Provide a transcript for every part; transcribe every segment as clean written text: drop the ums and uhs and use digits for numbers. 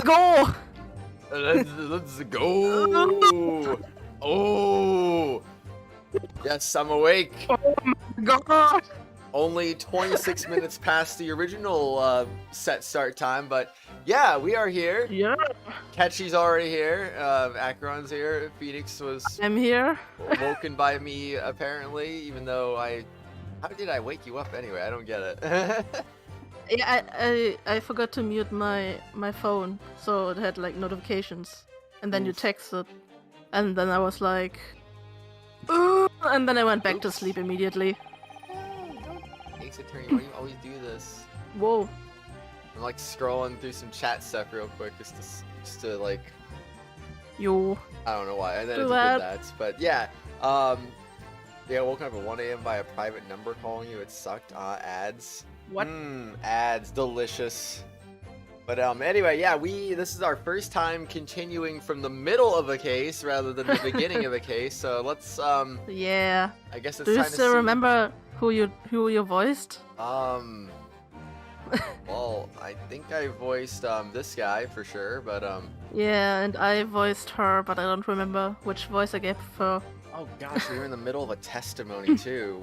go! Let's go! Oh! Yes, I'm awake. Oh my god! Only 26 minutes past the original set start time, but yeah, we are here. Yeah. Ketchy's already here. Acheron's here. Phoenix was I'm here. woken by me, apparently, even though How did I wake you up anyway? I don't get it. Yeah, I forgot to mute my phone, so it had like notifications, and then you texted, and then I was like, "Ugh," and then I went back to sleep immediately. Ace Attorney, why do you always do this? Whoa. I'm like scrolling through some chat stuff real quick just to like, Yo. I don't know why. And then Do it's that. that. But yeah, yeah, woken up at 1 a.m. by a private number calling you. It sucked. Ads. What? Ads, delicious. But anyway, yeah, this is our first time continuing from the middle of a case rather than the beginning of a case. So let's Yeah. I guess it's Do you time to still see. remember who you voiced? Well, I think I voiced this guy for sure, but Yeah, and I voiced her, but I don't remember which voice I gave her. oh gosh, we were in the middle of a testimony too.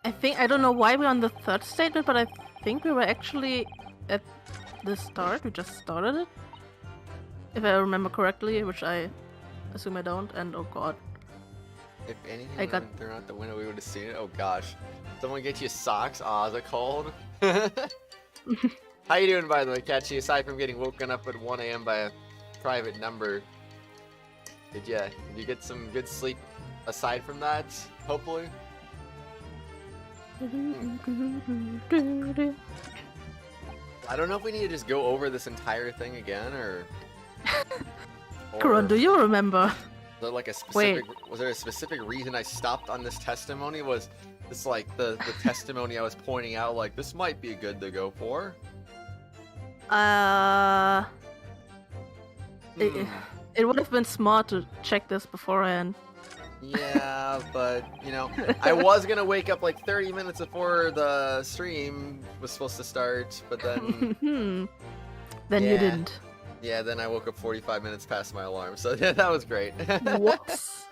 I think I don't know why we're on the third statement, but I think we were actually at the start. We just started it, if I remember correctly, which I assume I don't. And oh god, If anything I would have got- been thrown out the window, we would have seen it. Oh gosh. Someone get you socks? Aw, is it cold? How you doing, by the way, Catchy? Aside from getting woken up at 1 a.m. by a private number, did you get some good sleep aside from that? Hopefully? I don't know if we need to just go over this entire thing again, or... Karan, do you remember? Was there like a specific? Was there a specific reason I stopped on this testimony? Was this like the testimony I was pointing out? Like this might be good to go for. It would have been smart to check this beforehand. Yeah, but you know, I was gonna wake up like 30 minutes before the stream was supposed to start, but then Then you Yeah. didn't. yeah, then I woke up 45 minutes past my alarm. So yeah, that was great. Whoops.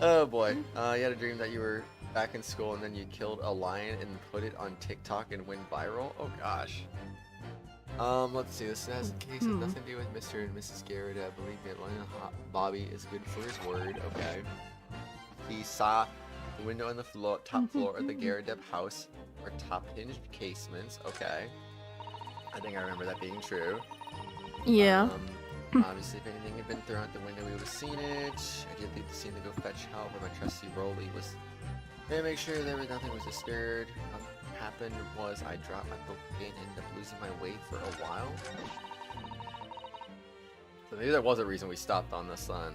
Oh boy, you had a dream that you were back in school and then you killed a lion and put it on TikTok and went viral. Oh gosh. Let's see. This has nothing to do with Mr. and Mrs. Garrett. Believe me, Bobby is good for his word. Okay. He saw the window on the top floor of the Garrett house or top hinged casements. Okay. I think I remember that being true. Yeah. Obviously, if anything had been thrown out the window, we would have seen it. I did leave the scene to go fetch help, but my trusty Rolly was there to make sure that nothing was disturbed. What happened was I dropped my book and ended up losing my way for a while. So maybe there was a reason we stopped on this then.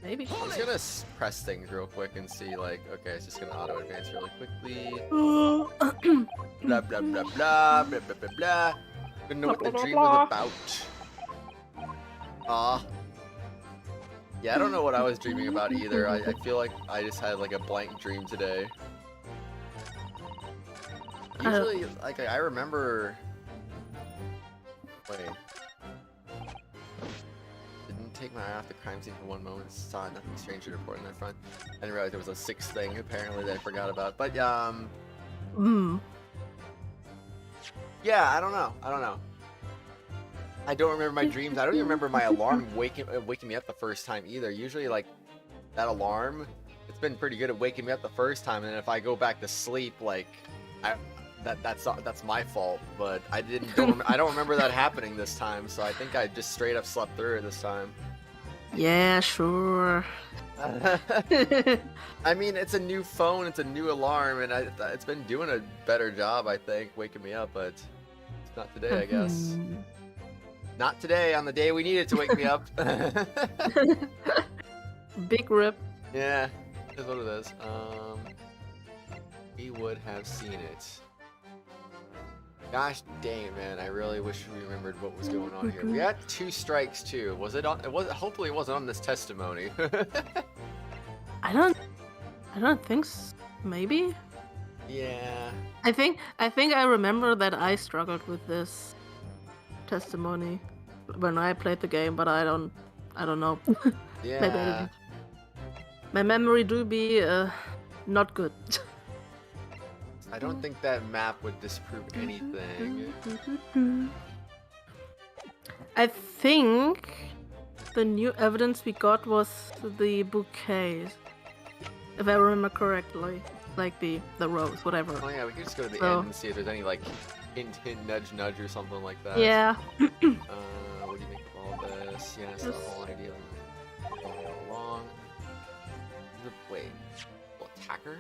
Maybe. I'm just gonna press things real quick and see, like, okay, it's just gonna auto advance really quickly. Blah blah blah blah blah blah blah blah. Didn't know what the dream was about. Yeah, I don't know what I was dreaming about either. I feel like I just had like a blank dream today. Usually, like, I remember... Wait. Didn't take my eye off the crime scene for one moment. Saw nothing strange to report in that front. I didn't realize there was a sixth thing, apparently, that I forgot about. But, yeah, I don't know. I don't remember my dreams. I don't even remember my alarm waking me up the first time either. Usually, like, that alarm, it's been pretty good at waking me up the first time, and then if I go back to sleep, like, that's my fault. But I don't remember that happening this time, so I think I just straight up slept through it this time. Yeah, sure. I mean, it's a new phone, it's a new alarm, and it's been doing a better job, I think, waking me up, but it's not today, I guess. Not today, on the day we needed to wake me up. Big rip. Yeah, that's what it is. We would have seen it. Gosh dang it, man! I really wish we remembered what was going on here. We got 2 strikes too. Was it on? It was. Hopefully, it wasn't on this testimony. I don't think so. Maybe. Yeah. I think I remember that I struggled with this testimony when I played the game, but I don't know. Maybe I Yeah. didn't. My memory do be not good. I don't think that map would disprove anything. I think the new evidence we got was the bouquets, if I remember correctly, like the rose, whatever. Oh yeah, we could just go to the So- end and see if there's any like hint, nudge, nudge or something like that. Yeah. What do you think of all this? Yeah, it's the whole idea all along. Wait, attacker?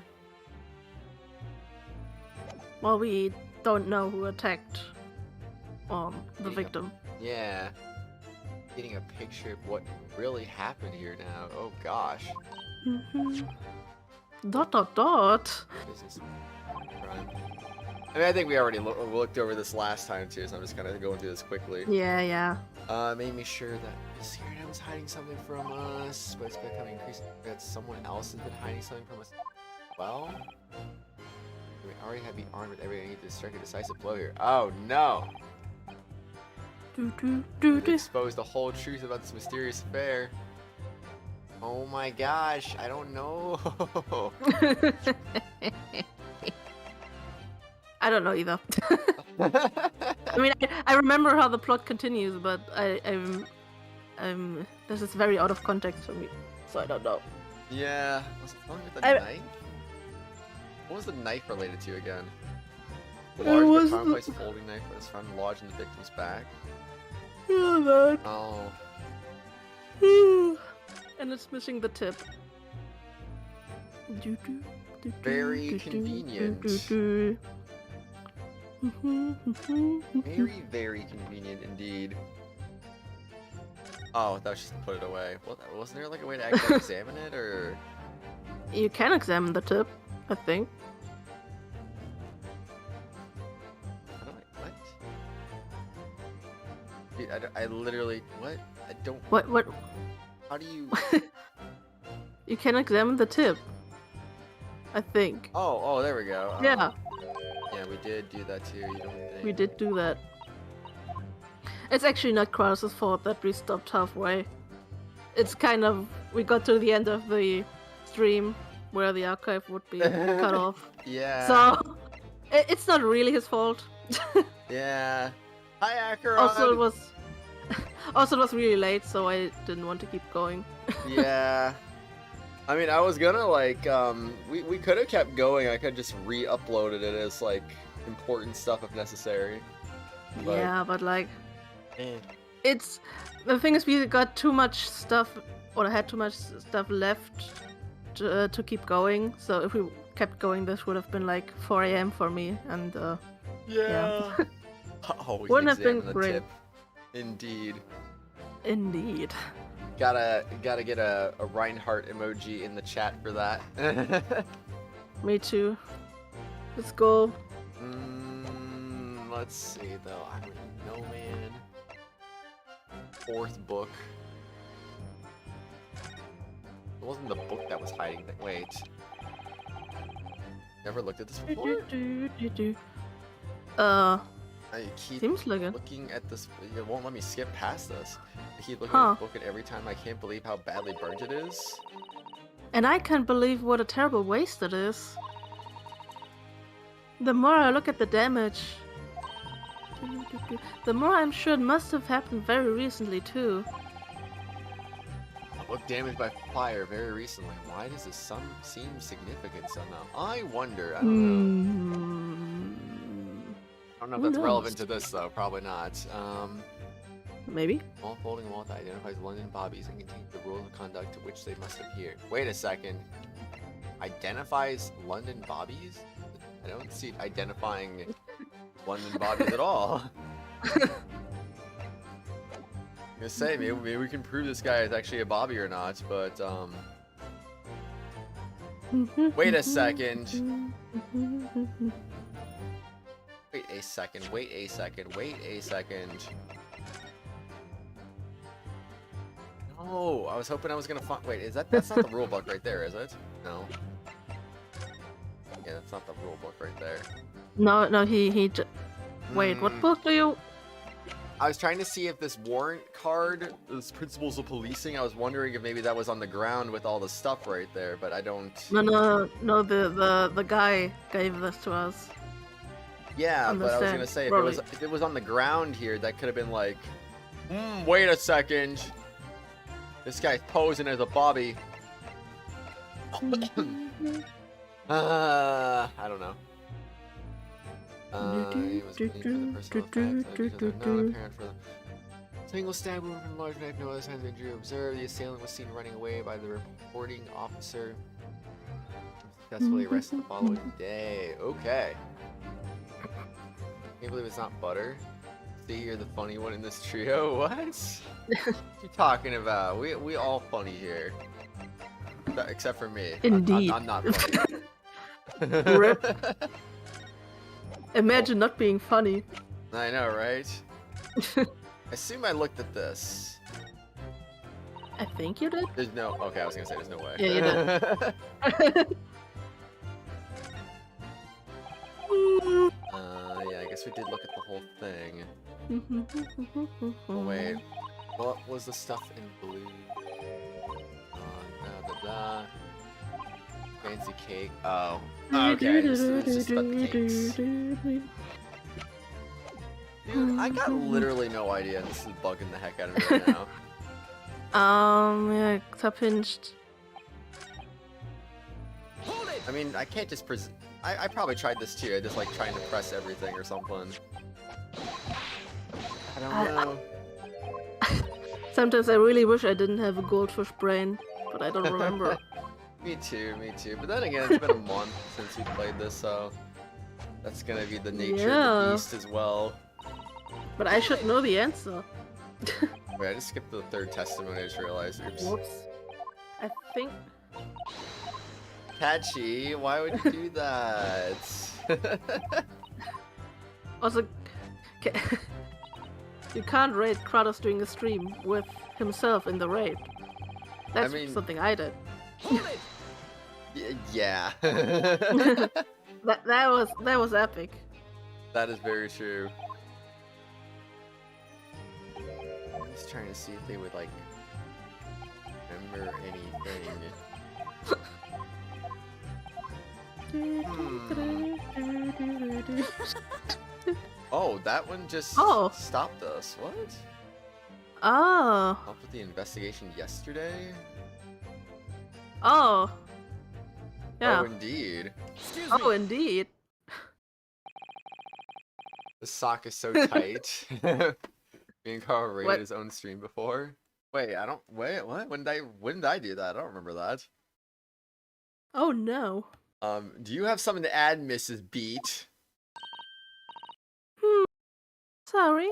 Well, we don't know who attacked the Getting victim. Yeah. Getting a picture of what really happened here now. Oh gosh. Dot. Business crime. I mean, I think we already looked over this last time too, so I'm just kind of going through this quickly. Yeah. Made me sure that this Scared was hiding something from us, but it's becoming increasingly that someone else has been hiding something from us. Well, we already have to be armed with everything to strike a decisive blow here. Oh no! We've exposed the whole truth about this mysterious affair. Oh my gosh, I don't know. I don't know either. I mean, I remember how the plot continues, but this is very out of context for me, so I don't know. Yeah, was it something with the I- knife? What was the knife related to again? The It large was but the- commonplace folding knife that was found lodged in the victim's back. Yeah, that. Oh, And it's missing the tip. Very convenient. very, very convenient indeed. Oh, that was just to put it away. Well, wasn't there like a way to actually examine it, or? You can examine the tip, I think. How do I, what? Dude, I literally, what? I don't, What? how do you? You can examine the tip, I think. Oh, there we go. Yeah. Yeah, we did do that too. You don't think? We did do that. It's actually not Kratos' fault that we stopped halfway. It's kind of, we got to the end of the stream where the archive would be cut off. Yeah. So, it's not really his fault. Yeah. Hi, Acheron. Also, it was really late, so I didn't want to keep going. Yeah. I mean, I was gonna like, we could have kept going. I could have just re-uploaded it as like important stuff if necessary. But, Yeah, but like, eh. it's, the thing is we got too much stuff, or had too much stuff left to keep going. So if we kept going, this would have been like 4 a.m. for me, and Yeah. Always Wouldn't have been examine the great. tip. Indeed. indeed. Gotta get a Reinhardt emoji in the chat for that. Me too. Let's go. Let's see though. I don't know, man. 4th book. It wasn't the book that was hiding. Wait. Never looked at this before. I keep Seems like it. looking at this. It won't let me skip past this. I keep looking Huh. at the book, and every time I can't believe how badly burnt it is. And I can't believe what a terrible waste it is. The more I look at the damage, the more I'm sure it must have happened very recently too. A book damaged by fire very recently. Why does this seem significant somehow? I wonder. I don't know. I don't know if Who that's relevant knows? to this though. Probably not. Maybe. Wall folding wall that identifies London bobbies and contains the rules of conduct to which they must adhere. Wait a second. Identifies London bobbies? I don't see it identifying London bobbies at all. I'm gonna say maybe we can prove this guy is actually a bobby or not, but wait a second. Wait a second. Wait a second. Wait a second. No, I was hoping I was gonna find. Wait, that's not the rule book right there, is it? No. Yeah, Yeah, that's not the rule book right there. No, wait, what book do you? I was trying to see if this warrant card, this Principles of Policing, I was wondering if maybe that was on the ground with all the stuff right there, but I don't... No, the guy gave this to us. Yeah, but I was gonna say, if it was on the ground here, that could have been like, wait a second. This guy's posing as a Bobby. I don't know. He was blamed for the personal effects, because are not apparent for them. Single stab wound from large knife, no other signs of injury observed. The assailant was seen running away by the reporting officer. Successfully arrested the following day. Okay. Can't believe it's not butter. See, you're the funny one in this trio. What? What you talking about? We all funny here. Except for me. Indeed. I'm not funny. Rip. Imagine not being funny. I know, right? I assume I looked at this. I think you did. There's no... Okay, I was gonna say there's no way. Yeah, you did. Yeah, I guess we did look at the whole thing. Oh, wait. What was the stuff in blue? Fancy cake. Oh. Okay. It's just about the cakes. Dude, I got literally no idea. This is bugging the heck out of me right now. Yeah, except hinged. I mean, I can't just I probably tried this too. I just like trying to press everything or something. I don't know. Sometimes I really wish I didn't have a goldfish brain, but I don't remember. Me too. But then again, it's been a month since we played this, so that's gonna be the nature of the beast as well. But I should know the answer. Wait, I just skipped the third testimony. I just realized. Oops. Whoops. I think. Catchy, why would you do that? Also, you can't rate Kratos doing a stream with himself in the raid. That's something I did. Yeah. that was epic. That is very true. I'm just trying to see if they would like remember anything. Oh, that one just stopped us. What? Oh. Help with the investigation yesterday? Oh. Yeah. Oh, indeed. Oh, indeed. The sock is so tight. Me and Carl rated his own stream before. Wait, what? When did I do that? I don't remember that. Oh no. Do you have something to add, Mrs. Beat? Sorry.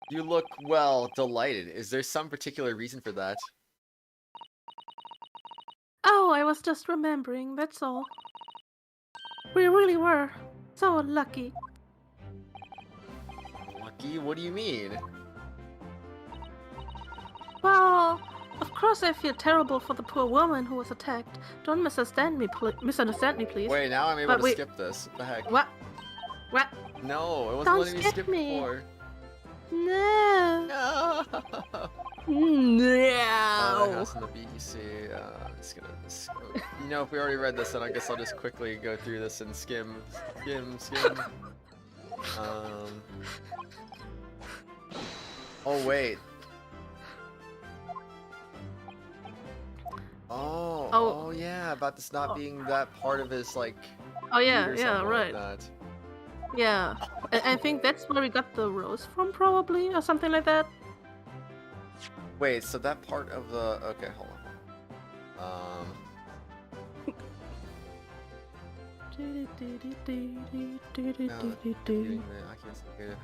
You look, well, delighted. Is there some particular reason for that? Oh, I was just remembering, that's all. We really were so lucky. Lucky? What do you mean? Well, of course I feel terrible for the poor woman who was attacked. Don't misunderstand me, please. Wait, now I'm able to skip this. What the heck? What? What? No, it wasn't Don't letting me skip before. No. No. No. House on the BEC. I'm just gonna. You know, if we already read this, then I guess I'll just quickly go through this and skim. Oh wait. Oh yeah, about this not being that part of his like. Oh yeah, right. Like that. Yeah, I think that's where we got the rose from, probably, or something like that. Wait, so that part of the... Okay, hold on. I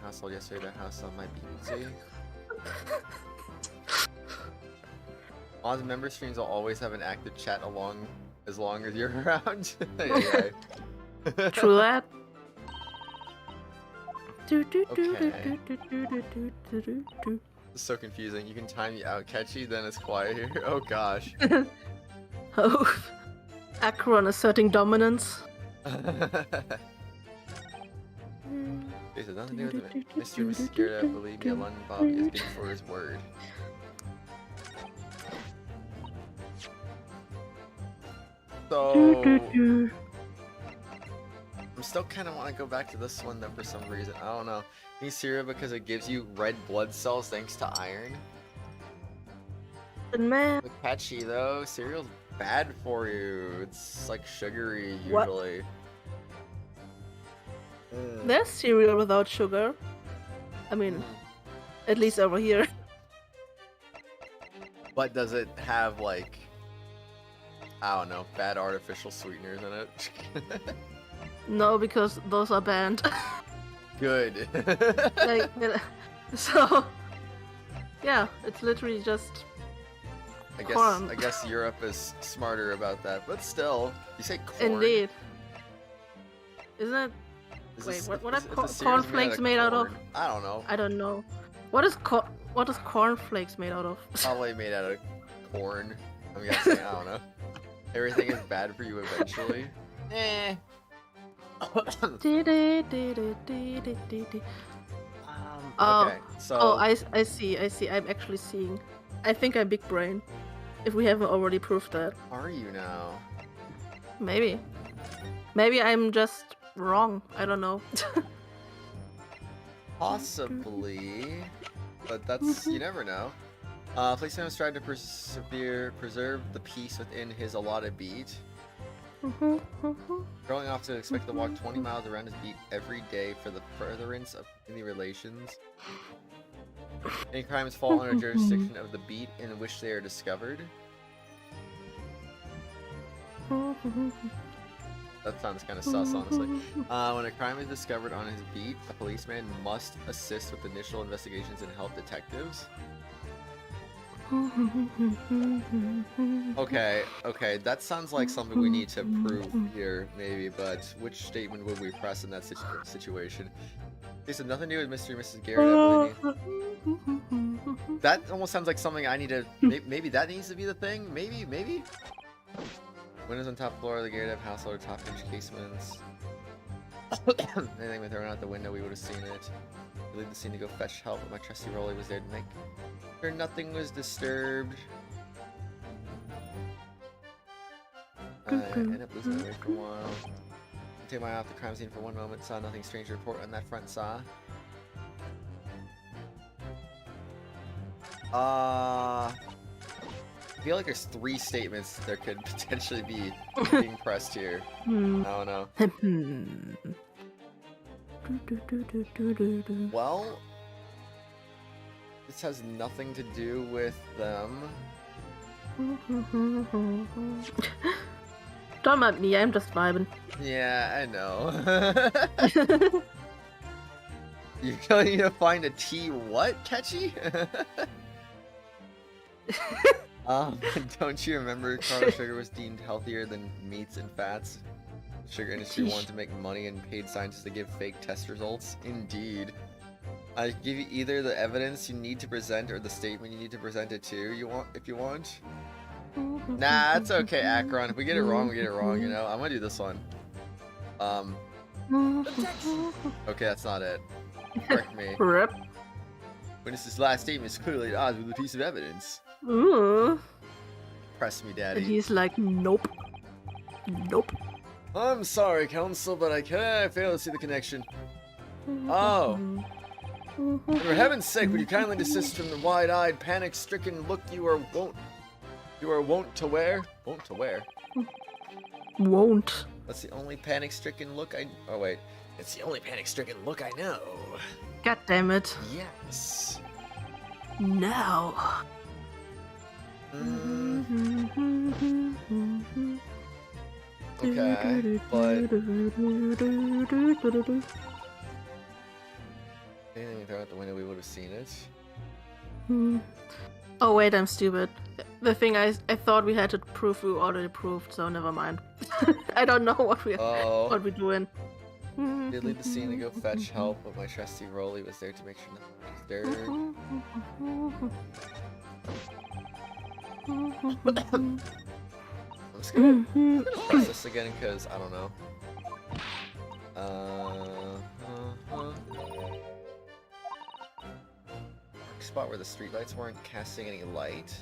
household yesterday, the house on my BBC. All the member streams will always have an active chat as long as you're around. True that. Okay. It's so confusing. You can time me out catchy, then it's quiet here. Oh gosh. Oh. Akron asserting dominance. It has nothing to do with it. Mr. and Mrs. Gerda, believe me, London Bobby is good for his word. So I'm still kind of want to go back to this one though for some reason. I don't know. Need cereal because it gives you red blood cells thanks to iron. Man, It's catchy though. Cereal's bad for you. It's like sugary usually. there's cereal without sugar. I mean, at least over here. But does it have like, I don't know, bad artificial sweeteners in it? No, because those are banned. Good. Like, so yeah, it's literally just corn. I guess Europe is smarter about that, but still, you say corn. Indeed. Isn't it? Wait, what are cornflakes made out of? I don't know. I don't know. What is cornflakes made out of? Probably made out of corn. I'm guessing. I don't know. Everything is bad for you eventually. Okay, so. Oh, I see. I'm actually seeing. I think I'm big brain. If we haven't already proved that. Are you now? Maybe. Maybe I'm just wrong. I don't know. Possibly. But that's, you never know. Policeman tried to preserve the peace within his allotted beat. Growing off to expect to walk 20 miles around his beat every day for the furtherance of community relations. Any crimes fall under jurisdiction of the beat in which they are discovered. That sounds kind of sus, honestly. When a crime is discovered on his beat, a policeman must assist with initial investigations and help detectives. Okay, that sounds like something we need to prove here, maybe, but which statement would we press in that situation? This has nothing to do with Mr. and Mrs. Garrett, I believe. That almost sounds like something I need to... Maybe that needs to be the thing? Maybe? Windows on top floor of the Garrett household are top hinge casements. Anything been thrown out the window, we would have seen it. We leave the scene to go fetch help, but my trusty Rolly was there to make sure nothing was disturbed. I ended up losing my way for a while. Take my eye off the crime scene for one moment, saw nothing strange to report on that front saw. I feel like there's 3 statements there could potentially be being pressed here. I don't know. Well, this has nothing to do with them. Don't mind me, I'm just vibing. Yeah, I know. You're telling me to find a tea what, Catchy? Don't you remember Carl Sugar was deemed healthier than meats and fats? The sugar industry wanted to make money and paid scientists to give fake test results. Indeed. I give you either the evidence you need to present or the statement you need to present it to. If you want. Nah, it's okay, Akron. If we get it wrong, we get it wrong. You know, I'm gonna do this one. Okay, that's not it. Correct me. Rip. Witness's last statement is clearly at odds with a piece of evidence. Ooh. Press me, Daddy. And he's like, nope. Nope. I'm sorry, Counsel, but I fail to see the connection. Oh. For heaven's sake, would you kindly desist from the wide-eyed, panic-stricken look you are wont to wear? Wont to wear? Won't. That's the only panic-stricken look oh wait. It's the only panic-stricken look I know. God damn it. Yes. No. Okay, but... Anything thrown out the window, we would have seen it. Oh wait, I'm stupid. The thing I thought we had to prove, we already proved, so never mind. I don't know what we're doing. Did leave the scene to go fetch help, but my trusty Rolly was there to make sure nothing was disturbed. I'm just gonna press this again because I don't know. Spot where the streetlights weren't casting any light.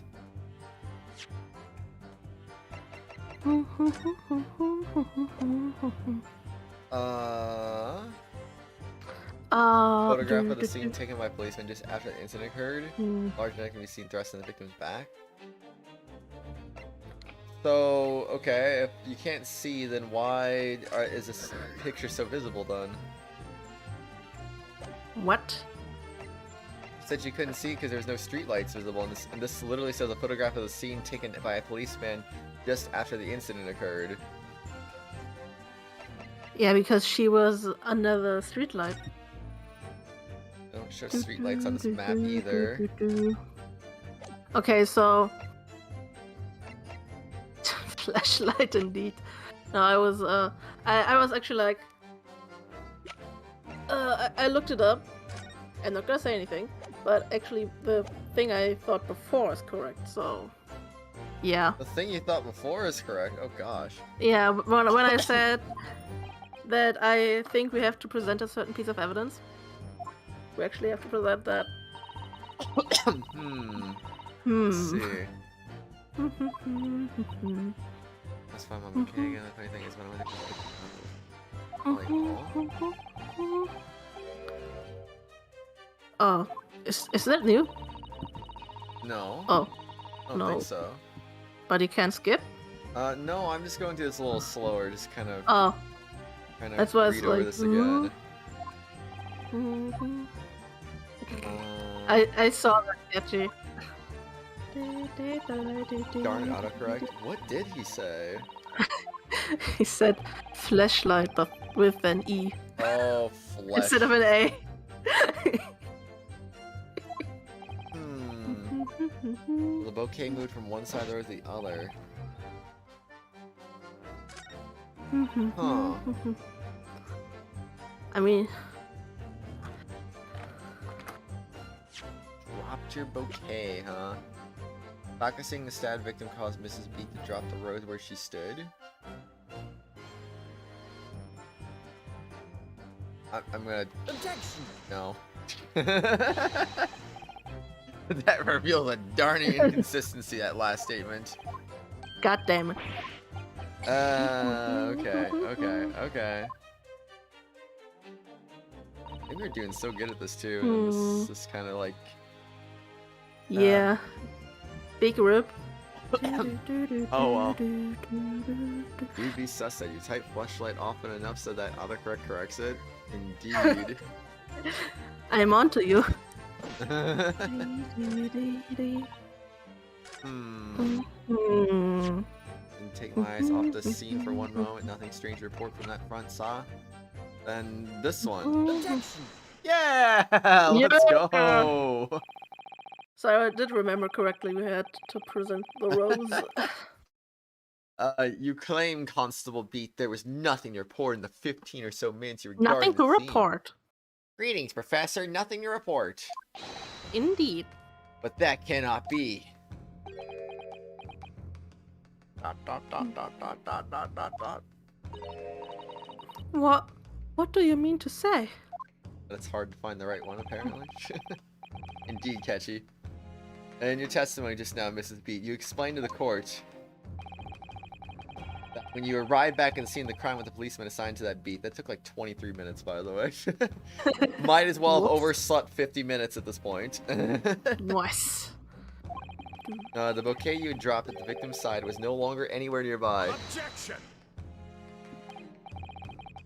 Photograph of the scene taken by policemen just after the incident occurred. Large net can be seen thrust in the victim's back. So, okay, if you can't see, then why is this picture so visible then? What? You said you couldn't see because there's no streetlights visible, and this literally says a photograph of the scene taken by a policeman just after the incident occurred. Yeah, because she was under the streetlight. They don't show streetlights on this map either. Okay, so flashlight indeed. No, I was actually like, I looked it up. I'm not gonna say anything, but actually the thing I thought before is correct. So, yeah. The thing you thought before is correct. Oh gosh. Yeah, when I said that I think we have to present a certain piece of evidence, we actually have to present that. Let's see. That's fine, I'm okay again. The funny thing is when I'm Oh, is that new? No. Oh, I don't no. think so. But you can't skip? No, I'm just going through this a little slower, just kind of. Oh. That's why it's read over like, this again. I saw that sketchy. Darn autocorrect. What did he say? He said flashlight, but with an E. Oh, flesh. Instead of an A. The bouquet moved from one side or the other. Huh. I mean, dropped your bouquet, huh? Focusing the stabbed victim caused Mrs. B to drop the rose where she stood. I'm gonna. Objection! No. That reveals a darning inconsistency, that last statement. God damn it. Okay. I think we're doing so good at this too. And this is kind of like. Yeah. Big rip. Oh well. You'd be sus that you type flashlight often enough so that autocorrect corrects it. Indeed. I'm onto you. And take my eyes off the scene for one moment. Nothing strange to report from that front saw. Then this one. Objection! Yeah! Let's go! So I did remember correctly, we had to present the rose. You claim, Constable Beat, there was nothing to report in the 15 or so minutes you were Nothing to guarding the scene. report. Greetings, Professor. Nothing to report. Indeed. But that cannot be. What do you mean to say? But it's hard to find the right one, apparently. Indeed, Catchy. In your testimony just now, Mrs. Beat, you explained to the court that when you arrived back and seen the crime with the policeman assigned to that beat, that took like 23 minutes, by the way. Might as well have overslept 50 minutes at this point. Nice. The bouquet you had dropped at the victim's side was no longer anywhere nearby. Objection!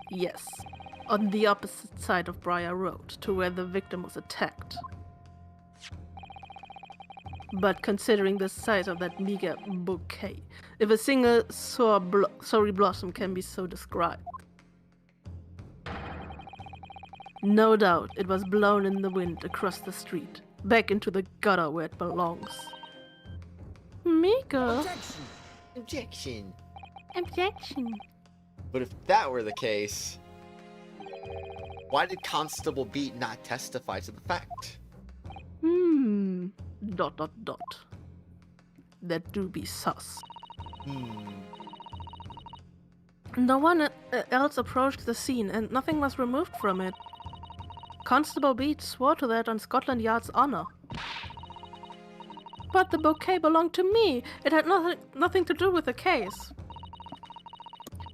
Yes. On the opposite side of Briar Road, to where the victim was attacked. But considering the size of that meager bouquet, if a single sorry blossom can be so described. No doubt it was blown in the wind across the street, back into the gutter where it belongs. Meager. Objection. Objection. But if that were the case, why did Constable Beat not testify to the fact? That do be sus. No one else approached the scene, and nothing was removed from it. Constable Beach swore to that on Scotland Yard's honor. But the bouquet belonged to me. It had nothing to do with the case.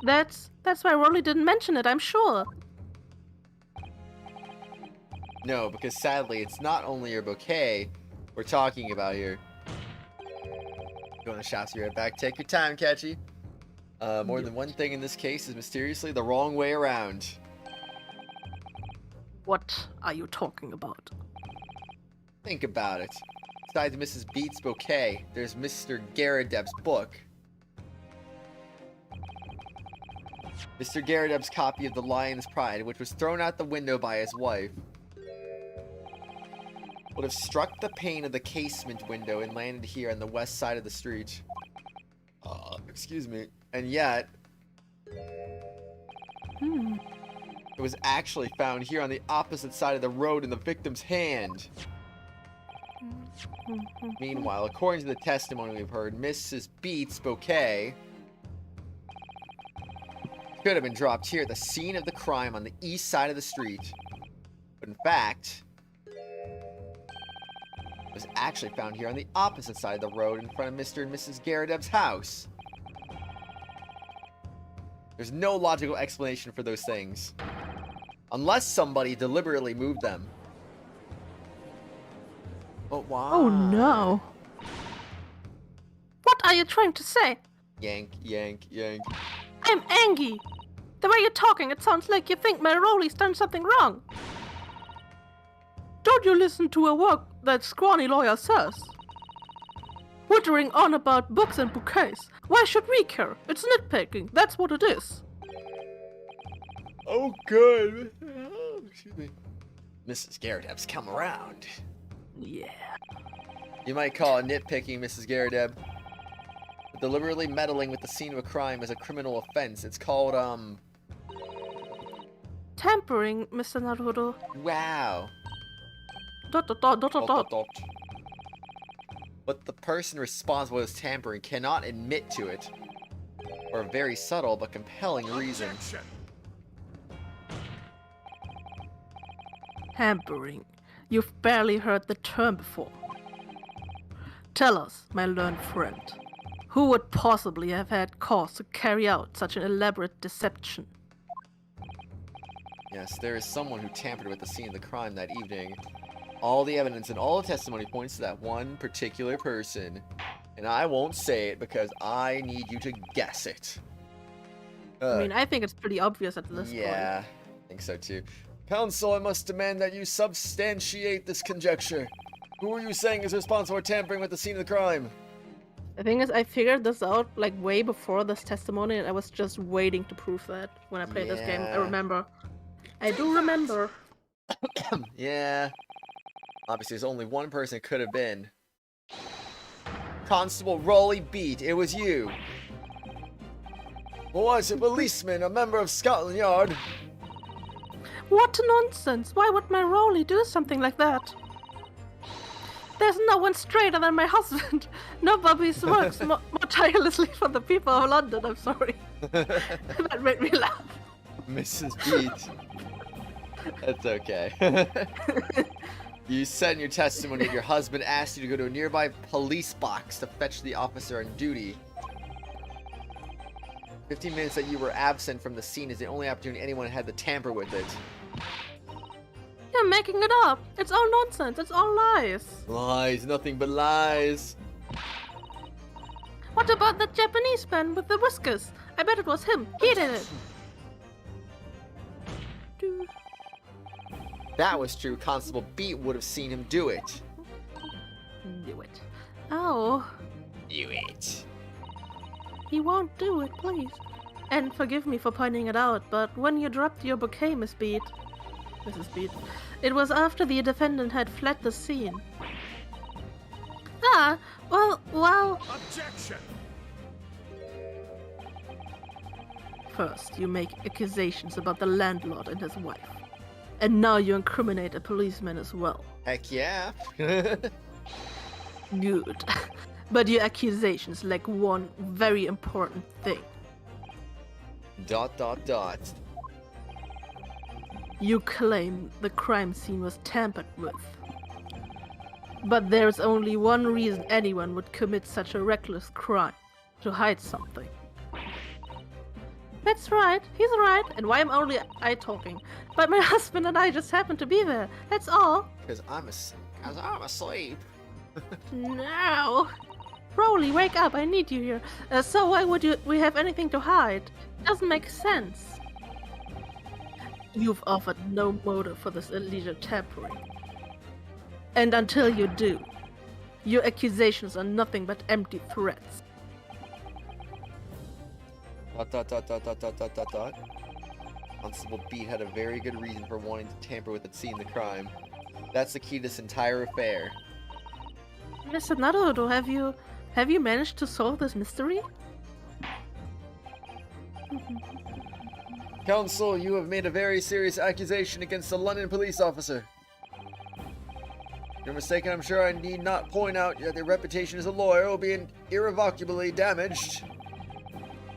That's why Rolly didn't mention it, I'm sure. No, because sadly, it's not only your bouquet we're talking about here. You want to shout your head back? Take your time, Catchy. More than one thing in this case is mysteriously the wrong way around. What are you talking about? Think about it. Besides Mrs. Beat's bouquet, there's Mr. Garadeb's book. Mr. Garadeb's copy of The Lion's Pride, which was thrown out the window by his wife, would have struck the pane of the casement window and landed here on the west side of the street. Excuse me. And yet, it was actually found here on the opposite side of the road in the victim's hand. Meanwhile, according to the testimony we've heard, Mrs. Beat's bouquet could have been dropped here at the scene of the crime on the east side of the street. But in fact, it was actually found here on the opposite side of the road in front of Mr. and Mrs. Garadeb's house. There's no logical explanation for those things. Unless somebody deliberately moved them. But why? Oh no. What are you trying to say? Yank, yank, yank. I'm angry. The way you're talking, it sounds like you think my Rolly's done something wrong. Don't you listen to a word that scrawny lawyer says? Wittering on about books and bouquets. Why should we care? It's nitpicking. That's what it is. Oh, good. Oh, excuse me. Mrs. Garadeb's come around. Yeah. You might call it nitpicking, Mrs. Garadeb. But deliberately meddling with the scene of a crime is a criminal offense. It's called, Tampering, Mr. Naruhodo. Wow. Dot, dot, dot, dot, dot, dot. Dot. But the person responsible for tampering cannot admit to it. For a very subtle but compelling reason. Tampering. You've barely heard the term before. Tell us, my learned friend, who would possibly have had cause to carry out such an elaborate deception? Yes, there is someone who tampered with the scene of the crime that evening. All the evidence and all the testimony points to that one particular person. And I won't say it because I need you to guess it. I mean, I think it's pretty obvious at this point. Yeah, I think so too. Counsel, I must demand that you substantiate this conjecture. Who are you saying is responsible for tampering with the scene of the crime? The thing is, I figured this out like way before this testimony, and I was just waiting to prove that when I played this game. I remember. I do remember. Yeah. Obviously, there's only one person it could have been. Constable Rolly Beat, it was you. Was a policeman, a member of Scotland Yard? What nonsense! Why would my Rolly do something like that? There's no one straighter than my husband. Nobody works more tirelessly for the people of London. I'm sorry. That made me laugh. Mrs. Beat. That's okay. You said in your testimony that your husband asked you to go to a nearby police box to fetch the officer on duty. 15 minutes that you were absent from the scene is the only opportunity anyone had to tamper with it. You're making it up. It's all nonsense. It's all lies. Lies, nothing but lies. What about that Japanese man with the whiskers? I bet it was him. He did it. That was true. Constable Beat would have seen him do it. Do it. Oh. Do it. He won't do it, please. And forgive me for pointing it out, but when you dropped your bouquet, Mrs. Beat, it was after the defendant had fled the scene. Ah, well... Objection! First, you make accusations about the landlord and his wife. And now you incriminate a policeman as well. Heck yeah. Good. But your accusations lack one very important thing. Dot dot dot. You claim the crime scene was tampered with. But there's only one reason anyone would commit such a reckless crime. To hide something. That's right, he's right. And why am only I talking? But my husband and I just happened to be there. That's all. Because I'm asleep. No. Broly, wake up, I need you here. So why would we have anything to hide? Doesn't make sense. You've offered no motive for this illegal tampering. And until you do, your accusations are nothing but empty threats. Dot dot dot dot dot dot dot dot dot. Constable Beat had a very good reason for wanting to tamper with the scene of the crime. That's the key to this entire affair. Mr. Naruhodo, have you managed to solve this mystery? Counsel, you have made a very serious accusation against a London police officer. You're mistaken, I'm sure I need not point out that your reputation as a lawyer will be irrevocably damaged.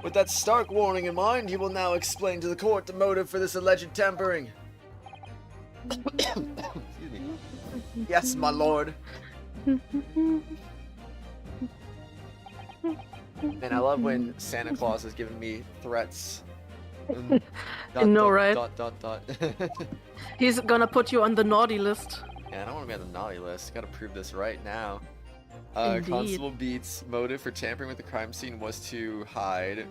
With that stark warning in mind, you will now explain to the court the motive for this alleged tampering. Excuse me. Yes, my lord. And I love when Santa Claus is giving me threats. No, right? Dot. He's gonna put you on the naughty list. Yeah, I don't want to be on the naughty list. Gotta prove this right now. Indeed. Constable Beat's motive for tampering with the crime scene was to hide.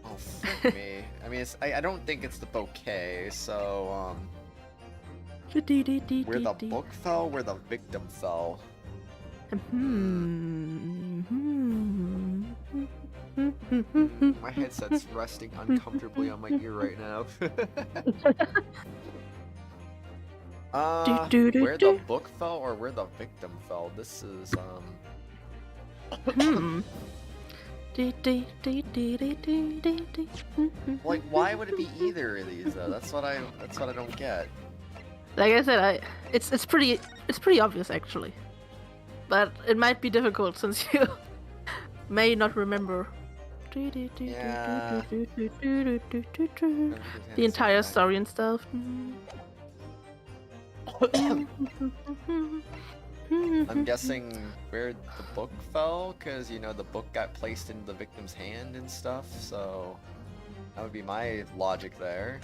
Oh, fuck me. I mean, I don't think it's the bouquet, so, where the book fell, where the victim fell. My headset's resting uncomfortably on my ear right now. Where the book fell or where the victim fell? This is like, why would it be either of these though? That's what I don't get. Like I said, it's pretty obvious actually, but it might be difficult since you may not remember the entire story and stuff. I'm guessing where the book fell, because, you know, the book got placed into the victim's hand and stuff, so that would be my logic there.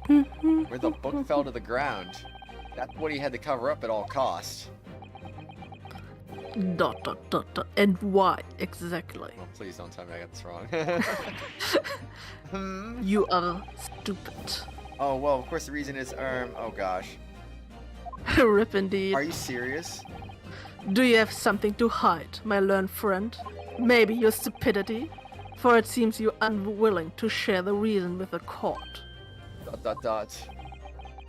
Where the book fell to the ground. That's what he had to cover up at all costs. ... And why exactly? Well, please don't tell me I got this wrong. You are stupid. Oh, well, of course the reason is, oh gosh. Rip indeed. Are you serious? Do you have something to hide, my learned friend? Maybe your stupidity? For it seems you're unwilling to share the reason with the court. ...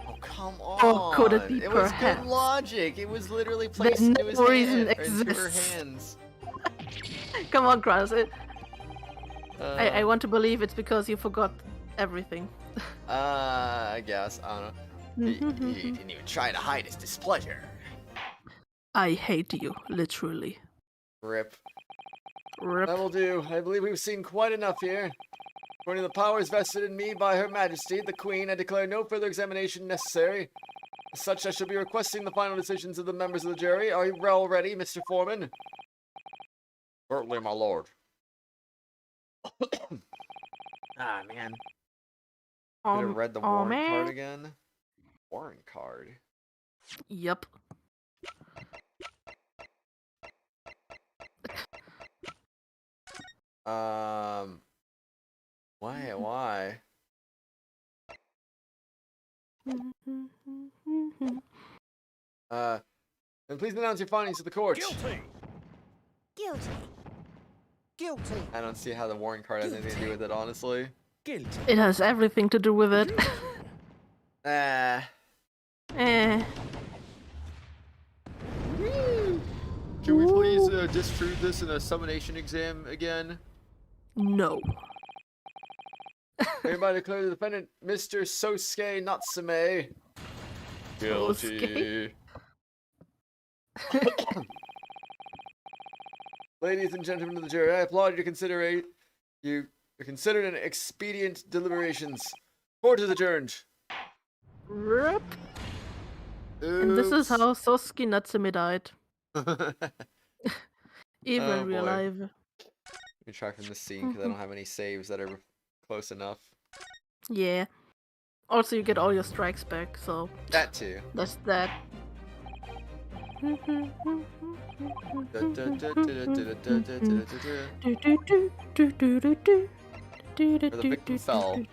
Oh, come on. Or could it be was perhaps good logic. It was literally placed into his hand, or into her hands. Come on, Kratos. I want to believe it's because you forgot everything. I guess. I don't know. He didn't even try to hide his displeasure. I hate you, literally. Rip. Rip. That will do. I believe we've seen quite enough here. According to the powers vested in me by Her Majesty, the Queen, I declare no further examination necessary. As such, I shall be requesting the final decisions of the members of the jury. Are you all ready, Mr. Foreman? Certainly, my lord. Ah, man. Could have read the warrant card again. Warrant card. Yep. Why? And please announce your findings to the court. Guilty. I don't see how the warrant card has anything to do with it, honestly. Guilty. It has everything to do with it. Eh. Can we please disprove this in a summonation exam again? No. Hereby declare the defendant Mr. Sosuke Natsume guilty. Ladies and gentlemen of the jury, I applaud you considered an expedient deliberations. Court is adjourned. Rip. And this is how Sosuke Natsume died. Even Oh, in real boy. life. Let me try from this scene because I don't have any saves that are close enough. Yeah. Also, you get all your strikes back, so That too. that's that. For the victim fell.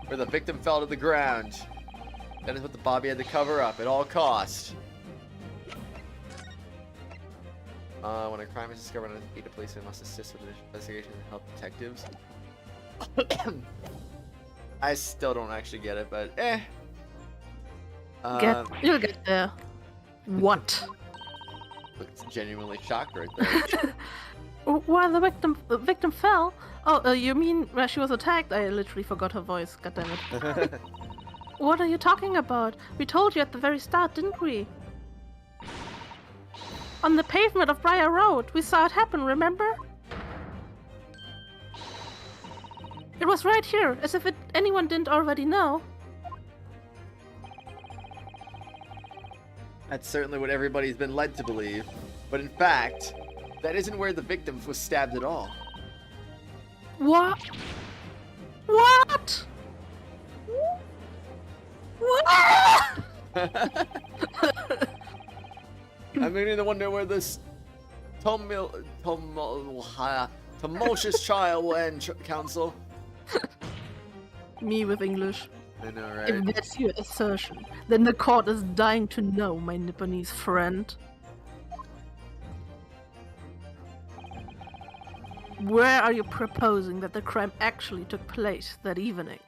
Where the victim fell to the ground. That is what the Bobby had to cover up at all costs. When a crime is discovered on the police, they must assist with the investigation and help detectives. I still don't actually get it, but You'll get there. What? Looks genuinely shocked right there. While the victim fell? Oh, you mean where she was attacked? I literally forgot her voice. God damn it. What are you talking about? We told you at the very start, didn't we? On the pavement of Briar Road. We saw it happen, remember? It was right here, as if anyone didn't already know. That's certainly what everybody's been led to believe. But in fact, that isn't where the victim was stabbed at all. What? What? What? I'm beginning to wonder where this tumultuous trial will end, counsel. Me with English. I know, right? If that's your assertion, then the court is dying to know, my Nipponese friend. Where are you proposing that the crime actually took place that evening?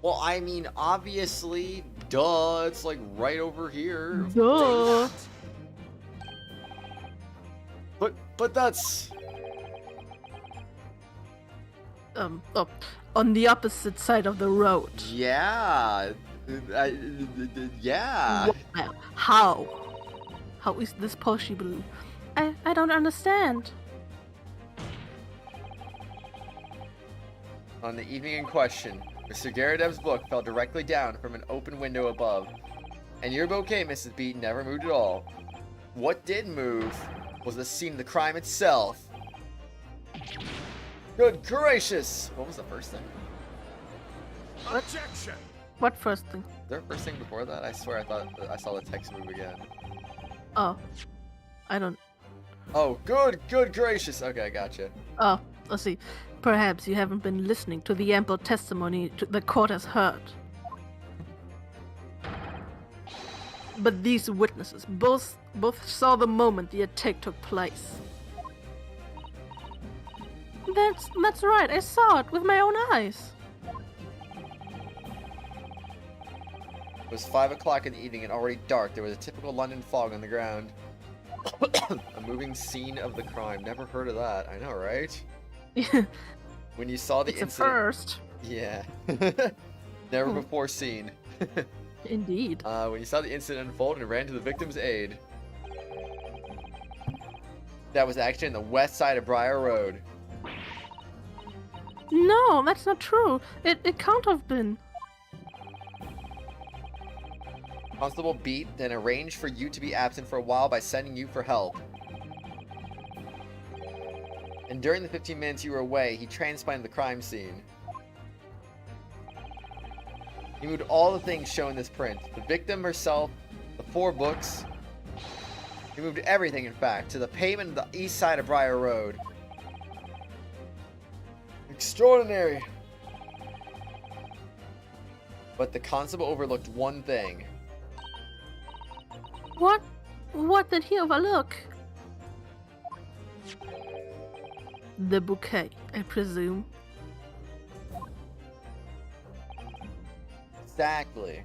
Well, I mean, obviously, duh, it's like right over here. Duh. But that's... On the opposite side of the road. Yeah. Yeah. Well, how? How is this possible? I don't understand. On the evening in question, Mr. Garadev's book fell directly down from an open window above. And your bouquet, Mrs. B, never moved at all. What did move was the scene of the crime itself. Good gracious! What was the first thing? Objection! What first thing? Was there a first thing before that? I swear I thought I saw the text move again. Oh. I don't... Oh, good gracious! Okay, gotcha. Oh, let's see. Perhaps you haven't been listening to the ample testimony the court has heard. But these witnesses both saw the moment the attack took place. That's right, I saw it with my own eyes. It was 5 o'clock in the evening and already dark. There was a typical London fog on the ground. A moving scene of the crime. Never heard of that. I know, right? When you saw the It's incident... a first. Yeah. Never before seen. Indeed. When you saw the incident unfold and ran to the victim's aid. That was actually on the west side of Briar Road. No, that's not true. It can't have been. Constable Beat then arranged for you to be absent for a while by sending you for help. And during the 15 minutes you were away, he transplanted the crime scene. He moved all the things shown in this print. The victim herself, the 4 books. He moved everything, in fact, to the pavement of the east side of Briar Road. Extraordinary! But the constable overlooked one thing. What did he overlook? The bouquet, I presume. Exactly.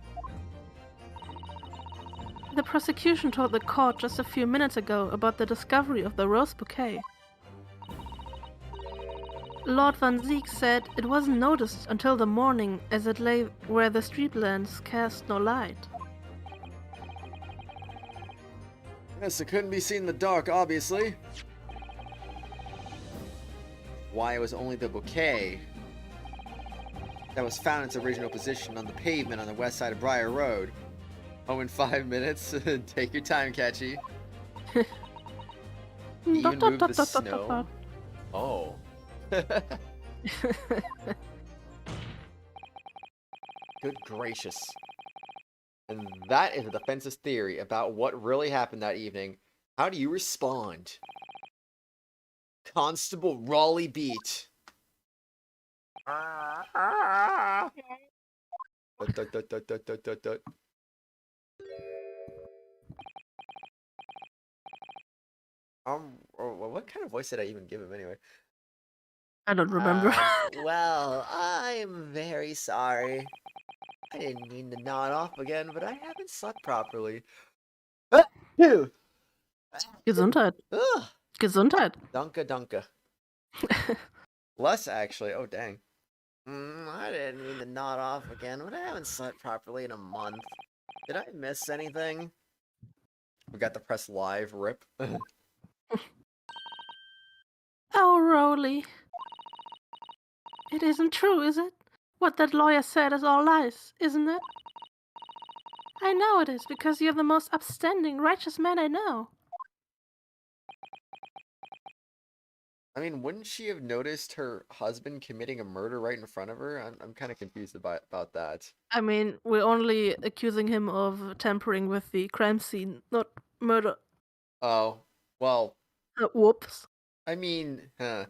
The prosecution told the court just a few minutes ago about the discovery of the rose bouquet. Lord Van Zeek said it wasn't noticed until the morning as it lay where the street lamps cast no light. Yes, it couldn't be seen in the dark, obviously. Why, it was only the bouquet that was found in its original position on the pavement on the west side of Briar Road. Home in 5 minutes. Take your time, Catchy. Even move the snow. Oh. Good gracious. And that is the defense's theory about what really happened that evening. How do you respond? Constable Raleigh Beat. What kind of voice did I even give him anyway? I don't remember. Well, I'm very sorry. I didn't mean to nod off again, but I haven't slept properly. Gesundheit. Ugh. Gesundheit. Dunka. Less, actually. Oh, dang. I didn't mean to nod off again, but I haven't slept properly in a month. Did I miss anything? We got the press live, rip. Oh, Rowley. It isn't true, is it? What that lawyer said is all lies, isn't it? I know it is, because you're the most upstanding, righteous man I know. I mean, wouldn't she have noticed her husband committing a murder right in front of her? I'm kind of confused about that. I mean, we're only accusing him of tampering with the crime scene, not murder. Oh, well. Whoops. I mean, huh. ...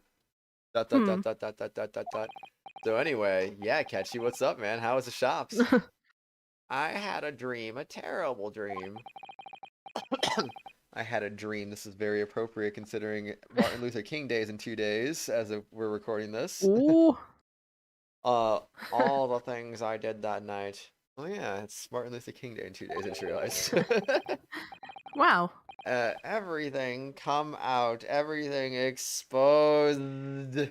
So anyway, yeah, Catchy, what's up, man? How was the shops? I had a dream, a terrible dream. I had a dream. This is very appropriate considering Martin Luther King Day is in 2 days as we're recording this. Ooh. All the things I did that night. Oh yeah, it's Martin Luther King Day in 2 days, I just realized. Wow. Everything come out, everything exposed. ...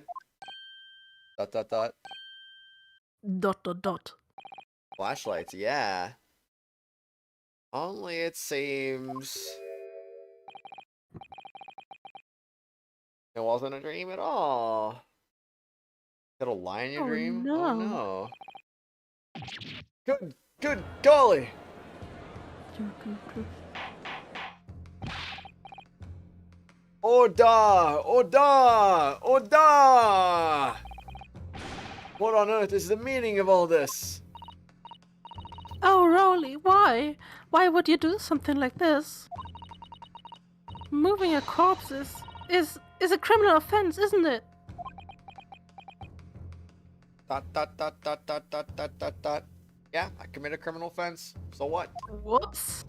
Flashlights, yeah. Only it seems it wasn't a dream at all. Got a lie in your dream? No. Oh no. Good golly! Oda! What on earth is the meaning of all this? Oh, Rowley, why? Why would you do something like this? Moving a corpse is a criminal offense, isn't it? ... Yeah, I commit a criminal offense. So what? Whoops.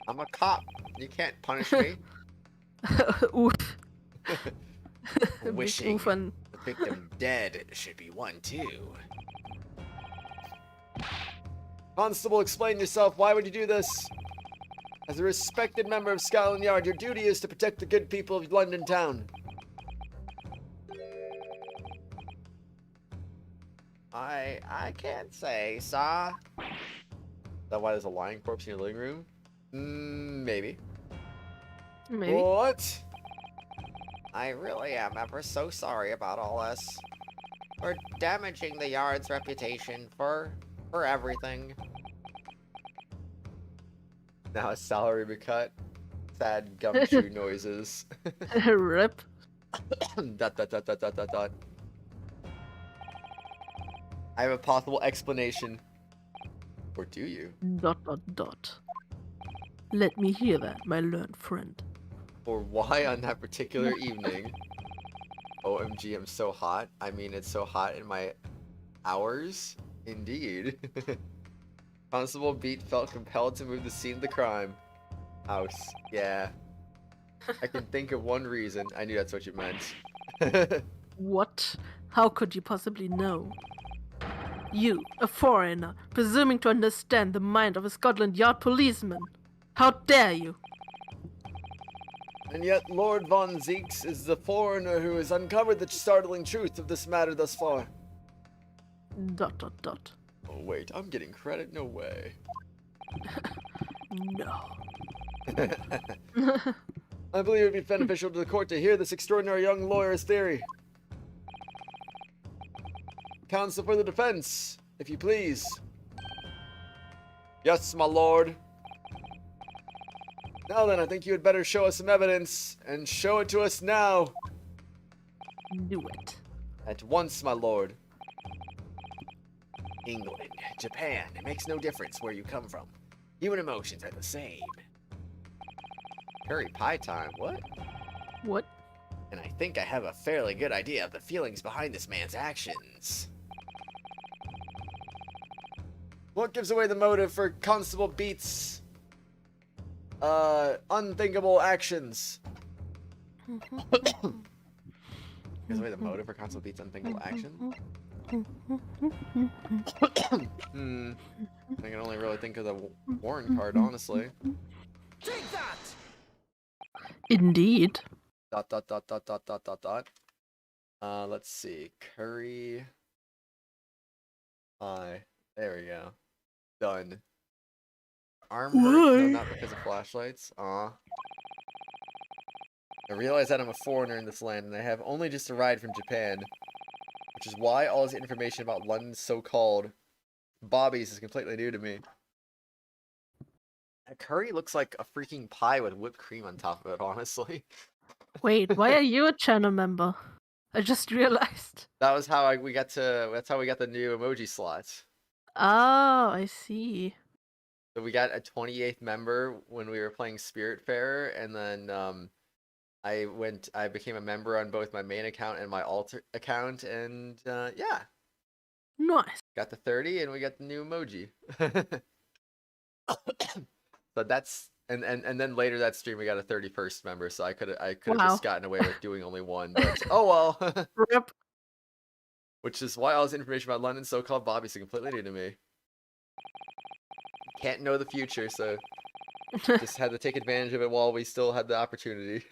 I'm a cop. You can't punish me. Oof. Wishing Big oof on... the victim dead should be one too. Constable, explain yourself. Why would you do this? As a respected member of Scotland Yard, your duty is to protect the good people of London town. I can't say, sir. Is that why there's a lion corpse in your living room? Maybe. Maybe. What? I really am ever so sorry about all this. For damaging the Yard's reputation, for everything. Now his salary be cut. Sad gumshoe noises. Rip. ... I have a possible explanation. Or do you? ... Let me hear that, my learned friend. Or why on that particular evening? OMG, I'm so hot. I mean, it's so hot in my hours. Indeed. Constable Beat felt compelled to move the scene of the crime. House. Yeah. I can think of one reason. I knew that's what you meant. What? How could you possibly know? You, a foreigner, presuming to understand the mind of a Scotland Yard policeman. How dare you? And yet Lord Von Zeeks is the foreigner who has uncovered the startling truth of this matter thus far. ... Oh wait, I'm getting credit? No way. No. I believe it would be beneficial to the court to hear this extraordinary young lawyer's theory. Counsel for the defense, if you please. Yes, my lord. Now then, I think you had better show us some evidence, and show it to us now. Do it. At once, my lord. England, Japan, it makes no difference where you come from. Human emotions are the same. Curry pie time, what? What? And I think I have a fairly good idea of the feelings behind this man's actions. What gives away the motive for Constable Beats' unthinkable actions? Gives away the motive for Constable Beats' unthinkable actions? I can only really think of the Warren card, honestly. Take that! Indeed. Dot. Let's see. Curry. Pie. There we go. Done. Arm hurt? No, not because of flashlights. Aw. I realize that I'm a foreigner in this land, and I have only just arrived from Japan. Which is why all this information about London's so-called bobbies is completely new to me. That curry looks like a freaking pie with whipped cream on top of it, honestly. Wait, why are you a channel member? I just realized. That was how that's how we got the new emoji slots. Oh, I see. So we got a 28th member when we were playing Spiritfarer, and then I became a member on both my main account and my alter account, and yeah. Nice. Got the 30 and we got the new emoji. So that's and then later that stream we got a 31st member, so I could have just gotten away with doing only one, but oh well. Rip. Which is why all this information about London's so-called bobbies is completely new to me. Can't know the future, so just had to take advantage of it while we still had the opportunity.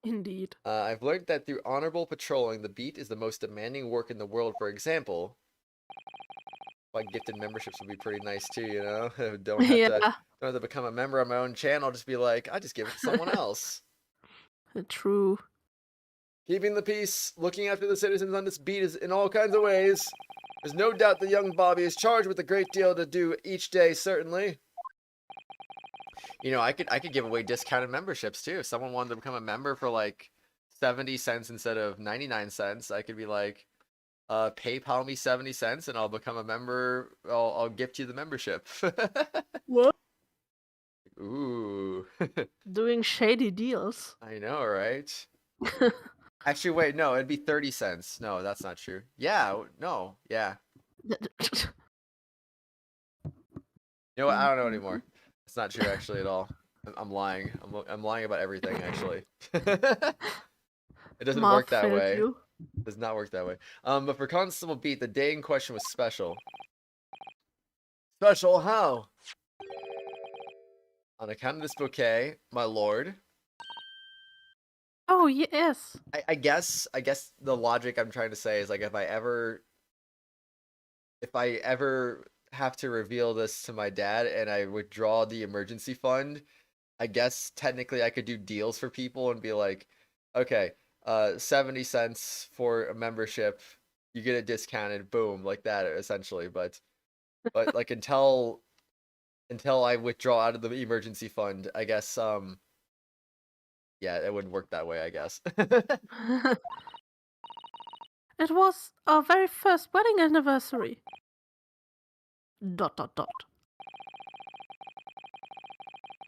Indeed. I've learned that through honorable patrolling, the beat is the most demanding work in the world. For example, like gifted memberships would be pretty nice too, you know? Don't have to become a member on my own channel, just be like, I just give it to someone else. True. Keeping the peace, looking after the citizens on this beat is in all kinds of ways. There's no doubt the young Bobby is charged with a great deal to do each day, certainly. You know, I could give away discounted memberships too. If someone wanted to become a member for like 70 cents instead of 99 cents, I could be like, PayPal me 70 cents and I'll become a member. I'll gift you the membership. What? Ooh. Doing shady deals. I know, right? Actually, wait, no, it'd be 30 cents. No, that's not true. Yeah, no, yeah. You know what? I don't know anymore. It's not true actually at all. I'm lying. I'm lying about everything actually. It doesn't work that way. It does not work that way. But for Constable Beat, the day in question was special. Special how? On account of this bouquet, my lord. Oh yes. I guess the logic I'm trying to say is like if I ever have to reveal this to my dad and I withdraw the emergency fund, I guess technically I could do deals for people and be like, okay, 70 cents for a membership, you get it discounted, boom, like that essentially. But like until I withdraw out of the emergency fund, I guess yeah, it wouldn't work that way, I guess. It was our very first wedding anniversary. ...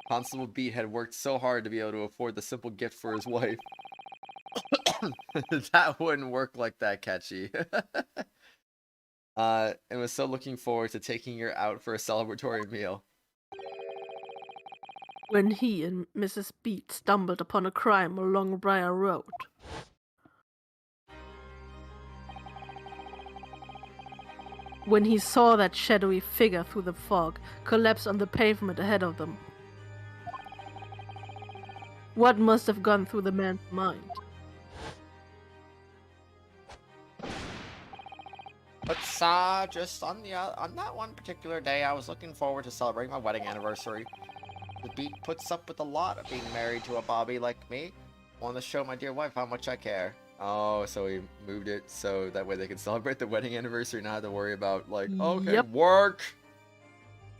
Constable Beat had worked so hard to be able to afford the simple gift for his wife. That wouldn't work like that, Catchy. And was so looking forward to taking her out for a celebratory meal. When he and Mrs. Beat stumbled upon a crime along Briar Road. When he saw that shadowy figure through the fog collapse on the pavement ahead of them. What must have gone through the man's mind? It's just on that one particular day, I was looking forward to celebrating my wedding anniversary. The beat puts up with a lot of being married to a Bobby like me. Want to show my dear wife how much I care. Oh, so he moved it so that way they can celebrate the wedding anniversary and not have to worry about, like, okay, Yep. work.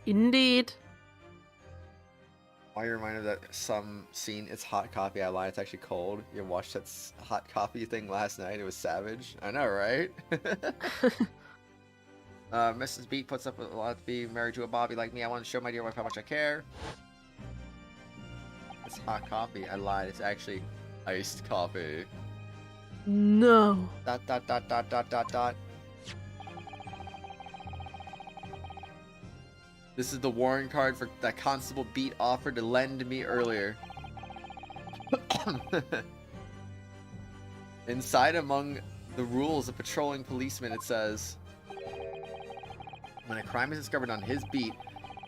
Indeed. Why are you reminded that some scene, it's hot coffee, I lied, it's actually cold. You watched that hot coffee thing last night, it was savage. I know, right? Mrs. Beat puts up with a lot to be married to a Bobby like me. I want to show my dear wife how much I care. It's hot coffee, I lied, it's actually iced coffee. No. Dot dot dot dot dot dot dot. This is the warrant card for that Constable Beat offered to lend me earlier. Inside, among the rules of patrolling policemen, it says, when a crime is discovered on his beat,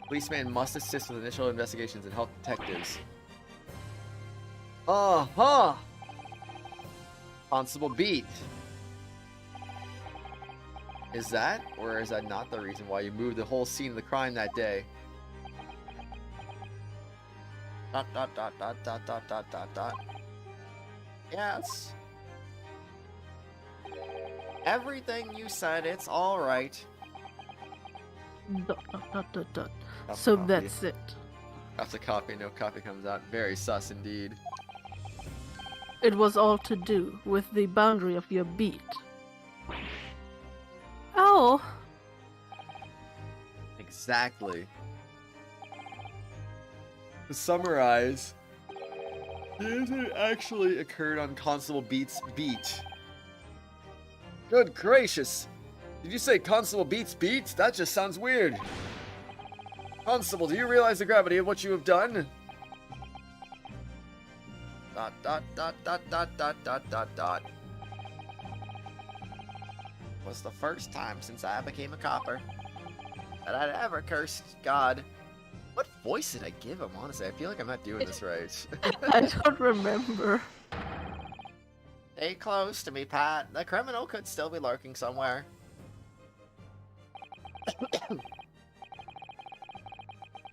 policeman must assist with initial investigations and help detectives. Uh-huh! Constable Beat. Is that, or is that not the reason why you moved the whole scene of the crime that day? Dot dot dot dot dot dot dot dot dot. Yes. Everything you said, it's alright. Dot, dot, dot, dot, dot. Cup So coffee. that's it. After copy, no copy comes out. Very sus indeed. It was all to do with the boundary of your beat. Oh. Exactly. To summarize, the incident actually occurred on Constable Beat's beat. Good gracious! Did you say Constable Beat's beat? That just sounds weird. Constable, do you realize the gravity of what you have done? Dot dot dot dot dot dot dot dot dot. Was the first time since I became a copper that I'd ever cursed God. What voice did I give him, honestly? I feel like I'm not doing this right. I don't remember. Stay close to me, Pat. The criminal could still be lurking somewhere.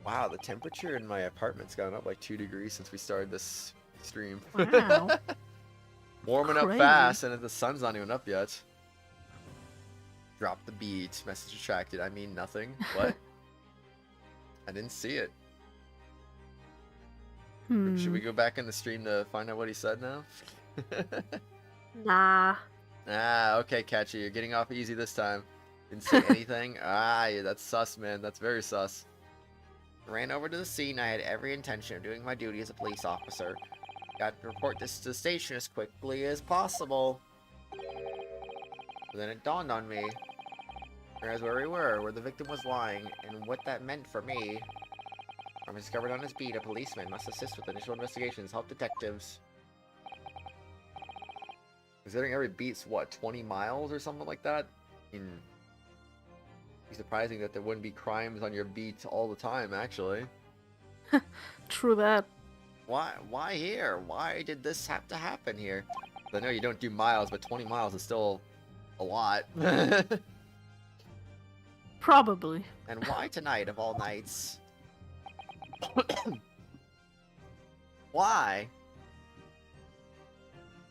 Wow, the temperature in my apartment's gone up like 2 degrees since we started this stream. Wow. Warming up Crazy. fast, and the sun's not even up yet. Drop the beat. Message retracted. I mean nothing. What? I didn't see it. Should we go back in the stream to find out what he said now? Nah. Ah, okay, Catchy. You're getting off easy this time. Didn't say anything? Ah, yeah, that's sus, man. That's very sus. Ran over to the scene. I had every intention of doing my duty as a police officer. Got to report this to the station as quickly as possible. But then it dawned on me. Whereas where we were, where the victim was lying, and what that meant for me. I'm discovered on his beat, a policeman must assist with initial investigations, help detectives. Considering every beat's, what, 20 miles or something like that? It'd be surprising that there wouldn't be crimes on your beat all the time, actually. True that. Why here? Why did this have to happen here? I know you don't do miles, but 20 miles is still a lot. Probably. And why tonight of all nights? Why?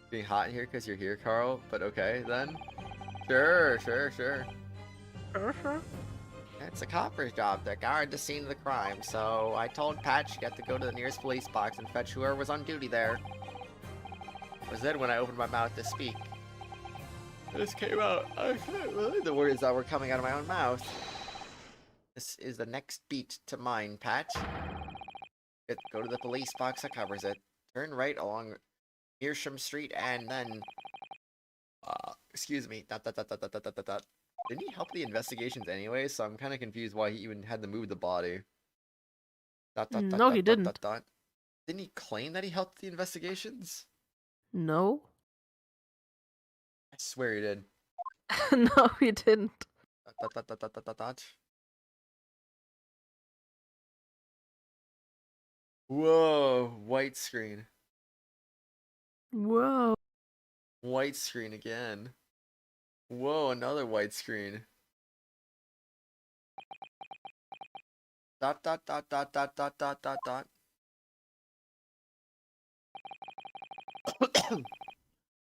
Being hot in here because you're here, Carl? But okay, then. Sure. It's a copper's job to guard the scene of the crime, so I told Pat she had to go to the nearest police box and fetch whoever was on duty there. It was then when I opened my mouth to speak. This came out. I can't believe the words that were coming out of my own mouth. This is the next beat to mine, Pat. Go to the police box that covers it. Turn right along Mearsham Street and then... excuse me. Didn't he help the investigations anyway? So I'm kind of confused why he even had to move the body. No, he didn't. Didn't he claim that he helped the investigations? No. I swear he did. No, he didn't. Whoa, white screen. Whoa. White screen again. Whoa, another white screen. Dot.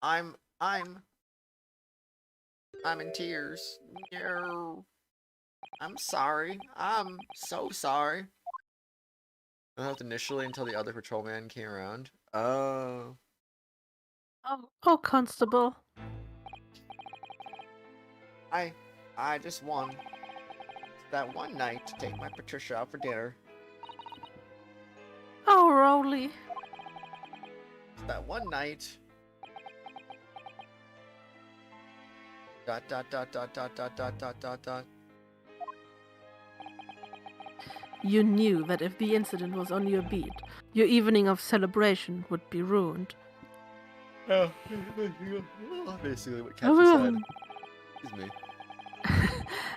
I'm in tears. No. I'm sorry. I'm so sorry. I helped initially until the other patrolman came around. Oh. Oh, Constable. I just won. That one night to take my Patricia out for dinner. Oh, Rowley. That one night. Dot dot dot dot dot dot dot dot dot dot. You knew that if the incident was on your beat, your evening of celebration would be ruined. Oh, basically what Kathy said. Excuse me.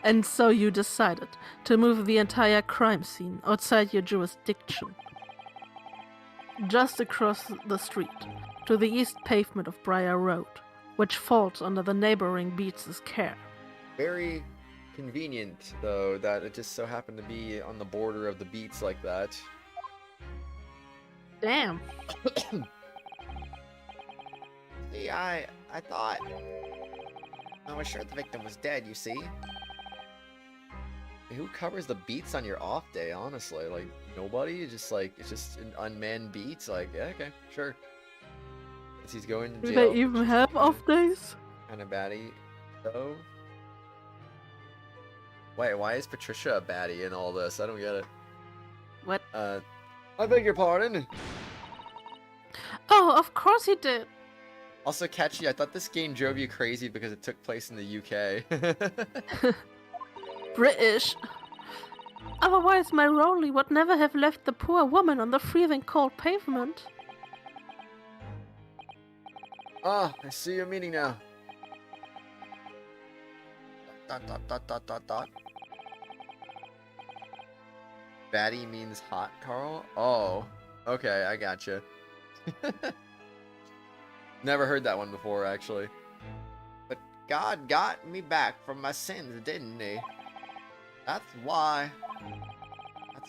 And so you decided to move the entire crime scene outside your jurisdiction. Just across the street, to the east pavement of Briar Road, which falls under the neighboring beats' care. Very convenient, though, that it just so happened to be on the border of the beats like that. Damn. See, I thought... I was sure the victim was dead, you see. Who covers the beats on your off day, honestly? Like, nobody? It's just an unmanned beats? Like, yeah, okay, sure. Since he's going to Do jail. they even have off days? Kind of baddie, though. Wait, why is Patricia a baddie in all this? I don't get it. What? I beg your pardon. Oh, of course he did. Also, Catchy, I thought this game drove you crazy because it took place in the UK. British. Otherwise, my Rowley would never have left the poor woman on the freezing cold pavement. Ah, I see your meaning now. Dot dot dot dot dot dot. Baddie means hot, Carl? Oh, okay, I gotcha. Never heard that one before, actually. But God got me back from my sins, didn't he? That's why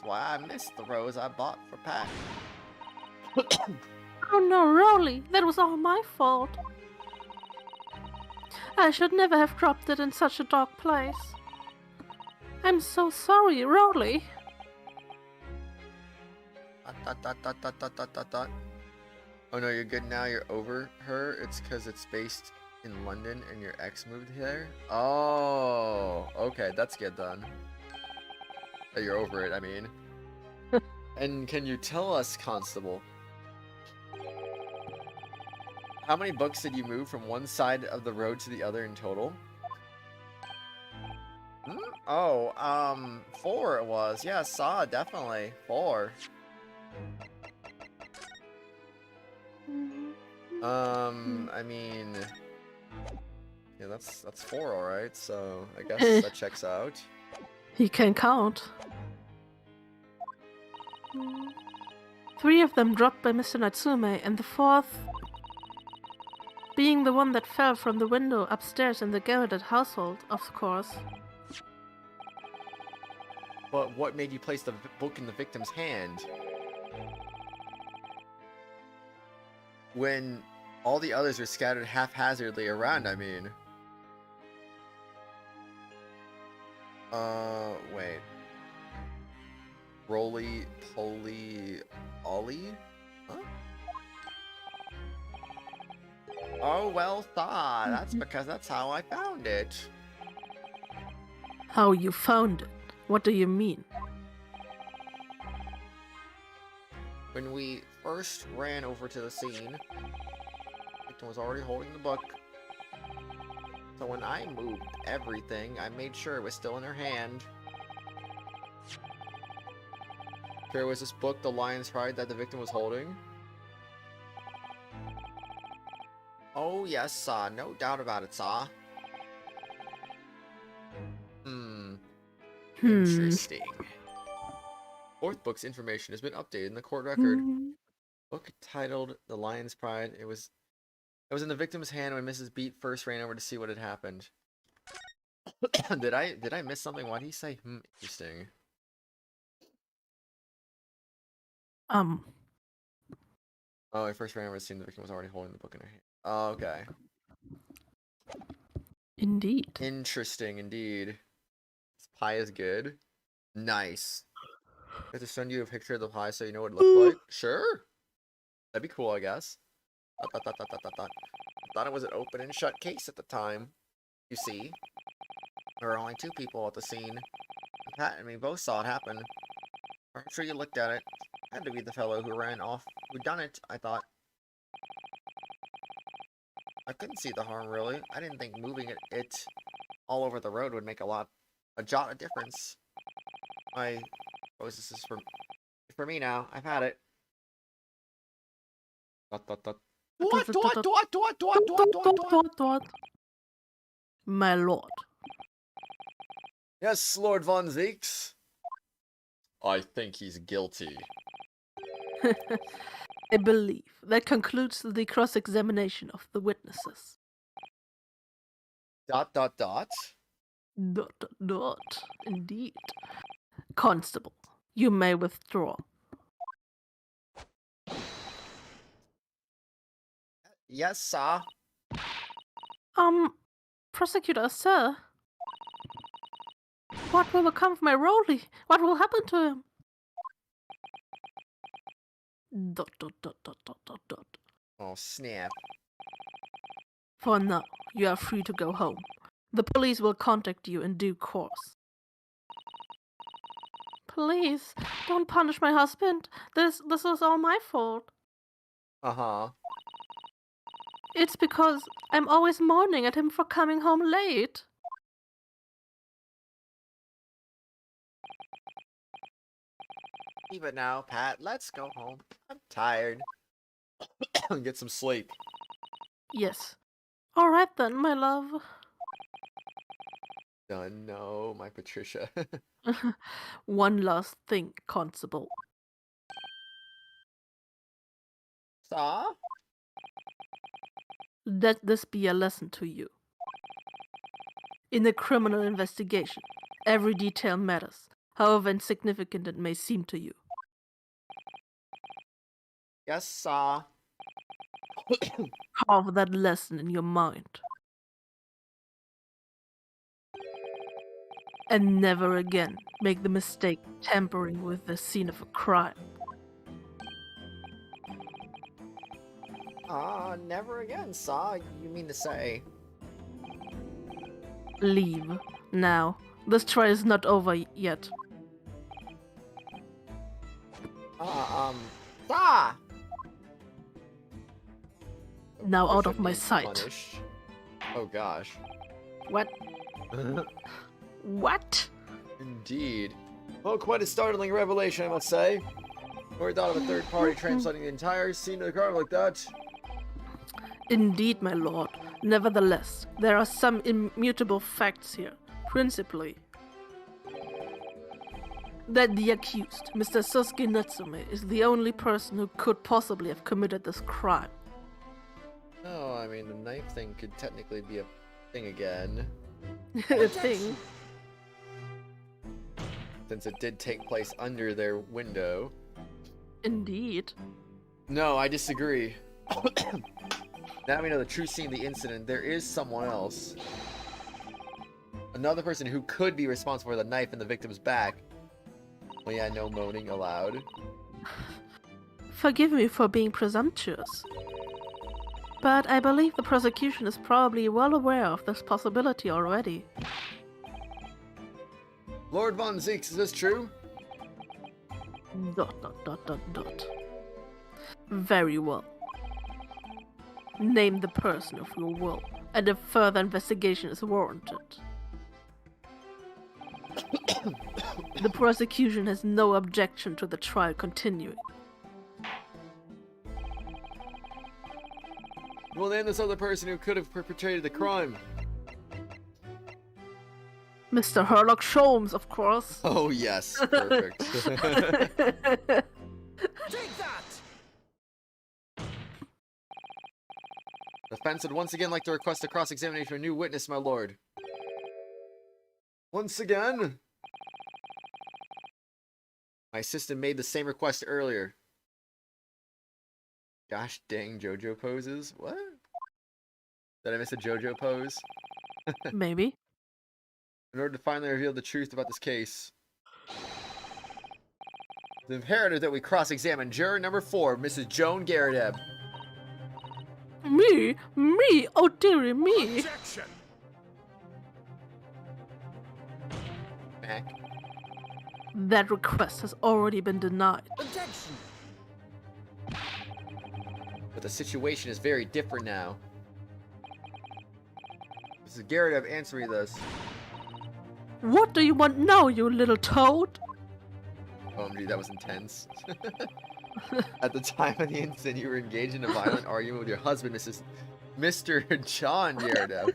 I missed the rose I bought for Pat. Oh no, Rowley, that was all my fault. I should never have dropped it in such a dark place. I'm so sorry, Rowley. Dot, dot, dot, dot, dot, dot, dot, dot. Oh no, you're good now, you're over her? It's because it's based in London and your ex moved there? Oh, okay, that's good then. That you're over it, I mean. And can you tell us, Constable, how many books did you move from one side of the road to the other in total? Hmm? Oh, 4 it was. Yeah, saw, definitely. 4. I mean, yeah, that's 4, all right. So I guess that checks out. He can count. 3 of them dropped by Mr. Natsume, and the 4th being the one that fell from the window upstairs in the garroted household, of course. But what made you place the book in the victim's hand? When all the others were scattered haphazardly around, I mean. Wait. Roly, poly, ollie? Huh? Oh, well thought. That's because that's how I found it. How you found it? What do you mean? When we first ran over to the scene, the victim was already holding the book. So when I moved everything, I made sure it was still in her hand. There was this book, The Lion's Pride, that the victim was holding. Oh yes, Saw. No doubt about it, Saw. Interesting. 4th book's information has been updated in the court record. Book titled The Lion's Pride. It was in the victim's hand when Mrs. Beat first ran over to see what had happened. Did I miss something? Why did he say interesting? Oh, I first remember seeing the victim was already holding the book in her hand. Oh, okay. Indeed. Interesting, indeed. This pie is good. Nice. I have to send you a picture of the pie so you know what it looks like? Sure. That'd be cool, I guess. I thought it was an open and shut case at the time. You see? There were only 2 people at the scene. Pat and me both saw it happen. I'm sure you looked at it. Had to be the fellow who ran off, who done it, I thought. I couldn't see the harm, really. I didn't think moving it all over the road would make a jot of difference. I suppose this is for me now. I've had it. What? My lord. Yes, Lord Von Zeeks. I think he's guilty. I believe that concludes the cross-examination of the witnesses. ... Indeed. Constable, you may withdraw. Yes, sir. Prosecutor, sir. What will become of my Rolly? What will happen to him? ... Oh, snap. For now, you are free to go home. The police will contact you in due course. Please, don't punish my husband. This was all my fault. Uh-huh. It's because I'm always mourning at him for coming home late. Leave it now, Pat. Let's go home. I'm tired. Get some sleep. Yes. All right then, my love. Done. No, my Patricia. One last thing, Constable. Sir? Let this be a lesson to you. In a criminal investigation, every detail matters, however insignificant it may seem to you. Yes, sir. Carve that lesson in your mind. And never again make the mistake of tampering with the scene of a crime. Never again, sir. You mean to say? Leave. Now. This trial is not over yet. Sir! Now out of Patricia my needs sight. punished. Oh, gosh. What? What? Indeed. Well, quite a startling revelation, I must say. Never thought of a third party translating the entire scene of the crime like that. Indeed, my lord. Nevertheless, there are some immutable facts here. Principally, that the accused, Mr. Sosuke Natsume, is the only person who could possibly have committed this crime. Oh, I mean, the knife thing could technically be a thing again, A thing. since it did take place under their window. Indeed. No, I disagree. Now we know the true scene of the incident. There is someone else. Another person who could be responsible for the knife in the victim's back. Well, yeah, no moaning allowed. Forgive me for being presumptuous, but I believe the prosecution is probably well aware of this possibility already. Lord Von Zeeks, is this true? ... Very well. Name the person of your will, and if further investigation is warranted. The prosecution has no objection to the trial continuing. We'll name this other person who could have perpetrated the crime. Mr. Herlock Sholmes, of course. Oh, yes. Perfect. Take that! The defense would once again like to request a cross-examination of a new witness, my lord. Once again? My assistant made the same request earlier. Gosh dang JoJo poses? What? Did I miss a JoJo pose? Maybe. In order to finally reveal the truth about this case, it's imperative that we cross-examine juror number 4, Mrs. Joan Garadeb. Me? Me? Oh dearie me. Objection! Mac. That request has already been denied. Objection! But the situation is very different now. Mrs. Garadeb, answer me this. What do you want now, you little toad? OMG, that was intense. At the time of the incident, you were engaged in a violent argument with your husband, Mr. John Garadeb.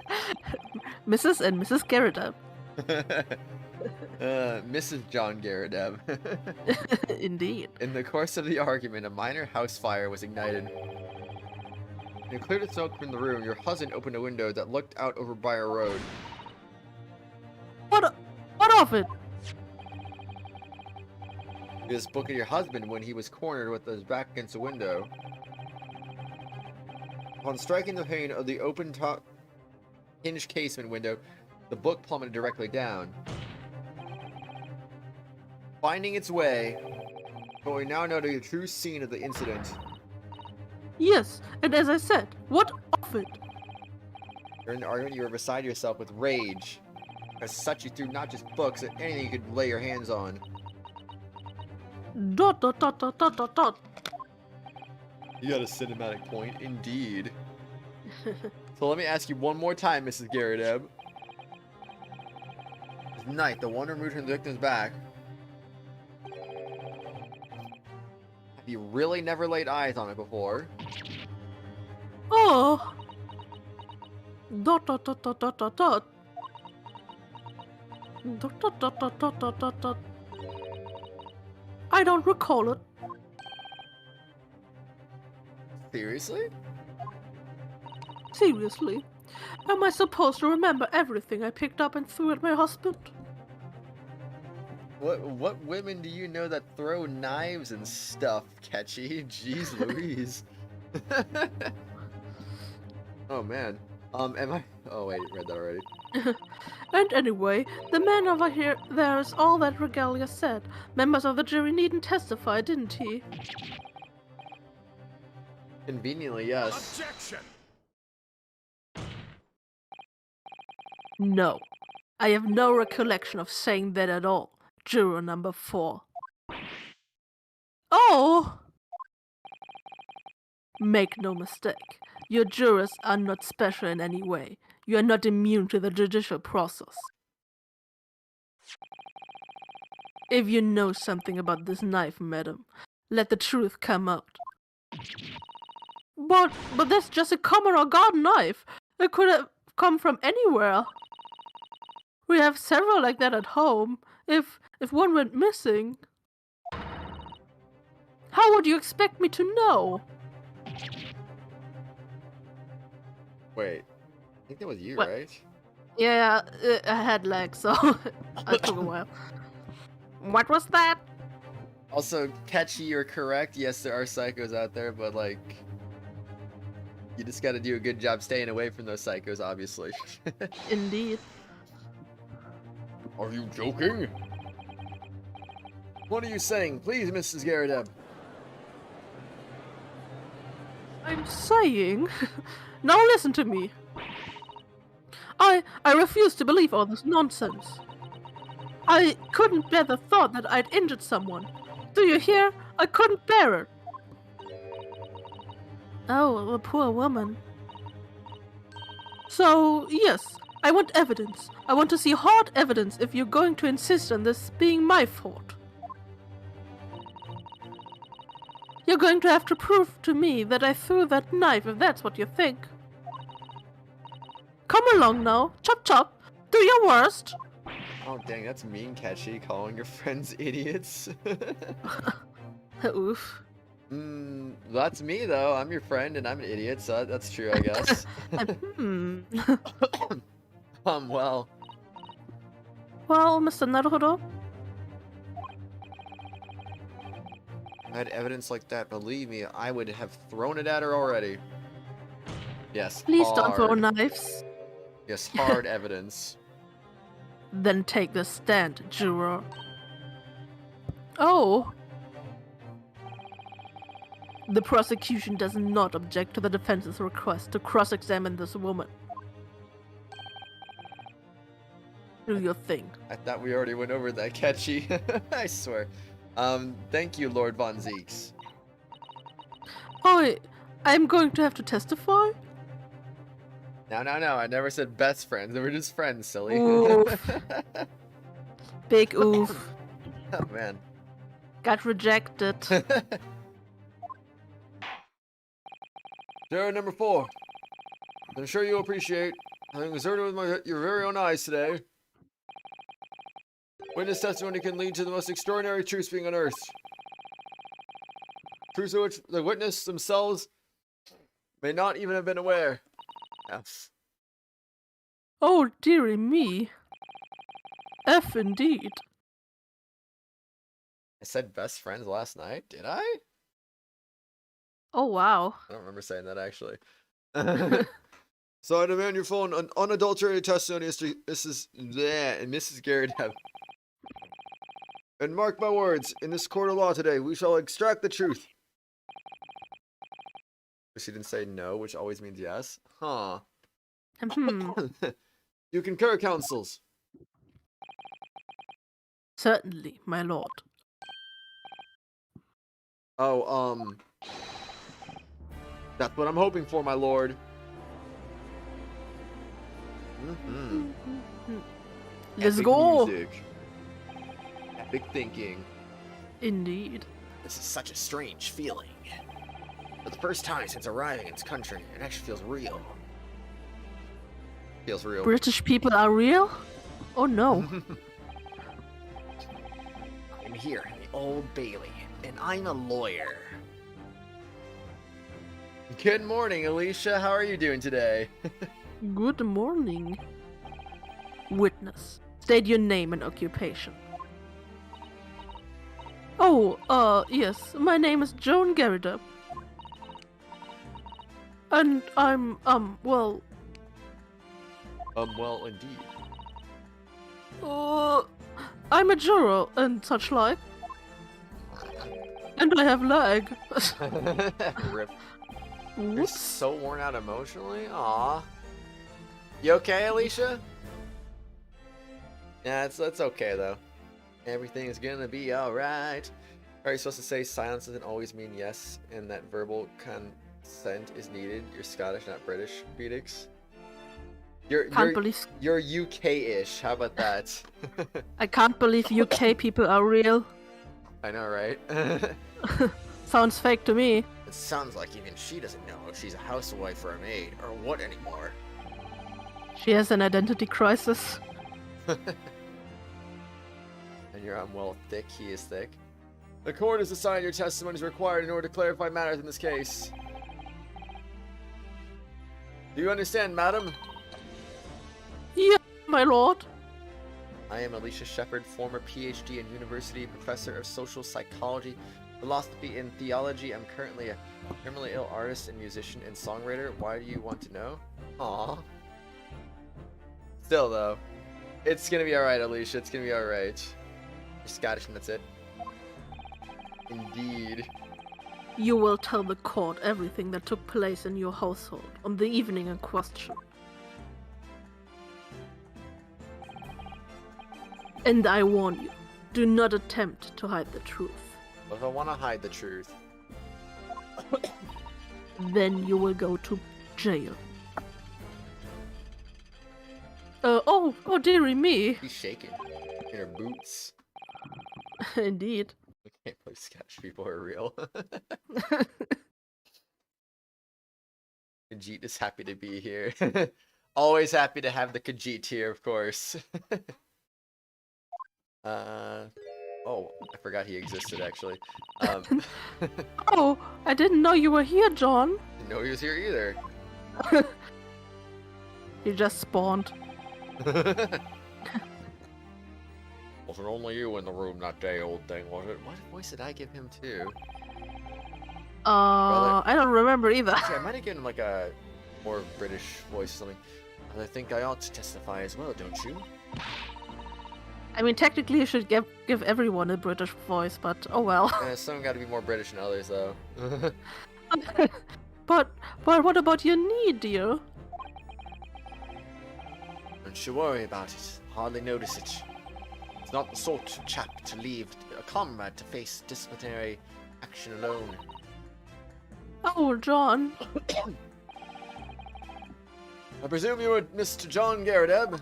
Mrs. and Mrs. Garadeb. Mrs. John Garadeb. Indeed. In the course of the argument, a minor house fire was ignited. To clear the smoke from the room, your husband opened a window that looked out over Briar Road. What of it? You spoke of your husband when he was cornered with his back against the window. Upon striking the pane of the open top hinged casement window, the book plummeted directly down. Finding its way, but we now know the true scene of the incident. Yes, and as I said, what of it? During the argument, you were beside yourself with rage. As such, you threw not just books, but anything you could lay your hands on. ... You got a cinematic point, indeed. So let me ask you one more time, Mrs. Garadeb. This knife, the one removed from the victim's back. Have you really never laid eyes on it before? Oh. ... I don't recall it. Seriously? Seriously? Am I supposed to remember everything I picked up and threw at my husband? What women do you know that throw knives and stuff, Catchy? Jeez Louise. Oh man. Am I? Oh wait, read that already. And anyway, the man over here there is all that Regalia said. Members of the jury needn't testify, didn't he? Conveniently, yes. Objection! No. I have no recollection of saying that at all. Juror number 4. Oh! Make no mistake. Your jurors are not special in any way. You are not immune to the judicial process. If you know something about this knife, madam, let the truth come out. But that's just a common or garden knife. It could have come from anywhere. We have several like that at home. If one went missing, how would you expect me to know? Wait, I think that was you, What? right? Yeah, I had legs, so it took a while. What was that? Also, Catchy, you're correct. Yes, there are psychos out there, but like, you just got to do a good job staying away from those psychos, obviously. Indeed. Are you joking? What are you saying? Please, Mrs. Garadeb. I'm saying... Now listen to me. I refuse to believe all this nonsense. I couldn't bear the thought that I'd injured someone. Do you hear? I couldn't bear it. Oh, a poor woman. So, yes, I want evidence. I want to see hard evidence if you're going to insist on this being my fault. You're going to have to prove to me that I threw that knife if that's what you think. Come along now. Chop chop. Do your worst. Oh, dang, that's mean, Catchy, calling your friends idiots. Oof. That's me, though. I'm your friend, and I'm an idiot, so that's true, I guess. Well. Well, Mr. Naruhodo? If I had evidence like that, believe me, I would have thrown it at her already. Yes, Please don't throw hard. knives. Yes, hard evidence. Then take the stand, juror. Oh. The prosecution does not object to the defense's request to cross-examine this woman. Do your thing. I thought we already went over that, Catchy. I swear. Thank you, Lord Von Zeeks. Oh, I'm going to have to testify? No, I never said best friends. They were just friends, silly. Oof. Big oof. Oh, man. Got rejected. Juror number 4. I'm sure you'll appreciate having observed with your very own eyes today. Witness testimony can lead to the most extraordinary truths being unearthed. Truths of which the witness themselves may not even have been aware. Yes. Oh, dearie me. F indeed. I said best friends last night, did I? Oh, wow. I don't remember saying that, actually. So I demand your full and unadulterated testimony as to Mrs. Garrett have. And mark my words, in this court of law today, we shall extract the truth. She didn't say no, which always means yes. Huh. You concur, counsels? Certainly, my lord. Oh, that's what I'm hoping for, my lord. Let's Epic go. Music. Epic thinking. Indeed. This is such a strange feeling. For the first time since arriving in this country, it actually feels real. Feels real. British people are real? Oh no. I'm here in the Old Bailey, and I'm a lawyer. Good morning, Alicia. How are you doing today? Good morning. Witness. State your name and occupation. Oh, yes. My name is Joan Garrida. And I'm, well... Well, indeed. I'm a juror and such like. And I have lag. Rip. You're Whoops. so worn out emotionally? Aw. You okay, Alicia? Yeah, that's okay, though. Everything is gonna be alright. Are you supposed to say silence doesn't always mean yes, and that verbal consent is needed? You're Scottish, not British, Phoenix. Can't believe You're UK-ish. How about that? I can't believe UK people are real. I know, right? Sounds fake to me. It sounds like even she doesn't know if she's a housewife or a maid, or what anymore. She has an identity crisis. And you're well, thick. He is thick. The court has decided your testimony is required in order to clarify matters in this case. Do you understand, madam? Yeah, my lord. I am Alicia Shepard, former PhD and university professor of social psychology, philosophy, and theology. I'm currently a terminally ill artist and musician and songwriter. Why do you want to know? Aww. Still, though, it's gonna be alright, Alicia. It's gonna be alright. You're Scottish and that's it. Indeed. You will tell the court everything that took place in your household on the evening in question. And I warn you, do not attempt to hide the truth. But if I want to hide the truth, Then you will go to jail. Oh dearie me. she's shaking in her boots. Indeed. I can't believe Scottish people are real. Khajiit is happy to be here. Always happy to have the Khajiit here, of course. Oh, I forgot he existed, actually. Oh, I didn't know you were here, John. Didn't know he was here either. You just spawned. Wasn't only you in the room that day, old thing, was it? What voice did I give him too? I don't remember either. Actually, I might have given him like a more British voice or something. I think I ought to testify as well, don't you? I mean, technically you should give everyone a British voice, but oh well. Some got to be more British than others, though. But what about your knee, dear? Don't you worry about it. Hardly notice it. It's not the sort of chap to leave a comrade to face disciplinary action alone. Oh, John. I presume you were Mr. John Garrideb?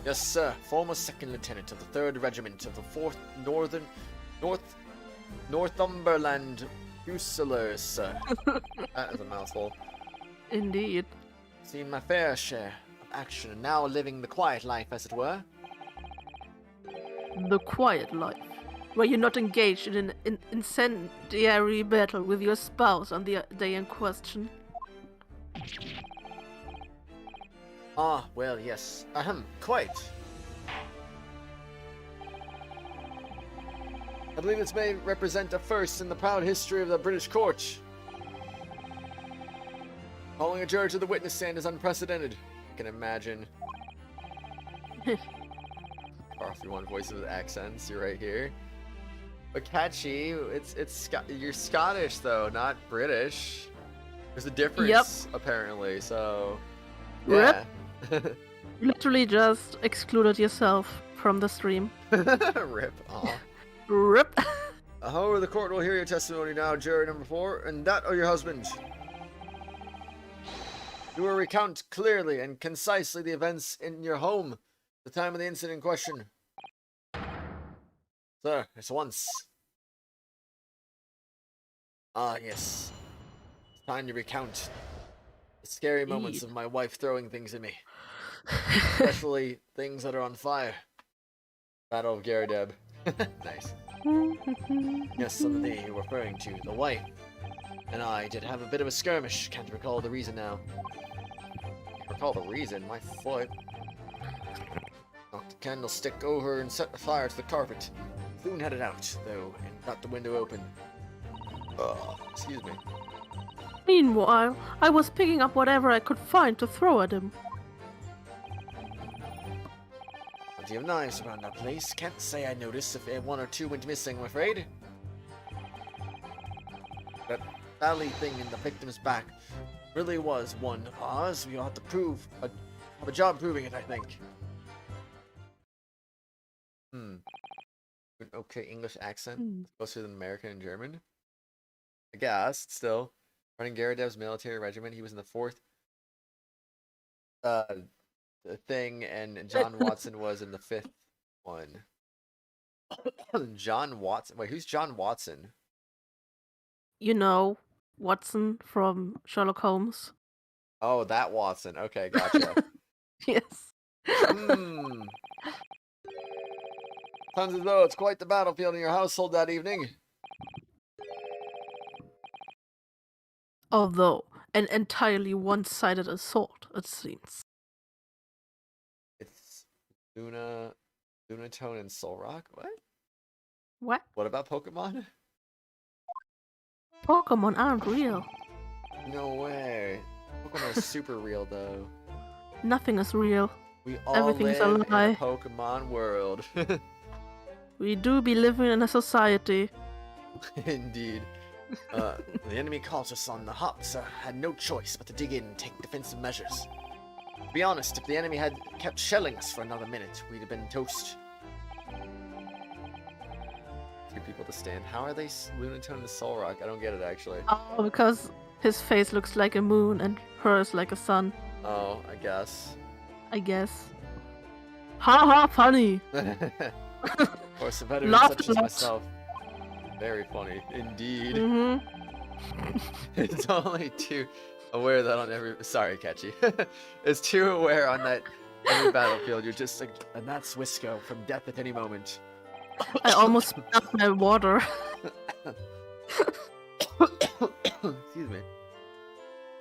Yes, sir. Former second lieutenant of the 3rd Regiment of the 4th Northumberland Fusiliers, sir. That is a mouthful. Indeed. Seen my fair share of action and now living the quiet life, as it were. The quiet life, where you're not engaged in an incendiary battle with your spouse on the day in question. Ah, well, yes. Quite. I believe this may represent a first in the proud history of the British court. Calling a juror to the witness stand is unprecedented. I can imagine. Or if you want voices with accents, you're right here. But catchy, you're Scottish though, not British. There's a difference, apparently. So, yeah. Rip. You literally just excluded yourself from the stream. Rip. Aw. Rip. However, the court will hear your testimony now, juror number 4, and that of your husband. You will recount clearly and concisely the events in your home, the time of the incident in question. Sir, at once. Ah, yes. It's time to recount the scary moments of my wife throwing things at me. Especially things that are on fire. Battle of Garrideb. Nice. Yes, son, the you're referring to, the wife. And I did have a bit of a skirmish. Can't recall the reason now. Can't recall the reason? My foot. Knocked the candlestick over and set fire to the carpet. Soon had it out, though, and got the window open. Excuse me. Meanwhile, I was picking up whatever I could find to throw at him. Plenty of knives around that place. Can't say I noticed if 1 or 2 went missing, I'm afraid. That valley thing in the victim's back really was one of ours. We ought to have a job proving it, I think. An okay English accent. Closer than American and German. I guess, still. Running Garrideb's military regiment, he was in the 4th thing, and John Watson was in the 5th one. John Watson? Wait, who's John Watson? You know, Watson from Sherlock Holmes. Oh, that Watson. Okay, gotcha. Yes. Sounds as though it's quite the battlefield in your household that evening. Although, an entirely one-sided assault, it seems. It's Lunatone and Solrock? What? What? What about Pokemon? Pokemon aren't real. No way. Pokemon are super real, though. Nothing is real. We all Everything's a live in lie. a Pokemon world. We do be living in a society. Indeed. The enemy caught us on the hop, so had no choice but to dig in and take defensive measures. To be honest, if the enemy had kept shelling us for another minute, we'd have been toast. 2 people to stand. How are they Lunatone and Solrock? I don't get it, actually. Oh, because his face looks like a moon and hers like a sun. Oh, I guess. I guess. Ha ha, funny! Or some veterans Laughed such a as lot. myself. Very funny, indeed. Mm-hmm. It's only too aware that on every... Sorry, Catchy. It's too aware on that every battlefield. You're just like, and that's Wisco from death at any moment. I almost spilled my water. Excuse me.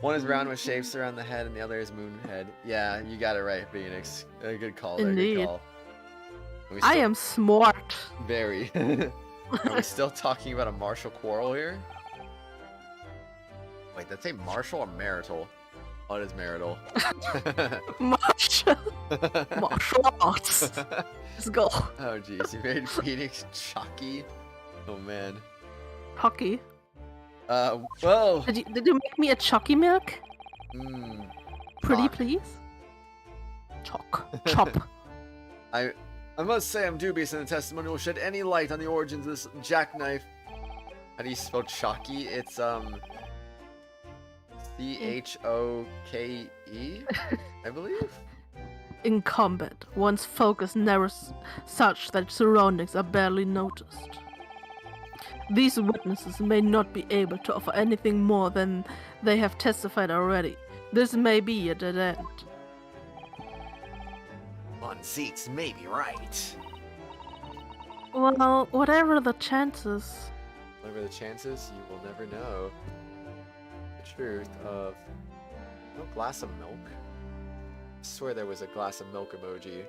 One is round with shapes around the head, and the other is moon head. Yeah, you got it right, Phoenix. Good call there, Indeed. good call. I am smart. Very. Are we still talking about a martial quarrel here? Wait, that's a martial or marital? Oh, it is marital. Martial arts. Let's go. Oh jeez, you made Phoenix chalky. Oh man. Hockey. Well. Did you make me a chalky milk? Pretty Talk. please. Chop. I must say I'm dubious in the testimony will shed any light on the origins of this jackknife. How do you spell chalky? It's C-H-O-K-E, I believe? In combat, one's focus narrows such that surroundings are barely noticed. These witnesses may not be able to offer anything more than they have testified already. This may be a dead end. On seats may be right. Well, whatever the chances. Whatever the chances, you will never know the truth of no glass of milk. I swear there was a glass of milk emoji.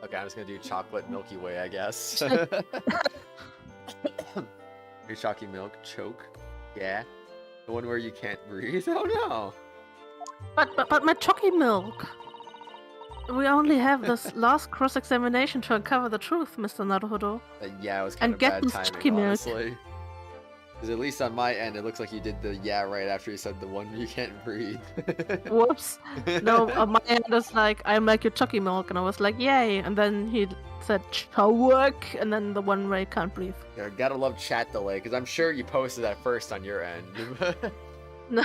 Okay, I'm just gonna do chocolate Milky Way, I guess. Your chalky milk choke. Yeah. The one where you can't breathe? Oh no! But my chalky milk. We only have this last cross-examination to uncover the truth, Mr. Naruhodo. Yeah, it was kind And of get bad this timing, chalky milk. honestly. Because at least on my end, it looks like you did the yeah right after you said the one where you can't breathe. Whoops. No, on my end is like, I like your chalky milk, and I was like, yay. And then he said, work, and then the one where you can't breathe. Yeah, gotta love chat delay, because I'm sure you posted that first on your end. No.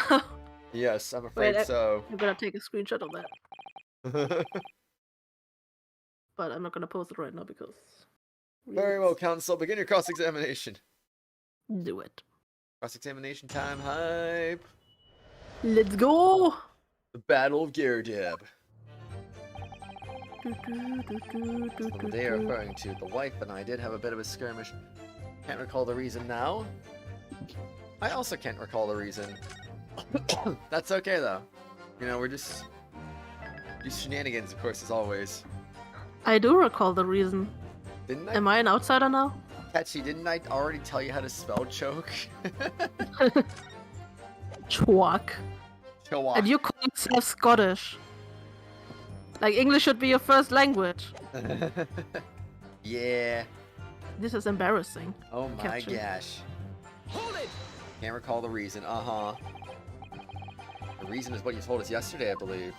Yes, I'm afraid Wait, so. I'm gonna take a screenshot of that. But I'm not gonna post it right now because... Very well, counsel. Begin your cross-examination. Do it. Cross-examination time, hype. Let's go! The Battle of Gyrodeb. The day you're referring to, the wife and I did have a bit of a skirmish. Can't recall the reason now. I also can't recall the reason. That's okay though. You know, we're just shenanigans, of course, as always. I do recall the reason. Didn't I? Am I an outsider now? Catchy, didn't I already tell you how to spell choke? Chwak. Chowak. And you call yourself Scottish. Like, English should be your first language. Yeah. This is embarrassing. Oh my Captain. gosh. Hold it! Can't recall the reason. Uh-huh. The reason is what you told us yesterday, I believe.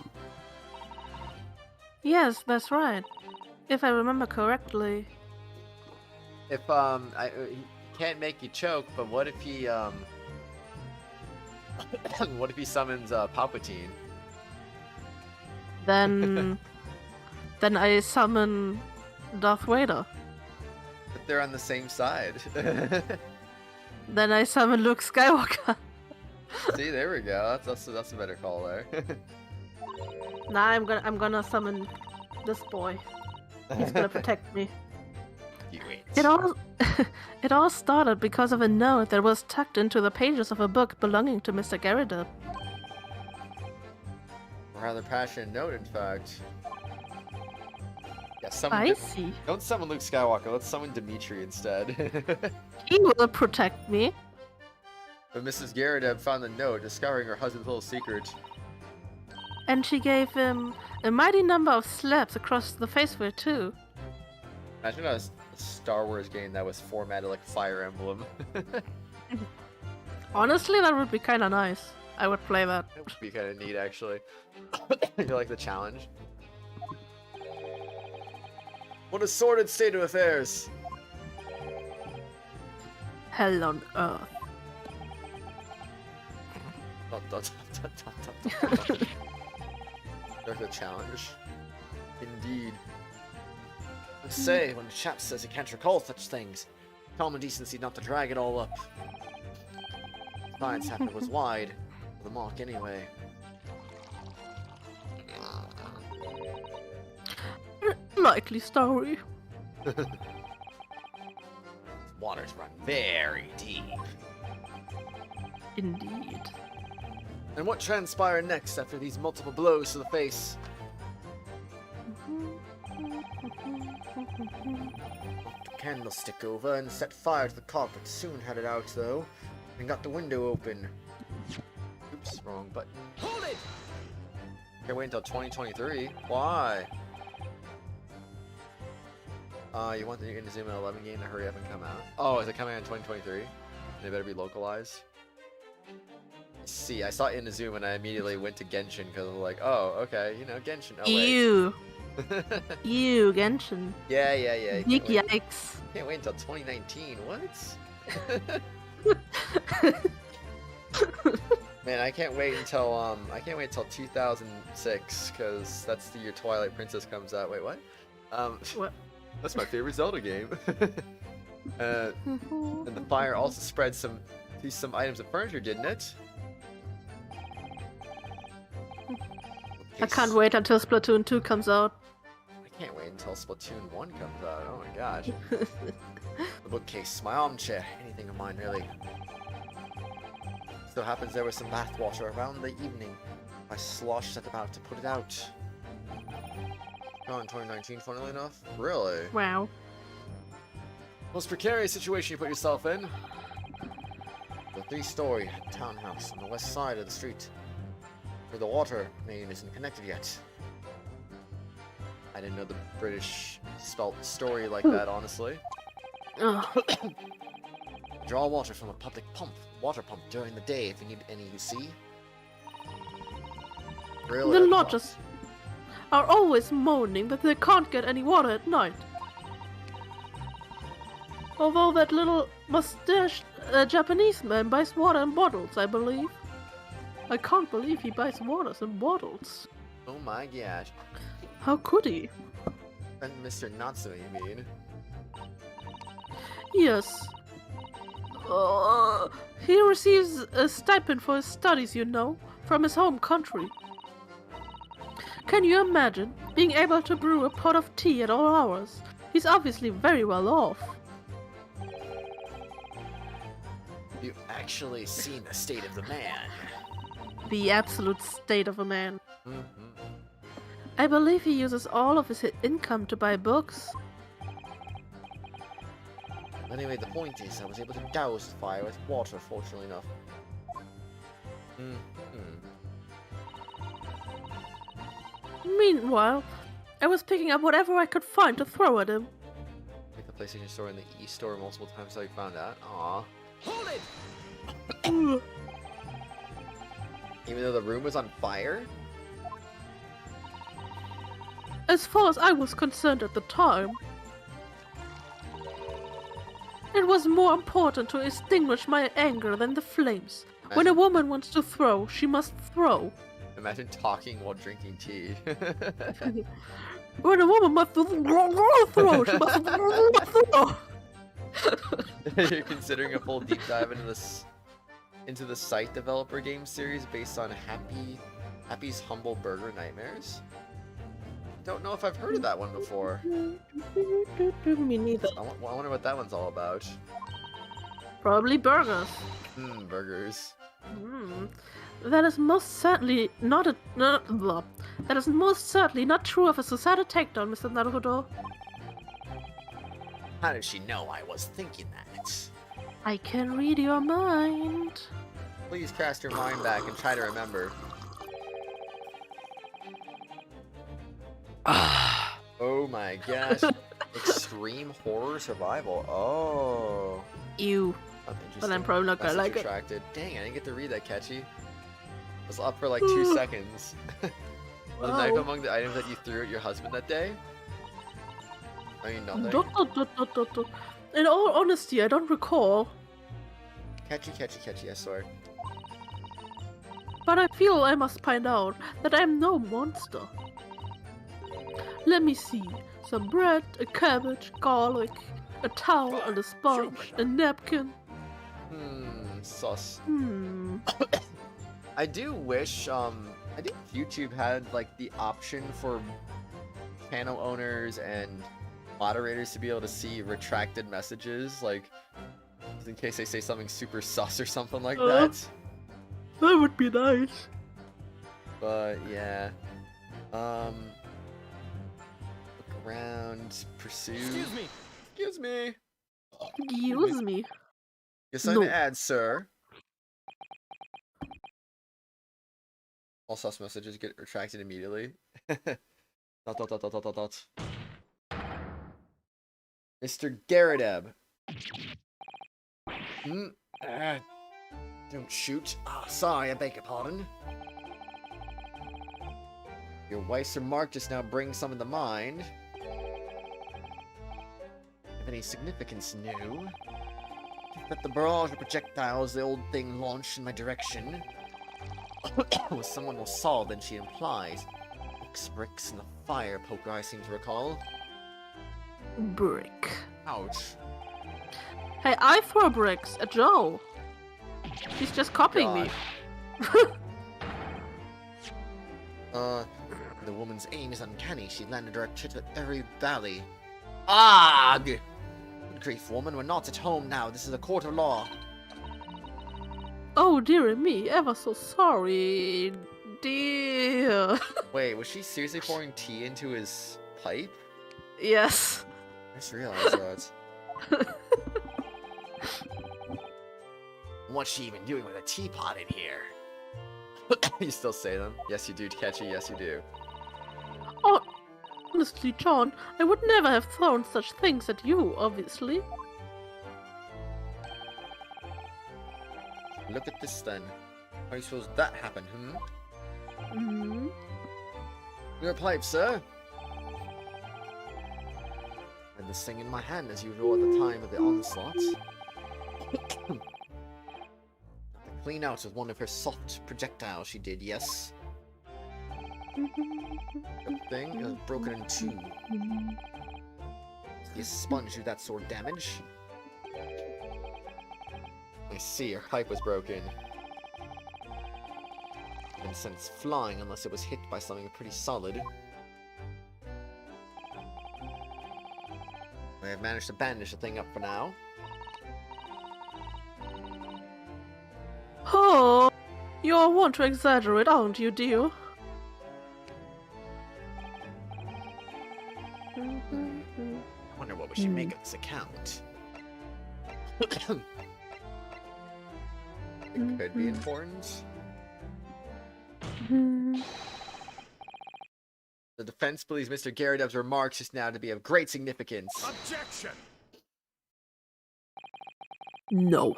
Yes, that's right. If I remember correctly. If, he can't make you choke, but what if he, what if he summons, Palpatine? Then... then I summon Darth Vader. If they're on the same side. Then I summon Luke Skywalker. See, there we go. That's a better call there. Nah, I'm gonna summon this boy. He's gonna protect me. You wait. It all started because of a note that was tucked into the pages of a book belonging to Mr. Gyrodeb. Rather passionate note, in fact. Yeah, summon I see. Don't summon Luke Skywalker. Let's summon Dimitri instead. He will protect me. But Mrs. Gyrodeb found the note, discovering her husband's little secret. And she gave him a mighty number of slaps across the face for it too. Imagine a Star Wars game that was formatted like Fire Emblem. Honestly, that would be kinda nice. I would play that. It would be kind of neat, actually. You like the challenge? What a sordid state of affairs! Hell on earth. Dot, dot, dot, dot, dot, dot. There's a challenge. Indeed. I say, when a chap says he can't recall such things, common decency not to drag it all up. Besides, Happer was wide, for the mark anyway. Likely story. Waters run very deep. Indeed. And what transpired next after these multiple blows to the face? Candlestick over and set fire to the carpet. Soon had it out, though, and got the window open. Oops, wrong button. Hold it! Can't wait until 2023. Why? You want the new Inazuma 11 game to hurry up and come out? Oh, is it coming out in 2023? They better be localized. See, I saw Inazuma and I immediately went to Genshin because I was like, oh, okay, you know, Genshin. Oh, wait. Ew. Ew, Genshin. Yeah. Big yikes. Can't wait until 2019. What? Man, I can't wait until 2006 because that's the year Twilight Princess comes out. Wait, what? What? That's my favorite Zelda game. And the fire also spread some items of furniture, didn't it? I can't wait until Splatoon 2 comes out. I can't wait until Splatoon 1 comes out. Oh my gosh. The bookcase, my armchair, anything of mine really. So happens there was some bathwater around the evening. I sloshed set about to put it out. Oh, in 2019, funnily enough? Really? Wow. Most precarious situation you put yourself in. The 3-story townhouse on the west side of the street, where the water main isn't connected yet. I didn't know the British spelt story like that, honestly. Ugh. Draw water from a public water pump during the day if you need any, you see? Really? The lodgers are always moaning that they can't get any water at night. Although that little mustached Japanese man buys water in bottles, I believe. I can't believe he buys water in bottles. Oh my gosh. How could he? And Mr. Natsu, you mean? Yes. He receives a stipend for his studies, you know, from his home country. Can you imagine being able to brew a pot of tea at all hours? He's obviously very well off. You've actually seen the state of the man. The absolute state of a man. Mm-hmm. I believe he uses all of his income to buy books. Anyway, the point is, I was able to douse the fire with water, fortunately enough. Meanwhile, I was picking up whatever I could find to throw at him. Like the PlayStation Store and the e-store multiple times until you found out. Aw. Hold it! Even though the room was on fire? As far as I was concerned at the time, it was more important to extinguish my anger than the flames. When a woman wants to throw, she must throw. Imagine talking while drinking tea. When a woman must throw, she must throw. You're considering a full deep dive into the site developer game series based on Happy's Humble Burger Nightmares? Don't know if I've heard of that one before. Me neither. I wonder what that one's all about. Probably burgers. Burgers. That is most certainly not that is most certainly not true of a Susanna takedown, Mr. Naruhodo. How did she know I was thinking that? I can read your mind. Please cast your mind back and try to remember. Oh my gosh. Extreme horror survival. Oh. Ew. That's But I'm probably not gonna like it. Retracted. Dang, I didn't get to read that, Catchy. I was up for like 2 seconds. Was a knife among the items that you threw at your husband that day? I mean, nothing. In all honesty, I don't recall. Catchy, I swear. But I feel I must find out that I'm no monster. Let me see. Some bread, a cabbage, garlic, a towel and a sponge, a napkin. Sus. I do wish, I think YouTube had, like, the option for channel owners and moderators to be able to see retracted messages, like, in case they say something super sus or something like that. That would be nice. But yeah. Look around, pursue. Excuse me. Excuse me. Excuse me. You signed No. an ad, sir. All sus messages get retracted immediately. Dot, dot, dot, dot, dot, dot, dot. Mr. Garadeb. Don't shoot. Ah, sorry, I beg your pardon. Your wife's remark just now brings some into mind. Of any significance new? That the barrage of projectiles the old thing launched in my direction was somewhat more solid than she implies. Bricks, and the fire poker, I seem to recall. Brick. Ouch. Hey, I throw bricks at Joe. She's just copying me. The woman's aim is uncanny. She landed direct hit at every valley. Ugh! Good grief, woman, we're not at home now. This is a court of law. Oh, dearie me, ever so sorry, dear. Wait, was she seriously pouring tea into his pipe? Yes. I just realized that. What's she even doing with a teapot in here? You still say them? Yes, you do, Takechi. Yes, you do. Oh, honestly, John, I would never have thrown such things at you, obviously. Look at this then. How do you suppose that happened, Hmm. Your pipe, sir? I had this thing in my hand as usual at the time of the onslaught. To clean out with one of her soft projectiles she did, yes. The thing is broken in two. You sponge do that sort of damage. I see, your pipe was broken. And sent flying unless it was hit by something pretty solid. I have managed to bandage the thing up for now. Oh, you all want to exaggerate, aren't you, dear? I wonder what we should make of this account. It could be important. The defense believes Mr. Garadeb's remarks just now to be of great significance. Objection! No.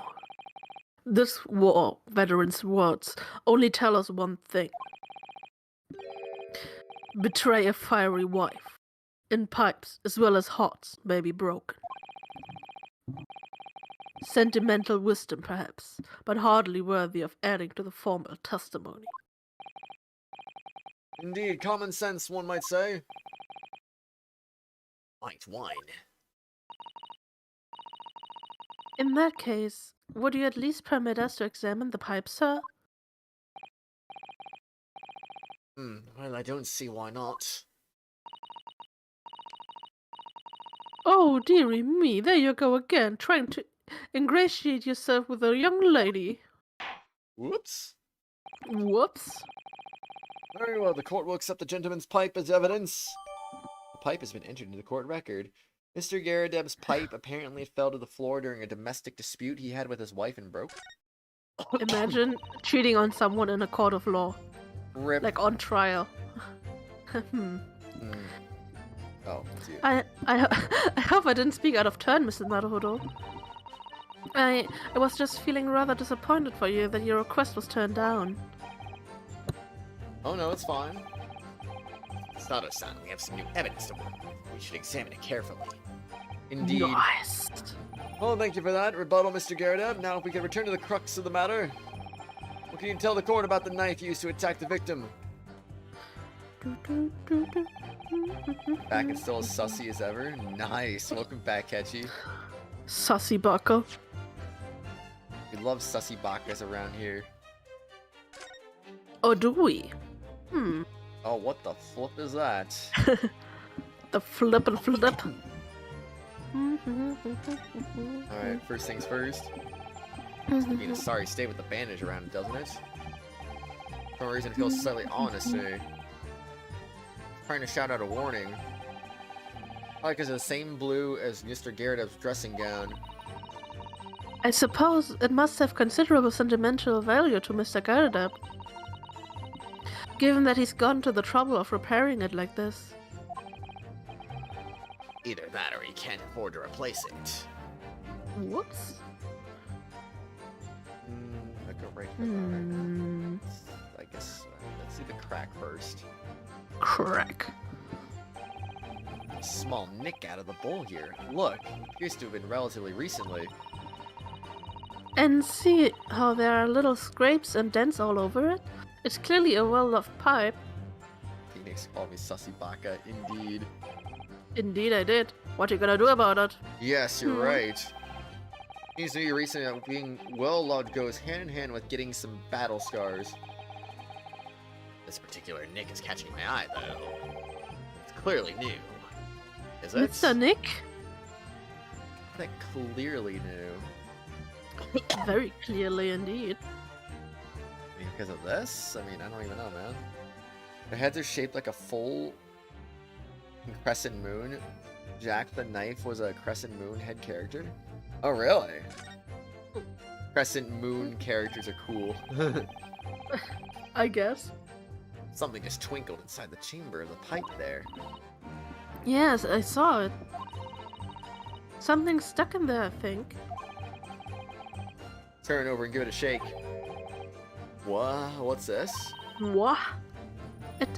This war veteran's words only tell us one thing. Betray a fiery wife. In pipes, as well as hearts, may be broken. Sentimental wisdom, perhaps, but hardly worthy of adding to the formal testimony. Indeed, common sense, one might say. White wine. In that case, would you at least permit us to examine the pipe, sir? Well, I don't see why not. Oh, dearie me, there you go again, trying to ingratiate yourself with a young lady. Whoops. Whoops. Very well, the court will accept the gentleman's pipe as evidence. The pipe has been entered into the court record. Mr. Garadeb's pipe apparently fell to the floor during a domestic dispute he had with his wife and broke. Imagine cheating on someone in a court of law. Rip. Like on trial. Oh, dude. I hope I didn't speak out of turn, Mr. Naruhodo. I was just feeling rather disappointed for you that your request was turned down. Oh no, it's fine. Sato-san, we have some new evidence to work with. We should examine it carefully. Indeed. Nice. Well, thank you for that rebuttal, Mr. Garadeb. Now, if we could return to the crux of the matter. What can you tell the court about the knife used to attack the victim? Back and still as sussy as ever? Nice. Welcome back, Ketchy. Sussy buckle. We love sussy bakas around here. Oh, do we? Oh, what the flip is that? The flip and flip. Alright, first things first. Being a sorry state with the bandage around it, doesn't it? For some reason it feels slightly ominous to me. Trying to shout out a warning. Probably because of the same blue as Mr. Gyarados' dressing gown. I suppose it must have considerable sentimental value to Mr. Gyarados, given that he's gone to the trouble of repairing it like this. Either that or he can't afford to replace it. Whoops. I go right for that right now. I guess, let's do the crack first. Crack. A small nick out of the bowl here. Look, it appears to have been relatively recently. And see how there are little scrapes and dents all over it? It's clearly a well-loved pipe. Phoenix called me sussy baka, indeed. Indeed I did. What you gonna do about it? Yes, you're right. Seems to me recently that being well loved goes hand in hand with getting some battle scars. This particular nick is catching my eye, though. It's clearly new. Is it? Mr. Nick? That clearly new. Very clearly indeed. I mean, because of this? I mean, I don't even know, man. Their heads are shaped like a full crescent moon. Jack the Knife was a crescent moon head character. Oh, really? Crescent moon characters are cool. I guess. Something just twinkled inside the chamber of the pipe there. Yes, I saw it. Something's stuck in there, I think. Turn over and give it a shake. What? What's this? What?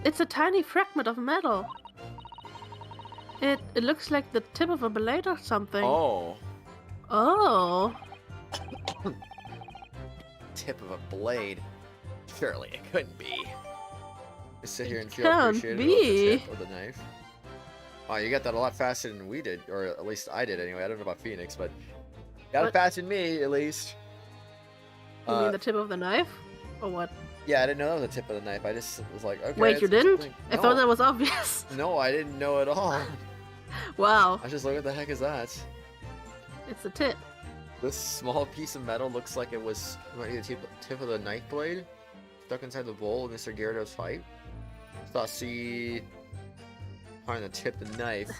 It's a tiny fragment of metal. It looks like the tip of a blade or something. Oh. Oh. Tip of a blade. Surely it couldn't be. Just sit here and feel Can't appreciated be. with the tip of the knife. Oh, you got that a lot faster than we did, or at least I did anyway. I don't know about Phoenix, but got it What? faster than me at least. You mean the tip of the knife? Or what? Yeah, I didn't know that was the tip of the knife. I just was like, okay. Wait, you it's didn't? something- I No. thought that was obvious. No, I didn't know at all. Wow, I was just like, what the heck is that? it's a tip. This small piece of metal looks like it was might be the tip of the knife blade stuck inside the bowl of Mr. Gyarados' fight. So I see behind the tip the knife.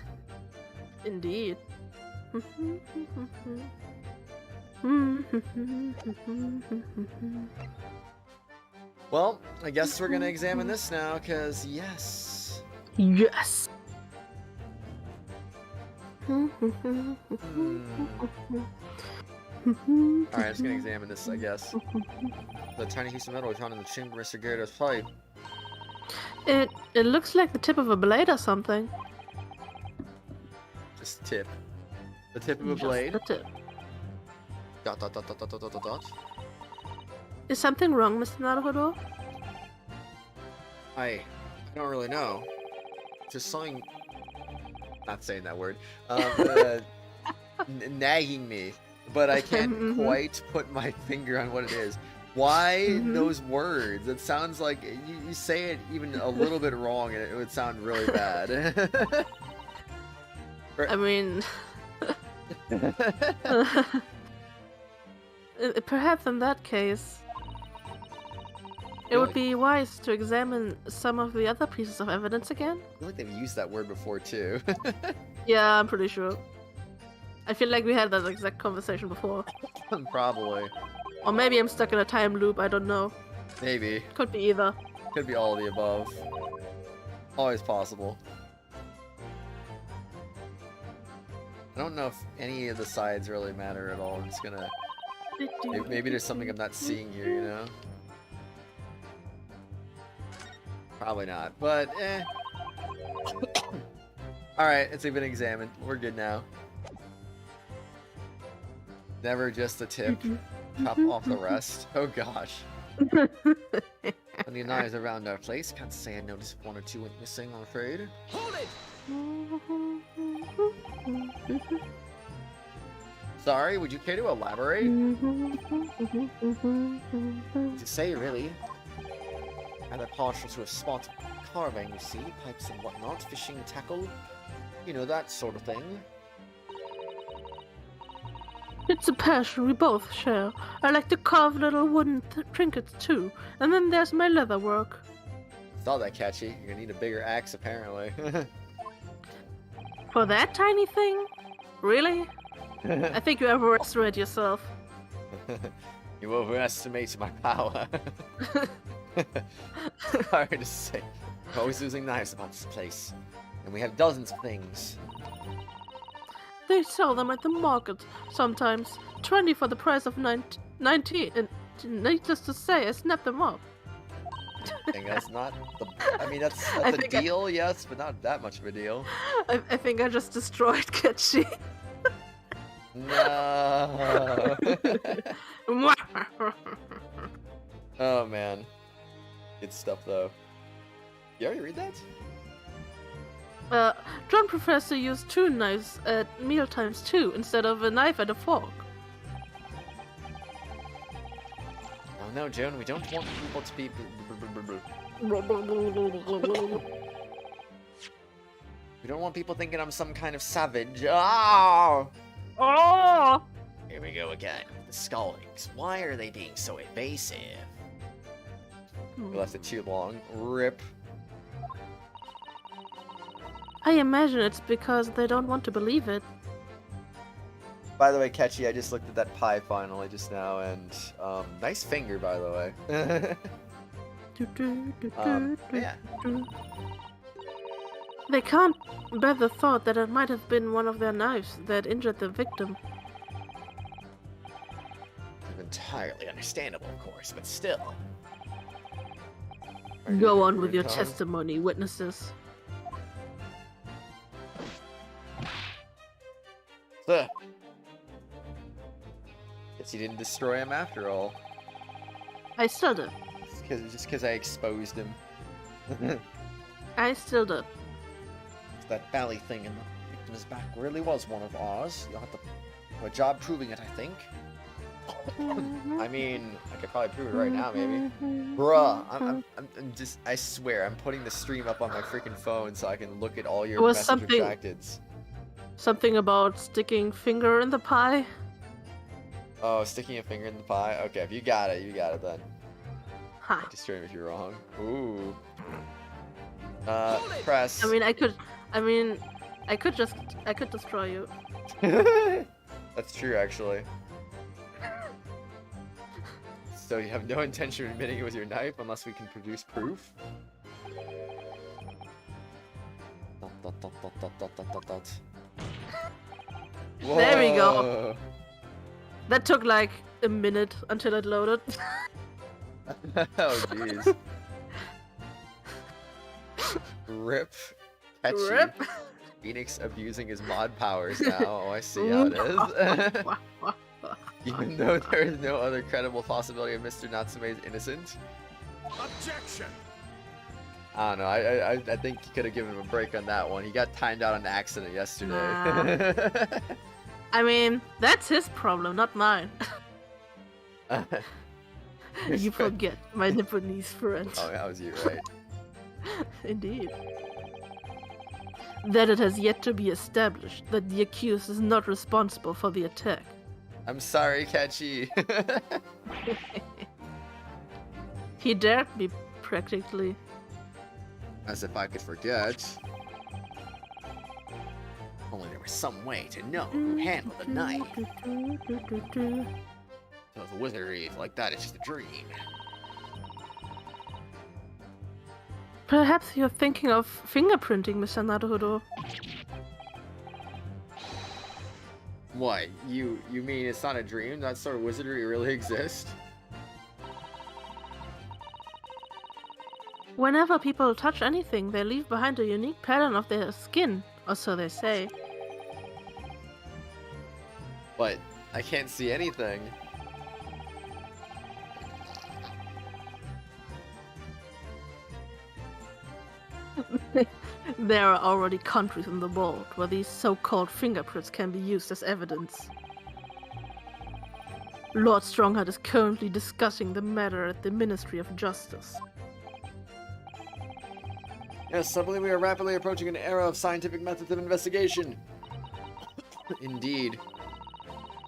Indeed. Well, I guess we're gonna examine this now, cause yes. Yes. Alright, I'm just gonna examine this, I guess. The tiny piece of metal we found in the chamber of Mr. Gyarados' fight. It looks like the tip of a blade or something. Just tip. The tip of a Just blade. the tip. Dot dot dot dot dot dot dot dot. Is something wrong, Mr. Naruhodo? I don't really know. Just something. Not saying that word. Nagging me, but I can't quite put my finger on what it is. Why those words? It sounds like you say it even a little bit wrong, and it would sound really bad. I mean, perhaps in that case, it would be wise to examine some of the other pieces of evidence again. I feel like they've used that word before too. Yeah, I'm pretty sure. I feel like we had that exact conversation before. Probably. Or maybe I'm stuck in a time loop, I don't know. Maybe. Could be either. Could be all of the above. Always possible. I don't know if any of the sides really matter at all. I'm just gonna... Maybe there's something I'm not seeing here, you know? Probably not, but eh. Alright, it's been examined. We're good now. Never just a tip. Chop off the rest. Oh gosh. Any knives around our place? Can't say I noticed one or two went missing, I'm afraid. Hold it! Sorry, would you care to elaborate? To say, really. Rather partial to a spot carving, you see, pipes and whatnot, fishing, tackle, you know, that sort of thing. It's a passion we both share. I like to carve little wooden trinkets too. And then there's my leather work. It's all that catchy. You're gonna need a bigger axe, apparently. For that tiny thing? Really? I think you overestimate yourself. You overestimate my power. Hard to say. We're always losing knives about this place. And we have dozens of things. They sell them at the market, sometimes 20 for the price of 19, and needless to say, I snap them up. I think that's not the... I mean, that's a deal, yes, but not that much of a deal. I think I just destroyed Ketchy. No. Oh, man. Good stuff, though. You already read that? John prefers to use 2 knives at meal times too, instead of a knife and a fork. Oh no, Joan, we don't want people to be... We don't want people thinking I'm some kind of savage. Oh! Oh! Here we go again. The scoldings. Why are they being so evasive? We left it too long. Rip. I imagine it's because they don't want to believe it. By the way, Ketchy, I just looked at that pie finally just now, and nice finger, by the way. Yeah. They can't bear the thought that it might have been one of their knives that injured the victim. Entirely understandable, of course, but still. Go on with your testimony, witnesses. Guess you didn't destroy him after all. I still did. Just because I exposed him. I still did. That bally thing in the victim's back really was one of ours. You'll have to do a job proving it, I think. I mean, I could probably prove it right now, maybe. Bruh, I'm just, I swear, I'm putting the stream up on my freaking phone so I can look at all your message retracteds. Something about sticking finger in the pie? Oh, sticking a finger in the pie? Okay, if you got it then. Ha. I destroy him if you're wrong. Ooh. Press. I could destroy you. That's true, actually. So you have no intention of admitting it with your knife unless we can produce proof? There we go. That took like a minute until it loaded. Oh jeez. Rip. Catchy. Rip. Phoenix abusing his mod powers now. Oh, I see how it is. Even though there is no other credible possibility of Mr. Natsume's innocent. Objection! I don't know, I think you could have given him a break on that one. He got timed out on accident yesterday. Nah. I mean, that's his problem, not mine. You forget, my Nipponese friend. Oh, that was you, right? Indeed. That it has yet to be established that the accused is not responsible for the attack. I'm sorry, Catchy. He dared me, practically. As if I could forget. Only there was some way to know who handled the knife. So the wizardry like that is just a dream. Perhaps you're thinking of fingerprinting, Mr. Naruhodo. What? You mean it's not a dream? That sort of wizardry really exists? Whenever people touch anything, they leave behind a unique pattern of their skin, or so they say. But I can't see anything. There are already countries in the world where these so-called fingerprints can be used as evidence. Lord Strongheart is currently discussing the matter at the Ministry of Justice. Yes, I believe we are rapidly approaching an era of scientific methods of investigation. Indeed.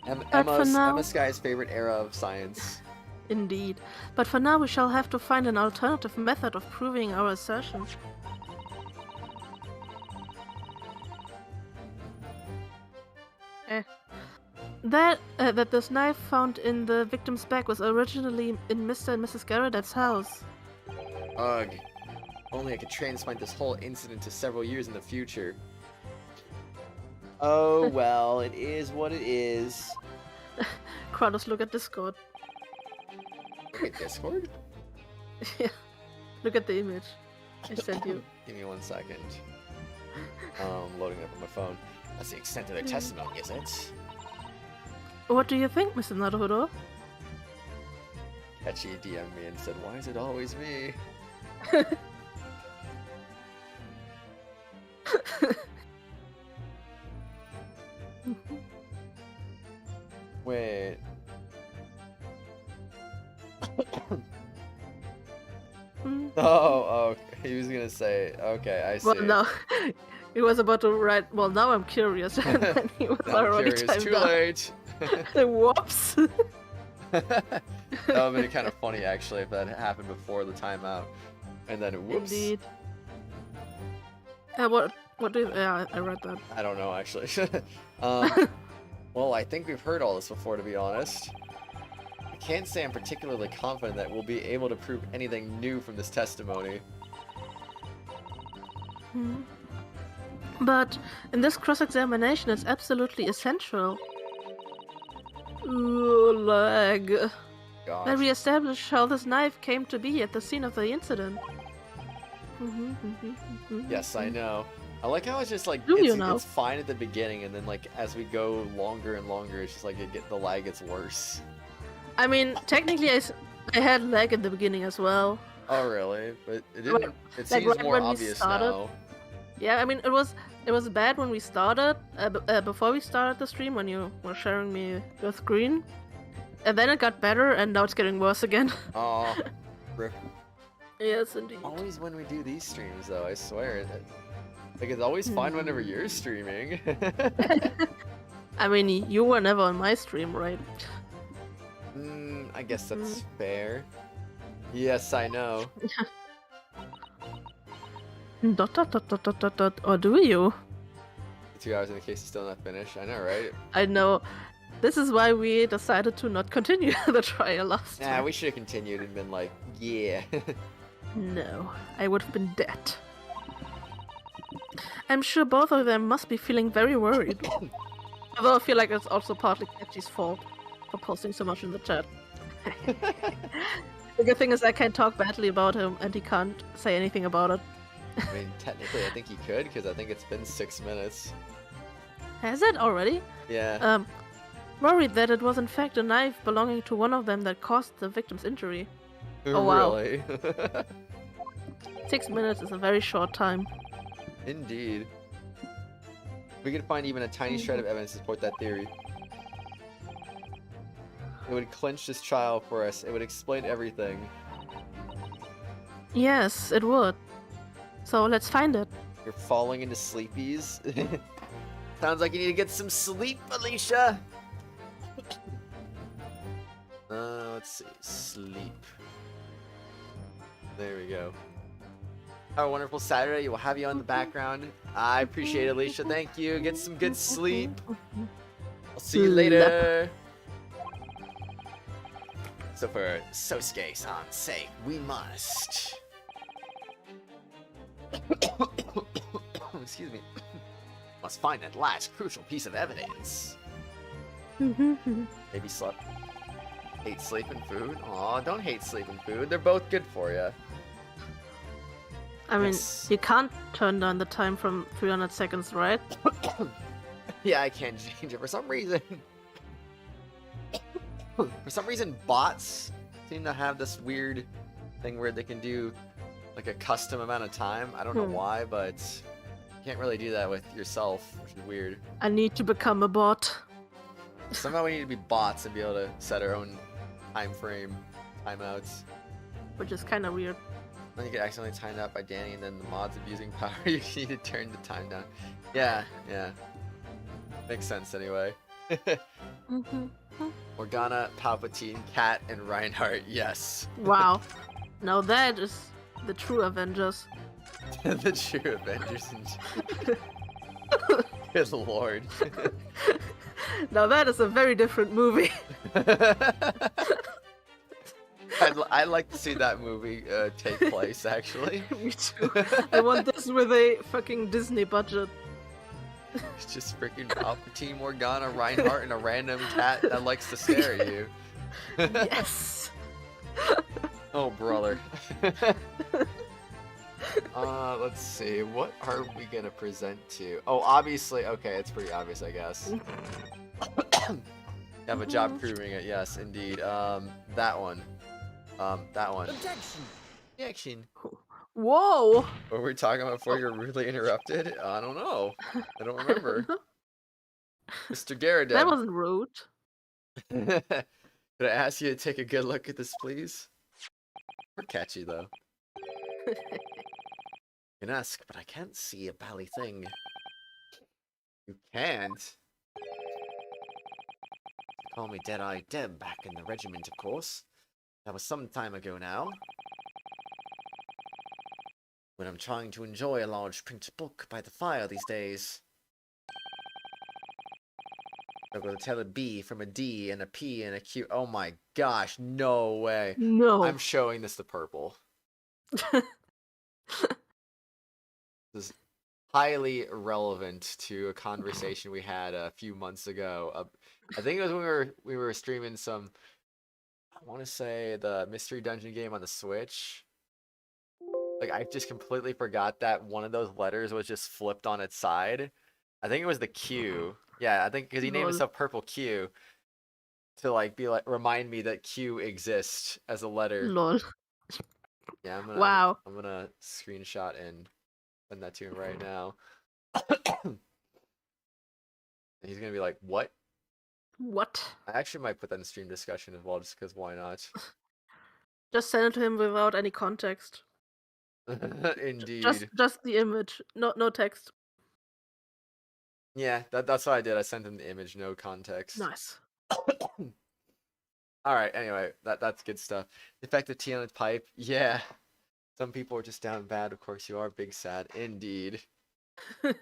But for now- Emma Sky's favorite era of science. Indeed. But for now, we shall have to find an alternative method of proving our assertion. That this knife found in the victim's bag was originally in Mr. and Mrs. Garrett's house. Ugh. Only I could transplant this whole incident to several years in the future. Oh well, it is what it is. Kratos, look at Discord. Look at Discord? Yeah. Look at the image I sent you. Give me 1 second. Loading up on my phone. That's the extent of their testimony, is it? What do you think, Mr. Naruhodo? Catchy DM'd me and said, "Why is it always me?" Wait. Oh, he was gonna say, okay, I see. Well, no. He was about to write, well, now I'm curious. And then he was Now I'm already curious, timed too out. late. Whoops. That would have been kind of funny, actually, if that happened before the timeout. And then, whoops. Indeed. What do you... Yeah, I read that. I don't know, actually. Well, I think we've heard all this before, to be honest. I can't say I'm particularly confident that we'll be able to prove anything new from this testimony. Hmm. But in this cross-examination, it's absolutely essential. Ooh, lag. Gosh. That we establish how this knife came to be at the scene of the incident. Yes, I know. I like how it's just like, Do you it's, know? it's fine at the beginning, and then like as we go longer and longer, it's just like the lag gets worse. I mean, technically, I had lag at the beginning as well. Oh really? But it Right- didn't. It like seems right more when we obvious started. now. Yeah, I mean, it was bad when we started, before we started the stream, when you were sharing me your screen. And then it got better, and now it's getting worse again. Oh, rip. Yes, indeed. Always when we do these streams, though, I swear. Like, it's always fine whenever you're streaming. I mean, you were never on my stream, right? I guess that's fair. Yes, I know. Or do you? 2 hours in the case is still not finished. I know, right? I know. This is why we decided to not continue the trial last Nah, time. we should have continued and been like, yeah. No, I would have been dead. I'm sure both of them must be feeling very worried. Although I feel like it's also partly Ketchy's fault for posting so much in the chat. The good thing is I can't talk badly about him, and he can't say anything about it. I mean, technically, I think he could, because I think it's been 6 minutes. Has it already? Yeah. Worried that it was in fact a knife belonging to one of them that caused the victim's injury. Oh, wow. Really? 6 minutes is a very short time. Indeed. We could find even a tiny shred of evidence to support that theory. It would clinch this trial for us. It would explain everything. Yes, it would. So let's find it. You're falling into sleepies. Sounds like you need to get some sleep, Alicia. Let's see. Sleep. There we go. Have a wonderful Saturday. We'll have you on the background. I appreciate it, Alicia. Thank you. Get some good sleep. I'll see you later. So for Sosuke-san sake, we must. Excuse me. Must find that last crucial piece of evidence. Maybe slept. Hate sleep and food? Aw, don't hate sleep and food. They're both good for you. I mean, Yes. you can't turn down the time from 300 seconds, right? Yeah, I can't change it for some reason. For some reason, bots seem to have this weird thing where they can do like a custom amount of time. I don't know why, but you can't really do that with yourself, which is weird. I need to become a bot. Somehow we need to be bots and be able to set our own time frame, timeouts. Which is kind of weird. Then you get accidentally timed out by Danny, and then the mod's abusing power. You need to turn the time down. Yeah, yeah. Makes sense anyway. Mhm. Morgana, Palpatine, Cat, and Reinhardt. Yes. Wow. Now that is the true Avengers. The true Avengers. Good lord. Now that is a very different movie. I'd like to see that movie take place, actually. Me too. I want this with a fucking Disney budget. It's just freaking Palpatine, Morgana, Reinhardt, and a random cat that likes to stare at you. Yes. Oh, brother. Let's see. What are we gonna present to? Oh, obviously. Okay, it's pretty obvious, I guess. You have a job proving it. Yes, indeed. That one. That one. Objection. Whoa. What were we talking about before you were rudely interrupted? I don't know. I don't remember. Mr. Garrett. That wasn't rude. Could I ask you to take a good look at this, please? We're catchy, though. You can ask, but I can't see a bally thing. You can't? Call me Dead-Eye Deb back in the regiment, of course. That was some time ago now. When I'm trying to enjoy a large print book by the fire these days. I've got to tell a B from a D and a P and a Q. Oh my gosh, no way. No. I'm showing this to Purple. This is highly relevant to a conversation we had a few months ago. I think it was when we were streaming some, I want to say the Mystery Dungeon game on the Switch. Like, I just completely forgot that one of those letters was just flipped on its side. I think it was the Q. Yeah, I think because he named himself Purple Q to remind me that Q exists as a letter. Lol. Yeah, Wow. I'm gonna screenshot and send that to him right now. And he's gonna be like, "What? What? I actually might put that in stream discussion as well, just because why not?" Just send it to him without any context. Indeed. Just the image. No text. Yeah, that's what I did. I sent him the image, no context. Nice. Alright, anyway, that's good stuff. Defective T on its pipe. Yeah. Some people are just down bad. Of course you are. Big sad. Indeed.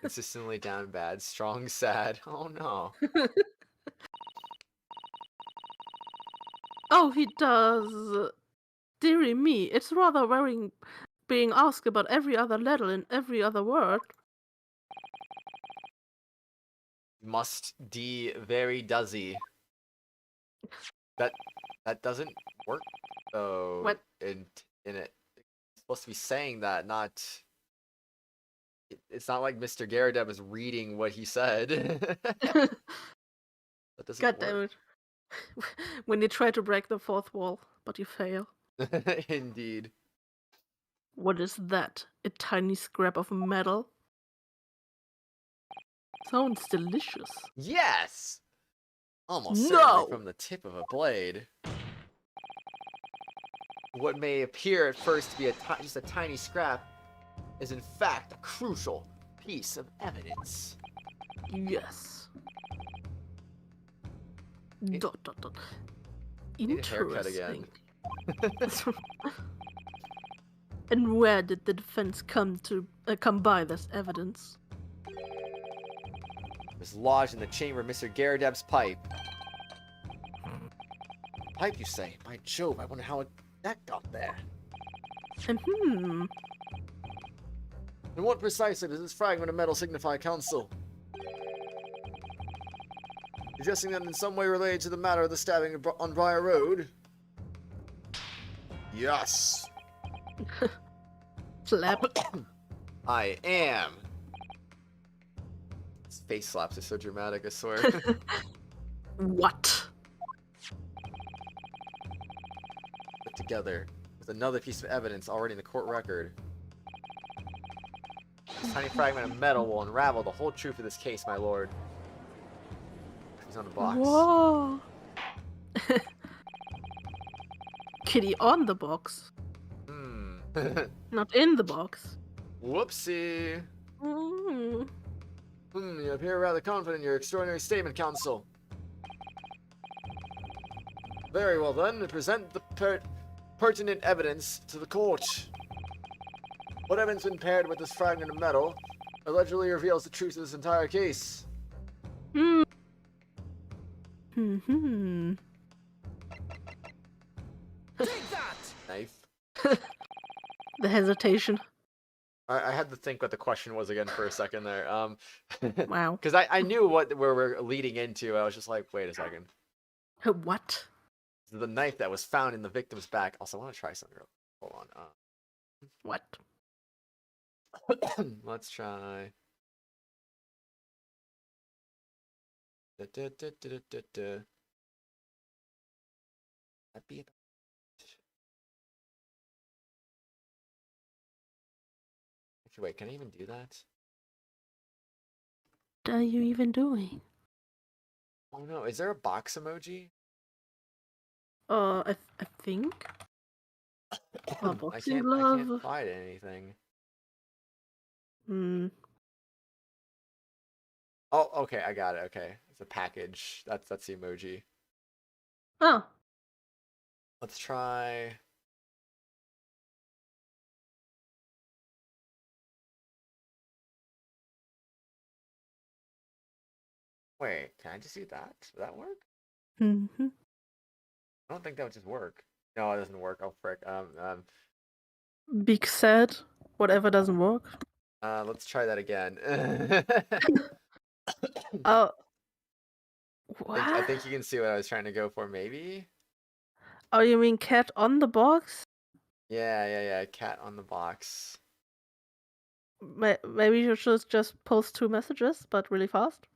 Consistently down bad. Strong sad. Oh no. Oh, he does. Dearie me, it's rather worrying being asked about every other letter in every other word. Must D very doesy. That doesn't work though. What? In it. It's supposed to be saying that, not. It's not like Mr. Garradeb is reading what he said. That doesn't God damn it. When you try to break the fourth wall, but you fail. work. Indeed. What is that? A tiny scrap of metal? Sounds delicious. Yes! Almost No! certainly from the tip of a blade. What may appear at first to be just a tiny scrap is in fact a crucial piece of evidence. Yes. Need- Dot dot dot. Need a haircut again. Interesting. And where did the defense come by this evidence? It was lodged in the chamber of Mr. Garradeb's pipe. Pipe, you say? By Jove, I wonder how that got there. And And what precisely does this fragment of metal signify, Counsel? Suggesting that in some way related to the matter of the stabbing on Briar Road? Yes! slap. I am. His face slaps are so dramatic, I swear. What? Put together with another piece of evidence already in the court record. This tiny fragment of metal will unravel the whole truth of this case, my lord. He's on the box. Whoa. Kitty on the box, not in the box. Whoopsie. Mm. You appear rather confident in your extraordinary statement, Counsel. Very well then, present the pertinent evidence to the court. What evidence when paired with this fragment of metal allegedly reveals the truth of this entire case? Hmm. Take that! Knife. The hesitation. I had to think what the question was again for a second there. Wow. Because I knew where we're leading into. I was just like, wait a second. What? The knife that was found in the victim's back. Also, I want to try something. Hold on. What? Let's try. That'd be about. Actually, wait, can I even do that? What are you even doing? Oh no, is there a box emoji? I think. A I boxing can't glove. find anything. Hmm. Oh, okay, I got it. Okay, it's a package. That's the emoji. Oh. Let's try. Wait, can I just do that? Would that work? Mm-hmm. I don't think that would just work. No, it doesn't work. Oh frick. Big sad. Whatever doesn't work. Let's try that again. Oh. I What? think you can see what I was trying to go for, maybe? Oh, you mean cat on the box? Yeah. Cat on the box. Maybe you should just post 2 messages, but really fast.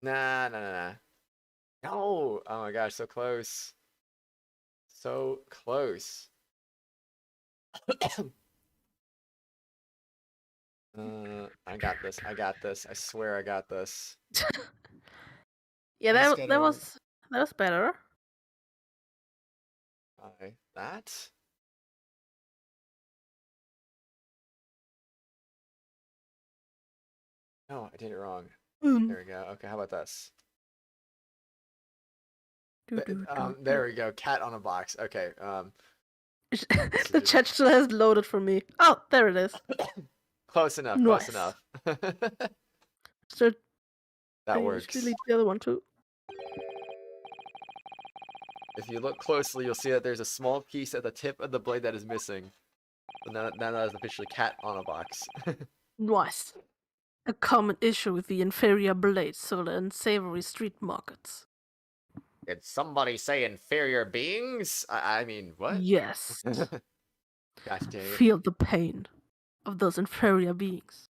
Nah. No! Oh my gosh, so close. So close. I got this. I swear I got this. Yeah, Let's that get was better. That? No, I did it wrong. There we go. Okay, how about this? There we go. Cat on a box. Okay. The chat still has loaded for me. Oh, there it is. Close enough. Nice. Close enough. So That I works. just delete the other one too. If you look closely, you'll see that there's a small piece at the tip of the blade that is missing. So now that is officially cat on a box. Nice. A common issue with the inferior blades sold in savory street markets. Did somebody say inferior beings? I mean, what? Yes. Gosh dang it. Feel the pain of those inferior beings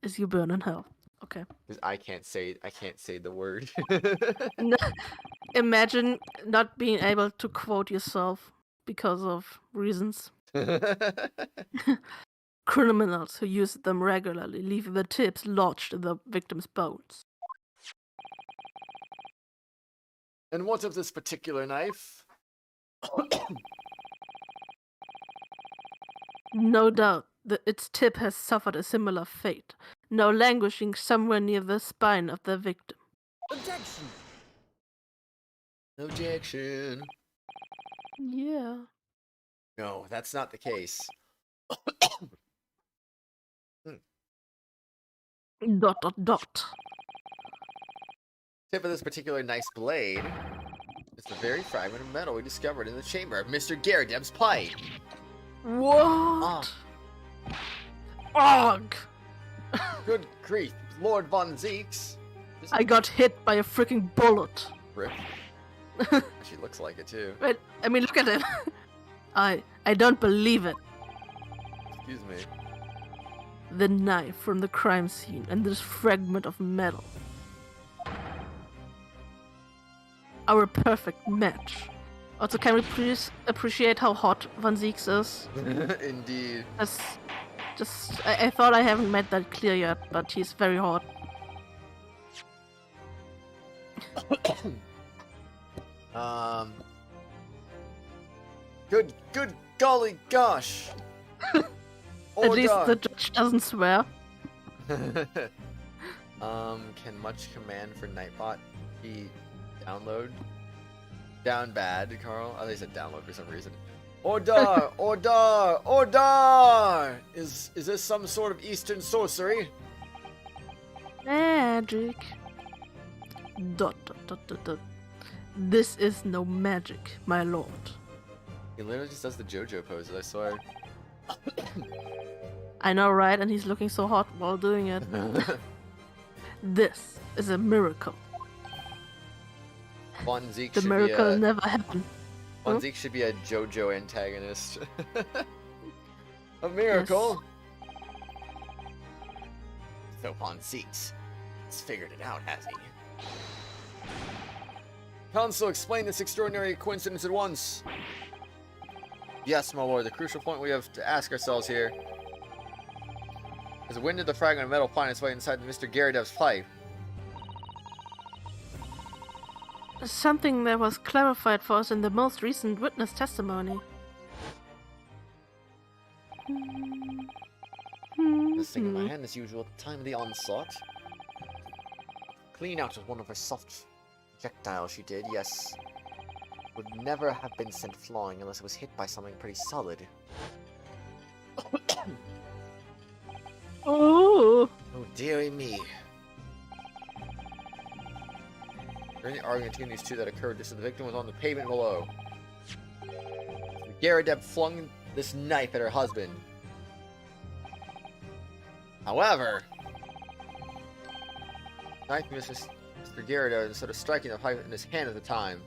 as you burn in hell. Okay. Because I can't say the word. No, imagine not being able to quote yourself because of reasons. Criminals who use them regularly leave the tips lodged in the victim's bones. And what of this particular knife? No doubt that its tip has suffered a similar fate, now languishing somewhere near the spine of the victim. Objection! Objection. Yeah. No, that's not the case. Dot dot dot. Tip of this particular nice blade is the very fragment of metal we discovered in the chamber of Mr. Garadeb's pipe. What? Ugh! Good grief, Lord Von Zeeks. I got hit by a freaking bullet. Rip. She looks like it too. Wait, I mean, look at him. I don't believe it. Excuse me. The knife from the crime scene and this fragment of metal. Our perfect match. Also, can we please appreciate how hot Van Zeeks is? Indeed. I thought I haven't made that clear yet, but he's very hot. Good golly gosh. At least the judge doesn't swear. Can much command for Nightbot be download? Down bad, Carl. Oh, they said download for some reason. Ordar! Ordar! Ordar! Is this some sort of Eastern sorcery? Magic. Dot dot dot dot dot. This is no magic, my lord. He literally just does the JoJo poses, I swear. I know, right? And he's looking so hot while doing it. This is a miracle. Von Zeke The should miracle be a, never happened. Von Zeke should be a JoJo antagonist. A miracle? So Von Zeke's figured it out, has he? Council, explain this extraordinary coincidence at once. Yes, my lord, the crucial point we have to ask ourselves here is when did the fragment of metal find its way inside Mr. Garadev's pipe? Something that was clarified for us in the most recent witness testimony. This thing in my hand as usual at the time of the onslaught. Clean out with one of her soft projectiles she did, yes. Would never have been sent flying unless it was hit by something pretty solid. Oh! Oh dearie me. During the argument between these two that occurred just as the victim was on the pavement below, Garadev flung this knife at her husband. However, knife missed Mr. Garadev instead of striking the pipe in his hand at the time.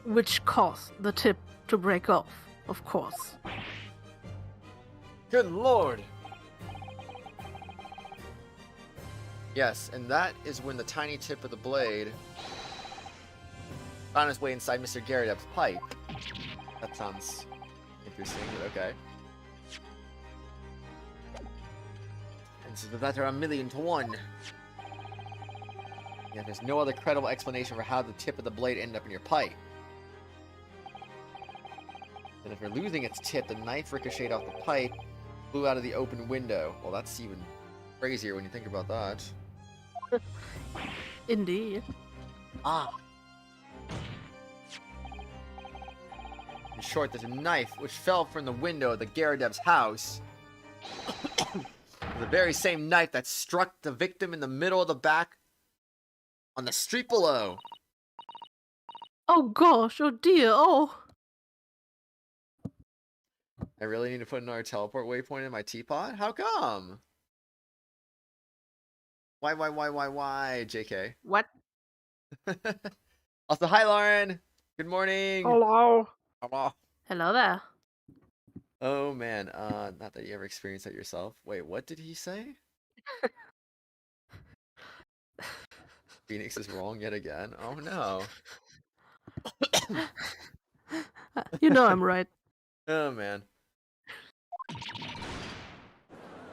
Which caused the tip to break off, of course. Good lord! Yes, and that is when the tiny tip of the blade found its way inside Mr. Garadev's pipe. That sounds interesting, but okay. And so that are 1,000,000 to 1. Yeah, there's no other credible explanation for how the tip of the blade ended up in your pipe. And if you're losing its tip, the knife ricocheted off the pipe, flew out of the open window. Well, that's even crazier when you think about that. Indeed. Ah, In short, there's a knife which fell from the window of the Garadev's house. The very same knife that struck the victim in the middle of the back on the street below. Oh gosh, oh dear, oh. I really need to put another teleport waypoint in my teapot? How come? Why, JK? What? Also, hi, Lauren! Good morning! Hello. Hello. Hello there. Oh, man. Not that you ever experienced that yourself. Wait, what did he say? Phoenix is wrong yet again? Oh, no. You know I'm right. Oh, man.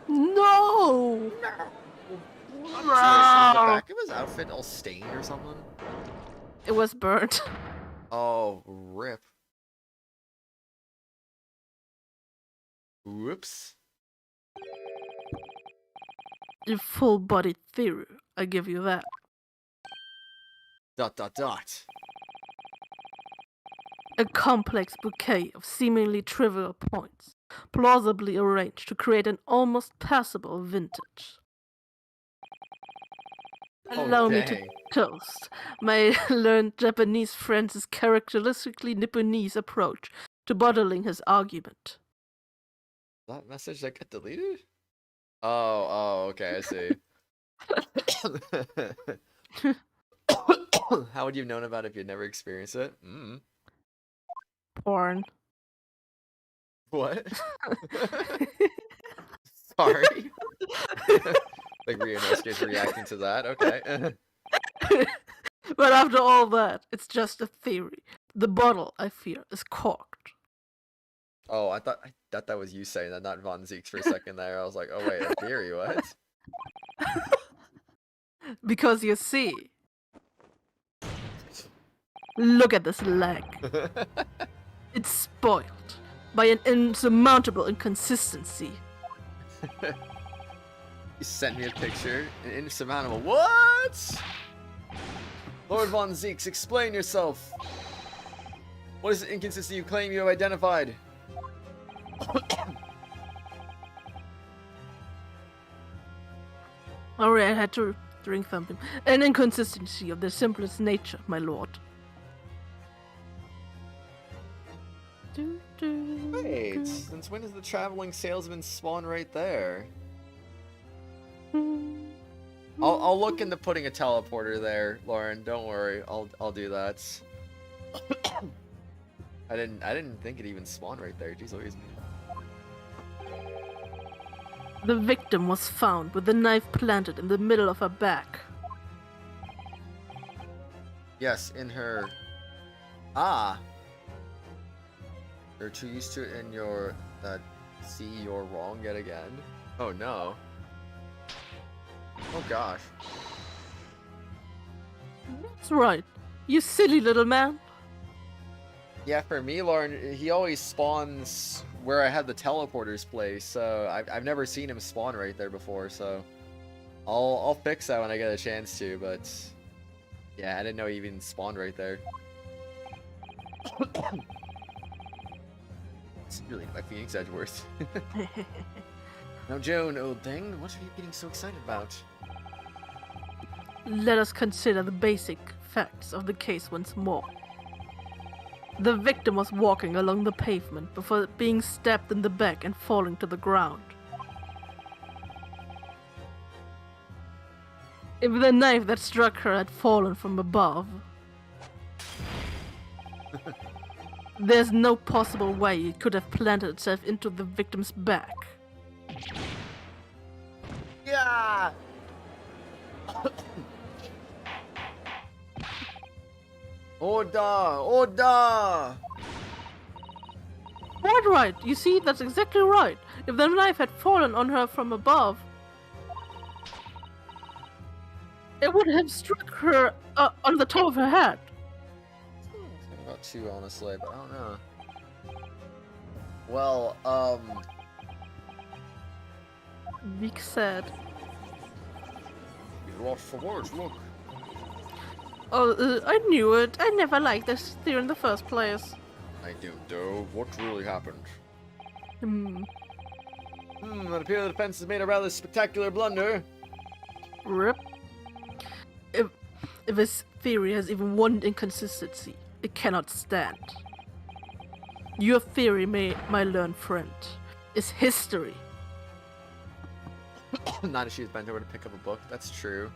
No! Is the back of his outfit all stained or something? It was burnt. Oh, rip. Whoops. The full-bodied theory, I give you that. ... A complex bouquet of seemingly trivial points, plausibly arranged to create an almost passable vintage. Allow me to dang. toast my learned Japanese friend's characteristically Nipponese approach to bottling his argument. That message that got deleted? Oh, okay, I see. How would you have known about it if you'd never experienced it? Porn. What? Sorry. Like Ryunosuke is reacting to that, okay. But after all that, it's just a theory. The bottle, I fear, is corked. Oh, I thought that was you saying that, not Von Zeke's for a second there. I was like, oh wait, a theory, what? Because you see, look at this leg. It's spoiled by an insurmountable inconsistency. You sent me a picture, an insurmountable what? Lord Von Zeeks, explain yourself. What is the inconsistency you claim you have identified? Alright, I had to drink something. An inconsistency of the simplest nature, my lord. Wait, since when does the traveling salesman spawn right there? I'll look into putting a teleporter there, Lauren. Don't worry, I'll do that. I didn't think it even spawned right there. Jeez Louise. The victim was found with the knife planted in the middle of her back. Yes, in her. Ah. You're too used to it in your. See, you're wrong yet again. Oh no. Oh gosh. That's right. You silly little man. Yeah, for me, Lauren, he always spawns where I had the teleporters placed, so I've never seen him spawn right there before, so I'll fix that when I get a chance to, but yeah, I didn't know he even spawned right there. It's really my Phoenix Edgeworth. Now, Joan, old thing, what are you getting so excited about? Let us consider the basic facts of the case once more. The victim was walking along the pavement before being stabbed in the back and falling to the ground. If the knife that struck her had fallen from above, there's no possible way it could have planted itself into the victim's back. Yeah! Order! Order! Quite right, you see, that's exactly right. If the knife had fallen on her from above, it would have struck her on the top of her head. About two, honestly, but I don't know. Well, Vic said. you lost for words, look. Oh, I knew it. I never liked this theory in the first place. I don't know. What really happened? Hmm. It appears the defense has made a rather spectacular blunder. Rip. If this theory has even one inconsistency, it cannot stand. Your theory, my learned friend, is history. Not as she was bent over to pick up a book. That's true.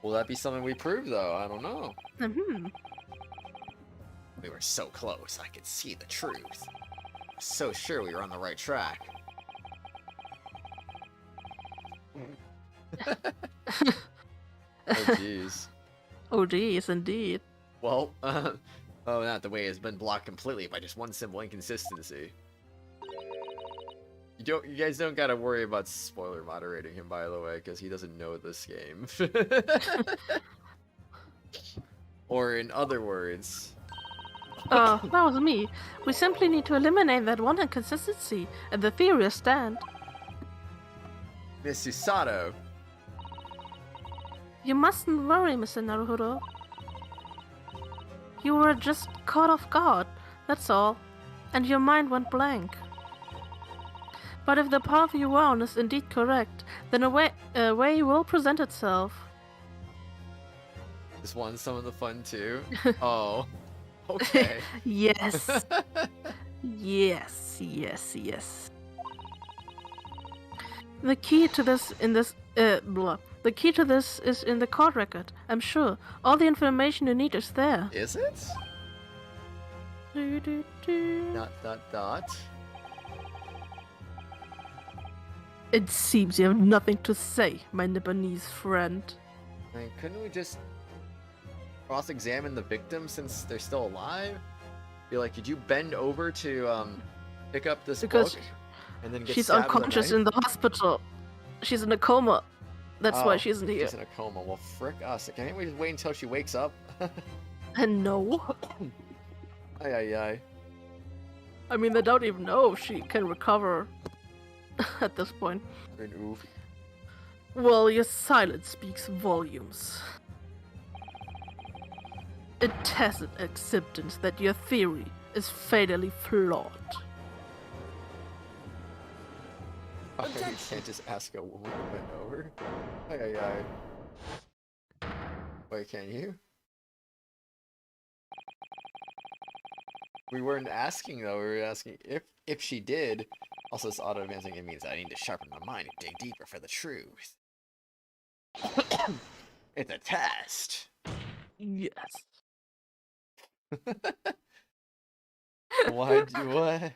Will that be something we prove, though? I don't know. Hmm. We were so close, I could see the truth. I was so sure we were on the right track. Oh, jeez. Oh, geez, indeed. Well, oh, not the way it's been blocked completely by just one simple inconsistency. You guys don't gotta worry about spoiler moderating him, by the way, because he doesn't know this game. Or in other words... Oh, that was me. We simply need to eliminate that one inconsistency, and the theory will stand. Miss Susato. You mustn't worry, Mr. Naruhodo. You were just caught off guard, that's all, and your mind went blank. But if the path you were on is indeed correct, then a way will present itself. This one's some of the fun too. Oh. Okay. Yes. Yes. The key to this The key to this is in the court record, I'm sure. All the information you need is there. Is it? Dot. It seems you have nothing to say, my Nipponese friend. I mean, couldn't we just cross-examine the victim since they're still alive? Be like, did you bend over to pick up this book and then get she's stabbed unconscious with a in the hospital. She's in a coma. That's why she isn't here. She's in a coma. Well, frick us. Can't we just wait until she wakes up? And no. Aye. I mean, they don't even know if she can recover at this point. Oof. Well, your silence speaks volumes. A tacit acceptance that your theory is fatally flawed. You can't just ask a woman to bend over. Ay, ay, ay. Wait, can you? We weren't asking though. We were asking if she did. Also, this auto advancing, it means I need to sharpen my mind and dig deeper for the truth. It's a test. Yes. Why do you what?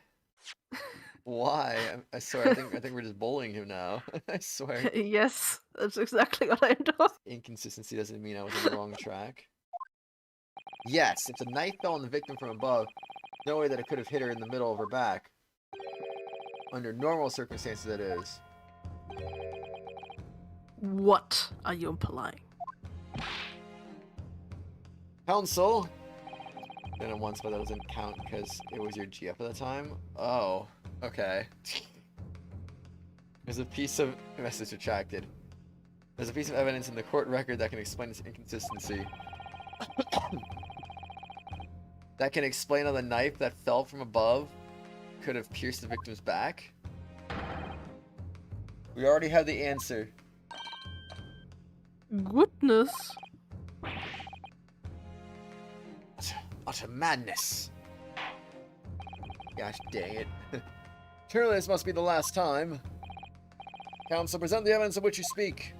Why? I swear, I think we're just bullying him now. I swear. Yes, that's exactly what I'm doing. Inconsistency doesn't mean I was on the wrong track. Yes, if the knife fell on the victim from above, no way that it could have hit her in the middle of her back. Under normal circumstances, that is. What are you implying? Counsel! Done it once, but that doesn't count because it was your GF at the time. Oh, okay. There's a piece of message retracted. There's a piece of evidence in the court record that can explain this inconsistency. That can explain how the knife that fell from above could have pierced the victim's back. We already have the answer. Goodness. Utter madness. Gosh dang it. Surely this must be the last time. Counsel, present the evidence of which you speak.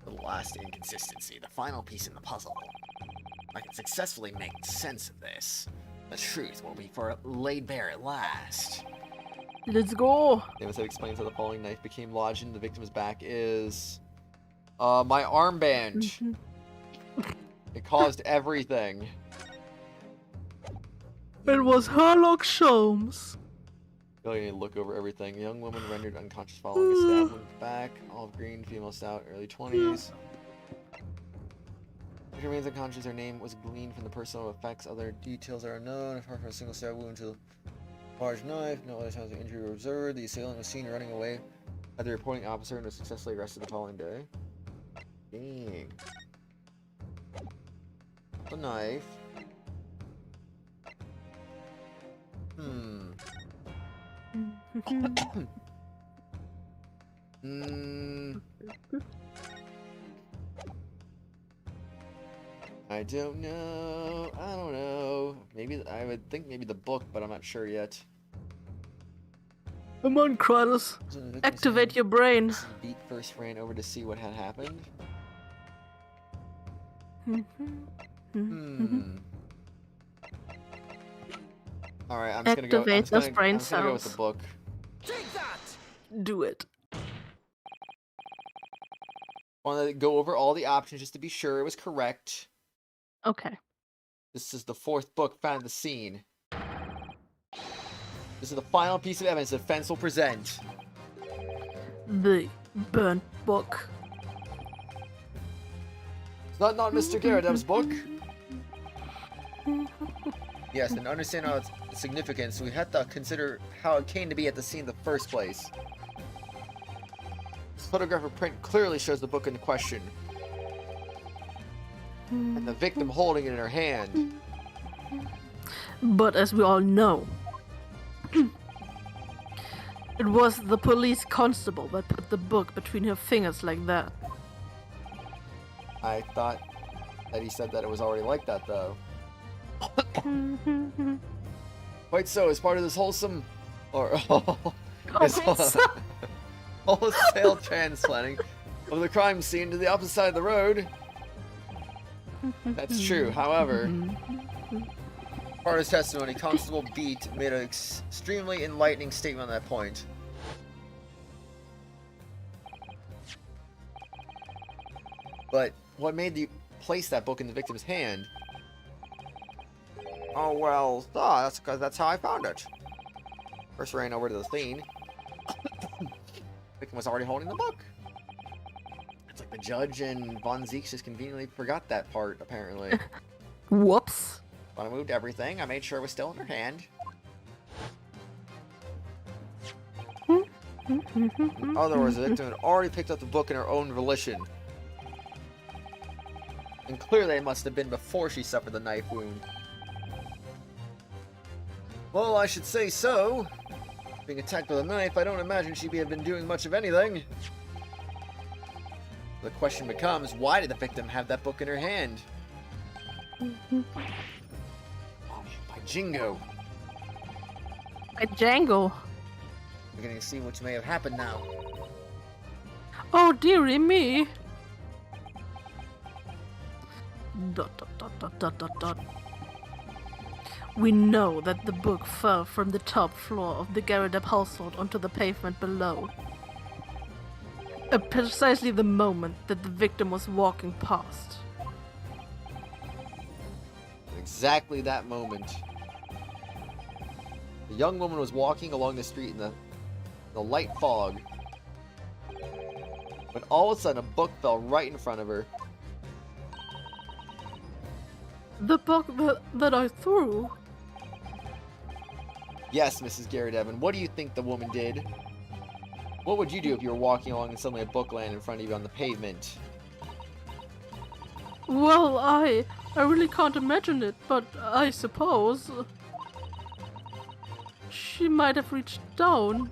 The last inconsistency, the final piece in the puzzle. I can successfully make sense of this. The truth will be laid bare at last. Let's go. The evidence that explains how the falling knife became lodged in the victim's back is... my armband. It caused everything. It was Sherlock Holmes. Really need to look over everything. Young woman rendered unconscious following a stab in the back. Olive green, female stout, early 20s. If she remains unconscious, her name was gleaned from the personal effects. Other details are unknown. Apart from a single stab wound to the large knife, no other signs of injury were observed. The assailant was seen running away at the reporting officer and was successfully arrested the following day. Dang. The knife. I don't know. I don't know. Maybe I would think maybe the book, but I'm not sure yet. Come on, Kratos. Activate your brain. Beat first ran over to see what had happened. Alright, I'm just gonna go. I'm just gonna go with the book. Take that! Do it. Want to go over all the options just to be sure it was correct. Okay. This is the fourth book found at the scene. This is the final piece of evidence the defense will present. The burnt book. Is that not Mr. Garradev's book? Yes, and to understand how its significance, we had to consider how it came to be at the scene in the first place. This photographic print clearly shows the book in question. And the victim holding it in her hand. But as we all know, it was the police constable that put the book between her fingers like that. I thought that he said that it was already like that, though. Quite so, as part of this wholesale transplanting of the crime scene to the opposite side of the road. That's true. However, part of his testimony, Constable Beat made an extremely enlightening statement on that point. But what made you place that book in the victim's hand? Oh, well, that's because that's how I found it. First ran over to the scene. Victim was already holding the book. It's like the judge and Von Zeeks just conveniently forgot that part, apparently. Whoops. When I moved everything, I made sure it was still in her hand. In other words, the victim had already picked up the book in her own volition. And clearly it must have been before she suffered the knife wound. Well, I should say so. Being attacked with a knife, I don't imagine she'd have been doing much of anything. The question becomes, why did the victim have that book in her hand? By Jingo. By Django. We're getting to see what may have happened now. Oh, dearie me. Dot, dot, dot, dot, dot, dot, dot. We know that the book fell from the top floor of the Garrett household onto the pavement below. At precisely the moment that the victim was walking past. Exactly that moment. The young woman was walking along the street in the light fog. When all of a sudden a book fell right in front of her. The book that I threw? Yes, Mrs. Garrett Evan, what do you think the woman did? What would you do if you were walking along and suddenly a book landed in front of you on the pavement? Well, I really can't imagine it, but I suppose she might have reached down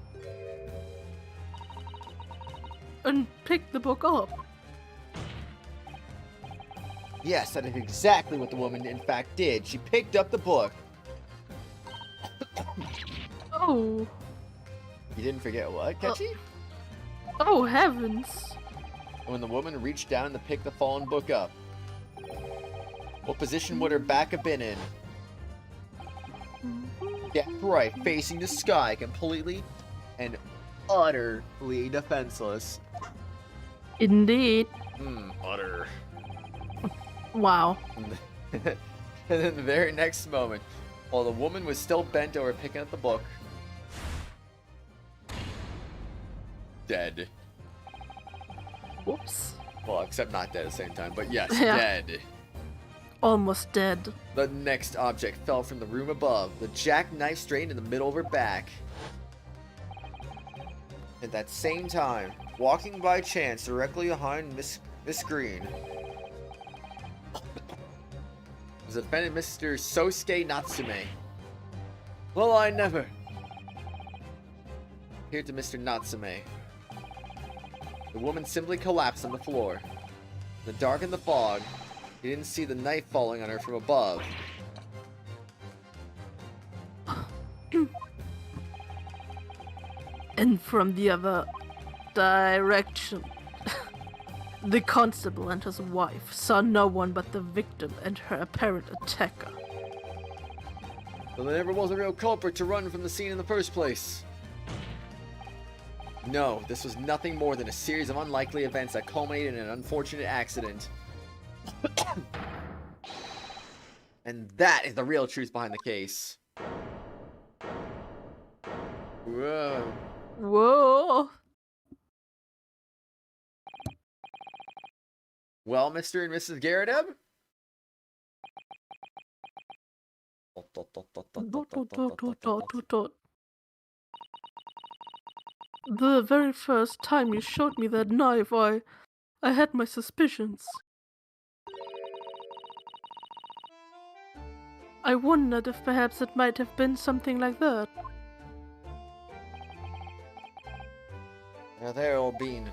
and picked the book up. Yes, that is exactly what the woman in fact did. She picked up the book. Oh. You didn't forget what, Ketchy? Oh, heavens. When the woman reached down to pick the fallen book up, what position would her back have been in? Yeah, right, facing the sky, completely and utterly defenseless. Indeed. Utter. Wow. And then the very next moment, while the woman was still bent over picking up the book, dead. Whoops. Well, except not dead at the same time, but yes, Yeah. dead. Almost dead. The next object fell from the room above, the jackknife straight in the middle of her back. At that same time, walking by chance directly behind Miss Green, was the defendant Mr. Sosuke Natsume. Well, I never. Here to Mr. Natsume. The woman simply collapsed on the floor. In the dark and the fog, he didn't see the knife falling on her from above. And from the other direction, the constable and his wife saw no one but the victim and her apparent attacker. So there never was a real culprit to run from the scene in the first place. No, this was nothing more than a series of unlikely events that culminated in an unfortunate accident. And that is the real truth behind the case. Whoa. Whoa! Well, Mr. and Mrs. Garadeb? The very first time you showed me that knife, I had my suspicions. I wondered if perhaps it might have been something like that. Now there, old bean.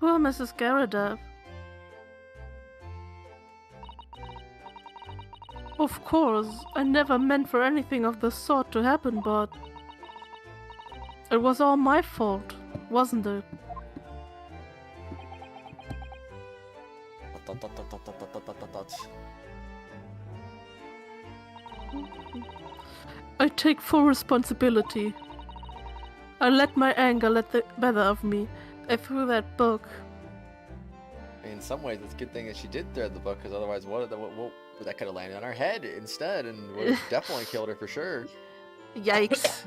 Poor Mrs. Garadeb. Of course, I never meant for anything of the sort to happen, but it was all my fault, wasn't it? I take full responsibility. I let my anger get the better of me. I threw that book. In some ways, it's a good thing that she did thread the book, because otherwise, what that could have landed on her head instead, and would have definitely killed her for sure. Yikes.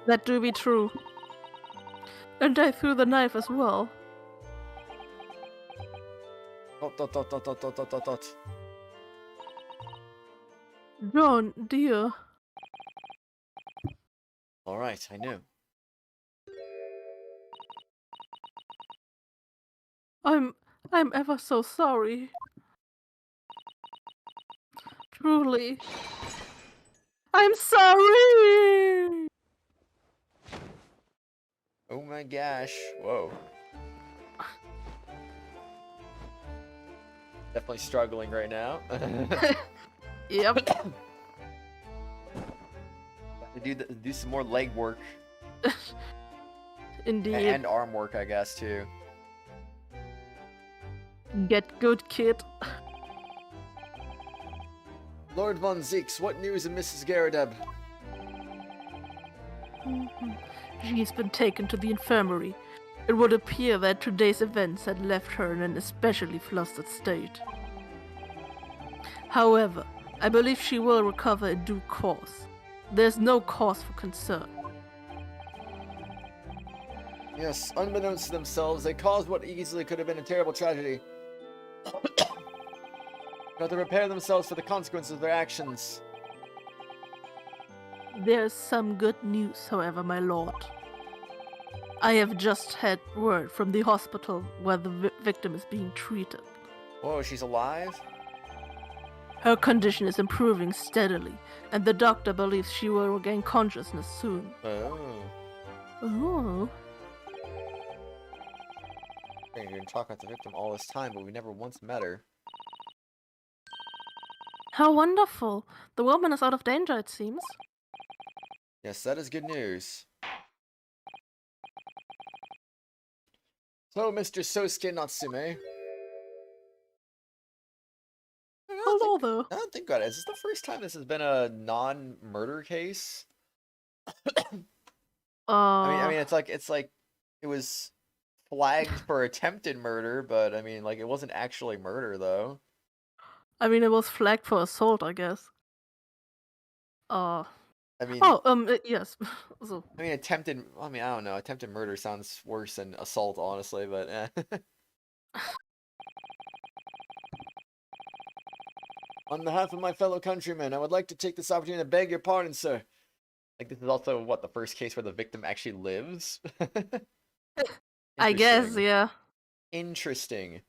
That do be true. And I threw the knife as well. John, dear. Alright, I knew. I'm ever so sorry. Truly. I'm sorry! Oh my gosh. Whoa. Definitely struggling right now. Yep. do some more leg work. Indeed. And arm work, I guess, too. Get good, kid. Lord Von Zeeks, what news of Mrs. Garadeb? She's been taken to the infirmary. It would appear that today's events had left her in an especially flustered state. However, I believe she will recover in due course. There's no cause for concern. Yes, unbeknownst to themselves, they caused what easily could have been a terrible tragedy. But to prepare themselves for the consequences of their actions. There's some good news, however, my lord. I have just had word from the hospital where the victim is being treated. Whoa, she's alive? Her condition is improving steadily, and the doctor believes she will regain consciousness soon. Oh. Oh. You've been talking about the victim all this time, but we never once met her. How wonderful! The woman is out of danger, it seems. Yes, that is good news. So, Mr. Sosuke Natsume. Hello there. I don't think about it. Is this the first time this has been a non-murder case? I mean, it's like it was flagged for attempted murder, but I mean, like, it wasn't actually murder, though. I mean, it was flagged for assault, I guess. I mean, yes. So. I mean, attempted. I mean, I don't know. Attempted murder sounds worse than assault, honestly, but. On behalf of my fellow countrymen, I would like to take this opportunity to beg your pardon, sir. Like, this is also, what, the first case where the victim actually lives? I guess, yeah. Interesting.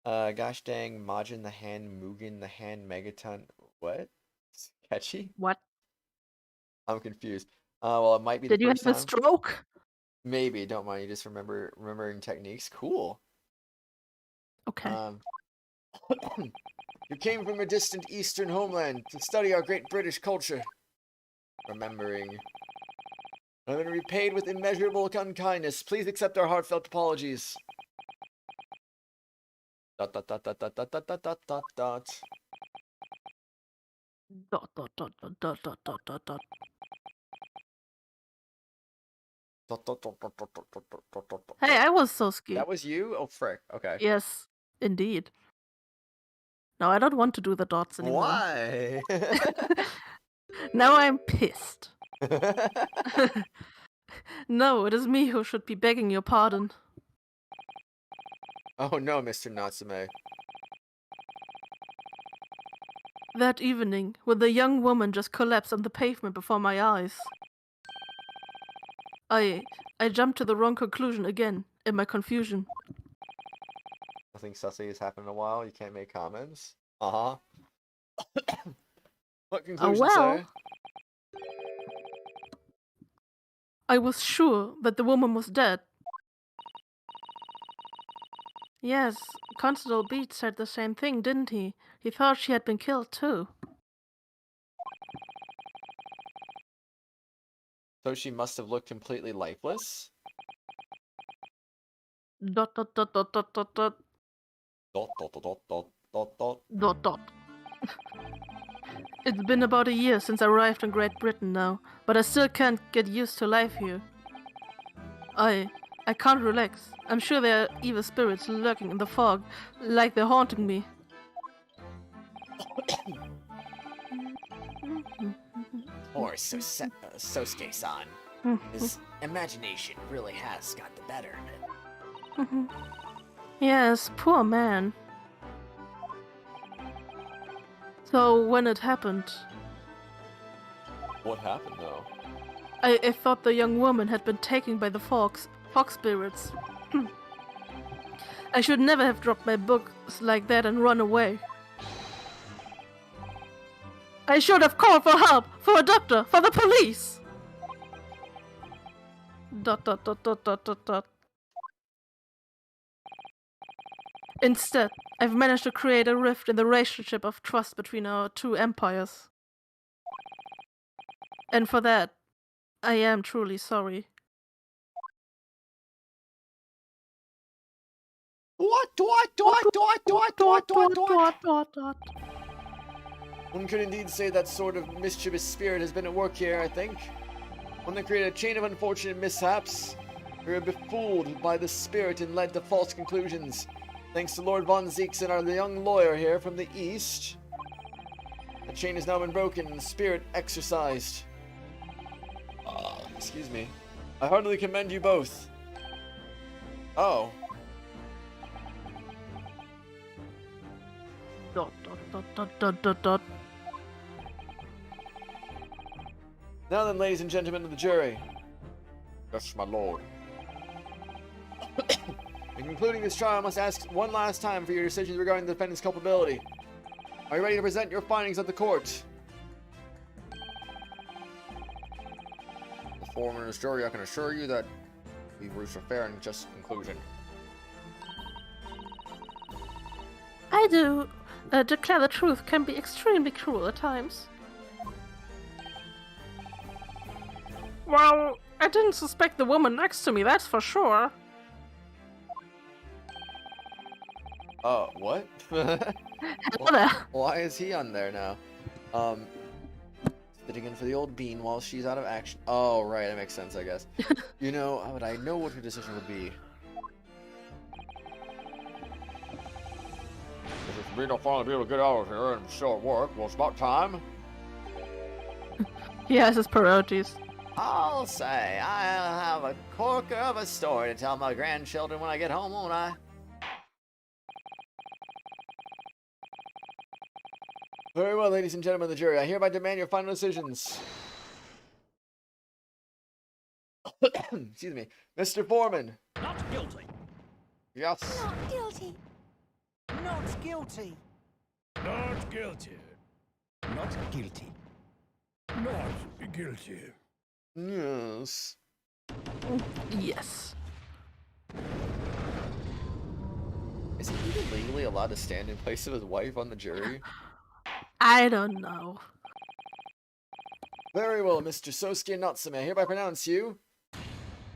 Gosh dang, Majin the Hand, Mugen the Hand, Megaton. What? Sketchy? What? I'm confused. Well, it might be Did the you first have a time. stroke? Maybe, don't mind. You just remembering techniques. Cool. Okay. You came from a distant eastern homeland to study our great British culture. Remembering. I've been repaid with immeasurable unkindness. Please accept our heartfelt apologies. ... Dot dot dot dot dot dot dot dot dot. Hey, I was so scared. That was you? Oh, frick. Okay. Yes, indeed. No, I don't want to do the dots anymore. Why? Now I'm pissed. No, it is me who should be begging your pardon. Oh no, Mr. Natsume. That evening, when the young woman just collapsed on the pavement before my eyes, I jumped to the wrong conclusion again, in my confusion. Nothing sussy has happened in a while. You can't make comments. Uh-huh. What conclusion, well. sir? I was sure that the woman was dead. Yes, Constable Beat said the same thing, didn't he? He thought she had been killed too. So she must have looked completely lifeless? Dot dot dot dot dot dot dot. Dot dot dot dot dot dot. Dot dot. It's been about a year since I arrived in Great Britain now, but I still can't get used to life here. I can't relax. I'm sure there are evil spirits lurking in the fog, like they're haunting me. Poor Sosuke-san. His imagination really has got the better of it. Yes, poor man. So when it happened... What happened, though? I thought the young woman had been taken by the fox spirits. I should never have dropped my books like that and run away. I should have called for help, for a doctor, for the police! Dot dot dot dot dot dot dot. Instead, I've managed to create a rift in the relationship of trust between our two empires. And for that, I am truly sorry. What? One could indeed say that sort of mischievous spirit has been at work here, I think. One that created a chain of unfortunate mishaps. We were befooled by the spirit and led to false conclusions. Thanks to Lord Von Zeeks and our young lawyer here from the east. The chain has now been broken and the spirit exorcised. Excuse me. I heartily commend you both. Oh. Dot dot dot dot dot dot dot. Now then, ladies and gentlemen of the jury. Yes, my lord. In concluding this trial, I must ask one last time for your decisions regarding the defendant's culpability. Are you ready to present your findings of the court? Before this jury, I can assure you that we've reached a fair and just conclusion. I do declare the truth can be extremely cruel at times. Well, I didn't suspect the woman next to me, that's for sure. What? Hello there. Why is he on there now? Sitting in for the old bean while she's out of action. Oh, right, that makes sense, I guess. You know, but I know what her decision would be. If it's me not finally be able to get out of here and start work, well, it's about time. He has his priorities. I'll say, I'll have a corker of a story to tell my grandchildren when I get home, won't I? Very well, ladies and gentlemen of the jury, I hereby demand your final decisions. Excuse me. Mr. Foreman. Not guilty. Yes. Not guilty. Not guilty. Not guilty. Not guilty. Not guilty. Yes. Yes. Is he even legally allowed to stand in place of his wife on the jury? I don't know. Very well, Mr. Sosuke Natsume, I hereby pronounce you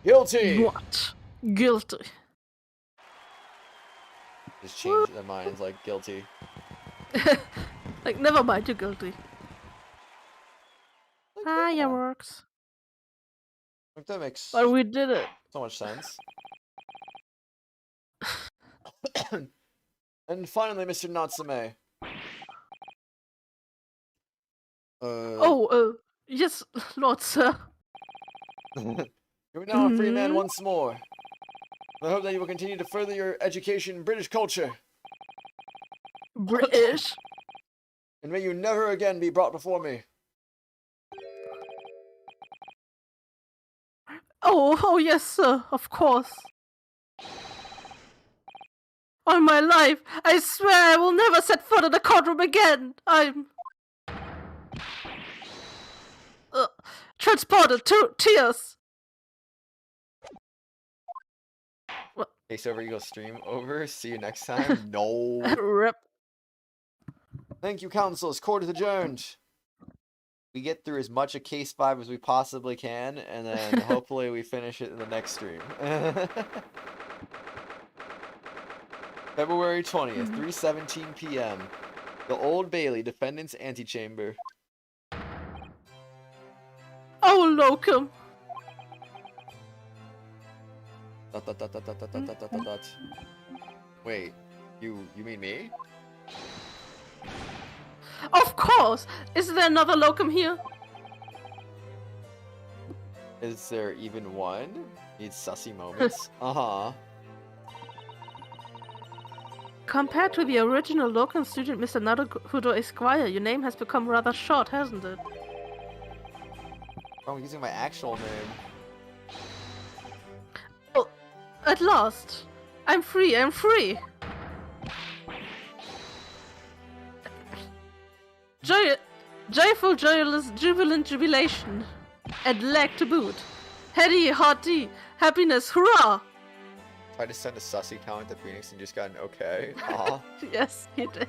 guilty. What? Guilty. Just change their minds like guilty. Like, never mind, you're guilty. Yeah, works. Like, that makes But we did it. so much sense. And finally, Mr. Natsume. Yes, Lord Sir. You are now a free man once more. I hope that you will continue to further your education in British culture. British. And may you never again be brought before me. Oh yes, sir, of course. All my life, I swear I will never set foot in the courtroom again. I'm transported to tears. What? Case over, Eagle stream over. See you next time. No. Rip. Thank you, counsels. Court is adjourned. We get through as much of Case 5 as we possibly can, and then hopefully we finish it in the next stream. February 20th, 3:17 p.m. The Old Bailey, Defendant's Antechamber. Oh, locum. Wait, you mean me? Of course. Is there another locum here? Is there even one? Needs sussy moments. Uh-huh. Compared to the original locum student, Mr. Naruhodo Esquire, your name has become rather short, hasn't it? I'm using my actual name. Oh, at last! I'm free, I'm free! Joyful, joyless, jubilant jubilation. And leg to boot. Heady, hearty, happiness, hurrah! Tried to send a sussy comment to Phoenix and just got an okay. Aw. Yes, he did.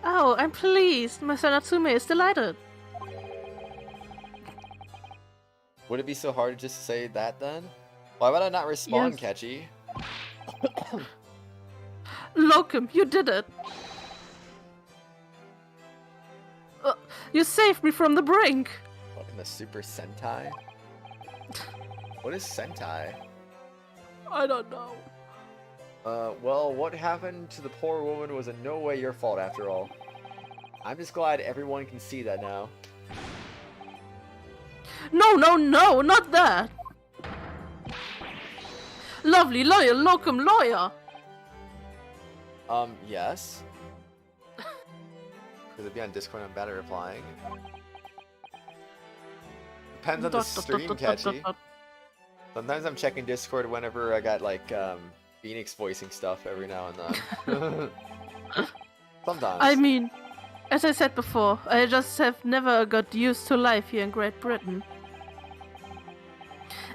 Oh, I'm pleased. Mr. Natsume is delighted. Would it be so hard to just say that then? Why would I not respond, Yes. Catchy? Locum, you did it. You saved me from the brink. What, in the Super Sentai? What is Sentai? I don't know. Well, what happened to the poor woman was in no way your fault after all. I'm just glad everyone can see that now. No, no, no, not that. Lovely lawyer, locum lawyer. Yes? Could it be on Discord and I'm bad at replying? Depends on the stream, Catchy. Sometimes I'm checking Discord whenever I got, like, Phoenix voicing stuff every now and then. Sometimes. I mean, as I said before, I just have never got used to life here in Great Britain.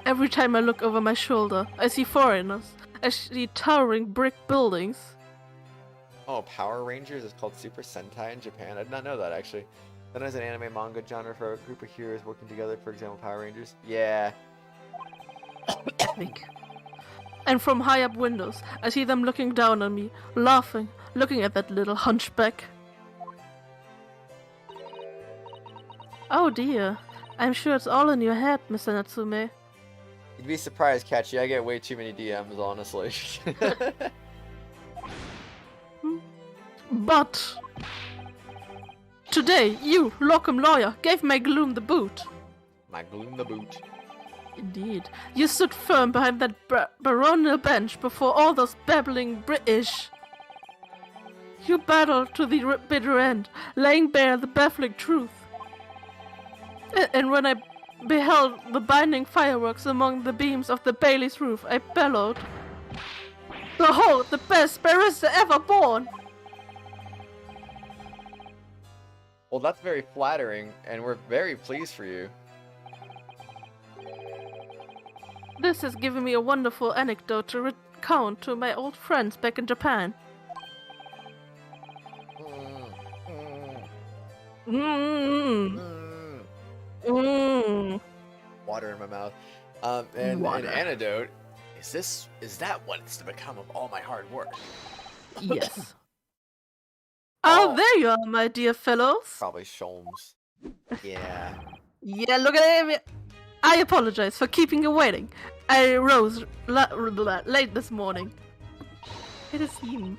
Every time I look over my shoulder, I see foreigners. I see towering brick buildings. Oh, Power Rangers is called Super Sentai in Japan? I did not know that, actually. Sometimes an anime manga genre for a group of heroes working together, for example, Power Rangers. Yeah. Epic. And from high up windows, I see them looking down on me, laughing, looking at that little hunchback. Oh dear, I'm sure it's all in your head, Mr. Natsume. You'd be surprised, Catchy. I get way too many DMs, honestly. But today, you, locum lawyer, gave my gloom the boot. My gloom the boot. Indeed, you stood firm behind that baronial bench before all those babbling British. You battled to the bitter end, laying bare the baffling truth. And when I beheld the binding fireworks among the beams of the Bailey's roof, I bellowed, "Behold, the best barrister ever born!" Well, that's very flattering, and we're very pleased for you. This has given me a wonderful anecdote to recount to my old friends back in Japan. Water in my mouth. And Water. an antidote. Is that what's to become of all my hard work? Yes. Oh, there you are, my dear fellows. Probably Sholmes. Yeah. Yeah, look at him. I apologize for keeping you waiting. I rose late this morning. It is him.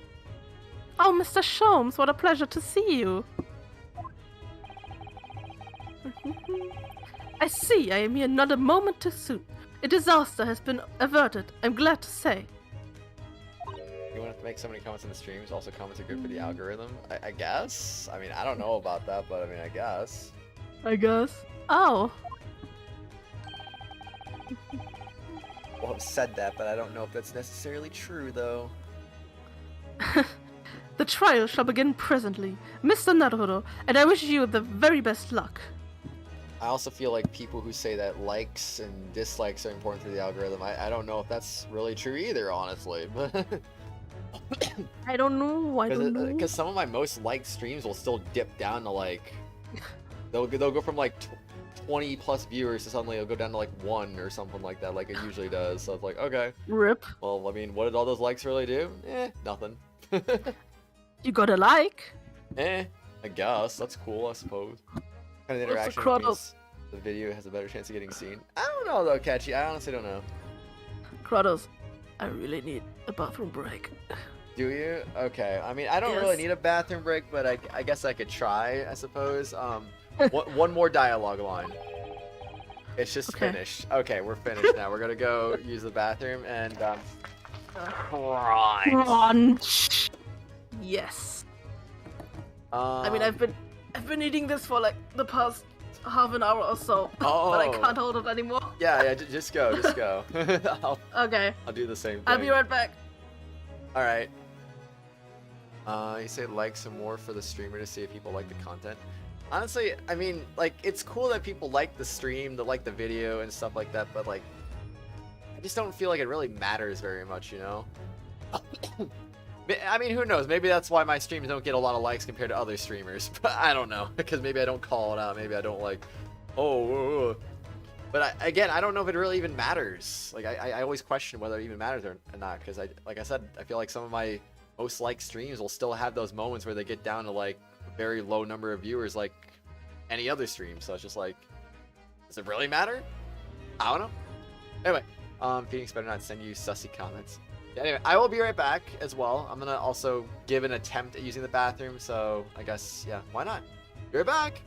Oh, Mr. Sholmes, what a pleasure to see you. I see I am here not a moment too soon. A disaster has been averted, I'm glad to say. You want to make so many comments in the streams? Also, comments are good for the algorithm? I guess? I mean, I don't know about that, but I mean, I guess. I guess. Oh. Well, I've said that, but I don't know if that's necessarily true, though. The trial shall begin presently, Mr. Naruhodo, and I wish you the very best luck. I also feel like people who say that likes and dislikes are important for the algorithm, I don't know if that's really true either, honestly. I don't know, I don't know. Because some of my most liked streams will still dip down to like... They'll go from like 20 plus viewers to suddenly it'll go down to like 1 or something like that, like it usually does. So it's like, okay. Rip. Well, I mean, what did all those likes really do? Nothing. You got a like? I guess. That's cool, I suppose. Kind of interaction means the video has a better chance of getting seen. I don't know though, Catchy. I honestly don't know. Kratos, I really need a bathroom break. Do you? Okay. I mean, I don't really need a bathroom break, but I guess I could try, I suppose. One more dialogue line. It's just finished. Okay, we're finished now. We're gonna go use the bathroom and Crunch. Yes. I mean, I've I've been eating this for like the past half an hour or so, but I Oh. can't hold it anymore. Yeah, just go. Okay, I'll do the same thing. I'll be right back. All right. You say like some more for the streamer to see if people like the content. Honestly, I mean, like, it's cool that people like the stream, that like the video and stuff like that, but like, I just don't feel like it really matters very much, you know? I mean, who knows? Maybe that's why my streams don't get a lot of likes compared to other streamers. But I don't know, because maybe I don't call it out. Maybe I don't like, oh. But again, I don't know if it really even matters. Like, I always question whether it even matters or not, because like I said, I feel like some of my most liked streams will still have those moments where they get down to like a very low number of viewers, like any other stream. So it's just like, does it really matter? I don't know. Anyway, Phoenix better not send you sussy comments. Anyway, I will be right back as well. I'm gonna also give an attempt at using the bathroom, so I guess, yeah, why not? Be right back!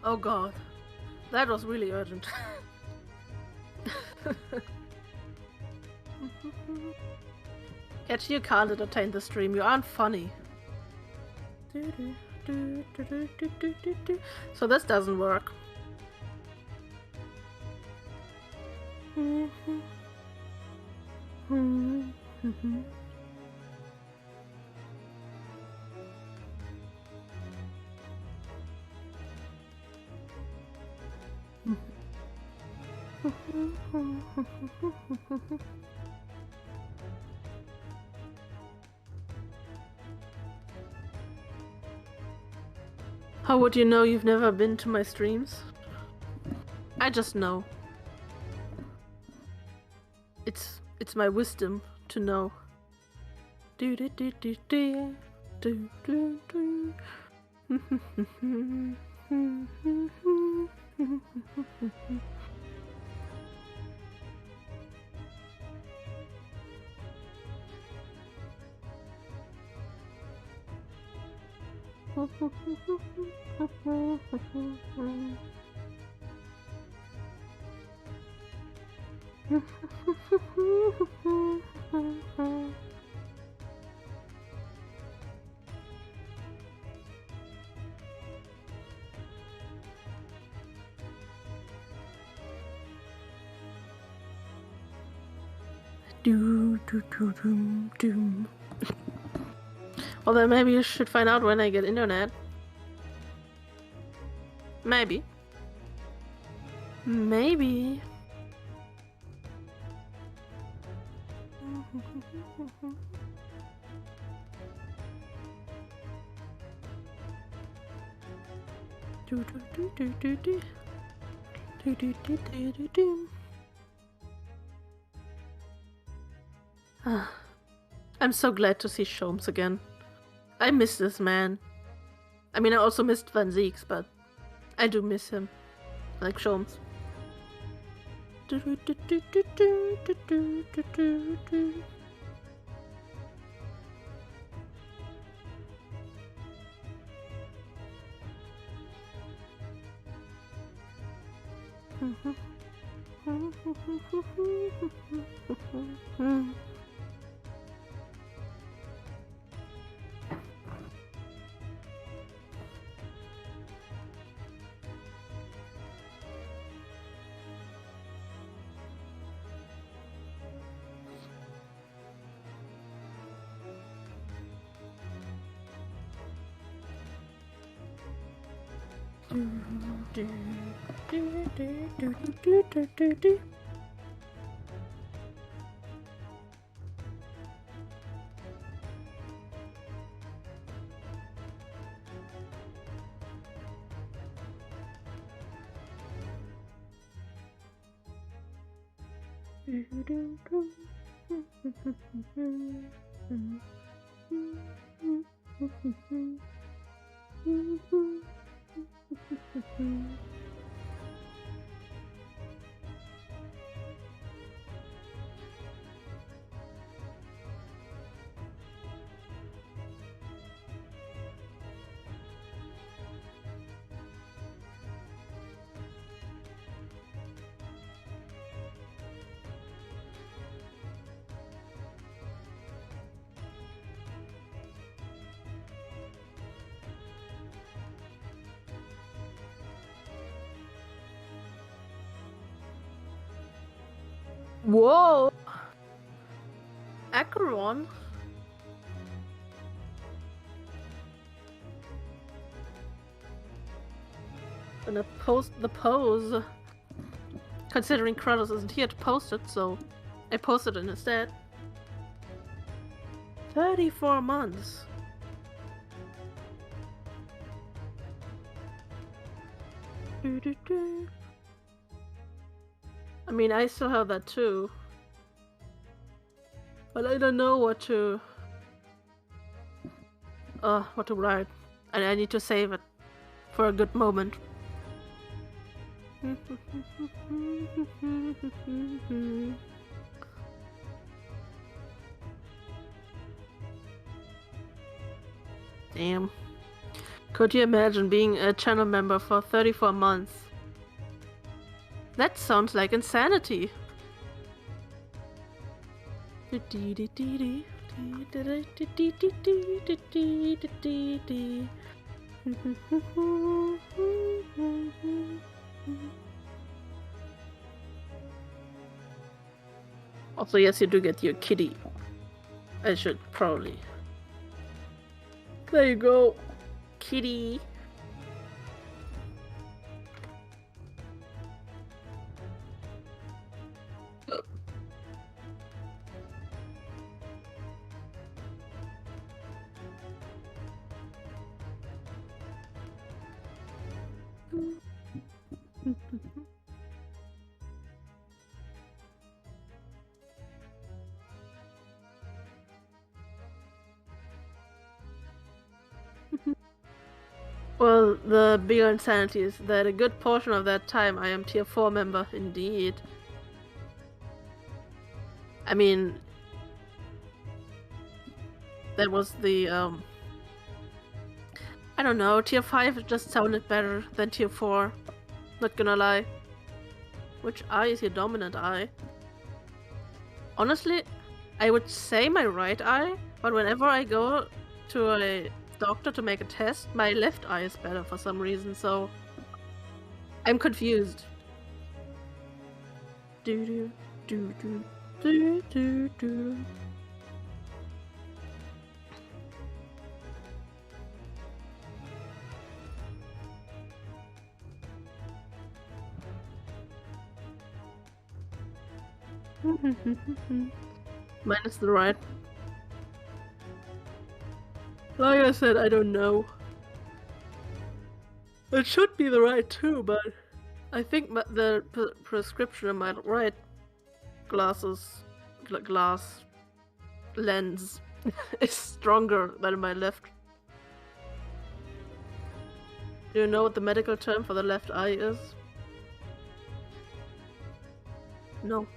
Oh god. That was really urgent. Catch, you can't entertain the stream. You aren't funny. So this doesn't work. How would you know you've never been to my streams? I just know. It's my wisdom to know. Do do do do do do do do. Do do do do do. Well, then maybe you should find out when I get internet. Maybe. Maybe. Do do do do do do. Do do do do do do. I'm so glad to see Sholmes again. I miss this man. I mean, I also missed Van Zieks, but I do miss him. Like Sholmes. Do do do do do do do do do do. Whoa! Acheron? Gonna post the pose. Considering Kratos isn't here to post it, so I posted it instead. 34 months. I mean, I still have that too. But I don't know what to write. And I need to save it for a good moment. Damn. Could you imagine being a channel member for 34 months? That sounds like insanity. Also, yes, you do get your kitty. I should probably. There you go, kitty. Well, the bigger insanity is that a good portion of that time I am tier 4 member, indeed. I mean, that was the, I don't know, tier 5 just sounded better than tier 4, not gonna lie. Which eye is your dominant eye? Honestly, I would say my right eye, but whenever I go to a doctor to make a test, my left eye is better for some reason, so I'm confused. Do do do do do do do. Minus the right. Like I said, I don't know. It should be the right too, but I think the prescription in my right glass lens is stronger than in my left. Do you know what the medical term for the left eye is? No.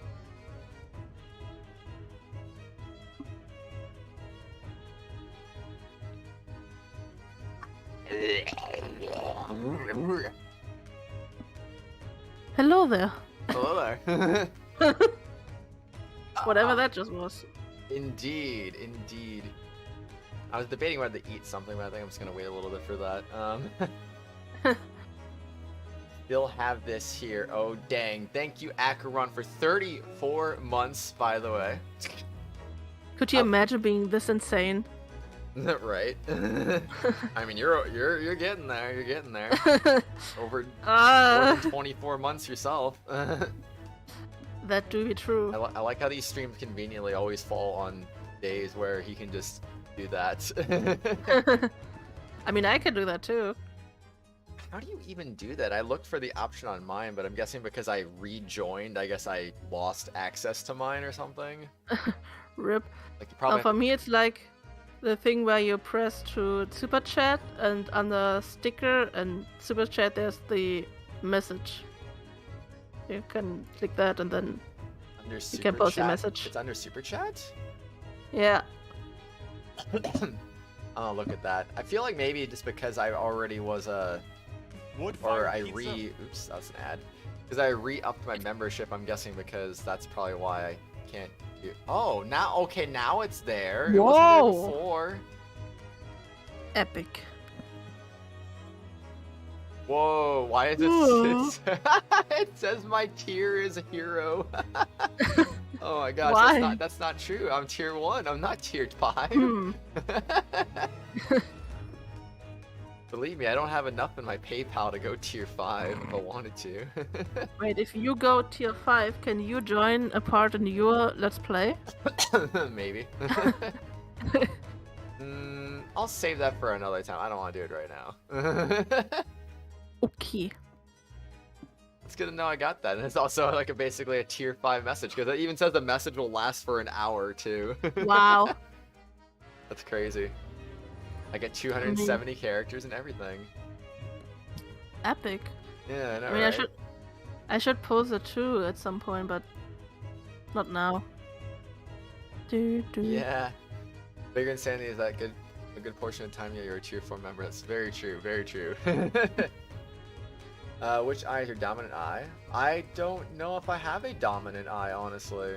Hello there. Hello there. Whatever that just was. Indeed, indeed. I was debating whether to eat something, but I think I'm just gonna wait a little bit for that. Still have this here. Oh dang! Thank you, Acheron, for 34 months. By the way. Could you imagine being this insane? Right. I mean, you're getting there. You're getting there. Over more than 24 months yourself. That do be true. I like how these streams conveniently always fall on days where he can just do that. I mean, I could do that too. How do you even do that? I looked for the option on mine, but I'm guessing because I rejoined, I guess I lost access to mine or something. Rip. Like you probably. For me, it's like the thing where you press to super chat, and under sticker and super chat, there's the message. You can click that, and then Under you can post your chat? message. It's under super chat. Yeah. Oh, look at that. I feel like maybe just because I already was a. Or I oops, that was an ad. Because I re-upped my membership, I'm guessing because that's probably why I can't do. Oh, now okay, now it's there. It wasn't there Whoa. before. Epic. Whoa, why is it? It says my tier is a hero. Oh my gosh, Why? that's not true. I'm tier 1. I'm not tier 5. Believe me, I don't have enough in my PayPal to go tier 5 if I wanted to. Wait, if you go tier 5, can you join a part in your Let's Play? Maybe. I'll save that for another time. I don't want to do it right now. Okay. It's good to know I got that. And it's also like basically a tier 5 message because it even says the message will last for an hour too. Wow. That's crazy. I get 270 characters and everything. Epic. Yeah, I know, I mean, right? I should pose it too at some point, but not now. Yeah. Bigger insanity is that a good portion of the time you're a tier 4 member. That's very true, very true. Which eye is your dominant eye? I don't know if I have a dominant eye, honestly.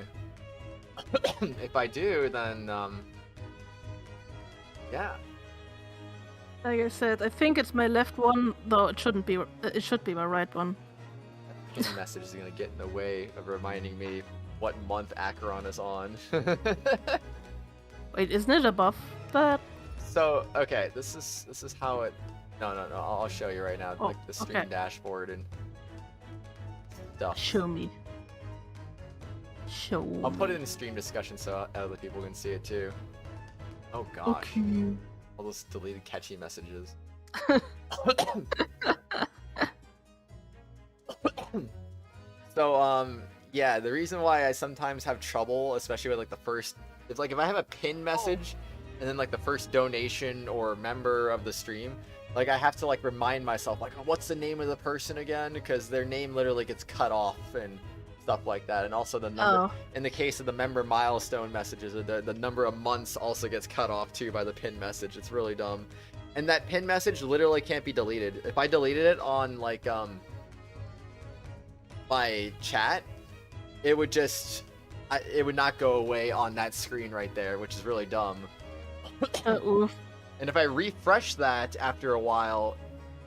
If I do, then yeah. Like I said, I think it's my left one, though it shouldn't be. It should be my right one. This message is gonna get in the way of reminding me what month Acheron is on. Wait, isn't it above that? So okay, this is how it. No. I'll show you right now, Oh, like the stream okay. dashboard and stuff. Show me. Show. I'll put it in stream discussion so other people can see it too. Oh gosh, Okay. all those deleted catchy messages. So yeah, the reason why I sometimes have trouble, especially with like the first, it's like if I have a pin message and then like the first donation or member of the stream, like I have to like remind myself like, oh, what's the name of the person again, because their name literally gets cut off and stuff like that. And also the number, in the case of the member milestone messages, the number of months also gets cut off too by the pin message. It's really dumb. And that pin message literally can't be deleted. If I deleted it on like my chat, it would just it would not go away on that screen right there, which is really dumb. Oof. And if I refresh that after a while,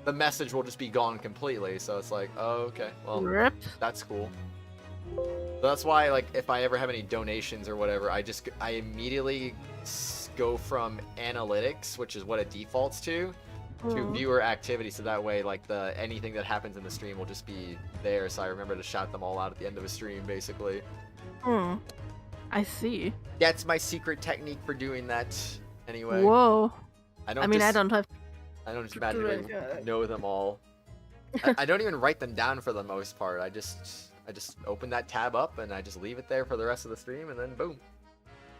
the message will just be gone completely. So it's like, oh, okay, well, Rip. that's cool. So that's why, like, if I ever have any donations or whatever, I immediately go from analytics, which is what it defaults to viewer activity. So that way, like, anything that happens in the stream will just be there. So I remember to shout them all out at the end of a stream, basically. I see. That's my secret technique for doing that. Anyway. Whoa. I I mean, I don't have. I don't just magically know them all. I don't even write them down for the most part. I just open that tab up and I just leave it there for the rest of the stream, and then boom.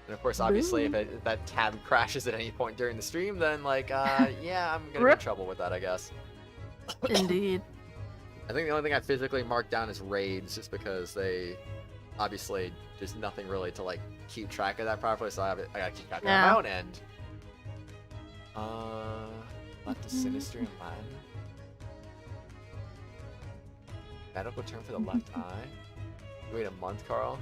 And of course, obviously, if that tab crashes at any point during the stream, then like, yeah, I'm gonna get in trouble with that, I guess. Indeed. I think the only thing I physically marked down is raids, just because they obviously there's nothing really to like keep track of that properly, so I gotta keep track of my own end. Left a sinister in Latin. Medical term for the left eye. Wait a month, Carl.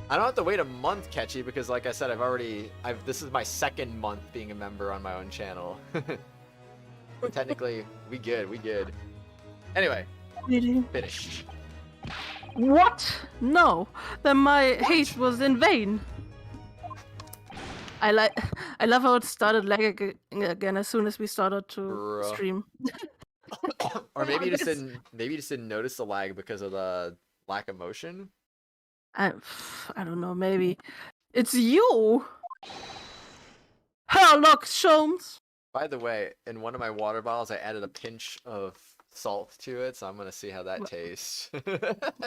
I don't have to wait a month, Ketchy, because like I said, this is my second month being a member on my own channel. Technically, we good. Anyway, finished. What? No. Then my haste was in vain. I love how it started lagging again as soon as we started to stream. Or maybe you just didn't notice the lag because of the lack of motion. I don't know. Maybe it's you. Herlock Sholmes. By the way, in one of my water bottles, I added a pinch of salt to it, so I'm gonna see how that tastes.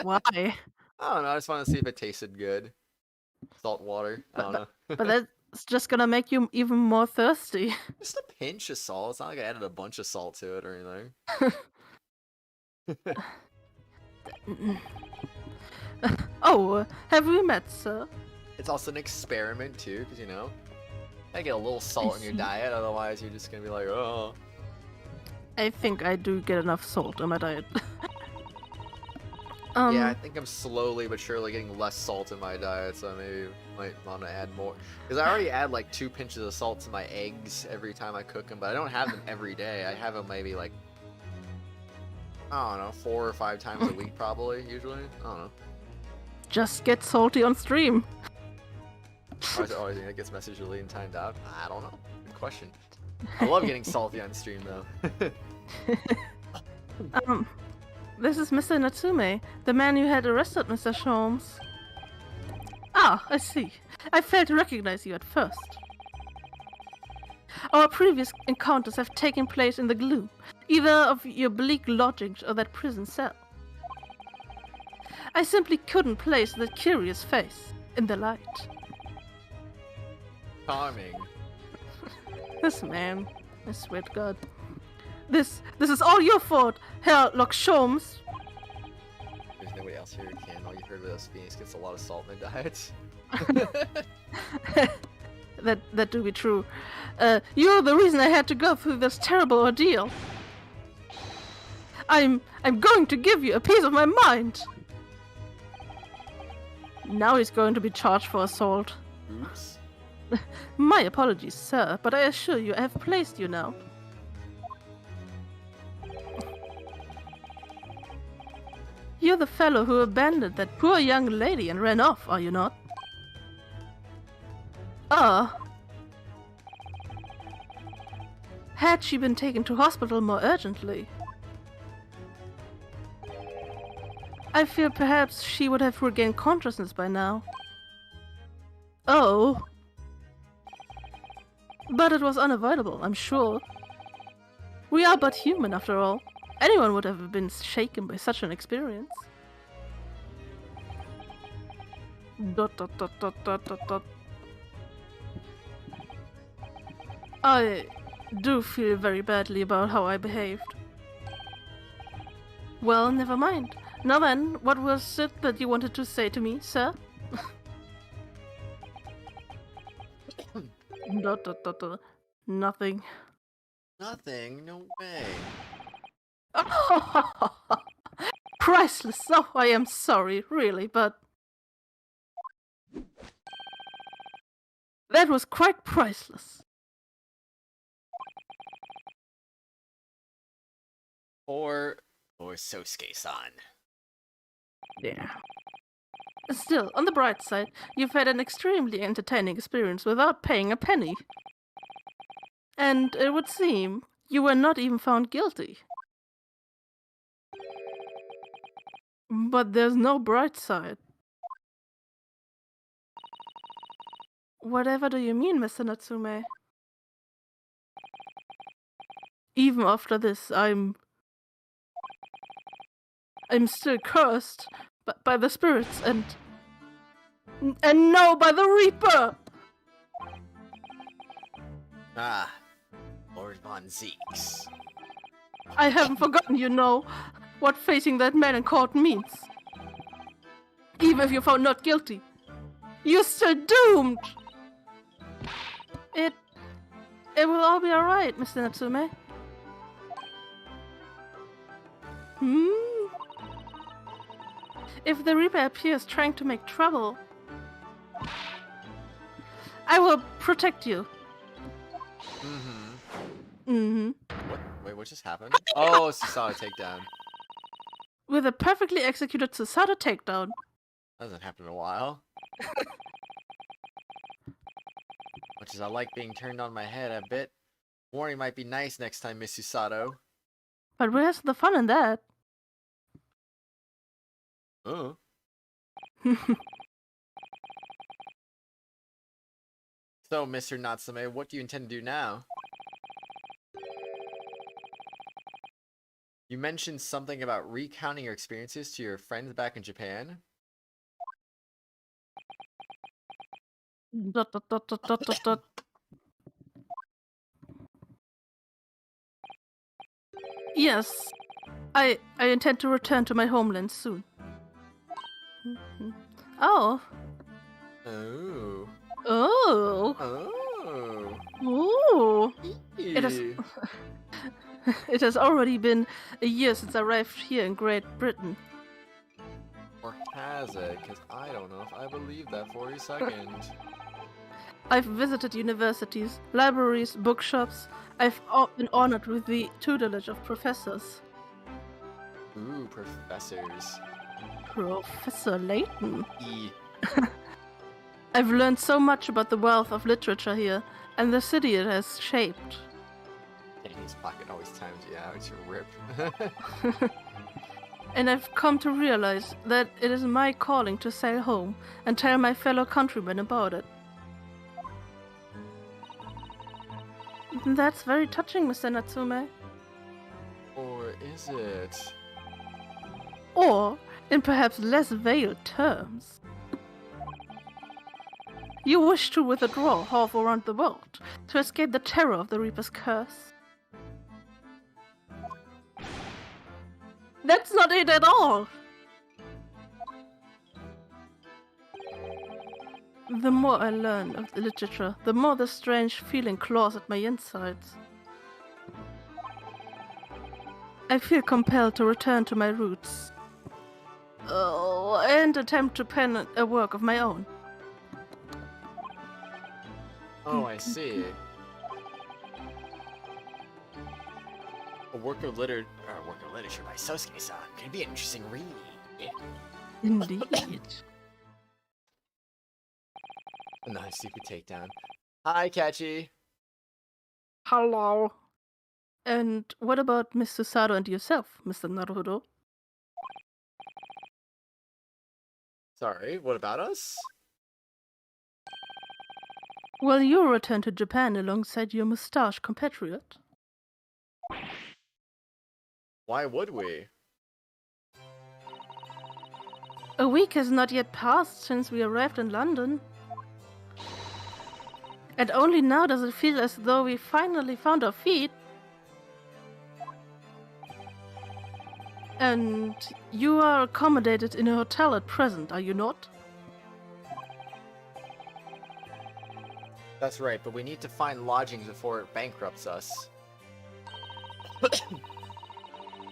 Why? I don't know. I just want to see if it tasted good. Salt water. I don't know. But that's just gonna make you even more thirsty. Just a pinch of salt. It's not like I added a bunch of salt to it or anything. Oh, have we met, sir? It's also an experiment too, because I get a little salt in your diet. Otherwise, you're just gonna be like, oh. I think I do get enough salt in my diet. Yeah, I think I'm slowly but surely getting less salt in my diet, so maybe might want to add more. Because I already add like 2 pinches of salt to my eggs every time I cook them, but I don't have them every day. I have them maybe like, I don't know, 4 or 5 times a week probably, usually. I don't know. Just get salty on stream. Or is it always that gets messaged and timed out? I don't know. Good question. I love getting salty on stream though. This is Mr. Natsume, the man you had arrested, Mr. Sholmes. Ah, I see. I failed to recognize you at first. Our previous encounters have taken place in the gloom, either of your bleak lodgings or that prison cell. I simply couldn't place that curious face in the light. Charming. This man, I swear to God. This is all your fault, Herlock Sholmes. There's nobody else here who can. All you heard was Phoenix gets a lot of salt in their diets. That do be true. You're the reason I had to go through this terrible ordeal. I'm going to give you a piece of my mind. Now he's going to be charged for assault. Oops. My apologies, sir, but I assure you I have placed you now. You're the fellow who abandoned that poor young lady and ran off, are you not? Ah. Had she been taken to hospital more urgently? I fear perhaps she would have regained consciousness by now. Oh. But it was unavoidable, I'm sure. We are but human, after all. Anyone would have been shaken by such an experience. Dot dot dot dot dot dot dot. I do feel very badly about how I behaved. Well, never mind. Now then, what was it that you wanted to say to me, sir? Dot dot dot dot. Nothing. Nothing? No way. Priceless. Oh, I am sorry, really, but that was quite priceless. Or Sosuke-san. Yeah. Still, on the bright side, you've had an extremely entertaining experience without paying a penny. And it would seem you were not even found guilty. But there's no bright side. Whatever do you mean, Mr. Natsume? Even after this, I'm still cursed by the spirits and no, by the Reaper! Ah, Lord Von Zeeks. I haven't forgotten, you know, what facing that man in court means. Even if you're found not guilty, you're still doomed! It will all be alright, Mr. Natsume. If the Reaper appears trying to make trouble, I will protect you. What? Wait, what just happened? Oh, Susato takedown. With a perfectly executed Susato takedown. That hasn't happened in a while. Much as I like being turned on my head a bit, warning might be nice next time, Miss Susato. But where's the fun in that? Oh. So, Mr. Natsume, what do you intend to do now? You mentioned something about recounting your experiences to your friends back in Japan? Dot, dot, dot, dot, dot, dot, dot. Yes, I intend to return to my homeland soon. Oh. Oh. Oh. Oh. Oh. It has Eee. it has already been a year since I arrived here in Great Britain. Or has it? Because I don't know if I believe that for a second. I've visited universities, libraries, bookshops. I've been honored with the tutelage of professors. Ooh, professors. Professor Layton. E. I've learned so much about the wealth of literature here and the city it has shaped. Danny's pocket always times you out, you rip. And I've come to realize that it is my calling to sail home and tell my fellow countrymen about it. That's very touching, Mr. Natsume. Or is it? Or, in perhaps less veiled terms, you wish to withdraw half around the world to escape the terror of the Reaper's curse. That's not it at all! The more I learn of the literature, the more the strange feeling claws at my insides. I feel compelled to return to my roots. Oh, and attempt to pen a work of my own. Oh, I see. A work of literature by Sosuke-san could be an interesting read. Indeed. Nice secret takedown. Hi, Catchy. Hello. And what about Miss Susato and yourself, Mr. Naruhodo? Sorry, what about us? Will you return to Japan alongside your mustache compatriot? Why would we? A week has not yet passed since we arrived in London. And only now does it feel as though we finally found our feet. And you are accommodated in a hotel at present, are you not? That's right, but we need to find lodgings before it bankrupts us.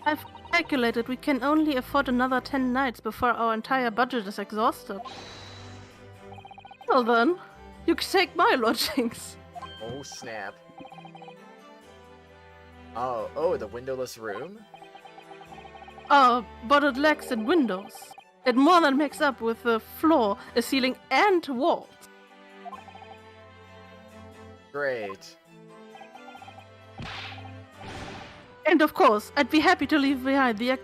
I've calculated we can only afford another 10 nights before our entire budget is exhausted. Well then, you can take my lodgings. Oh, snap. Oh, the windowless room? But it lacks in windows. It more than makes up with a floor, a ceiling, and walls. Great. And of course, I'd be happy to leave behind the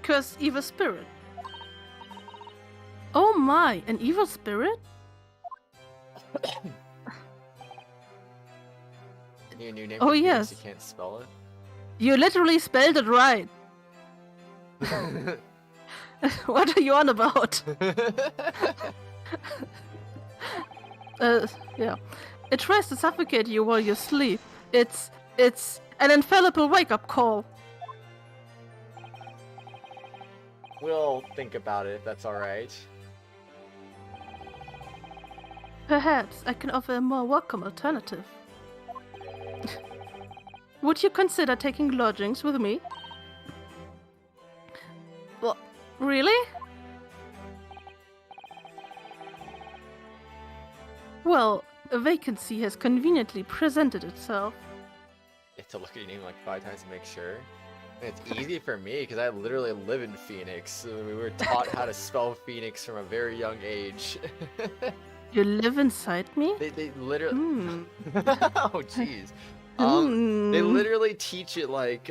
cursed evil spirit. Oh my, an evil spirit? Your new name Oh, for Phoenix, yes. You can't spell it? You literally spelled it right. What are you on about? Yeah. It tries to suffocate you while you sleep. It's an infallible wake-up call. We'll think about it if that's alright. Perhaps I can offer a more welcome alternative. Would you consider taking lodgings with me? Well, really? Well, a vacancy has conveniently presented itself. You have to look at your name like 5 times to make sure. And it's easy for me because I literally live in Phoenix. So we were taught how to spell Phoenix from a very young age. You live inside me? They literally. Mm. Oh jeez. They literally teach it like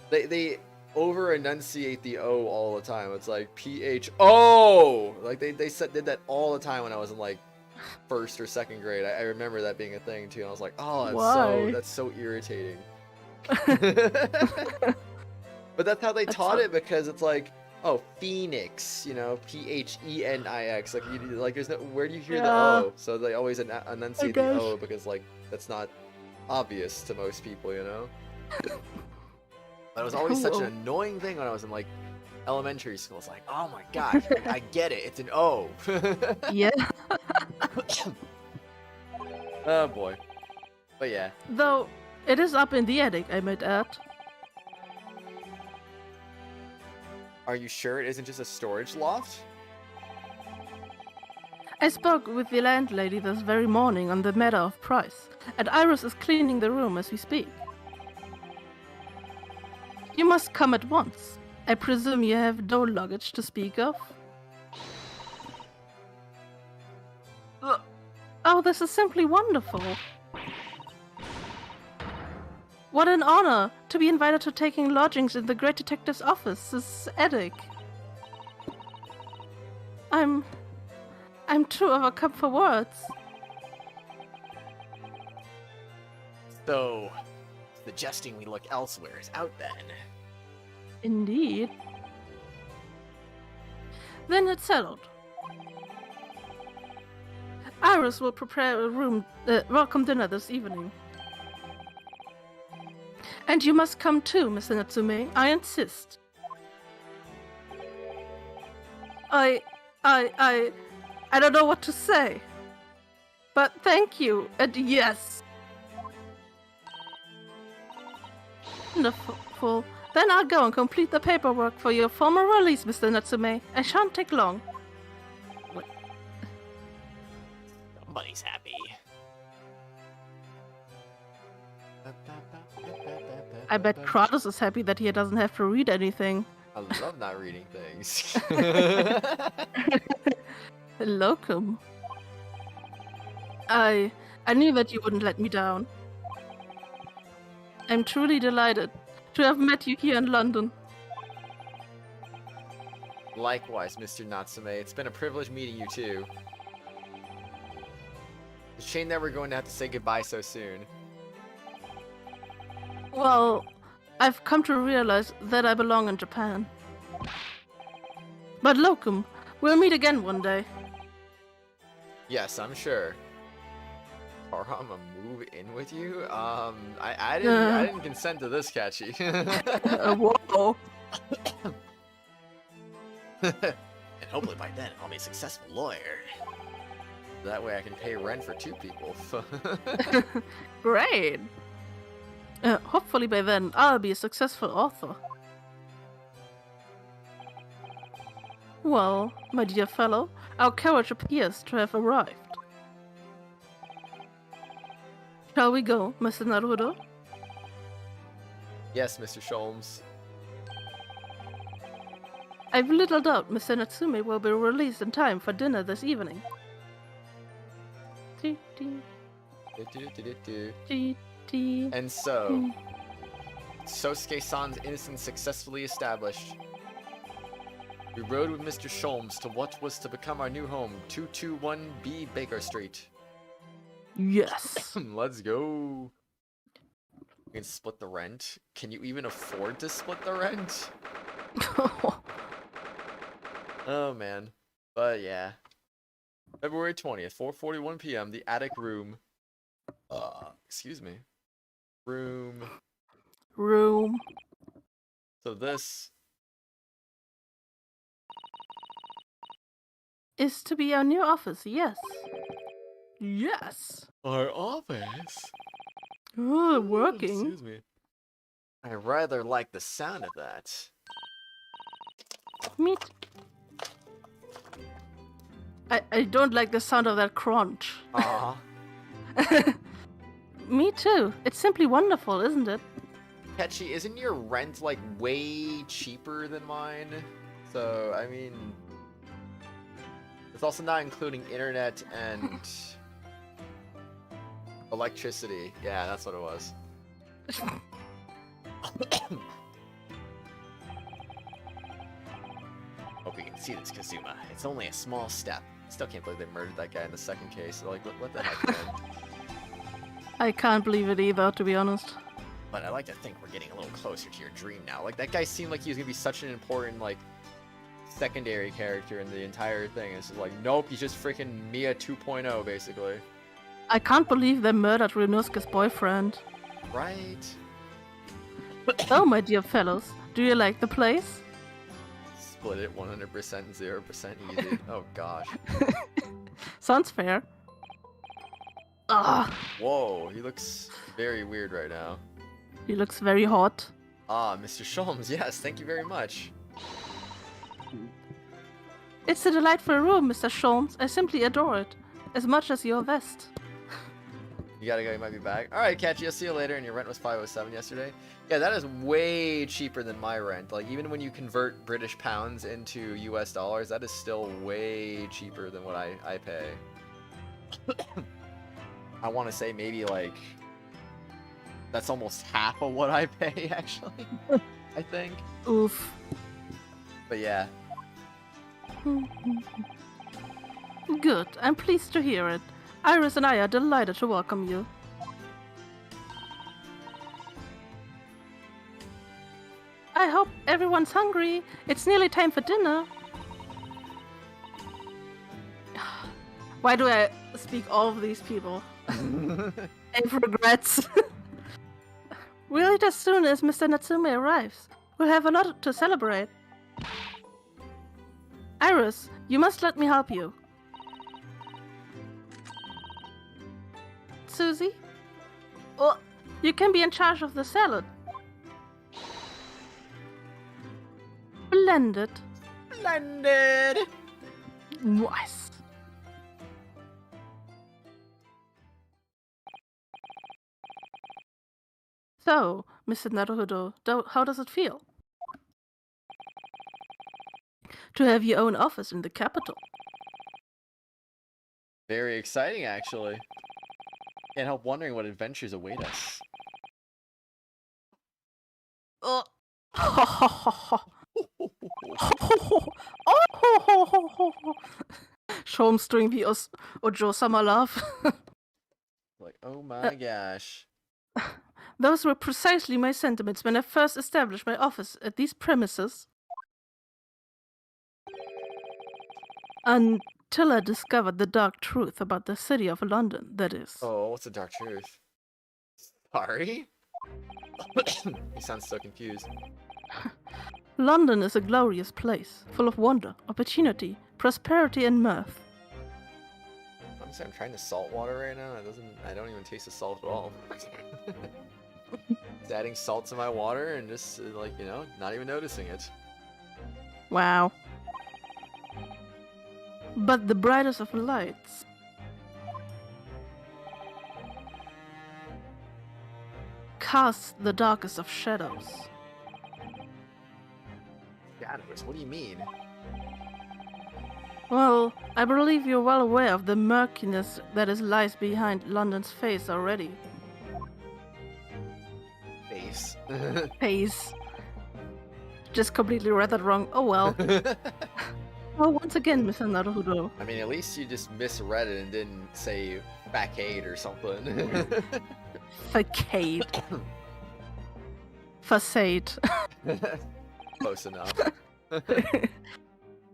they over enunciate the O all the time. It's like PHO. Like they did that all the time when I was in like 1st or 2nd grade. I remember that being a thing too. And I was like, oh, that's so irritating. But that's how they taught it because it's like, oh, Phoenix, you know, PHENIX. Like there's no, where do you hear the O? So they always enunciate the O because like that's not obvious to most people, you know. That was always such an annoying thing when I was in like elementary school. It's like, oh my gosh, I get it. It's an O. Yeah. Oh boy. But yeah. Though it is up in the attic, I might add. Are you sure it isn't just a storage loft? I spoke with the landlady this very morning on the matter of price, and Iris is cleaning the room as we speak. You must come at once. I presume you have no luggage to speak of? Oh, this is simply wonderful. What an honor to be invited to taking lodgings in the Great Detective's office's attic. I'm too overcome for words. So, suggesting we look elsewhere is out then. Indeed. Then it's settled. Iris will prepare a welcome dinner this evening. And you must come too, Mr. Natsume. I insist. I don't know what to say. But thank you, and yes. Wonderful. Then I'll go and complete the paperwork for your formal release, Mr. Natsume. I shan't take long. Somebody's happy. I bet Kratos is happy that he doesn't have to read anything. I love not reading things. Locum. I knew that you wouldn't let me down. I'm truly delighted to have met you here in London. Likewise, Mr. Natsume. It's been a privilege meeting you too. It's a shame that we're going to have to say goodbye so soon. Well, I've come to realize that I belong in Japan. But Locum, we'll meet again one day. Yes, I'm sure. I'ma move in with you? I didn't consent to this, Catchy. Whoa. And hopefully by then I'll be a successful lawyer. That way I can pay rent for 2 people. Great. Hopefully by then I'll be a successful author. Well, my dear fellow, our carriage appears to have arrived. Shall we go, Mr. Naruhodo? Yes, Mr. Sholmes. I've little doubt Mr. Natsume will be released in time for dinner this evening. Dee, dee, dee, dee. And so, Sosuke-san's innocence successfully established. We rode with Mr. Sholmes to what was to become our new home, 221B Baker Street. Yes. Let's go. We can split the rent. Can you even afford to split the rent? Oh man. But yeah. February 20th, 4:41 p.m. The attic room. Excuse me. Room. So this is to be our new office, yes. Yes. our office. Oh, working. Excuse me. I rather like the sound of that. Meat. I don't like the sound of that crunch. Aw. Me too. It's simply wonderful, isn't it? Ketchy, isn't your rent like way cheaper than mine? So, I mean, it's also not including internet and electricity. Yeah, that's what it was. Hope you can see this, Kazuma. It's only a small step. Still can't believe they murdered that guy in the second case. Like, what the heck, man? I can't believe it either, to be honest. But I like to think we're getting a little closer to your dream now. Like, that guy seemed like he was gonna be such an important, like, secondary character in the entire thing. It's just like, nope, he's just freaking Mia 2.0, basically. I can't believe they murdered Ryunosuke's boyfriend. Right? So, my dear fellows, do you like the place? Split it 100%, 0% easy. Oh gosh. Sounds fair. Ah, Whoa, he looks very weird right now. he looks very hot. Ah, Mr. Sholmes, yes, thank you very much. It's a delightful room, Mr. Sholmes. I simply adore it. As much as your vest. You gotta go, you might be back. Alright, Catchy, I'll see you later, and your rent was $507 yesterday. Yeah, that is way cheaper than my rent. Like, even when you convert British pounds into US dollars, that is still way cheaper than what I pay. I want to say maybe, like, that's almost half of what I pay, actually. I think. Oof. But yeah. Good. I'm pleased to hear it. Iris and I are delighted to welcome you. I hope everyone's hungry. It's nearly time for dinner. Why do I speak all of these people? I have regrets. We'll eat as soon as Mr. Natsume arrives. We'll have a lot to celebrate. Iris, you must let me help you. Susie? Oh, you can be in charge of the salad. Blended. Blended! Nice. So, Mr. Naruhodo, how does it feel? To have your own office in the capital. Very exciting, actually. Can't help wondering what adventures await us. Oh. Schaumstring wie aus Ojo Summer Love. Like, oh my gosh. Those were precisely my sentiments when I first established my office at these premises. Until I discovered the dark truth about the city of London, that is. Oh, what's the dark truth? Sorry? You sound so confused. London is a glorious place, full of wonder, opportunity, prosperity, and mirth. Honestly, I'm trying to salt water right now. I don't even taste the salt at all. Just adding salt to my water and just like, you know, not even noticing it. Wow. But the brightest of lights casts the darkest of shadows. Shadows? What do you mean? Well, I believe you're well aware of the murkiness that lies behind London's face already. Face. Face. Just completely read that wrong. Oh well. Oh, once again, Mr. Naruhodo. I mean, at least you just misread it and didn't say facade or something. Facade. Facade. Close enough.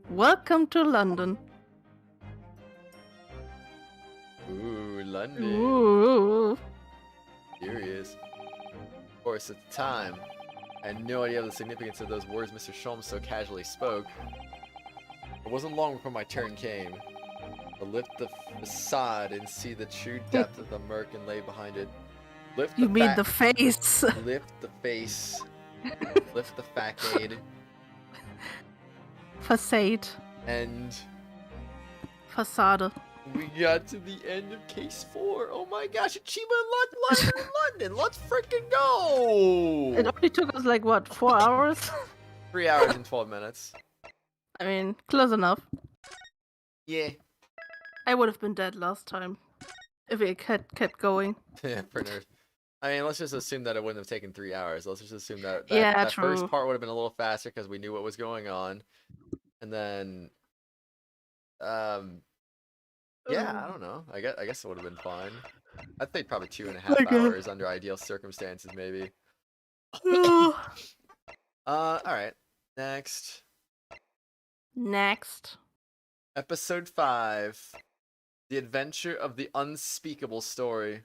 Welcome to London. Ooh, London. Ooh. Here he is. Of course, at the time, I had no idea of the significance of those words Mr. Sholmes so casually spoke. It wasn't long before my turn came. To lift the facade and see the true depth of the murk and lay behind it. Lift You mean the face? Lift the face. Lift the facade. Facade. And Facade. we got to the end of case 4. Oh my gosh, achievement unlocked live in London. Let's freaking go! It only took us like what, 4 hours? 3 hours and 12 minutes. I mean, close enough. Yeah. I would have been dead last time if it had kept going. Yeah, for nerve. I mean, let's just assume that it wouldn't have taken 3 hours. Let's just assume that Yeah, that true. first part would have been a little faster because we knew what was going on. And then, yeah, I don't know. I guess it would have been fine. I'd say probably 2.5 Okay. hours under ideal circumstances, maybe. All right. Next, Next. episode 5, the adventure of the unspeakable story.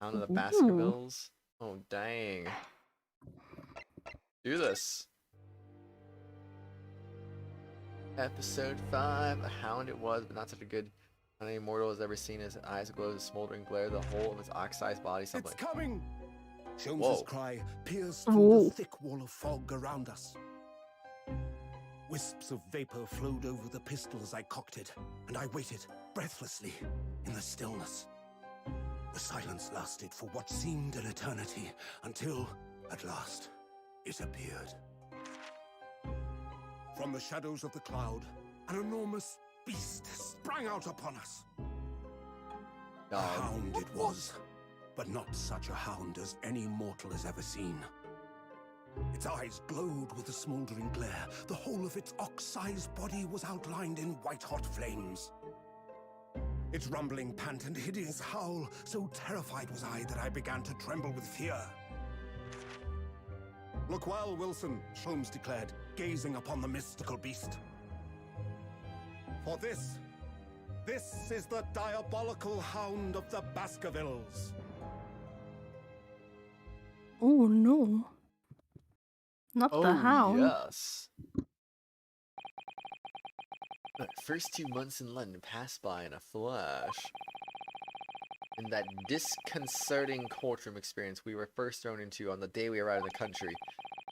Town of the Baskervilles. Oh dang! Do this. Episode 5, a hound it was, but not such a good one any mortal has ever seen. His eyes aglow with a smoldering glare, the whole of his ox-sized body It's something. coming! Whoa. Sholmes's cry pierced through Whoa. the thick wall of fog around us. Wisps of vapor flowed over the pistol as I cocked it, and I waited breathlessly in the stillness. The silence lasted for what seemed an eternity, until, at last, it appeared. From the shadows of the cloud, an enormous beast sprang out upon us. A hound it was, but not such a hound as any mortal has ever seen. Its eyes glowed with a smoldering glare. The whole of its ox-sized body was outlined in white-hot flames. Its rumbling pant and hideous howl, so terrified was I that I began to tremble with fear. "Look well, Wilson," Sholmes declared, gazing upon the mystical beast. "For this is the diabolical hound of the Baskervilles." Oh no. Not the hound. Yes. The first 2 months in London passed by in a flash. In that disconcerting courtroom experience we were first thrown into on the day we arrived in the country,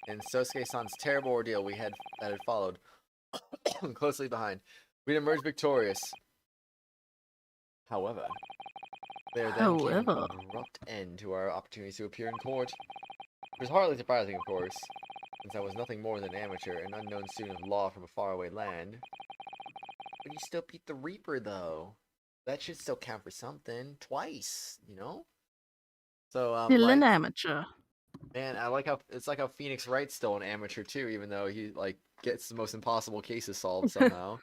and Sosuke-san's terrible ordeal that had followed closely behind, we'd emerged victorious. However, there then came an abrupt end to our opportunities to appear in court. It was hardly surprising, of course, since I was nothing more than an amateur, an unknown student of law from a faraway land. But you still beat the Reaper, though. That should still count for something. Twice, you know? So, Still an like, amateur. man, I like how it's like how Phoenix Wright's still an amateur too, even though he like gets the most impossible cases solved somehow.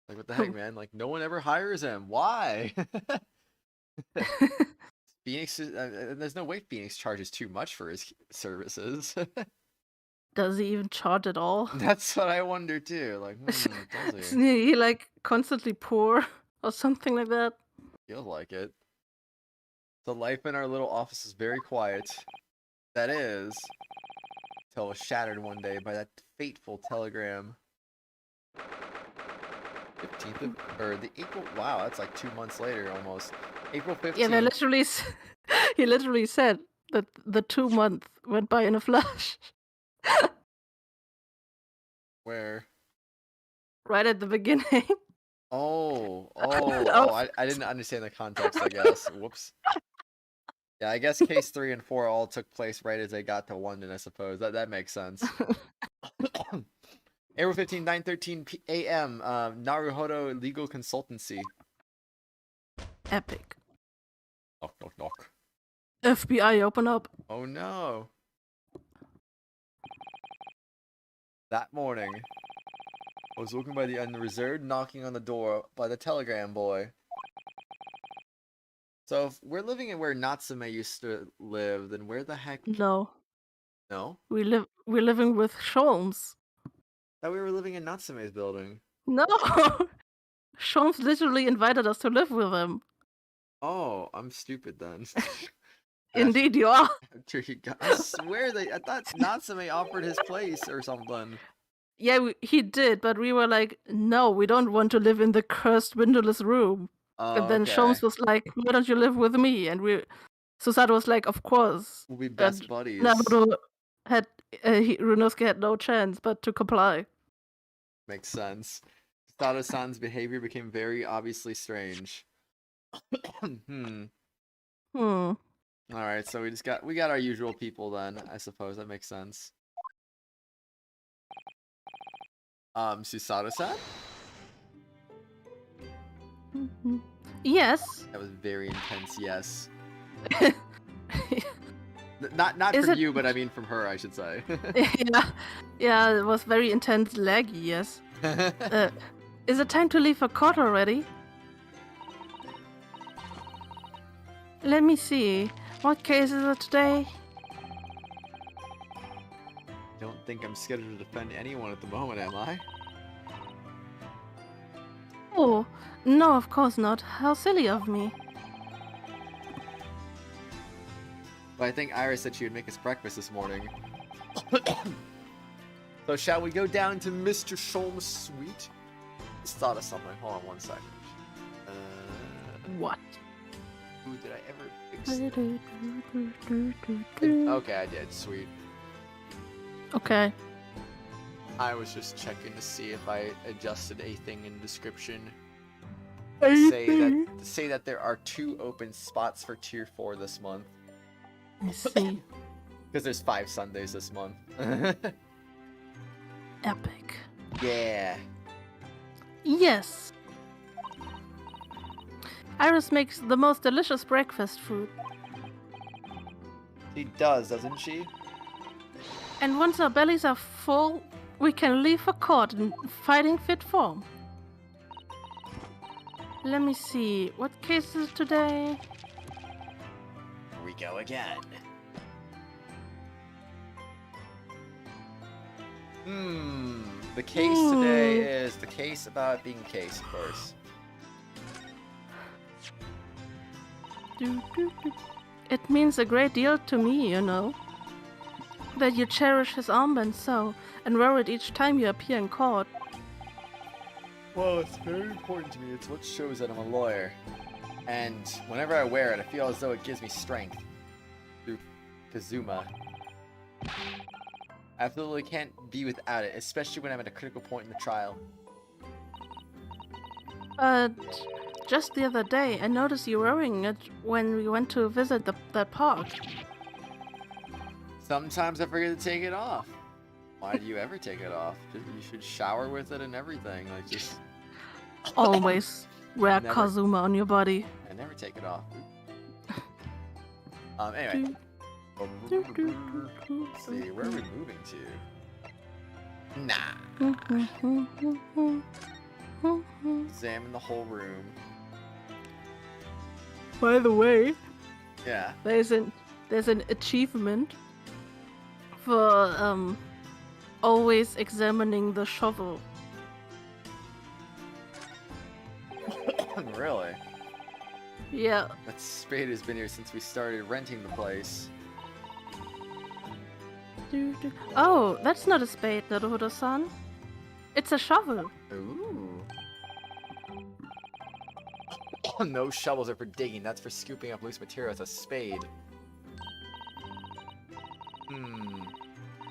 Like, what the heck, man? Like, no one ever hires him. Why? Phoenix is, there's no way Phoenix charges too much for his services. Does he even charge at all? That's what I wonder too. Like, does Isn't he? he like constantly poor or something like that? Feels like it. So life in our little office is very quiet. That is, till it was shattered one day by that fateful telegram. 15th of, or the April. Wow, that's like 2 months later almost. April 15th. Yeah, they literally he literally said that the 2 month went by in a flash. Where? Right at the beginning. I didn't understand the context, I guess. Whoops. Yeah, I guess case 3 and 4 all took place right as they got to London, I suppose. That makes sense. April 15, 9:13 a.m. Naruhodo Legal Consultancy. Epic. Knock, knock, knock. FBI, open up. Oh no. That morning, I was woken by the unreserved knocking on the door by the telegram boy. So if we're living in where Natsume used to live, then where the heck? No. No? We're living with Sholmes. Thought we were living in Natsume's building. No. Sholmes literally invited us to live with him. Oh, I'm stupid then. Indeed you are. I swear I thought Natsume offered his place or something. Yeah, he did, but we were like, no, we don't want to live in the cursed windowless room. Oh, And then okay. Sholmes was like, why don't you live with me? And Susato was like, of course. We'll be best buddies. Naruto Ryunosuke had no chance but to comply. Makes sense. Sato-san's behavior became very obviously strange. Alright, so we got our usual people then, I suppose. That makes sense. Susato-san? Yes. That was very intense, yes. Not from you, but I mean from her, I should say. Yeah, it was very intense laggy, yes. Is it time to leave for court already? Let me see. What case is it today? Don't think I'm scheduled to defend anyone at the moment, am I? Oh, no, of course not. How silly of me. But I think Iris said she would make us breakfast this morning. So shall we go down to Mr. Sholmes' suite? Start something. Hold on one second. What? Who did I ever fix? Okay, I did. Sweet. Okay. I was just checking to see if I adjusted a thing in description. Say that there are 2 open spots for tier 4 this month. I see. Because there's 5 Sundays this month. Epic. Yeah. Yes. Iris makes the most delicious breakfast food. She does, doesn't she? And once our bellies are full, we can leave for court in fighting fit form. Let me see. What case is it today? Here we go again. The case today is the case about being case, of course. It means a great deal to me, you know. That you cherish his armband so, and wear it each time you appear in court. Well, it's very important to me. It's what shows that I'm a lawyer. And whenever I wear it, I feel as though it gives me strength. Through Kazuma. I absolutely can't be without it, especially when I'm at a critical point in the trial. Just the other day, I noticed you wearing it when we went to visit that park. Sometimes I forget to take it off. Why do you ever take it off? You should shower with it and everything. Like, just... Always wear Never. Kazuma on your body. I never take it off. Anyway. Let's see, where are we moving to? Nah. Examine the whole room. By the way, Yeah. there's an achievement for always examining the shovel. Really? Yeah. That spade has been here since we started renting the place. Oh, that's not a spade, Naruhodo-san. It's a shovel. Ooh. No shovels are for digging, that's for scooping up loose material. It's a spade.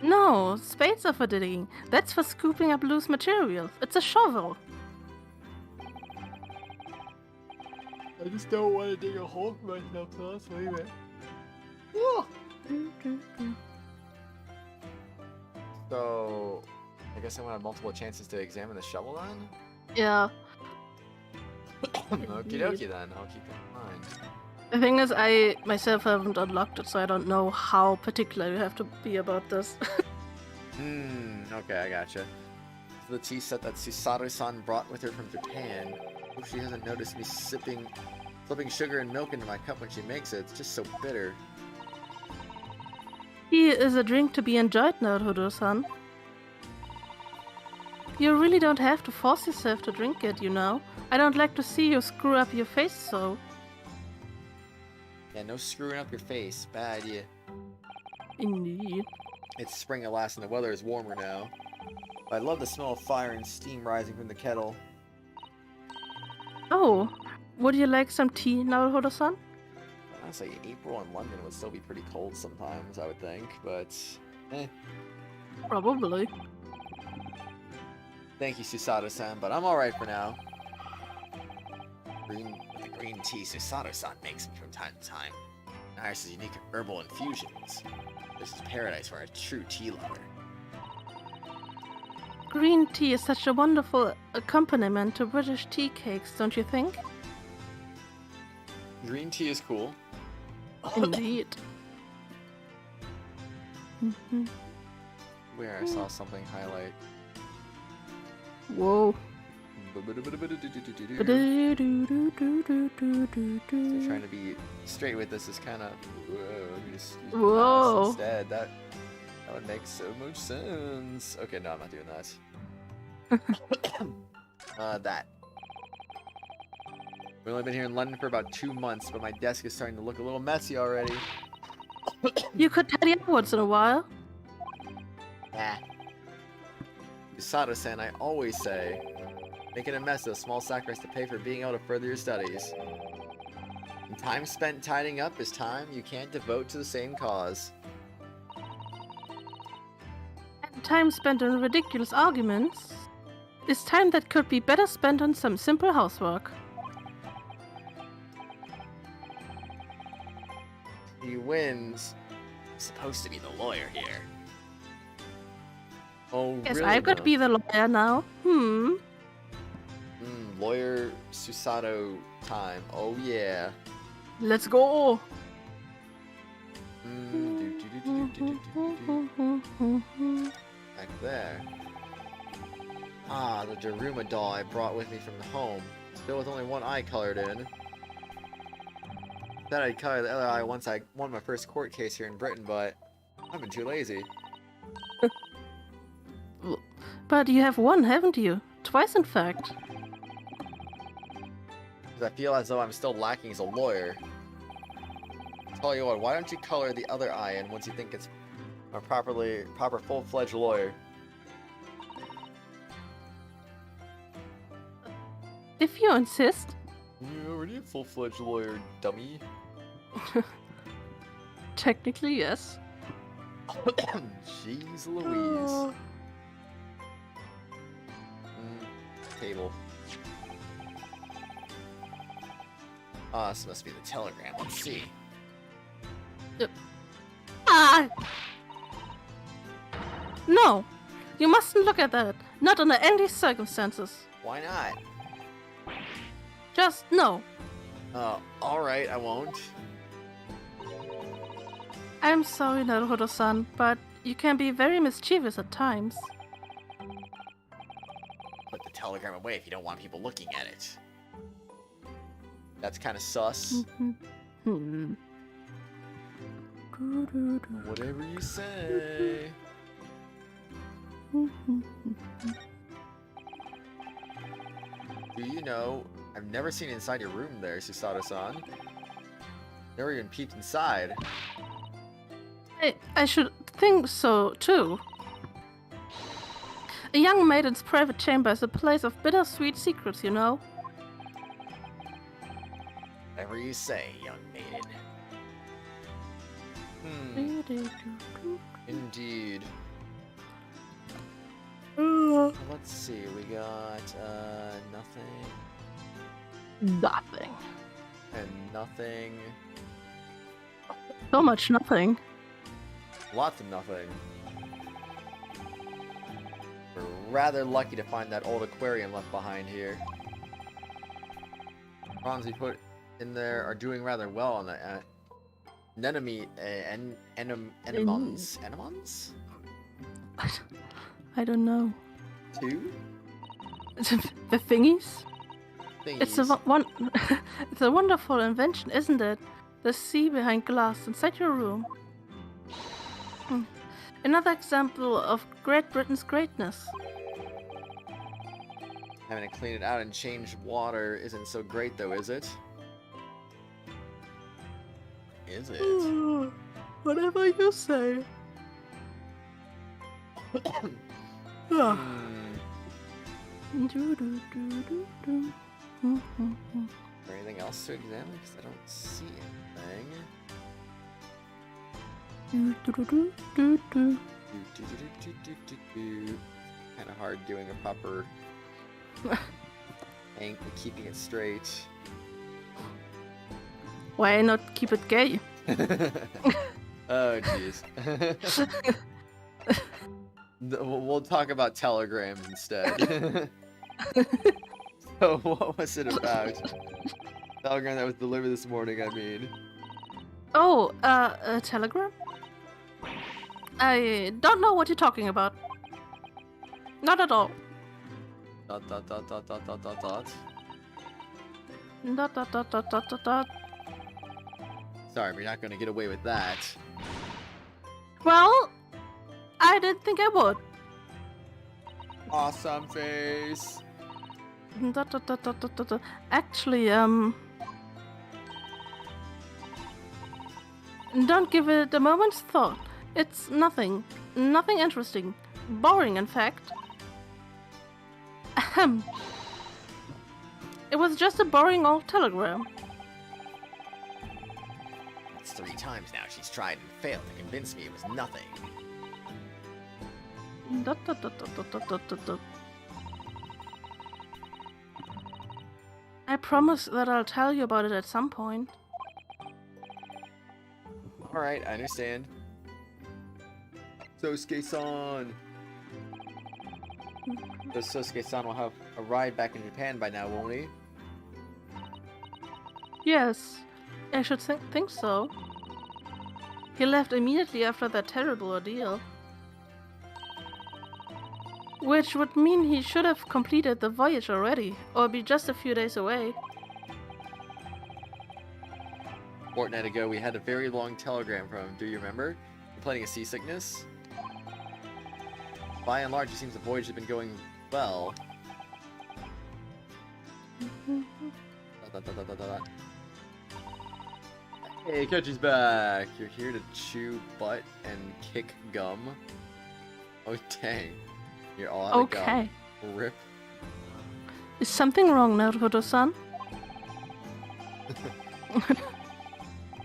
No, spades are for digging. That's for scooping up loose materials. It's a shovel. I just don't want to dig a hole for myself, so let's leave it. So, I guess I'm gonna have multiple chances to examine the shovel then? Yeah. Okie dokie then, I'll keep that in mind. The thing is, I myself haven't unlocked it, so I don't know how particular you have to be about this. Okay, I gotcha. The tea set that Susato-san brought with her from Japan. Hope she hasn't noticed me slipping sugar and milk into my cup when she makes it. It's just so bitter. Tea is a drink to be enjoyed, Naruhodo-san. You really don't have to force yourself to drink it, you know. I don't like to see you screw up your face so. Yeah, no screwing up your face. Bad idea. Indeed. It's spring at last and the weather is warmer now. I love the smell of fire and steam rising from the kettle. Oh, would you like some tea, Naruhodo-san? Honestly, April in London would still be pretty cold sometimes, I would think, but Probably. Thank you, Susato-san, but I'm alright for now. The green tea Susato-san makes from time to time. Nice unique herbal infusions. This is paradise for a true tea lover. Green tea is such a wonderful accompaniment to British tea cakes, don't you think? Green tea is cool. Indeed. Where I saw something highlight. Whoa. So trying to be straight with this is kind of Whoa. instead. That would make so much sense. Okay, no, I'm not doing that. That. We've only been here in London for about 2 months, but my desk is starting to look a little messy already. You could tidy up once in a while. Yeah. Susato-san, I always say, making a mess is a small sacrifice to pay for being able to further your studies. And time spent tidying up is time you can't devote to the same cause. And time spent on ridiculous arguments is time that could be better spent on some simple housework. He wins. I'm supposed to be the lawyer here. Oh, Guess really? I've got to be the lawyer now. Lawyer Susato time. Oh, yeah. Let's go. Back there. Ah, the Daruma doll I brought with me from the home. Still with only one eye colored in. Thought I'd color the other eye once I won my first court case here in Britain, but I've been too lazy. But you have one, haven't you? Twice, in fact. Because I feel as though I'm still lacking as a lawyer. Tell you what, why don't you color the other eye in once you think it's a proper full-fledged lawyer? If you insist. You're already a full-fledged lawyer, dummy. Technically, yes. Jeez Louise. Table. Ah, this must be the telegram. Let's see. Ah! No! You mustn't look at that. Not under any circumstances. Why not? Just no. Alright, I won't. I'm sorry, Naruhodo-san, but you can be very mischievous at times. Put the telegram away if you don't want people looking at it. That's kind of sus. Whatever you say. Do you know, I've never seen inside your room there, Susato-san. Never even peeked inside. I should think so, too. A young maiden's private chamber is a place of bittersweet secrets, you know. Whatever you say, young maiden. Indeed. Let's see, we got, nothing. Nothing. And nothing. So much nothing. Lots of nothing. We're rather lucky to find that old aquarium left behind here. Prawns we put in there are doing rather well on the anemones. Anemones? I don't know. Two? The thingies? Thingies. It's a wonderful invention, isn't it? The sea behind glass inside your room. Another example of Great Britain's greatness. Having to clean it out and change water isn't so great though, is it? Is it? Whatever you say. Hmm. Is there anything else to examine? Because I don't see anything. Kind of hard doing a proper angle, keeping it straight. Why not keep it gay? Oh jeez. We'll talk about telegrams instead. So what was it about? Telegram that was delivered this morning, I mean. Oh, a telegram? I don't know what you're talking about. Not at all. Dot dot dot dot dot dot dot dot. Dot dot dot dot dot dot dot. Sorry, we're not gonna get away with that. Well, I didn't think I would. Awesome face. Dot dot dot dot dot dot. Actually, don't give it a moment's thought. It's nothing. Nothing interesting. Boring, in fact. Ahem. It was just a boring old telegram. It's 3 times now she's tried and failed to convince me it was nothing. Dot dot dot dot dot dot dot dot. I promise that I'll tell you about it at some point. Alright, I understand. Sosuke-san! So Sosuke-san will have a ride back in Japan by now, won't he? Yes, I should think so. He left immediately after that terrible ordeal. Which would mean he should have completed the voyage already, or be just a few days away. A fortnight ago, we had a very long telegram from him, do you remember? Complaining of seasickness? By and large, it seems the voyage has been going well. Hey, Kochi's back! You're here to chew butt and kick gum? Oh, dang. You're all out of gum. Okay. Rip. Is something wrong, Naruhodo-san?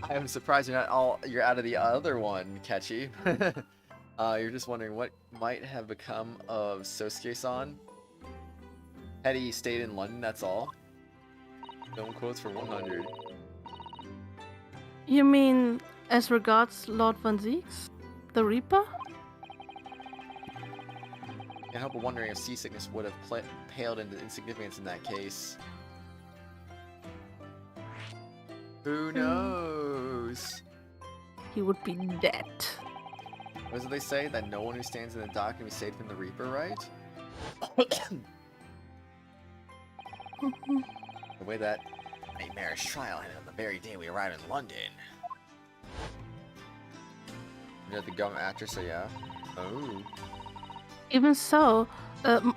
I'm surprised you're out of the other one, Kechi. You're just wondering what might have become of Sosuke-san? Had he stayed in London, that's all. Film quotes for 100. You mean as regards Lord Van Zieks? The Reaper? Can't help but wondering if seasickness would have paled into insignificance in that case. Who knows? He would be dead. What did they say? That no one who stands in the dock can be saved from the Reaper, right? The way that nightmarish trial ended on the very day we arrived in London. You know the gum actress, so yeah. Oh. Even so,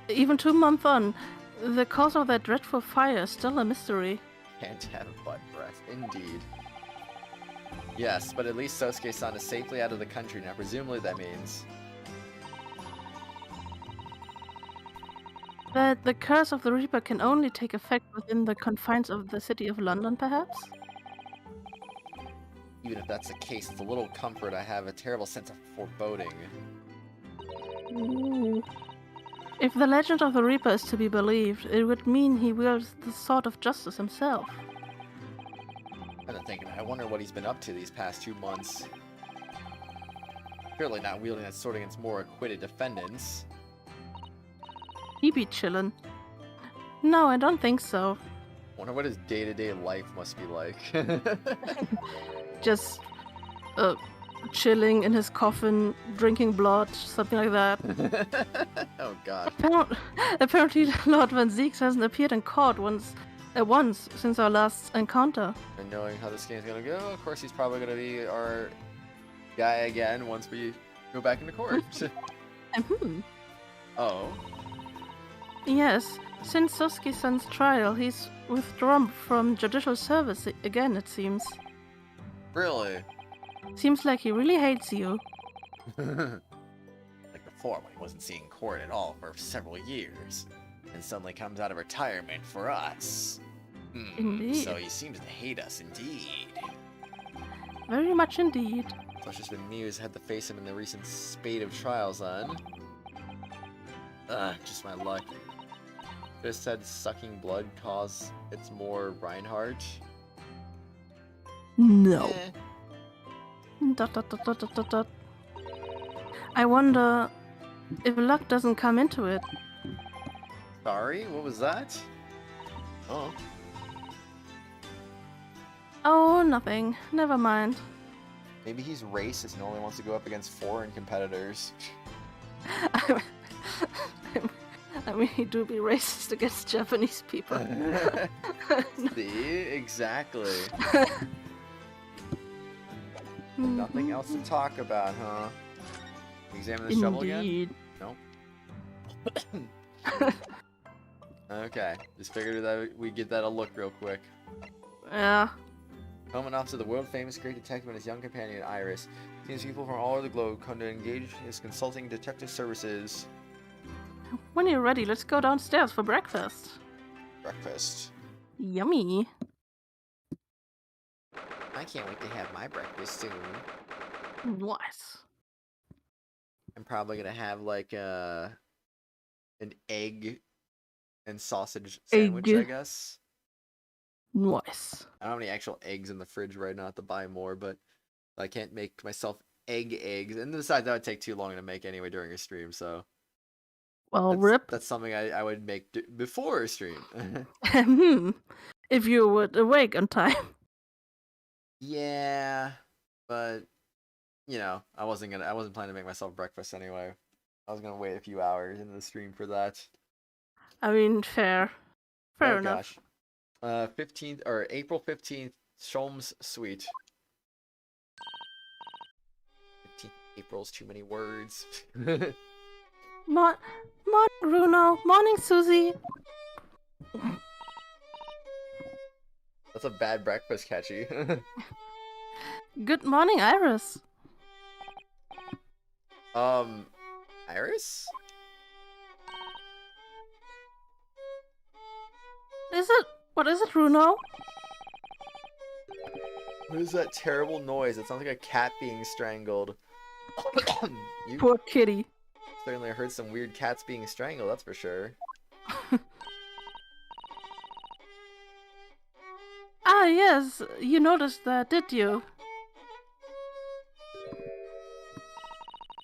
even 2 months on, the cause of that dreadful fire is still a mystery. Can't have butt breath, indeed. Yes, but at least Sosuke-san is safely out of the country now. Presumably that means... That the curse of the Reaper can only take effect within the confines of the city of London, perhaps? Even if that's the case, it's a little comfort. I have a terrible sense of foreboding. Ooh. If the legend of the Reaper is to be believed, it would mean he wields the sword of justice himself. I've been thinking, I wonder what he's been up to these past 2 months. Surely not wielding that sword against more acquitted defendants. He be chillin'. No, I don't think so. Wonder what his day-to-day life must be like. Just, chilling in his coffin, drinking blood, something like that. Oh god. Apparently, Lord Van Zieks hasn't appeared in court once since our last encounter. And knowing how this game's gonna go, of course he's probably gonna be our guy again once we go back into court. Oh. Yes, since Sosuke-san's trial, he's withdrawn from judicial service again, it seems. Really? Seems like he really hates you. Like before, when he wasn't seeing court at all for several years, and suddenly comes out of retirement for us. Indeed. So he seems to hate us indeed. Very much indeed. So it's just been me who's had to face him in the recent spate of trials on. Just my luck. Just said sucking blood cause it's more Reinhardt. No. Eh. Dot, dot, dot, dot, dot, dot, dot. I wonder if luck doesn't come into it. Sorry, what was that? Oh. Oh, nothing. Never mind. Maybe he's racist and only wants to go up against foreign competitors. I mean, he do be racist against Japanese people. See? Exactly. Nothing else to talk about, huh? Examine the shovel again? Indeed. Nope. Okay, just figured that we get that a look real quick. Yeah. Common officer, the world-famous great detective and his young companion Iris. Seems people from all over the globe come to engage his consulting detective services. When you're ready, let's go downstairs for breakfast. Breakfast. Yummy. I can't wait to have my breakfast soon. Nice. I'm probably gonna have like an egg and sausage sandwich, I guess. Nice. I don't have any actual eggs in the fridge right now to buy more, but I can't make myself eggs. And besides, that would take too long to make anyway during a stream, so... Well, rip. That's something I would make before a stream. If you would awake on time. Yeah, but you know, I wasn't planning to make myself breakfast anyway. I was gonna wait a few hours into the stream for that. I mean, fair. Fair enough. Gosh. 15th or April 15th, Sholmes Suite. 15th April's too many words. Morning, Bruno. Morning, Susie. That's a bad breakfast, Catchy. Good morning, Iris. Iris? What is it, Bruno? What is that terrible noise? It sounds like a cat being strangled. You Poor kitty. certainly heard some weird cats being strangled, that's for sure. Ah, yes. You noticed that, did you?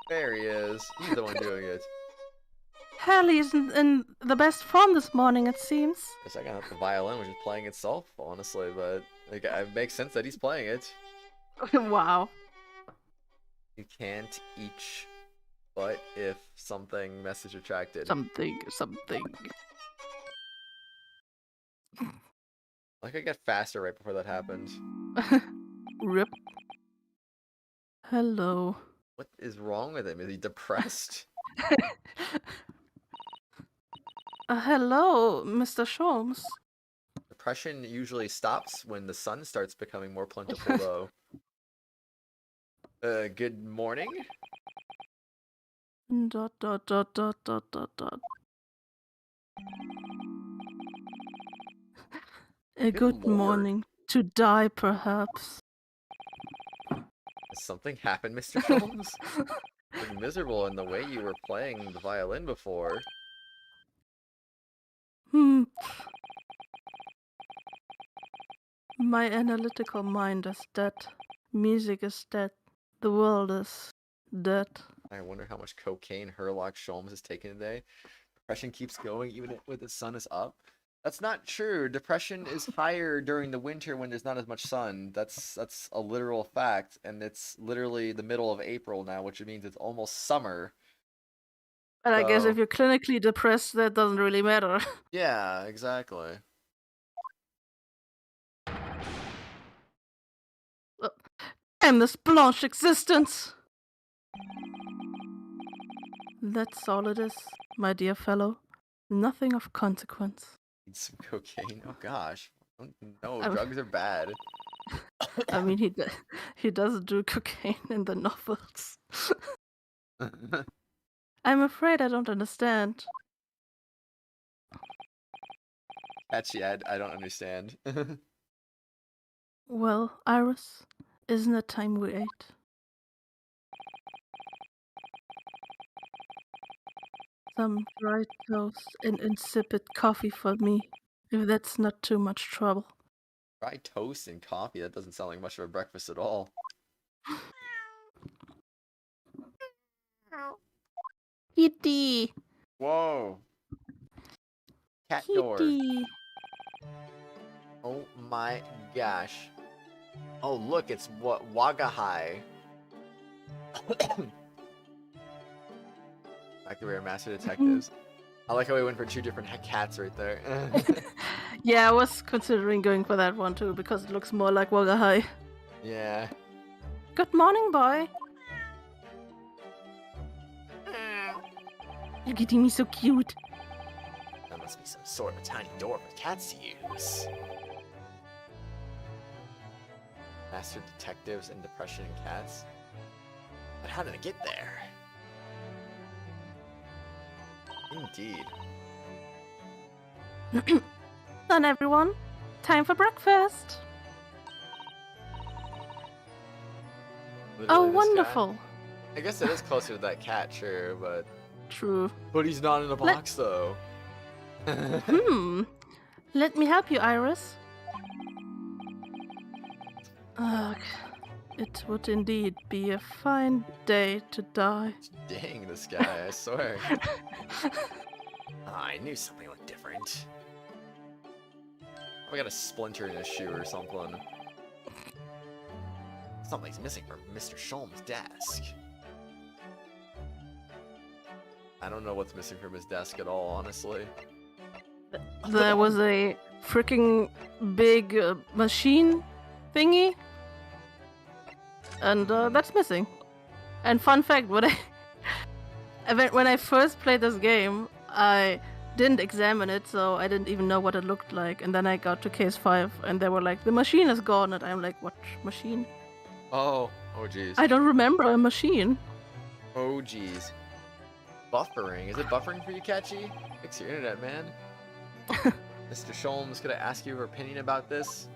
There he is. He's the one doing it. Hallie isn't in the best form this morning, it seems. For a second, I thought the violin was just playing itself, honestly, but Like, it makes sense that he's playing it. Wow. You can't each, but if something message retracted. Something. Like, I got faster right before that happened. Rip. Hello. What is wrong with him? Is he depressed? Hello, Mr. Sholmes. Depression usually stops when the sun starts becoming more plentiful, though. Good morning? Dot dot dot dot dot dot dot. A good Lord. morning. To die, perhaps. Has something happened, Mr. Sholmes? You're miserable in the way you were playing the violin before. My analytical mind is dead. Music is dead. The world is dead. I wonder how much cocaine Herlock Sholmes has taken today. Depression keeps going even when the sun is up. That's not true. Depression is higher during the winter when there's not as much sun. That's a literal fact, and it's literally the middle of April now, which means it's almost summer. And I guess So- if you're clinically depressed, that doesn't really matter. Yeah, exactly. Damn this blanche existence! That's all it is, my dear fellow. Nothing of consequence. Need some cocaine. Oh gosh. No, I'm- drugs are bad. I mean, he does do cocaine in the novels. I'm afraid I don't understand. Actually, I don't understand. Well, Iris, isn't it time we ate? Some dry toast and insipid coffee for me, if that's not too much trouble. Fried toast and coffee, that doesn't sound like much of a breakfast at all. Kitty! Whoa. Cat door. Kitty! Oh my gosh. Oh look, it's what Wagahai. Back to where master detectives. I like how we went for two different cats right there. Yeah, I was considering going for that one too, because it looks more like Wagahai. Yeah. Good morning, boy. You're getting me so cute. That must be some sort of a tiny door for cats to use. Master detectives and depression and cats. But how did it get there? Indeed. Done, everyone. Time for breakfast. Literally Oh, this cat. wonderful. I guess it is closer to that cat, sure, but True. he's not in a box though. Let me help you, Iris. Ugh. It would indeed be a fine day to die. Dang, this guy, I swear. I knew something looked different. I got a splinter in his shoe or something. Something's missing from Mr. Sholmes' desk. I don't know what's missing from his desk at all, honestly. There was a freaking big machine thingy, and that's missing. And fun fact, when I first played this game, I didn't examine it, so I didn't even know what it looked like. And then I got to case 5, and they were like, the machine is gone, and I'm like, what machine? Oh jeez. I don't remember a machine. Oh jeez. Buffering. Is it buffering for you, Catchy? Fix your internet, man. Mr. Sholmes, could I ask you your opinion about this?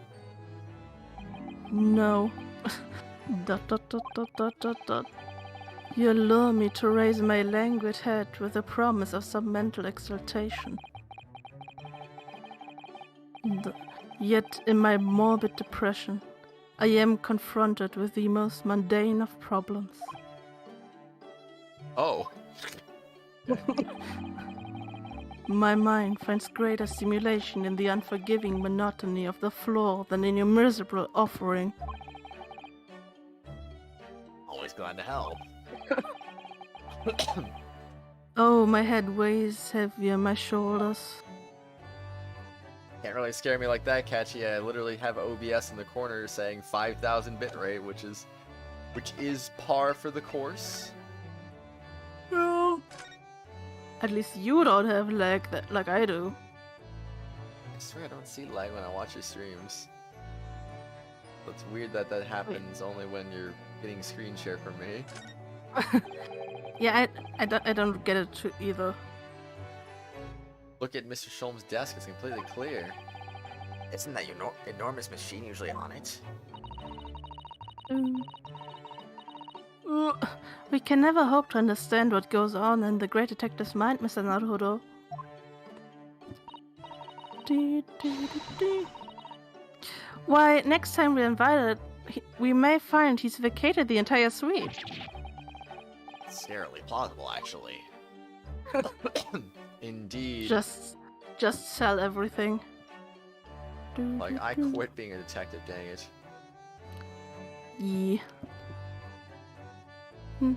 No. ... You lure me to raise my languid head with the promise of some mental exaltation. Yet in my morbid depression, I am confronted with the most mundane of problems. Oh. My mind finds greater stimulation in the unforgiving monotony of the floor than in your miserable offering. Always glad to help. Oh, my head weighs heavy on my shoulders. Can't really scare me like that, Catchy. I literally have OBS in the corner saying 5,000 bitrate, which is par for the course. No. At least you don't have lag like I do. I swear I don't see lag when I watch your streams. It's weird that that happens only when you're getting screen share from me. Yeah, I don't get it too either. Look at Mr. Sholm's desk, it's completely clear. Isn't that your enormous machine usually on it? We can never hope to understand what goes on in the great detective's mind, Mr. Naruhodo. Why, next time we're invited, we may find he's vacated the entire suite. Scarily plausible, actually. Indeed. Just sell everything. Like, I quit being a detective, dang it. Yeah. What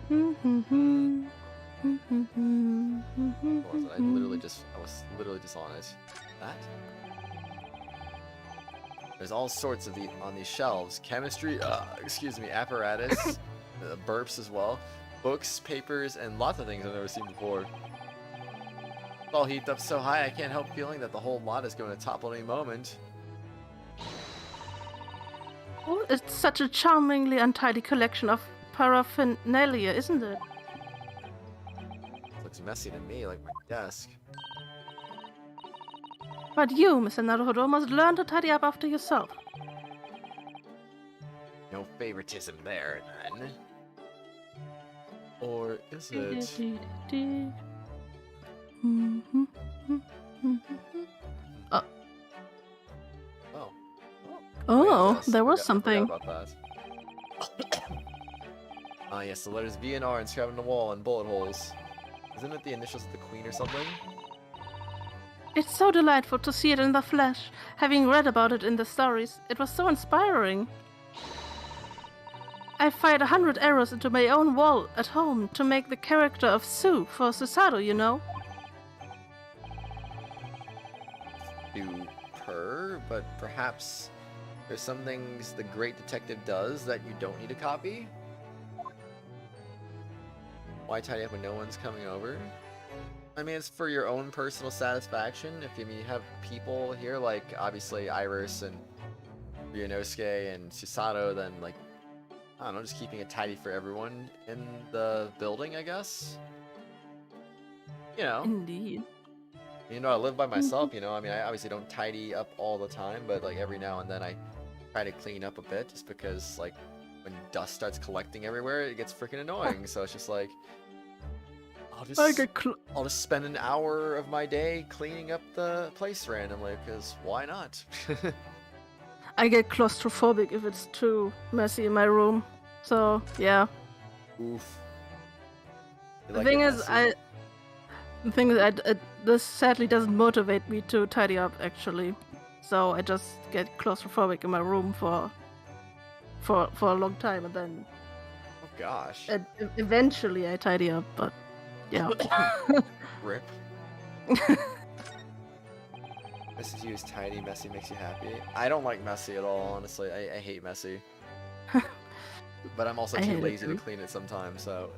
was it? I was literally just on it. That? There's all sorts of on these shelves. Chemistry, apparatus, burps as well. Books, papers, and lots of things I've never seen before. It's all heaped up so high I can't help feeling that the whole lot is going to topple any moment. Oh, it's such a charmingly untidy collection of paraphernalia, isn't it? Looks messy to me, like my desk. But you, Mr. Naruhodo, must learn to tidy up after yourself. No favoritism there, then. Or is it? Oh, yes, there was I forgot something. about that. Yes, the letters V and R inscribed on the wall and bullet holes. Isn't it the initials of the Queen or something? It's so delightful to see it in the flesh. Having read about it in the stories, it was so inspiring. I fired 100 arrows into my own wall at home to make the character of Sue for Susato, you know? Super, but perhaps there's some things the great detective does that you don't need to copy? Why tidy up when no one's coming over? I mean, it's for your own personal satisfaction. If you have people here, like obviously Iris and Ryunosuke and Susato, then like, I don't know, just keeping it tidy for everyone in the building, I guess? You know. Indeed. You know, I live by myself, you know, I mean, I obviously don't tidy up all the time, but like every now and then I try to clean up a bit just because like when dust starts collecting everywhere, it gets freaking annoying. So it's just like, I'll just spend an hour of my day cleaning up the place randomly, because why not? I get claustrophobic if it's too messy in my room. So, yeah. Oof. The thing is, this sadly doesn't motivate me to tidy up, actually. So I just get claustrophobic in my room for a long time, and then... Oh gosh. Eventually I tidy up, but... Yeah. Rip. Mrs. U is tidy, messy makes you happy. I don't like messy at all, honestly. I hate messy. But I'm also too lazy to clean it sometimes, so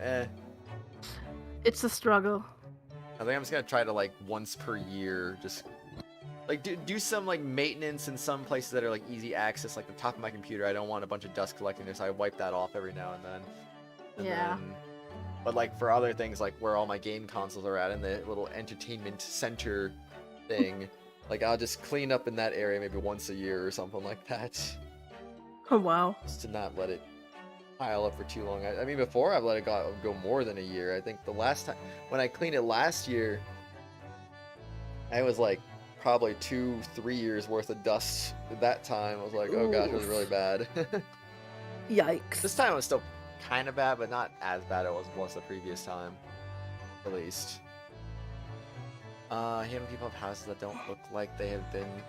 It's a struggle. I think I'm just gonna try to like once per year just like do some like maintenance in some places that are like easy access, like the top of my computer. I don't want a bunch of dust collecting there, so I wipe that off every now and then. Yeah. But like for other things, like where all my game consoles are at in the little entertainment center thing, like I'll just clean up in that area maybe once a year or something like that. Oh wow. Just to not let it pile up for too long. I mean, before I've let it go more than a year. I think the last time when I cleaned it last year, I was like probably 2-3 years worth of dust at that time. I was like, oh gosh, it was really bad. Yikes. This time it was still kind of bad, but not as bad as it was the previous time, at least. Hidden people have houses that don't look like they have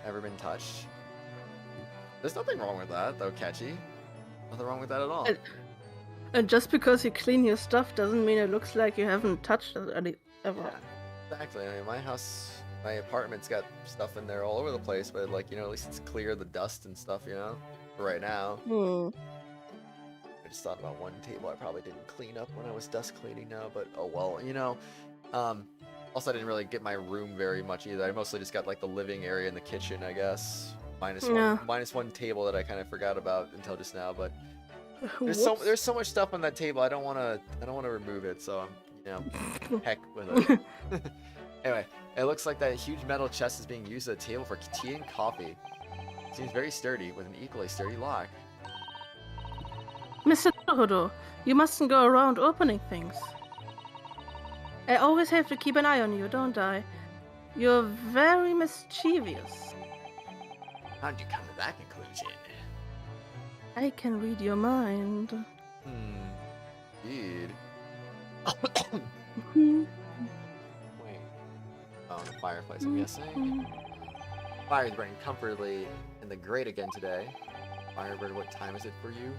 ever been touched. There's nothing wrong with that, though, Catchy. Nothing wrong with that at all. And just because you clean your stuff doesn't mean it looks like you haven't touched it ever. Yeah, exactly. I mean, my house, my apartment's got stuff in there all over the place, but like, you know, at least it's clear of the dust and stuff, you know, for right now. I just thought about one table I probably didn't clean up when I was dust cleaning now, but oh well, you know. Also, I didn't really get my room very much either. I mostly just got like the living area and the kitchen, I guess. Minus one table that I kind of forgot about until just now, but there's so much stuff on that table. I don't want to remove it, so I'm, you know, heck with it. Anyway, it looks like that huge metal chest is being used as a table for tea and coffee. Seems very sturdy with an equally sturdy lock. Mr. Naruhodo, you mustn't go around opening things. I always have to keep an eye on you, don't I? You're very mischievous. How did you come to that conclusion? I can read your mind. Indeed. Mhm. Wait. Oh, the fireplace, I'm guessing. Fire's burning comfortably in the grate again today. Firebird, what time is it for you?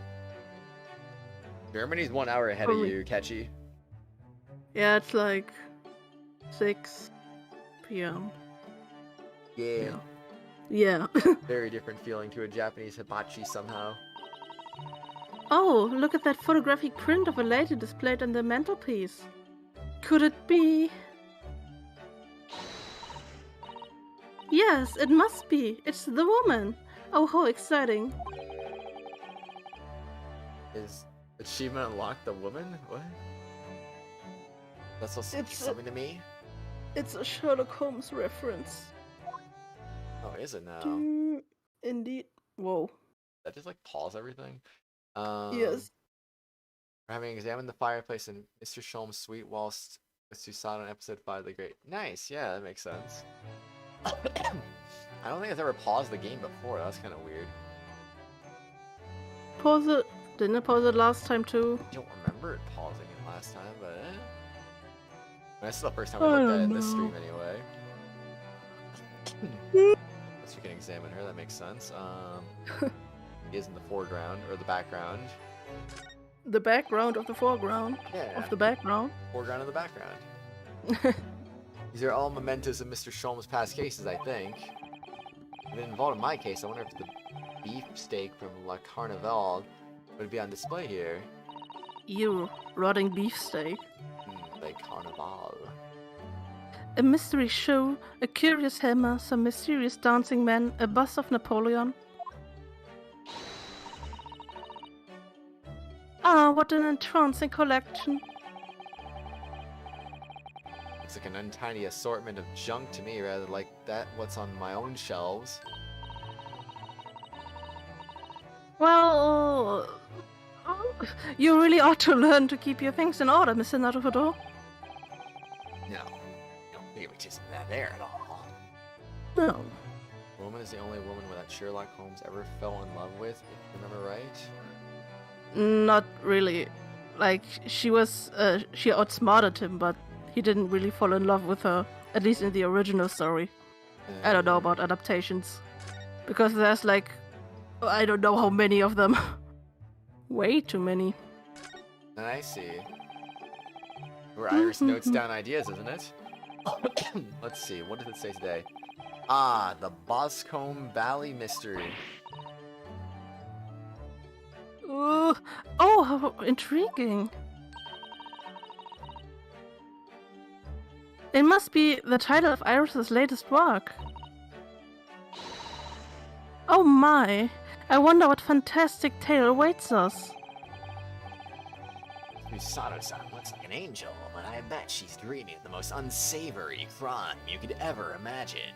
Germany's 1 hour ahead of you, Catchy. Yeah, it's like 6 p.m. Yeah. Yeah. Very different feeling to a Japanese hibachi somehow. Oh, look at that photographic print of a lady displayed on the mantelpiece. Could it be? Yes, it must be. It's the woman. Oh, how exciting. Is achievement unlocked the woman? What? That's also something to me? It's a Sherlock Holmes reference. Oh, is it now? Indeed. Whoa. That just like pause everything? Yes. We're having examined the fireplace in Mr. Sholm's suite whilst Mr. saw it on episode 5 of the Great. Nice, yeah, that makes sense. I don't think I've ever paused the game before, that's kind of weird. Pause it. Didn't I pause it last time too? I don't remember it pausing it last time, but this is the first time we looked at it in this stream anyway. Unless we can examine her, that makes sense. He is in the foreground, or the background. The background of the foreground. Yeah. Of the background. Foreground of the background. These are all mementos of Mr. Sholm's past cases, I think. If it involved in my case, I wonder if the beefsteak from La Carnival would be on display here. Ew, rotting beefsteak. La Carnival. A mystery show, a curious hammer, some mysterious dancing men, a bust of Napoleon. Ah, what an entrancing collection. Looks like an untidy assortment of junk to me, rather like that what's on my own shelves. Well, you really ought to learn to keep your things in order, Mr. Naruhodo. No, don't think it isn't that there at all. No. The woman is the only woman that Sherlock Holmes ever fell in love with, if you remember right. Not really. Like, she outsmarted him, but he didn't really fall in love with her. At least in the original story. I don't know about adaptations. Because there's like, I don't know how many of them. Way too many. I see. Where Iris notes down ideas, isn't it? Let's see, what does it say today? Ah, the Boscombe Valley Mystery. Oh, how intriguing. It must be the title of Iris's latest work. Oh my, I wonder what fantastic tale awaits us. Misato-san looks like an angel, but I bet she's dreaming of the most unsavory crime you could ever imagine.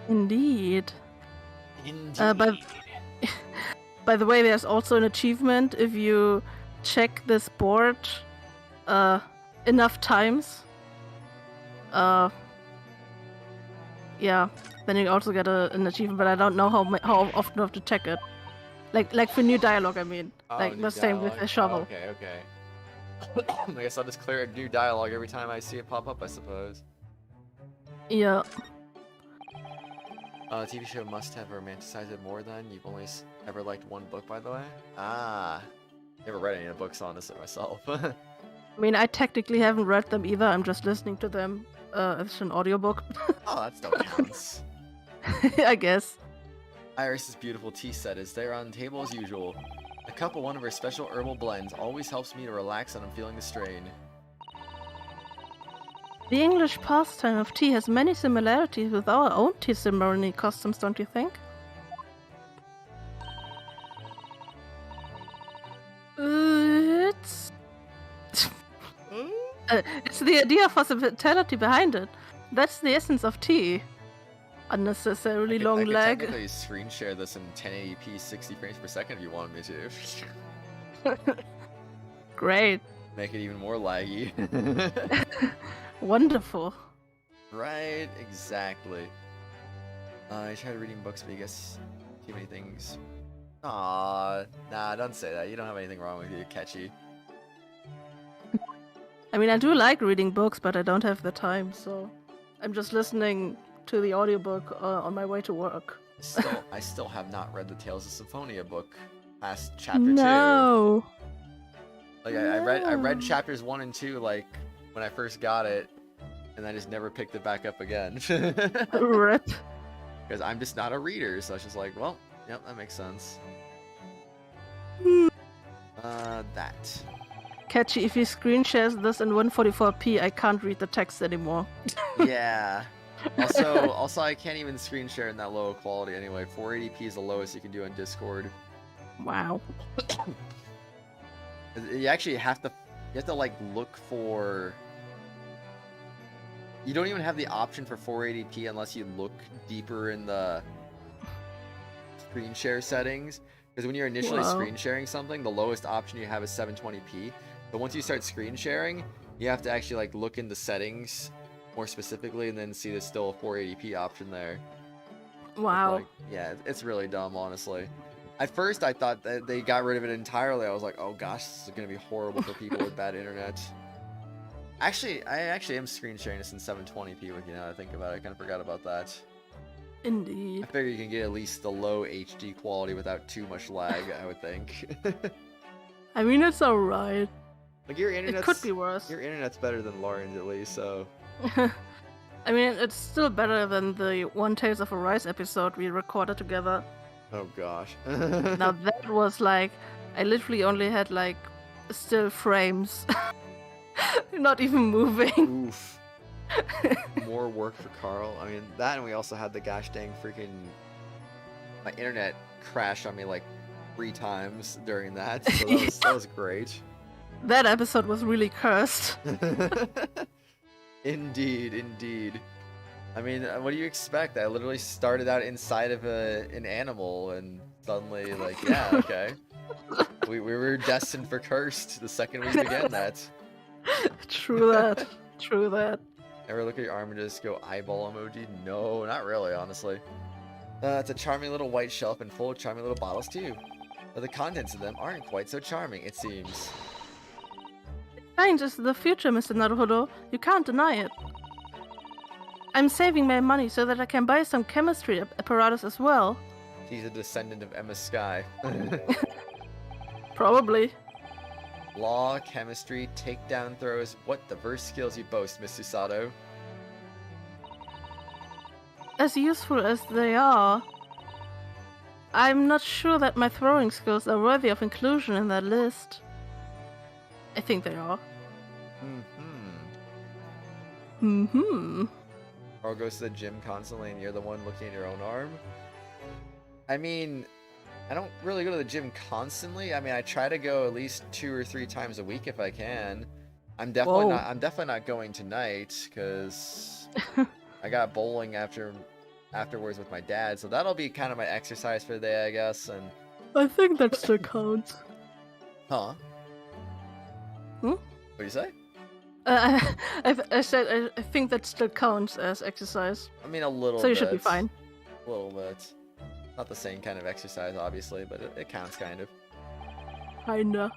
Indeed. Indeed. By the way, there's also an achievement if you check this board enough times. Yeah, then you also get an achievement, but I don't know how often you have to check it. Like for new dialogue, I mean. Oh, like the same with the shovel. Oh, okay. I guess I'll just clear a new dialogue every time I see it pop up, I suppose. Yeah. TV show must have romanticized it more than. You've only ever liked one book, by the way? Ah. Never read any of the books, honestly, myself. I mean, I technically haven't read them either. I'm just listening to them as an audiobook. Oh, that still counts. I guess. Iris's beautiful tea set is there on the table as usual. A cup of one of her special herbal blends always helps me to relax when I'm feeling the strain. The English pastime of tea has many similarities with our own tea ceremony customs, don't you think? It's the idea of hospitality behind it. That's the essence of tea. Unnecessarily long I could leg. technically screen share this in 1080p 60 frames per second if you wanted me to. Great. Make it even more laggy. Wonderful. Right, exactly. I tried reading books, but I guess too many things. Aww, nah, don't say that. You don't have anything wrong with you, Catchy. I mean, I do like reading books, but I don't have the time, so I'm just listening to the audiobook on my way to work. I still have not read the Tales of Symphonia book past chapter 2. No. Like I read chapters 1 and 2 like when I first got it, and I just never picked it back up again. Rip. Because I'm just not a reader, so it's just like, well, yep, that makes sense. That. Catchy, if he screen shares this in 144p, I can't read the text anymore. Yeah. Also, I can't even screen share in that low quality anyway. 480p is the lowest you can do on Discord. Wow. You actually have to like look for. You don't even have the option for 480p unless you look deeper in the screen share settings. Because when you're initially screen sharing something, the lowest option you have is 720p. But once you start screen sharing, you have to actually like look in the settings more specifically and then see there's still a 480p option there. Wow. Like, yeah, it's really dumb, honestly. At first, I thought that they got rid of it entirely. I was like, oh gosh, this is going to be horrible for people with bad internet. Actually, I actually am screen sharing this in 720p with you now that I think about it. I kind of forgot about that. Indeed. I figure you can get at least the low HD quality without too much lag, I would think. I mean, it's alright. Like your internet's, it could be worse. Your internet's better than Lauren's at least, so. I mean, it's still better than the One Tales of Arise episode we recorded together. Oh gosh. Now that was like, I literally only had like still frames. Not even moving. Oof. More work for Carl. I mean, that, and we also had the gosh dang freaking. My internet crashed on me like 3 times during that, so that was great. That episode was really cursed. Indeed. I mean, what do you expect? I literally started out inside of an animal, and suddenly, like, yeah, okay. We were destined for cursed the second we began that. True that. True that. Ever look at your arm and just go eyeball emoji? No, not really, honestly. It's a charming little white shelf and full of charming little bottles, too. But the contents of them aren't quite so charming, it seems. Science is the future, Mr. Naruhodo. You can't deny it. I'm saving my money so that I can buy some chemistry apparatus as well. He's a descendant of Emma Sky. Probably. Law, chemistry, takedown throws. What diverse skills you boast, Miss Susato. As useful as they are, I'm not sure that my throwing skills are worthy of inclusion in that list. I think they are. Or goes to the gym constantly and you're the one looking at your own arm? I mean, I don't really go to the gym constantly. I mean, I try to go at least 2 or 3 times a week if I can. I'm definitely not going tonight because I got bowling afterwards with my dad, so that'll be kind of my exercise for the day, I guess. And I think that still counts. Huh? Hmm? What do you say? I said I think that still counts as exercise. I mean, a little bit. So you should be fine. A little bit. Not the same kind of exercise, obviously, but it counts kind of. Kinda.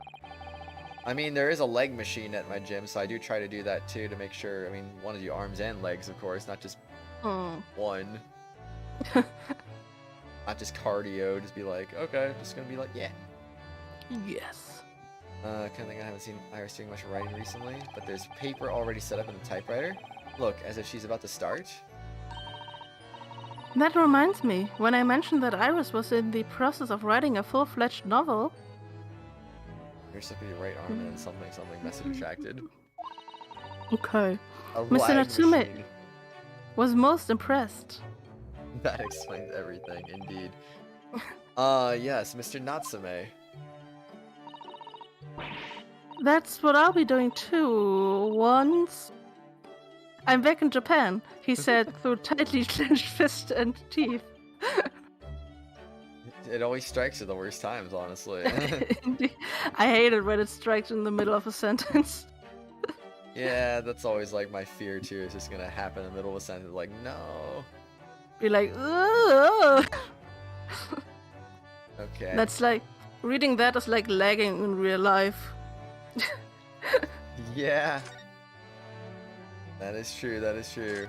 I mean, there is a leg machine at my gym, so I do try to do that too to make sure. I mean, want to do arms and legs, of course, not just Hmm. One. Not just cardio, just be like, okay, I'm just gonna be like, yeah. Yes. Kind of thing I haven't seen Iris doing much writing recently, but there's paper already set up in the typewriter. Look, as if she's about to start. That reminds me, when I mentioned that Iris was in the process of writing a full-fledged novel. Here's something your right arm and then something, message retracted. Okay. A Mr. lag Natsume machine. was most impressed. That explains everything, indeed. Yes, Mr. Natsume. That's what I'll be doing too. Once I'm back in Japan, he said through tightly clenched fist and teeth. It always strikes at the worst times, honestly. Indeed. I hate it when it strikes in the middle of a sentence. Yeah, that's always like my fear too. It's just gonna happen in the middle of a sentence. Like, no. Be like, ugh. Okay. That's like, reading that is like lagging in real life. Yeah. That is true. That is true.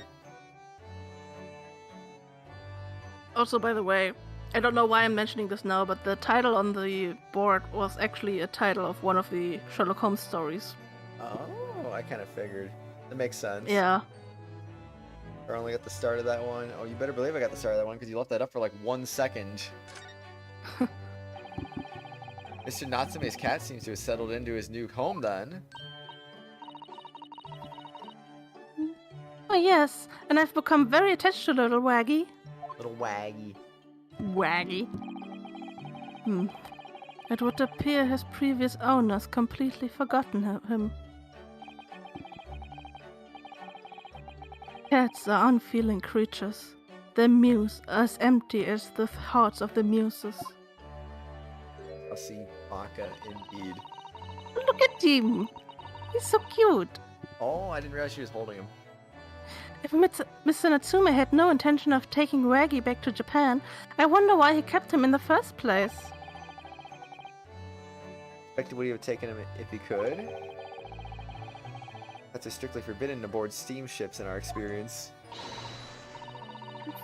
Also, by the way, I don't know why I'm mentioning this now, but the title on the board was actually a title of one of the Sherlock Holmes stories. Oh, I kind of figured. That makes sense. Yeah. I only got the start of that one. Oh, you better believe I got the start of that one because you left that up for like 1 second. Mr. Natsume's cat seems to have settled into his new home then. Oh yes, and I've become very attached to little Waggy. Little waggy. Waggy. It would appear his previous owners completely forgotten him. Cats are unfeeling creatures. Their mews are as empty as the hearts of the muses. I'll see Baka indeed. Look at him! He's so cute! Oh, I didn't realize she was holding him. If Mr. Natsume had no intention of taking Waggy back to Japan, I wonder why he kept him in the first place. Expected would he have taken him if he could? Pets are strictly forbidden aboard steamships in our experience.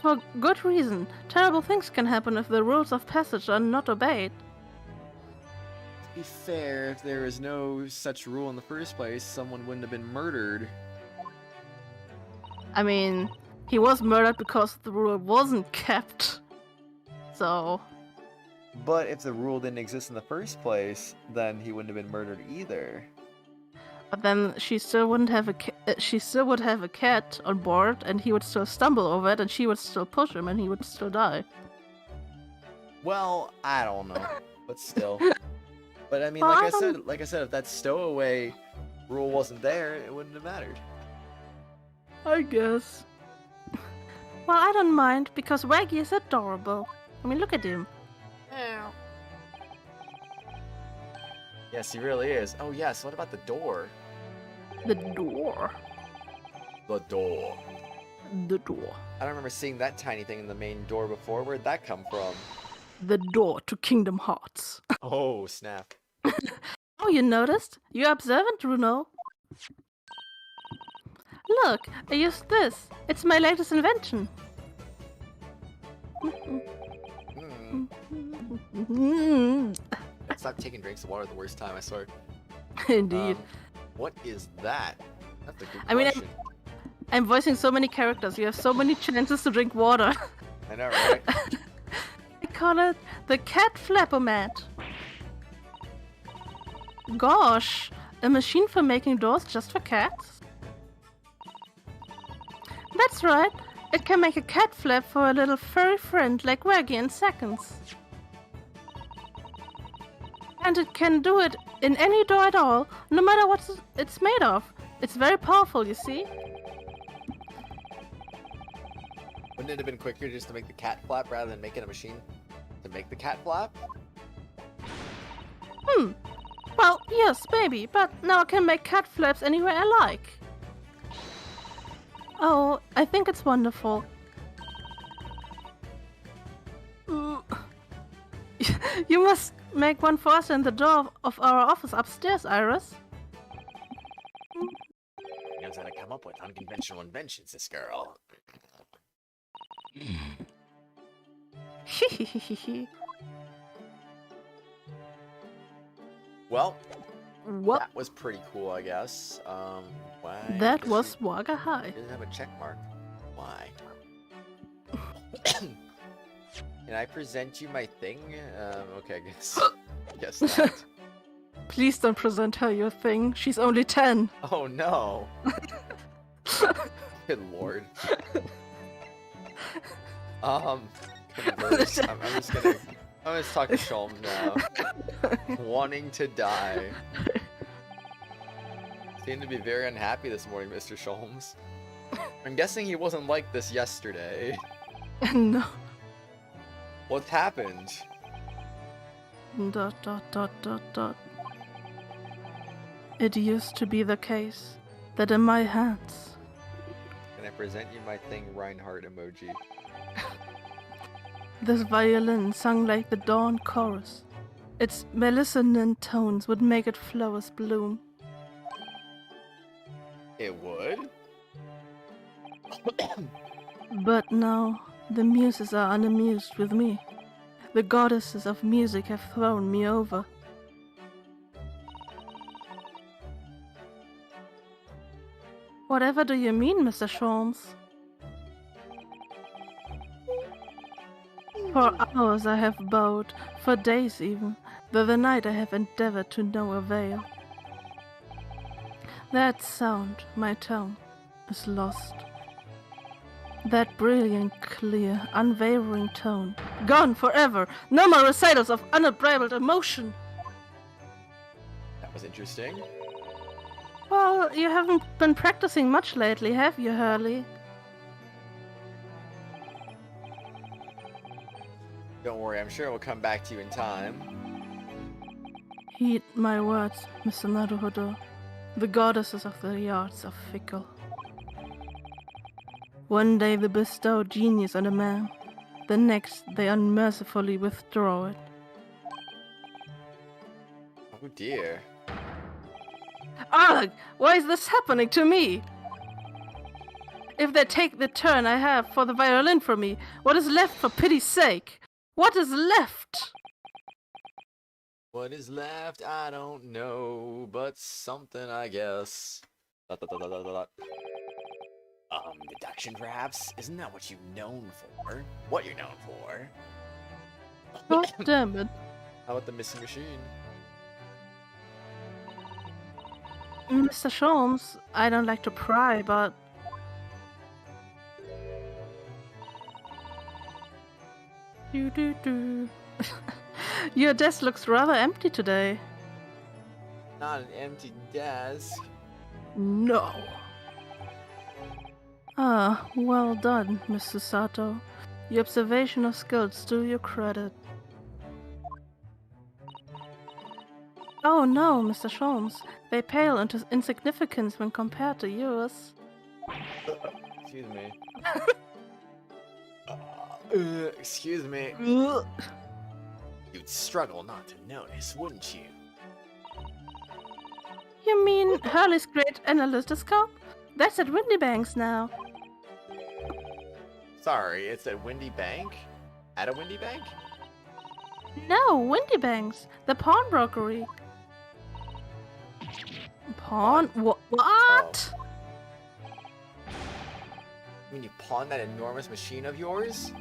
For good reason. Terrible things can happen if the rules of passage are not obeyed. To be fair, if there was no such rule in the first place, someone wouldn't have been murdered. I mean, he was murdered because the rule wasn't kept. So... But if the rule didn't exist in the first place, then he wouldn't have been murdered either. But then she still wouldn't have she still would have a cat on board, and he would still stumble over it, and she would still push him, and he would still die. Well, I don't know, but still. But I mean, Well, like I said, if that stowaway rule wasn't there, it wouldn't have mattered. I guess. Well, I don't mind, because Waggy is adorable. I mean, look at him. Yes, he really is. Oh yes, what about the door? The door. The door. The door. I don't remember seeing that tiny thing in the main door before. Where'd that come from? The door to Kingdom Hearts. Oh, snap. Oh, you noticed? You're observant, Runo. Look, I used this. It's my latest invention. Stop taking drinks of water at the worst time, I swear. Indeed. What is that? That's a good I mean, question. I'm voicing so many characters. You have so many chances to drink water. I know, right? I call it the cat flapper-mat. Gosh, a machine for making doors just for cats? That's right. It can make a cat flap for a little furry friend like Waggy in seconds. And it can do it in any door at all, no matter what it's made of. It's very powerful, you see? Wouldn't it have been quicker just to make the cat flap rather than making a machine to make the cat flap? Well, yes, maybe, but now I can make cat flaps anywhere I like. Oh, I think it's wonderful. You must make one for us in the door of our office upstairs, Iris. Knows how to come up with unconventional inventions, this girl. Well, What? that was pretty cool, I guess. Why? That does was she- Waga High. Doesn't have a check mark. Why? Can I present you my thing? Okay, guess not. Please don't present her your thing. She's only 10. Oh no! Good lord. Converse. I'm just talk to Sholm now. Wanting to die. Seemed to be very unhappy this morning, Mr. Sholmes. I'm guessing he wasn't like this yesterday. No. What happened? ... It used to be the case that in my hands, Can I present you my thing, Reinhardt emoji? this violin sung like the dawn chorus. Its melissonant tones would make it flow as bloom. It would? But now, the muses are unamused with me. The goddesses of music have thrown me over. Whatever do you mean, Mr. Sholmes? For hours I have bowed, for days even, though the night I have endeavored to no avail. That sound, my tone, is lost. That brilliant, clear, unwavering tone, gone forever! No more recitals of unbridled emotion! That was interesting. Well, you haven't been practicing much lately, have you, Hurley? Don't worry, I'm sure it will come back to you in time. Heed my words, Mr. Naruhodo. The goddesses of the arts are fickle. One day they bestow genius on a man, the next they unmercifully withdraw it. Oh dear. Ugh! Why is this happening to me? If they take the turn I have for the violin from me, what is left for pity's sake? What is left? What is left? I don't know, but something, I guess. Dot, dot, dot, dot, dot, dot. Deduction perhaps? Isn't that what you're known for? What you're known for? God damn it. How about the missing machine? Mr. Sholmes, I don't like to pry, but... Do. Your desk looks rather empty today. Not an empty desk. No. Ah, well done, Mr. Sato. Your observational skills do you credit. Oh no, Mr. Sholmes. They pale into insignificance when compared to yours. Excuse me. Excuse me. You'd struggle not to notice, wouldn't you? You mean Hurley's great analytoscope? That's at Windybanks now. Sorry, it's at Windy Bank? At a Windy Bank? No, Windybanks, the pawnbrokery. Pawn? What? You mean you pawned that enormous machine of yours?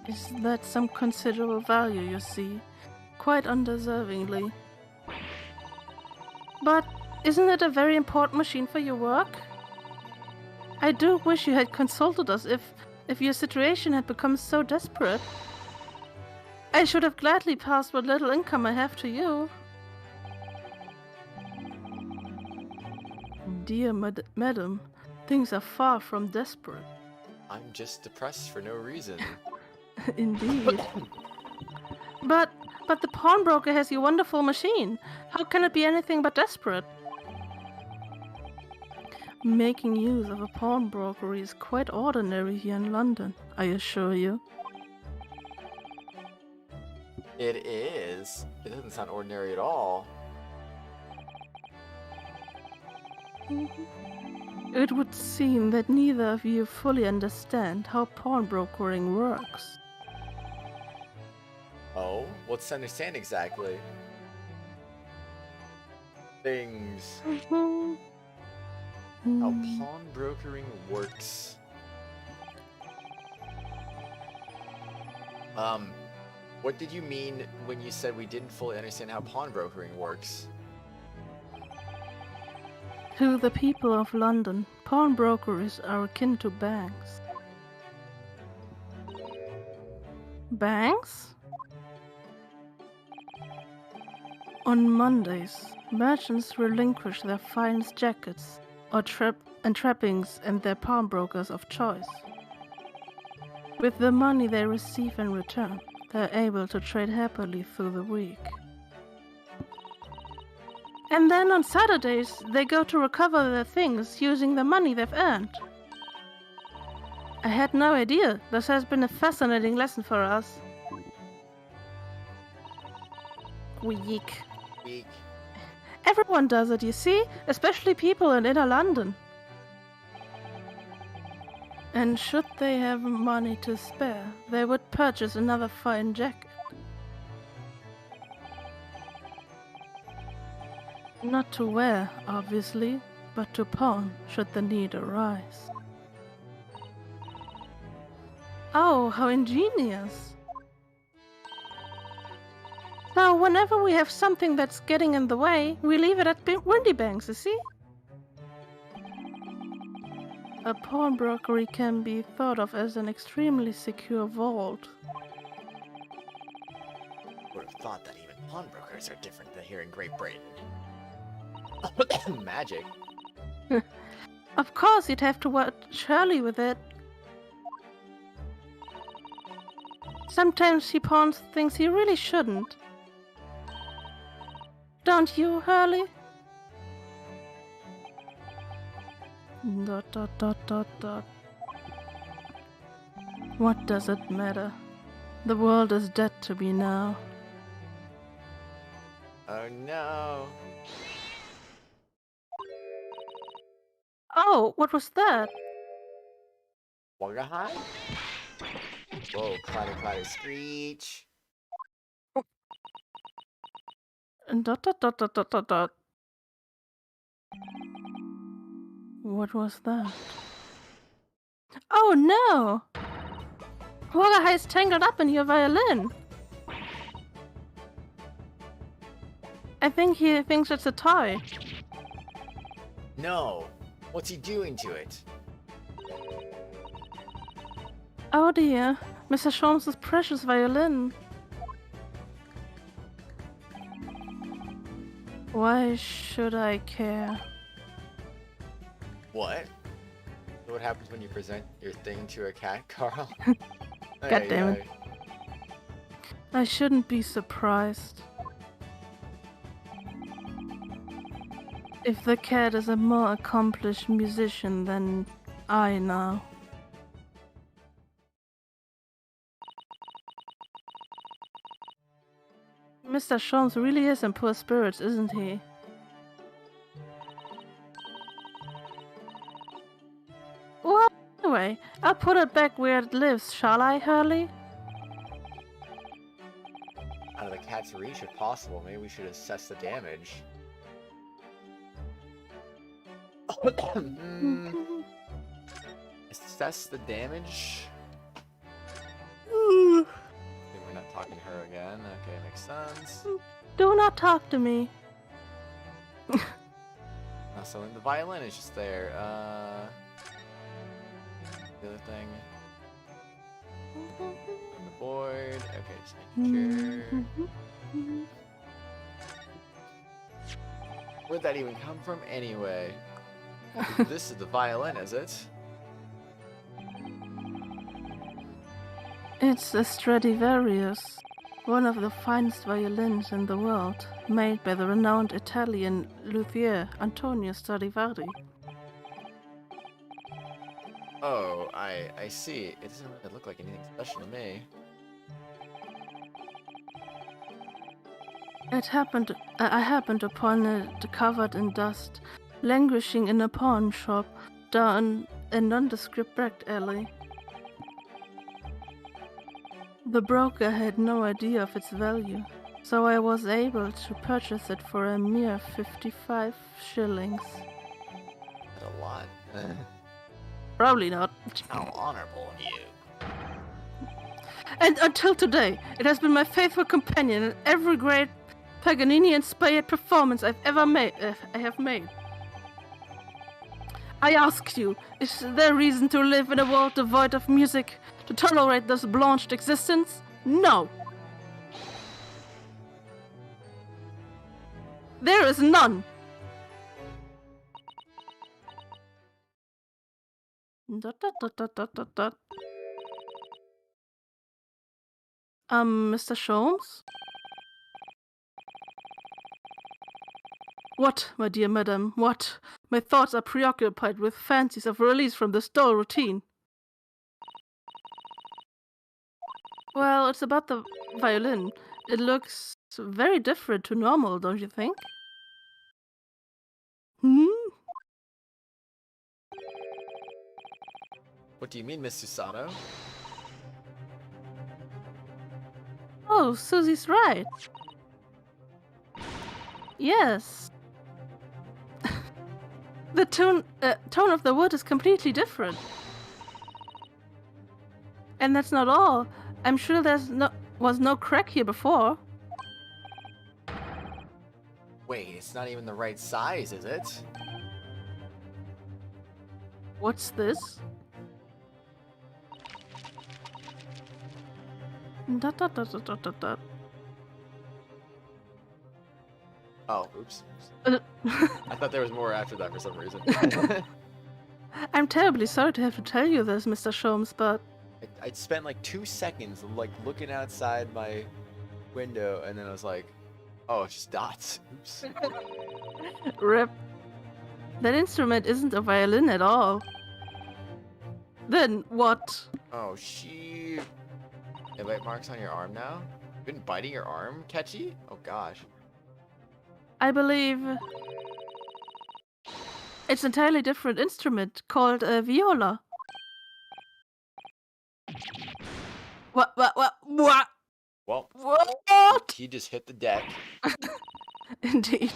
Is that some considerable value, you see? Quite undeservingly. But isn't it a very important machine for your work? I do wish you had consulted us if your situation had become so desperate. I should have gladly passed what little income I have to you. Dear madam, things are far from desperate. I'm just depressed for no reason. Indeed. But the pawnbroker has your wonderful machine. How can it be anything but desperate? Making use of a pawnbrokery is quite ordinary here in London, I assure you. It is. It doesn't sound ordinary at all. It would seem that neither of you fully understand how pawnbrokering works. Oh, what's to understand exactly? Things. How pawnbrokering works. What did you mean when you said we didn't fully understand how pawnbrokering works? To the people of London, pawnbrokers are akin to banks. Banks? On Mondays, merchants relinquish their finest jackets or trappings and their pawnbrokers of choice. With the money they receive in return, they're able to trade happily through the week. And then on Saturdays, they go to recover their things using the money they've earned. I had no idea. This has been a fascinating lesson for us. Weak. Weak. Everyone does it, you see? Especially people in inner London. And should they have money to spare, they would purchase another fine jacket. Not to wear, obviously, but to pawn should the need arise. Oh, how ingenious! So whenever we have something that's getting in the way, we leave it at Windy Banks, you see? A pawnbrokery can be thought of as an extremely secure vault. Would have thought that even pawnbrokers are different than here in Great Britain. Magic. Of course, you'd have to work Shirley with it. Sometimes he pawns things he really shouldn't. Don't you, Hurley? Dot dot dot dot dot. What does it matter? The world is dead to me now. Oh no. Oh, what was that? Wagga high? Whoa, clatter clatter screech. Dot dot dot dot dot dot dot. What was that? Oh no! Wagga is tangled up in your violin. I think he thinks it's a toy. No. What's he doing to it? Oh dear, Mr. Sholmes' precious violin. Why should I care? What? So what happens when you present your thing to a cat, Carl? God damn it. I shouldn't be surprised. If the cat is a more accomplished musician than I now. Mr. Sholmes really is in poor spirits, isn't he? Well, anyway, I'll put it back where it lives, shall I, Hurley? Out of the cat's reach if possible. Maybe we should assess the damage. Assess the damage? Okay, we're not talking to her again. Okay, makes sense. Do not talk to me. So the violin is just there. The other thing. On the board. Okay, just making sure. Where'd that even come from anyway? This is the violin, is it? It's a Stradivarius, one of the finest violins in the world, made by the renowned Italian luthier Antonio Stradivari. Oh, I see. It doesn't really look like anything special to me. I happened upon it covered in dust, languishing in a pawn shop, down a nondescript back alley. The broker had no idea of its value, so I was able to purchase it for a mere 55 shillings. That's a lot. Probably not. How honorable of you. And until today, it has been my faithful companion in every great Paganini-inspired performance I have made. I ask you, is there reason to live in a world devoid of music, to tolerate this blanched existence? No! There is none! Mr. Sholmes? What, my dear madam, what? My thoughts are preoccupied with fancies of release from this dull routine. Well, it's about the violin. It looks very different to normal, don't you think? What do you mean, Miss Susano? Oh, Susie's right. Yes. The tone of the wood is completely different. And that's not all. I'm sure was no crack here before. Wait, it's not even the right size, is it? What's this? Dot, dot, dot, dot, dot, dot, dot. Oh, oops. Uh, I thought there was more after that for some reason. I'm terribly sorry to have to tell you this, Mr. Sholmes, but I spent like 2 seconds like looking outside my window, and then I was like, oh, it's just dots. Oops. rip. That instrument isn't a violin at all. Then what? Oh, she. Have bite marks on your arm now? You've been biting your arm, Catchy? Oh gosh. I believe it's an entirely different instrument called a viola. What? Well, What? he just hit the deck. Indeed.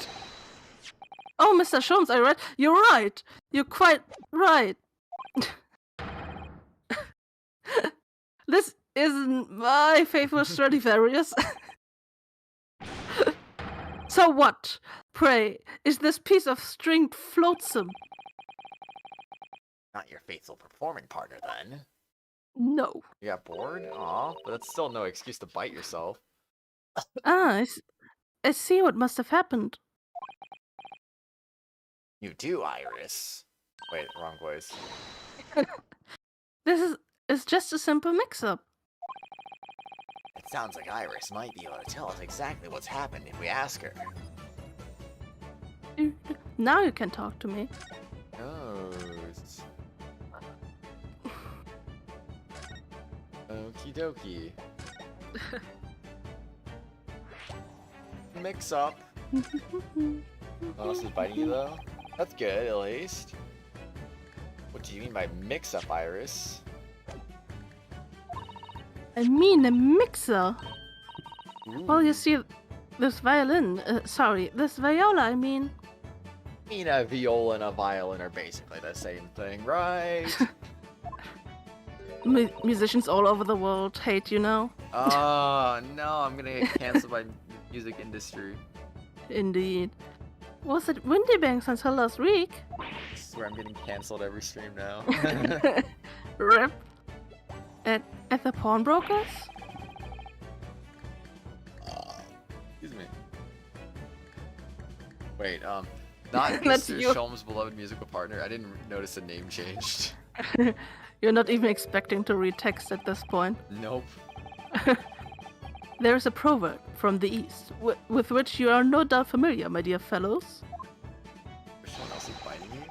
Oh, Mr. Sholmes, you're right. You're quite right. This isn't my faithful Stradivarius. So what, pray, is this piece of stringed flotsam? Not your faithful performing partner, then. No. You got bored? Aw, but that's still no excuse to bite yourself. I see what must have happened. You do, Iris. Wait, wrong voice. This is just a simple mix-up. It sounds like Iris might be able to tell us exactly what's happened if we ask her. Now you can talk to me. Ghosts. Okie dokie. Mix up. No one else is biting you though? That's good, at least. What do you mean by mix up, Iris? I mean a mixer. Ooh. Well, you see, this this viola, I mean. I mean, a viola and a violin are basically the same thing, right? Musicians all over the world hate you now. Oh, no, I'm gonna get canceled by music industry. Indeed. Was it Windy Banks until last week? I swear I'm getting canceled every stream now. Rip. At the pawnbrokers? Excuse me. Wait, not That's Mr. you. Sholmes' beloved musical partner. I didn't notice the name changed. You're not even expecting to read text at this point. Nope. There is a proverb from the East, with which you are no doubt familiar, my dear fellows. There's someone else is biting me?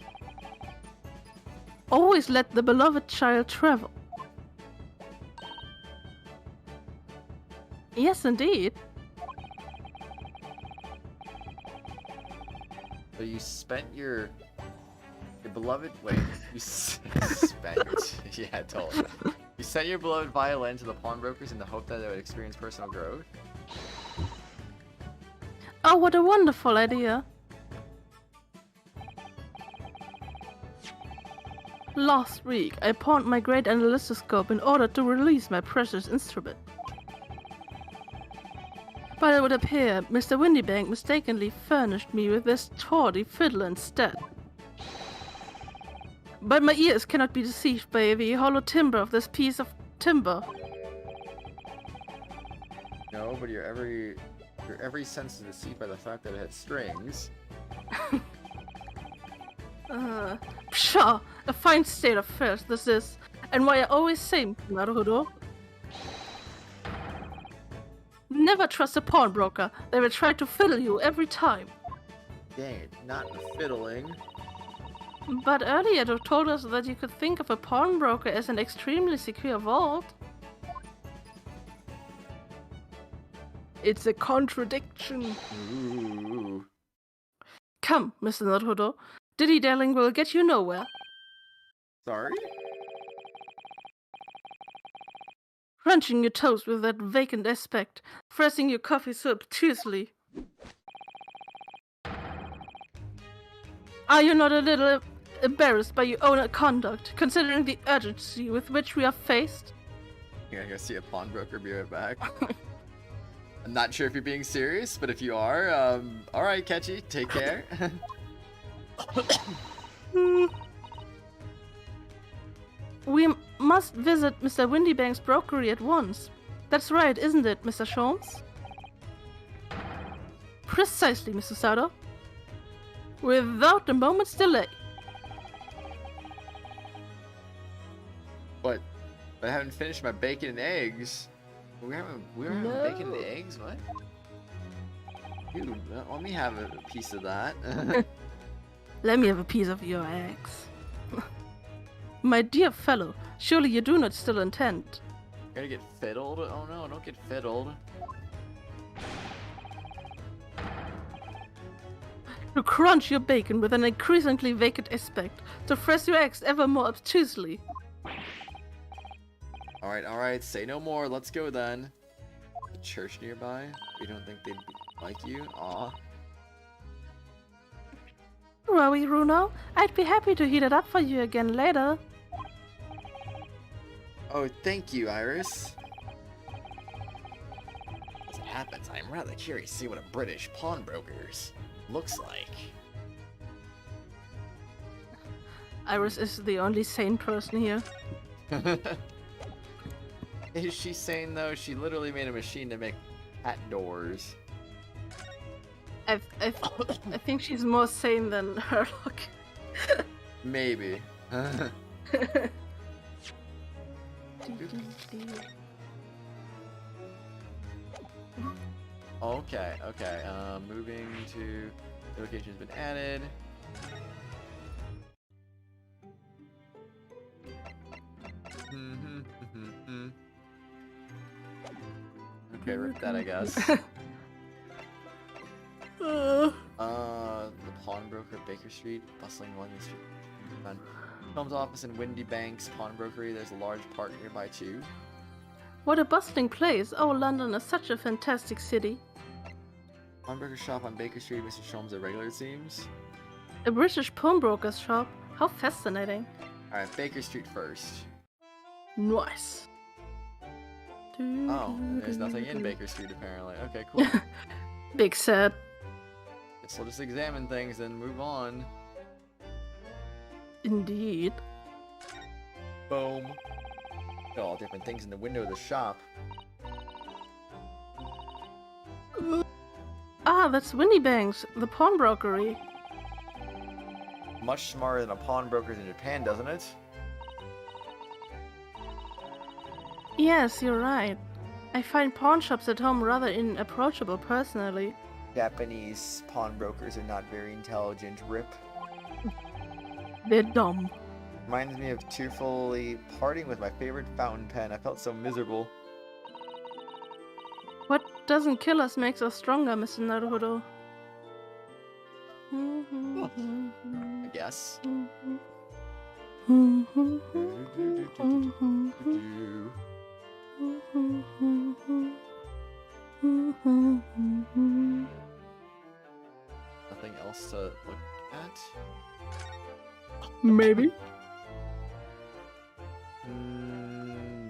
Always let the beloved child travel. Yes, indeed. So you spent your beloved. Wait, you spent. Yeah, totally. You sent your beloved violin to the pawnbrokers in the hope that it would experience personal growth. Oh, what a wonderful idea. Last week, I pawned my great analyzoscope in order to release my precious instrument. But it would appear Mr. Windybank mistakenly furnished me with this tawdry fiddle instead. But my ears cannot be deceived by the hollow timbre of this piece of timber. No, but your every sense is deceived by the fact that it had strings. Pshaw! A fine state of affairs this is, and why I always say, Naruhodo, never trust a pawnbroker. They will try to fiddle you every time. Dang it, not the fiddling. But earlier you told us that you could think of a pawnbroker as an extremely secure vault. It's a contradiction. Ooh. Come, Mr. Naruhodo. Dilly-dallying will get you nowhere. Sorry? Crunching your toes with that vacant aspect, pressing your coffee so obtusely. Are you not a little embarrassed by your own conduct, considering the urgency with which we are faced? You're gonna go see a pawnbroker, be right back. I'm not sure if you're being serious, but if you are, alright, Catchy, take care. We must visit Mr. Windybank's brokery at once. That's right, isn't it, Mr. Sholmes? Precisely, Mr. Sado. Without a moment's delay. But I haven't finished my bacon and eggs. We were having bacon and eggs? What? Dude, let me have a piece of that. Let me have a piece of your eggs. My dear fellow, surely you do not still intend. You're gonna get fiddled? Oh no, don't get fiddled. To crunch your bacon with an increasingly vacant aspect, to press your eggs ever more obtusely. Alright, say no more, let's go then. A church nearby? You don't think they'd like you? Aw. Rowie, Runo, I'd be happy to heat it up for you again later. Oh, thank you, Iris. As it happens, I'm rather curious to see what a British pawnbroker's looks like. Iris is the only sane person here. Is she sane though? She literally made a machine to make hat doors. I think she's more sane than Herlock. Maybe. Okay. Moving to the location's been added. Okay, rip that, I guess. The pawnbroker, Baker Street, bustling London Street. Holmes' office in Windy Bank's pawnbrokery. There's a large park nearby too. What a bustling place! Oh, London is such a fantastic city. Pawnbroker shop on Baker Street. Mr. Sholmes a regular, it seems. A British pawnbroker's shop? How fascinating. Alright, Baker Street first. Nice. Oh, there's nothing in Baker Street apparently. Okay, cool. Big sad. Guess we'll just examine things and move on. Indeed. Boom. Got all different things in the window of the shop. Ah, that's Windybank's, the pawnbrokery. Much smarter than a pawnbroker's in Japan, doesn't it? Yes, you're right. I find pawn shops at home rather inapproachable personally. Japanese pawnbrokers are not very intelligent, Rip. They're dumb. Reminds me of tearfully parting with my favorite fountain pen. I felt so miserable. What doesn't kill us makes us stronger, Mr. Naruhodo. I guess. Nothing else to look at? Maybe.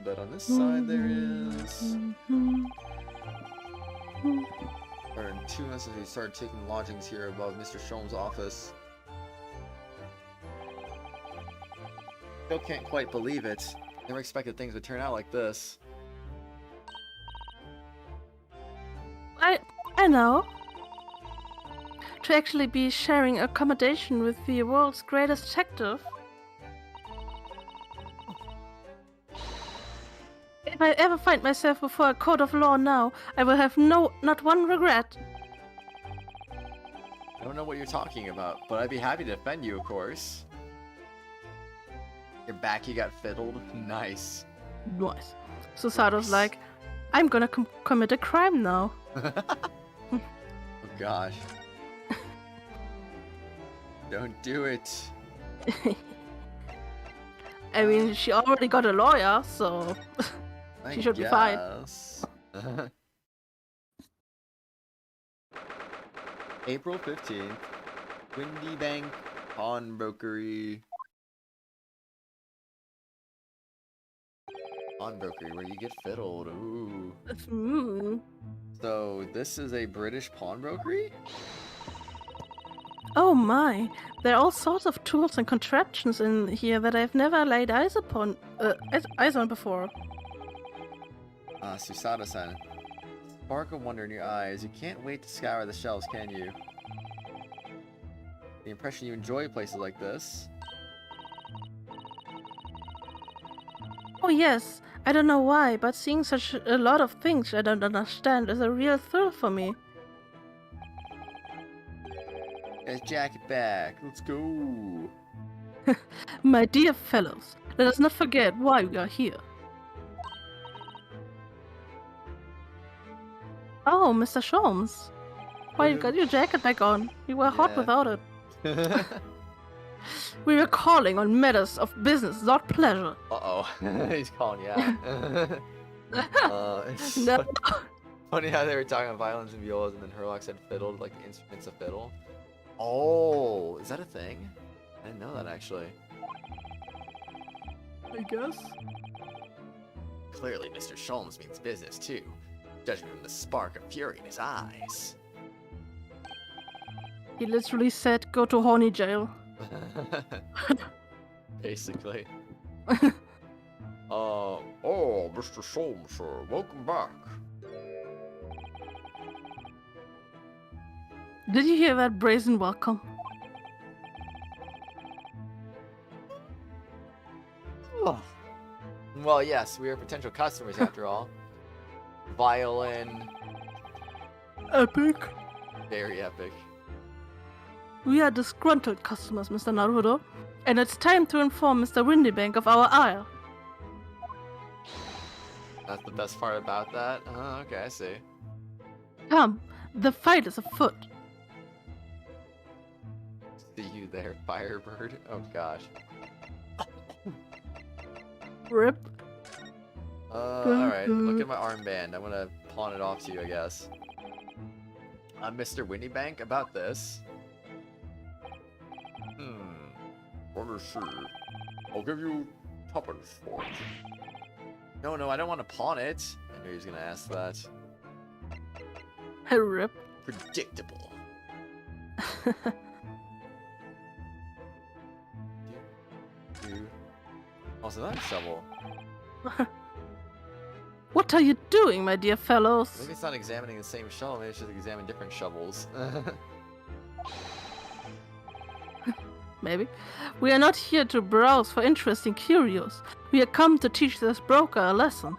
But on this side there is. In 2 months since we started taking lodgings here above Mr. Sholm's office. Still can't quite believe it. Never expected things would turn out like this. I know. To actually be sharing accommodation with the world's greatest detective. If I ever find myself before a court of law now, I will have not one regret. I don't know what you're talking about, but I'd be happy to defend you, of course. Your back, you got fiddled? Nice. Nice. So Sato's like, I'm gonna commit a crime now. Oh gosh. Don't do it. I mean, she already got a lawyer, so she should be fine. April 15th. Windy Bank Pawnbrokery. Pawnbrokery, where you get fiddled. Ooh. So, this is a British pawnbrokery? Oh my, there are all sorts of tools and contraptions in here that I've never laid eyes on before. Susato-san. Spark of wonder in your eyes. You can't wait to scour the shelves, can you? The impression you enjoy places like this. Oh yes, I don't know why, but seeing such a lot of things I don't understand is a real thrill for me. Get his jacket back. Let's go. My dear fellows, let us not forget why we are here. Oh, Mr. Sholmes. Why you got your jacket back on? You were hot without it. We were calling on matters of business, not pleasure. Uh-oh. He's calling you out. It's No. funny how they were talking about violins and violas and then Herlock said fiddled, like instruments of fiddle. Oh, is that a thing? I didn't know that actually. I guess. Clearly, Mr. Sholmes means business too, judging from the spark of fury in his eyes. He literally said, go to horny jail. Basically. Oh, Mr. Sholmes, sir, welcome back. Did you hear that brazen welcome? Oh. Well, yes, we are potential customers after all. Violin. Epic. Very epic. We are disgruntled customers, Mr. Naruhodo, and it's time to inform Mr. Windybank of our ire. That's the best part about that? Oh, okay, I see. Come, the fight is afoot. See you there, Firebird. Oh gosh. Rip. Alright, look at my armband. I'm gonna pawn it off to you, I guess. Mr. Windybank, about this. Let me see. I'll give you tuppence for it. No, I don't want to pawn it. I knew he was gonna ask that. Rip. Predictable. Also, that's a shovel. What are you doing, my dear fellows? Maybe it's not examining the same shovel, maybe it's just examining different shovels. Maybe. We are not here to browse for interesting curios. We are come to teach this broker a lesson.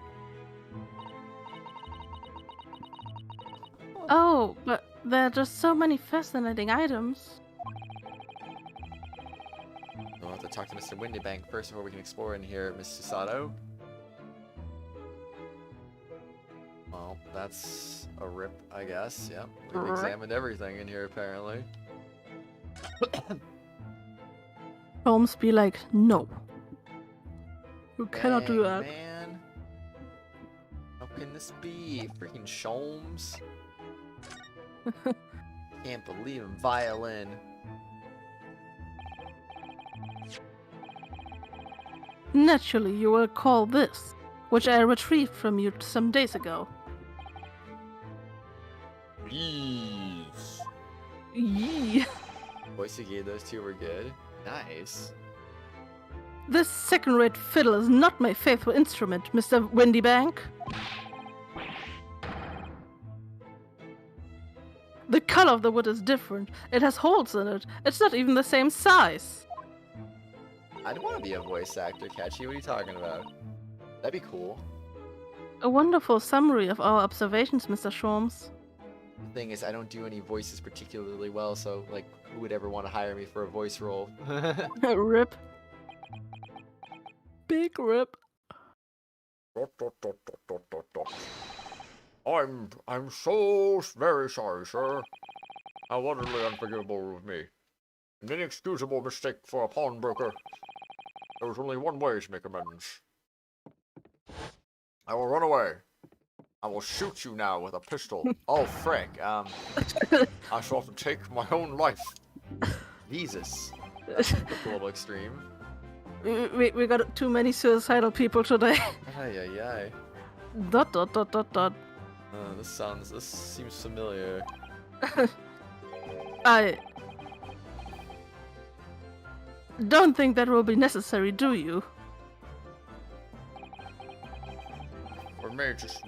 Oh, but there are just so many fascinating items. We'll have to talk to Mr. Windybank first before we can explore in here, Miss Susato. Well, that's a rip, I guess. Yep, we've examined everything in here, apparently. Holmes be like, no. You cannot do Dang, that. Man. How can this be? Freaking Sholmes. Can't believe him. Violin. Naturally, you will call this, which I retrieved from you some days ago. Please. Yee. Voice you gave those two were good. Nice. This second-rate fiddle is not my faithful instrument, Mr. Windybank. The color of the wood is different. It has holes in it. It's not even the same size. I'd want to be a voice actor, Catchy. What are you talking about? That'd be cool. A wonderful summary of our observations, Mr. Sholmes. The thing is, I don't do any voices particularly well, so, like, who would ever want to hire me for a voice role? Rip. Big rip. I'm so very sorry, sir. How utterly unforgivable of me. An inexcusable mistake for a pawnbroker. There was only one way to make amends. I will run away. I will shoot you now with a pistol. Oh, frick. I shall have to take my own life. Jesus. That's a little extreme. We got too many suicidal people today. Ay, ay, ay. Dot dot dot dot dot. This seems familiar. I don't think that will be necessary, do you? For me, just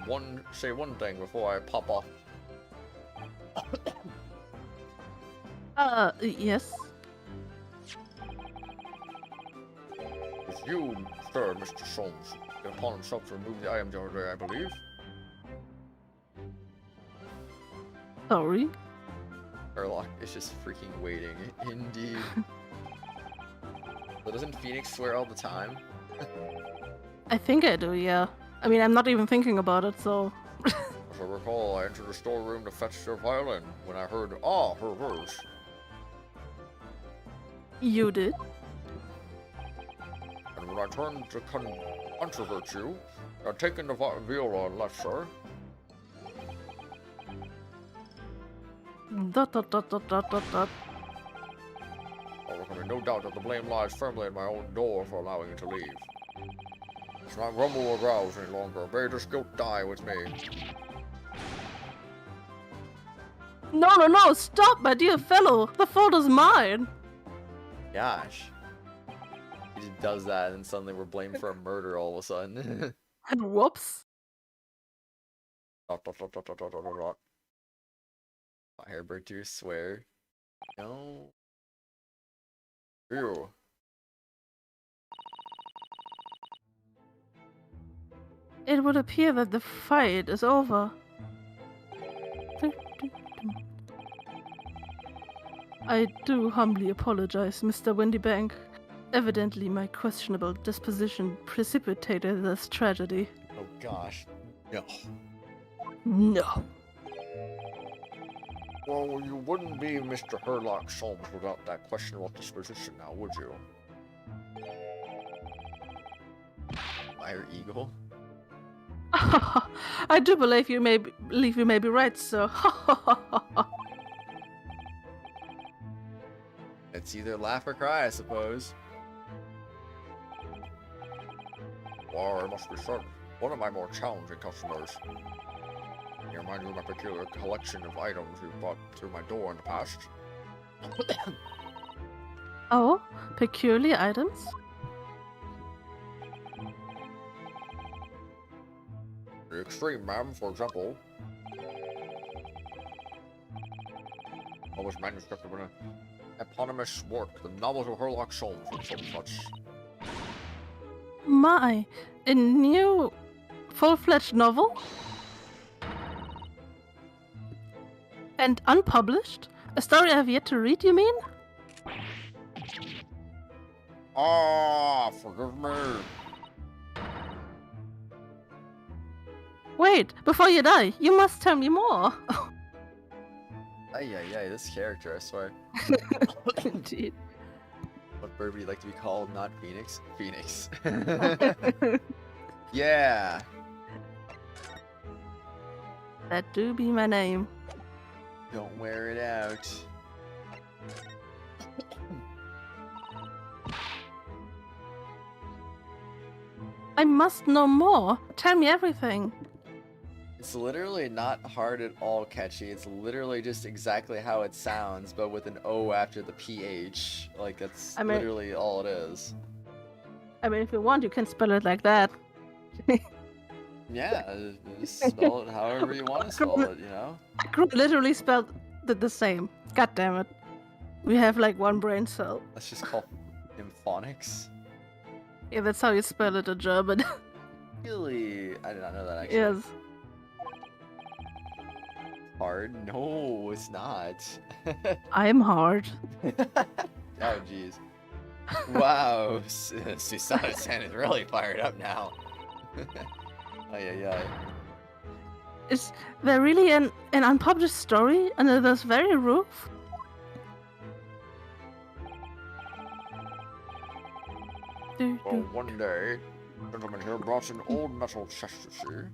say one thing before I pop off. Yes. It's you, sir, Mr. Sholmes. The pawn himself removed the item the other day, I believe. Sorry. Sherlock is just freaking waiting. Indeed. But doesn't Phoenix swear all the time? Oh. I think I do, yeah. I mean, I'm not even thinking about it, so... As I recall, I entered the storeroom to fetch your violin when I heard, her voice. You did? And when I turned to controvert you, I'd taken the viola and left, sir. Dot dot dot dot dot dot dot. There can be no doubt that the blame lies firmly at my own door for allowing you to leave. It's not grumble or grouse any longer. May this guilt die with me. No, stop, my dear fellow! The fault is mine! Gosh. He just does that and then suddenly we're blamed for a murder all of a sudden. And whoops. Dot, dot, dot, dot, dot, dot, dot, dot. Firebird swear. No. You. It would appear that the fight is over. I do humbly apologize, Mr. Windybank. Evidently, my questionable disposition precipitated this tragedy. Oh gosh. No. No. Well, you wouldn't be Mr. Sherlock Sholmes without that questionable disposition now, would you? Fire Eagle? I do believe you may be right, sir. It's either laugh or cry, I suppose. Well, it must be said, one of my more challenging customers. He reminds me of my peculiar collection of items you brought through my door in the past. Oh, peculiar items? The extreme, ma'am, for example. I was manuscript of an eponymous work, the novels of Sherlock Sholmes and such. My, a new full-fledged novel? And unpublished? A story I've yet to read, you mean? Ah, forgive me. Wait, before you die, you must tell me more. Ay, this character, I swear. Indeed. What bird would you like to be called? Not Phoenix. Phoenix. Yeah. That do be my name. Don't wear it out. I must know more. Tell me everything. It's literally not hard at all, Catchy. It's literally just exactly how it sounds, but with an O after the PH. Like, that's literally all it is. I mean, if you want, you can spell it like that. Yeah, just spell it however you want to spell it, you know? I literally spelled it the same. God damn it. We have like one brain cell. That's just called phonics. Yeah, that's how you spell it in German. Really? I did not know that actually. Yes. Hard? No, it's not. I'm hard. Oh, jeez. Wow, Susanna is really fired up now. Ay. Is there really an unpublished story under this very roof? Well, one day, a gentleman here brought an old metal chest, you see.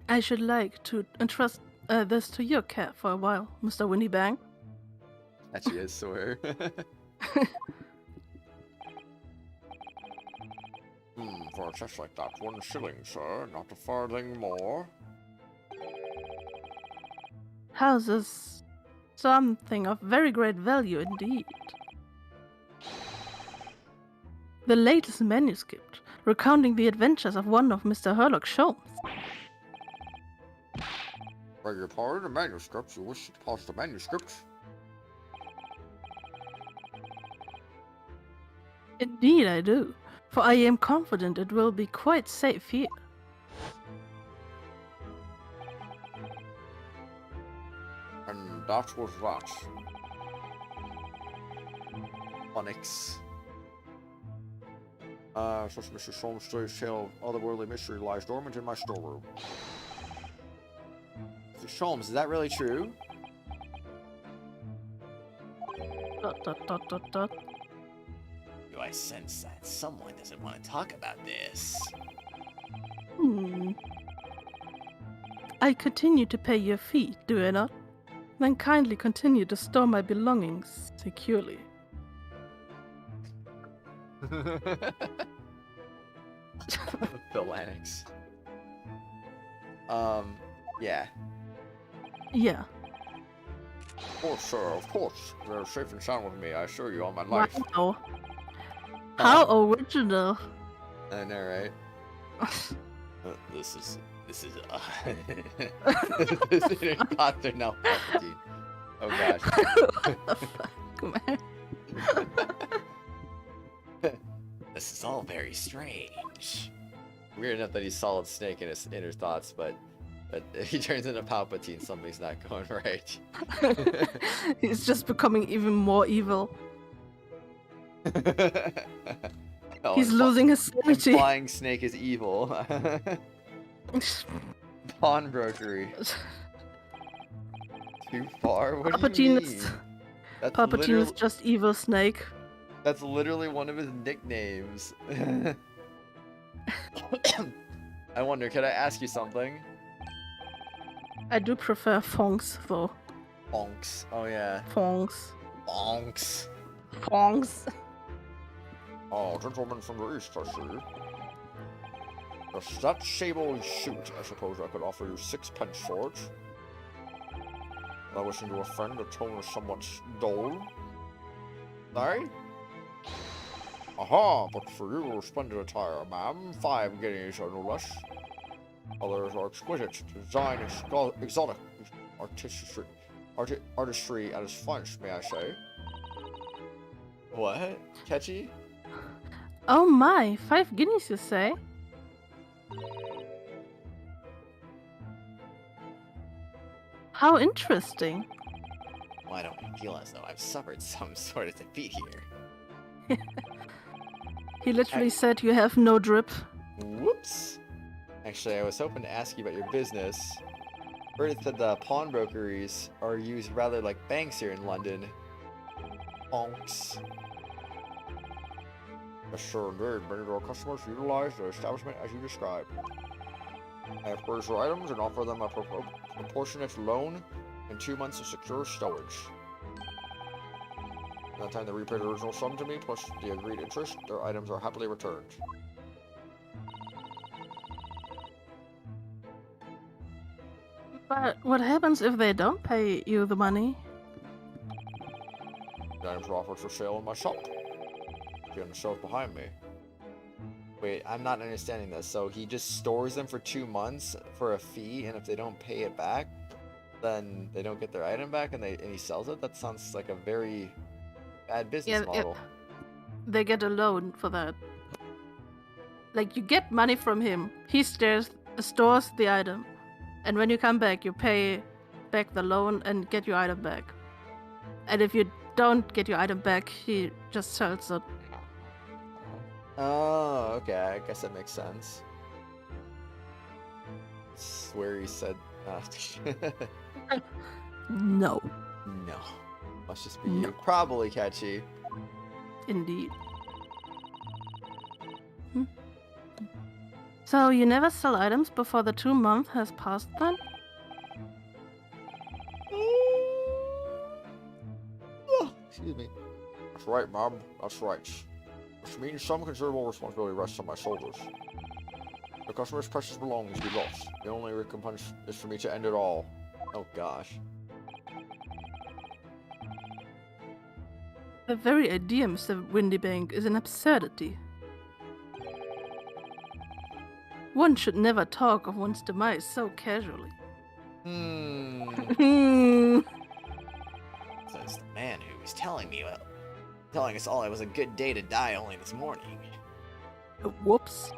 I should like to entrust this to your care for a while, Mr. Winnybang. Actually, I swear. For a chest like that, 1 shilling, sir, not a farthing more. Houses something of very great value indeed. The latest manuscript, recounting the adventures of one of Mr. Herlock Sholmes. Beg your pardon, a manuscript? You wish to deposit a manuscript? Indeed I do, for I am confident it will be quite safe here. And that was that. Phonics. Such Mr. Solmstray's tale of otherworldly mystery lies dormant in my storeroom. Mr. Sholmes, is that really true? ... Do I sense that someone doesn't want to talk about this? I continue to pay your fee, do I not? Then kindly continue to store my belongings securely. Phalanx. Yeah. Yeah. Of course, sir, of course. They're safe and sound with me, I assure you on my life. Wow. How original. I know, right? This is This is Dr. Nell Palpatine. Oh gosh. What the fuck, man? This is all very strange. Weird enough that he's Solid Snake in his inner thoughts, but he turns into Palpatine, something's not going right. He's just becoming even more evil. Oh, He's losing his sanity. Implying Snake is evil. Pawnbrokery. Too far? What do you mean? That's Palpatine is just evil Snake. That's literally one of his nicknames. I wonder, could I ask you something? I do prefer Fonks, though. Bonks. Oh yeah. Fonks. Bonks. Fonks. Oh, gentlemen from the east, I see. Yes, that sable suit, I suppose I could offer you 6 pence for it. I wishing to offend, the tone is somewhat dull. Sorry? Aha, but for you, splendid attire, ma'am. 5 guineas or no less. Others are exquisite, design is exotic, artistry at its finest, may I say. What? Catchy? Oh my, 5 guineas you say? How interesting. Why don't I feel as though I've suffered some sort of defeat here? He literally said you have no drip. Whoops. Actually, I was hoping to ask you about your business. Heard it said the pawnbrokeries are used rather like banks here in London. Bonks. Yes, sir, indeed. Many of our customers utilize the establishment as you described. I have purchased your items and offer them a proportionate loan and 2 months of secure stowage. By the time they repay the original sum to me, plus the agreed interest, their items are happily returned. But what happens if they don't pay you the money? The items are offered for sale in my shop. See on the shelf behind me. Wait, I'm not understanding this. So he just stores them for 2 months for a fee, and if they don't pay it back, then they don't get their item back, and he sells it? That sounds like a very bad business model. They get a loan for that. Like, you get money from him. He stores the item. And when you come back, you pay back the loan and get your item back. And if you don't get your item back, he just sells it. Oh, okay. I guess that makes sense. I swear he said... No. No. Must just be you. Probably catchy. Indeed. So you never sell items before the 2 months has passed then? Excuse me. That's right, Mom. That's right. Which means some considerable responsibility rests on my shoulders. The customer's precious belongings be lost. The only recompense is for me to end it all. Oh gosh. The very idea, Mr. Windybank, is an absurdity. One should never talk of one's demise so casually. So it's the man who was telling us all it was a good day to die only this morning. Whoops.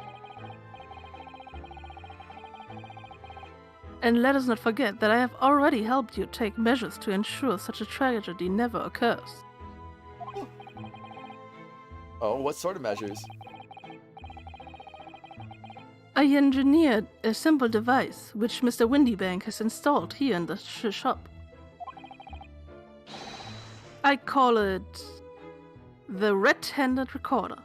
And let us not forget that I have already helped you take measures to ensure such a tragedy never occurs. Oh, what sort of measures? I engineered a simple device which Mr. Windybank has installed here in the shop. I call it the red-handed recorder.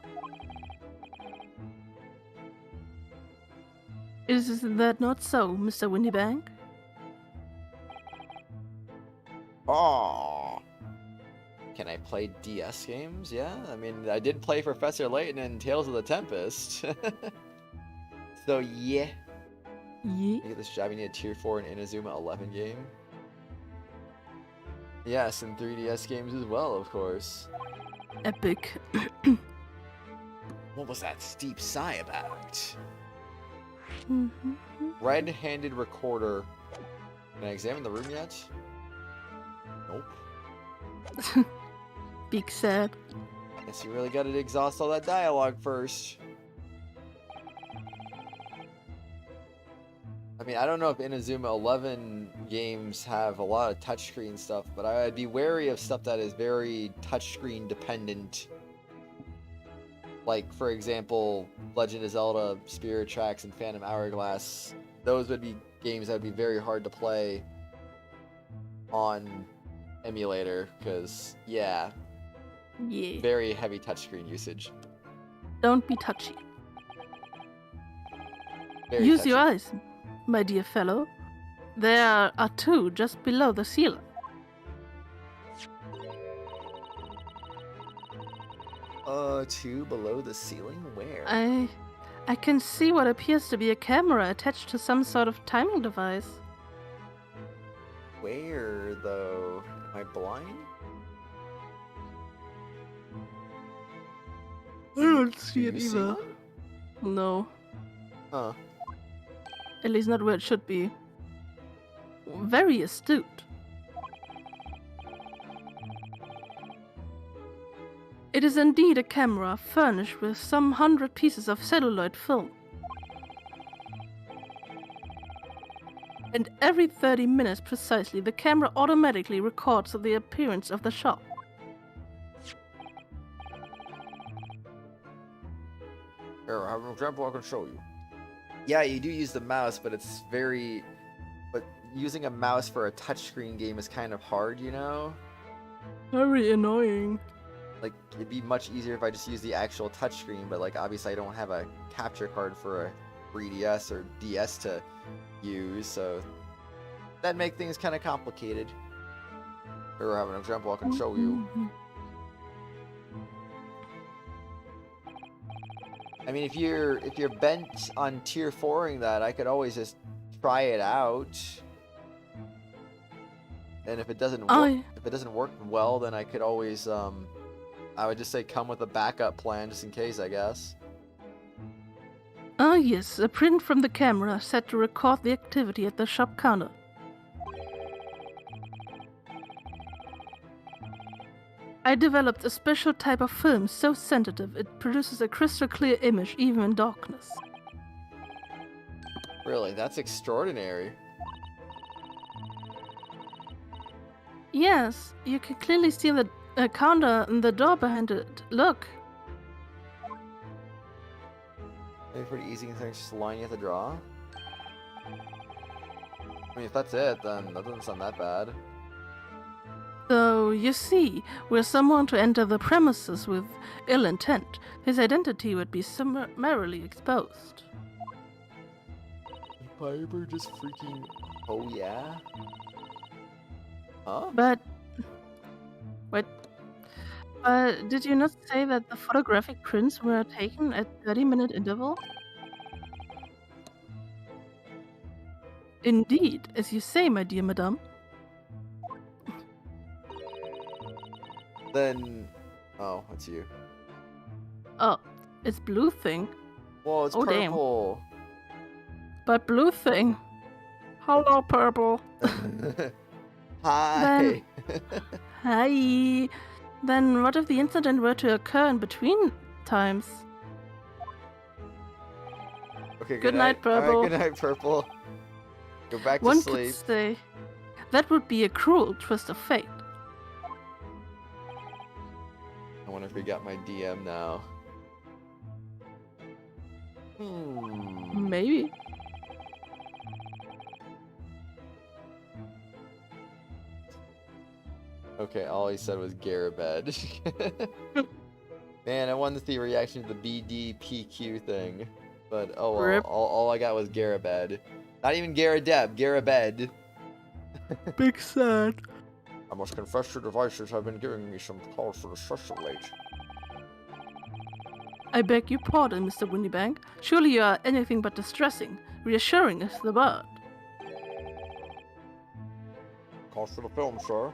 Is that not so, Mr. Windybank? Oh. Can I play DS games? Yeah, I mean, I did play Professor Layton in Tales of the Tempest. So, yeah. Yeah. To get this job, you need a Tier 4 and Inazuma 11 game. Yes, and 3DS games as well, of course. Epic. What was that steep sigh about? Red-handed recorder. Can I examine the room yet? Nope. Big sad. Guess you really gotta exhaust all that dialogue first. I mean, I don't know if Inazuma 11 games have a lot of touchscreen stuff, but I'd be wary of stuff that is very touchscreen dependent. Like, for example, Legend of Zelda, Spirit Tracks, and Phantom Hourglass. Those would be games that would be very hard to play on emulator, because, yeah, very heavy touchscreen usage. Don't be touchy. Very Use touchy. your eyes, my dear fellow. There are 2 just below the ceiling. Two below the ceiling? Where? I can see what appears to be a camera attached to some sort of timing device. Where, though? Am I blind? I don't see Do it you see either. one? No. Huh. At least not where it should be. Very astute. It is indeed a camera furnished with some 100 pieces of celluloid film. And every 30 minutes precisely, the camera automatically records the appearance of the shop. Here, I have an example I can show you. Yeah, you do use the mouse, but it's very... But using a mouse for a touchscreen game is kind of hard, you know? Very annoying. Like, it'd be much easier if I just used the actual touchscreen, but like, obviously I don't have a capture card for a 3DS or DS to use, so that'd make things kind of complicated. Here I have an example I can show you. I mean, if you're bent on tier 4ing that, I could always just try it out. And if it doesn't work well, then I could always I would just say come with a backup plan just in case, I guess. Ah yes, a print from the camera set to record the activity at the shop counter. I developed a special type of film so sensitive it produces a crystal clear image even in darkness. Really, that's extraordinary. Yes, you can clearly see the counter and the door behind it. Look. Maybe pretty easy considering it's just a line you have to draw. I mean, if that's it, then that doesn't sound that bad. So, you see, were someone to enter the premises with ill intent, his identity would be summarily exposed. Piper just freaking... Oh, yeah? Huh? But... Wait. Did you not say that the photographic prints were taken at 30-minute interval? Indeed, as you say, my dear madame. Then... Oh, that's you. Oh, it's Blue Thing. Whoa, it's Oh, damn. purple. But Blue Thing. Hello, Purple. Hi. Hi. Then what if the incident were to occur in between times? Okay, Good night, Purple. Alright, good night, Purple. Go back to One sleep. could say that would be a cruel twist of fate. I wonder if we got my DM now. Maybe. Okay, all he said was Garabed. Man, I wanted to see a reaction to the BDPQ thing. But oh well, Rip. all I got was Garabed. Not even Garadeb, Garabed. Big sad. I must confess your devices have been giving me some cause for distress late. I beg your pardon, Mr. Windybank. Surely you are anything but distressing, reassuring as the bird. Cause for the film, sir.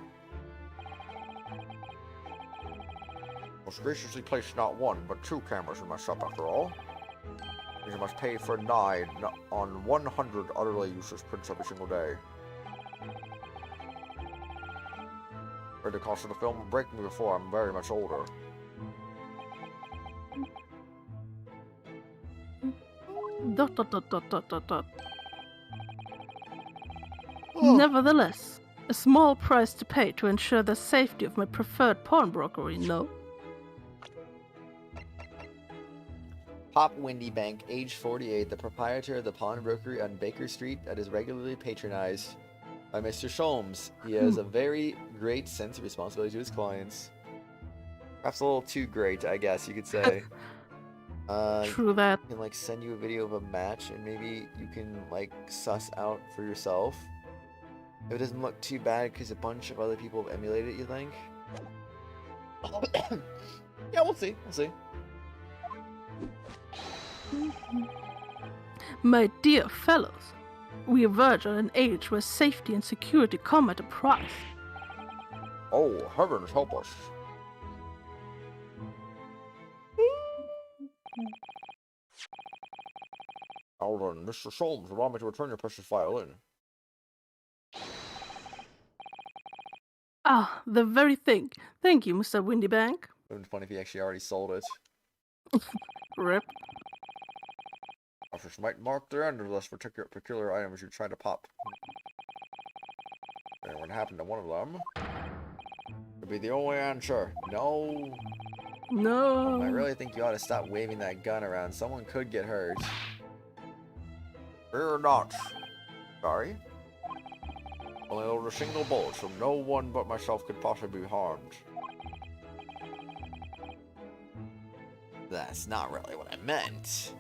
Most graciously place not one, but 2 cameras in my shop after all. You must pay for 9 on 100 utterly useless prints every single day. Afraid the cost of the film will break me before I'm very much older. ... Nevertheless, a small price to pay to ensure the safety of my preferred pawnbroker, you know. Pop Windybank, age 48, the proprietor of the pawnbrokery on Baker Street that is regularly patronized by Mr. Sholmes. He has a very great sense of responsibility to his clients. Perhaps a little too great, I guess you could say. True that. Can like send you a video of a match and maybe you can like suss out for yourself. If it doesn't look too bad because a bunch of other people have emulated it, you think? Yeah, we'll see. We'll see. My dear fellows, we verge on an age where safety and security come at a price. Oh, heavens help us. Alden, Mr. Sholmes, allow me to return your precious violin. Ah, the very thing. Thank you, Mr. Windybank. It would have been funny if he actually already sold it. Rip. Officers might mark the end of this particular items you try to pop. And what happened to one of them? Could be the only answer. No. No. I really think you ought to stop waving that gun around. Someone could get hurt. Fear not. Sorry? Only load a single bullet, so no one but myself could possibly be harmed. That's not really what I meant.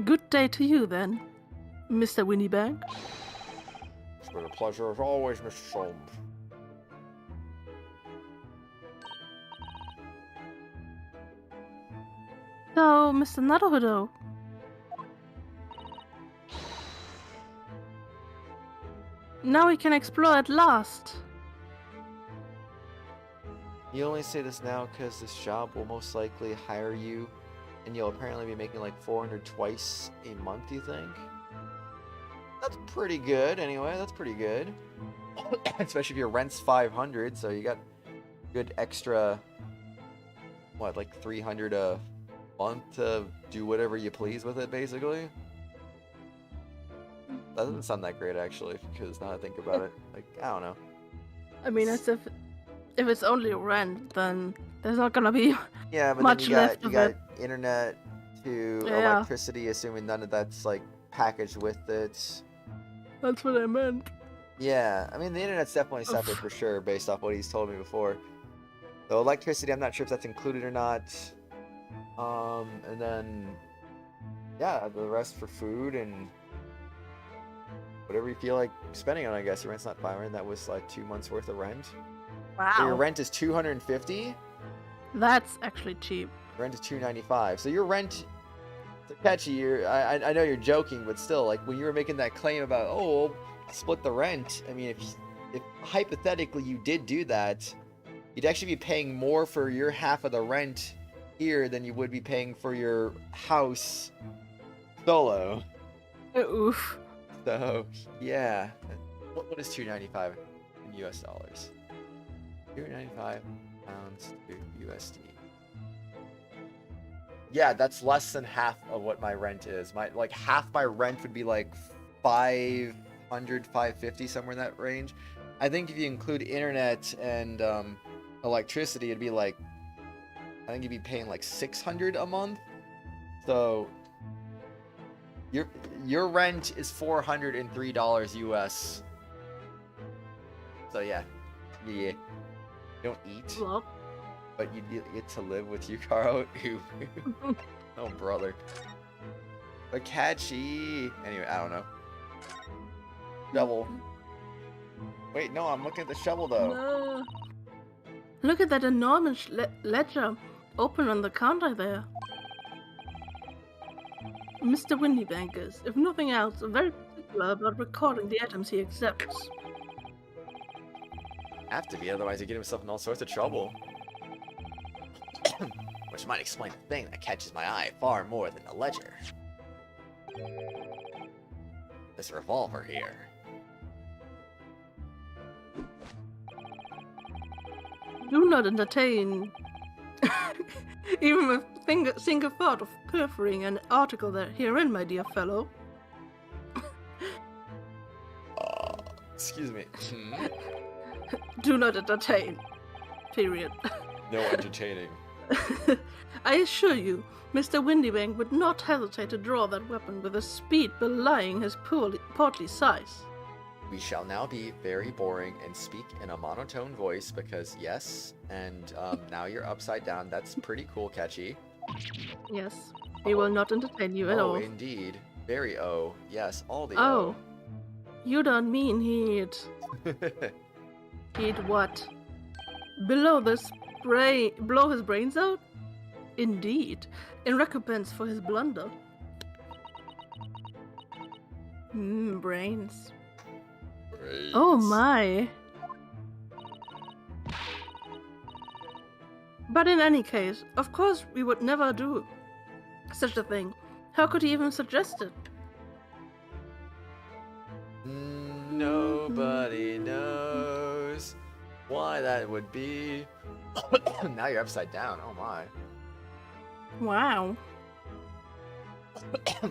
Good day to you then, Mr. Winniebank. It's been a pleasure as always, Mr. Solms. So, Mr. Naruhodo. Now we can explore at last. You only say this now because this job will most likely hire you, and you'll apparently be making like 400 twice a month, you think? That's pretty good, anyway. That's pretty good. Especially if your rent's 500, so you got good extra, what, like 300 a month to do whatever you please with it, basically? That doesn't sound that great, actually, because now I think about it, like, I don't know. I mean, as if it's only rent, then there's not gonna be Yeah, but much then you got left of it. internet to Yeah. electricity, assuming none of that's like packaged with it. That's what I meant. Yeah, I mean the internet's definitely separate for sure, based off what he's told me before. The electricity, I'm not sure if that's included or not. And then yeah, the rest for food and whatever you feel like spending on. I guess your rent's not 500. That was like 2 months worth of rent. Wow. So your rent is 250. That's actually cheap. Rent is $295. So your rent, catchy. I know you're joking, but still, like when you were making that claim about we'll split the rent. I mean, if hypothetically you did do that, you'd actually be paying more for your half of the rent here than you would be paying for your house solo. Oof. So yeah, what is $295 in US dollars? $295 pounds to USD. Yeah, that's less than half of what my rent is. Half my rent would be like 500, 550, somewhere in that range. I think if you include internet and electricity, it'd be like, I think you'd be paying like 600 a month. So your rent is $403 US. So yeah. You don't eat. Well, But you get to live with Yukaro. Oh, brother. But catchy. Anyway, I don't know. Shovel. Wait, no, I'm looking at the shovel, though. no. Look at that enormous ledger open on the counter there. Mr. Winniebankers, if nothing else, very particular about recording the items he accepts. Have to be, otherwise you get himself in all sorts of trouble. Which might explain the thing that catches my eye far more than the ledger. This revolver here. Do not entertain even a single thought of pilfering an article there herein, my dear fellow. Excuse me. Do not entertain. Period. No entertaining. I assure you, Mr. Windybank would not hesitate to draw that weapon with a speed belying his portly size. We shall now be very boring and speak in a monotone voice because yes, and now you're upside down. That's pretty cool, catchy. Yes, he will not entertain you at all. Oh, indeed. Very yes, all the Oh, you don't mean he'd... He'd what? Blow his brains out? Indeed, in recompense for his blunder. Brains. Oh my. But in any case, of course we would never do such a thing. How could he even suggest it? Nobody knows why that would be. Now you're upside down. Oh my. Wow. Okay.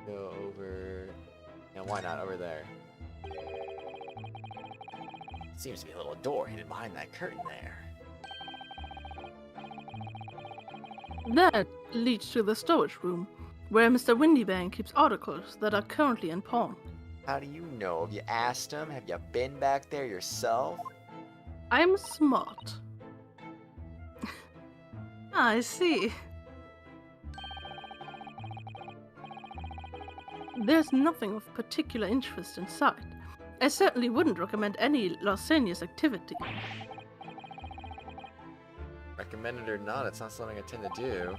Go over. Yeah, why not over there? Seems to be a little door hidden behind that curtain there. That leads to the storage room, where Mr. Windybank keeps articles that are currently in pawn. How do you know? Have you asked him? Have you been back there yourself? I'm smart. I see. There's nothing of particular interest inside. I certainly wouldn't recommend any lascivious activity. Recommend it or not, it's not something I tend to do.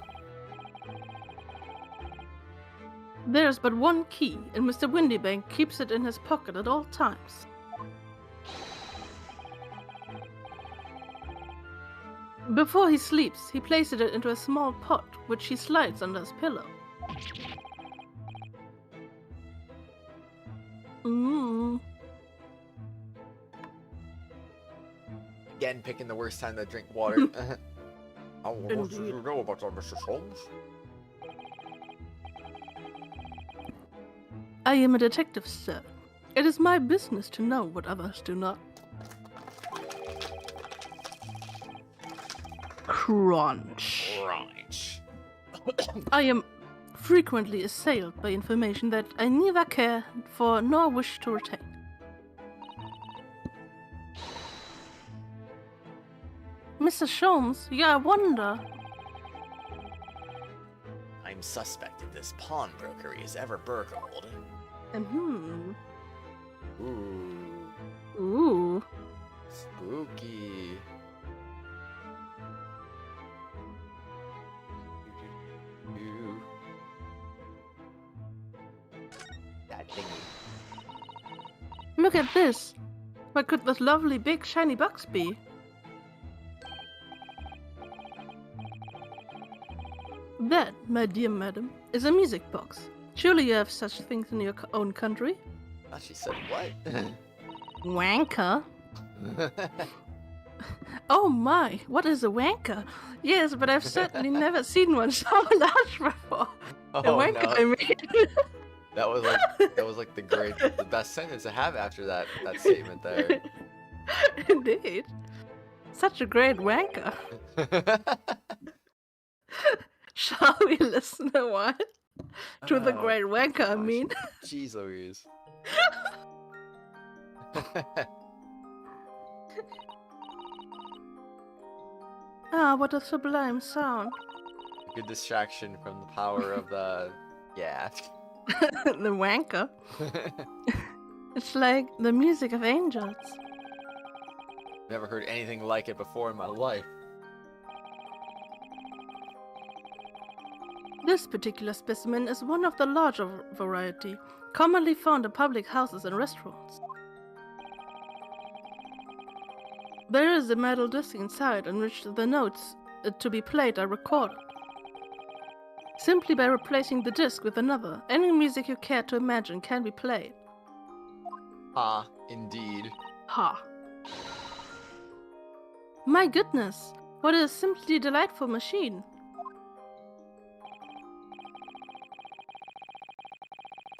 There's but one key, and Mr. Windybank keeps it in his pocket at all times. Before he sleeps, he places it into a small pot, which he slides under his pillow. Again, picking the worst time to drink water. What do Indeed. you know about that, Mr. Holmes? I am a detective, sir. It is my business to know what others do not. Crunch. Right. I am frequently assailed by information that I neither care for nor wish to retain. Mr. Sholmes, I wonder. I'm suspect if this pawnbrokery is ever burgled. Ooh. Ooh. Spooky. That thingy. Look at this. What could this lovely big shiny box be? That, my dear madam, is a music box. Surely you have such things in your own country? Oh, she said what? Wanker? Oh my, what is a wanker? Yes, but I've certainly never seen one so large before. A Oh wanker, no. I mean. That was like the best sentence to have after that statement there. Indeed. Such a great wanker. Shall we listen a while? To the Oh, great wanker, I gosh. mean. Jeez Louise. Ah, what a sublime sound. Good distraction from the power of the yeah. The wanker. It's like the music of angels. Never heard anything like it before in my life. This particular specimen is one of the larger variety, commonly found in public houses and restaurants. There is a metal disc inside on which the notes to be played are recorded. Simply by replacing the disc with another, any music you care to imagine can be played. Ah, indeed. Ha! My goodness, what a simply delightful machine!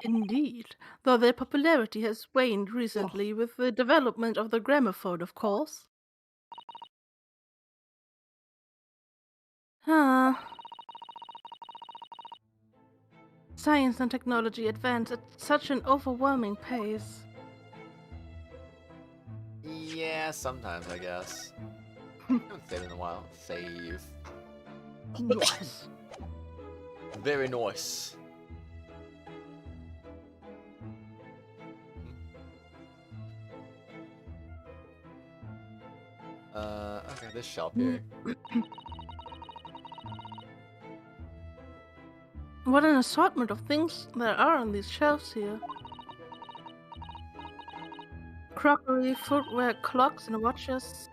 Indeed, though their popularity has waned recently with the development of the gramophone, of course. Science and technology advance at such an overwhelming pace. Yeah, sometimes I guess. I haven't said it in a while. Save. Nice. Very nice. Okay, this shelf here. What an assortment of things there are on these shelves here. Crockery, footwear, clocks, and watches.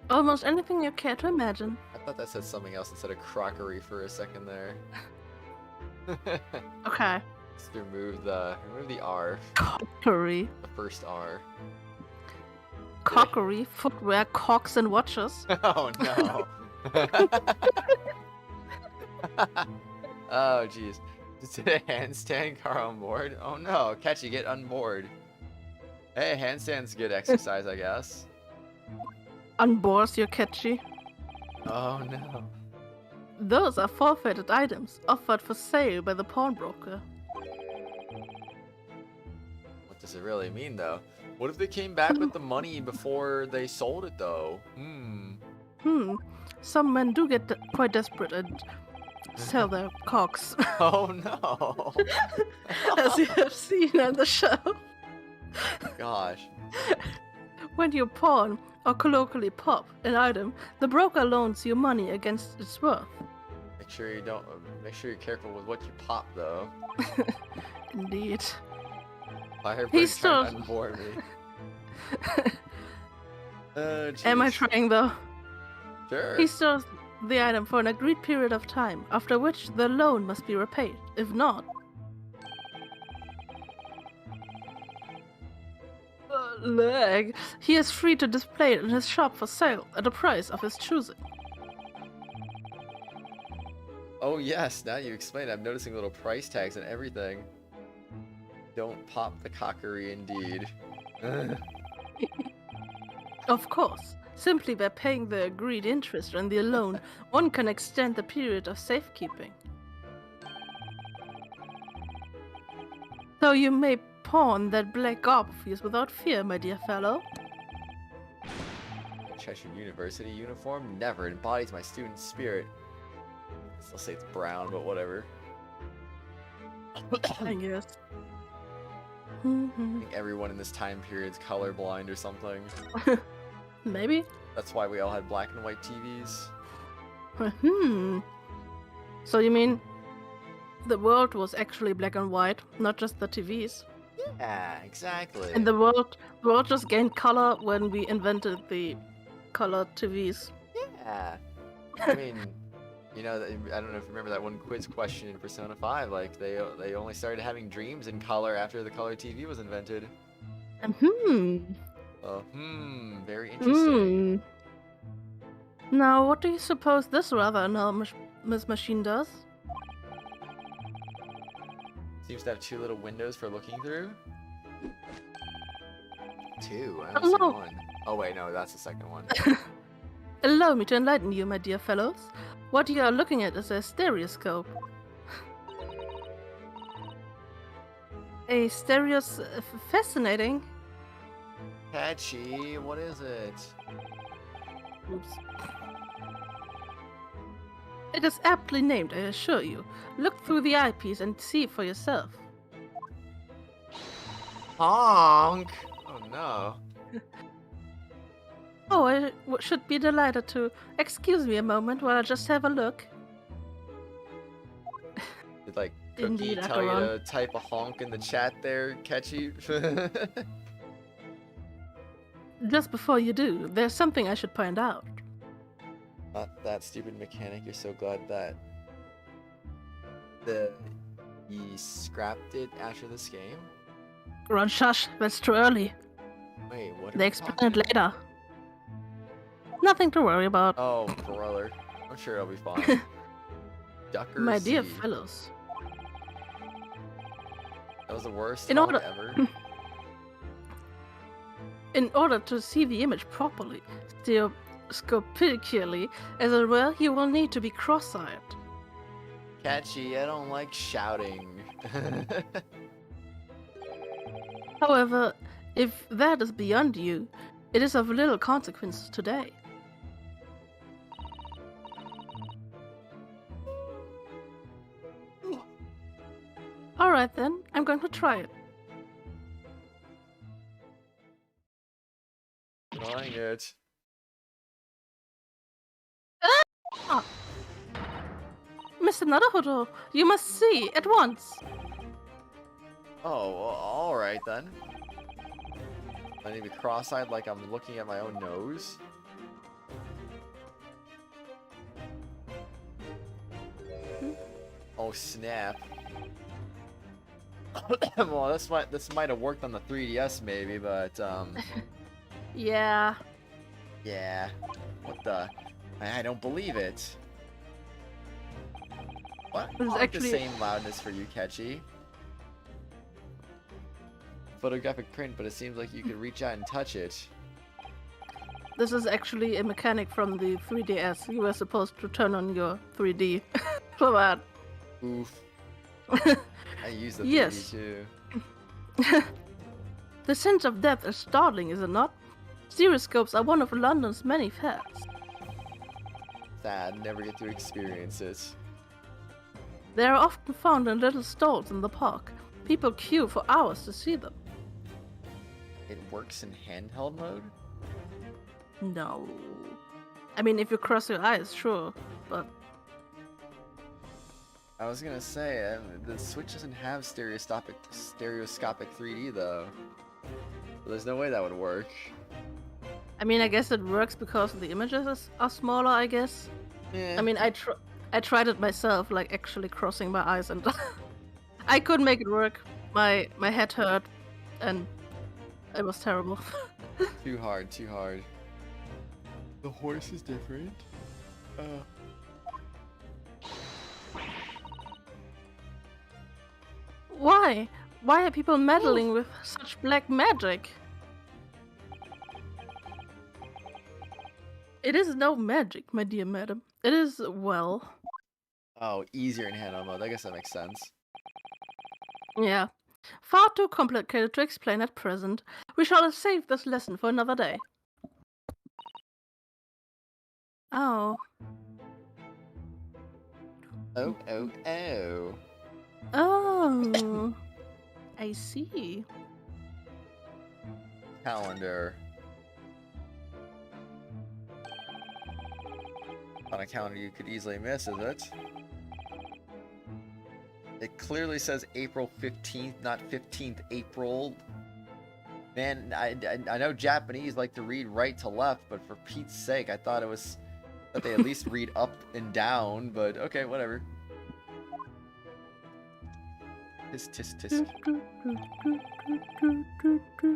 Almost anything you care to imagine. I thought that said something else instead of crockery for a second there. Okay. Just remove the R, Crockery. the first R. Crockery, footwear, clocks, and watches. Oh no. Oh jeez. Did a handstand car on board? Oh no, Catchy, get on board. Hey, handstand's good exercise, I guess. Unboard your catchy. Oh no. Those are forfeited items offered for sale by the pawnbroker. What does it really mean, though? What if they came back with the money before they sold it, though? Some men do get quite desperate and sell their cocks, Oh no! as you have seen on the show. Gosh. When you pawn, or colloquially pop, an item, the broker loans you money against its worth. Make sure you don't. Make sure you're careful with what you pop, though. Indeed. Firebird He's trying to still- unboard me. Am I Jeez. trying though? Sure. He stores the item for an agreed period of time, after which the loan must be repaid. If not, leg, he is free to display it in his shop for sale at a price of his choosing. Oh yes, now you explain. I'm noticing little price tags and everything. Don't pop the cockery, indeed. Of course, simply by paying the agreed interest on the loan, one can extend the period of safekeeping. So you may pawn that black obvious without fear, my dear fellow. Cheshire University uniform never embodies my student spirit. I'll say it's brown, but whatever. I guess. I think everyone in this time period's colorblind or something. Maybe. That's why we all had black and white TVs. So you mean the world was actually black and white, not just the TVs? Yeah, exactly. And the world just gained color when we invented the color TVs. Yeah. I mean, you know, I don't know if you remember that one quiz question in Persona 5. Like, they only started having dreams in color after the color TV was invented. Very interesting. Now, what do you suppose this rather enormous machine does? Seems to have two little windows for looking through. Two? I Oh, only see no. one. Oh wait, no, that's the second one. Allow me to enlighten you, my dear fellows. What you are looking at is a stereoscope. A fascinating. Catchy, what is it? Oops. It is aptly named, I assure you. Look through the eyepiece and see for yourself. Honk! Oh no. Oh, I should be delighted to. Excuse me a moment while I just have a look. Did like Cookie Indeed, tell you Acheron. to type a honk in the chat there, Catchy? Just before you do, there's something I should point out. Not that stupid mechanic. You're so glad that he scrapped it after this game. Run, shush, that's too early. Wait, what? Are They we explain talking- it later. Nothing to worry about. Oh, brother. I'm sure it'll be fine. Ducker My dear Z. fellows. That was the worst In honk order- ever. In order to see the image properly, stereoscopically, as it were, you will need to be cross-eyed. Catchy, I don't like shouting. However, if that is beyond you, it is of little consequence today. Alright then, I'm going to try it. Trying it. Mr. Naruhodo, you must see at once. Oh, well, alright then. I need to be cross-eyed like I'm looking at my own nose. Oh snap. Well, this might have worked on the 3DS maybe, but Yeah. yeah. What the? I don't believe it. What? This is Not actually- the same loudness for you, Catchy. Photographic print, but it seems like you could reach out and touch it. This is actually a mechanic from the 3DS. You were supposed to turn on your 3D for that. Oof. I use the 3D Yes. too. The sense of depth is startling, is it not? Stereoscopes are one of London's many fairs. Sad, never get to experience it. They are often found in little stalls in the park. People queue for hours to see them. It works in handheld mode? No. I mean, if you cross your eyes, sure, but... I was gonna say, the Switch doesn't have stereoscopic 3D though. So there's no way that would work. I mean, I guess it works because the images are smaller, I guess. Yeah. I mean, I tried it myself, like actually crossing my eyes, and I couldn't make it work. My head hurt, and it was terrible. Too hard, too hard. The horse is different. Why? Why are people meddling with such black magic? It is no magic, my dear madam. It is, well... Oh, easier in handheld mode. I guess that makes sense. Yeah. Far too complicated to explain at present. We shall save this lesson for another day. Oh. Oh, oh, oh. Oh. I see. Calendar. On a calendar you could easily miss, is it? It clearly says April 15th, not 15th April. Man, I know Japanese like to read right to left, but for Pete's sake, I thought it was that they at least read up and down, but okay, whatever. Tisk, tisk, tisk.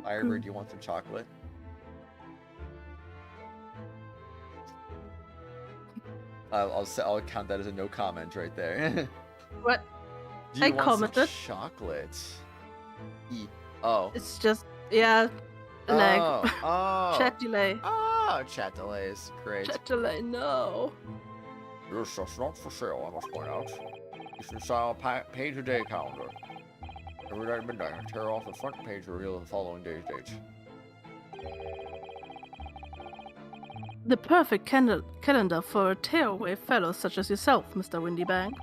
Firebird, you want some chocolate? I'll count that as a no comment right there. What? Do you I want commented. some chocolate? Oh. It's just, yeah, lag. Oh. Chat delay. Oh, chat delays. Great. Chat delay, no. Your stuff's not for sale, I must point out. You should style a page-a-day calendar. Every day at midnight, tear off the front page to reveal the following day's dates. The perfect calendar for a tearaway fellow such as yourself, Mr. Windybank.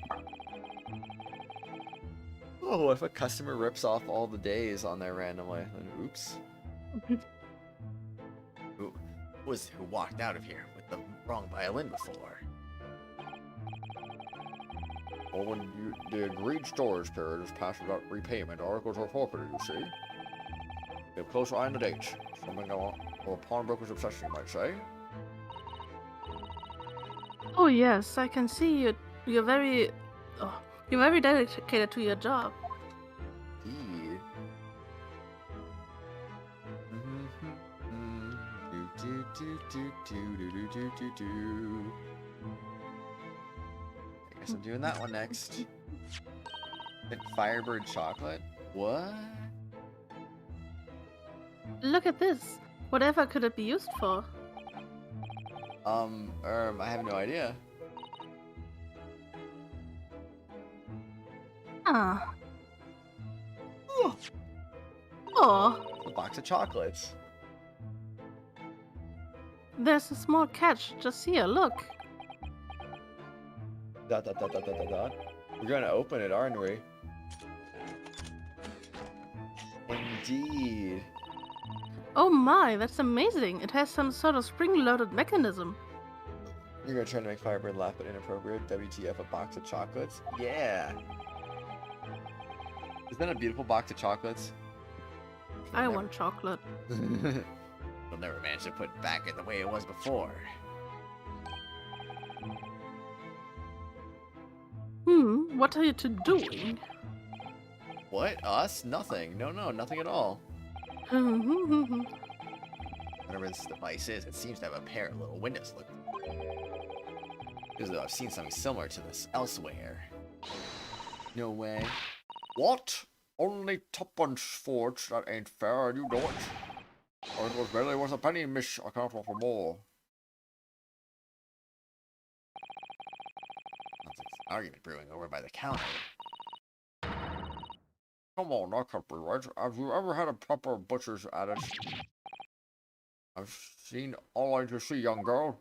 Oh, if a customer rips off all the days on there randomly, then oops. Who walked out of here with the wrong violin before? Well, when the agreed storage period is past without repayment, articles are forfeited, you see. Keep a close eye on the dates. Something of a pawnbroker's obsession, you might say. Oh yes, I can see you're very dedicated to your job. Indeed. I guess I'm doing that one next. Firebird chocolate? What? Look at this. Whatever could it be used for? I have no idea. Ah. Oh, A box of chocolates. there's a small catch. Just here, look. Dot, dot, dot, dot, dot, dot, dot. We're gonna open it, aren't we? Indeed. Oh my, that's amazing. It has some sort of spring-loaded mechanism. You're gonna try to make Firebird laugh but inappropriate. WTF, a box of chocolates? Yeah. Isn't that a beautiful box of chocolates? I want chocolate. We'll never manage to put it back in the way it was before. What are you two doing? What? Us? Nothing. No, nothing at all. Whatever this device is, it seems to have a pair of little windows. Look. Because I've seen something similar to this elsewhere. No way. What? Only tuppence for it, that ain't fair, you know it. Oh, it was barely worth a penny, miss. I can't offer more. Sounds like an argument brewing over by the counter. Come on, that can't be right. Have you ever had a proper butcher's adage? I've seen all I can see, young girl.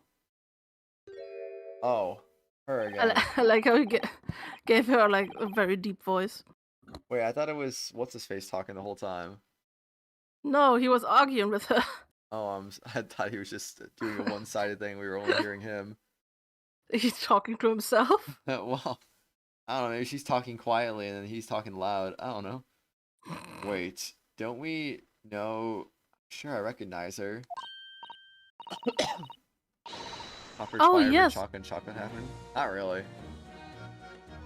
Oh, her again. I like how he gave her like a very deep voice. Wait, I thought it was what's his face talking the whole time. No, he was arguing with her. Oh, I thought he was just doing a one-sided thing. We were only hearing him. He's talking to himself. Well, I don't know. Maybe she's talking quietly and then he's talking loud. I don't know. Wait, don't we know? Sure, I recognize her. Oh, yes. Chocolate happened? Not really.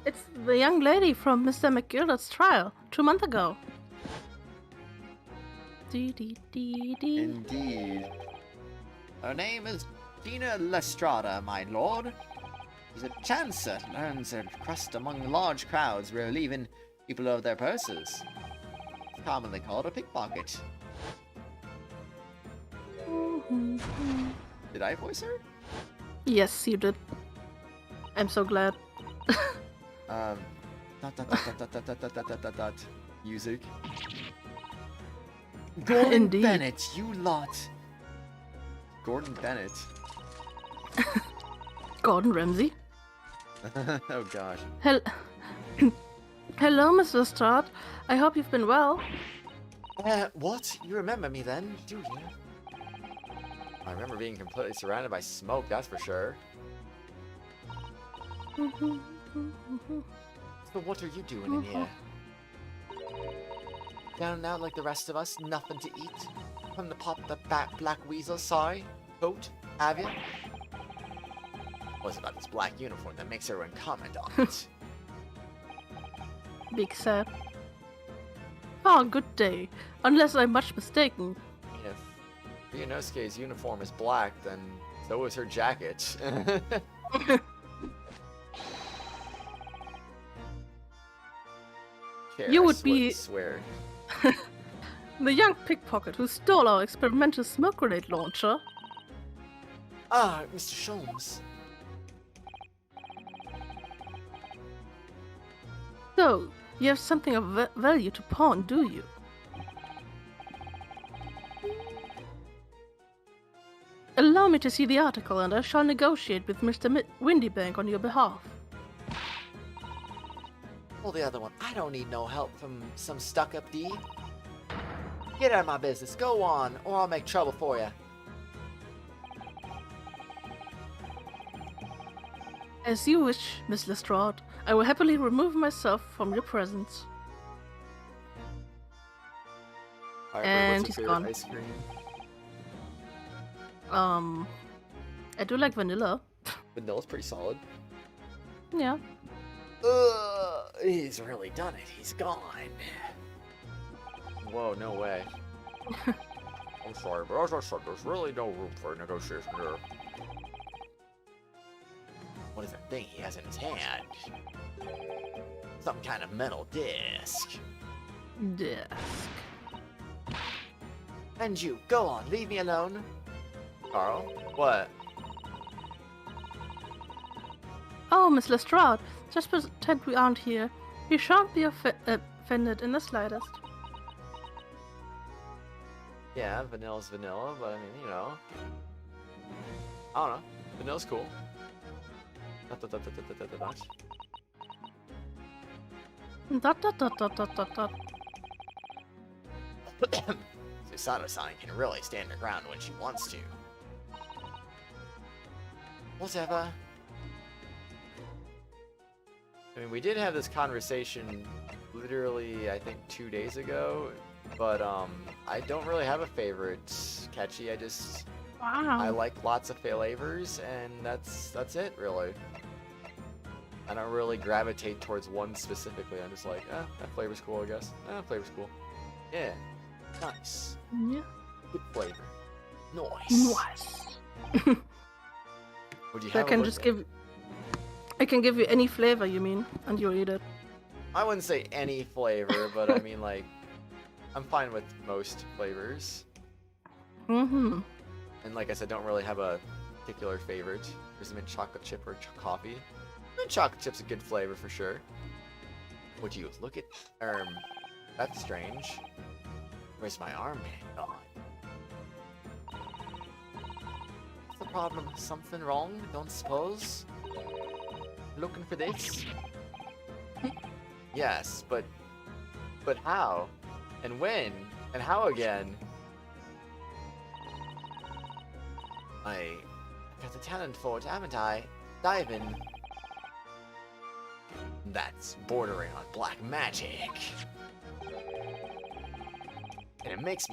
It's the young lady from Mr. McGillert's trial 2 months ago. Indeed. Her name is Gina Lestrada, my lord. She's a chancer, learns her crust among large crowds, relieving people of their purses. It's commonly called a pickpocket. Did I voice her? Yes, you did. I'm so glad. Music. Gordon Indeed. Bennett, you lot. Gordon Bennett. Gordon Ramsay. Oh gosh. Hello, Mr. Strahd. I hope you've been well. What? You remember me then, do you? I remember being completely surrounded by smoke, that's for sure. So what are you doing in here? Down and out like the rest of us, nothing to eat? Come to pop the black weasel, sorry? Coat? Have you? What's about this black uniform that makes everyone comment on it? Big sad. Oh, good day. Unless I'm much mistaken. I mean, if Ryunosuke's uniform is black, then so is her jacket. You would be- swear. The young pickpocket who stole our experimental smoke grenade launcher. Ah, Mr. Sholmes. So, you have something of value to pawn, do you? Allow me to see the article and I shall negotiate with Mr. Windybank on your behalf. Well, the other one. I don't need no help from some stuck-up D. Get out of my business. Go on, or I'll make trouble for you. As you wish, Miss Lestrade. I will happily remove myself from your presence. Alright, And what's he's your gone. favorite ice cream? I do like vanilla. Vanilla's pretty solid. Yeah. He's really done it. He's gone. Whoa, no way. I'm sorry, but as I said, there's really no room for negotiation here. What is that thing he has in his hand? Some kind of metal disc. Desk. And you, go on, leave me alone. Carl? What? Oh, Miss Lestrade, just pretend we aren't here. You shan't be offended in the slightest. Yeah, vanilla's vanilla, but I mean, you know. I don't know. Vanilla's cool. Dot. Susanoo-san can really stand her ground when she wants to. Whatever. I mean, we did have this conversation literally, I think, 2 days ago, but I don't really have a favorite, Catchy. I Wow. like lots of flavors, and that's it, really. I don't really gravitate towards one specifically. I'm just like, that flavor's cool, I guess. That flavor's cool. Yeah, Nice. Yeah. Good flavor. Nice. Nice. would you I have can a just give. I can give you any flavor you mean, and you'll eat it. I wouldn't say any flavor, but I mean, like, I'm fine with most flavors. Mm-hmm. And like I said, don't really have a particular favorite. There's mint chocolate chip or coffee. Mint chocolate chip's a good flavor for sure. Would you look at that's strange. Where's my armband gone? What's the problem? Something wrong? Don't suppose? Looking for this? Yes, but how? And when? And how again? I got the talent for it, haven't I? Dive in. That's bordering on black magic. And it makes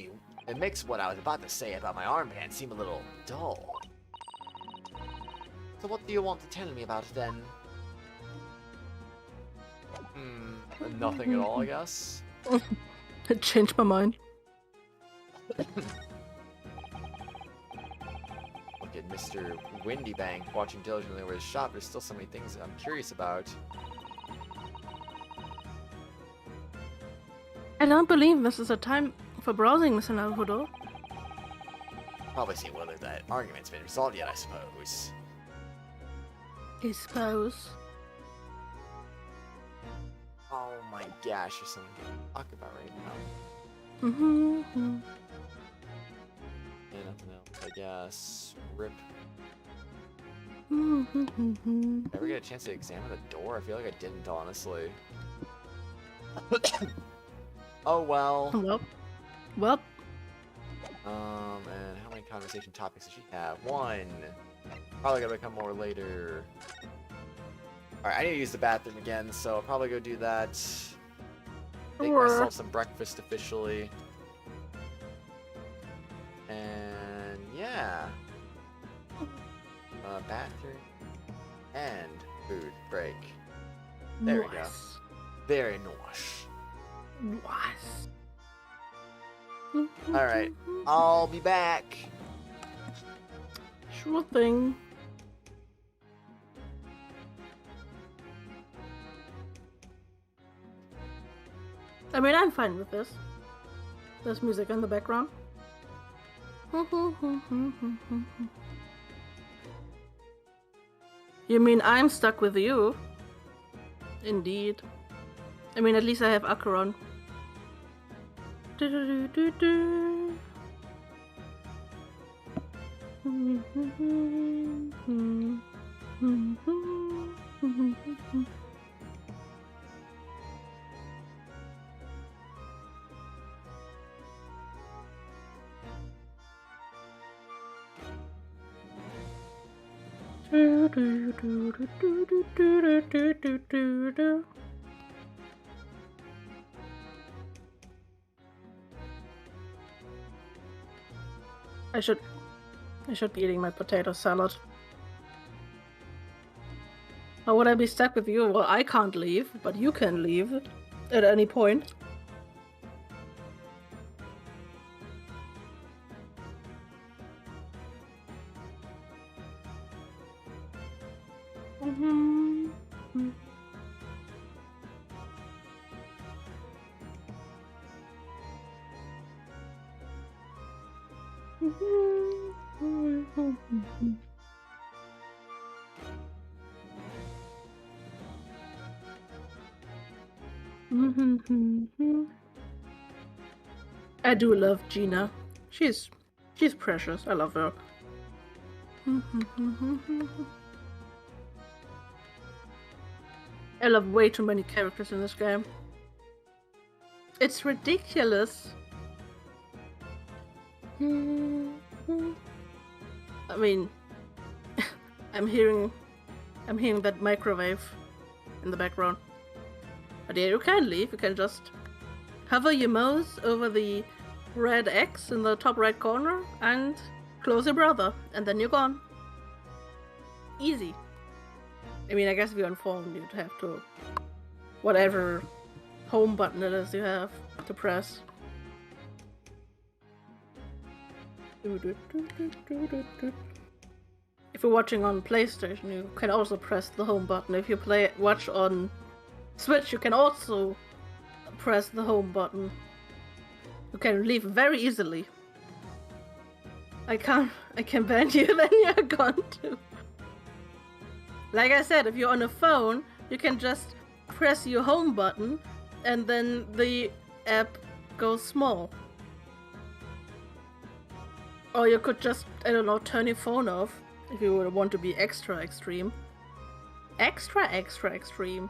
what I was about to say about my armband seem a little dull. So what do you want to tell me about it then? Nothing at all, I guess. It changed my mind. Look at Mr. Windybank watching diligently over his shop. There's still so many things that I'm curious about. I don't believe this is a time for browsing, Mr. Naruhodo. Probably see whether that argument's been resolved yet, I suppose. I suppose. Oh my gosh, there's something to talk about right now. Mm-hmm. Yeah, nothing else, I guess. Rip. Mm-hmm. Ever get a chance to examine the door? I feel like I didn't, honestly. Oh well. Well. And how many conversation topics does she have? One. Probably gonna become more later. Alright, I need to use the bathroom again, so I'll probably go do that. Make myself some breakfast officially. And yeah. Bathroom and food break. There we go. Very nice. Nice. Alright, I'll be back. Sure thing. I mean, I'm fine with this. There's music in the background. You mean I'm stuck with you? Indeed. I mean, at least I have Acheron. I should be eating my potato salad. How would I be stuck with you? Well, I can't leave, but you can leave at any point. I do love Gina. She's precious. I love her. I love way too many characters in this game. It's ridiculous. I mean, I'm hearing that microwave in the background. But yeah, you can leave. You can just hover your mouse over the red X in the top right corner and close your browser, and then you're gone. Easy. I mean, I guess if you're on phone, you'd have to whatever home button it is you have to press. If you're watching on PlayStation, you can also press the home button. If you watch on Switch, you can also press the home button. You can leave very easily. I can ban you, then you're gone too. Like I said, if you're on a phone, you can just press your home button and then the app goes small. Or you could just, I don't know, turn your phone off if you would want to be extra extreme. Extra extreme.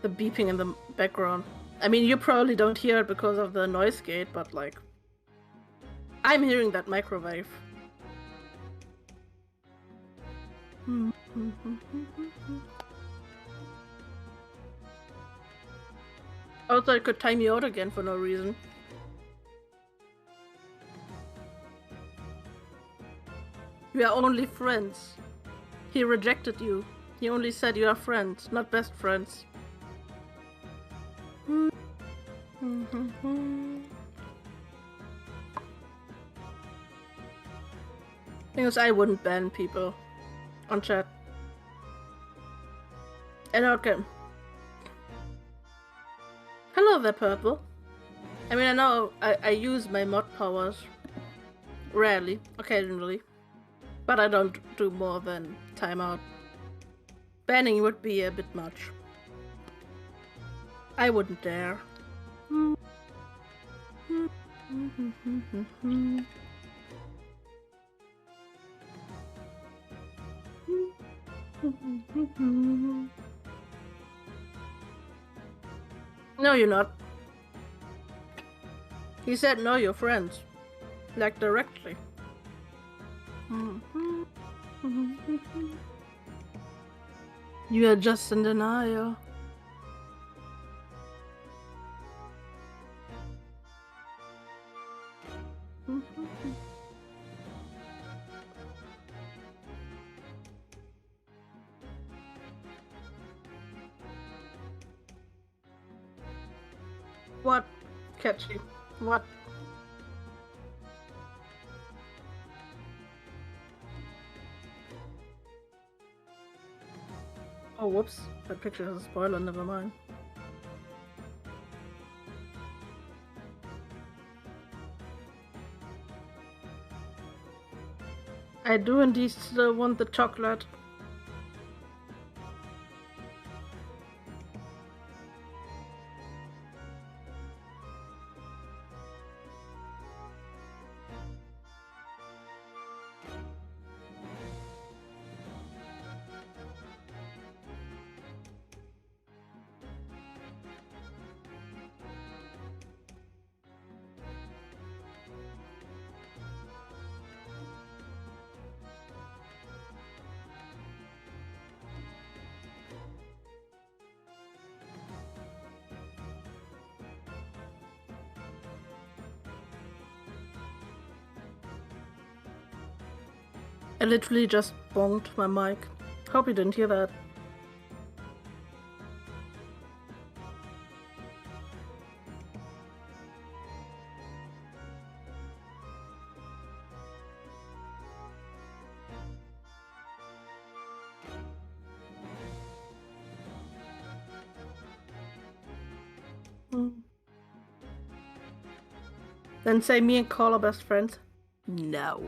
The beeping in the background. I mean, you probably don't hear it because of the noise gate, but like, I'm hearing that microwave. Also, it could time you out again for no reason. We are only friends. He rejected you. He only said you are friends, not best friends. Because I wouldn't ban people on chat. And okay. Hello there, Purple. I mean, I know I use my mod powers rarely, occasionally, but I don't do more than timeout. Banning would be a bit much. I wouldn't dare. No, you're not. He said no, you're friends. Like directly. You are just in denial. What? Catchy. What? Oh, whoops. That picture has a spoiler, never mind. I do indeed still want the chocolate. I literally just bonked my mic. Hope you didn't hear that. Then say me and Carl are best friends? No.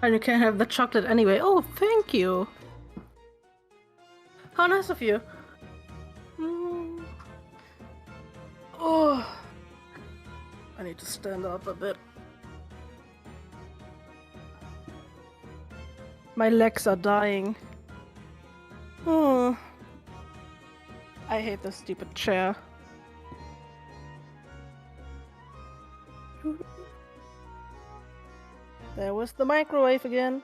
And you can have the chocolate anyway. Oh, thank you. How nice of you. Oh, I need to stand up a bit. My legs are dying. Oh. I hate this stupid chair. There was the microwave again.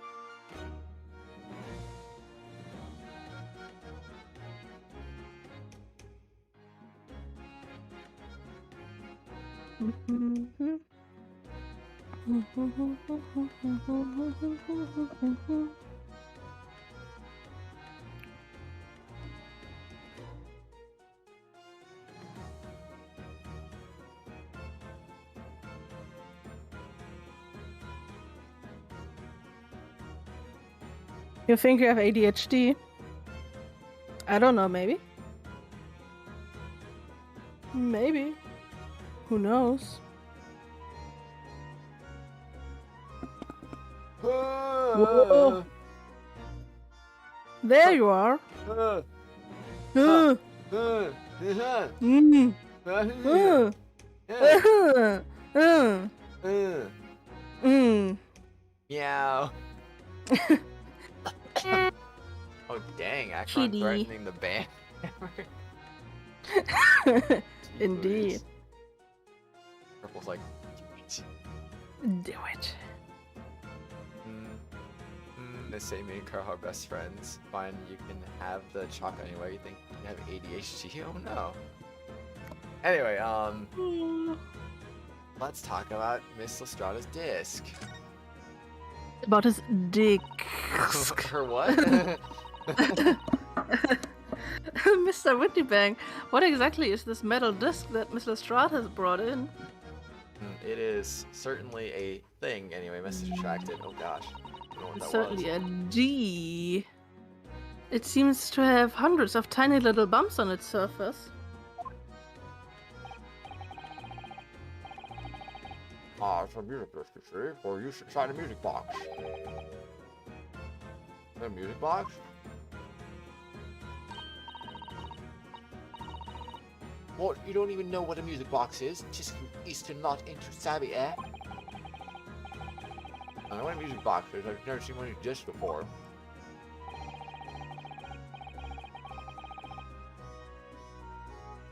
You think you have ADHD? I don't know, maybe. Maybe. Who knows? Whoa. There you are. Mm. Meow. Oh dang, Akron Kitty. threatening the band. Indeed. Purple's like, Do it. they say me and Carl are best friends. Fine, you can have the chocolate anyway. You think you have ADHD? Oh no. Anyway, let's talk about Miss Lestrada's disc. About his dick. Her what? Mr. Whitney what exactly is this metal disc that Miss Lestrade has brought in? It is certainly a thing. Anyway, message retracted. Oh gosh. I don't know what that Certainly was. a D. It seems to have hundreds of tiny little bumps on its surface. It's a music disc, you see, for use inside a music box. A music box? What? You don't even know what a music box is? Just Eastern not into savvy, eh? I know what a music box is. I've never seen one of these discs before.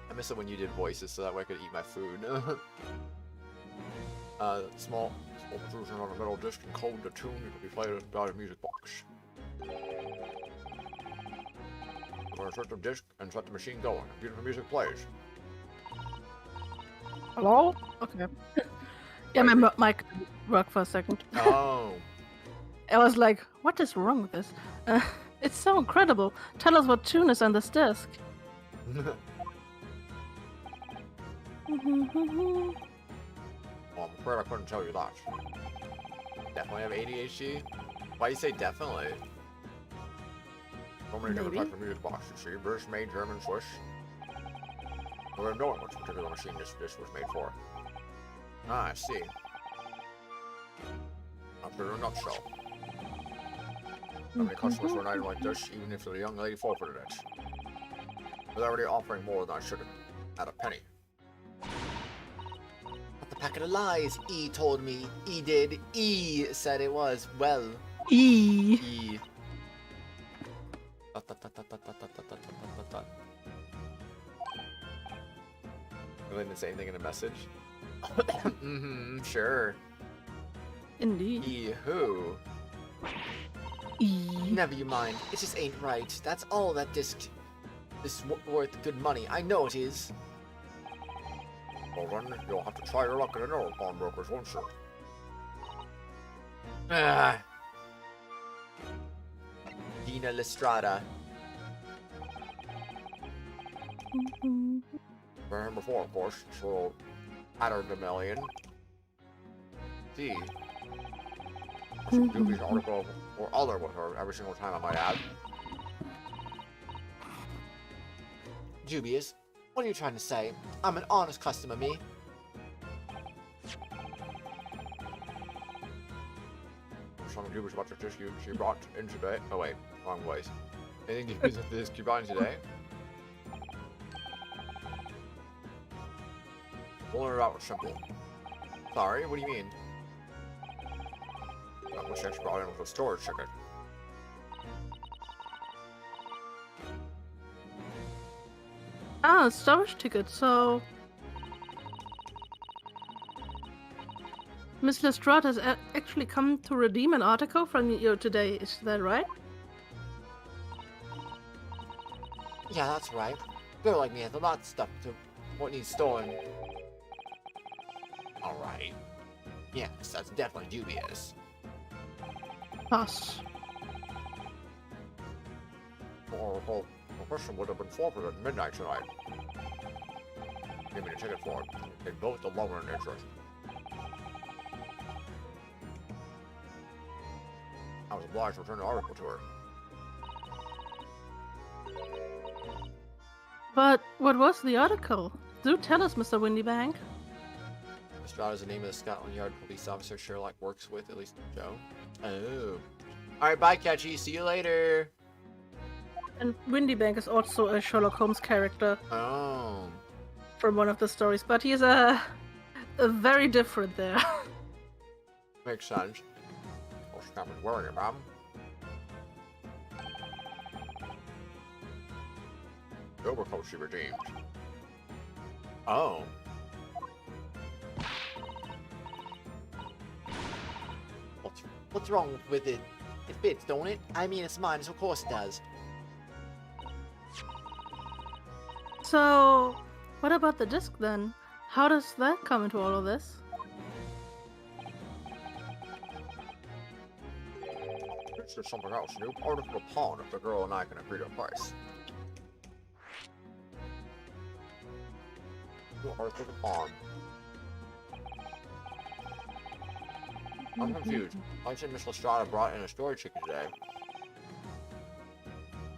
I miss it when you did voices, so that way I could eat my food. Small protrusion on a metal disc and code the tune to be played by a music box. We're insert the disc and set the machine going. Beautiful music plays. Hello? Okay. Yeah, my mic worked for a second. Oh. I was like, what is wrong with this? It's so incredible. Tell us what tune is on this disc. Well, I'm afraid I couldn't tell you that. Definitely have ADHD? Why do you say definitely? So many different Maybe. types of music boxes, see? British made, German, Swiss. We have no one which particular machine this was made for. Ah, I see. I'll put it in a nutshell. How many customers for an item like this, even if the young lady forfeited it? They're already offering more than I should have at a penny. What the packet of lies? E told me. E did. E said it was. Well. E. E. You didn't say anything in a message? Sure. Indeed. E who? E. Never you mind. It just ain't right. That's all that disc is worth good money. I know it is. Well then, you'll have to try your luck at another pawnbroker's, won't you? Ah. Dina Lestrada. Been here before, of course, so pattered a million. See. I should do these article or other with her every single time I might add. Dubious. What are you trying to say? I'm an honest customer, me. Something dubious about this disc she brought in today. Oh wait, wrong voice. Anything dubious with this you brought in today? Pulling it out was simple. Sorry, what do you mean? That was just brought in with a storage ticket. Ah, storage ticket, so... Miss Lestrade has actually come to redeem an article from you today, is that right? Yeah, that's right. Girl like me has a lot of stuff to what needs storing. Alright. Yes, that's definitely dubious. Pass. The person would have been forfeited at midnight tonight. Give me the ticket for it. They both the loan and interest. I was obliged to return the article to her. But what was the article? Do tell us, Mr. Windybank. Lestrade is the name of the Scotland Yard police officer Sherlock works with, at least in the show. Oh. Alright, bye, Catchy. See you later. And Windybank is also a Sherlock Holmes character Oh. from one of the stories, but he's a very different there. Makes sense. What's Scott was wearing it, Mom? The overcoat she redeemed. Oh. What's wrong with it? It fits, don't it? I mean, it's mine, so of course it does. So, what about the disc then? How does that come into all of this? It's just something else. New article pawn if the girl and I can agree to a price. New article pawn. I'm confused. I said Miss Lestrade brought in a storage ticket today.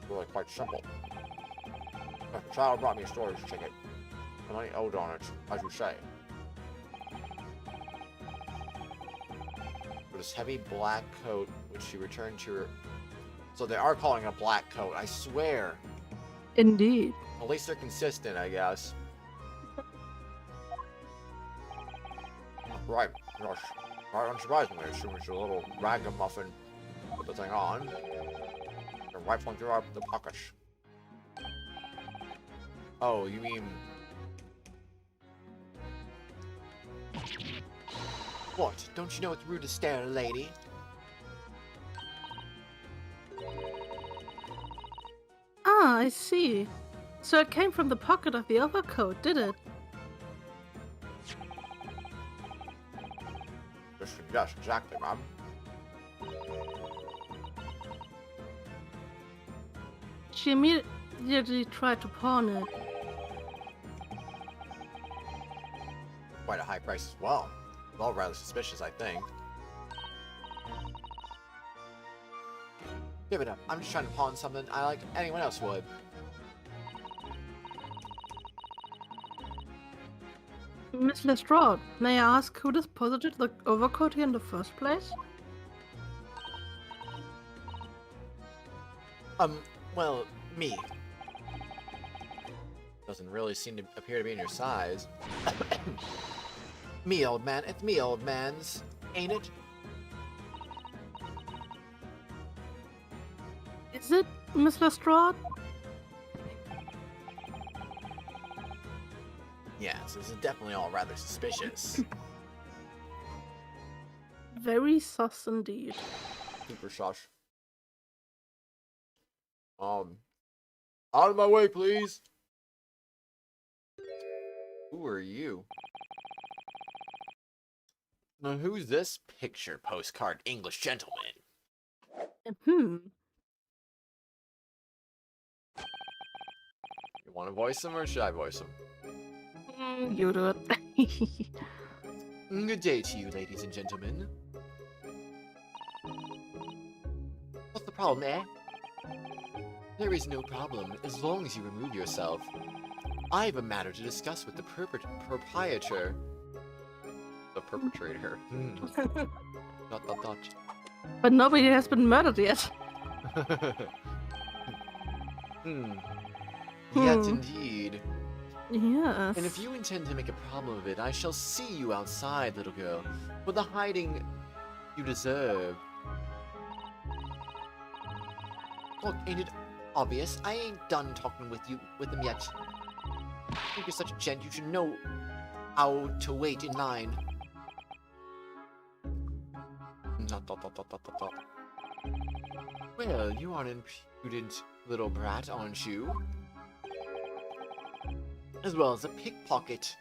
It's really quite simple. If the child brought me a storage ticket, the money owed on it, as you say. With this heavy black coat, which she returned to her... So they are calling it a black coat, I swear. Indeed. At least they're consistent, I guess. Right, gosh. Right, unsurprisingly, as soon as your little ragamuffin put the thing on, and rifling through the pockets. Oh, you mean... What? Don't you know it's rude to stare at a lady? Ah, I see. So it came from the pocket of the overcoat, did it? Yes, exactly, Mom. She immediately tried to pawn it. Quite a high price as well. Well, rather suspicious, I think. Give it up. I'm just trying to pawn something I like anyone else would. Miss Lestrade, may I ask who deposited the overcoat here in the first place? Well, me. Doesn't really seem to appear to be in your size. Me, old man. It's me, old man's. Ain't it? Is it Miss Lestrade? Yes, this is definitely all rather suspicious. Very sus indeed. Super shush. Out of my way, please. Who are you? Now, who's this picture postcard English gentleman? Hmm. You want to voice him or should I voice him? You do it. Good day to you, ladies and gentlemen. What's the problem, eh? There is no problem, as long as you remove yourself. I have a matter to discuss with the proprietor. The perpetrator. Dot, dot, dot. But nobody has been murdered yet. Yet indeed. Yes. And if you intend to make a problem of it, I shall see you outside, little girl, for the hiding you deserve. Look, ain't it obvious? I ain't done talking with him yet. If you're such a gent, you should know how to wait in line. Well, you are an impudent little brat, aren't you? As well as a pickpocket.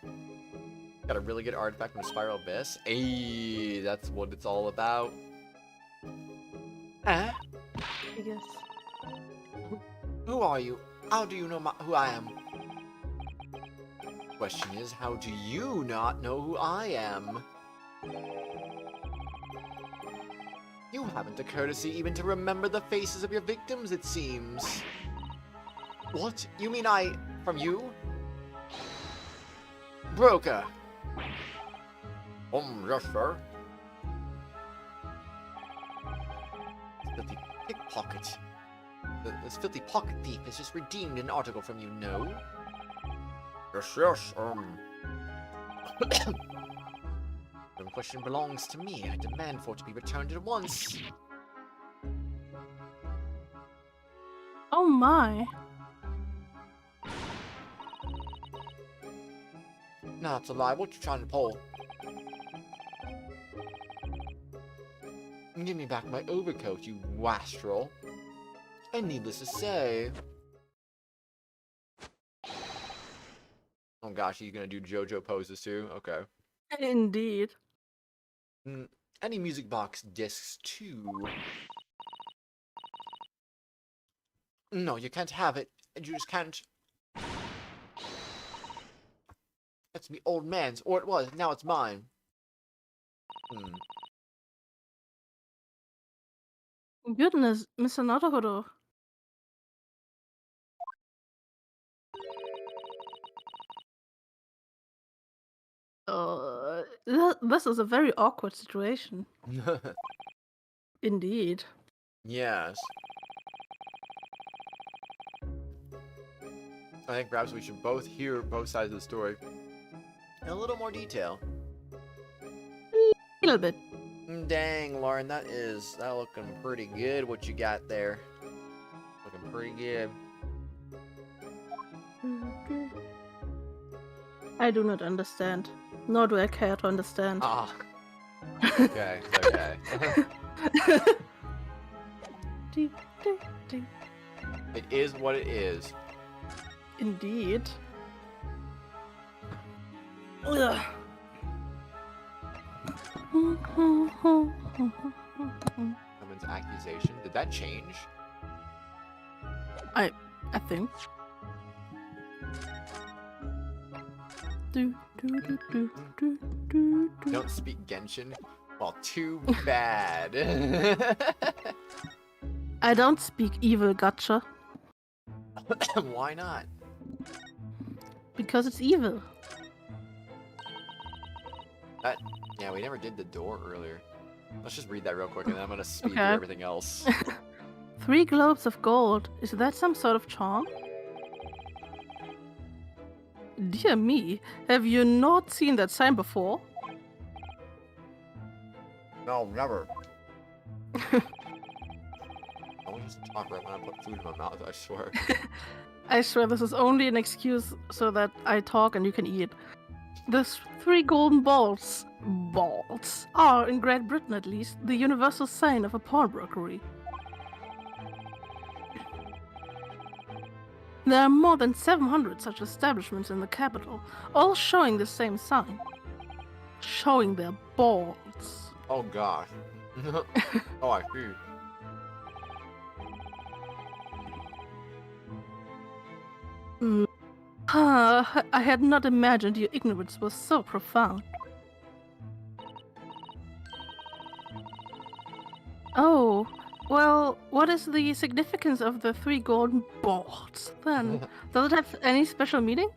Got a really good artifact from Spiral Abyss. Ayy, that's what it's all about. Eh? I guess. Who are you? How do you know who I am? Question is, how do you not know who I am? You haven't the courtesy even to remember the faces of your victims, it seems. What? You mean from you? Broker! Yes, sir. Filthy pickpocket. This filthy pocket thief has just redeemed an article from you, no? Yes, The question belongs to me. I demand for it to be returned at once. Oh my. Nah, it's a lie. What you trying to pull? Give me back my overcoat, you wastrel. And needless to say... Oh gosh, he's gonna do JoJo poses too? Okay. Indeed. Any music box discs too? No, you can't have it. And you just can't... That's the old man's, or it was, now it's mine. Goodness, Mr. Naruhodo. This is a very awkward situation. Indeed. Yes. I think perhaps we should both hear both sides of the story in a little more detail. A little bit. Dang, Lauren, that looking pretty good, what you got there. Looking pretty good. I do not understand. Nor do I care to understand. Ah. Okay, okay. It is what it is. Indeed. Ugh. Someone's accusation. Did that change? I think. Don't speak Genshin? Well, too bad. I don't speak evil, gotcha. Why not? Because it's evil. Yeah, we never did the door earlier. Let's just read that real quick and then I'm gonna speed through Okay. everything else. 3 globes of gold. Is that some sort of charm? Dear me, have you not seen that sign before? No, never. I want to talk right when I put food in my mouth, I swear. I swear this is only an excuse so that I talk and you can eat. The 3 golden balls are, in Great Britain at least, the universal sign of a pawnbrokery. There are more than 700 such establishments in the capital, all showing the same sign. Showing their balls. Oh gosh. Oh, I see. I had not imagined your ignorance was so profound. Oh, well, what is the significance of the 3 golden balls, then? Does it have any special meaning?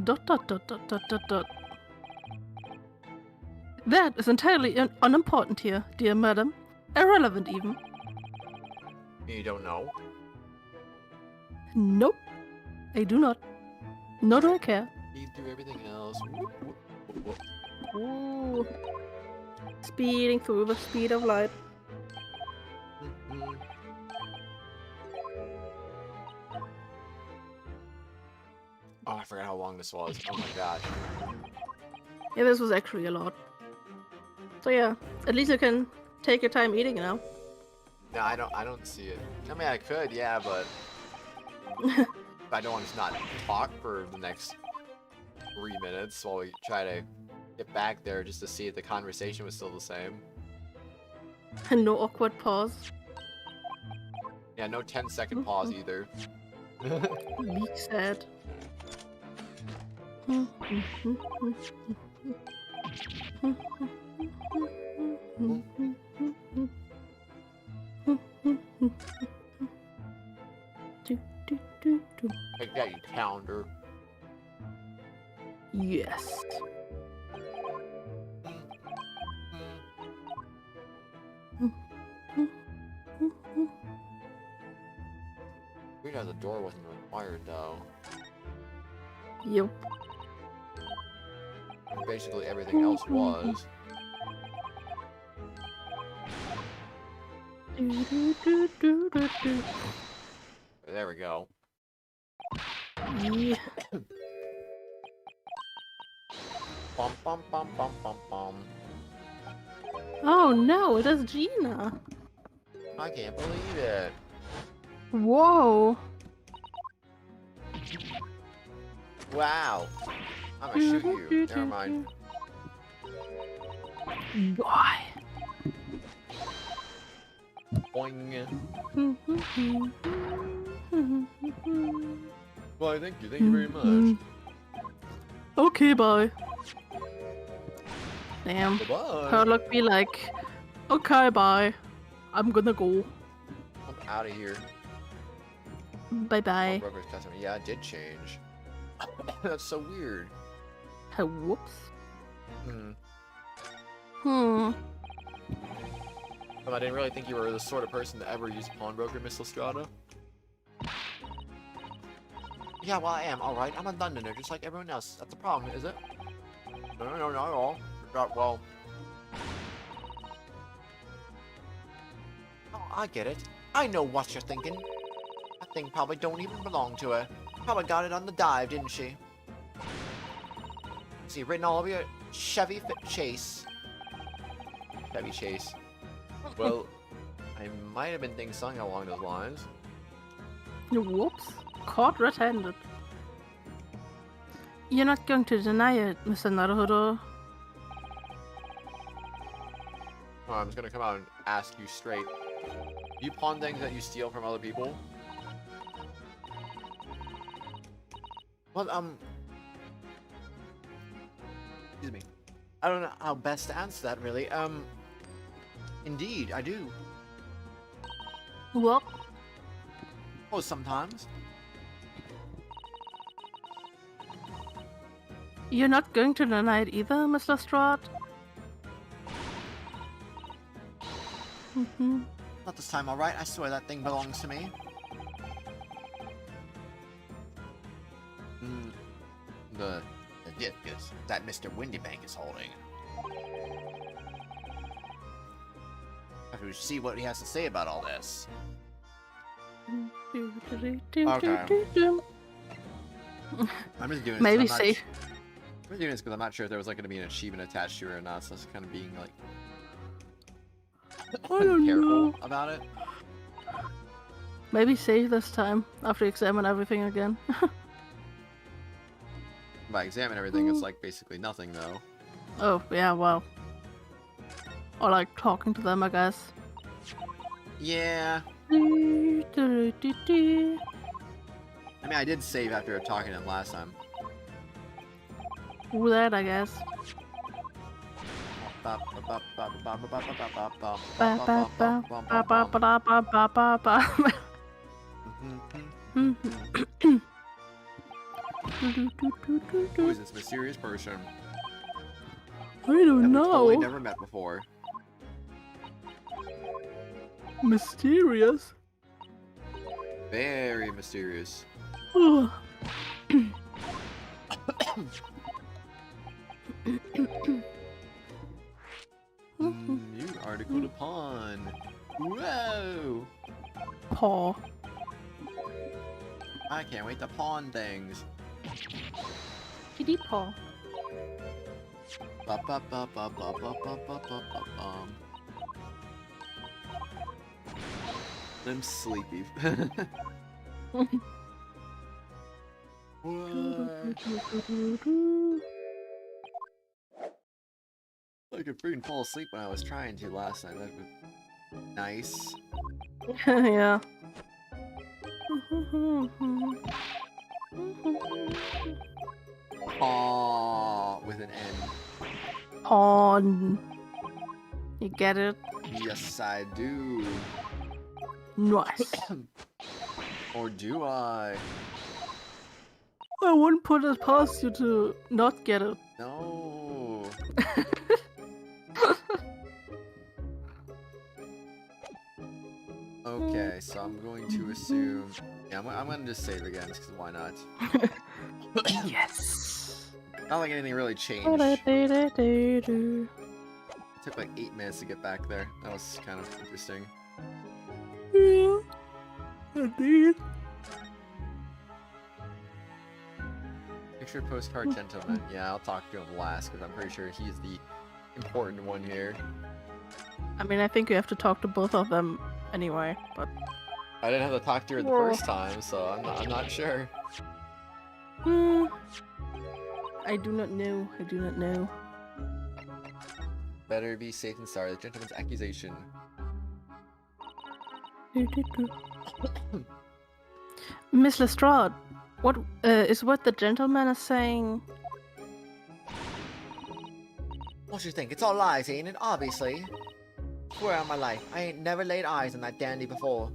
Dot dot dot dot dot dot dot. That is entirely unimportant here, dear madam. Irrelevant even. You don't know? Nope. I do not. Nor do I care. Speed through everything else. Whoop, whoop, whoop, whoop. Ooh. Speeding through the speed of light. Oh, I forgot how long this was. Oh my god. Yeah, this was actually a lot. So yeah, at least you can take your time eating now. No, I don't see it. I mean, I could, yeah, but I don't want to not talk for the next 3 minutes while we try to get back there just to see if the conversation was still the same. And no awkward pause. Yeah, no 10-second pause either. Leak sad. Take that, you pounder. Yes. Weird how the door wasn't required though. Yep. Basically everything else was. There we go. Yeah. Bum bum bum bum bum bum. Oh no, it is Gina. I can't believe it. Whoa. Wow. I'm gonna shoot you. Never mind. Why? Boing. Well, thank you very much. Okay, bye. Damn. Goodbye. Her look be like, okay, bye. I'm gonna go. I'm out of here. Bye bye. Broker's customer. Yeah, it did change. That's so weird. Whoops. Hmm. I didn't really think you were the sort of person to ever use pawnbroker, Miss Lestrada. Yeah, well, I am. All right, I'm a Londoner, just like everyone else. That's a problem, is it? No, not at all. Well. Oh, I get it. I know what you're thinking. That thing probably don't even belong to her. Probably got it on the dive, didn't she? See, written all over your Chevy Chase. Chevy Chase. Well, I might have been thinking something along those lines. Whoops. Caught red-handed. You're not going to deny it, Mr. Naruhodo. Oh, I'm just gonna come out and ask you straight. You pawn things that you steal from other people? Well, excuse me. I don't know how best to answer that, really. Indeed, I do. Well, Oh, sometimes. you're not going to deny it either, Mr. Strahd? Not this time, alright? I swear that thing belongs to me. The discus that Mr. Windybank is holding. Have to see what he has to say about all this. Okay. I'm just doing this. Maybe I'm safe. just doing this because I'm not sure if there was like going to be an achievement attached to it or not, so it's kind of being like I don't careful know. about it. Maybe save this time after you examine everything again. By examine everything, it's like basically nothing though. Oh, yeah, well. Or like talking to them, I guess. Yeah. I mean, I did save after talking to him last time. Do that, I guess. Who is this mysterious person I don't that we know. totally never met before? Mysterious. Very mysterious. Oh. New article to pawn. Whoa! Paw. I can't wait to pawn things. Kitty paw. Ba, ba, ba, ba, ba, ba, ba, ba, ba, ba. I'm sleepy. What? I could freaking fall asleep when I was trying to last night. That was nice. Yeah. Aww, with an N. On. You get it? Yes, I do. Nice. Or do I? I wouldn't put it past you to not get it. No. Okay, so I'm going to assume. Yeah, I'm gonna just save again, because why not? Yes. Not like anything really changed. It took like 8 minutes to get back there. That was kind of interesting. Yeah. Indeed. Picture postcard gentleman. Yeah, I'll talk to him last because I'm pretty sure he's the important one here. I mean, I think you have to talk to both of them anyway, but... I didn't have to talk to her the first time, so I'm not sure. I do not know. I do not know. Better be safe than sorry. The gentleman's accusation. Miss Lestrade, what is what the gentleman is saying? What you think? It's all lies, ain't it? Obviously. Swear on my life, I ain't never laid eyes on that dandy before.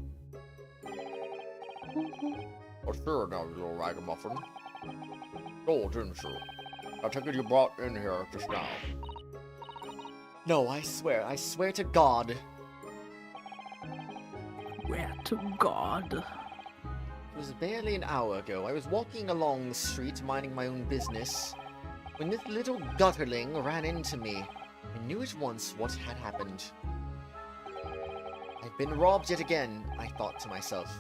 Oh, sure now, you little ragamuffin. Oh, didn't you? I take it you brought in here just now. No, I swear to God. Swear to God. It was barely an hour ago. I was walking along the street, minding my own business, when this little gutterling ran into me. I knew at once what had happened. I've been robbed yet again, I thought to myself.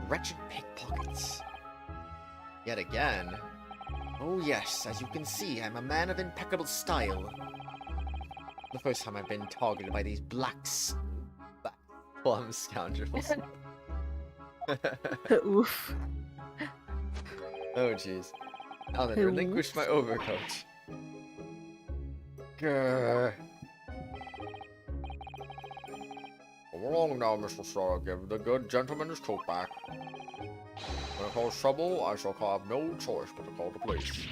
Wretched pickpockets. Yet again? Oh yes, as you can see, I'm a man of impeccable style. The first time I've been targeted by these black Plum scoundrels. Oof. Oh jeez. Now then, relinquish my overcoat. Grr. Come along now, Mr. Star. Give the good gentleman his coat back. When it calls trouble, I shall have no choice but to call the police.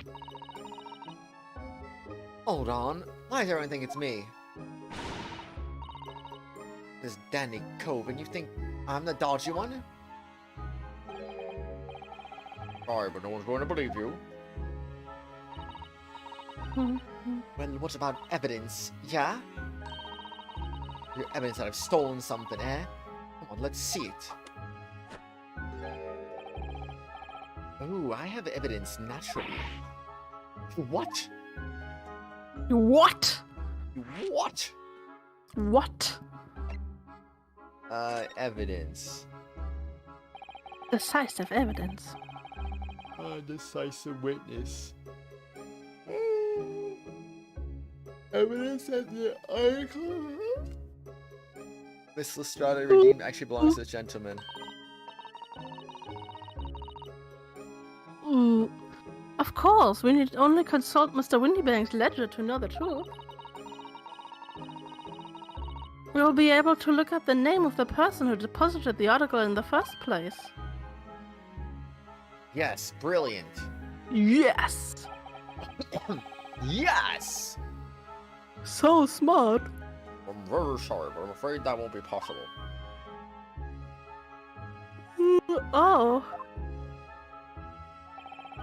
Hold on, why does everyone think it's me? This dandy cove, and you think I'm the dodgy one? Sorry, but no one's going to believe you. Well, what about evidence, yeah? Your evidence that I've stolen something, eh? Come on, let's see it. Oh, I have evidence naturally. What? What? What? What? Evidence. Decisive evidence. Decisive witness. Evidence that the article. Miss Lestrade redeemed actually belongs to this gentleman. Of course, we need only consult Mr. Windybank's ledger to know the truth. We will be able to look up the name of the person who deposited the article in the first place. Yes, brilliant. Yes! Yes! So smart. I'm very sorry, but I'm afraid that won't be possible. Oh.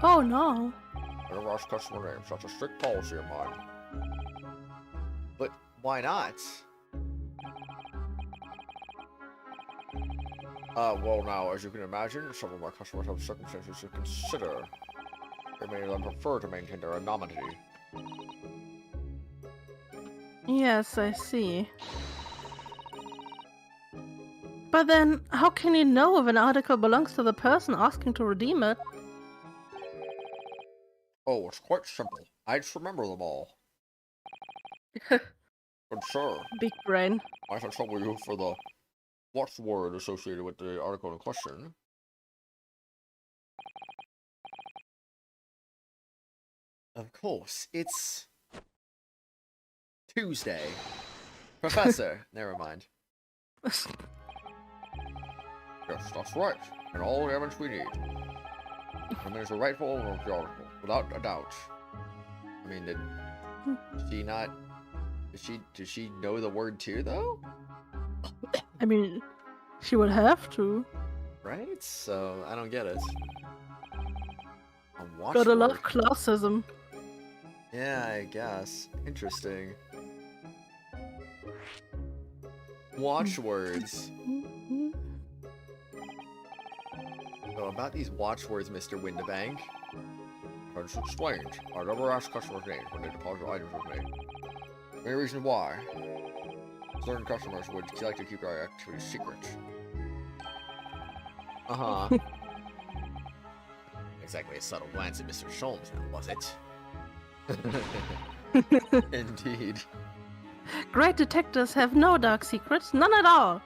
Oh no. Never ask customer names. That's a strict policy of mine. But why not? Well now, as you can imagine, some of my customers have circumstances to consider. They may then prefer to maintain their anonymity. Yes, I see. But then, how can you know if an article belongs to the person asking to redeem it? Oh, it's quite simple. I just remember them all. Good sir, Big brain. I shall trouble you for the watchword associated with the article in question. Of course, it's Tuesday. Professor, never mind. Yes, that's right. And all the evidence we need. And there's a rightful owner of the article, without a doubt. I mean, did she not? Did she know the word too, though? I mean, she would have to. Right? So I don't get it. A Gotta watchword. love classism. Yeah, I guess. Interesting. Watchwords. So about these watchwords, Mr. Windabank. It's explained. I never ask customers' names when they deposit items with me. Any reason why? Certain customers would like to keep their activities secret. Uh-huh. Exactly a subtle glance at Mr. Sholmes, now, was it? Indeed. Great detectives have no dark secrets, none at all.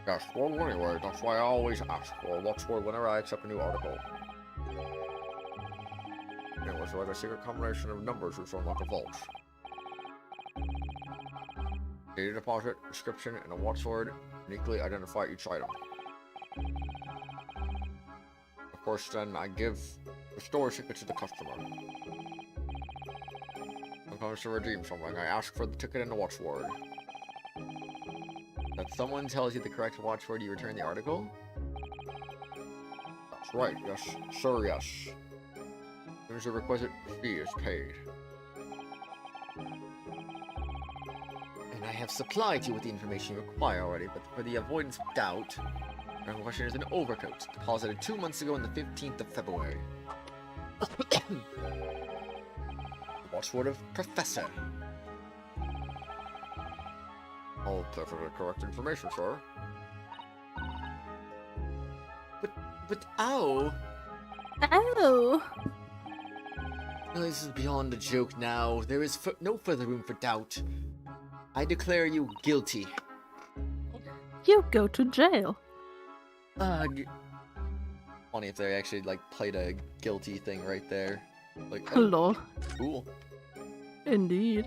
Yes, well, anyway, that's why I always ask for a watchword whenever I accept a new article. It was like a secret combination of numbers which unlock a vault. Data deposit, description, and a watchword uniquely identify each item. Of course, then I give the store secret to the customer. Sometimes to redeem something, I ask for the ticket and the watchword. That someone tells you the correct watchword, you return the article? That's right, yes, sir, yes. As soon as the requisite fee is paid. And I have supplied you with the information you require already, but for the avoidance of doubt, my question is an overcoat, deposited 2 months ago on the 15th of February. The watchword of Professor. All perfectly correct information, sir. But ow! Oh. No, this is beyond a joke now. There is no further room for doubt. I declare you guilty. You go to jail. Funny if they actually, like, played a guilty thing right there. Like, oh, Lol. cool. Indeed.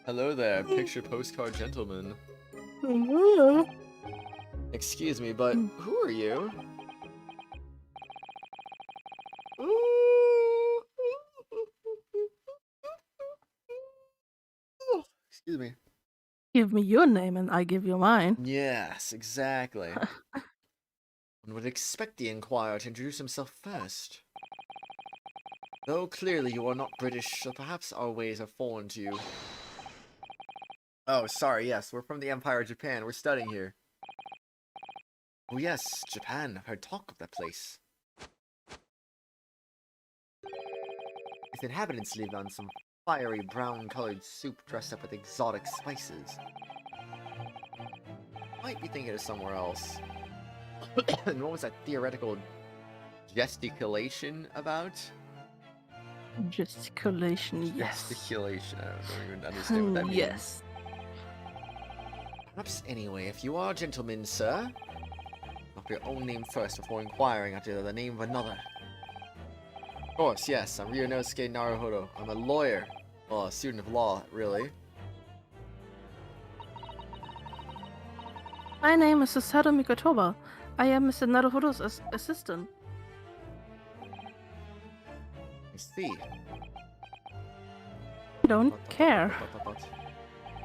Hello there, picture postcard gentleman. Excuse me, but who are you? Excuse me. Give me your name and I give you mine. Yes, exactly. One would expect the inquirer to introduce himself first. Though clearly you are not British, so perhaps our ways are foreign to you. Oh, sorry, yes, we're from the Empire of Japan. We're studying here. Oh yes, Japan. I've heard talk of that place. Its inhabitants live on some fiery brown-colored soup dressed up with exotic spices. Might be thinking of somewhere else. And what was that theoretical gesticulation about? Gesticulation, yes. Gesticulation. I don't even understand what that means. Yes. Perhaps anyway, if you are a gentleman, sir, knock your own name first before inquiring after the name of another. Of course, yes, I'm Ryunosuke Naruhodo. I'm a lawyer. Well, a student of law, really. My name is Susato Mikotoba. I am Mr. Naruhodo's assistant. I see. I don't care.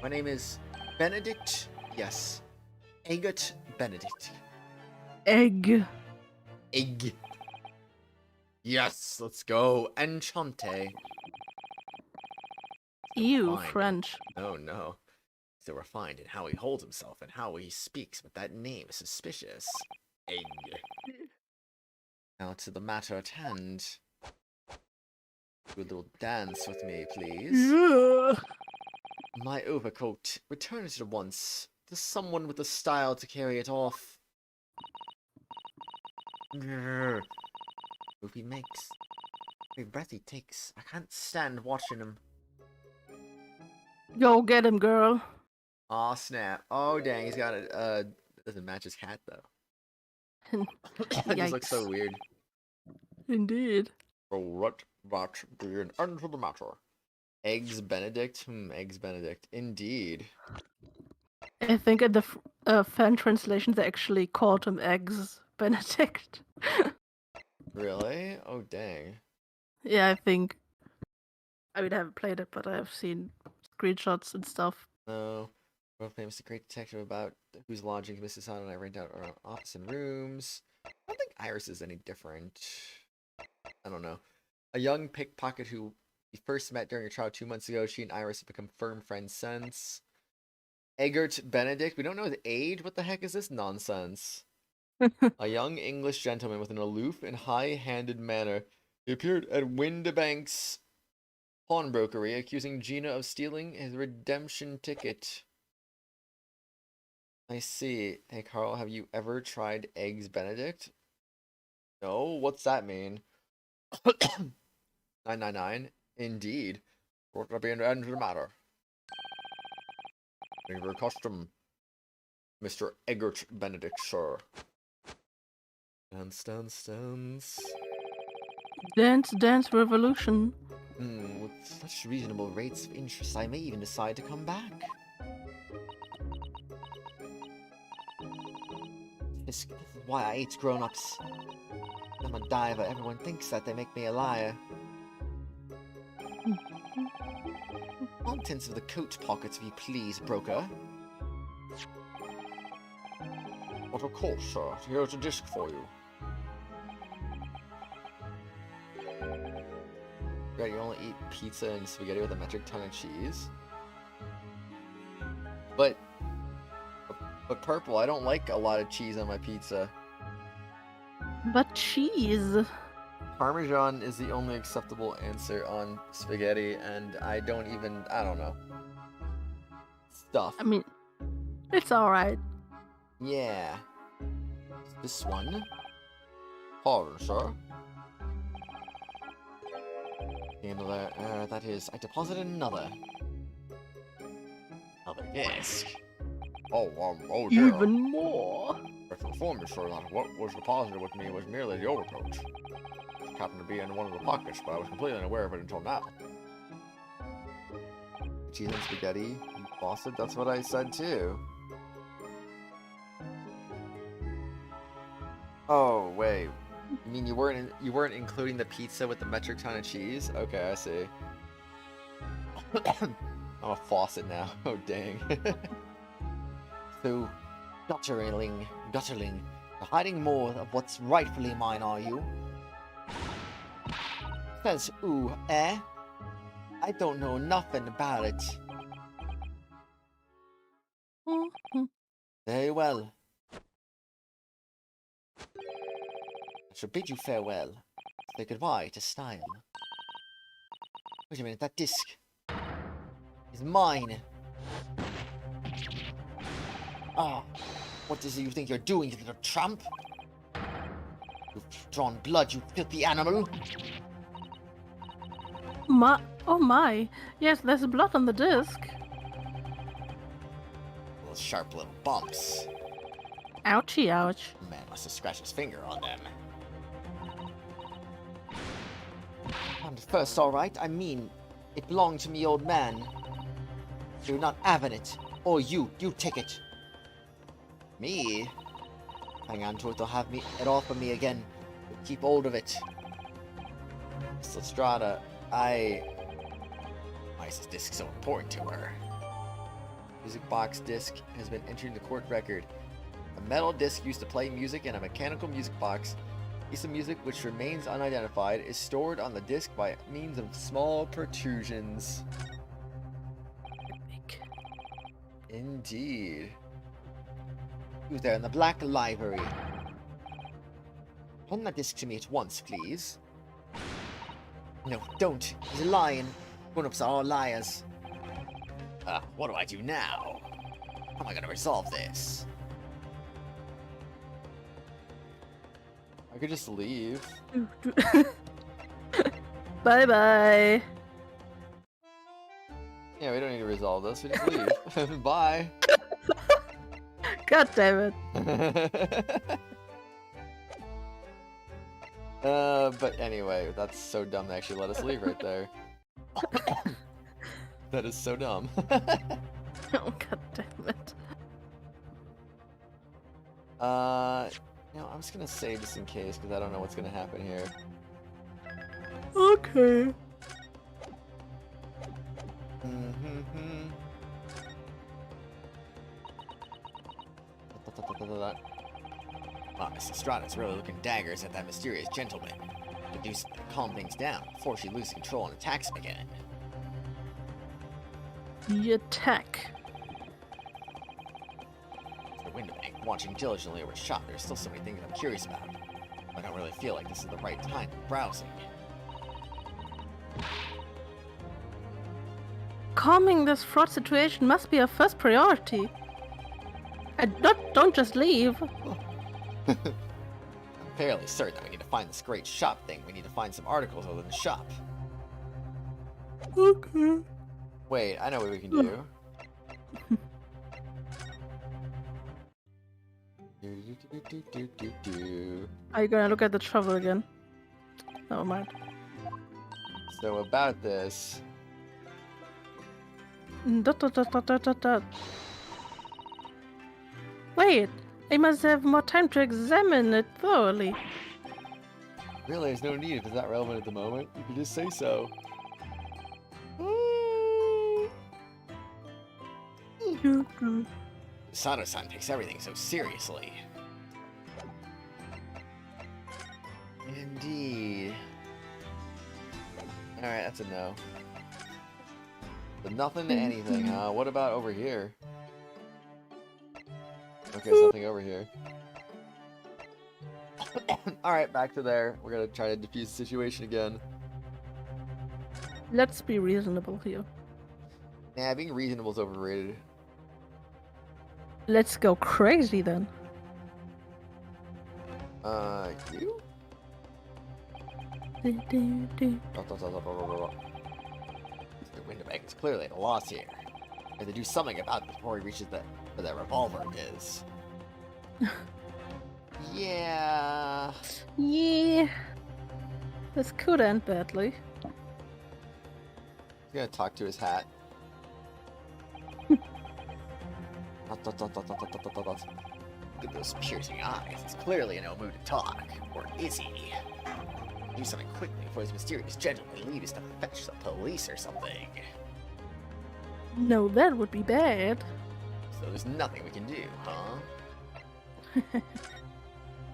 My name is Benedict. Yes. Agat Benedict. Egg. Egg. Yes, let's go. Enchante. Ew, Fine. French. Oh no. So refined in how he holds himself and how he speaks, but that name is suspicious. Egg. Now to the matter at hand. Do a little dance with me, please. Yeah. My overcoat. Return it at once to someone with the style to carry it off. Grrr. Move he makes. Every breath he takes. I can't stand watching him. Go get him, girl. Aw, snap. Oh, dang, he's got a, doesn't match his hat, though. It just looks so Yikes. weird. Indeed. So let that be an end to the matter. Eggs Benedict? Eggs Benedict. Indeed. I think in the fan translation they actually called him Eggs Benedict. Really? Oh, dang. Yeah, I think. I mean, I haven't played it, but I've seen screenshots and stuff. No. World famous the great detective about whose lodging Mrs. Hahn and I rent out our office and rooms. I don't think Iris is any different. I don't know. A young pickpocket who we first met during a trial 2 months ago. She and Iris have become firm friends since. Eggert Benedict. We don't know his age. What the heck is this nonsense? A young English gentleman with an aloof and high-handed manner. He appeared at Windibank's pawnbrokery, accusing Gina of stealing his redemption ticket. I see. Hey, Carl, have you ever tried Eggs Benedict? No? What's that mean? 999? Indeed. What would be an end to the matter? Thank you for your custom, Mr. Eggert Benedict, sir. Dance, dance, dance. Dance, dance, revolution. With such reasonable rates of interest, I may even decide to come back. This is why I hate grown-ups. I'm a diver. Everyone thinks that they make me a liar. Contents of the coat pockets, if you please, broker. But of course, sir. Here's a disc for you. Right, you only eat pizza and spaghetti with a metric ton of cheese? But Purple, I don't like a lot of cheese on my pizza. But cheese. Parmesan is the only acceptable answer on spaghetti, and I don't know. Stuff. I mean, it's alright. Yeah. This one? Pardon, sir? Handle that. That is, I deposited another. Another disc. Oh dear. Even more. I can inform you, sir, that what was deposited with me was merely the overcoat. It happened to be in one of the pockets, but I was completely unaware of it until now. Cheese and spaghetti, you faucet, that's what I said too. Oh, wait. You mean you weren't including the pizza with the metric ton of cheese? Okay, I see. I'm a faucet now. Oh, dang. So, gutterling, you're hiding more of what's rightfully mine, are you? Says ooh, eh? I don't know nothing about it. Very well. I shall bid you farewell. Say goodbye to style. Wait a minute, that disc is mine. Ah, what is it you think you're doing, you little tramp? You've drawn blood, you filthy animal. Oh my. Yes, there's blood on the disc. Those sharp little bumps. Ouchie, ouch. Man must have scratched his finger on them. And first, alright, I mean, it belonged to me, old man. You're not having it. Or you take it. Me? Hang on to it, they'll have it off of me again. Keep hold of it. Miss Lestrada, why is this disc so important to her? Music box disc has been entered in the court record. A metal disc used to play music in a mechanical music box. A piece of music which remains unidentified is stored on the disc by means of small protrusions. Indeed. Who's there in the Black Library? Hand that disc to me at once, please. No, don't. He's lying. Grown-ups are all liars. What do I do now? How am I gonna resolve this? I We could just leave. Bye bye. Yeah, we don't need to resolve this. We just leave. Bye. God damn it. But anyway, that's so dumb they actually let us leave right there. That is so dumb. Oh, god damn it. You know, I'm just gonna save just in case, because I don't know what's gonna happen here. Okay. Wow, Miss Estrada's really looking daggers at that mysterious gentleman. To do something to calm things down before she loses control and attacks him again. The attack. The window bank, watching diligently over his shop, there's still so many things I'm curious about. I don't really feel like this is the right time for browsing. Calming this fraud situation must be our first priority. And don't just leave. I'm fairly certain that we need to find this great shop thing. We need to find some articles within the shop. Okay. Wait, I know what we can do. Are you gonna look at the trouble again? Never mind. So about this, Dot. Wait, I must have more time to examine it thoroughly. really, there's no need if it's not relevant at the moment. You can just say so. Sato-san takes everything so seriously. Indeed. Alright, that's a no. But nothing to anything, huh? What about over here? Okay, there's nothing over here. Alright, back to there. We're gonna try to defuse the situation again. Let's be reasonable here. Nah, being reasonable is overrated. Let's go crazy then. You? The window bank is clearly at a loss here. We have to do something about it before he reaches where that revolver is. Yeah. Yeah. This could end badly. He's gonna talk to his hat. Look at those piercing eyes. He's clearly in no mood to talk. Or is he? Do something quickly before this mysterious gentleman leaves to fetch the police or something. No, that would be bad. So there's nothing we can do, huh?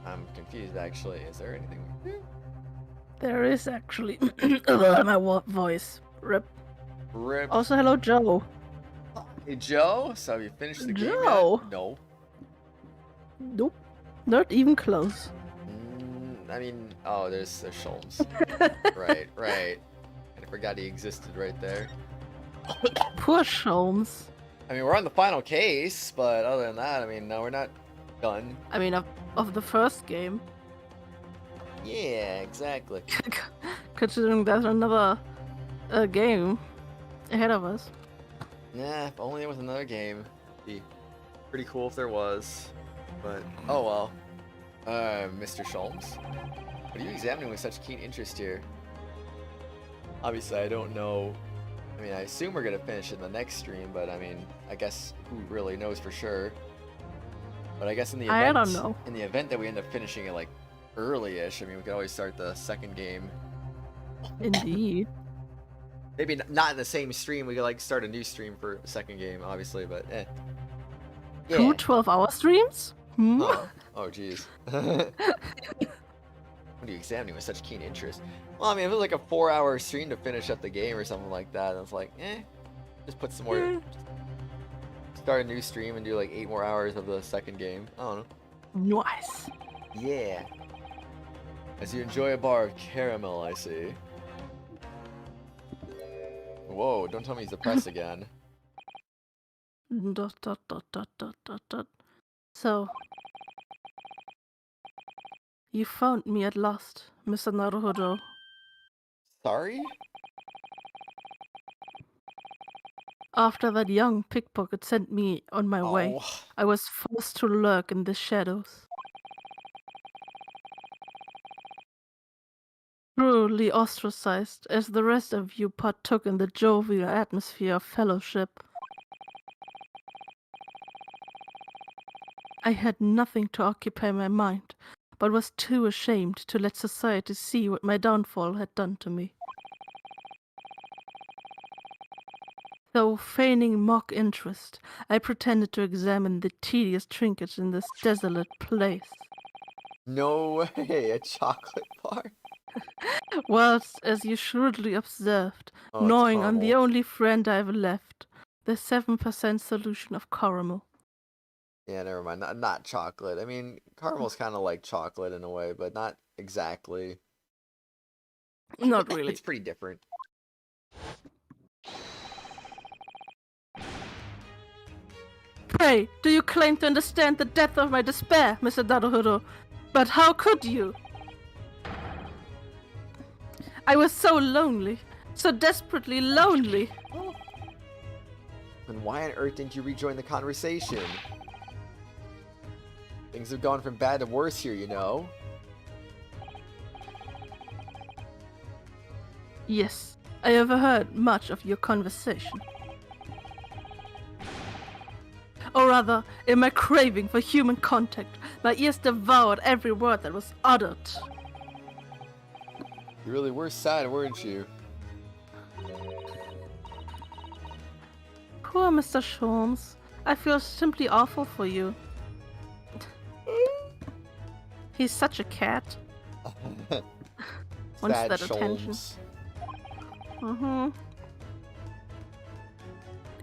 I'm confused actually. Is there anything we can do? There is actually my voice. Rip. Rip. Also, hello, Joe. Hey Joe, so have you finished the game Joe. yet? No. Nope. Not even close. I mean, oh, there's Sholmes. Right. I forgot he existed right there. Poor Sholmes. I mean, we're on the final case, but other than that, I mean, no, we're not done. I mean, of the first game. Yeah, exactly. Considering there's another game ahead of us. Nah, if only there was another game. It'd be pretty cool if there was. But, oh well. Mr. Sholmes? What are you examining with such keen interest here? Obviously, I don't know. I mean, I assume we're gonna finish in the next stream, but I mean, I guess who really knows for sure? But I guess in the event, I don't know. In the event that we end up finishing it like early-ish, I mean, we could always start the second game. Indeed. Maybe not in the same stream. We could like start a new stream for the second game, obviously, but eh. Yeah. 2 12-hour streams? Hmm? Oh, jeez. What are you examining with such keen interest? Well, I mean, if it was like a 4-hour stream to finish up the game or something like that, then it's like, just put some more. Start a new stream and do like 8 more hours of the second game. I don't know. Nice. Yeah. As you enjoy a bar of caramel, I see. Whoa, don't tell me he's depressed again. Dot. So, You found me at last, Mr. Naruhodo. Sorry? After that young pickpocket sent me on my way, Oh. I was forced to lurk in the shadows. Cruelly ostracized, as the rest of you partook in the jovial atmosphere of fellowship. I had nothing to occupy my mind, but was too ashamed to let society see what my downfall had done to me. Though feigning mock interest, I pretended to examine the tedious trinkets in this desolate place. No way, a chocolate bar? Whilst, as you shrewdly observed, Oh, it's gnawing on the caramel. only friend I've left, the 7% solution of caramel. Yeah, never mind. Not chocolate. I mean, caramel's kind of like chocolate in a way, but not exactly. Not really. It's pretty different. Pray, do you claim to understand the depth of my despair, Mr. Naruhodo? But how could you? I was so lonely, so desperately lonely. And why on earth didn't you rejoin the conversation? Things have gone from bad to worse here, you know. Yes, I overheard much of your conversation. Or rather, in my craving for human contact, my ears devoured every word that was uttered. You really were sad, weren't you? Poor Mr. Sholmes. I feel simply awful for you. He's such a cat. Wants Sad that attention. Sholmes.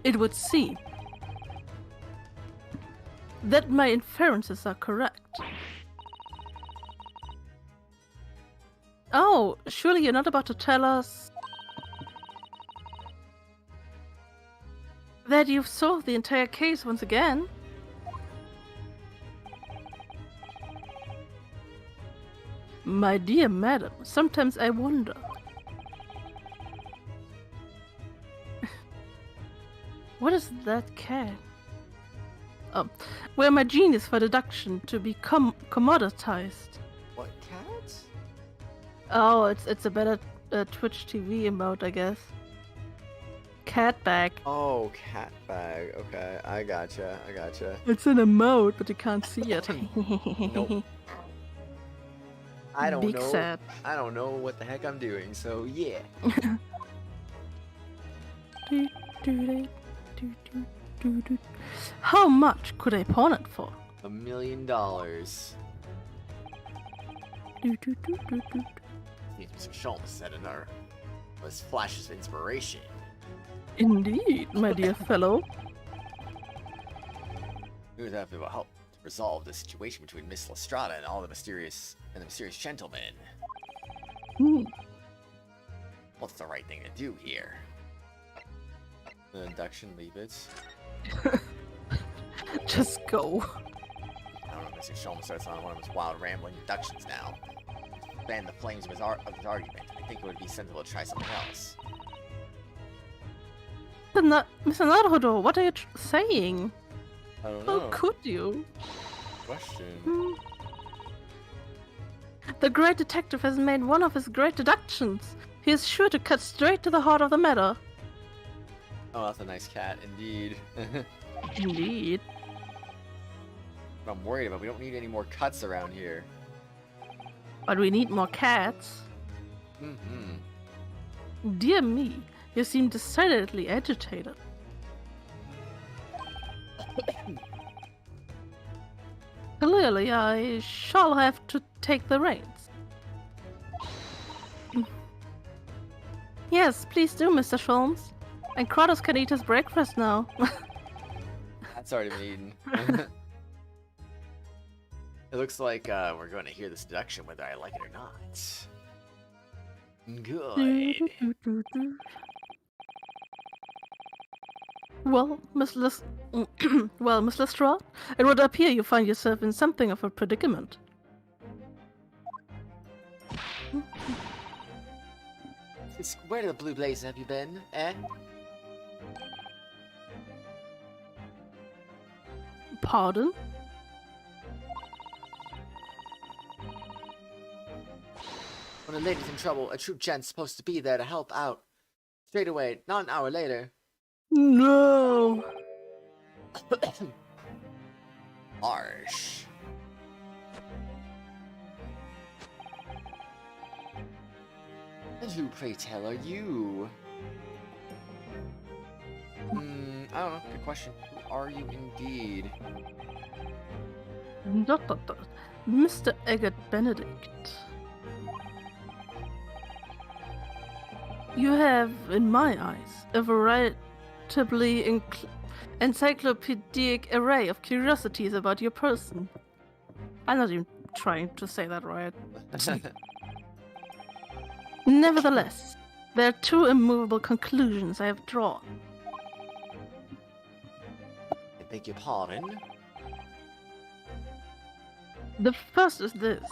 It would seem that my inferences are correct. Oh, surely you're not about to tell us that you've solved the entire case once again? My dear madam, sometimes I wonder. What is that cat? Were my genius for deduction to become commoditized? What, cats? Oh, it's a better Twitch TV emote, I guess. Cat bag. Oh, cat bag. Okay, I gotcha. It's an emote, but you can't see it. Nope. I don't Big know. sad. I don't know what the heck I'm doing, so yeah. How much could I pawn it for? $1 million. Needs Mr. Sholmes said in our was flashes of inspiration. Indeed, my dear fellow. We would have to help to resolve the situation between Miss Lestrada and the mysterious gentleman. What's the right thing to do here? The induction, leave it. Just go. I don't know. Mr. Sholmes starts on one of his wild, rambling inductions now. Fan the flames of his argument. I think it would be sensible to try something else. Mr. Naruhodo, what are you saying? I don't How know. could you? Question. The great detective has made one of his great deductions. He is sure to cut straight to the heart of the matter. Oh, that's a nice cat, indeed. Indeed. What I'm worried about, we don't need any more cuts around here. But we need more cats. Dear me, you seem decidedly agitated. Clearly, I shall have to take the reins. Yes, please do, Mr. Sholmes. And Kratos can eat his breakfast now. That's already been eaten. It looks like we're going to hear this deduction whether I like it or not. Good. Well, Miss Lestrade, it would appear you find yourself in something of a predicament. Where the blue blazer have you been, eh? Pardon? When a lady's in trouble, a true gent's supposed to be there to help out. Straight away, not an hour later. No. Harsh. And who, pray tell, are you? I don't know. Good question. Who are you indeed? Mr. Eggert Benedict. You have, in my eyes, a veritably encyclopedic array of curiosities about your person. I'm not even trying to say that right. Nevertheless, there are two immovable conclusions I have drawn. I beg your pardon? The first is this.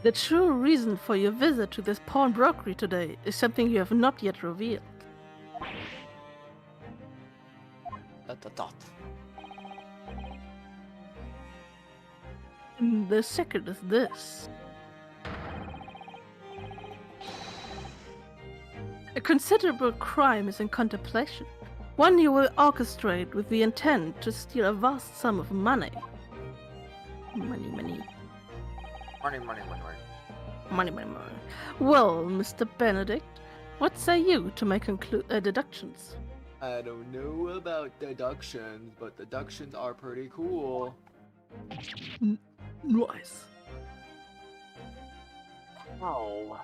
The true reason for your visit to this pawnbrokery today is something you have not yet revealed. Dot. And the second is this. A considerable crime is in contemplation. One you will orchestrate with the intent to steal a vast sum of money. Money. Well, Mr. Benedict, what say you to my deductions? I don't know about deductions, but deductions are pretty cool. Nice. Oh.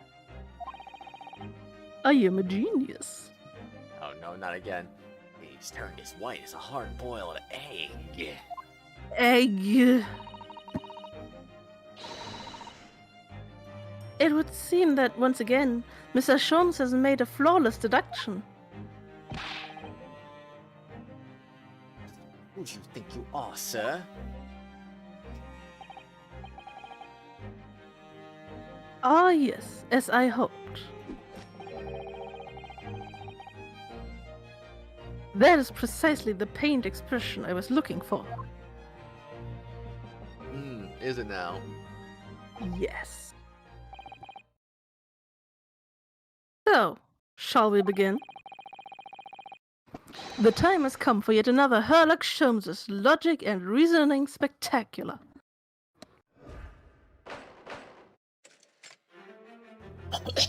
I am a genius. Oh no, not again. He's turned as white as a hard-boiled egg. Egg. It would seem that, once again, Mr. Sholmes has made a flawless deduction. Who do you think you are, sir? Ah, yes, as I hoped. That is precisely the pained expression I was looking for. Is it now? Yes. So, shall we begin? The time has come for yet another Herlock Sholmes' logic and reasoning spectacular.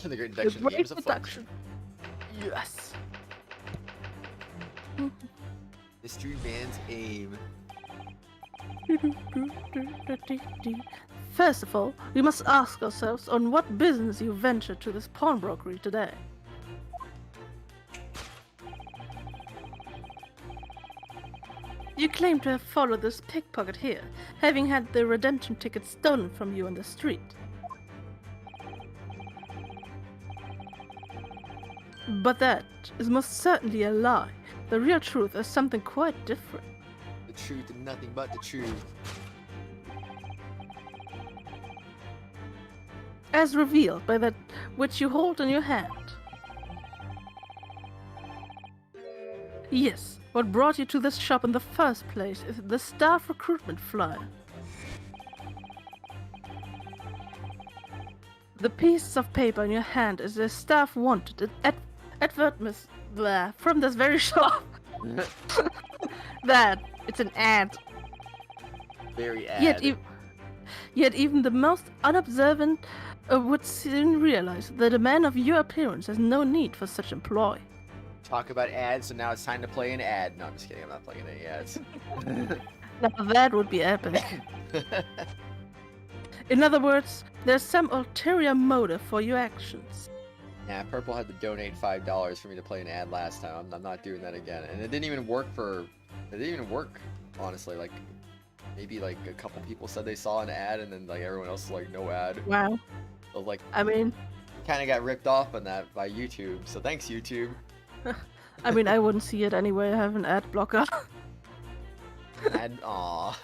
The great The deduction great games of fun. deduction. Yes. Mystery man's aim. First of all, we must ask ourselves on what business you ventured to this pawnbrokery today. You claim to have followed this pickpocket here, having had the redemption ticket stolen from you on the street. But that is most certainly a lie. The real truth is something quite different. The truth and nothing but the truth. As revealed by that which you hold in your hand. Yes, what brought you to this shop in the first place is the staff recruitment flyer. The piece of paper in your hand is the staff wanted advertisement from this very shop. That it's an ad. Very ad. Yet even the most unobservant would soon realize that a man of your appearance has no need for such employ. Talk about ads, so now it's time to play an ad. No, I'm just kidding. I'm not playing any ads. Now that would be epic. In other words, there's some ulterior motive for your actions. Yeah, Purple had to donate $5 for me to play an ad last time. I'm not doing that again. And it didn't even work honestly. Like, maybe like a couple people said they saw an ad, and then like everyone else was like, no ad. Wow. So like, I mean, kind of got ripped off on that by YouTube. So thanks, YouTube. I mean, I wouldn't see it anyway. I have an ad blocker. Aw.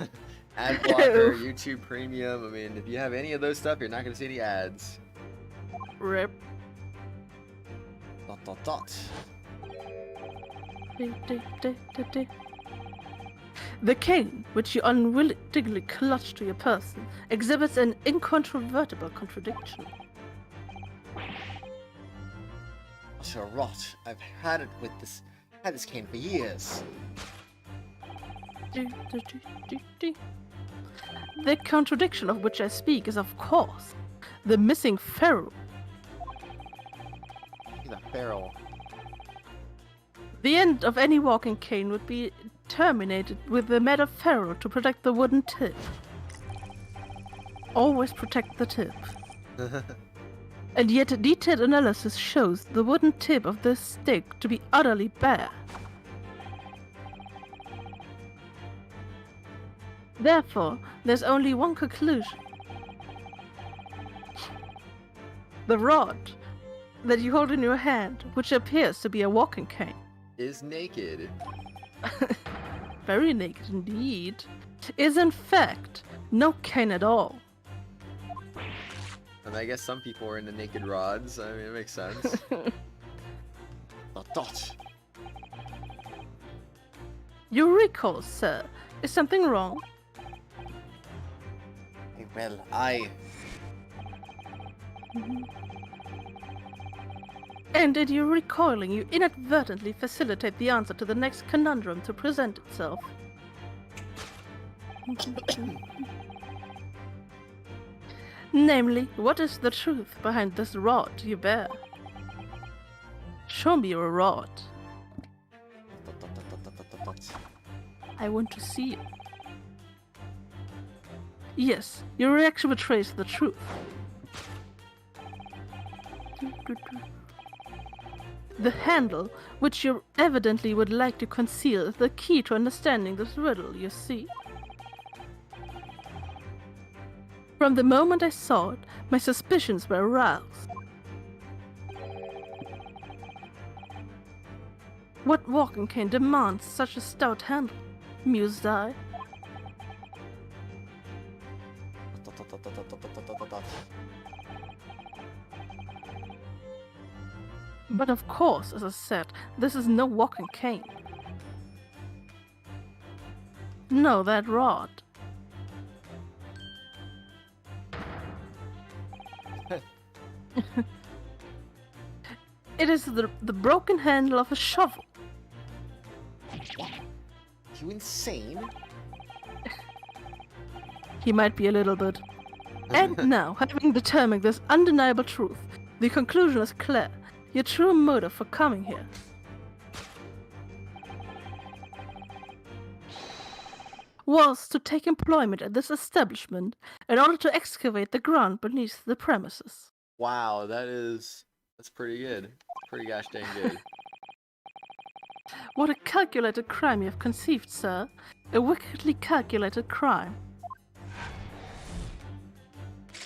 Ad blocker, YouTube Premium. I mean, if you have any of those stuff, you're not gonna see any ads. Rip. Dot dot dot. The cane, which you unwittingly clutch to your person, exhibits an incontrovertible contradiction. What a rot. I've had this cane for years. The contradiction of which I speak is, of course, the missing ferrule. The barrel. The end of any walking cane would be terminated with the metal ferrule to protect the wooden tip. Always protect the tip. And yet a detailed analysis shows the wooden tip of this stick to be utterly bare. Therefore, there's only one conclusion. The rod that you hold in your hand, which appears to be a walking cane, Is naked. very naked indeed, is in fact no cane at all. And I guess some people are into naked rods. I mean, it makes sense. Dot dot. You recall, sir, is something wrong? Well, And in your recoiling, you inadvertently facilitate the answer to the next conundrum to present itself. Namely, what is the truth behind this rod you bear? Show me your rod. dot dot dot dot dot dot dot. I want to see it. Yes, your reaction betrays the truth. The handle, which you evidently would like to conceal, is the key to understanding this riddle, you see. From the moment I saw it, my suspicions were aroused. What walking cane demands such a stout handle? Mused I. Dot dot dot dot dot dot dot dot dot dot. But of course, as I said, this is no walking cane. No, that rod. It is the broken handle of a shovel. You insane? He might be a little bit. And now, having determined this undeniable truth, the conclusion is clear. Your true motive for coming here. Was to take employment at this establishment in order to excavate the ground beneath the premises. Wow, that's pretty good. Pretty gosh dang good. What a calculated crime you have conceived, sir. A wickedly calculated crime.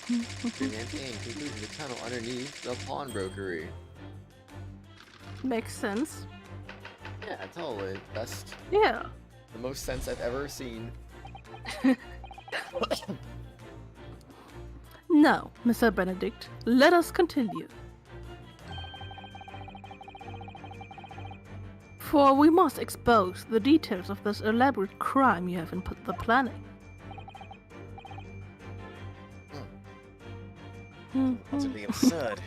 Conclusion, the tunnel underneath the pawnbrokery. Makes sense. Yeah, totally. That's Yeah. the most sense I've ever seen. Now, Mr. Benedict, let us continue. For we must expose the details of this elaborate crime you have in the planning. Utterly absurd.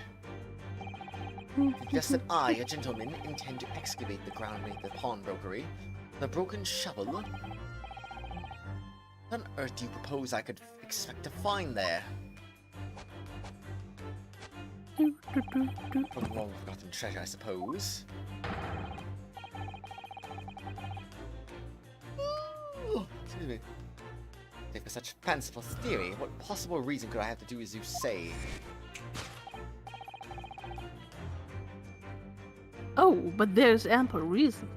Just that I, a gentleman, intend to excavate the ground beneath the pawnbrokery. The broken shovel. What on earth do you propose I could expect to find there? Some long forgotten treasure, I suppose. Ooh, excuse me. If for such fanciful theory, what possible reason could I have to do as you say? Oh, but there's ample reason.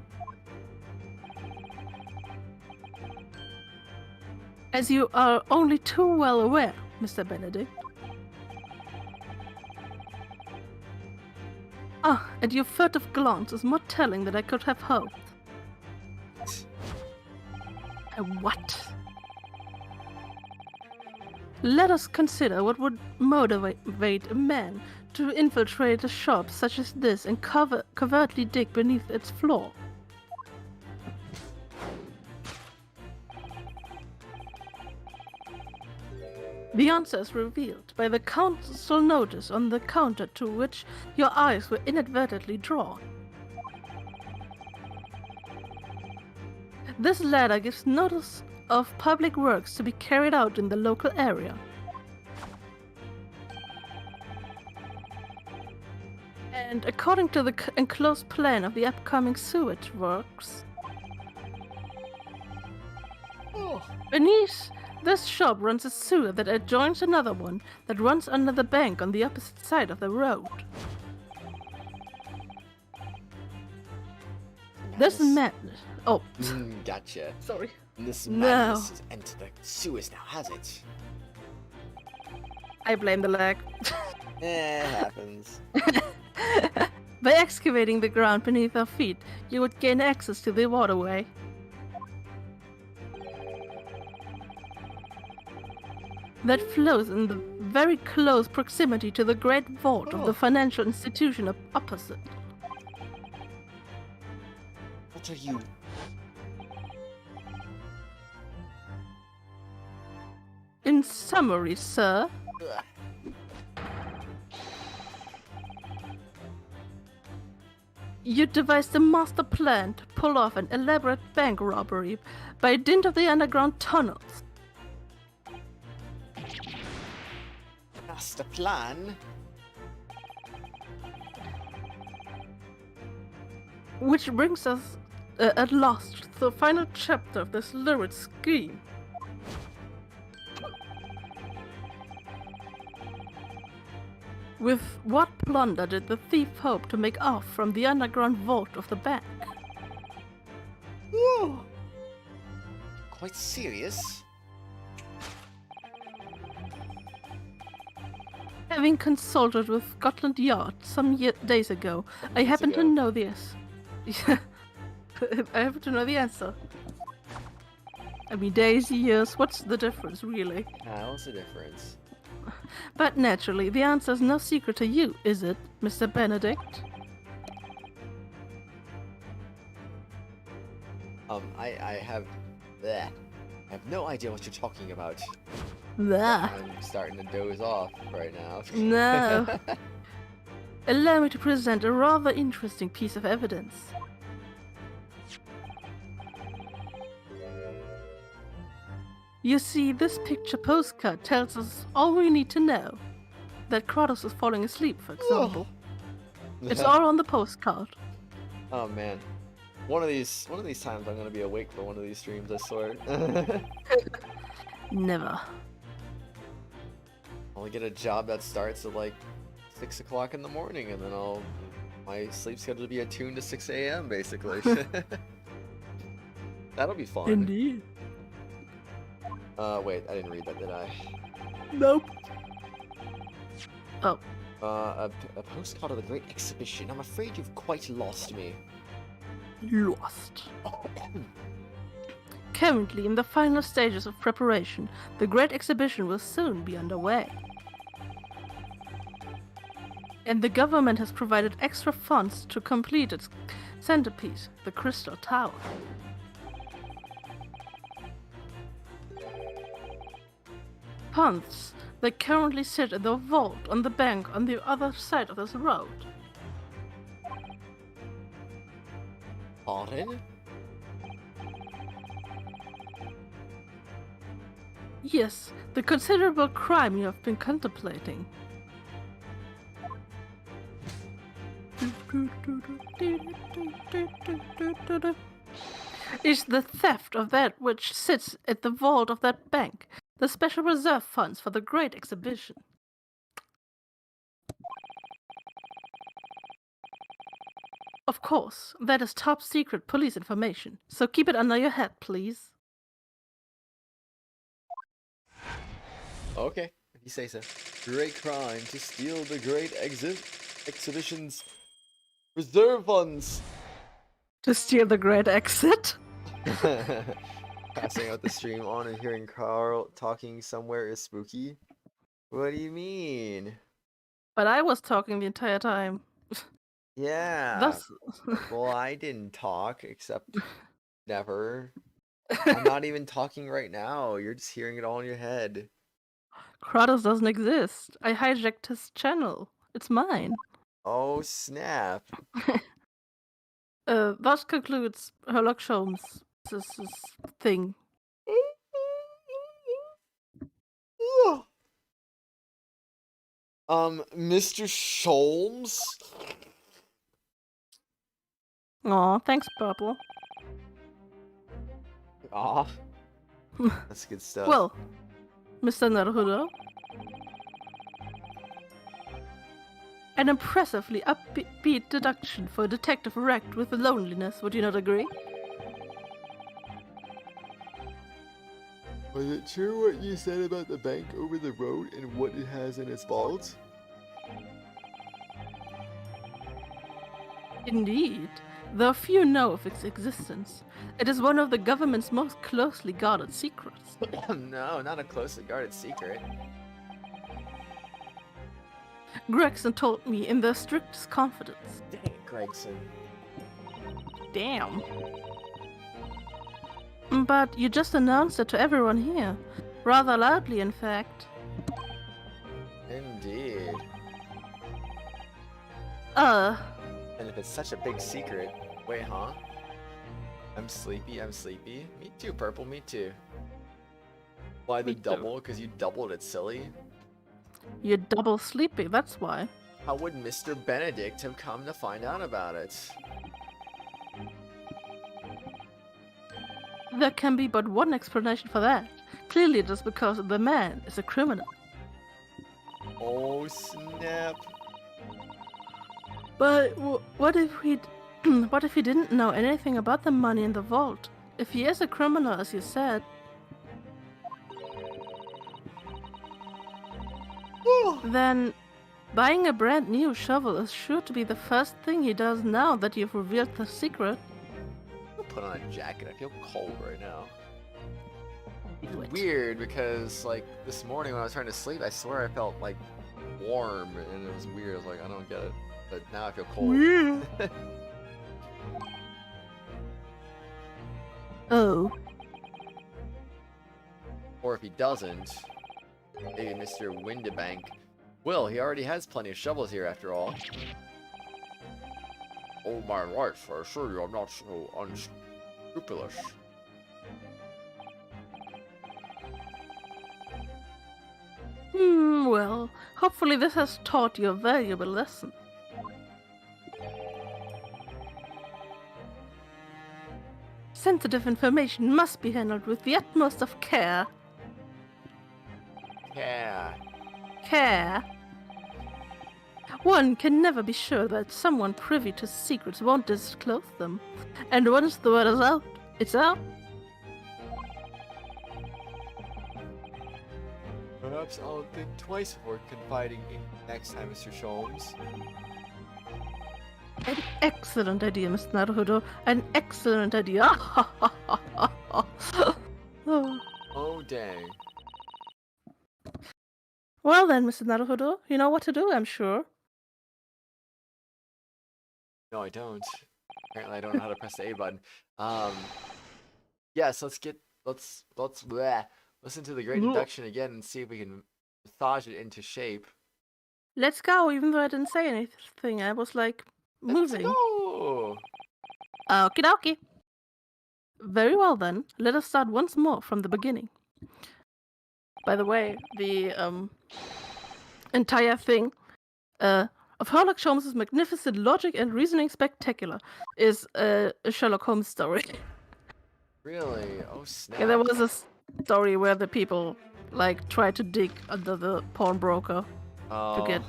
As you are only too well aware, Mr. Benedict. Ah, and your furtive glance is more telling than I could have hoped. What? let us consider what would motivate a man to infiltrate a shop such as this and covertly dig beneath its floor. The answer is revealed by the council notice on the counter to which your eyes were inadvertently drawn. This letter gives notice of public works to be carried out in the local area. And according to the enclosed plan of the upcoming sewage works, beneath this shop runs a sewer that adjoins another one that runs under the bank on the opposite side of the road. This madness. Oh, Gotcha. sorry. This No. madness has entered the sewers now, has it? I blame the lag. It happens. By excavating the ground beneath our feet, you would gain access to the waterway. That flows in the very close proximity to the great vault of the financial institution opposite. What are you? In summary, sir, you devised a master plan to pull off an elaborate bank robbery by dint of the underground tunnels. Master plan? Which brings us at last to the final chapter of this lurid scheme. With what plunder did the thief hope to make off from the underground vault of the bank? Quite serious? Having consulted with Scotland Yard some days ago, I happen to know this. I happen to know the answer. I mean, days, years, what's the difference, really? What's the difference? But naturally, the answer is no secret to you, is it, Mr. Benedict? I have... Bleh. I have no idea what you're talking about. Nah. I'm starting to doze off right now. No. Allow me to present a rather interesting piece of evidence. You see, this picture postcard tells us all we need to know. That Kratos is falling asleep, for example. It's all on the postcard. Oh man. One of these times I'm gonna be awake for one of these streams, I swear. Never. I'll get a job that starts at like 6 o'clock in the morning, and then my sleep schedule will be attuned to 6 a.m. basically. That'll be fun. Indeed. Wait, I didn't read that, did I? Nope. Oh. A postcard of the Great Exhibition. I'm afraid you've quite lost me. Lost. Currently in the final stages of preparation, the Great Exhibition will soon be underway. And the government has provided extra funds to complete its centerpiece, the Crystal Tower. Funds that currently sit in the vault on the bank on the other side of this road. Pardon? Yes, the considerable crime you have been contemplating. Is the theft of that which sits at the vault of that bank, the special reserve funds for the Great Exhibition. Of course, that is top secret police information, so keep it under your hat, please. Okay, if you say so. Great crime to steal the Great Exhibition's reserve funds. To steal the Great Exit? Passing out the stream on and hearing Carl talking somewhere is spooky? What do you mean? But I was talking the entire time. Yeah. Thus, Well, I didn't talk, except never. I'm not even talking right now. You're just hearing it all in your head. Kratos doesn't exist. I hijacked his channel. It's mine. Oh, snap. Thus concludes Sherlock Holmes' thing. Mr. Sholmes? Aw, thanks, Purple. Aw. That's good stuff. Well, Mr. Naruhodo. An impressively upbeat deduction for a detective wrecked with loneliness, would you not agree? Was it true what you said about the bank over the road and what it has in its vault? Indeed, though few know of its existence. It is one of the government's most closely guarded secrets. No, not a closely guarded secret. Gregson told me in the strictest confidence. Dang it, Gregson. Damn. But you just announced it to everyone here. Rather loudly, in fact. Indeed. And if it's such a big secret, wait, huh? I'm sleepy, I'm sleepy. Me too, Purple, me too. Why the Me too. double? Because you doubled it, silly. You're double sleepy, that's why. How would Mr. Benedict have come to find out about it? There can be but one explanation for that. Clearly it is because the man is a criminal. Oh, snap. But what if what if he didn't know anything about the money in the vault? If he is a criminal, as you said, then buying a brand new shovel is sure to be the first thing he does now that you've revealed the secret. I'll put on a jacket. I feel cold right now. Do it. Weird because, like, this morning when I was trying to sleep, I swear I felt, like, warm and it was weird. I was like, I don't get it. But now I feel cold. Weird. Oh. Or if he doesn't, maybe Mr. Windibank will. He already has plenty of shovels here after all. Oh my life, I assure you I'm not so unscrupulous. Well, hopefully this has taught you a valuable lesson. Sensitive information must be handled with the utmost of care. Yeah. Care? One can never be sure that someone privy to secrets won't disclose them. And once the word is out, it's out. Perhaps I'll think twice before confiding in next time, Mr. Sholmes. An excellent idea, Mr. Naruhodo. An excellent idea. Oh. Oh dang. Well then, Mr. Naruhodo, you know what to do, I'm sure. No, I don't. Apparently I don't know how to press the A button. Yes, let's bleh, listen to the great deduction again and see if we can massage it into shape. Let's go, even though I didn't say anything. I was like, moving. Go! Okie dokie. Very well then, let us start once more from the beginning. By the way, the entire thing of Sherlock Holmes' magnificent logic and reasoning spectacular is a Sherlock Holmes story. Really? Oh snap. Yeah, there was a story where the people like tried to dig under the pawnbroker to get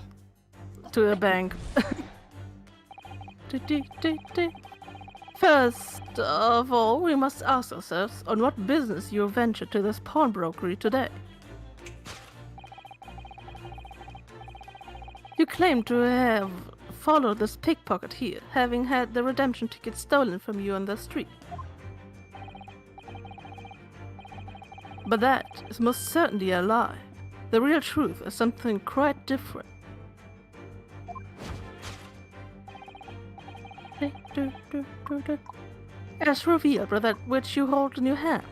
to a bank. First of all, we must ask ourselves on what business you ventured to this pawnbrokery today. You claim to have followed this pickpocket here, having had the redemption ticket stolen from you on the street. But that is most certainly a lie. The real truth is something quite different. As revealed by that which you hold in your hand.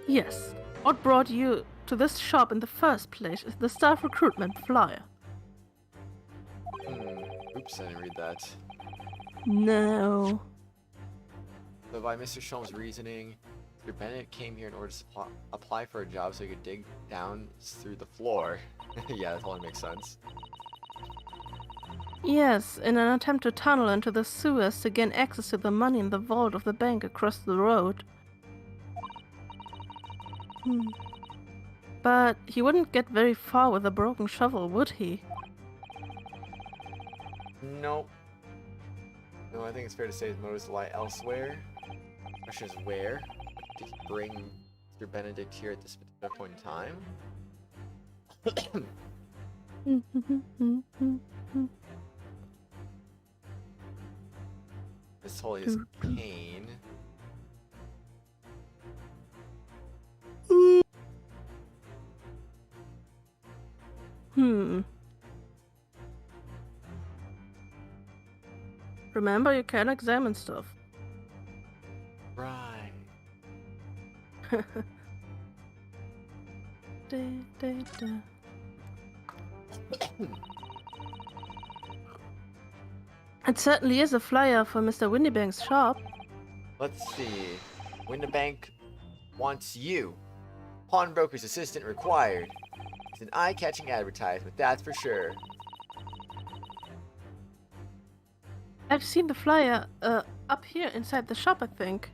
Yes, what brought you to this shop in the first place is the staff recruitment flyer. Oops, I didn't read that. No. So by Mr. Sholm's reasoning, Mr. Bennett came here in order to apply for a job so he could dig down through the floor. Yeah, that totally makes sense. Yes, in an attempt to tunnel into the sewers to gain access to the money in the vault of the bank across the road. But he wouldn't get very far with a broken shovel, would he? Nope. No, I think it's fair to say his motives lie elsewhere. The question is where? Did he bring Mr. Benedict here at this particular point in time? This whole is Kane. Remember, you can examine stuff. Right. It certainly is a flyer for Mr. Windybank's shop. Let's see. Windybank wants you. Pawnbroker's assistant required. It's an eye-catching advertisement, that's for sure. I've seen the flyer, up here inside the shop, I think.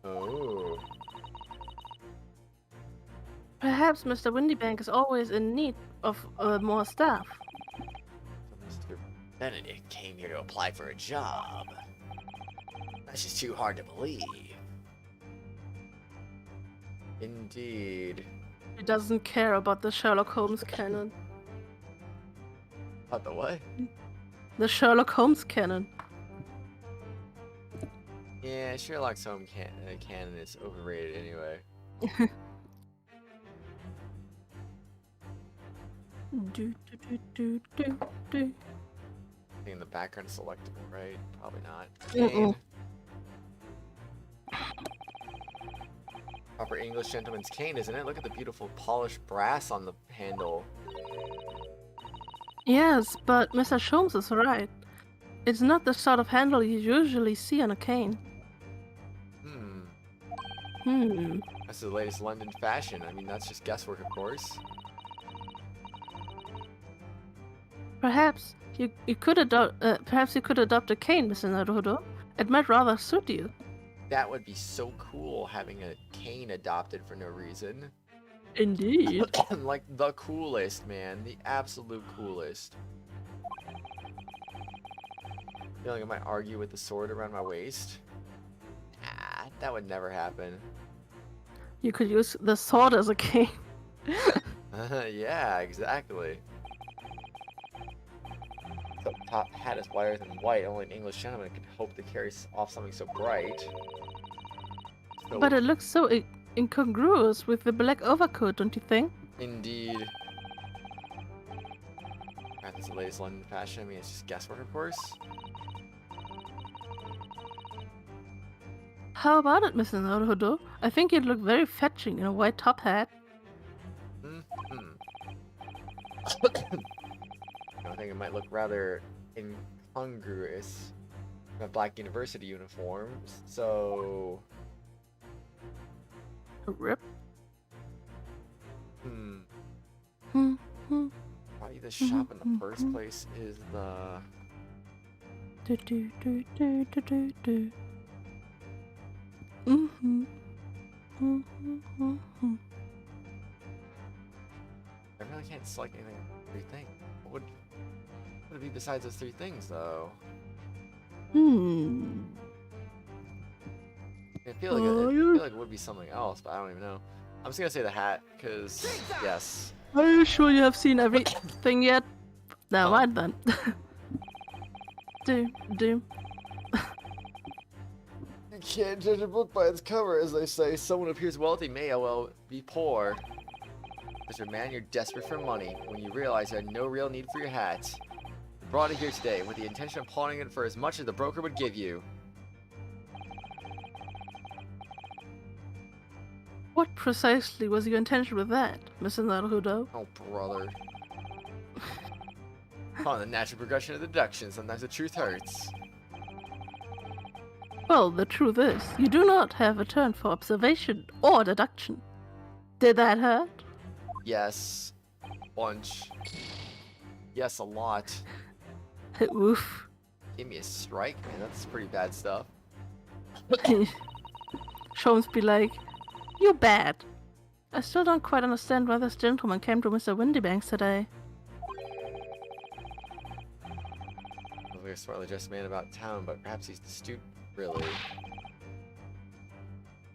Oh. Perhaps Mr. Windybank is always in need of more staff. So Mr. Benedict came here to apply for a job. That's just too hard to believe. Indeed. He doesn't care about the Sherlock Holmes canon. About the what? The Sherlock Holmes canon. Yeah, Sherlock's Holmes canon is overrated anyway. I think in the background is selectable, right? Probably not. Kane. Proper English gentleman's cane, isn't it? Look at the beautiful polished brass on the handle. Yes, but Mr. Sholmes is right. It's not the sort of handle you usually see on a cane. That's the latest London fashion. I mean, that's just guesswork, of course. Perhaps you could adopt a cane, Mr. Naruhodo. It might rather suit you. That would be so cool, having a cane adopted for no reason. Indeed. Like the coolest, man. The absolute coolest. Feeling I might argue with the sword around my waist? Ah, that would never happen. You could use the sword as a cane. Yeah, exactly. The top hat is whiter than white. Only an English gentleman could hope to carry off something so bright. So, But it looks so incongruous with the black overcoat, don't you think? indeed. That's the latest London fashion. I mean, it's just guesswork, of course. How about it, Mr. Naruhodo? I think you'd look very fetching in a white top hat. I think it might look rather incongruous in a black university uniform. So, Rip. probably the shop in the first place is the. I really can't select anything. Three things. What would it be besides those three things, though? I feel like it would be something else, but I don't even know. I'm just gonna say the hat, cause yes. Are you sure you have seen everything yet? Never mind then. Can't judge a book by its cover, as they say. Someone who appears wealthy may well be poor. Mr. Man, you're desperate for money when you realize you had no real need for your hat. You brought it here today with the intention of pawning it for as much as the broker would give you. What precisely was your intention with that, Mr. Naruhodo? Oh, brother. On the natural progression of deduction, sometimes the truth hurts. Well, the truth is, you do not have a turn for observation or deduction. Did that hurt? Yes. Bunch. Yes, a lot. Oof. Give me a strike, man. That's pretty bad stuff. Sholmes be like, you bad. I still don't quite understand why this gentleman came to Mr. Windybanks today. Like a smartly dressed man about town, but perhaps he's astute, really.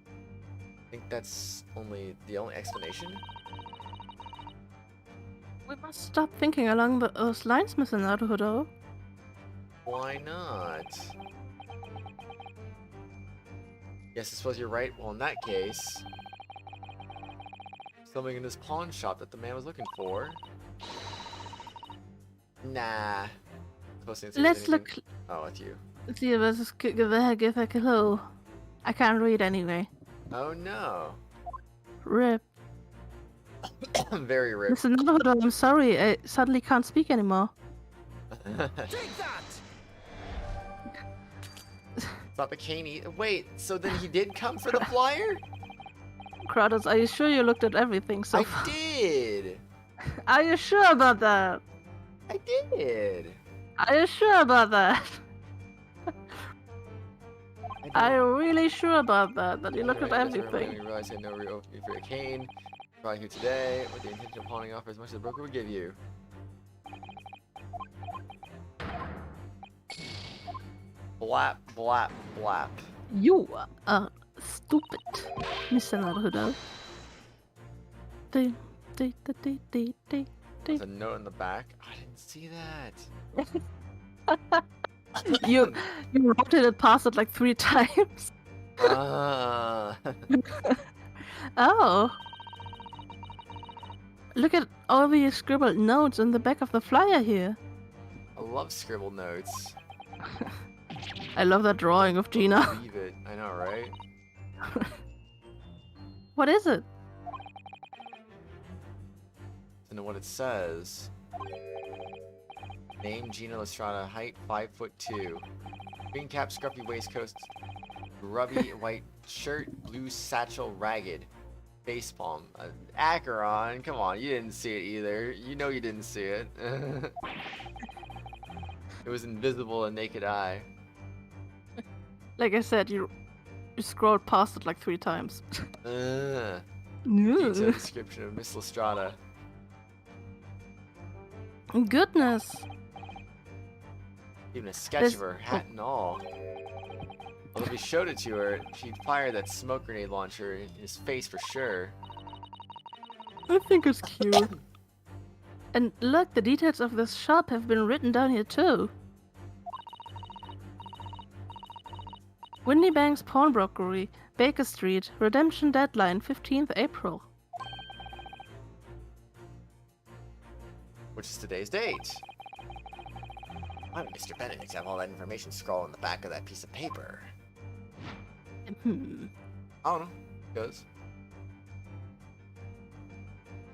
I think that's the only explanation. We must stop thinking along those lines, Mr. Naruhodo. Why not? Yes, I suppose you're right. Well, in that case, something in this pawn shop that the man was looking for. Nah. Let's look. Oh, it's you. See if this give a clue. I can't read anyway. Oh no. Rip. I'm very rip. Mr. Naruhodo, I'm sorry. I suddenly can't speak anymore. Take that! Thought Bikini. Wait, so then he did come for the flyer? Kratos, are you sure you looked at everything so far? I did. Are you sure about that? I did. Are you sure about that? Are you really sure about that? That you looked at everything? You realize you had no real need for a cane. Brought here today with the intention of pawning off as much as the broker would give you. Blap, blap, blap. You are stupid, Mr. Naruhodo. There's a note in the back. I didn't see that. You wrote it and passed it like 3 times. Ah. Oh. Look at all the scribbled notes in the back of the flyer here. I love scribbled notes. I love that drawing of Gina. Believe it. I know, right? What is it? I know what it says. Name Gina Lestrada, height 5'2". Green cap, scruffy waistcoat, grubby white shirt, blue satchel, ragged. Facepalm. Acheron, come on, you didn't see it either. You know you didn't see it. It was invisible to naked eye. Like I said, you scrolled past it like 3 times. Detailed description of Miss Lestrada. Goodness. Even a sketch of her hat and all. Although if he showed it to her, she'd fire that smoke grenade launcher in his face for sure. I think it's cute. And look, the details of this shop have been written down here too. Windybanks Pawnbrokery, Baker Street, redemption deadline 15th April. Which is today's date. Why would Mr. Benedict have all that information scrawled on the back of that piece of paper? I don't know. Goes.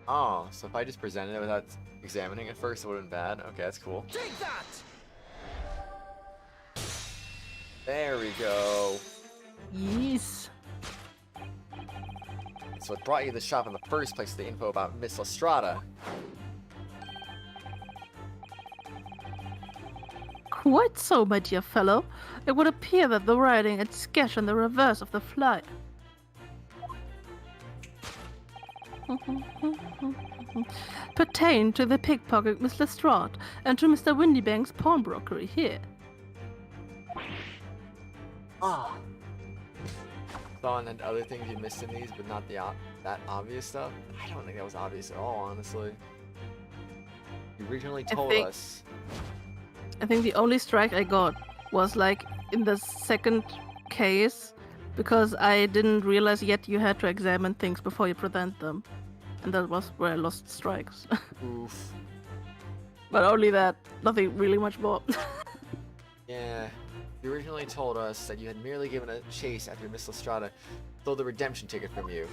Oh, so if I just presented it without examining it first, it would have been bad. Okay, that's cool. Take that! There we go. Yes. So what brought you to the shop in the first place, the info about Miss Lestrada. Quite so, my dear fellow. It would appear that the writing and sketch on the reverse of the flyer pertain to the pickpocket Miss Lestrade and to Mr. Windybank's pawnbrokery here. Ah. Thought and other things you missed in these, but not the that obvious stuff. I don't think that was obvious at all, honestly. You originally told us. I think the only strike I got was like in the second case because I didn't realize yet you had to examine things before you present them. And that was where I lost strikes. Oof. But only that, nothing really much more. Yeah. You originally told us that you had merely given a chase after Miss Lestrada stole the redemption ticket from you.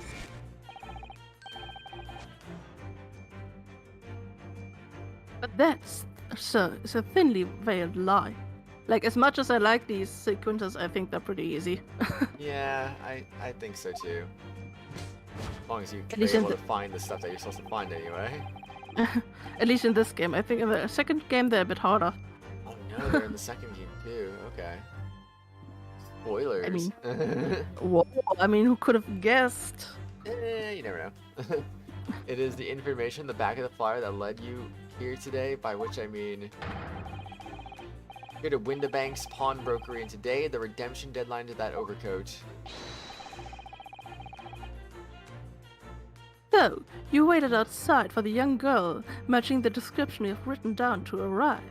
But that's it's a thinly veiled lie. Like, as much as I like these sequences, I think they're pretty easy. Yeah, I think so too. As long as you At are least in able to the- find the stuff that you're supposed to find anyway. At least in this game. I think in the second game they're a bit harder. Oh no, they're in the second game too. Okay. Spoilers. mean- Whoa, I mean, who could have guessed? You never know. It is the information in the back of the flyer that led you here today, by which I mean here to Windabank's pawnbrokery, and today the redemption deadline to that overcoat. So, you waited outside for the young girl matching the description you've written down to arrive.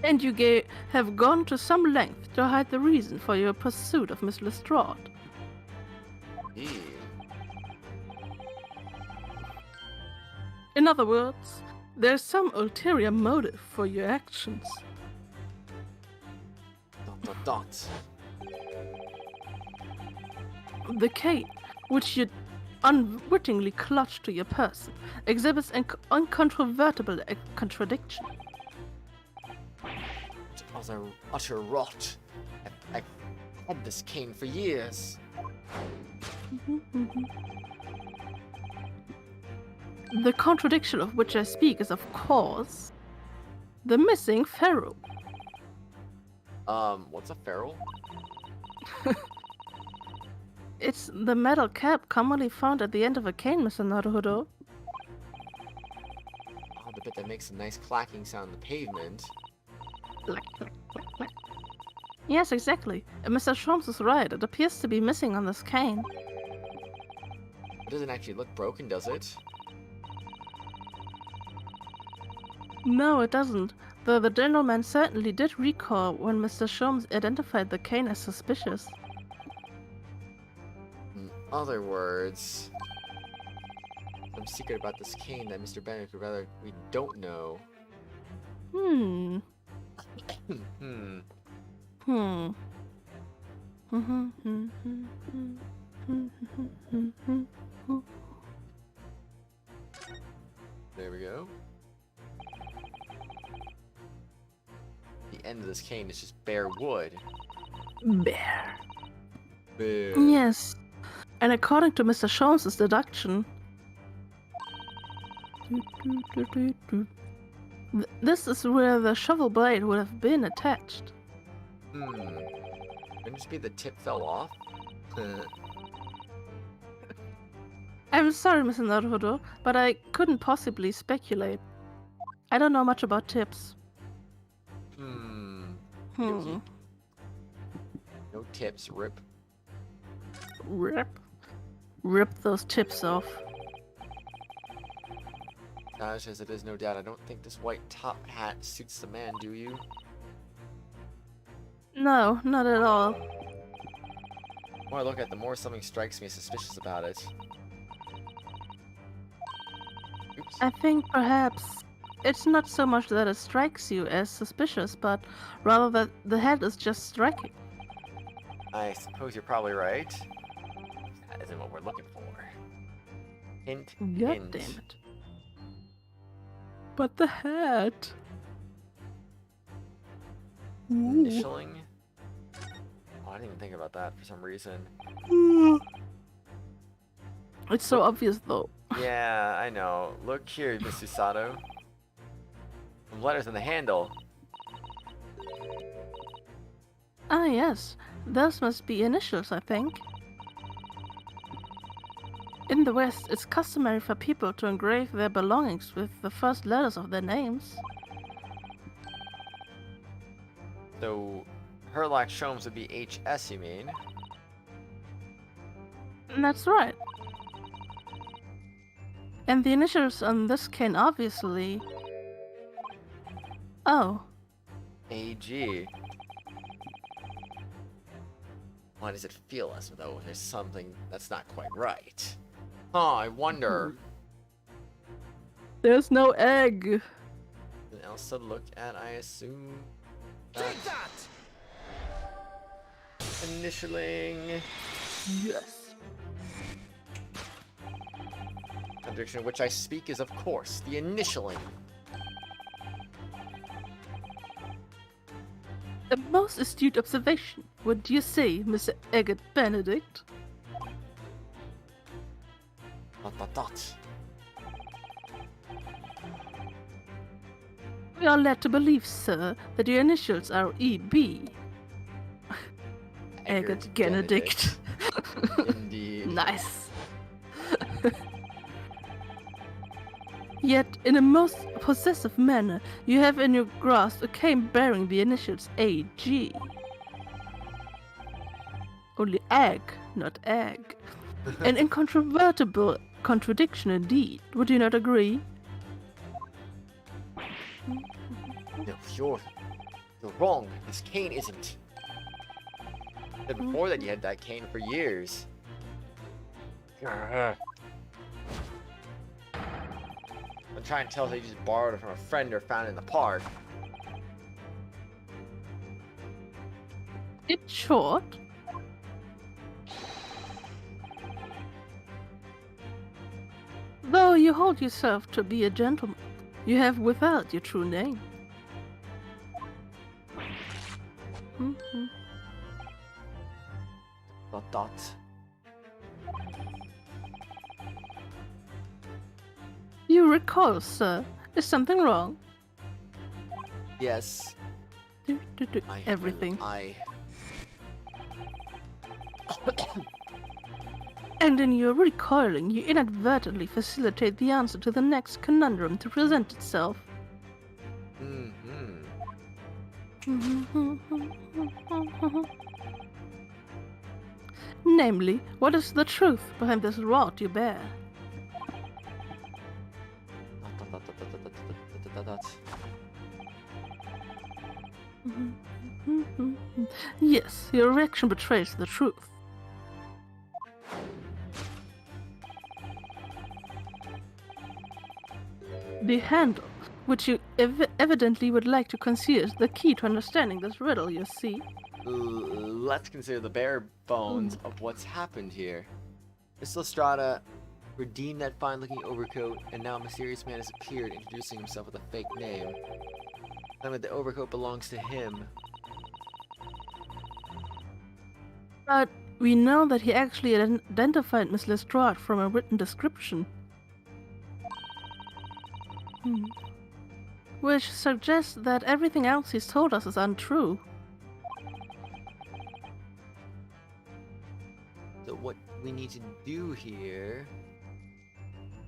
And you have gone to some length to hide the reason for your pursuit of Miss Lestrade. Indeed. In other words, there's some ulterior motive for your actions. Dot dot dot. The cane, which you unwittingly clutched to your person, exhibits an uncontrovertible contradiction. It was an utter rot. I've had this cane for years. The contradiction of which I speak is, of course, the missing ferrule. What's a feral? It's the metal cap commonly found at the end of a cane, Mr. Naruhodo. Oh, the bit that makes a nice clacking sound on the pavement. Clack, clack, clack, clack. Yes, exactly. And Mr. Sholmes is right. It appears to be missing on this cane. It doesn't actually look broken, does it? No, it doesn't. Though the gentleman certainly did recall when Mr. Sholmes identified the cane as suspicious. In other words, some secret about this cane that Mr. Bennett would rather we don't know. Hmm. Hmm. Hmm. There we go. The end of this cane is just bare wood. Bear. Bare. Yes. And according to Mr. Sholmes' deduction, this is where the shovel blade would have been attached. Could it just be the tip fell off? I'm sorry, Mr. Naruhodo, but I couldn't possibly speculate. I don't know much about tips. No tips, rip. Rip those tips off. Gosh, as it is no doubt, I don't think this white top hat suits the man, do you? No, not at all. The more I look at it, the more something strikes me as suspicious about it. Oops. I think perhaps it's not so much that it strikes you as suspicious, but rather that the head is just striking. I suppose you're probably right. That isn't what we're looking for. Hint, God hint. damn it. But the hat. Initialing? Oh, I didn't even think about that for some reason. It's so obvious though. Yeah, I know. Look here, Miss Susato. Some letters on the handle. Ah yes, those must be initials, I think. In the West, it's customary for people to engrave their belongings with the first letters of their names. So, Herlock Sholmes would be HS, you mean? That's right. And the initials on this cane obviously Oh. AG. Why does it feel as though there's something that's not quite right? Oh, I wonder. There's no egg. Something else to look at, I assume. Take that! Initialing. Yes. The direction in which I speak is, of course, the initialing. A most astute observation. What do you say, Mr. Eggert Benedict? ... We are led to believe, sir, that your initials are EB. Eggert Benedict. Indeed. Nice. Yet, in a most possessive manner, you have in your grasp a cane bearing the initials AG. Only egg, not egg. An incontrovertible contradiction indeed. Would you not agree? No, you're wrong. This cane isn't. Said before that you had that cane for years. I'm trying to tell that you just borrowed it from a friend or found it in the park. It's short. Though you hold yourself to be a gentleman, you have withheld your true name. Mhm. ... You recall, sir. Is something wrong? Yes. Everything. I And in your recoiling, you inadvertently facilitate the answer to the next conundrum to present itself. Namely, what is the truth behind this rod you bear? Yes, your reaction betrays the truth. The handle, which you evidently would like to conceal, is the key to understanding this riddle, you see. Let's consider the bare bones of what's happened here. Miss Lestrada redeemed that fine-looking overcoat, and now a mysterious man has appeared, introducing himself with a fake name. Telling that the overcoat belongs to him. But we know that he actually identified Miss Lestrade from a written description. Which suggests that everything else he's told us is untrue. So what we need to do here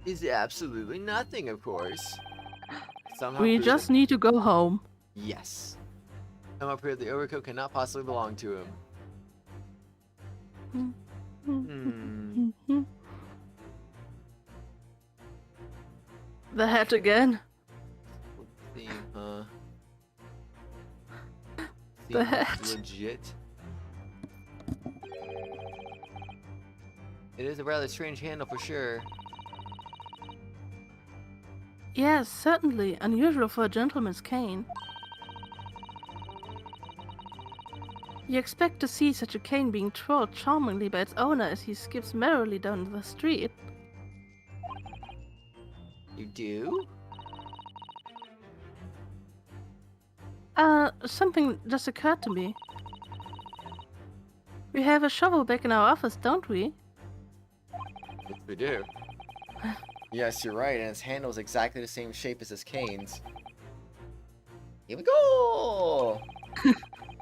is absolutely nothing, of course. Somehow We prove just that- need to go home. Yes. Somehow prove the overcoat cannot possibly belong to him. The hat again. Theme, huh? The Seems hat. legit. It is a rather strange handle for sure. Yes, certainly unusual for a gentleman's cane. You expect to see such a cane being twirled charmingly by its owner as he skips merrily down the street. You do? Something just occurred to me. We have a shovel back in our office, don't we? Yes, we do. Yes, you're right, and its handle is exactly the same shape as his cane's. Here we go!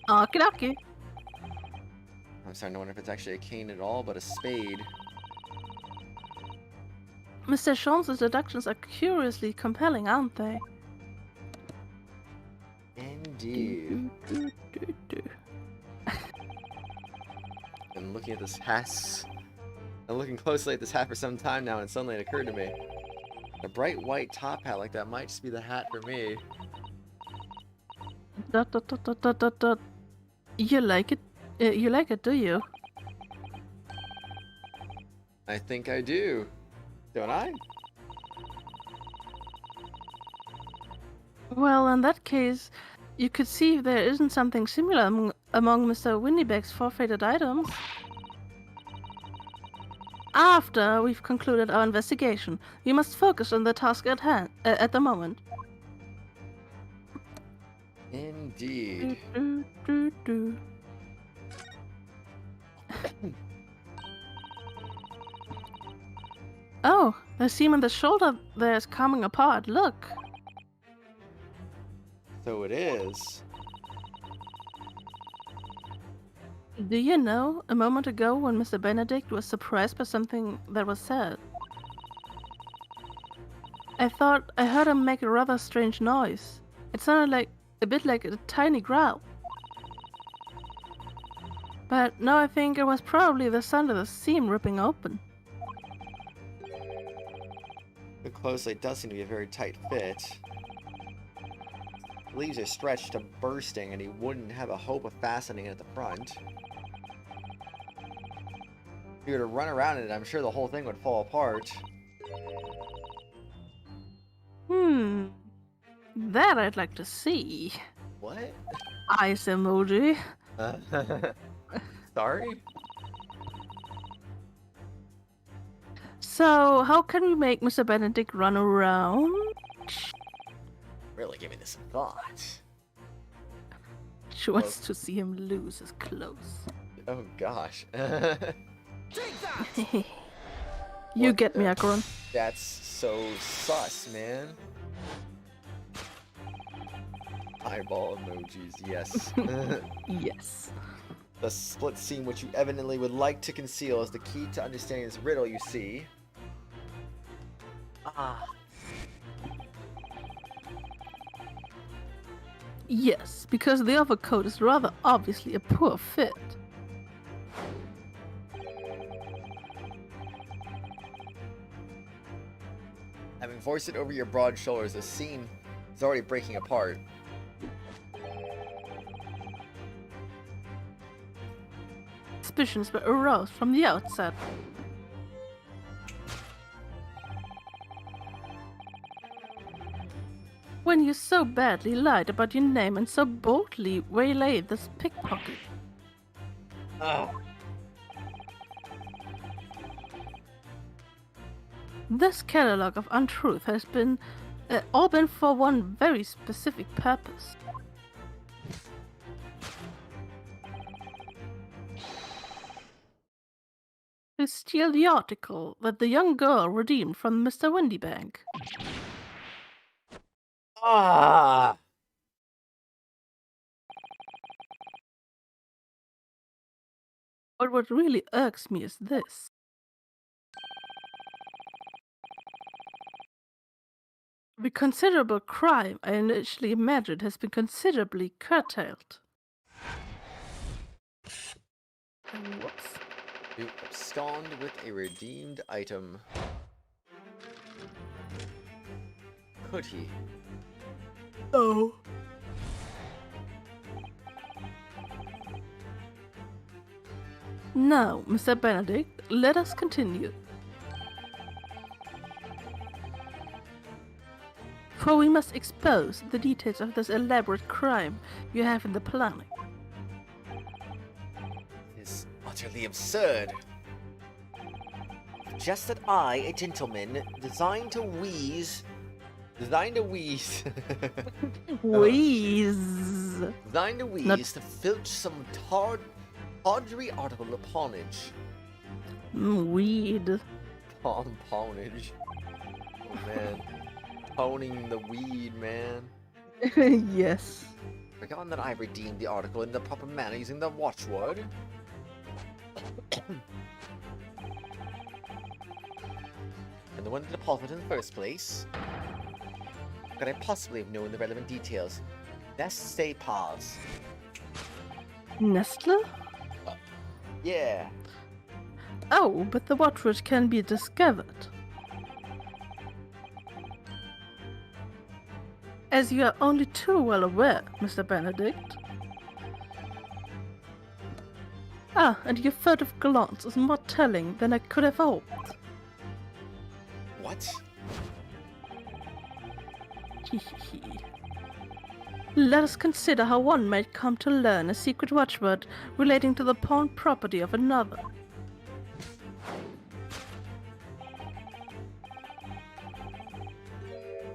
Okie dokie. I'm starting to wonder if it's actually a cane at all, but a spade. Mr. Sholmes' deductions are curiously compelling, aren't they? Indeed. I'm looking at this hat. I'm looking closely at this hat for some time now, and suddenly it occurred to me. A bright white top hat like that might just be the hat for me. Dot dot dot dot dot dot dot. You like it? You like it, do you? I think I do. Don't I? Well, in that case, you could see if there isn't something similar among Mr. Windyback's forfeited items. After we've concluded our investigation, we must focus on the task at hand at the moment. Indeed. Oh, the seam in the shoulder there is coming apart. Look. So it is. Do you know, a moment ago when Mr. Benedict was surprised by something that was said, I thought I heard him make a rather strange noise. It sounded like a bit like a tiny growl. But now I think it was probably the sound of the seam ripping open. Look closely, it does seem to be a very tight fit. The leaves are stretched to bursting, and he wouldn't have a hope of fastening it at the front. If you were to run around it, I'm sure the whole thing would fall apart. That I'd like to see. What? Eyes emoji. Sorry? So, how can we make Mr. Benedict run around? Really giving this some thought. She wants to see him lose his clothes. Oh gosh. Take that! You What get me, the- Akron. That's so sus, man. Eyeball emojis, yes. Yes. The split seam which you evidently would like to conceal is the key to understanding this riddle, you see. Ah, Yes, because the overcoat is rather obviously a poor fit. Having forced it over your broad shoulders, the seam is already breaking apart. Suspicions were aroused from the outset. When you so badly lied about your name and so boldly waylaid this pickpocket. Ugh. This catalog of untruth has been all been for one very specific purpose. To steal the article that the young girl redeemed from Mr. Windybank. Ah! But what really irks me is this. The considerable crime I initially imagined has been considerably curtailed. Whoops. You abscond with a redeemed item. Could he? Oh. Now, Mr. Benedict, let us continue. For we must expose the details of this elaborate crime you have in the planning. is utterly absurd. Just that I, a gentleman, designed to wheeze. Designed to wheeze. Wheeze. Designed to wheeze Not- to filch some tawdry article of pawnage. Weed. Pawnage. Oh man. Pawning the weed, man. Yes. Forgotten that I redeemed the article in the proper manner using the watchword. And the one to deposit in the first place. How could I possibly have known the relevant details? Best stay pause. Nestle? Yeah. Oh, but the watchword can be discovered. As you are only too well aware, Mr. Benedict. Ah, and your furtive glance is more telling than I could have hoped. What? Let us consider how one might come to learn a secret watchword relating to the pawned property of another.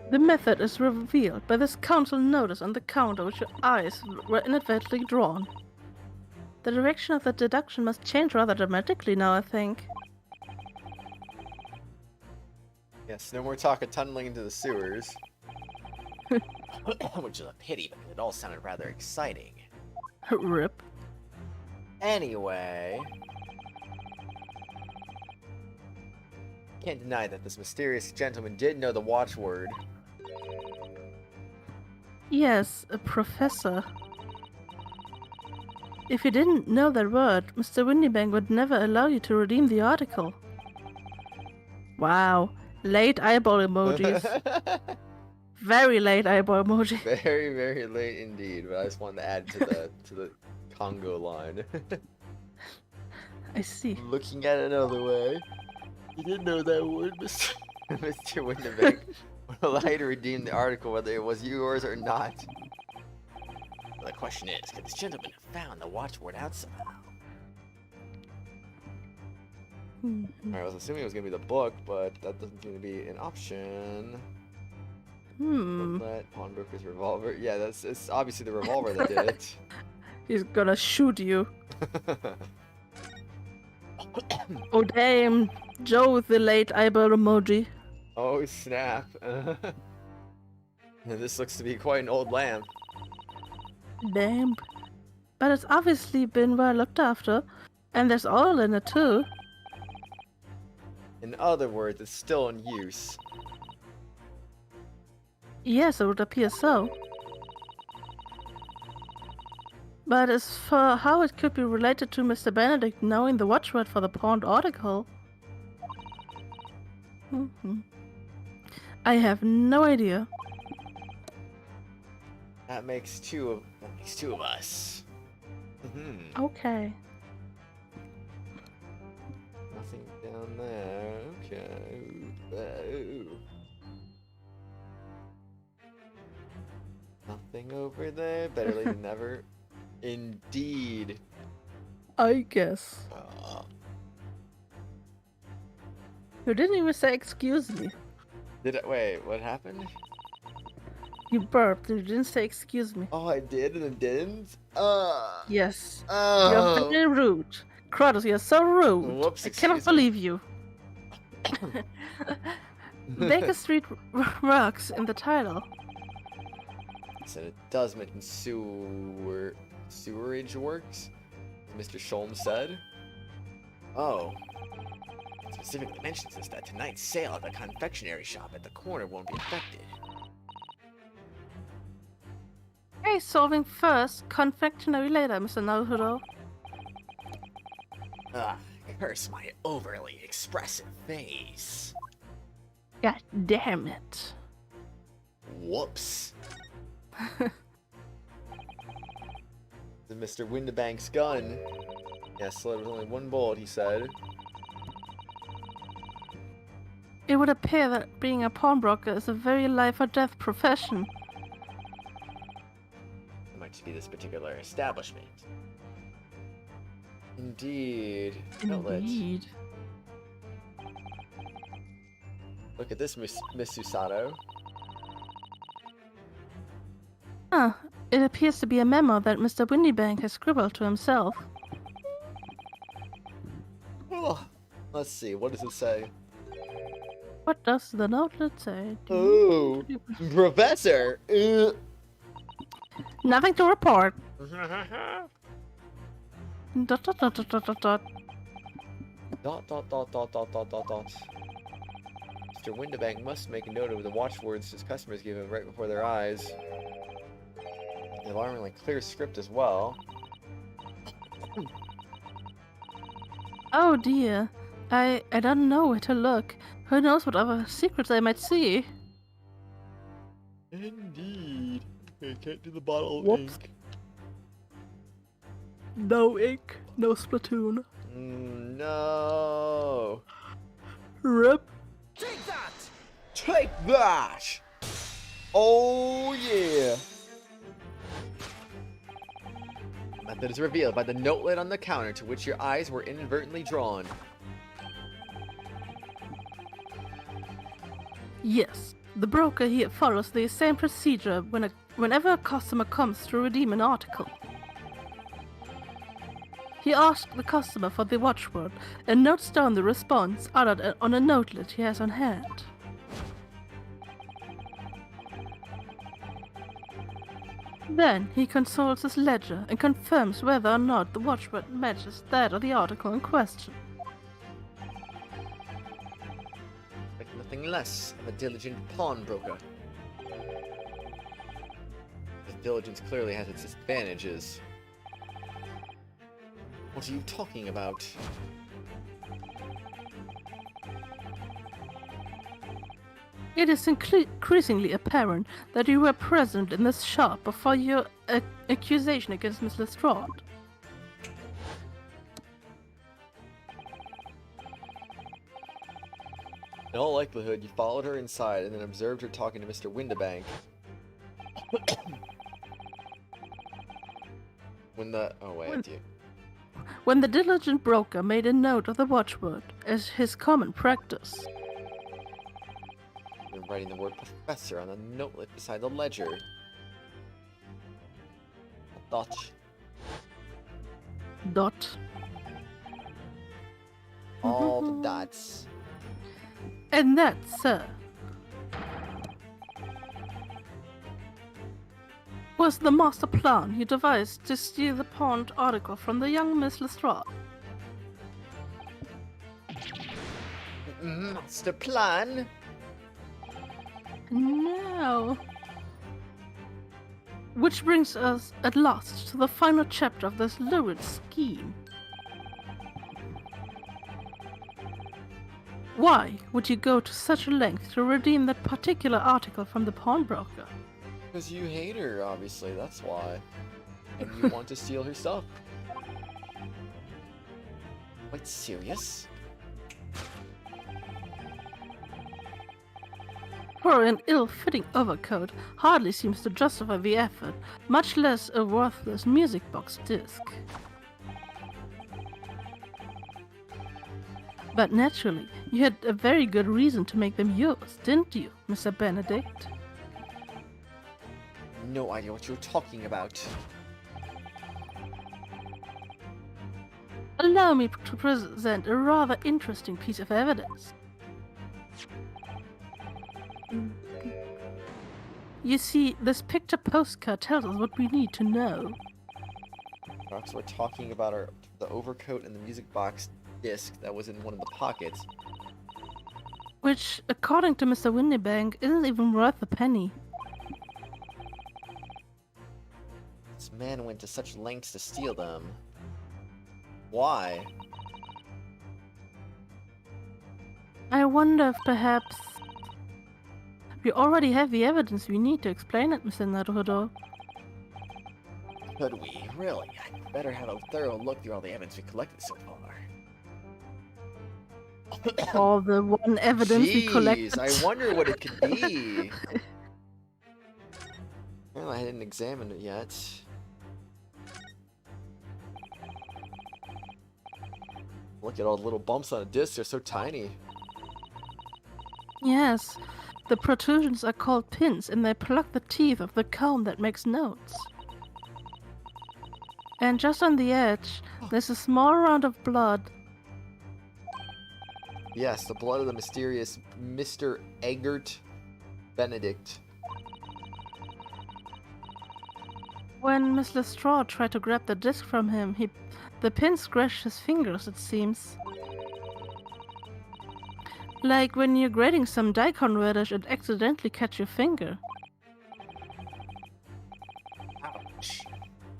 The method is revealed by this council notice on the counter which your eyes were inadvertently drawn. The direction of the deduction must change rather dramatically now, I think. Yes, no more talk of tunneling into the sewers. Which is a pity, because it all sounded rather exciting. Rip. Anyway... Can't deny that this mysterious gentleman did know the watchword. Yes, a professor. If you didn't know that word, Mr. Windybank would never allow you to redeem the article. Wow, late eyeball emojis. Very late eyeball emoji. Very, very late indeed, but I just wanted to add to the Congo line. I see. Looking at it another way, you didn't know that word, Mr. Windybank would allow you to redeem the article whether it was yours or not. Well, the question is, could this gentleman have found the watchword out somehow? I was assuming it was going to be the book, but that doesn't seem to be an option. That pawnbroker's revolver. Yeah, it's obviously the revolver that did it. He's gonna shoot you. Oh damn, Joe with the late eyeball emoji. Oh snap. This looks to be quite an old lamp. Damn. But it's obviously been well looked after, and there's oil in it too. In other words, it's still in use. Yes, it would appear so. But as for how it could be related to Mr. Benedict knowing the watchword for the pawned article... I have no idea. That makes two of us. Okay. Nothing down there. Okay. Nothing over there. Better late than never. Indeed. I guess. You didn't even say excuse me. Wait, what happened? You burped and you didn't say excuse me. Oh, I did and then didn't? Yes. Oh. You're very rude. Kratos, you're so rude. Whoops, I cannot excuse me. believe you. Baker Street works in the title. Said it does mention sewerage works, as Mr. Sholm said. Oh. It specifically mentions this that tonight's sale at the confectionery shop at the corner won't be affected. Hey, solving first, confectionery later, Mr. Naruhodo. Curse my overly expressive face. God damn it. Whoops. Mr. Windybank's gun. Yes, there was only one bullet, he said. It would appear that being a pawnbroker is a very life or death profession. It might just be this particular establishment. Indeed. Outlet. Indeed. Look at this, Miss Susato. Ah, it appears to be a memo that Mr. Windybank has scribbled to himself. Oh, let's see, what does it say? What does the notelet say? Oh, Professor! Nothing to report. Dot dot dot dot dot dot dot. Mr. Windybank must make a note of the watchwords his customers give him right before their eyes. An alarmingly clear script as well. Oh dear. I don't know where to look. Who knows what other secrets I might see? Indeed. You can't do the bottle of Whoops. ink. No ink, no Splatoon. No. Rip. Take that! Take that! Oh yeah! Method is revealed by the notelet on the counter to which your eyes were inadvertently drawn. Yes, the broker here follows the same procedure whenever a customer comes to redeem an article. He asks the customer for the watchword and notes down the response uttered on a notelet he has on hand. Then he consults his ledger and confirms whether or not the watchword matches that of the article in question. Like nothing less of a diligent pawnbroker. This diligence clearly has its advantages. What are you talking about? It is increasingly apparent that you were present in this shop before your accusation against Miss Lestrade. In all likelihood, you followed her inside and then observed her talking to Mr. Windibank. When the diligent broker made a note of the watchword as his common practice. You're writing the word professor on the notelet beside the ledger. Dot. All the dots. And that, sir, was the master plan you devised to steal the pawned article from the young Miss Lestrade. Master plan? No. Which brings us at last to the final chapter of this lurid scheme. Why would you go to such a length to redeem that particular article from the pawnbroker? Because you hate her, obviously, that's why. And you want to steal her stuff. Quite serious? For an ill-fitting overcoat hardly seems to justify the effort, much less a worthless music box disc. But naturally, you had a very good reason to make them yours, didn't you, Mr. Benedict? No idea what you're talking about. Allow me to present a rather interesting piece of evidence. You see, this picture postcard tells us what we need to know. Perhaps we're talking about the overcoat and the music box disc that was in one of the pockets. Which, according to Mr. Windibank, isn't even worth a penny. This man went to such lengths to steal them. Why? I wonder if perhaps we already have the evidence we need to explain it, Mr. Naruhodo. Could we? Really? I'd better have a thorough look through all the evidence we collected so far. All the one evidence we collected. I wonder what it could be. Well, I hadn't examined it yet. Look at all the little bumps on a disc, they're so tiny. Yes, the protrusions are called pins and they pluck the teeth of the comb that makes notes. And just on the edge, there's a small round of blood. Yes, the blood of the mysterious Mr. Eggert Benedict. When Miss Lestrade tried to grab the disc from him, the pin scratched his fingers, it seems. Like when you're grating some daikon radish and accidentally catch your finger. Ouch.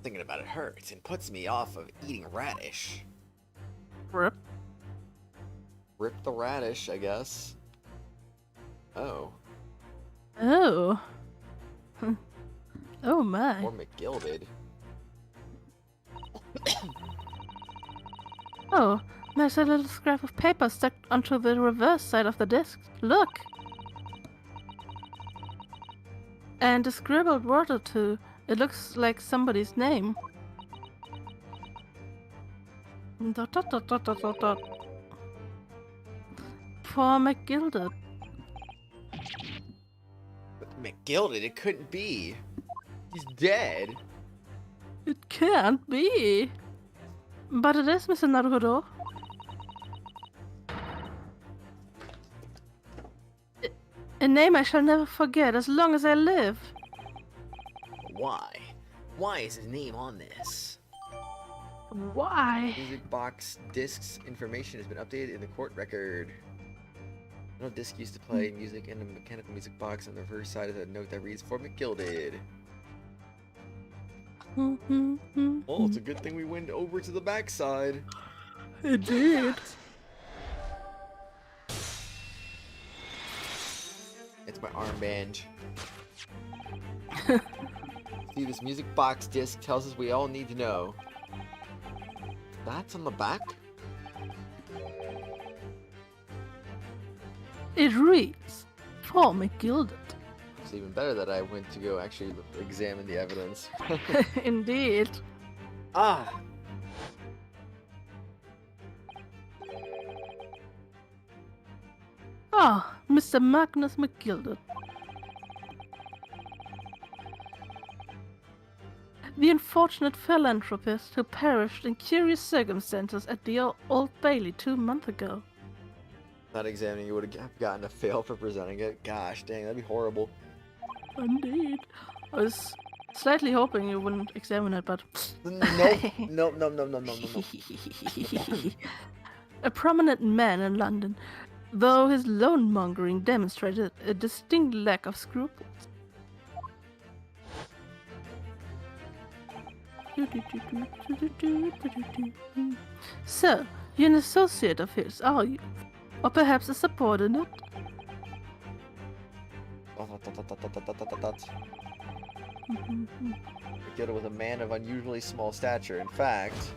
Thinking about it hurts and puts me off of eating radish. Rip. Rip the radish, I guess. Oh. Oh. Oh my. Or McGilded. Oh, there's a little scrap of paper stuck onto the reverse side of the disc. Look! And a scribbled word or two. It looks like somebody's name. Dot dot dot dot dot dot dot. Poor McGilded. McGilded? It couldn't be. He's dead. It can't be. But it is, Mr. Naruhodo. A name I shall never forget as long as I live. Why? Why is his name on this? Why? Music box discs information has been updated in the court record. No disc used to play music in a mechanical music box. On the reverse side of the note that reads for McGilded. Well, it's a good thing we went over to the backside. Indeed. It's my armband. See, this music box disc tells us we all need to know. That's on the back? It reads, for McGilded. It's even better that I went to go actually examine the evidence. Indeed. Ah! Ah, Mr. Magnus McGilded. The unfortunate philanthropist who perished in curious circumstances at the Old Bailey 2 months ago. Not examining, you would have gotten a fail for presenting it. Gosh, dang, that'd be horrible. Indeed. I was slightly hoping you wouldn't examine it, but... Nope. No. A prominent man in London, though his loan-mongering demonstrated a distinct lack of scruples. So, you're an associate of his, are you? Or perhaps a subordinate? McGilded was a man of unusually small stature. In fact,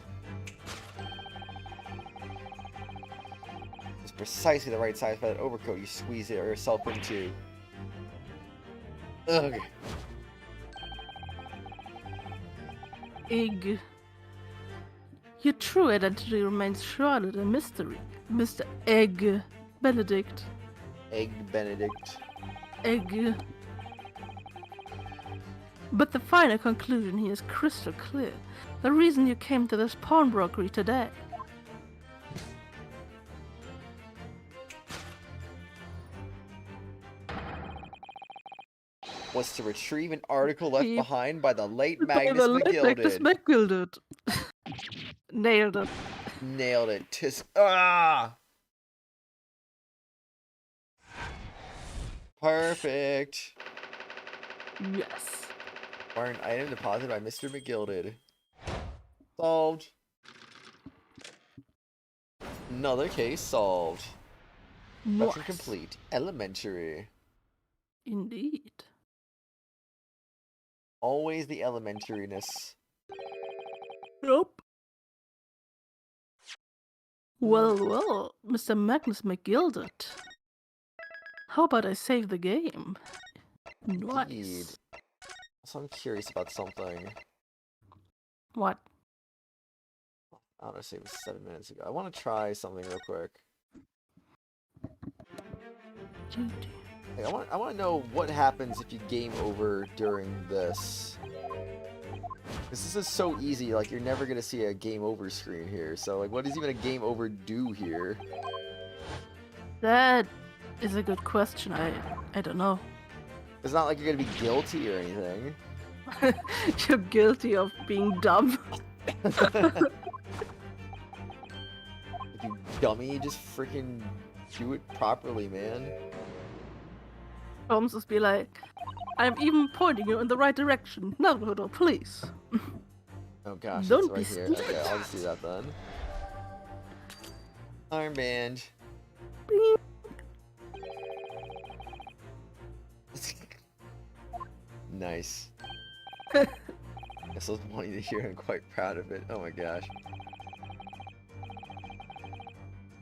it's precisely the right size for that overcoat you squeeze it yourself into. Ugh. Egg. Your true identity remains shrouded in mystery, Mr. Egg Benedict. Egg Benedict. Egg. But the final conclusion here is crystal clear. The reason you came to this pawnbrokery today. Was to retrieve an article left behind by the late Magnus Magnus McGilded. Nailed it. Nailed it. Ah! Perfect. Yes. Or an item deposited by Mr. McGilded. Solved. Another case solved. Question Nice. complete. Elementary. Indeed. Always the elementariness. Nope. Well, Mr. Magnus McGilded. How about I save the game? Nice. Indeed. So I'm curious about something. What? I want to say it was 7 minutes ago. I want to try something real quick. Hey, I want to know what happens if you game over during this. Because this is so easy, like you're never going to see a game over screen here. So like what does even a game over do here? That is a good question. I don't know. It's not like you're going to be guilty or anything. You're guilty of being dumb. You dummy, just freaking do it properly, man. Holmes just be like, I'm even pointing you in the right direction. Naruhodo, please. Oh gosh, Don't it's be right here. stupid. Okay, I'll just do that then. Armband. Bing. Nice. This was funny to hear. I'm quite proud of it. Oh my gosh.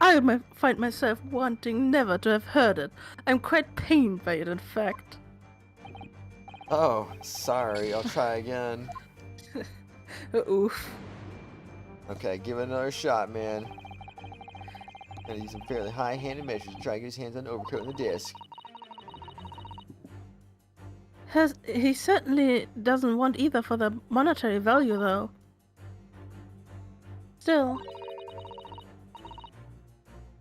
I find myself wanting never to have heard it. I'm quite pained by it, in fact. Oh, sorry. I'll try again. Oof. Okay, give it another shot, man. Gonna use some fairly high-handed measures to try to get his hands on the overcoat and the disc. He certainly doesn't want either for the monetary value, though. Still,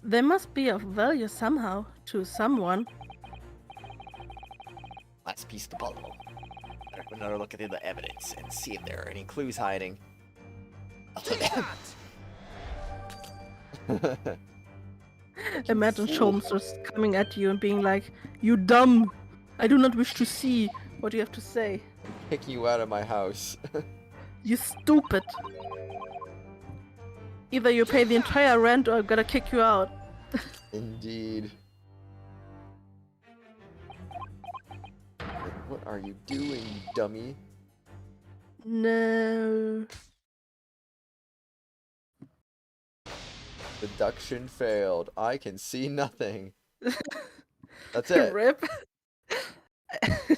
they must be of value somehow to someone. Last piece of the puzzle. Better have another look at the evidence and see if there are any clues hiding. Imagine Sholmes just coming at you and being like, "You dumb! I do not wish to see what you have to say. Kick you out of my house." You stupid! Either you pay the entire rent or I'm gonna kick you out." Indeed. Like, what are you doing, dummy? No. Deduction failed. I can see nothing. That's it. Rip.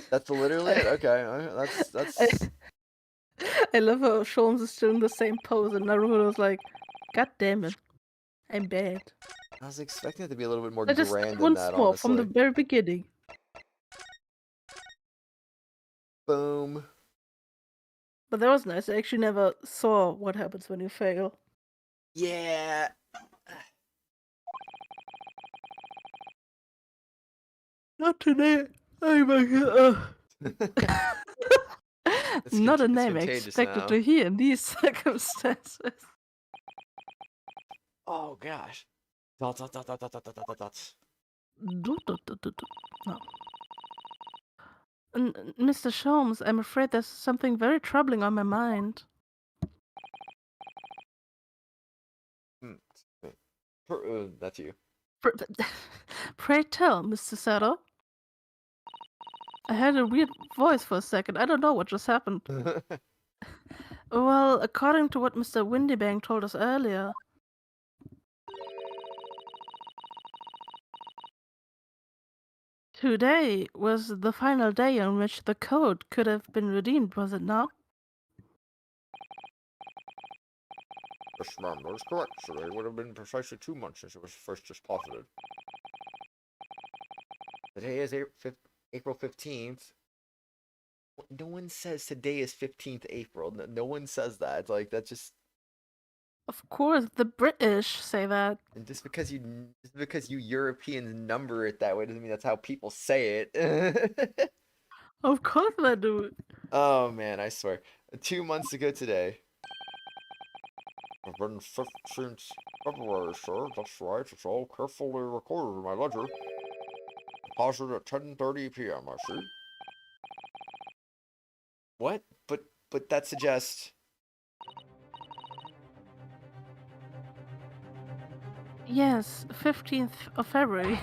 That's literally it. Okay, that's. I love how Sholmes is still in the same pose and Naruhodo's like, "God damn it, I'm bad." I was expecting it to be a little bit more I just grand than once that, more honestly. from the very beginning. Boom. But that was nice. I actually never saw what happens when you fail. Yeah. Not today. I'm not a name I contagious expected now. to hear in these circumstances. Oh gosh. Dots. No. Mr. Sholmes, I'm afraid there's something very troubling on my mind. That's you. Pray tell, Mr. Sato. I had a weird voice for a second. I don't know what just happened. Well, according to what Mr. Windybank told us earlier, today was the final day on which the code could have been redeemed, was it not? Yes, ma'am, that is correct. So it would have been precisely 2 months since it was first deposited. Today is April 15th. No one says today is 15th April. No one says that. It's like, that's just... Of course, the British say that. And just because you Europeans number it that way doesn't mean that's how people say it. Of course they do. Oh man, I swear. 2 months ago today. It's been 15th February, sir. That's right. It's all carefully recorded in my ledger. Deposited at 10:30 p.m. I see. What? But that suggests. Yes, 15th of February.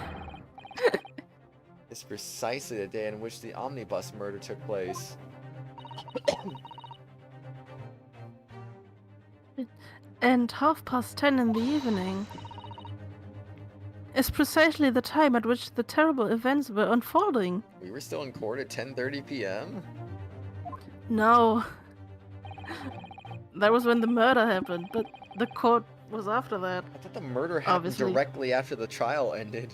It's precisely the day in which the omnibus murder took place. And 10:30 in the evening is precisely the time at which the terrible events were unfolding. We were still in court at 10:30 p.m.? No. That was when the murder happened, but the court was after that. I thought the murder happened Obviously. directly after the trial ended.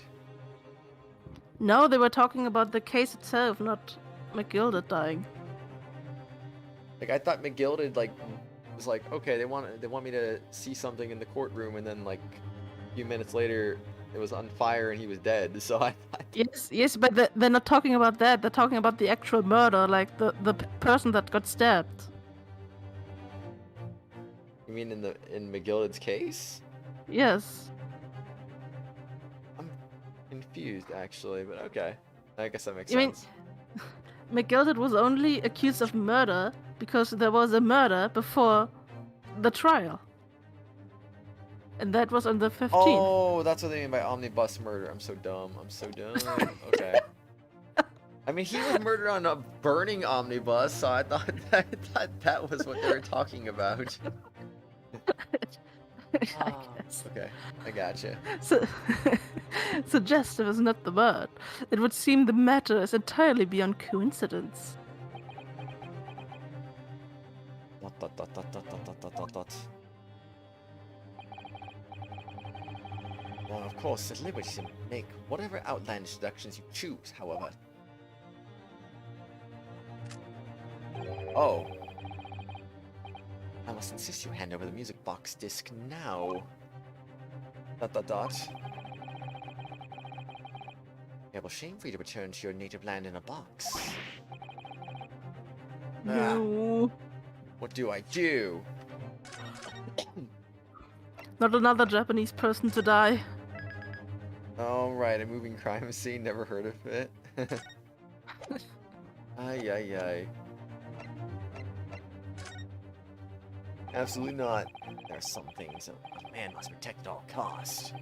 No, they were talking about the case itself, not McGilded dying. Like, I thought McGilded, like, was like, okay, they want me to see something in the courtroom, and then, like, a few minutes later, it was on fire and he was dead, so I thought... Yes, but they're not talking about that. They're talking about the actual murder, like the person that got stabbed. You mean in McGilded's case? Yes. I'm confused, actually, but okay. I guess that makes You mean- sense. McGilded was only accused of murder because there was a murder before the trial. And that was on the 15th. Oh, that's what they mean by omnibus murder. I'm so dumb. Okay. I mean, he was murdered on a burning omnibus, so I thought that was what they were talking about. I guess. Okay, I gotcha. So, suggestive is not the word. It would seem the matter is entirely beyond coincidence. Well, of course, at liberty to make whatever outlandish deductions you choose, however. Oh. I must insist you hand over the music box disc now. ... Yeah, well, shame for you to return to your native land in a box. No. What do I do? Not another Japanese person to die. Alright, a moving crime scene, never heard of it. Ay, ay, ay. Absolutely not. There are some things a man must protect at all costs.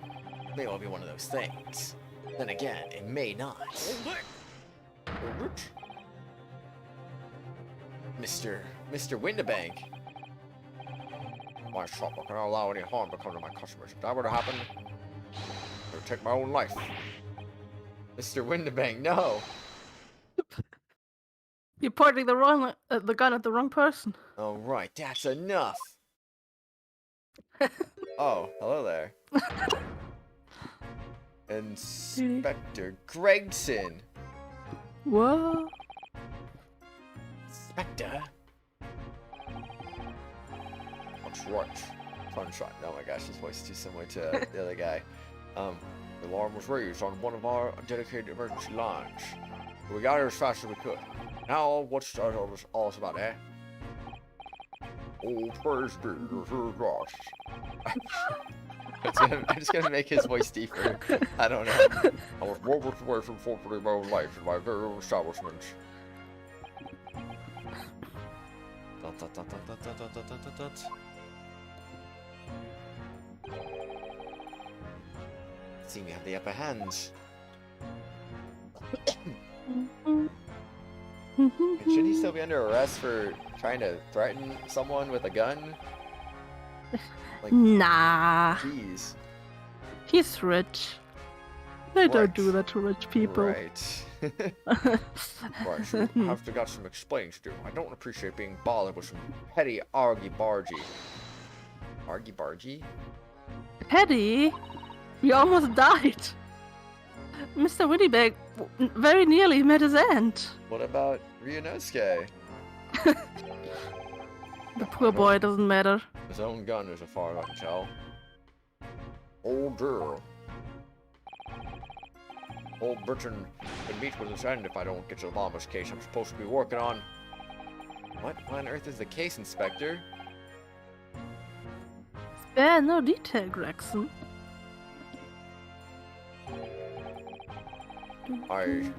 It may well be one of those things. Then again, it may not. Mr. Windabank. My shop, I cannot allow any harm to come to my customers. If that were to happen, I would take my own life. Mr. Windabank, no! You're pointing the gun at the wrong person. Alright, that's enough! Oh, hello there. Inspector Gregson! What? Inspector? That's right. Sunshine. Oh my gosh, his voice is too similar to the other guy. The alarm was raised on one of our dedicated emergency lines. We got it as fast as we could. Now, what's all this about, eh? Oh, praise be to God. I'm just gonna make his voice deeper. I don't know. I was moments away from forfeiting my own life in my very own establishment. Seem we have the upper hand. Should he still be under arrest for trying to threaten someone with a gun? Like, nah. jeez. He's rich. They don't Right. do that to rich people. Right. Right, so I've got some explaining to do. I don't appreciate being bothered with some petty argy-bargy. Argy-bargy? Petty? We almost died. Mr. Winnibag very nearly met his end. What about Ryunosuke? The poor boy doesn't matter. His own gun is as far as I can tell. Oh dear. Old Britain can meet with his end if I don't get to the bottom of this case I'm supposed to be working on. What on earth is the case, Inspector? Spare no detail, Gregson. I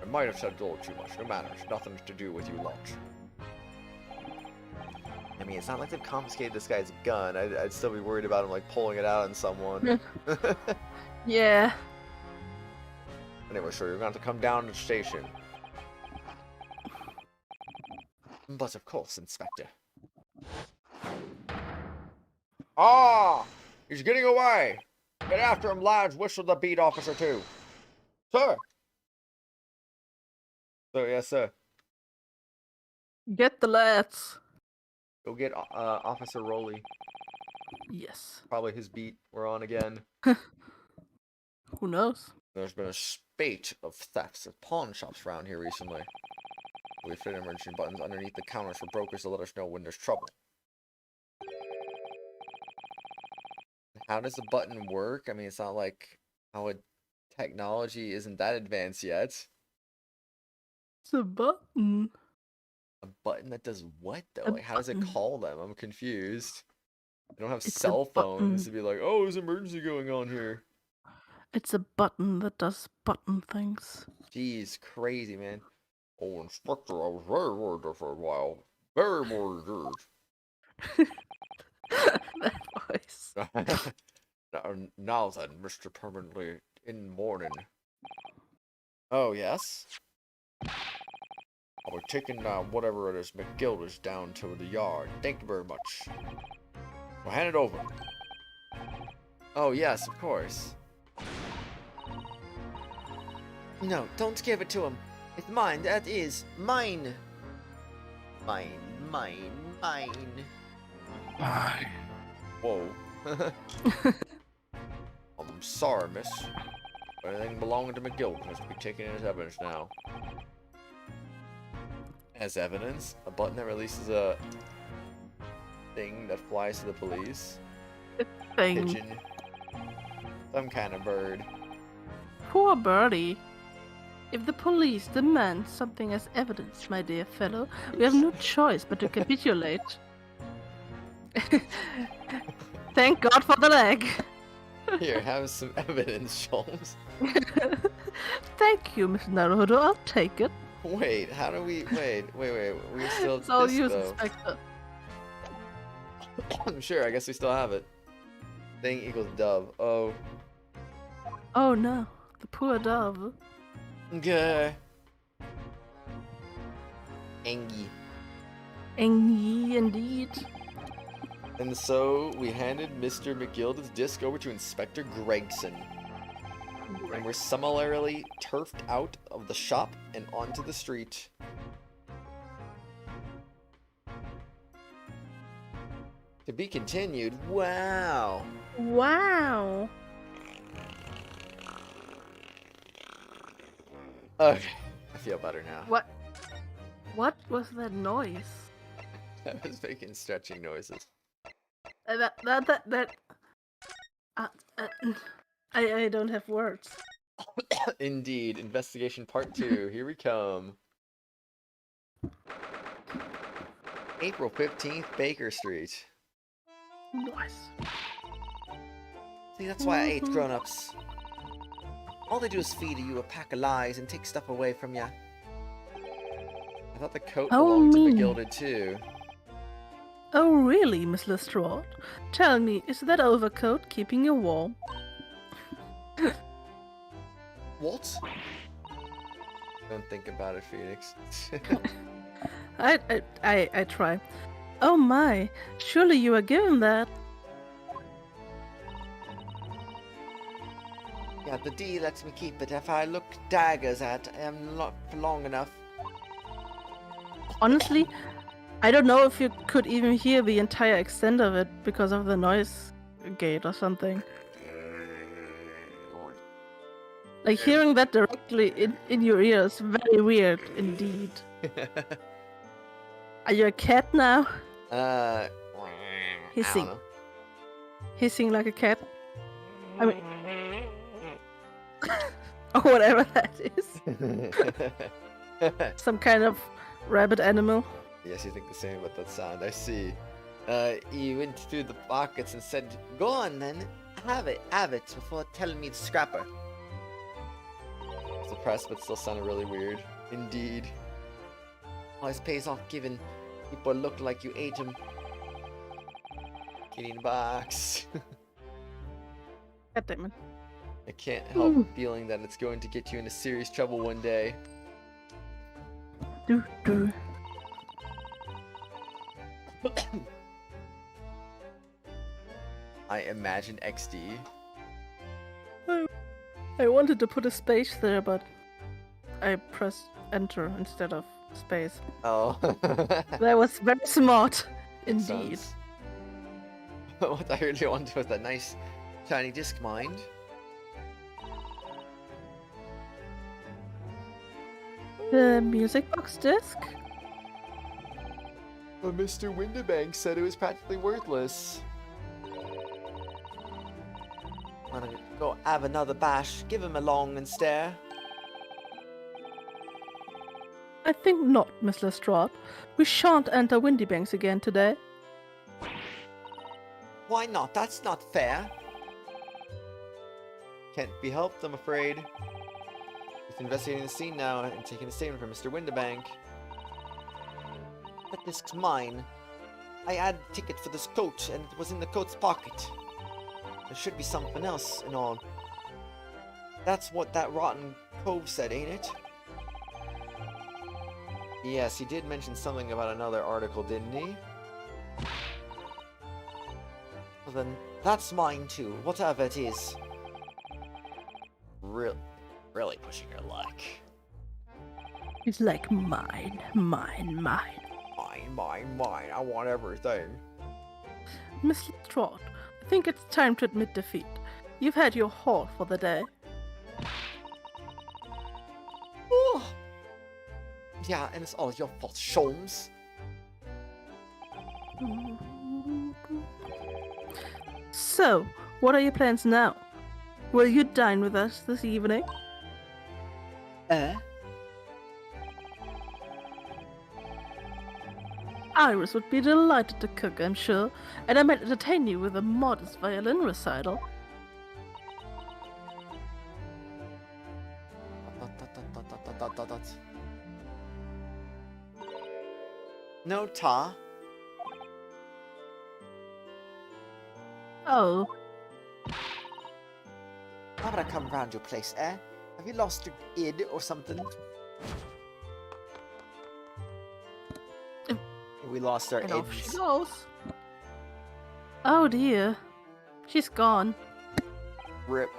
might have said a little too much. No matter. It's nothing to do with you lot. I mean, it's not like they've confiscated this guy's gun. I'd still be worried about him, like, pulling it out on someone. Yeah. Anyway, so you're going to have to come down to the station. But of course, Inspector. Ah! He's getting away! Get after him, lads! Whistle the beat officer, too. Sir! So, yes, sir. Get the lads. Go get Officer Rowley. Yes. Probably his beat. We're on again. Who knows? There's been a spate of thefts at pawn shops around here recently. We fit emergency buttons underneath the counters for brokers to let us know when there's trouble. How does the button work? I mean, it's not like how technology isn't that advanced yet. It's a button. A button that does what, though? A Like, how does it button. call them? I'm confused. They don't have It's a cell phones button. to be like, oh, there's an emergency going on here. It's a button that does button things. Jeez, crazy, man. Oh, Inspector, I was very worried there for a while. Very worried. That voice. Now then, Mr. Permanently in mourning. Oh, yes? I'll be taking whatever it is McGilda's down to the yard. Thank you very much. We'll hand it over. Oh, yes, of course. No, don't give it to him. It's mine. That is mine. Mine. Aye. Whoa. I'm sorry, miss. Anything belonging to McGilda has to be taken as evidence now. As evidence, a button that releases a thing that flies to the police. Thing. Pigeon. Some kind of bird. Poor birdie. If the police demand something as evidence, my dear fellow, we have no choice but to capitulate. Thank God for the leg. Here, have some evidence, Sholmes. Thank you, Miss Naruhodo. I'll take it. Wait, how do we... Wait. We still... It's all this, yours, though. Inspector. I'm sure, I guess we still have it. Thing equals dove. Oh. Oh no, the poor dove. Okay. Engie. Engie indeed. And so, we handed Mr. McGilda's disc over to Inspector Gregson. And we're summarily turfed out of the shop and onto the street. To be continued. Wow. Wow. Okay. I feel better now. What was that noise? I was making stretching noises. I don't have words. Indeed. Investigation part 2. Here we come. April 15th, Baker Street. Nice. See, that's why I hate grown-ups. All they do is feed you a pack of lies and take stuff away from you. I thought the coat Oh, belonged to mean. McGilda too. Oh really, Miss Lestrade? Tell me, is that overcoat keeping you warm? What? Don't think about it, Phoenix. I try. Oh my, surely you were given that. Yeah, the D lets me keep it if I look daggers at not for long enough. Honestly, I don't know if you could even hear the entire extent of it because of the noise gate or something. Like hearing that directly in your ears, very weird indeed. Are you a cat now? I Hissing. don't Hissing like a cat? I mean, or whatever that is. know. Some kind of rabbit animal. Yes, you think the same about that sound. I see. You went through the pockets and said, Go on then, have it before telling me to scrapper. suppressed, but still sounded really weird. Indeed. Always pays off giving people a look like you ate them. Kitty in a box. God damn it. I can't help feeling that it's going to get you into serious trouble one day. Do do. I imagine XD. I wanted to put a space there, but I pressed enter instead of space. Oh. That was very smart, indeed. Sounds... What I really wanted was that nice Tiny disc mind. The music box disc? But Mr. Windibank said it was practically worthless. Wanna go have another bash? Give him a long and stare. I think not, Miss Lestrade. We shan't enter Windybanks again today. Why not? That's not fair. Can't be helped, I'm afraid. Just investigating the scene now and taking a statement from Mr. Windibank. That disc's mine. I had a ticket for this coat and it was in the coat's pocket. There should be something else and all. That's what that rotten cove said, ain't it? Yes, he did mention something about another article, didn't he? Well then, that's mine too, whatever it is. Really pushing your luck. It's like mine. Mine, I want everything. Miss Trot, I think it's time to admit defeat. You've had your haul for the day. Oh. Yeah, and it's all your fault, Sholmes. So, what are your plans now? Will you dine with us this evening? Iris would be delighted to cook, I'm sure, and I might entertain you with a modest violin recital. No, Ta. Oh, How would I come round your place, eh? Have you lost your id or something? We lost our and off she ids. goes. Oh dear. She's gone. Rip.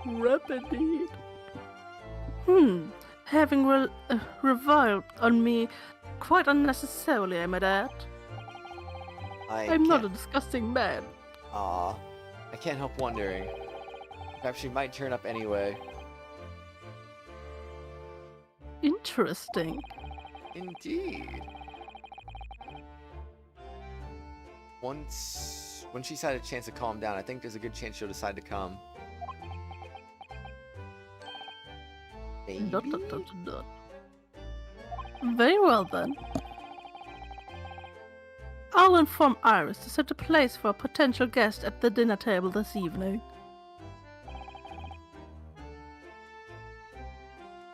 Rip indeed. Having reviled on me quite unnecessarily, I might add. I'm not a disgusting man. I can't help wondering. Perhaps she might turn up anyway. Interesting. Indeed. When she's had a chance to calm down, I think there's a good chance she'll decide to come. Maybe? Dot, dot, dot, dot. Very well then. I'll inform Iris to set a place for a potential guest at the dinner table this evening.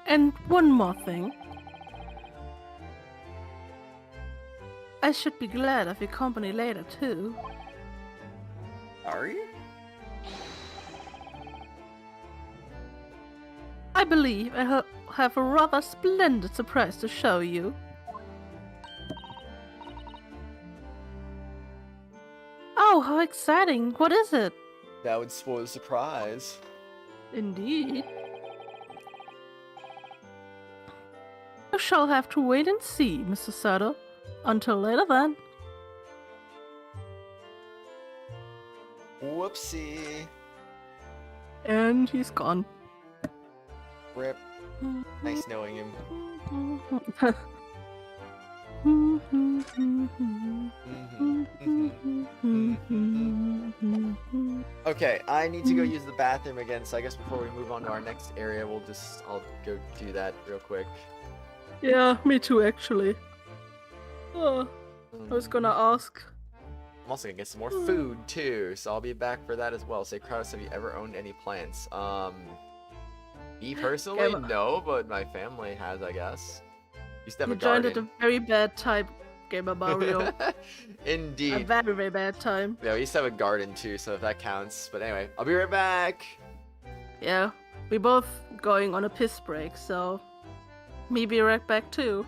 And one more thing. I should be glad of your company later, too. Are you? I believe I have a rather splendid surprise to show you. Oh, how exciting! What is it? That would spoil the surprise. Indeed. You shall have to wait and see, Mr. Sato. Until later then. Whoopsie. And he's gone. Rip. Nice knowing him. Okay, I need to go use the bathroom again, so I guess before we move on to our next area, I'll go do that real quick. Yeah, me too, actually. Oh, I was gonna ask. I'm also gonna get some more food too, so I'll be back for that as well. Say, Kratos, have you ever owned any plants? Me personally, no, but my family has, I guess. Used to have You a joined garden. at a very bad time, Gamer Mario. Indeed. A very, very bad time. Yeah, we used to have a garden too, so if that counts. But anyway, I'll be right back. Yeah, we both going on a piss break, so me be right back too.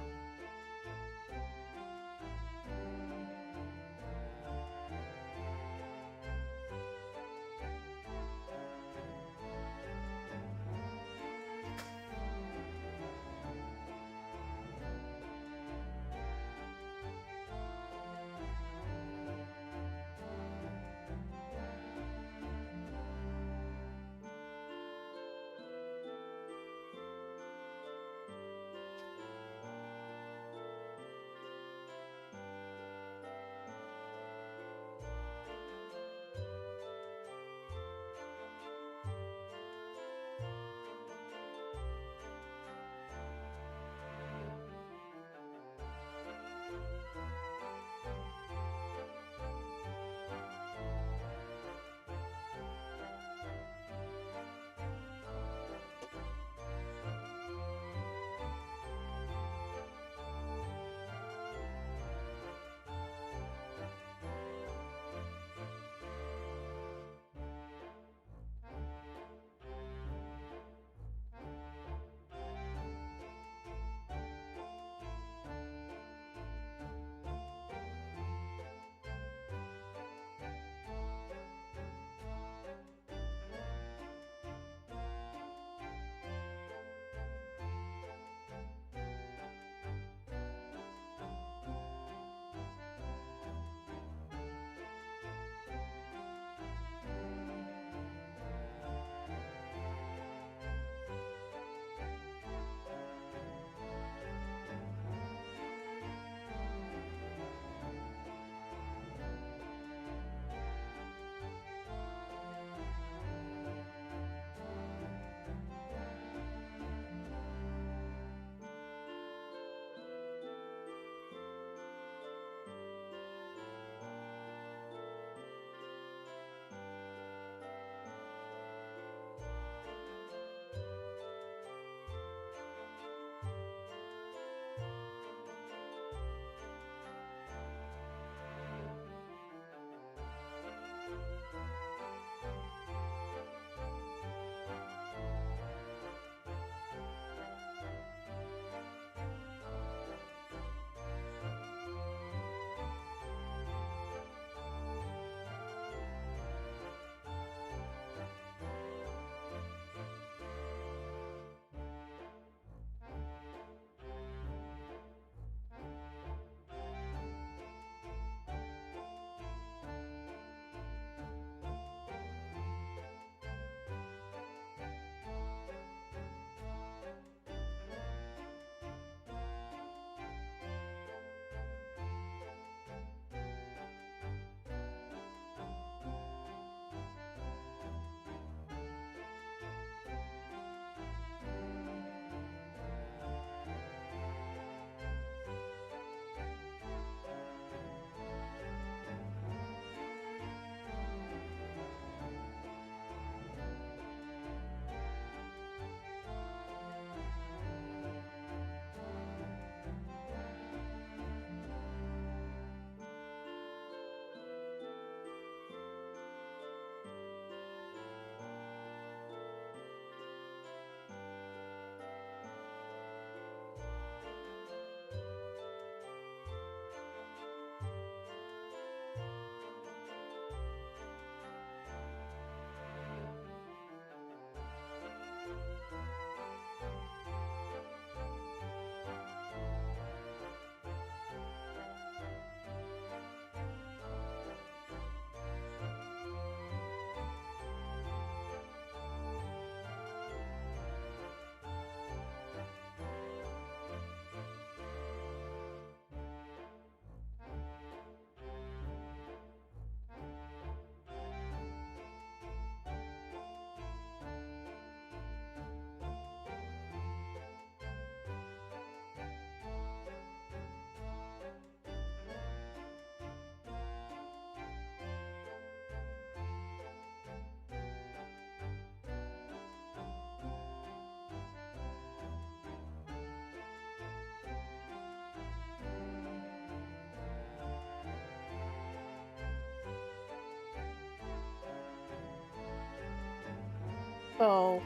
So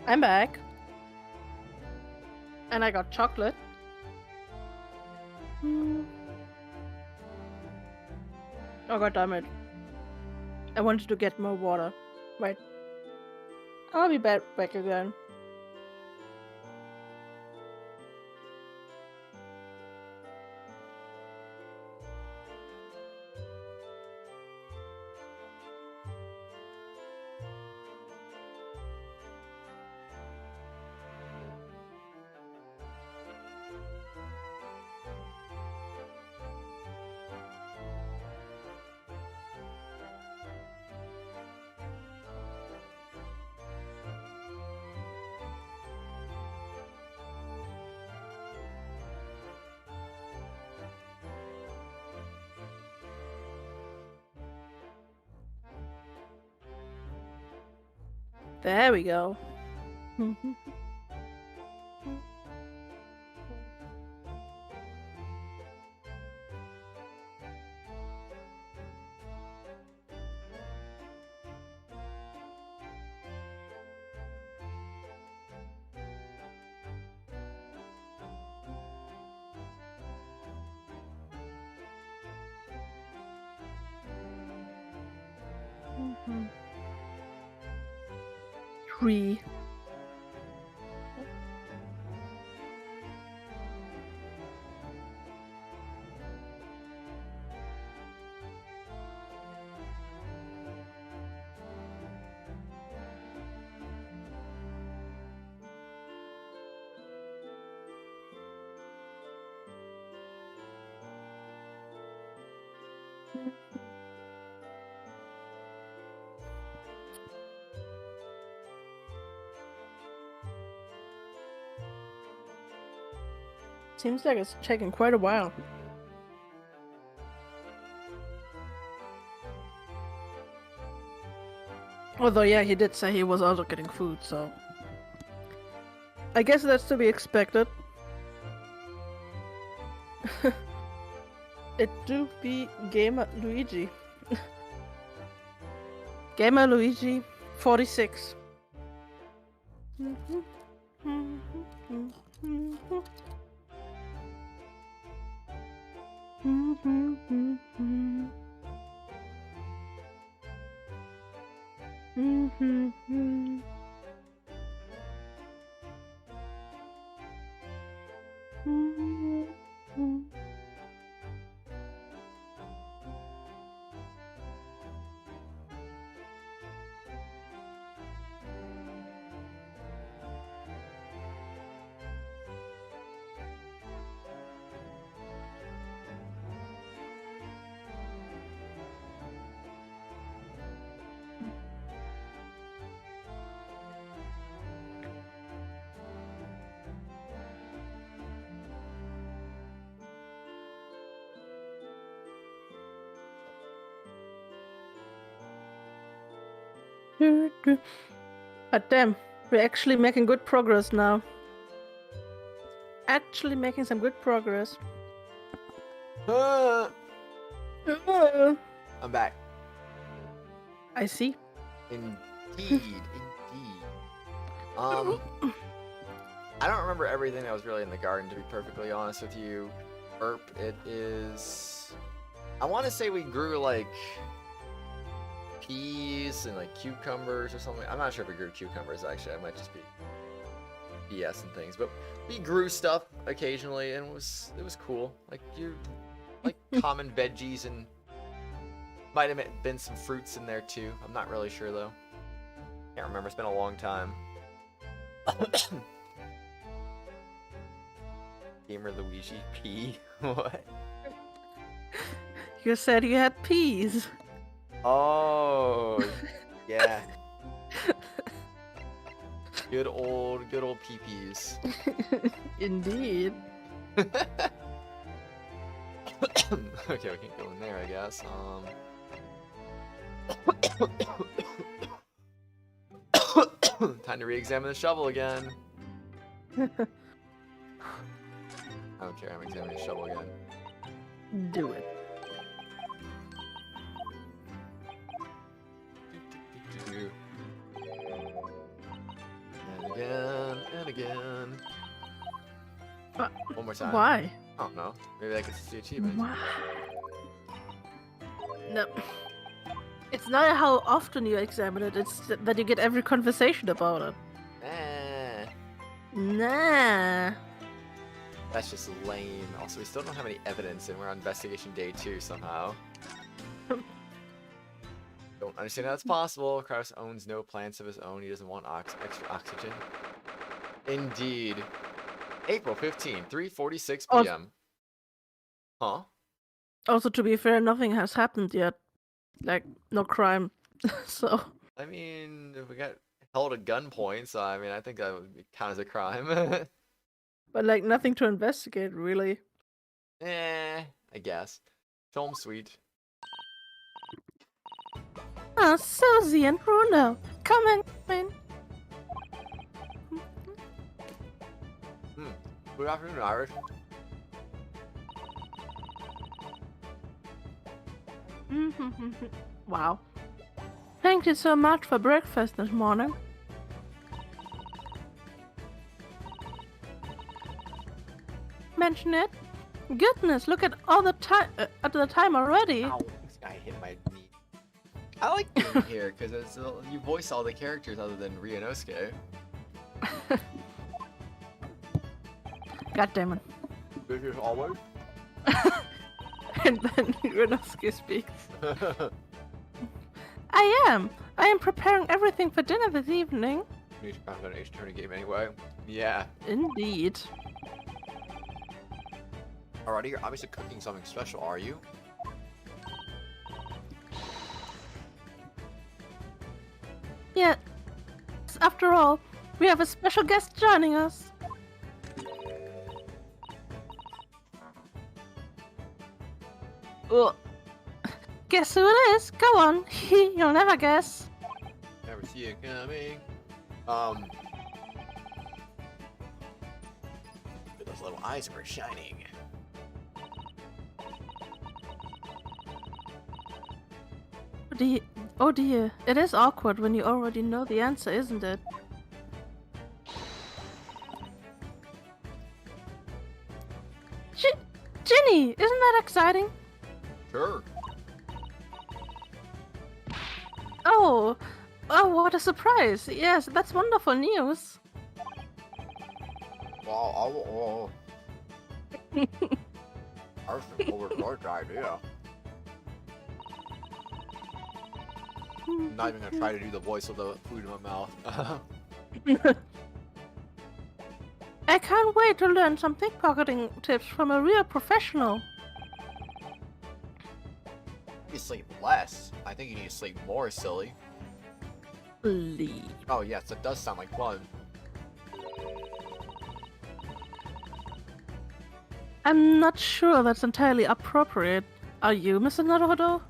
I'm back. And I got chocolate. Oh god damn it. I wanted to get more water. Right. I'll be back again. There we go. Tree. Seems like it's taking quite a while. Although, yeah, he did say he was also getting food, so... I guess that's to be expected. It do be Gamer Luigi. Gamer Luigi 46. But damn, we're actually making good progress now. Actually making some good progress. I'm back. I see. Indeed. I don't remember everything that was really in the garden, to be perfectly honest with you. It is... I want to say we grew, like... peas and like cucumbers or something. I'm not sure if we grew cucumbers actually. I might just be BS and things, but we grew stuff occasionally and it was cool. Like common veggies and might have been some fruits in there too. I'm not really sure though. Can't remember. It's been a long time. Gamer Luigi P. What? You said you had peas. Oh, yeah. Good old peepees. Indeed. Okay, we can go in there, I guess. Time to re-examine the shovel again. I don't care, I'm examining the shovel again. Do it. One more time. Why? I don't know. Maybe that gets the achievement. Why? No. It's not how often you examine it, it's that you get every conversation about it. Nah. That's just lame. Also, we still don't have any evidence, and we're on investigation day 2 somehow. Don't understand how that's possible. Kratos owns no plants of his own. He doesn't want extra oxygen. Indeed. April 15, 3:46 p.m. Huh? Also, to be fair, nothing has happened yet. Like, no crime. So. I mean, if we got held at gunpoint, so I mean, I think that would count as a crime. But, like, nothing to investigate, really. I guess. Film suite. Ah, Susie and Bruno, come in. Good afternoon, Irish. Wow. Thank you so much for breakfast this morning. Mention it? Goodness, look at all the time at the time already. Ow, this guy hit my knee. I like being here because it's you voice all the characters other than Ryunosuke. God damn it. This is always. And then Ryunosuke speaks. I am preparing everything for dinner this evening. You need to find an Ace Attorney game anyway. Yeah. Indeed. Alrighty, you're obviously cooking something special, are you? Yeah. After all, we have a special guest joining us. Ugh. Guess who it is? Go on. You'll never guess. Never see it coming. Those little eyes were shining. Oh dear. It is awkward when you already know the answer, isn't it? Ginny! Isn't that exciting? Sure. Oh, what a surprise! Yes, that's wonderful news. Wow, That's an overlooked idea. I'm not even gonna try to do the voice of the food in my mouth. I can't wait to learn some pickpocketing tips from a real professional. You sleep less. I think you need to sleep more, silly. Sleep. Oh yes, that does sound like fun. I'm not sure that's entirely appropriate. Are you, Mr. Naruhodo?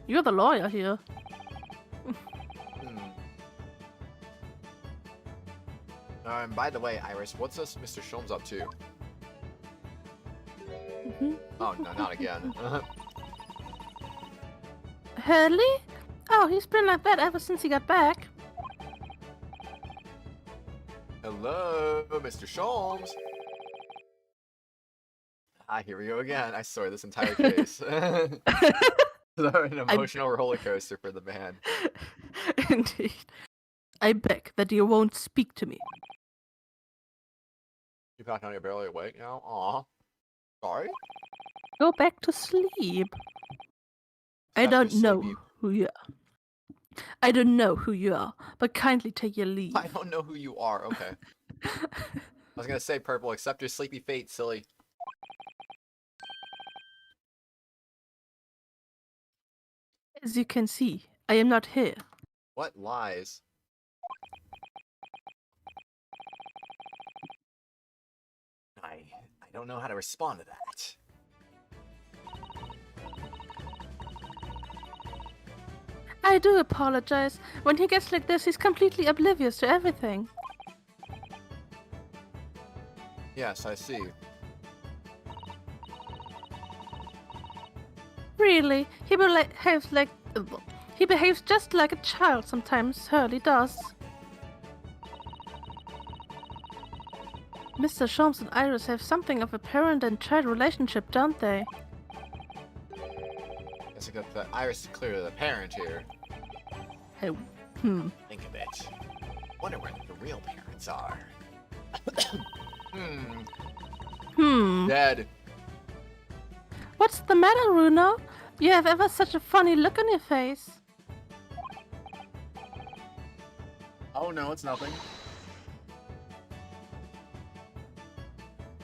You're the lawyer here. By the way, Iris, what's this Mr. Sholmes up to? Oh, no, not again. Hurley? Oh, he's been like that ever since he got back. Hello, Mr. Sholmes. Ah, here we go again. I swear, this entire case. An emotional roller coaster for the man. Indeed. I beg that you won't speak to me. You back on your barely awake now? Aw. Sorry? Go back to sleep. I don't know who you are. I don't know who you are, but kindly take your leave. I don't know who you are, okay. I was gonna say, Purple, accept your sleepy fate, silly. As you can see, I am not here. What lies? I don't know how to respond to that. I do apologize. When he gets like this, he's completely oblivious to everything. Yes, I see. Really, he behaves just like a child sometimes. Hurley does. Mr. Sholmes and Iris have something of a parent and child relationship, don't they? Guess I got the Iris is clearly the parent here. Hey, Think of it. Wonder where the real parents are. Dead. What's the matter, Runo? You have ever such a funny look on your face. Oh no, it's nothing.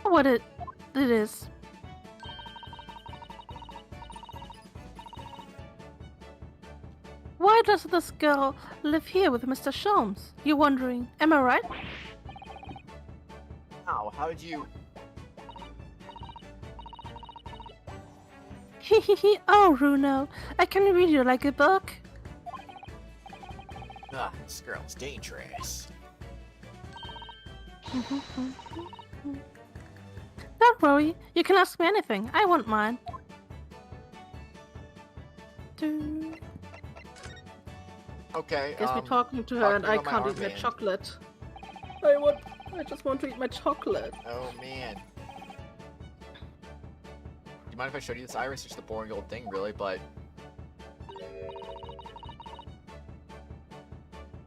What it is. Why does this girl live here with Mr. Sholmes? You're wondering, am I right? Ow, how did you... Hehehe, oh Runo, I can read you like a book. Ah, this girl's dangerous. Don't worry, you can ask me anything, I won't mind. Okay, Guess me talking to her and I talking about can't my eat my armband. chocolate. I just want to eat my chocolate. Oh man. Do you mind if I showed you this, Iris? It's just a boring old thing, really, but...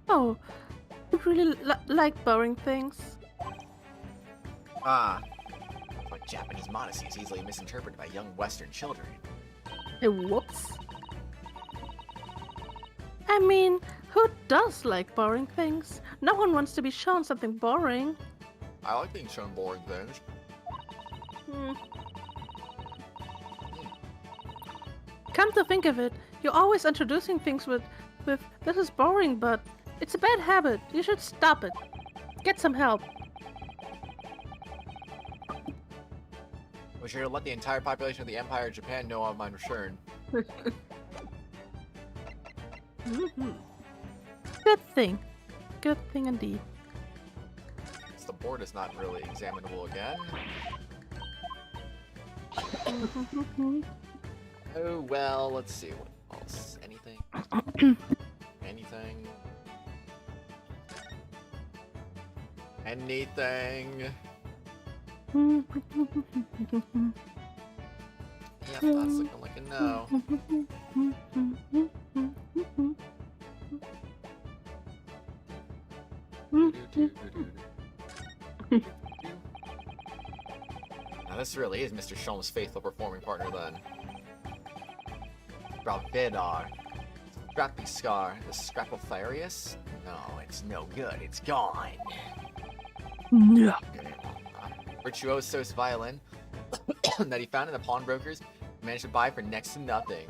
Oh, you really like boring things. Ah. Like Japanese modesty is easily misinterpreted by young Western children. Hey, whoops. I mean, who does like boring things? No one wants to be shown something boring. I like being shown boring things. Come to think of it, you're always introducing things with this is boring, but it's a bad habit. You should stop it. Get some help. We should let the entire population of the Empire of Japan know of my return. Good thing. Good thing indeed. Since the board is not really examinable again. Oh well, let's see what else. Anything? Anything? Anything? Yep, that's looking like a no. Now this really is Mr. Sholmes' faithful performing partner then. Bralvidar. Scrappy Scar. The Scrapofarius? No, it's no good. It's gone. Yeah. Virtuoso's violin that he found in the pawnbrokers managed to buy for next to nothing.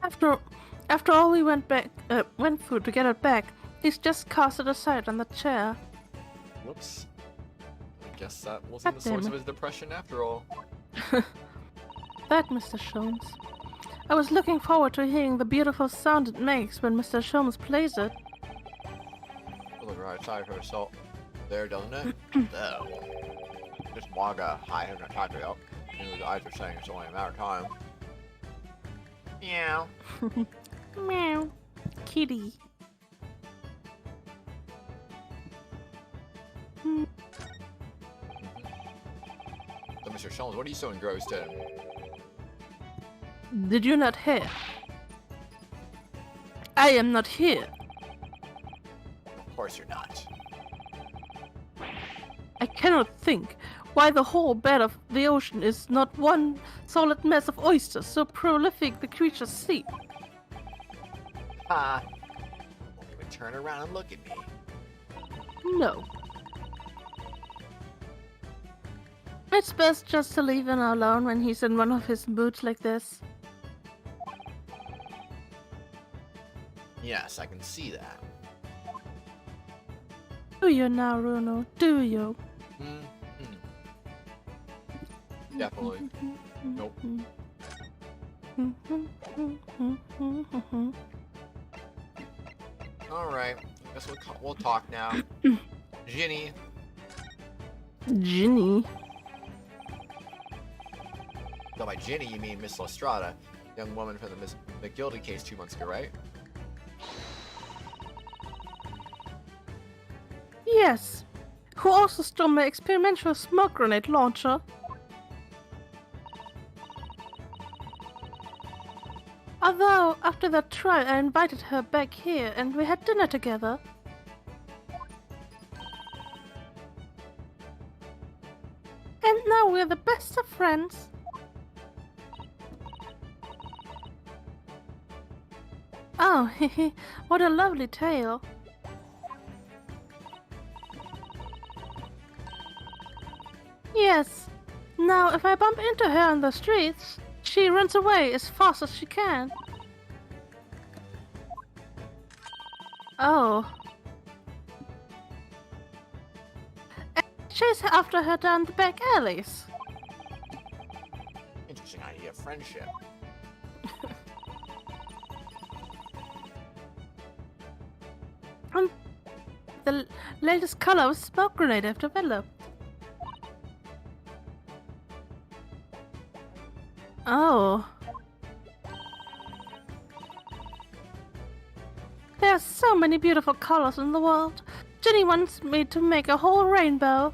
After all we went through to get it back, he's just cast it aside on the chair. Whoops. I guess that wasn't the source of his depression after all. That Mr. Sholmes. I was looking forward to hearing the beautiful sound it makes when Mr. Sholmes plays it. Look right side for assault. There, doesn't it? Oh. Just Waga high in the title. The eyes are saying it's only a matter of time. Meow. Meow. Kitty. So, Mr. Sholmes, what are you so engrossed in? Did you not hear? I am not here. Of course you're not. I cannot think why the whole bed of the ocean is not one solid mess of oysters, so prolific the creatures seem. Ha! Won't even turn around and look at me. No. It's best just to leave him alone when he's in one of his moods like this. Yes, I can see that. Do you now, Runo? Do you? Definitely. Nope. Alright, I guess we'll talk now. Ginny. Ginny? So by Ginny, you mean Miss Lestrada, young woman from the McGildy case 2 months ago, right? Yes. Who also stole my experimental smoke grenade launcher? Although, after that trial, I invited her back here and we had dinner together. And now we're the best of friends. Oh, hehe, what a lovely tale. Yes. Now, if I bump into her on the streets, she runs away as fast as she can. Oh. And chase after her down the back alleys. Interesting idea of friendship. And the latest color of smoke grenade I've developed. Oh. There are so many beautiful colors in the world. Jenny wants me to make a whole rainbow.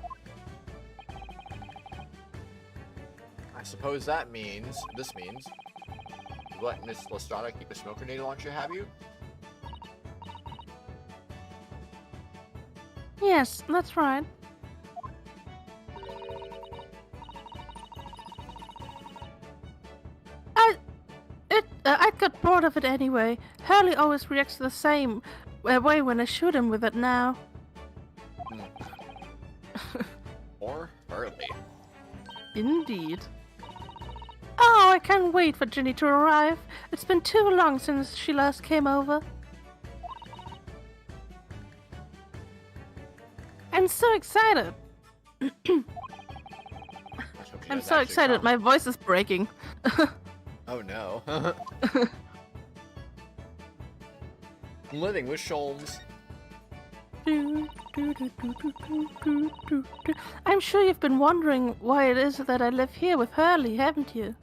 I suppose this means you let Miss Lestrada keep a smoke grenade launcher, have you? Yes, that's right. I got bored of it anyway. Hurley always reacts the same way when I shoot him with it now. Or Hurley. Indeed. Oh, I can't wait for Ginny to arrive. It's been too long since she last came over. I'm so excited. I'm so excited, my voice is breaking. Oh no. I'm living with Sholmes. I'm sure you've been wondering why it is that I live here with Hurley, haven't you?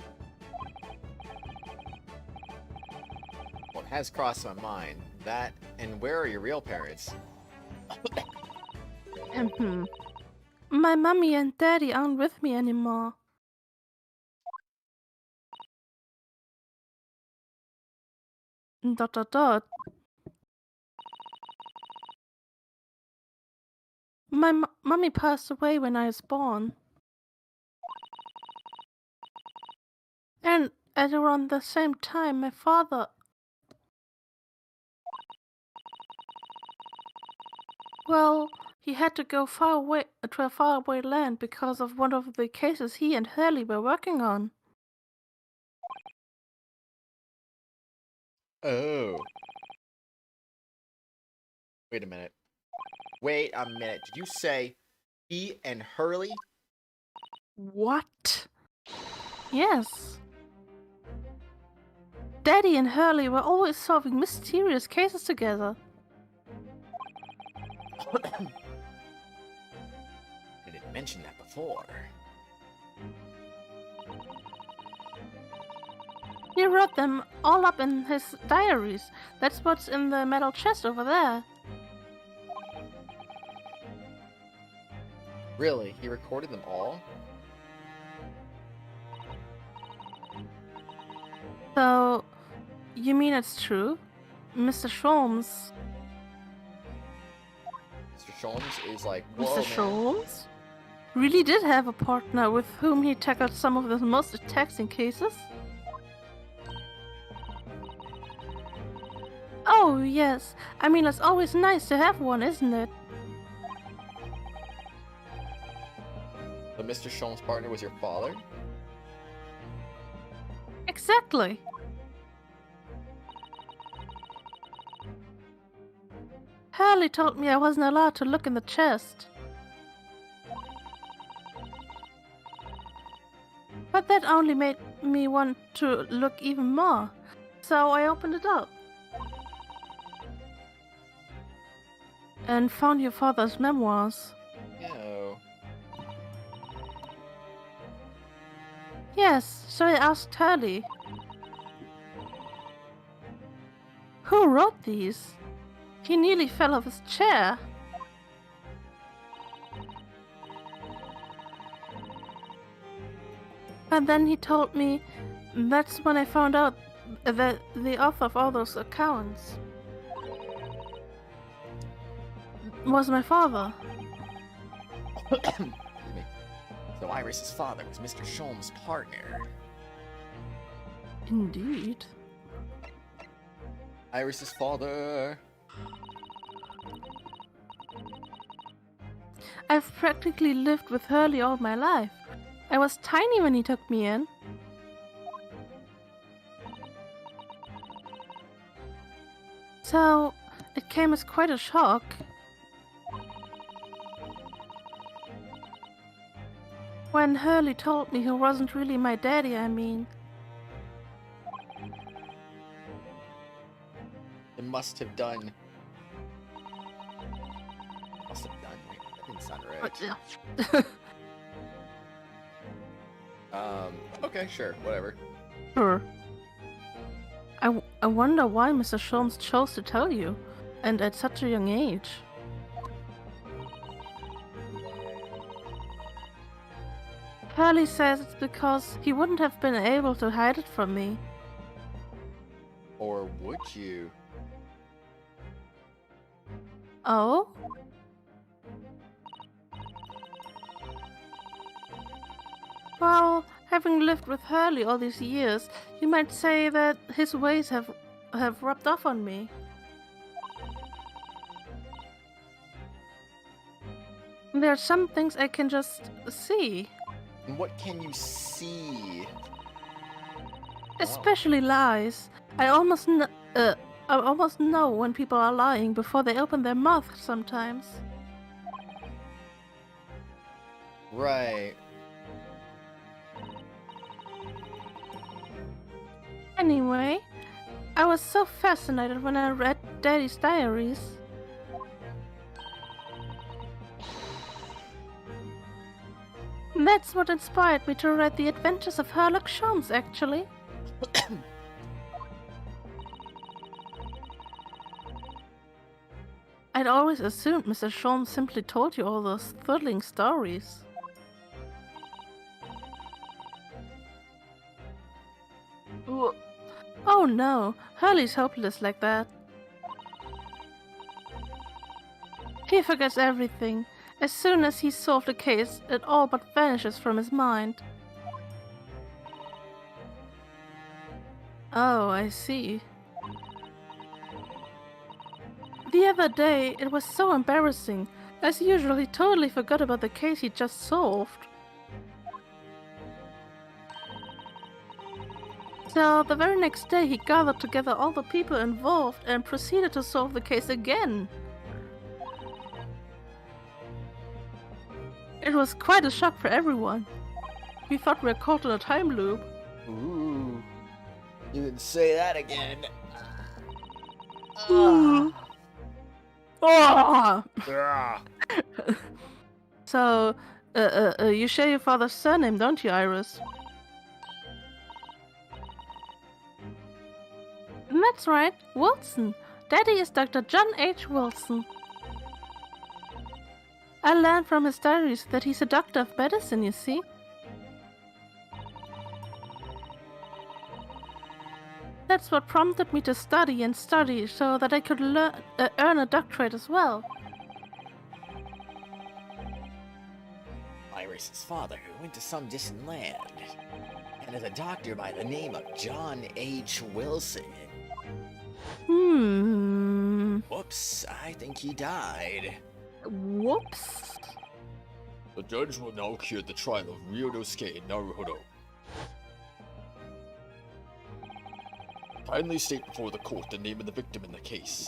Well, it has crossed my mind. That, and where are your real parents? My mommy and daddy aren't with me anymore. Dot dot dot. My mommy passed away when I was born. And at around the same time, my father... Well, he had to go far away to a faraway land because of one of the cases he and Hurley were working on. Oh. Wait a minute. Wait a minute. Did you say he and Hurley? What? Yes. Daddy and Hurley were always solving mysterious cases together. I didn't mention that before. He wrote them all up in his diaries. That's what's in the metal chest over there. Really? He recorded them all? So, you mean it's true? Mr. Sholmes... Mr. Sholmes is like, whoa, Mr. man. Sholmes? Really did have a partner with whom he tackled some of the most taxing cases? Oh, yes. I mean, it's always nice to have one, isn't it? So Mr. Sholmes' partner was your father? Exactly. Hurley told me I wasn't allowed to look in the chest. But that only made me want to look even more. So I opened it up. And found your father's memoirs. No. Yes, so I asked Hurley. Who wrote these? He nearly fell off his chair. And then he told me that's when I found out that the author of all those accounts was my father. Excuse me. So Iris's father was Mr. Sholm's partner. Indeed. Iris's father. I've practically lived with Hurley all my life. I was tiny when he took me in. So, it came as quite a shock. When Hurley told me he wasn't really my daddy, I mean. It must have done. Must have done. Wait, that didn't sound right. Okay, sure, whatever. Sure. I wonder why Mr. Sholmes chose to tell you, and at such a young age. Hurley says it's because he wouldn't have been able to hide it from me. Or would you? Oh? Well, having lived with Hurley all these years, you might say that his ways have rubbed off on me. There are some things I can just see. And what can you see? Especially lies. I almost know when people are lying before they open their mouth sometimes. Right. Anyway, I was so fascinated when I read Daddy's diaries. That's what inspired me to write The Adventures of Sherlock Holmes, actually. I'd always assumed Mr. Sholmes simply told you all those thrilling stories. Oh no, Hurley's hopeless like that. He forgets everything. As soon as he's solved a case, it all but vanishes from his mind. Oh, I see. The other day, it was so embarrassing. As usual, he totally forgot about the case he just solved. So, the very next day, he gathered together all the people involved and proceeded to solve the case again. It was quite a shock for everyone. We thought we were caught in a time loop. Ooh. You can say that again. Oh! Ah. So, you share your father's surname, don't you, Iris? That's right, Wilson. Daddy is Dr. John H. Wilson. I learned from his diaries that he's a doctor of medicine, you see. That's what prompted me to study and study so that I could earn a doctorate as well. Iris's father went to some distant land and is a doctor by the name of John H. Wilson. Whoops, I think he died. Whoops. The judge will now hear the trial of Ryunosuke and Naruhodo. Kindly state before the court the name of the victim in the case.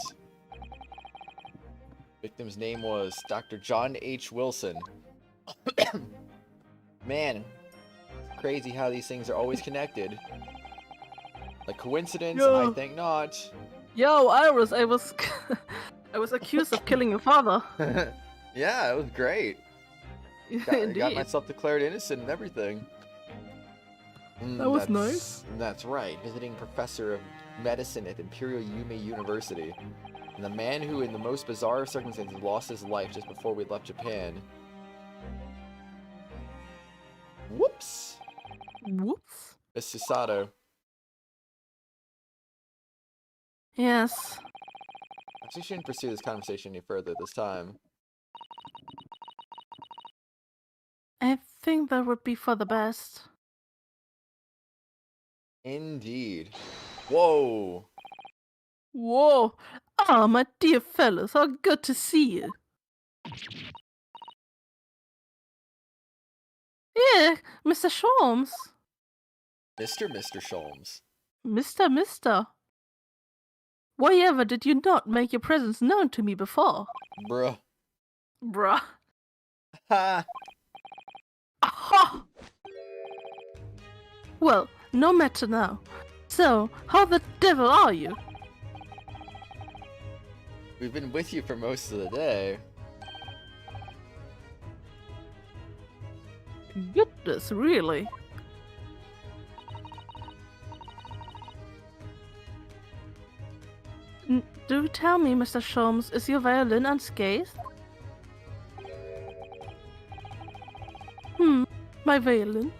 Victim's name was Dr. John H. Wilson. Man, it's crazy how these things are always connected. Like coincidence? Yeah. I think not. Yo, Iris, I was I was accused of killing your father. Yeah, it was great. Got Indeed. myself declared innocent and everything. That was nice. That's right. Visiting professor of medicine at Imperial Yume University. And the man who, in the most bizarre circumstances, lost his life just before we left Japan. Whoops. Whoops. Mr. Sato. Yes. Actually, shouldn't pursue this conversation any further this time. I think that would be for the best. Indeed. Whoa. Whoa! Ah, my dear fellows, how good to see you. Yeah, Mr. Sholmes. Mr. Sholmes. Mister. Why ever did you not make your presence known to me before? Bruh. Bruh. Ha! Aha! Well, no matter now. So, how the devil are you? We've been with you for most of the day. Goodness, really? Do tell me, Mr. Sholmes, is your violin unscathed? My violin?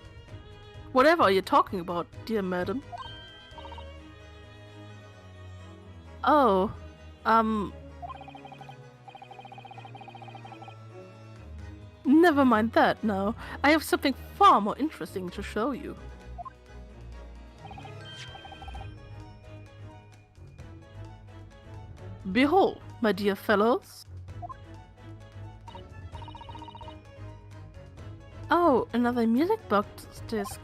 Whatever are you talking about, dear madam? Oh, never mind that now. I have something far more interesting to show you. Behold, my dear fellows. Oh, another music box disc.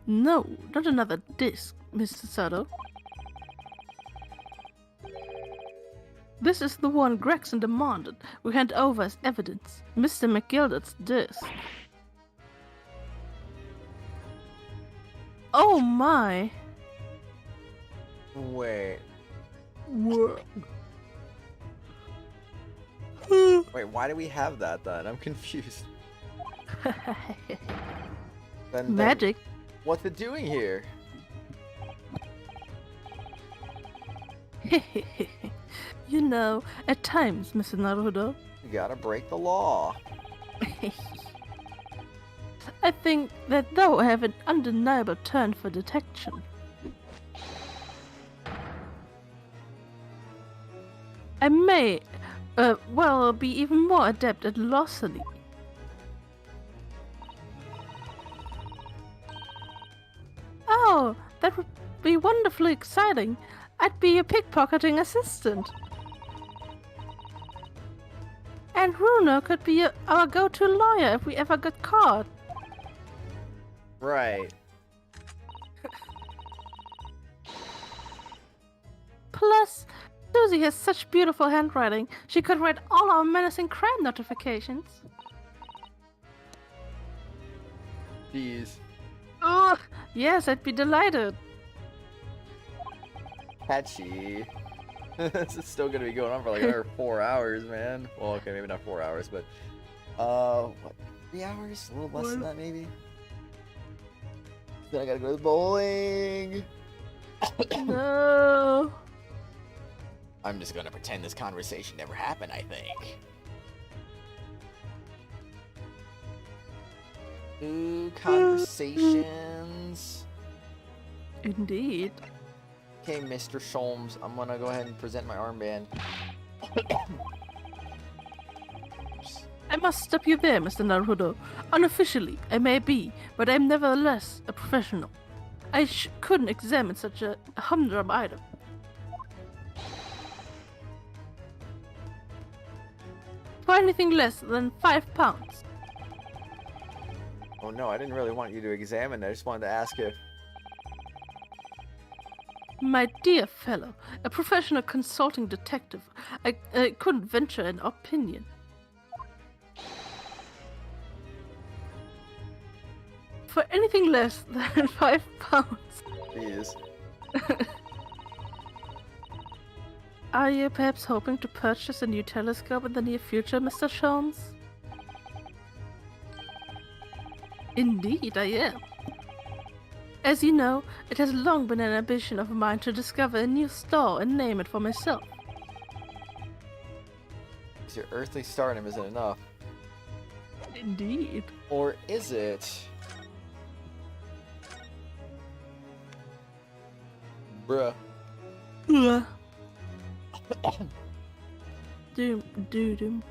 No, not another disc, Mr. Sato. This is the one Gregson demanded we hand over as evidence. Mr. McGilder's disc. Oh my! Wait. Whoa. Wait, why do we have that then? I'm confused. Then Magic. What's it doing here? You know, at times, Mr. Naruhodo, You gotta break the law. I think that though I have an undeniable turn for detection, I may, well, be even more adept at larceny. Oh, that would be wonderfully exciting. I'd be a pickpocketing assistant. And Runo could be our go-to lawyer if we ever got caught. Right. Plus, Susie has such beautiful handwriting, she could write all our menacing crime notifications. Jeez. Oh, yes, I'd be delighted. Catchy. This is still gonna be going on for like another 4 hours, man. Well, okay, maybe not 4 hours, but what? 3 hours? A little less than that, maybe. Then I gotta go to the bowling. No. I'm just gonna pretend this conversation never happened, I think. Ooh, conversations. Indeed. Okay, Mr. Sholmes, I'm gonna go ahead and present my armband. I must stop you there, Mr. Naruhodo. Unofficially, I may be, but I'm nevertheless a professional. I couldn't examine such a humdrum item. For anything less than £5. Oh no, I didn't really want you to examine it. I just wanted to ask if... My dear fellow, a professional consulting detective, I couldn't venture an opinion. For anything less than £5. Jeez. Are you perhaps hoping to purchase a new telescope in the near future, Mr. Sholmes? Indeed, I am. As you know, it has long been an ambition of mine to discover a new star and name it for myself. Your earthly stardom isn't enough. Indeed. Or is it? Bruh. Doom.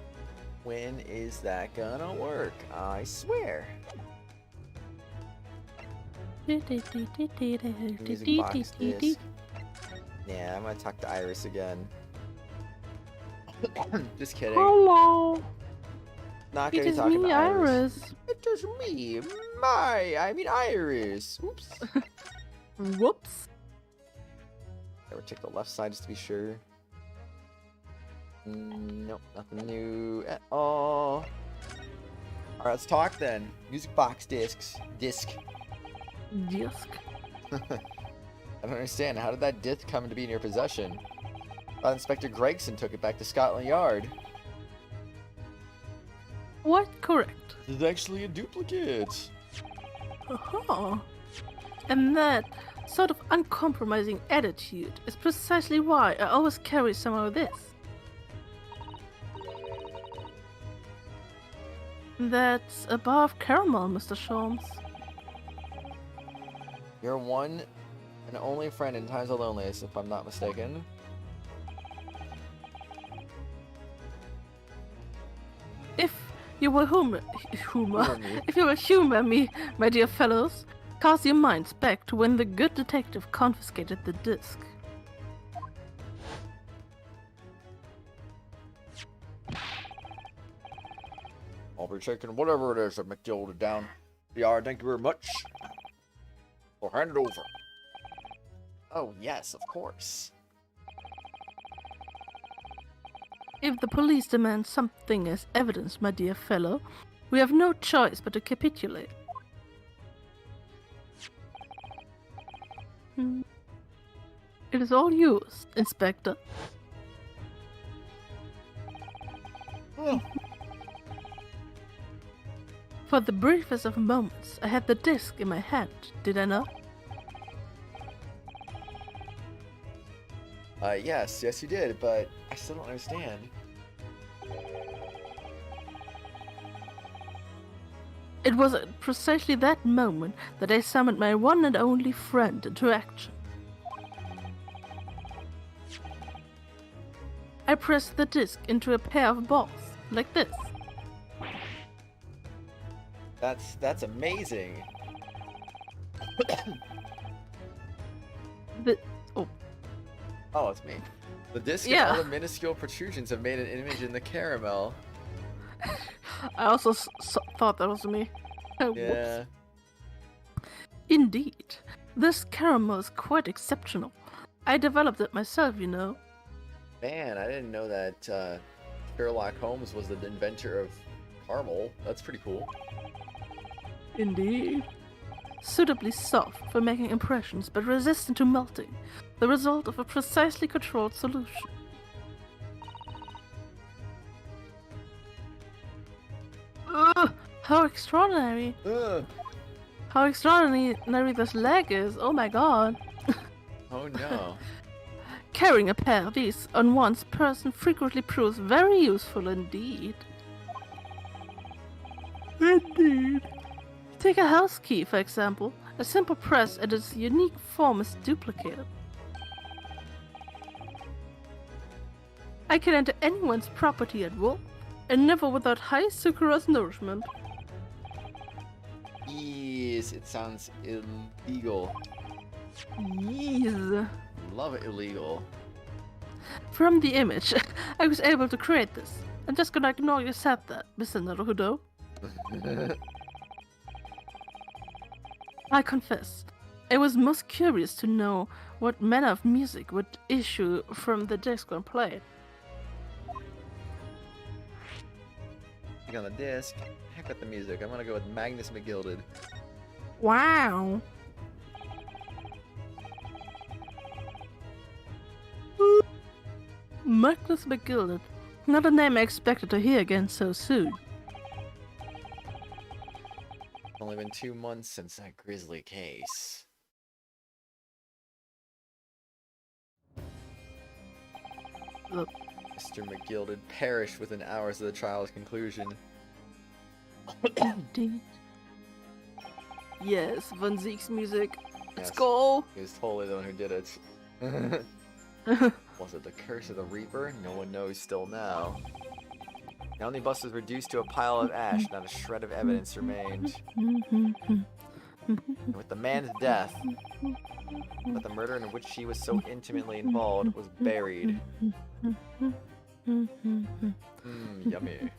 When is that gonna work? I swear. Music box disc. Yeah, I'm gonna talk to Iris again. Just kidding. Hello. Not It gonna be is talking me, to Iris. Iris. It is me, Iris. Oops. Whoops. I would check the left side just to be sure. Nope, nothing new at all. Alright, let's talk then. Music box disc. Disc. I don't understand. How did that disc come to be in your possession? Inspector Gregson took it back to Scotland Yard. What? Correct. This is actually a duplicate. Uh-huh. And that sort of uncompromising attitude is precisely why I always carry some of this. That's a bar of caramel, Mr. Sholmes. Your one and only friend in times of loneliness, if I'm not mistaken. If you will if you will humor me, my dear fellows, cast your minds back to when the good detective confiscated the disc. I'll be taking whatever it is that McGill down. Yeah, thank you very much. I'll hand it over. Oh, yes, of course. If the police demand something as evidence, my dear fellow, we have no choice but to capitulate. It is all yours, Inspector. For the briefest of moments, I had the disc in my hand, did I not? Yes, you did, but I still don't understand. It was at precisely that moment that I summoned my one and only friend into action. I pressed the disc into a pair of balls, like this. That's amazing. Oh, it's me. The disc and all the minuscule protrusions have made an image in the caramel. I also thought that was me. Yeah. Whoops. Indeed. This caramel is quite exceptional. I developed it myself, you know. Man, I didn't know that Sherlock Holmes was the inventor of caramel. That's pretty cool. Indeed. Suitably soft for making impressions, but resistant to melting. The result of a precisely controlled solution. Ugh, how extraordinary! Ugh. How extraordinary this leg is! Oh my god! Oh no. Carrying a pair of these on one's person frequently proves very useful indeed. Indeed. Take a house key, for example. A simple press and its unique form is duplicated. I can enter anyone's property at will, and never without high sucrose nourishment. Yes, it sounds illegal. Yes. Love it illegal. From the image, I was able to create this. I'm just gonna ignore you said that, Mr. Naruhodo. I confess, I was most curious to know what manner of music would issue from the disc when played. On the disc. Heck with the music. I'm gonna go with Magnus McGilded. Wow. Magnus McGilded. Not a name I expected to hear again so soon. Only been 2 months since that grisly case. Look. Mr. McGilded perished within hours of the trial's conclusion. Indeed. Yes, Van Ziek's music. Let's Yes. go. He was totally the one who did it. Was it the curse of the Reaper? No one knows still now. The omnibus was reduced to a pile of ash, not a shred of evidence remained. And with the man's death, but the murder in which she was so intimately involved was buried. Yummy.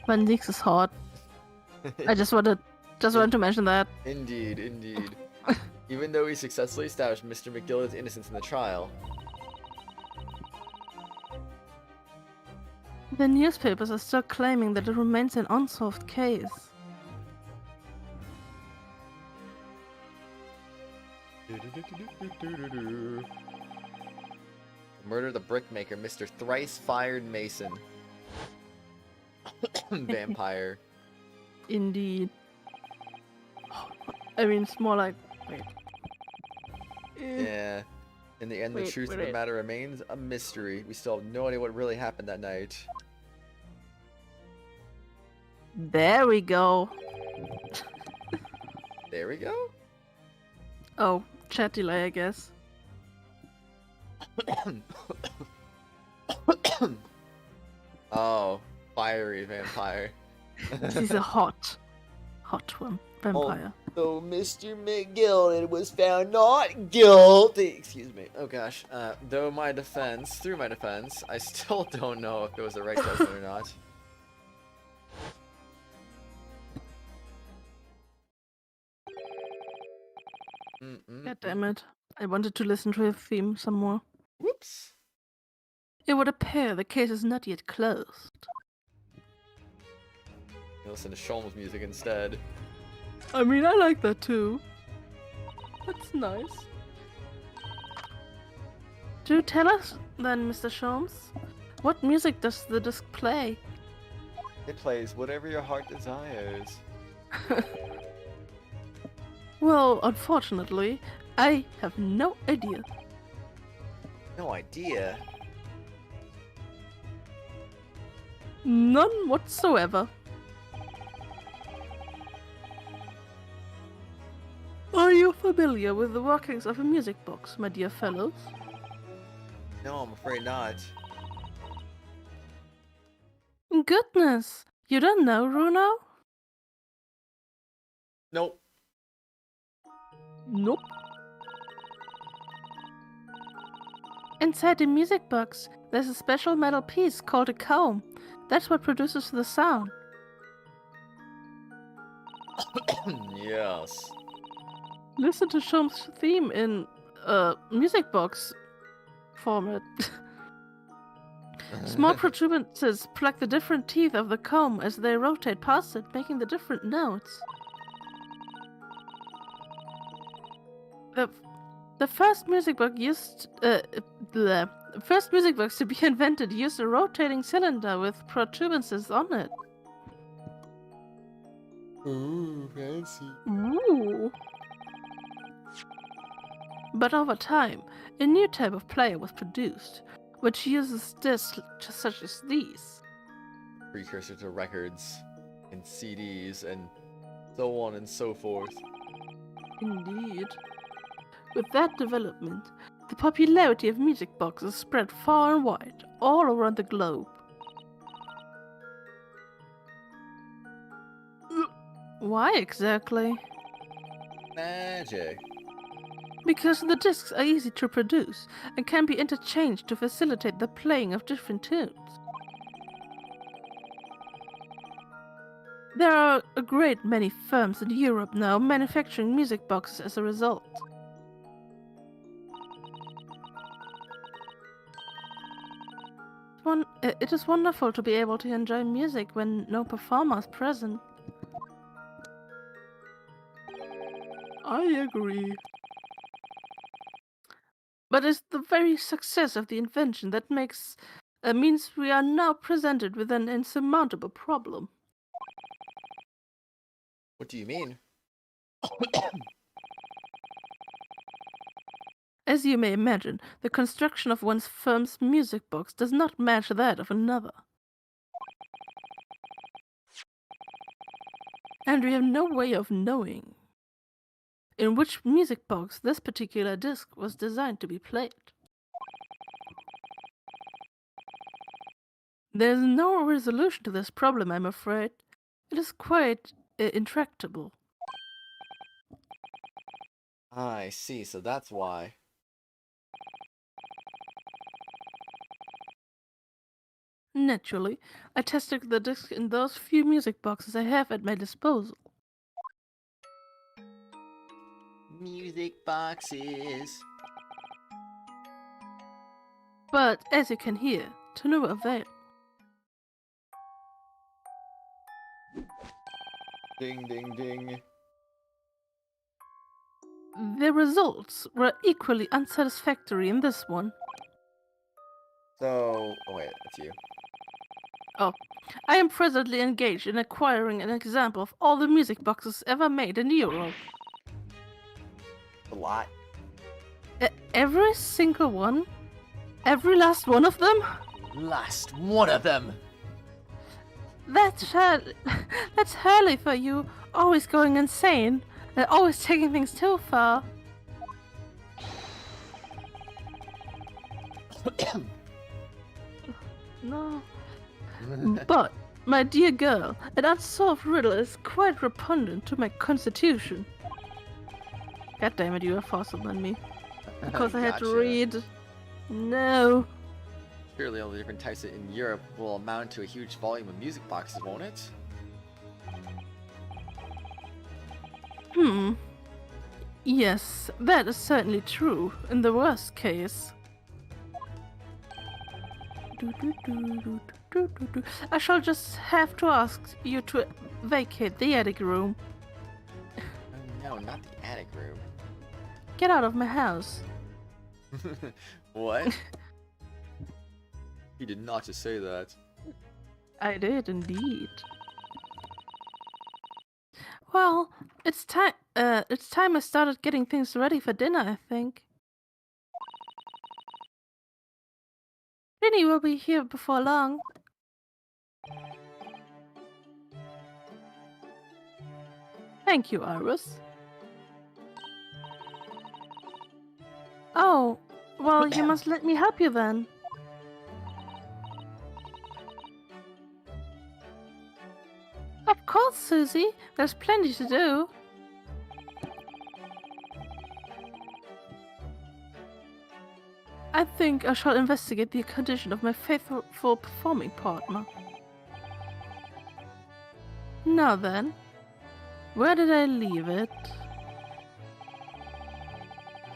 Van Ziek's is hot. I just wanted to mention that. Indeed, indeed. Even though he successfully established Mr. McGillicuddy's innocence in the trial. The newspapers are still claiming that it remains an unsolved case. Murder of the brickmaker, Mr. Thrice-Fired Mason. Vampire. Indeed. I mean, it's more like... Wait. Yeah. In the end, the Wait, truth wait, of the wait. matter remains a mystery. We still have no idea what really happened that night. There we go. There we go. Oh, chat delay, I guess. Oh, fiery vampire. He's a hot vampire. So Mr. McGillicuddy was found not guilty. Excuse me. Oh gosh. Through my defense, I still don't know if it was the right judgment or not. God damn it. I wanted to listen to a theme some more. Whoops. It would appear the case is not yet closed. Listen to Sholm's music instead. I mean, I like that too. That's nice. Do tell us then, Mr. Sholmes. What music does the disc play? It plays whatever your heart desires. Well, unfortunately, I have no idea. No idea. None whatsoever. Are you familiar with the workings of a music box, my dear fellows? No, I'm afraid not. Goodness, you don't know, Runo? Nope. Nope. Inside the music box, there's a special metal piece called a comb. That's what produces the sound. Yes. Listen to Shum's theme in music box format. Small protuberances plug the different teeth of the comb as they rotate past it, making the different notes. The first music box the first music box to be invented used a rotating cylinder with protuberances on it. Ooh, fancy. Ooh. But over time, a new type of player was produced, which uses discs such as these. Precursor to records and CDs and so on and so forth. Indeed. With that development, the popularity of music boxes spread far and wide, all around the globe. Why exactly? Magic. Because the discs are easy to produce and can be interchanged to facilitate the playing of different tunes. There are a great many firms in Europe now manufacturing music boxes as a result. It is wonderful to be able to enjoy music when no performer is present. I agree. But it's the very success of the invention that means we are now presented with an insurmountable problem. What do you mean? As you may imagine, the construction of one's firm's music box does not match that of another. And we have no way of knowing in which music box this particular disc was designed to be played. There's no resolution to this problem, I'm afraid. It is quite intractable. I see, so that's why. Naturally, I tested the disc in those few music boxes I have at my disposal. Music boxes. But, as you can hear, to no avail. Ding, ding, ding. The results were equally unsatisfactory in this one. So, oh wait, that's you. I am presently engaged in acquiring an example of all the music boxes ever made in Europe. A lot. Every single one? Every last one of them? Last one of them. That's Hurley for you, always going insane, and always taking things too far. No. But, my dear girl, an unsolved riddle is quite repugnant to my constitution. God damn it, you are faster than me. Because I had to Gotcha. read. No. Surely all the different types in Europe will amount to a huge volume of music boxes, won't it? Yes, that is certainly true, in the worst case. I shall just have to ask you to vacate the attic room. Oh, no, not the attic room. Get out of my house. What? He did not just say that. I did indeed. Well, it's time I started getting things ready for dinner, I think. Vinny will be here before long. Thank you, Iris. Oh, well, you must let me help you then. Of course, Susie. There's plenty to do. I think I shall investigate the condition of my faithful performing partner. Now then, where did I leave it?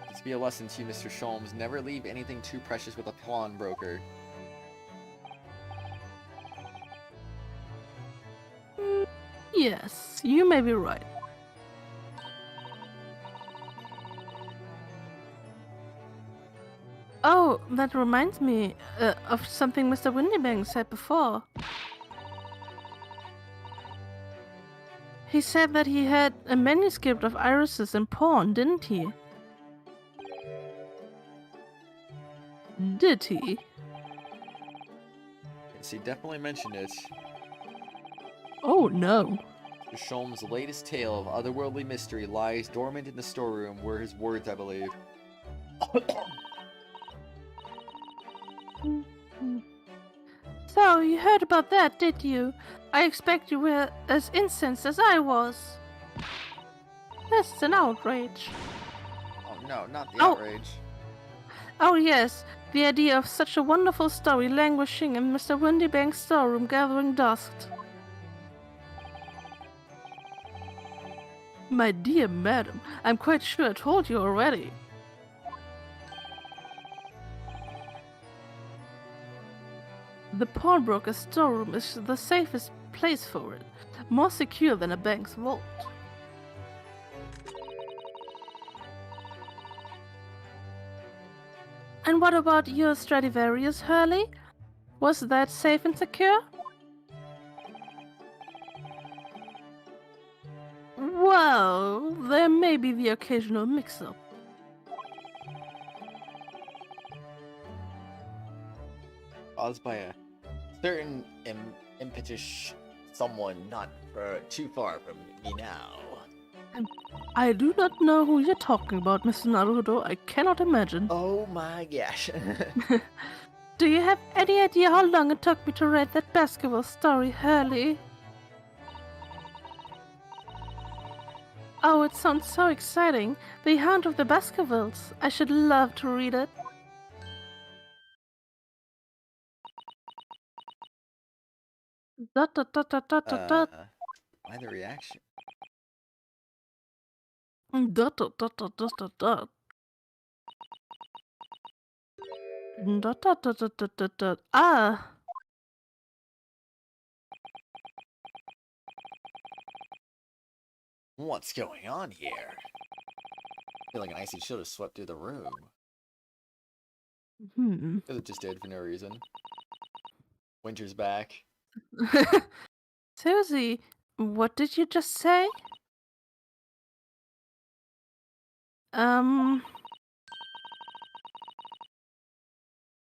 This be a lesson to you, Mr. Sholmes. Never leave anything too precious with a pawnbroker. Yes, you may be right. Oh, that reminds me of something Mr. Windybank said before. He said that he had a manuscript of Iris's in pawn, didn't he? Did he? Yes, he definitely mentioned it. Oh no. Mr. Sholmes' latest tale of otherworldly mystery lies dormant in the storeroom, were his words, I believe. So, you heard about that, did you? I expect you were as incensed as I was. That's an outrage. Oh no, not the Oh. outrage. Oh yes, the idea of such a wonderful story languishing in Mr. Windybank's storeroom gathering dust. My dear madam, I'm quite sure I told you already. The pawnbroker's storeroom is the safest place for it, more secure than a bank's vault. And what about your Stradivarius, Hurley? Was that safe and secure? Well, there may be the occasional mix-up. Caused by a Certain impetus someone not too far from me now. I do not know who you're talking about, Mr. Naruhodo. I cannot imagine. Oh my gosh. Do you have any idea how long it took me to write that basketball story, Hurley? Oh, it sounds so exciting. The Hound of the Baskervilles. I should love to read it. Dot dot dot dot dot dot dot. Why the reaction? Dot dot dot dot dot dot dot. Dot dot dot dot dot dot dot. Ah. What's going on here? I feel like an icy chill just swept through the room. Is it just dead for no reason? Winter's back. Susie, what did you just say?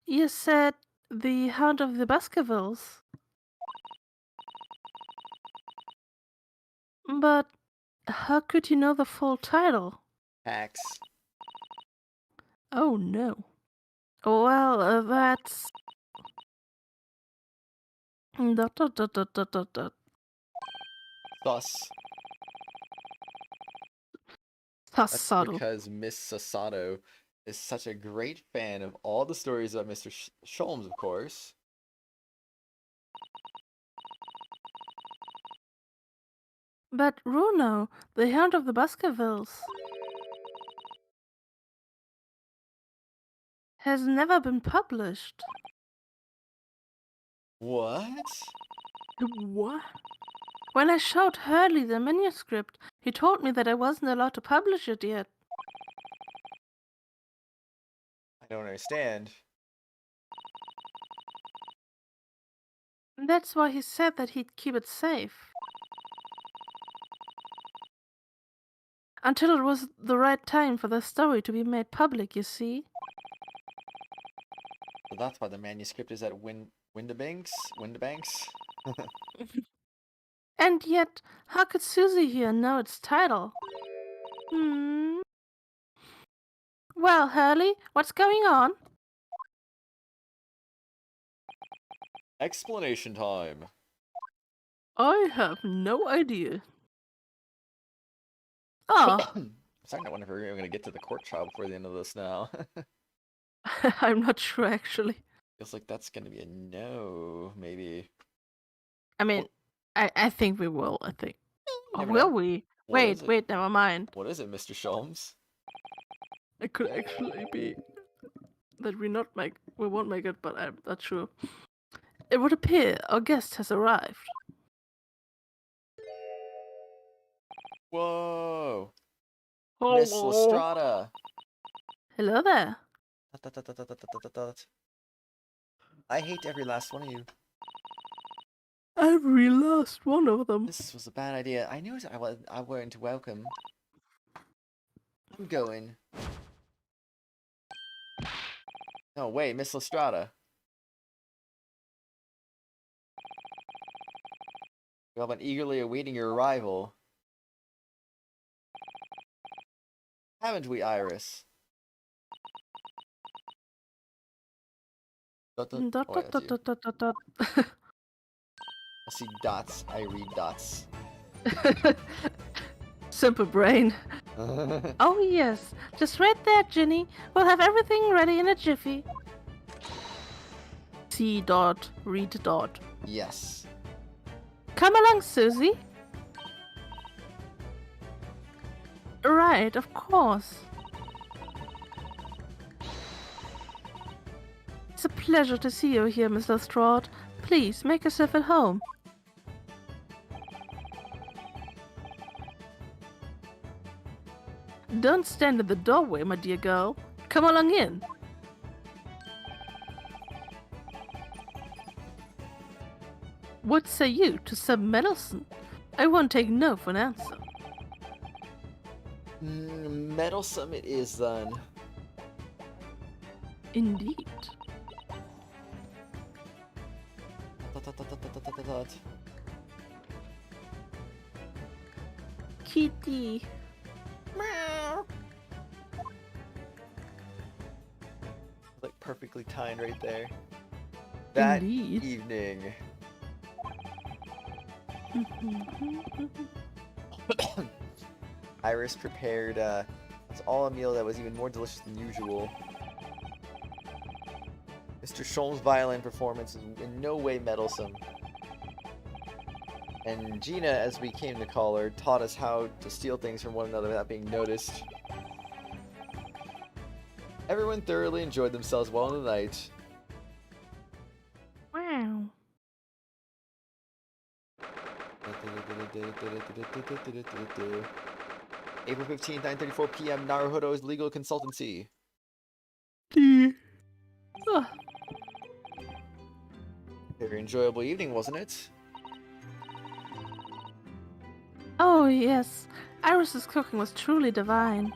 You said the Hound of the Baskervilles. But how could you know the full title? Hacks. Oh no. Well, that's... Dot dot dot dot dot dot dot. Thus. That's Sasaru. because Miss Sasato is such a great fan of all the stories about Mr. Sholmes, of course. But Runo, the Hound of the Baskervilles, has never been published. What? What? When I showed Hurley the manuscript, he told me that I wasn't allowed to publish it yet. I don't understand. That's why he said that he'd keep it safe. Until it was the right time for the story to be made public, you see. So that's why the manuscript is at Windibanks? And yet, how could Susie here know its title? Well, Hurley, what's going on? Explanation time. I have no idea. Oh, I'm starting to wonder if we're even going to get to the court trial before the end of this now. I'm not sure actually. Feels like that's going to be a no, maybe. I mean, I think we will, I think. Or Never will know. we? What is it? Wait, never mind. What is it, Mr. Sholmes? It could actually be that we won't make it, but I'm not sure. It would appear our guest has arrived. Whoa! Miss Lestrada! Hello there. I hate every last one of you. Every last one of them. This was a bad idea. I knew I weren't welcome. I'm going. No, wait, Miss Lestrada. Well, I've been eagerly awaiting your arrival. Haven't we, Iris? Dot dot dot dot dot dot dot. I see dots. I read dots. Simple brain. Oh yes, just right there, Ginny. We'll have everything ready in a jiffy. See dot, read dot. Yes. Come along, Susie. Right, of course. It's a pleasure to see you here, Mr. Strahd. Please, make yourself at home. Don't stand in the doorway, my dear girl. Come along in. What say you to some medicine? I won't take no for an answer. Meddlesome it is, then. Indeed. kitty. Like perfectly timed right there. That Indeed. evening. Iris prepared us all a meal that was even more delicious than usual. Mr. Sholm's violin performance is in no way meddlesome. And Gina, as we came to call her, taught us how to steal things from one another without being noticed. Everyone thoroughly enjoyed themselves well in the night. Wow. April 15th, 9:34 p.m. Naruhodo's legal consultancy. Ugh. Very enjoyable evening, wasn't it? Oh, yes. Iris's cooking was truly divine.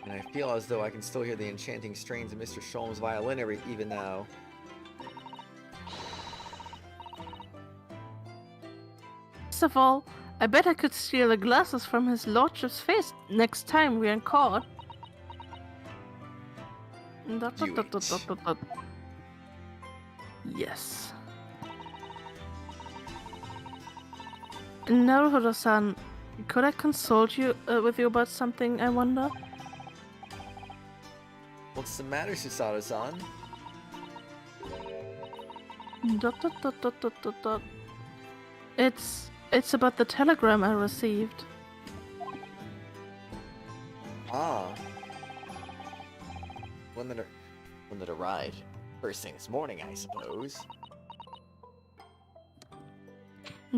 And I feel as though I can still hear the enchanting strains of Mr. Sholm's violin even now. First of all, I bet I could steal the glasses from his lordship's face next time we're in court. Dot, Do dot, dot, it. dot, dot, dot. Yes. Naruhodo-san, could I consult you with you about something, I wonder? What's the matter, Susato-san? Dot, dot, dot, dot, dot, dot, dot. It's about the telegram I received. Ah. When did it arrive? First thing this morning, I suppose.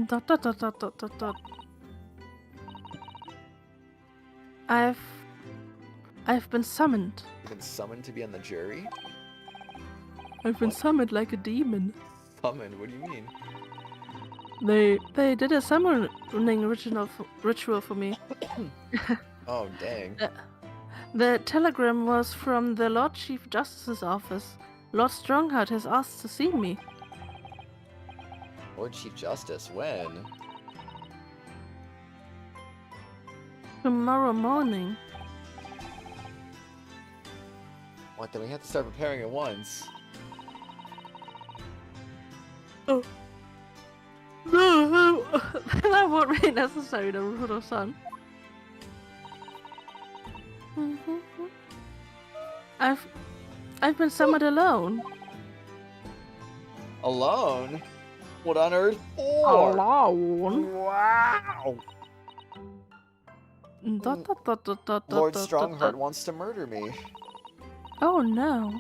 Dot, dot, dot, dot, dot, dot, dot. I've been summoned. You've been summoned to be on the jury? I've been What? summoned like a demon. Summoned? What do you mean? They did a summoning ritual for me. Oh, dang. The telegram was from the Lord Chief Justice's office. Lord Strongheart has asked to see me. Lord Chief Justice, when? Tomorrow morning. What, then we have to start preparing at once. Oh. No, that won't be necessary, Naruhodo-san. I've been summoned alone. Alone? What on earth for? Alone? Wow! Dot, dot, dot, dot, dot, Lord dot, dot, Strongheart dot. wants to murder me. Oh no.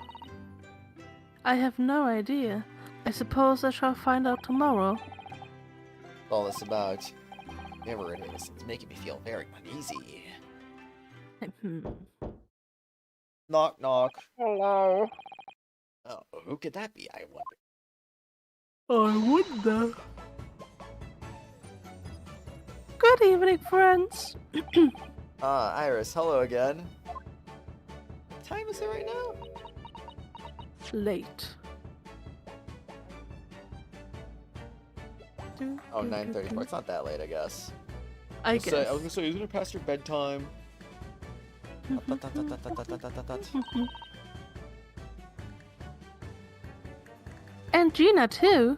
I have no idea. I suppose I shall find out tomorrow. What's all this about? Never any of this. It's making me feel very uneasy. Knock, knock. Hello. Oh, who could that be, I wonder? I wonder. Good evening, friends. Iris, hello again. What time is it right now? Late. Oh, 9:34. It's not that late, I guess. I guess. I was gonna say, isn't it past your bedtime? And Gina, too.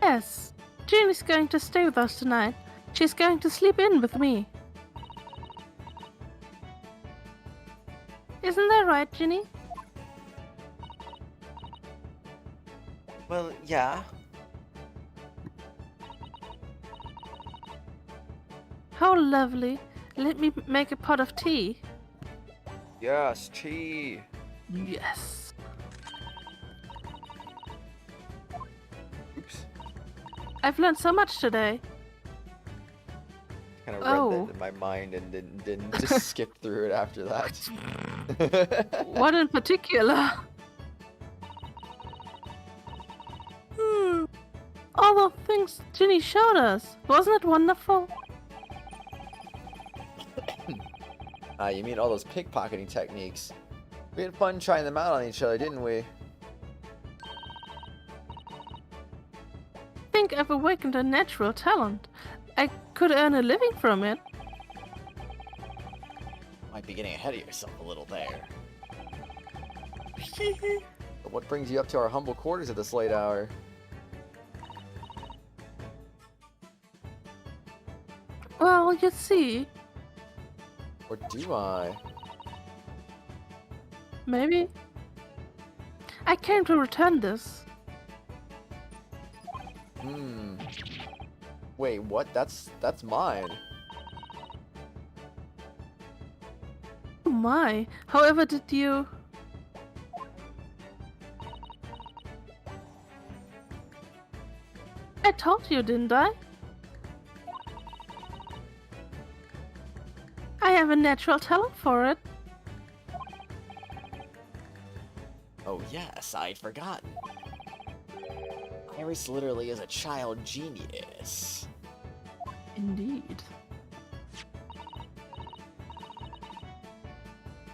Yes, Gina's going to stay with us tonight. She's going to sleep in with me. Isn't that right, Ginny? Well, yeah. How lovely. Let me make a pot of tea. Yes, tea. Yes. Oops. I've learned so much today. Kind of read Oh. that in my mind and didn't just skip through it after that. What in particular? All the things Ginny showed us. Wasn't it wonderful? You mean all those pickpocketing techniques? We had fun trying them out on each other, didn't we? think I've awakened a natural talent. I could earn a living from it. Might be getting ahead of yourself a little there. But what brings you up to our humble quarters at this late hour? Well, you see, Or do I? maybe. I came to return this. Wait, what? That's mine. Oh my. However, did you... I told you, didn't I? I have a natural talent for it. Oh yes, I'd forgotten. Iris literally is a child genius. Indeed.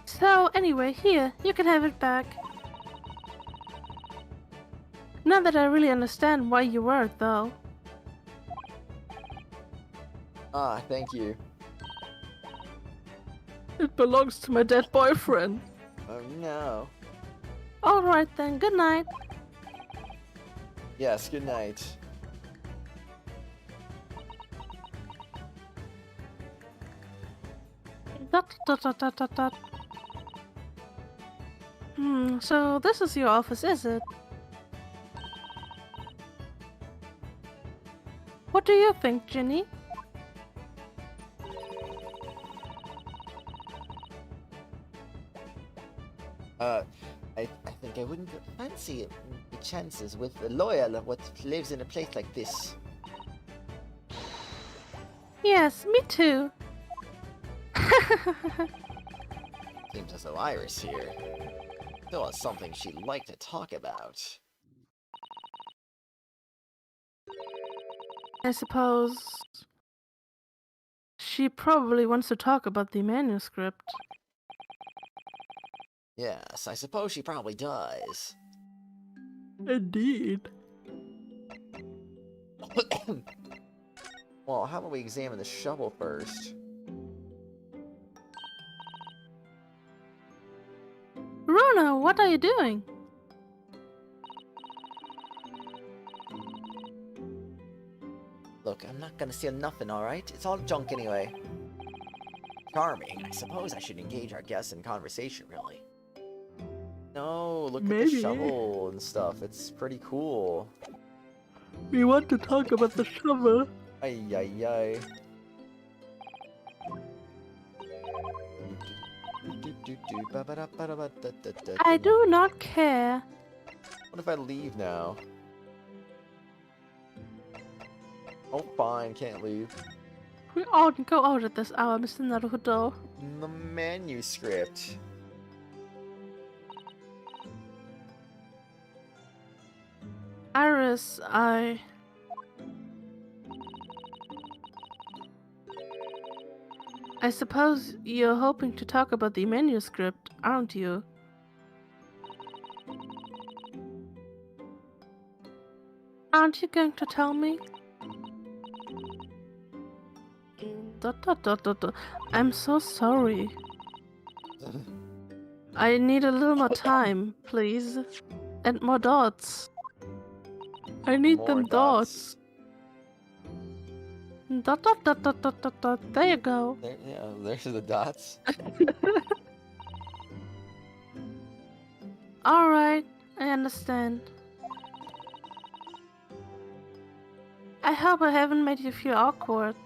So, anyway, here, you can have it back. Now that I really understand why you were, though. Ah, thank you. It belongs to my dead boyfriend. Oh no. Alright then, good night. Yes, good night. Dot. So this is your office, is it? What do you think, Ginny? I think I wouldn't fancy it, the chances with a lawyer of what lives in a place like this. Yes, me too. Seems as though Iris here still has something she'd like to talk about. I suppose she probably wants to talk about the manuscript. Yes, I suppose she probably does. Indeed. Well, how about we examine the shovel first? Runa, what are you doing? Look, I'm not gonna steal nothing, alright? It's all junk anyway. Charming. I suppose I should engage our guests in conversation, really. No, look at Maybe. the shovel and stuff. It's pretty cool. We want to talk about the shovel. Ay ay ay. I do not care. What if I leave now? Oh, fine, can't leave. We all can go out at this hour, Mr. Naruhodo. The manuscript. Iris, I suppose you're hoping to talk about the manuscript, aren't you? Aren't you going to tell me? I'm so sorry. I need a little more time, please. And more dots. I need More them dots. Dot. There you go. There, yeah, there's the dots. Alright, I understand. I hope I haven't made you feel awkward.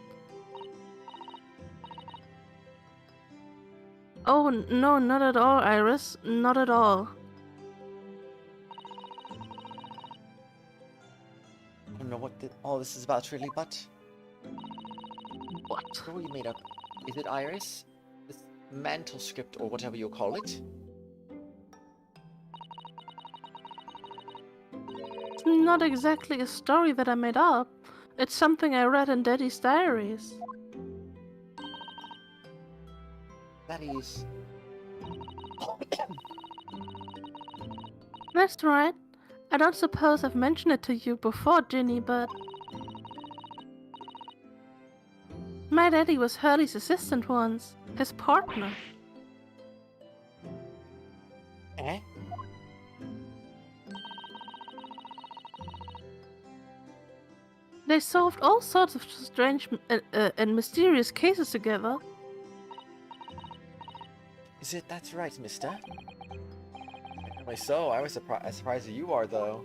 Oh, no, not at all, Iris. Not at all. I don't know what all this is about, really, but... What? What you made up? Is it Iris? This mantle script, or whatever you call it? It's not exactly a story that I made up. It's something I read in Daddy's diaries. That is... That's right. I don't suppose I've mentioned it to you before, Ginny, but My daddy was Hurley's assistant once, his partner. Eh? They solved all sorts of strange and mysterious cases together. Is it that's right, mister? Apparently so. I was as surprised as you are, though.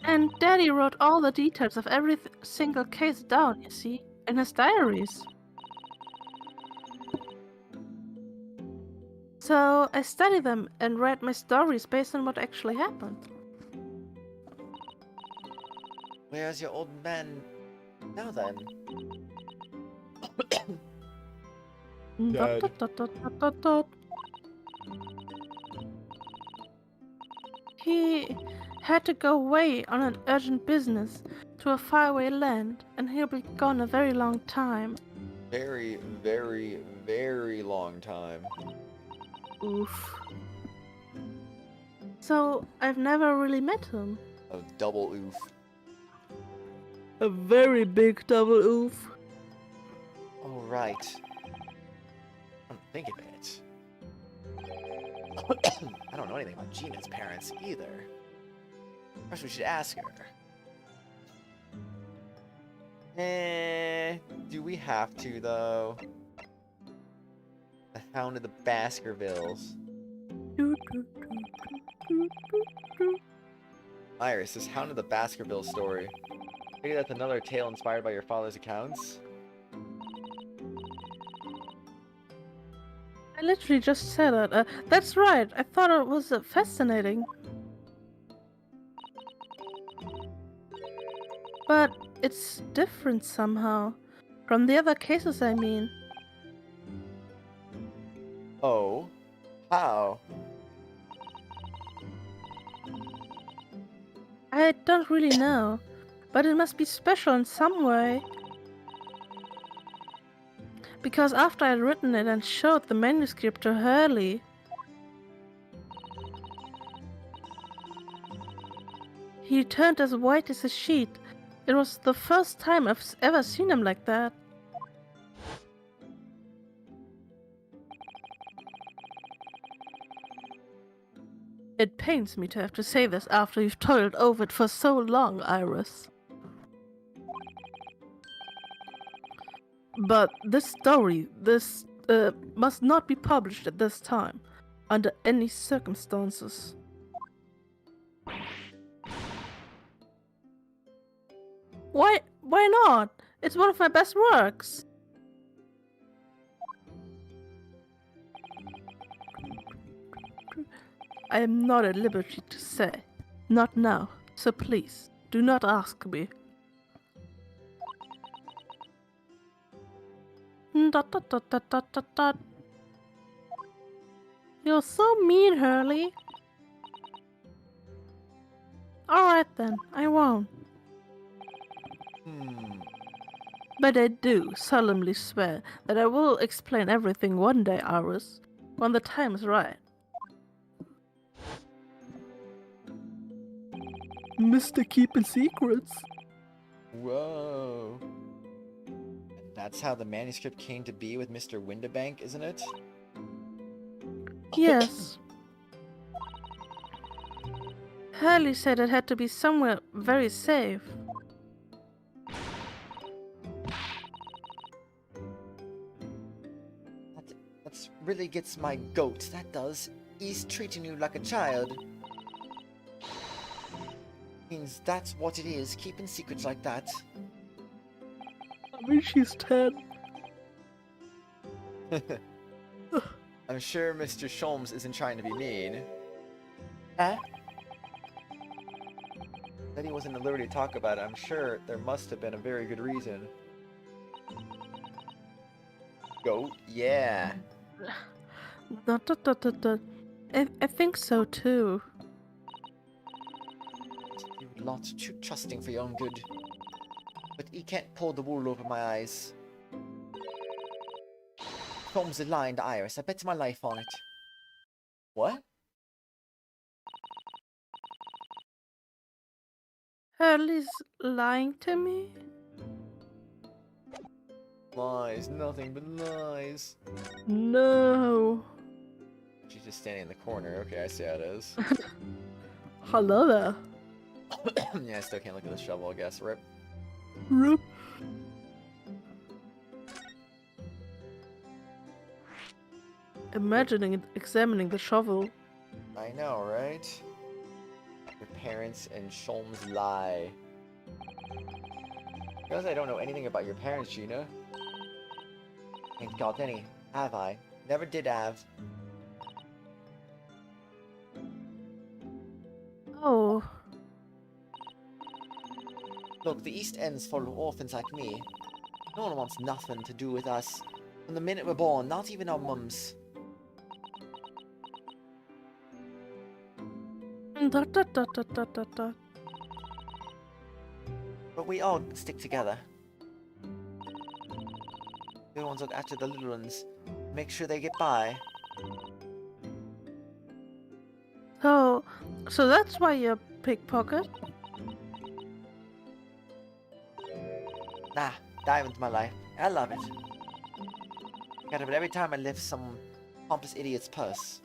And Daddy wrote all the details of every single case down, you see, in his diaries. So I studied them and read my stories based on what actually happened. Where's your old man now, then? Dot, dot, dot, dot, dot, dot. He had to go away on an urgent business to a faraway land, and he'll be gone a very long time. Very, very, very long time. Oof. So I've never really met him. A double oof. A very big double oof. Oh, right. Come think of it. I don't know anything about Gina's parents either. Perhaps we should ask her. Do we have to, though? The Hound of the Baskervilles. Iris, this Hound of the Baskervilles story. Maybe that's another tale inspired by your father's accounts? I literally just said it. That's right. I thought it was fascinating. But it's different somehow. From the other cases, I mean. Oh? How? I don't really know. But it must be special in some way. Because after I'd written it and showed the manuscript to Hurley, he turned as white as a sheet. It was the first time I've ever seen him like that. It pains me to have to say this after you've toiled over it for so long, Iris. But this story, must not be published at this time, under any circumstances. Why not? It's one of my best works. I am not at liberty to say. Not now, so please, do not ask me. Dot, dot, dot, dot, dot, dot, dot. You're so mean, Hurley. Alright then, I won't. But I do solemnly swear that I will explain everything one day, Iris, when the time is right. Mr. Keeping Secrets. Whoa. That's how the manuscript came to be with Mr. Windibank, isn't it? Yes. Hurley said it had to be somewhere very safe. That really gets my goat, that does. He's treating you like a child. Means that's what it is, keeping secrets like that. I mean, she's 10. I'm sure Mr. Sholmes isn't trying to be mean. Huh? Said he wasn't at liberty to talk about it. I'm sure there must have been a very good reason. Goat? Yeah. Dot, dot, dot, dot, dot. I think so too. You lot too trusting for your own good. But he can't pull the wool over my eyes. Holmes is lying to Iris. I bet my life on it. What? Hurley's lying to me? Lies, nothing but lies. No. She's just standing in the corner. Okay, I see how it is. Hello there. Yeah, I still can't look at the shovel, I guess. Rip. Rip. Examining the shovel. I know, right? Your parents and Sholmes lie. Because I don't know anything about your parents, Gina. Ain't got any, have I? Never did have. Oh. Look, the East End's full of orphans like me. No one wants nothing to do with us. From the minute we're born, not even our mums. Dot dot dot dot dot dot dot. But we all stick together. The ones look after the little ones. Make sure they get by. Oh, so that's why you're pickpocket? Nah, dive into my life. I love it. Got it every time I lift some pompous idiot's purse.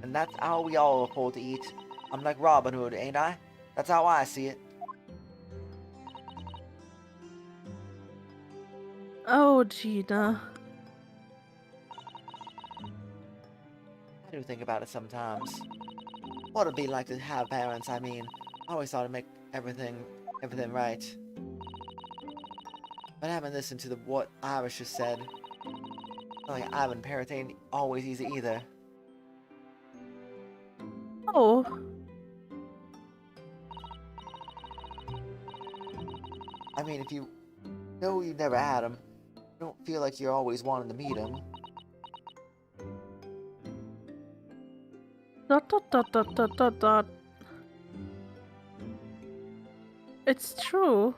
And that's how we all afford to eat. I'm like Robin Hood, ain't I? That's how I see it. Oh, Gina. I do think about it sometimes. What it'd be like to have parents, I mean. I always thought it'd make everything right. But I haven't listened to what Irish has said. Not like Ivan parents ain't always easy either. Oh. I mean, if you know you never had them, you don't feel like you're always wanting to meet them. Dot dot dot dot dot dot dot. It's true.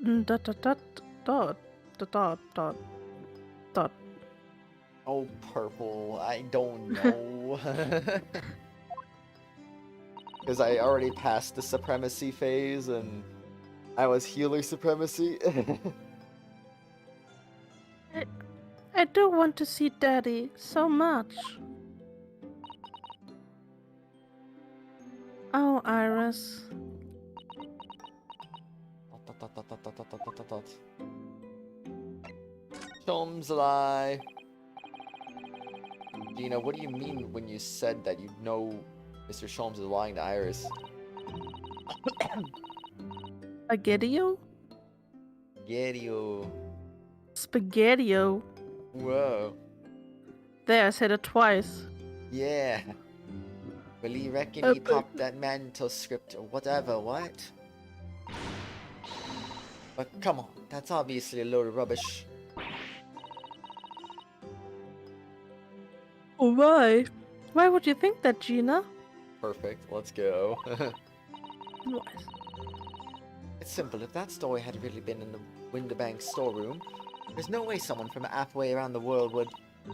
Dot dot dot dot dot dot dot dot. Oh, Purple, I don't know. Because I already passed the supremacy phase and I was healer supremacy. I do want to see Daddy so much. Oh, Iris. Chums lie. Gina, what do you mean when you said that you know Mr. Sholmes is lying to Iris? Spaghetti-o? Spaghetti-o. Spaghetti-o. Whoa. There, I said it twice. Yeah. Well, you reckon he popped that mental script or whatever, what? But come on, that's obviously a load of rubbish. Oh, why? Why would you think that, Gina? Perfect, let's go. What? It's simple, if that story had really been in the Winterbank storeroom, there's no way someone from halfway around the world would...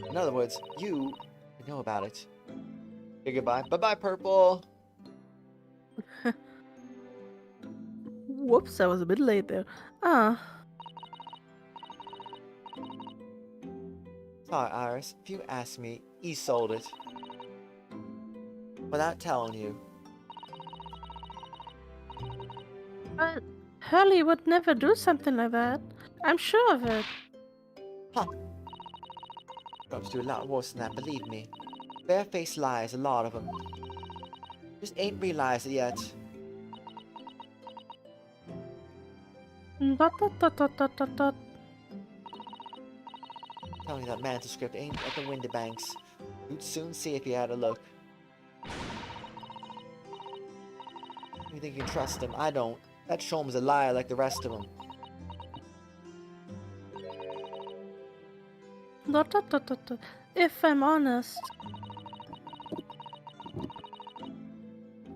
In other words, you would know about it. Okay, goodbye. Bye-bye, Purple! Whoops, I was a bit late there. Ah. Sorry, Iris. If you ask me, he sold it. Without telling you. But Hurley would never do something like that. I'm sure of it. Huh. Drops do a lot worse than that, believe me. Barefaced lies, a lot of them. Just ain't realized it yet. Dot dot dot dot dot dot dot. Telling you that manuscript ain't at the Winterbanks. You'd soon see if you had a look. You think you can trust him? I don't. That Sholmes a liar like the rest of them. Dot dot dot dot dot. If I'm honest,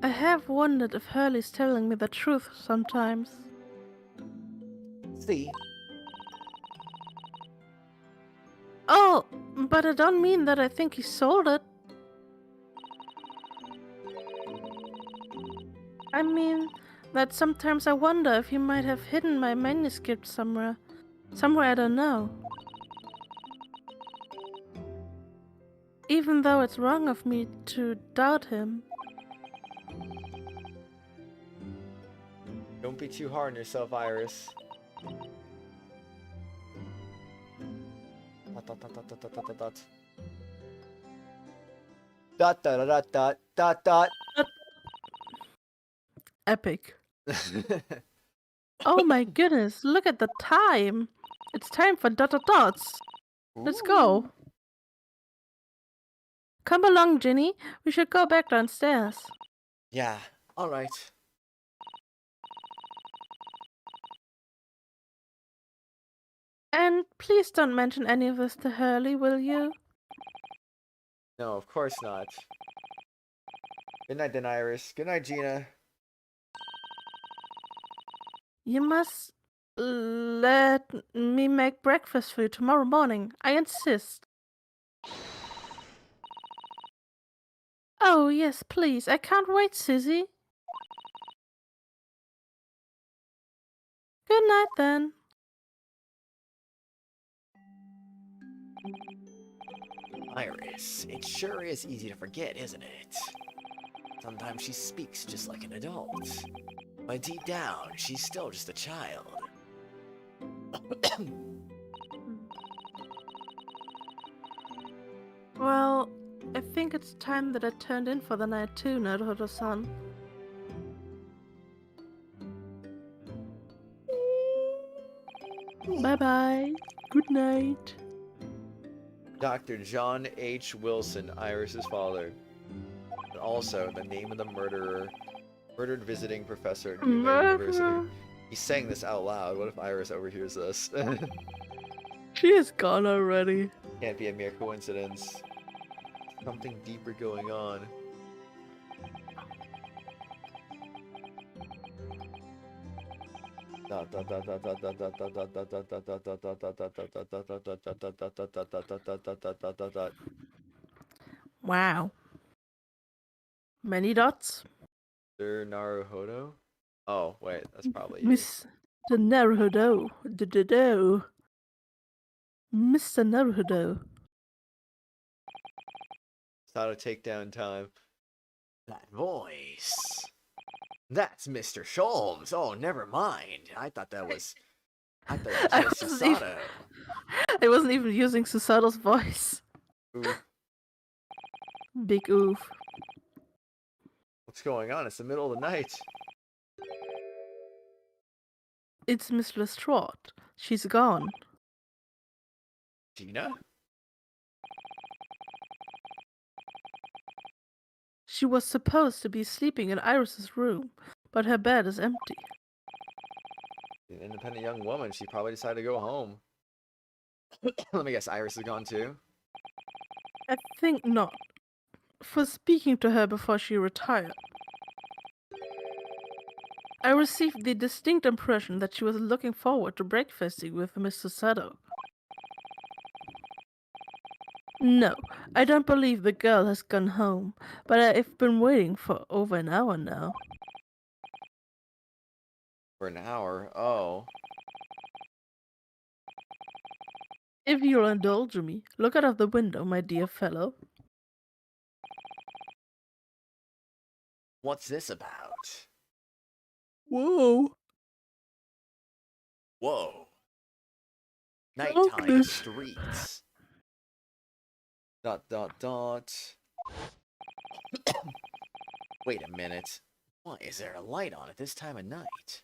I have wondered if Hurley's telling me the truth sometimes. See? Oh, but I don't mean that I think he sold it. I mean that sometimes I wonder if he might have hidden my manuscript somewhere. Somewhere I don't know. Even though it's wrong of me to doubt him. Don't be too hard on yourself, Iris. Dot dot dot dot dot dot dot. Epic. Oh my goodness, look at the time. It's time for dot dot dots. Let's go. Come along, Ginny. We should go back downstairs. Yeah, alright. And please don't mention any of this to Hurley, will you? No, of course not. Good night then, Iris. Good night, Gina. You must let me make breakfast for you tomorrow morning. I insist. Oh, yes, please. I can't wait, Susie. Good night, then. Iris, it sure is easy to forget, isn't it? Sometimes she speaks just like an adult, but deep down, she's still just a child. Well, I think it's time that I turned in for the night too, Naruhodo-san. Bye-bye. Good night. Dr. John H. Wilson, Iris's father. And also the name of the murdered visiting professor at University. He's saying this out loud. What if Iris overhears this? She is gone already. Can't be a mere coincidence. Something deeper going on. Wow. Many dots? Mr. Naruhodo? Oh, wait, that's probably you. Mr. Naruhodo. Do. Mr. Naruhodo. It's not a takedown time. That voice. That's Mr. Sholmes. Oh, never mind. I thought that was just Susato. I wasn't even using Susato's voice. Oof. Big oof. What's going on? It's the middle of the night. It's Miss Lestrade. She's gone. Gina? She was supposed to be sleeping in Iris's room, but her bed is empty. An independent young woman. She probably decided to go home. Let me guess, Iris is gone too? I think not. For speaking to her before she retired. I received the distinct impression that she was looking forward to breakfasting with Mr. Sato. No, I don't believe the girl has gone home, but I've been waiting for over an hour now. For an hour? Oh. If you'll indulge me, look out of the window, my dear fellow. What's this about? Whoa. Whoa. Nighttime Darkness. streets. Dot dot dot. Wait a minute. Why is there a light on at this time of night?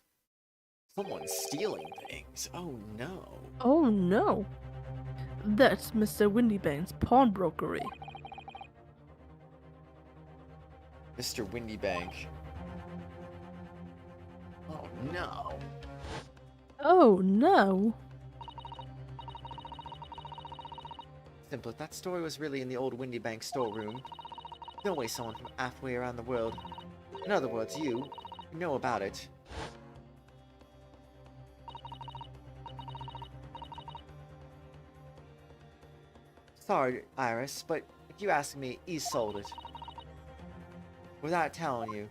Someone's stealing things. Oh no. Oh no. That's Mr. Windybank's pawnbrokery. Mr. Windybank. Oh no. Oh no. Simple, if that story was really in the old Windybank storeroom, no way someone from halfway around the world, in other words, you know about it. Sorry, Iris, but if you ask me, he sold it. Without telling you.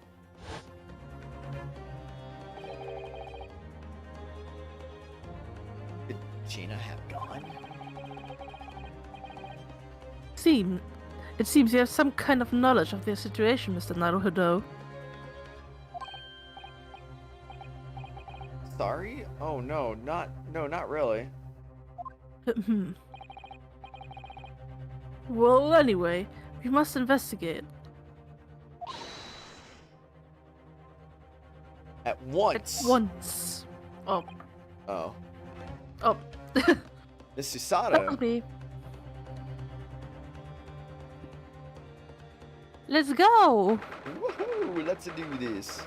Did Gina have a gun? It seems you have some kind of knowledge of their situation, Mr. Naruhodo. Sorry? Oh no, not really. Well, anyway, we must investigate. At once. At once. Oh. Oh. Oh. Miss Susato. Okay. Let's go! Woohoo! Let's do this.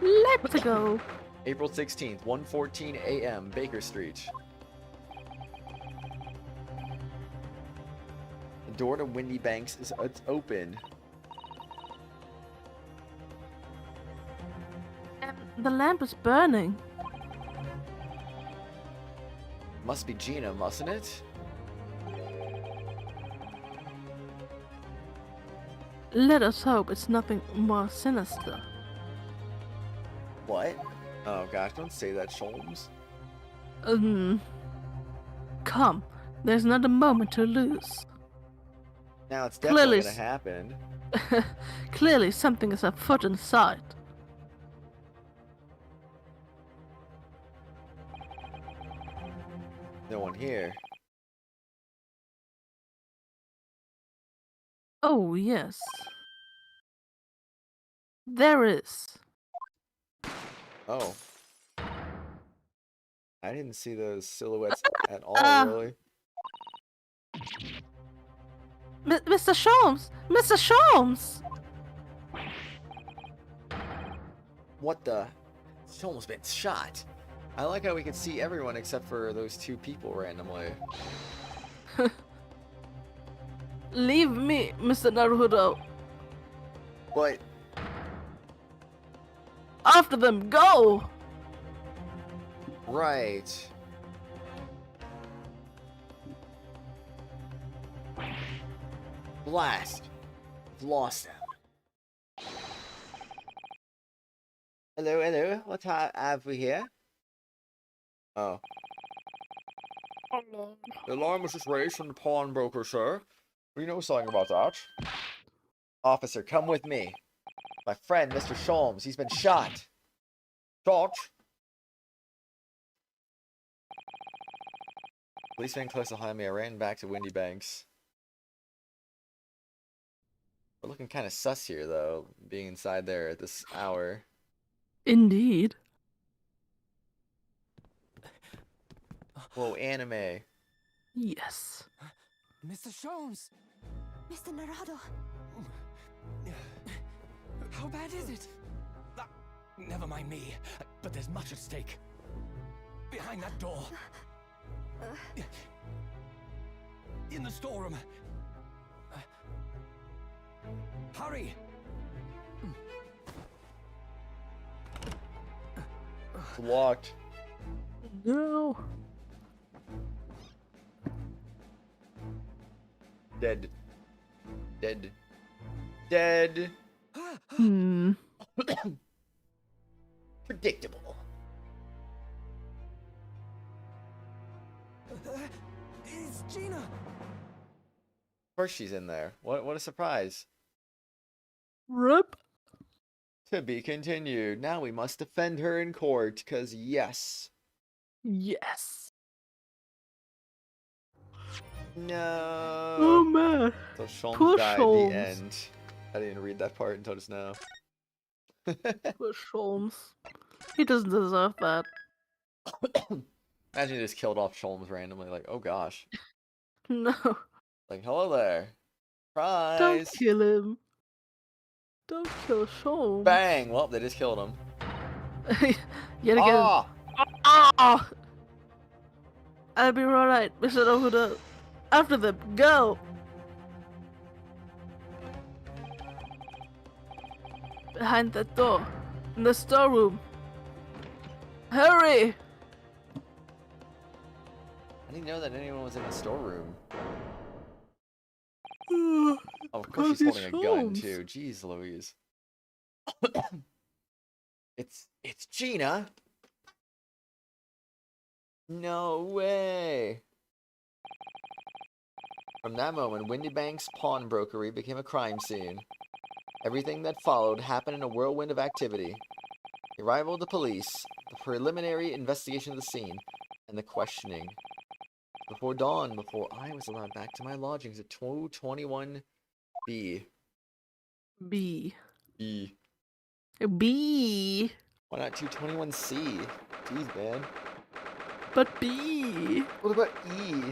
Let's go! April 16th, 1:14 a.m. Baker Street. The door to Windy Banks is it's open. The lamp is burning. Must be Gina, mustn't it? Let us hope it's nothing more sinister. What? Oh gosh, don't say that, Sholmes. Come, there's not a moment to lose. Now it's definitely Clearly gonna happen. Clearly something is afoot inside. No one here. Oh, yes. There is. Oh. I didn't see those silhouettes at all, really. Mr. Sholmes! Mr. Sholmes! What the? Sholmes been shot. I like how we can see everyone except for those two people randomly. Leave me, Mr. Naruhodo. But After them, go! right. Blast. We've lost them. Hello, hello. What have we here? Oh. The alarm was just raised from the pawnbroker, sir. We know something about that. Officer, come with me. My friend, Mr. Sholmes, he's been shot. Shot? Policeman close behind me. I ran back to Windy Banks. We're looking kind of sus here, though, being inside there at this hour. Indeed. Whoa, anime. Yes. Mr. Sholmes! Mr. Naruhodo. How bad is it? Never mind me, but there's much at stake. Behind that door. In the storeroom. Hurry! It's locked. No. Dead. Dead. Dead. Predictable. It's Gina! Of course she's in there. What a surprise. Rip. To be continued. Now we must defend her in court, because yes. Yes. No. Oh man. So Sholmes Poor died Sholmes. at the end. I didn't read that part until just now. Poor Sholmes. He doesn't deserve that. Imagine you just killed off Sholmes randomly, like, oh gosh. No. Like, hello there. Surprise! Don't kill him. Don't kill Sholmes. Bang! Well, they just killed him. Yet again. Ah! Ah! I'll be alright, Mr. Naruhodo. After them, go! Behind that door. In the storeroom. Hurry! I didn't know that anyone was in the storeroom. Oh, of course she's Cause holding a he's gun Holmes. too. Jeez Louise. It's Gina. No way. From that moment, Windybank's pawnbrokery became a crime scene. Everything that followed happened in a whirlwind of activity. The arrival of the police, the preliminary investigation of the scene, and the questioning. Before dawn, before I was allowed back to my lodgings at 221B. B. B. B. Why not 221C? Jeez, man. But B. What about E?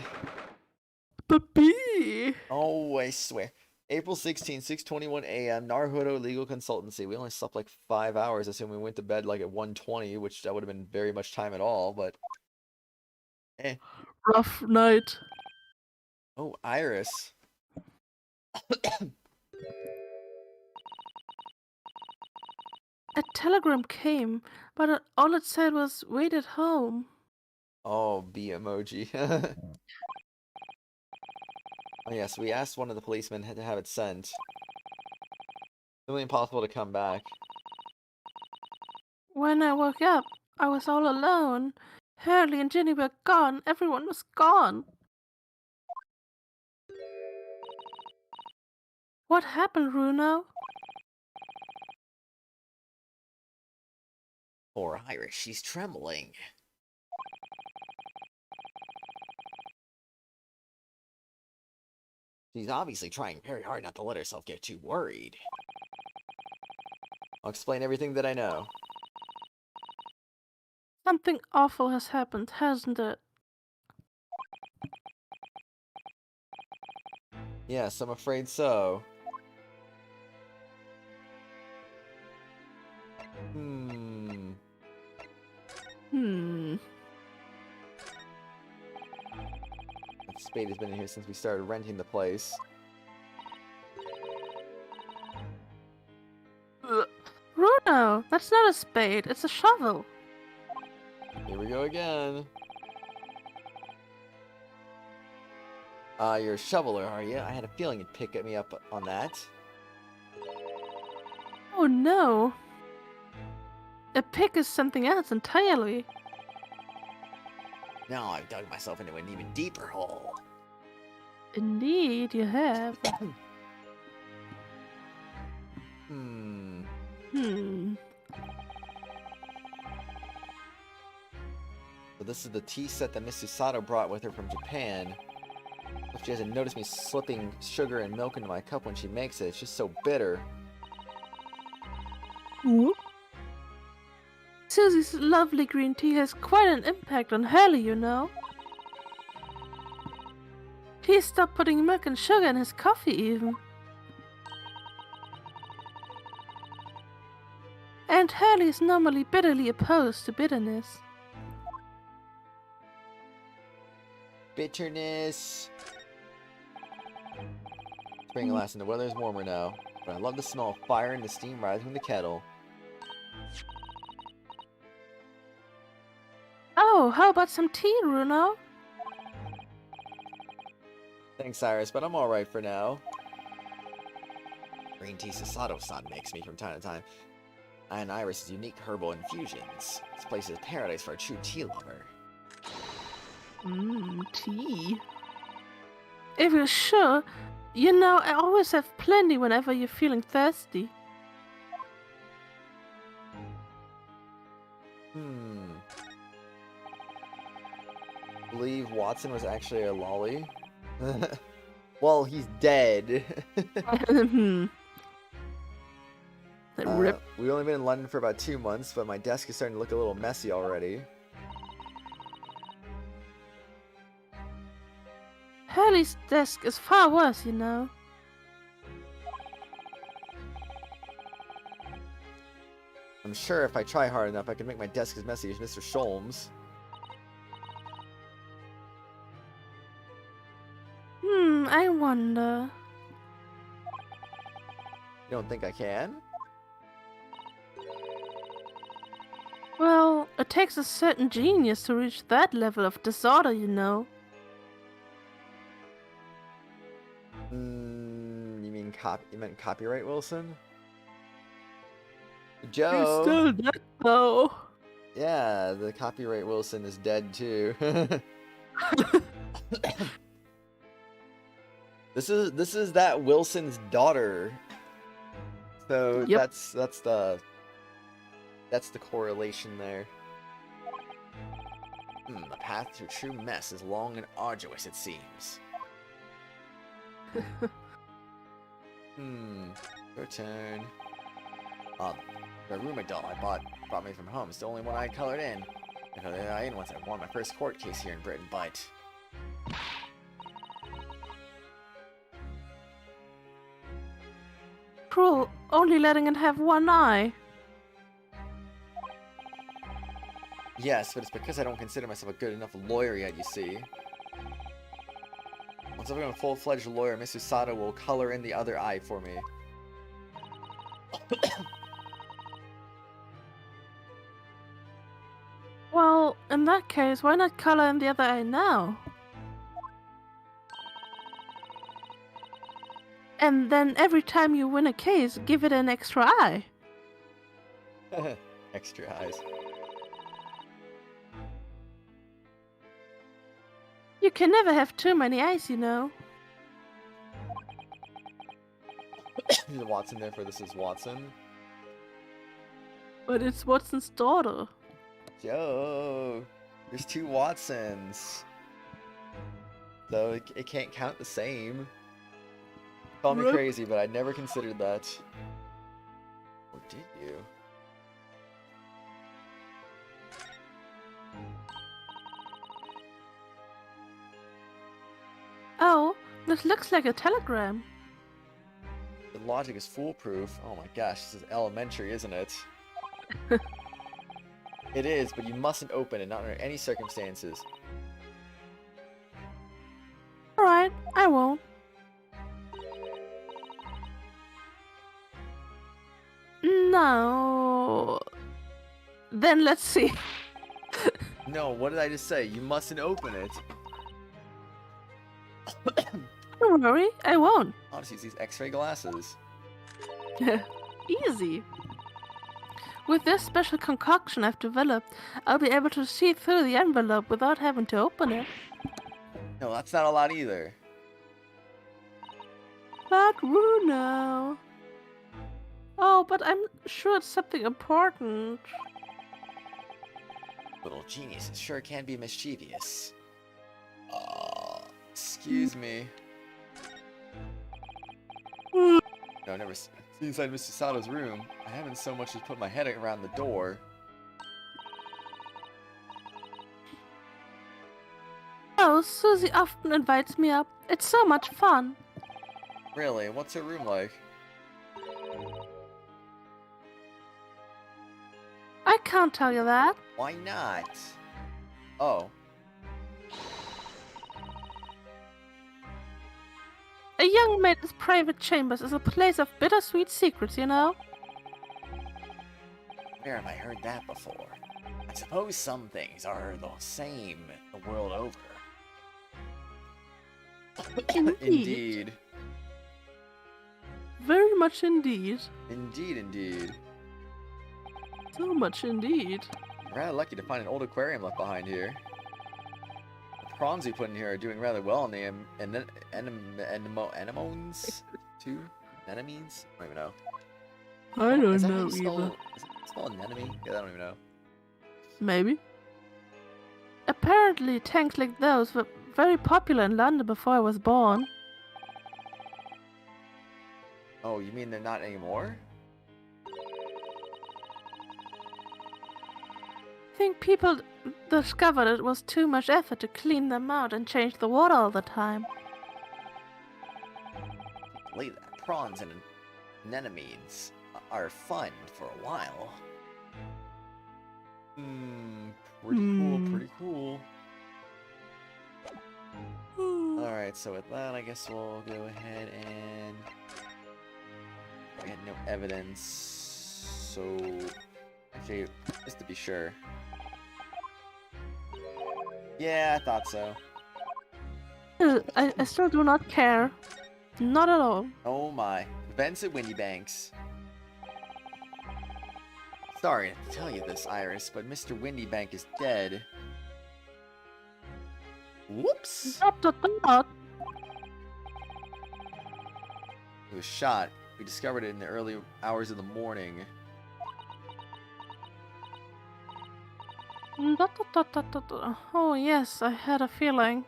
But B. Oh, I swear. April 16, 6:21 a.m. Naruhodo Legal Consultancy. We only slept like 5 hours, assuming we went to bed like at 1:20, which that would have been very much time at all, but eh. Rough night. Oh, Iris. A telegram came, but all it said was "wait at home." Oh, B emoji. Oh yes, we asked one of the policemen to have it sent. Really impossible to come back. When I woke up, I was all alone. Hurley and Ginny were gone. Everyone was gone. What happened, Runo? Poor Iris, she's trembling. She's obviously trying very hard not to let herself get too worried. I'll explain everything that I know. Something awful has happened, hasn't it? Yes, I'm afraid so. Spade has been in here since we started renting the place. Runo, that's not a spade, it's a shovel. Here we go again. You're a shoveler, are you? I had a feeling you'd pick me up on that. Oh no. A pick is something else entirely. Now I've dug myself into an even deeper hole. Indeed, you have. So this is the tea set that Miss Susato brought with her from Japan. If she hasn't noticed me slipping sugar and milk into my cup when she makes it, it's just so bitter. Whoop. Susie's lovely green tea has quite an impact on Hurley, you know. He stopped putting milk and sugar in his coffee even. And Hurley is normally bitterly opposed to bitterness. Bitterness. Spring at last and the weather is warmer now, but I love the smell of fire and the steam rising from the kettle. Oh, how about some tea, Runo? Thanks, Iris, but I'm alright for now. Green tea Susato-san makes me from time to time. And Iris' unique herbal infusions. This place is paradise for a true tea lover. Tea. If you're sure, you know I always have plenty whenever you're feeling thirsty. Believe Watson was actually a lolly? Well, he's dead. Rip. We've only been in London for about 2 months, but my desk is starting to look a little messy already. Hurley's desk is far worse, you know. I'm sure if I try hard enough, I can make my desk as messy as Mr. Sholmes. I wonder. You don't think I can? Well, it takes a certain genius to reach that level of disorder, you know. You meant copyright Wilson? He's Joe. still dead though. Yeah, the copyright Wilson is dead too. This is that Wilson's daughter. So Yep. that's the correlation there. The path to a true mess is long and arduous, it seems. Your turn. The roommate doll I brought me from home is the only one I colored in. I colored it in once I won my first court case here in Britain, but Cruel, only letting it have one eye. yes, but it's because I don't consider myself a good enough lawyer yet, you see. Once I become a full-fledged lawyer, Mr. Sato will color in the other eye for me. Well, in that case, why not color in the other eye now? And then every time you win a case, give it an extra eye. Extra eyes. You can never have too many eyes, you know. There's a Watson there for this is Watson. But it's Watson's daughter. Joe, there's 2 Watsons. So it can't count the same. Call me Right. crazy, but I never considered that. Or did you? Oh, this looks like a telegram. The logic is foolproof. Oh my gosh, this is elementary, isn't it? It is, but you mustn't open it, not under any circumstances. Alright, I won't. No. Then let's see. No, what did I just say? You mustn't open it. Don't worry, I won't. I'll just use these X-ray glasses. Easy. With this special concoction I've developed, I'll be able to see through the envelope without having to open it. No, that's not a lot either. But who now? Oh, but I'm sure it's something important. Little geniuses sure can be mischievous. Excuse me. No, I've never seen inside Mr. Sato's room. I haven't so much as put my head around the door. Oh, Susie often invites me up. It's so much fun. Really? What's her room like? I can't tell you that. Why not? Oh. A young maiden's private chambers is a place of bittersweet secrets, you know? Where have I heard that before? I suppose some things are the same the world over. Indeed. Very much indeed. Indeed, indeed. So much indeed. Rather lucky to find an old aquarium left behind here. The prawns we put in here are doing rather well in the anemones too? Anemones? I don't even know. I don't Is that how know you spell- either. Is it spelled anemone? Yeah, I don't even know. Maybe. Apparently, tanks like those were very popular in London before I was born. Oh, you mean they're not anymore? I think people discovered it was too much effort to clean them out and change the water all the time. Believe that prawns and anemones are fun for a while. Pretty cool, Hmm. pretty cool. Alright, so with that, I guess we'll go ahead and... I had no evidence, so... Actually, just to be sure. Yeah, I thought so. I still do not care. Not at all. Oh my. Events at Windy Banks. Sorry to tell you this, Iris, but Mr. Windybank is dead. Whoops! Dot, dot, dot. He was shot. We discovered it in the early hours of the morning. Dot, dot, dot, dot, dot, dot. Oh yes, I had a feeling.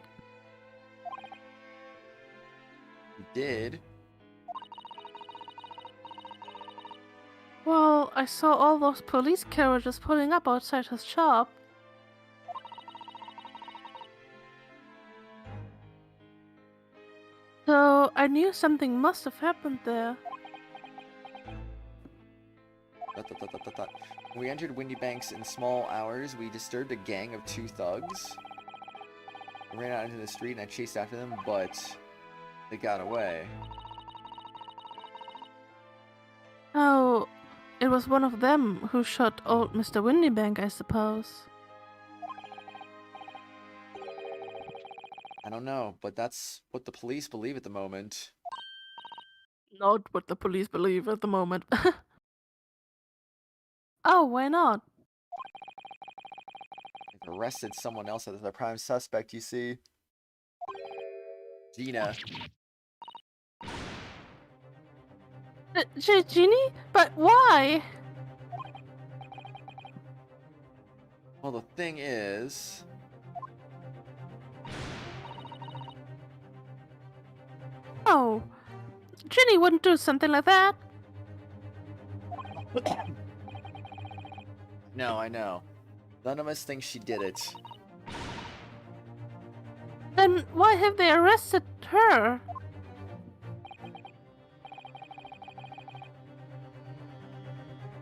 He did? Well, I saw all those police carriages pulling up outside his shop. So I knew something must have happened there. Dot, dot, dot, dot, dot, dot. When we entered Windy Banks in small hours, we disturbed a gang of 2 thugs. We ran out into the street and I chased after them, but they got away. Oh, it was one of them who shot old Mr. Windybank, I suppose. I don't know, but that's what the police believe at the moment. Not what the police believe at the moment. Oh, why not? They've arrested someone else as the prime suspect, you see. Gina. Genie? But why? Well, the thing is... Oh, Ginny wouldn't do something like that. No, I know. None of us think she did it. Then why have they arrested her?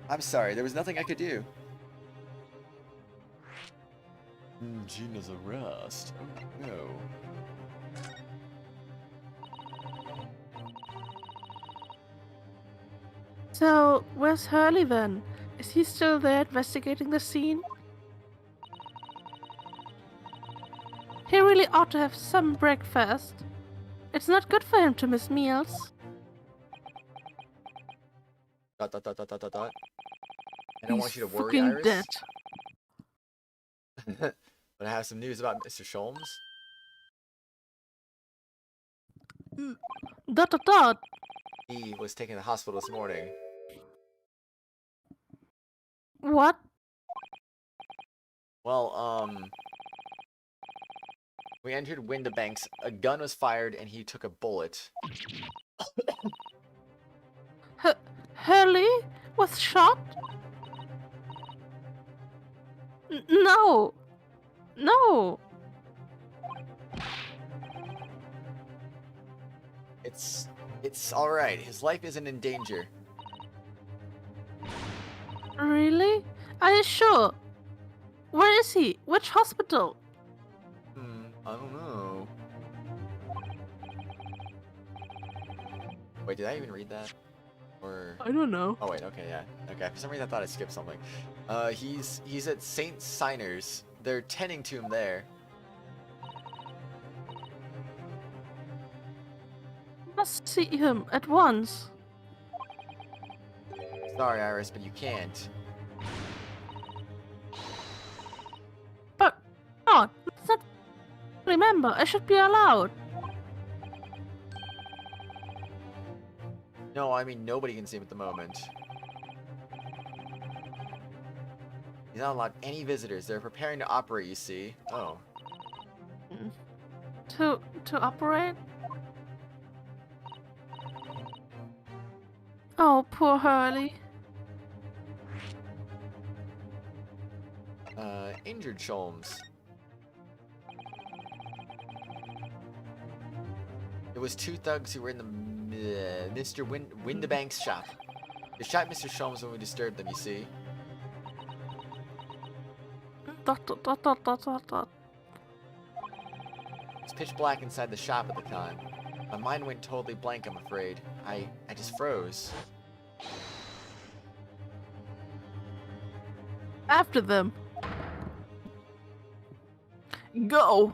I'm sorry, there was nothing I could do. Gina's arrest? Oh no. So, where's Hurley then? Is he still there investigating the scene? He really ought to have some breakfast. It's not good for him to miss meals. Dot, dot, dot, dot, dot, dot, dot. I don't want you to worry, fucking Iris. dead. But I have some news about Mr. Sholmes. Dot dot dot. He was taken to the hospital this morning. What? Well, we entered Windabanks, a gun was fired, and he took a bullet. Hurley was shot? No! No! It's alright. His life isn't in danger. Really? Are you sure? Where is he? Which hospital? I don't know. Wait, did I even read that? Or... I don't know. Oh wait, okay, yeah. Okay, for some reason I thought I skipped something. He's at St. Signers. They're tending to him there. Must see him at once. Sorry, Iris, but you can't. But not. That's not. Remember, I should be allowed. No, I mean nobody can see him at the moment. He's not allowed any visitors. They're preparing to operate, you see. Oh. To operate? Oh, poor Hurley. Injured Sholmes. It was 2 thugs who were in the Mr. Windabank's shop. They shot Mr. Sholmes when we disturbed them, you see. Dot dot dot dot dot dot dot. It was pitch black inside the shop at the time. My mind went totally blank, I'm afraid. I just froze. After them. Go.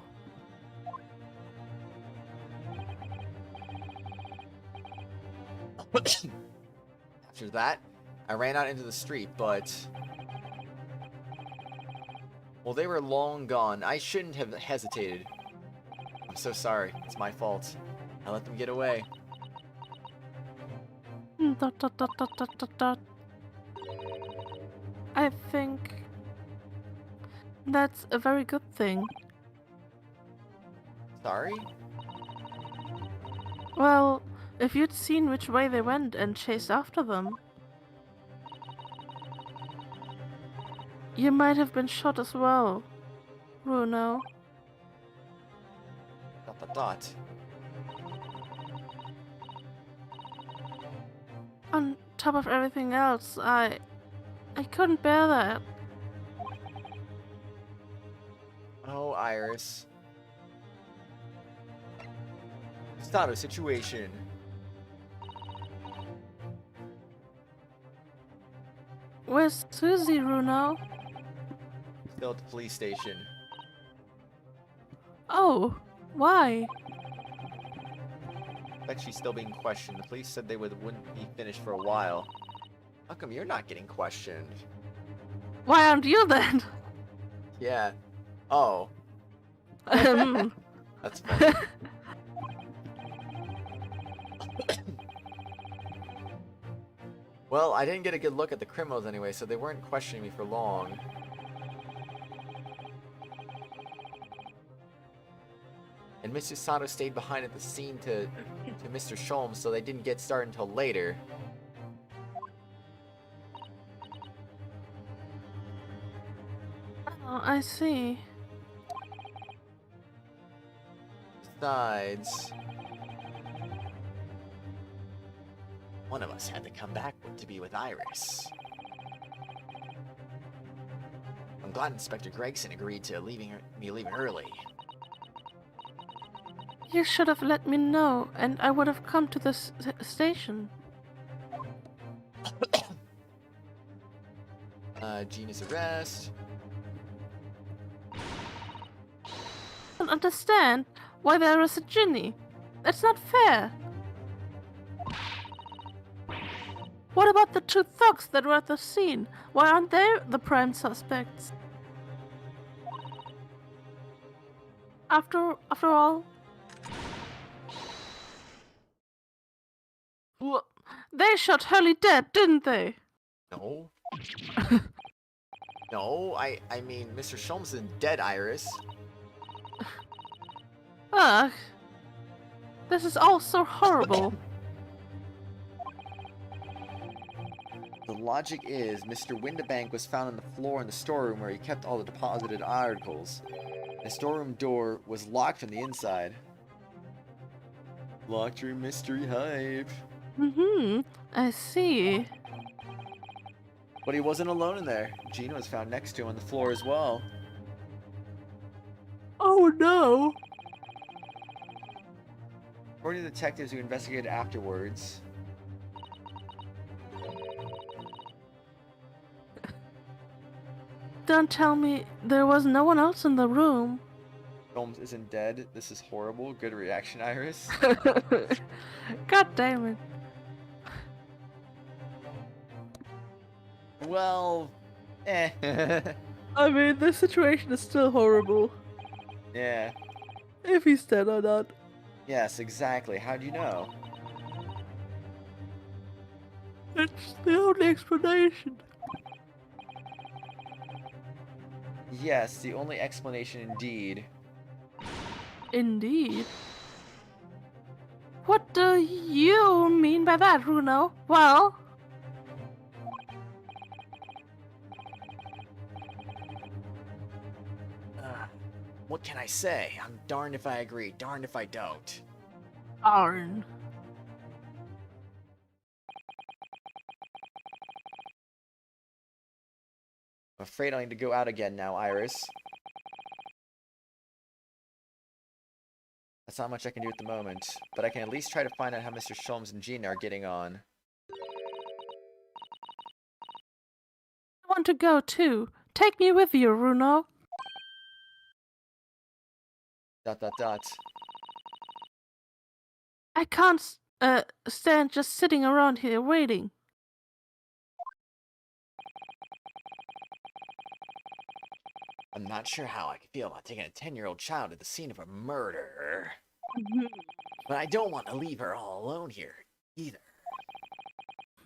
After that, I ran out into the street, but... well, they were long gone. I shouldn't have hesitated. I'm so sorry. It's my fault. I let them get away. Dot, dot, dot, dot, dot, dot, dot. I think that's a very good thing. Sorry? Well, if you'd seen which way they went and chased after them, you might have been shot as well, Runo. Dot dot dot. On top of everything else, I couldn't bear that. Oh, Iris. Stato situation. Where's Susie, Runo? Still at the police station. Oh, why? I bet she's still being questioned. The police said they wouldn't be finished for a while. How come you're not getting questioned? Why aren't you then? Yeah. Oh. Um, That's funny. Well, I didn't get a good look at the criminals anyway, so they weren't questioning me for long. And Mr. Sato stayed behind at the scene to Mr. Sholmes, so they didn't get started until later. oh, I see. Besides, one of us had to come back to be with Iris. I'm glad Inspector Gregson agreed to me leaving early. You should have let me know, and I would have come to the station. Gina's arrest. I don't understand why there is a Ginny. That's not fair. What about the two thugs that were at the scene? Why aren't they the prime suspects? After all, they shot Hurley dead, didn't they? No. No, I mean, Mr. Sholmes is dead, Iris. Ugh. This is all so horrible. The logic is, Mr. Windibank was found on the floor in the storeroom where he kept all the deposited articles. The storeroom door was locked from the inside. Locked room mystery hype. I see. But he wasn't alone in there. Gina was found next to him on the floor as well. Oh no! According to the detectives who investigated afterwards, Don't tell me there was no one else in the room. Holmes isn't dead. This is horrible. Good reaction, Iris. God damn it. Well, eh. I mean, this situation is still horrible. Yeah. If he's dead or not. Yes, exactly. How do you know? It's the only explanation. Yes, the only explanation indeed. Indeed. What do you mean by that, Runo? Well... What can I say? I'm darned if I agree, darned if I don't. Darn. I'm afraid I need to go out again now, Iris. That's not much I can do at the moment, but I can at least try to find out how Mr. Sholmes and Gina are getting on. I want to go too. Take me with you, Runo. ... I can't stand just sitting around here waiting. I'm not sure how I feel about taking a 10-year-old child to the scene of a murder. But I don't want to leave her all alone here, either.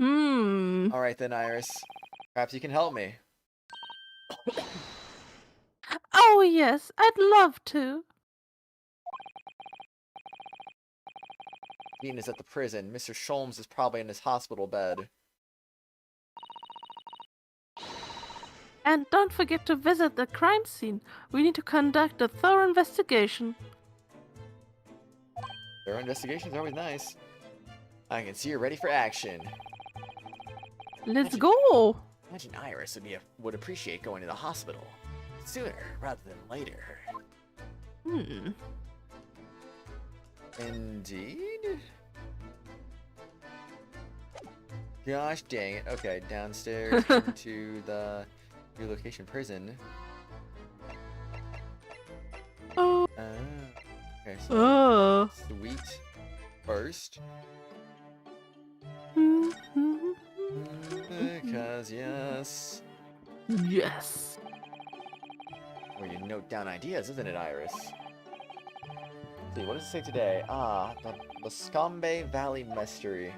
Alright then, Iris. Perhaps you can help me. Oh, yes, I'd love to. Dean is at the prison. Mr. Sholmes is probably in his hospital bed. And don't forget to visit the crime scene. We need to conduct a thorough investigation. Their investigations are always nice. I can see you're ready for action. Let's go! Imagine Iris would appreciate going to the hospital sooner rather than later. Indeed? Gosh dang it. Okay, downstairs into the relocation prison. Oh. Okay, so sweet. First. Because yes. Yes. Where you note down ideas, isn't it, Iris? Let's see, what does it say today? Ah, the Lascombe Valley Mystery.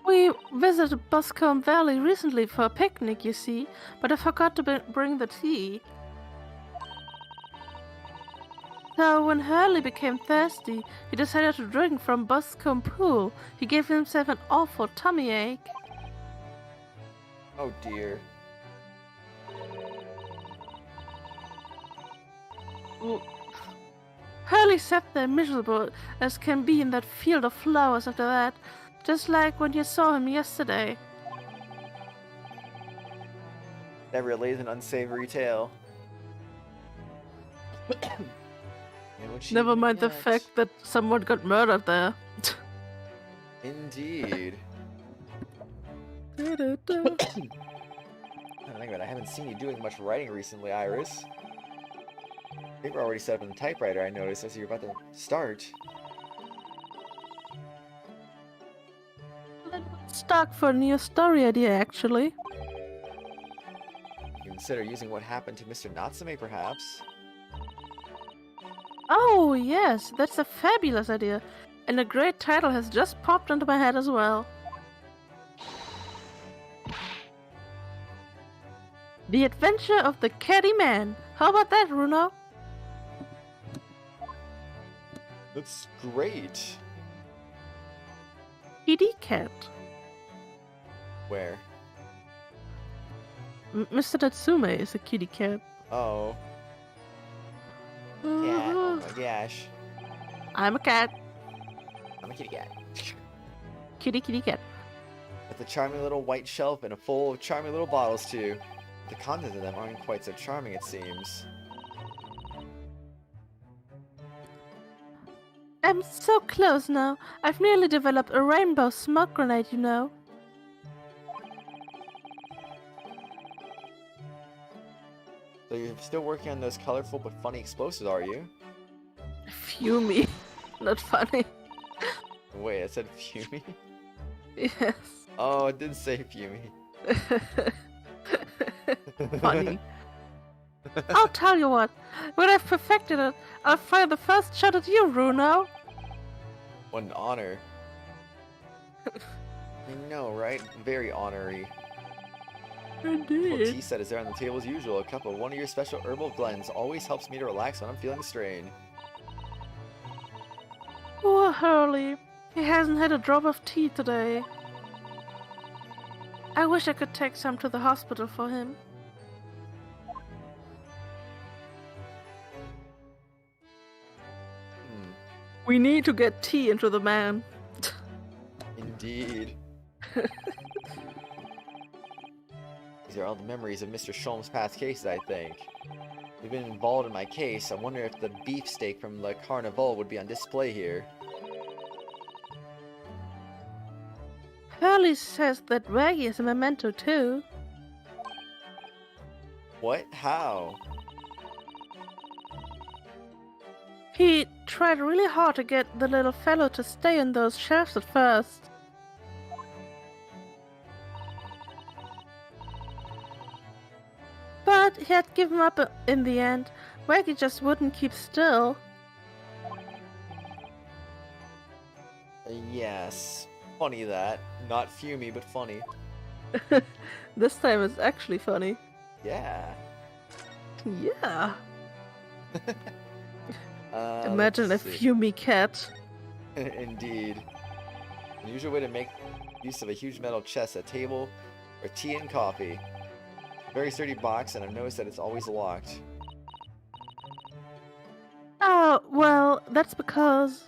We visited Buscombe Valley recently for a picnic, you see, but I forgot to bring the tea. So when Hurley became thirsty, he decided to drink from Buscombe Pool. He gave himself an awful tummy ache. Oh dear. Hurley sat there miserable as can be in that field of flowers after that, just like when you saw him yesterday. That really is an unsavory tale. Never mind the fact that someone got murdered there. Indeed. I don't think about it. I haven't seen you doing much writing recently, Iris. They were already set up in the typewriter, I noticed, as you're about to start. Stuck for a new story idea, actually. Consider using what happened to Mr. Natsume, perhaps? Oh, yes, that's a fabulous idea. And a great title has just popped into my head as well. The Adventure of the Caddy Man. How about that, Runo? That's great. Kitty Cat. Where? Mr. Natsume is a kitty cat. Oh. Cat. Oh my gosh. I'm a cat. I'm a kitty cat. Kitty cat. With a charming little white shelf and a full of charming little bottles too. The contents of them aren't quite so charming, it seems. I'm so close now. I've nearly developed a rainbow smoke grenade, you know. So you're still working on those colorful but funny explosives, are you? Fumey. Not funny. Wait, I said fumey? Yes. Oh, it did say fumey. Funny. I'll tell you what. When I've perfected it, I'll fire the first shot at you, Runo. What an honor. I know, right? Very honorary. Well, Indeed. tea set is there on the table as usual. A cup of one of your special herbal blends always helps me to relax when I'm feeling the strain. Poor Hurley. He hasn't had a drop of tea today. I wish I could take some to the hospital for him. We need to get tea into the man. Indeed. These are all the memories of Mr. Sholmes' past cases, I think. You've been involved in my case. I wonder if the beefsteak from Le Carnival would be on display here. Hurley says that Waggy is a memento too. What? How? He tried really hard to get the little fellow to stay on those shelves at first. But he had given up in the end. Waggy just wouldn't keep still. Yes. Funny that. Not fumey, but funny. This time it's actually funny. Yeah. Yeah. Imagine a let's see. fumey cat. Indeed. An usual way to make use of a huge metal chest, a table, or tea and coffee. Very sturdy box, and I've noticed that it's always locked. Oh, well, that's because...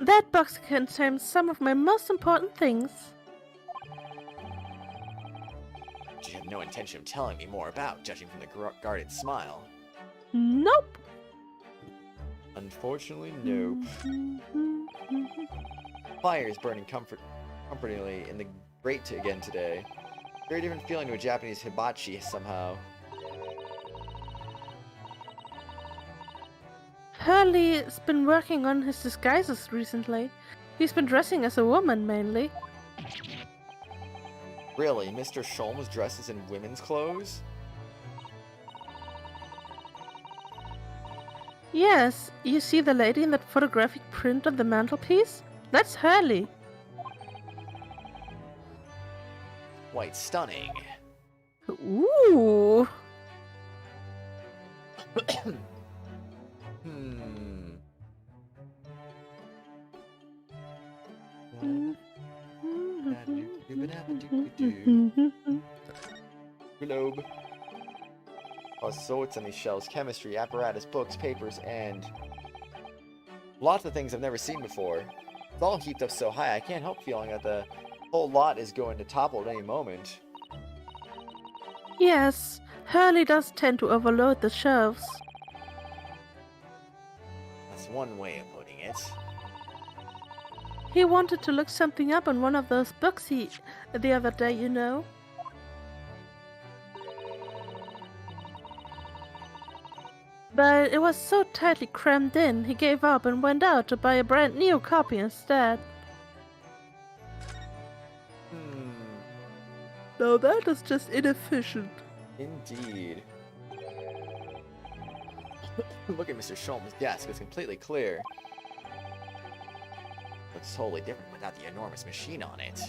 that box contains some of my most important things. Which you have no intention of telling me more about, judging from the guarded smile. Nope. Unfortunately, nope. Fire is burning comfortingly in the grate again today. Very different feeling to a Japanese hibachi somehow. Hurley's been working on his disguises recently. He's been dressing as a woman mainly. Really, Mr. Sholmes dresses in women's clothes? Yes, you see the lady in that photographic print on the mantelpiece? That's Hurley. Quite stunning. Ooh. Globe. All sorts on these shelves. Chemistry, apparatus, books, papers, and... lots of things I've never seen before. It's all heaped up so high, I can't help feeling that the whole lot is going to topple at any moment. Yes, Hurley does tend to overload the shelves. That's one way of putting it. He wanted to look something up on one of those books the other day, you know. But it was so tightly crammed in, he gave up and went out to buy a brand new copy instead. Now that is just inefficient. Indeed. Look at Mr. Sholmes' desk, it's completely clear. Looks totally different without the enormous machine on it.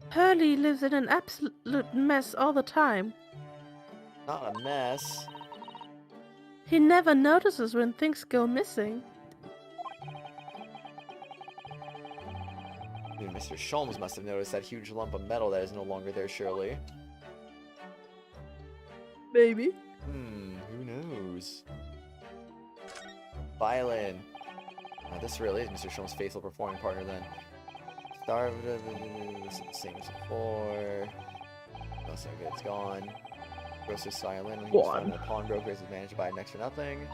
Hurley lives in an absolute mess all the time. Not a mess. He never notices when things go missing. Even Mr. Sholmes must have noticed that huge lump of metal that is no longer there, surely. Maybe. Who knows? Violin. Now, this really is Mr. Sholmes' faithful performing partner then. Star, this is the same as before. That's no good, it's gone. Grossest violin when he was found in the pawnbrokers is managed by next to nothing.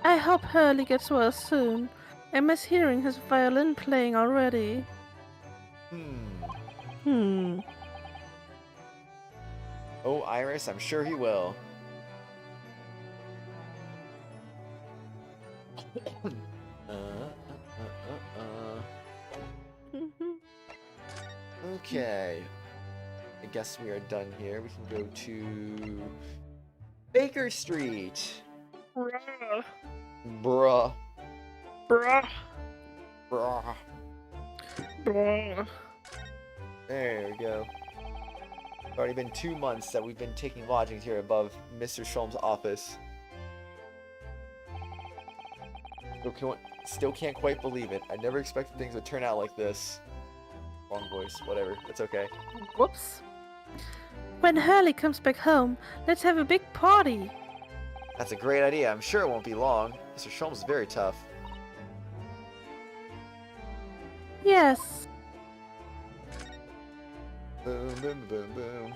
I hope Hurley gets well soon. I miss hearing his violin playing already. Oh, Iris, I'm sure he will. Okay. I guess we are done here. We can go to Baker Street. Bruh. Bruh. Bruh. Bruh. Bruh. There we go. It's already been 2 months that we've been taking lodgings here above Mr. Sholmes' office. Still can't quite believe it. I never expected things would turn out like this. Wrong voice, whatever. It's okay. Whoops. When Hurley comes back home, let's have a big party. That's a great idea. I'm sure it won't be long. Mr. Sholmes is very tough. Yes. Boom, boom, boom,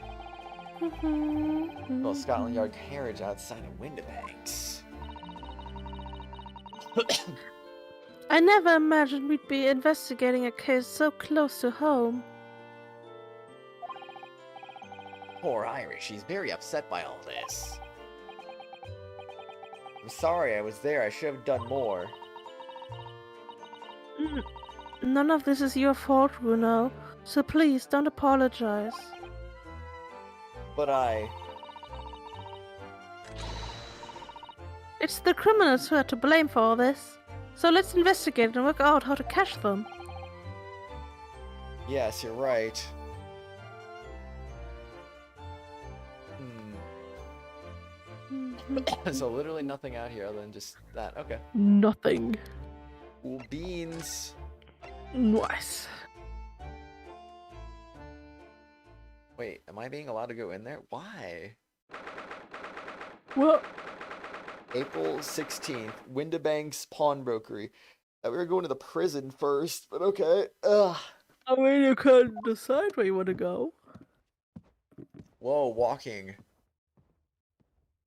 boom. Well, Scotland Yard carriage outside of Windibanks. I never imagined we'd be investigating a case so close to home. Poor Iris, she's very upset by all this. I'm sorry I was there, I should have done more. None of this is your fault, Runo. So please, don't apologize. But It's the criminals who are to blame for all this. So let's investigate and work out how to catch them. Yes, you're right. So literally nothing out here other than just that. Okay. Nothing. Cool beans. Nice. Wait, am I being allowed to go in there? Why? What? April 16th, Windibank's Pawnbrokery. We were going to the prison first, but okay. Ugh. I mean, you can decide where you want to go. Whoa, walking.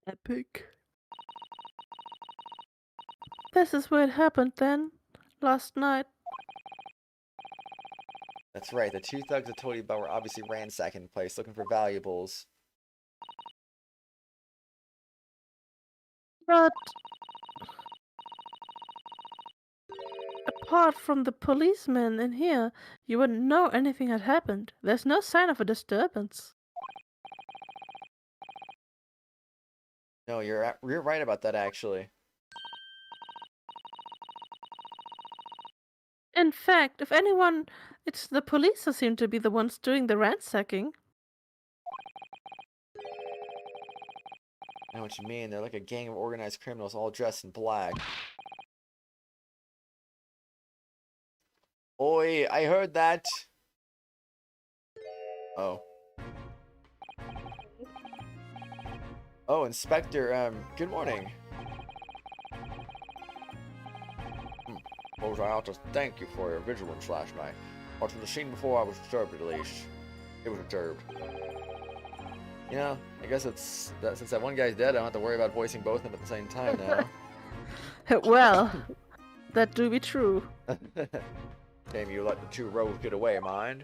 Epic. This is where it happened then. Last night. That's right, the two thugs I told you about were obviously ransacking the place, looking for valuables. But apart from the policemen in here, you wouldn't know anything had happened. There's no sign of a disturbance. No, you're right about that, actually. In fact, if anyone, it's the police who seem to be the ones doing the ransacking. I know what you mean. They're like a gang of organized criminals all dressed in black. Oi, I heard that. Oh. Oh, Inspector, good morning. Suppose I ought to thank you for your vigilance last night. Or from the scene before I was disturbed, at least. It was disturbed. You know, I guess it's that since that one guy's dead, I don't have to worry about voicing both of them at the same time now. Well, that do be true. Damn, you let the two rogues get away, mind?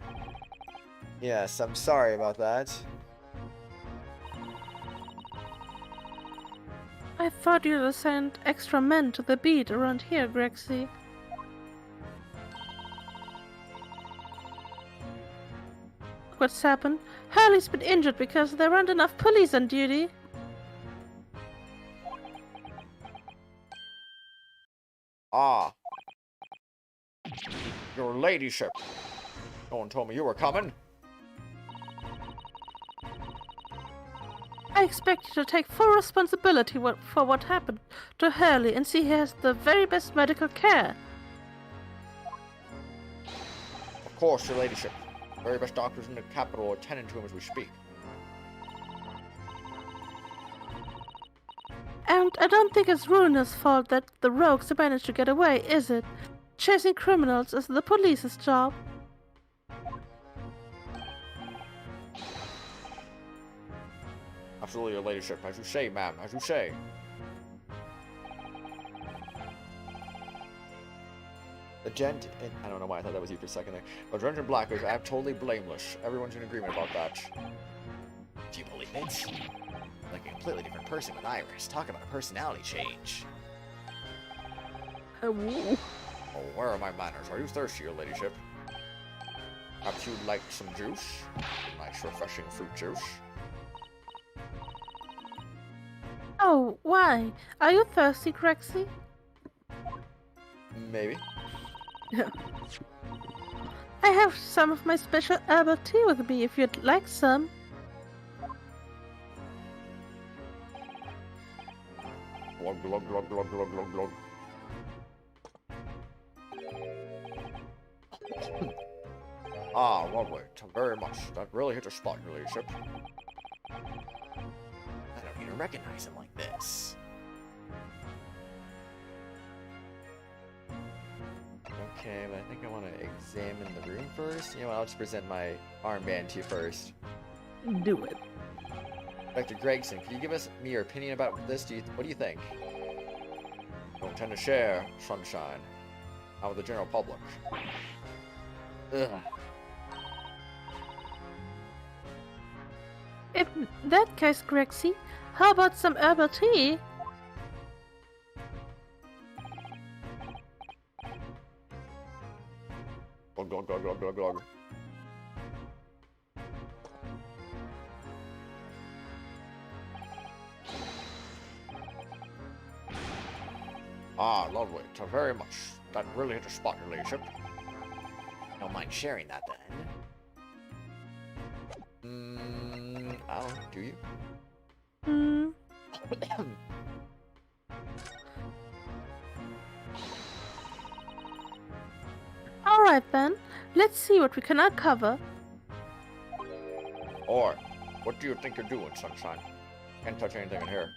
Yes, I'm sorry about that. I thought you'd have sent extra men to the beat around here, Grexy. What's happened? Hurley's been injured because there aren't enough police on duty. Ah. Your ladyship. No one told me you were coming. I expect you to take full responsibility for what happened to Hurley and see he has the very best medical care. Of course, your ladyship. The very best doctors in the capital are attending to him as we speak. And I don't think it's Runa's fault that the rogues managed to get away, is it? Chasing criminals is the police's job. Absolutely, your ladyship. As you say, ma'am. As you say. The gent... I don't know why I thought that was you for a second there. But gent in black is totally blameless. Everyone's in agreement about that. Do you believe it? Like a completely different person with Iris. Talk about a personality change. Oh, where are my manners? Are you thirsty, your ladyship? Perhaps you'd like some juice? Nice, refreshing fruit juice. Oh, why? Are you thirsty, Grexy? Maybe. Yeah. I have some of my special herbal tea with me if you'd like some. Glug, glug, glug, glug, glug, glug, glug. Ah, lovely. Very much. That really hit the spot, your ladyship. I don't even recognize him like this. Okay, but I think I want to examine the room first. You know what, I'll just present my armband to you first. Do it. Dr. Gregson, can you give me your opinion about this? What do you think? Don't tend to share, sunshine. Not with the general public. Ugh. In that case, Grexy, how about some herbal tea? Glug, glug, glug, glug, glug, glug. Ah, lovely. Thank you very much. That really hit the spot, your ladyship. Don't mind sharing that, then. I don't know. Do you? Alright then, let's see what we can uncover. Or, what do you think you're doing, Sunshine? Can't touch anything in here.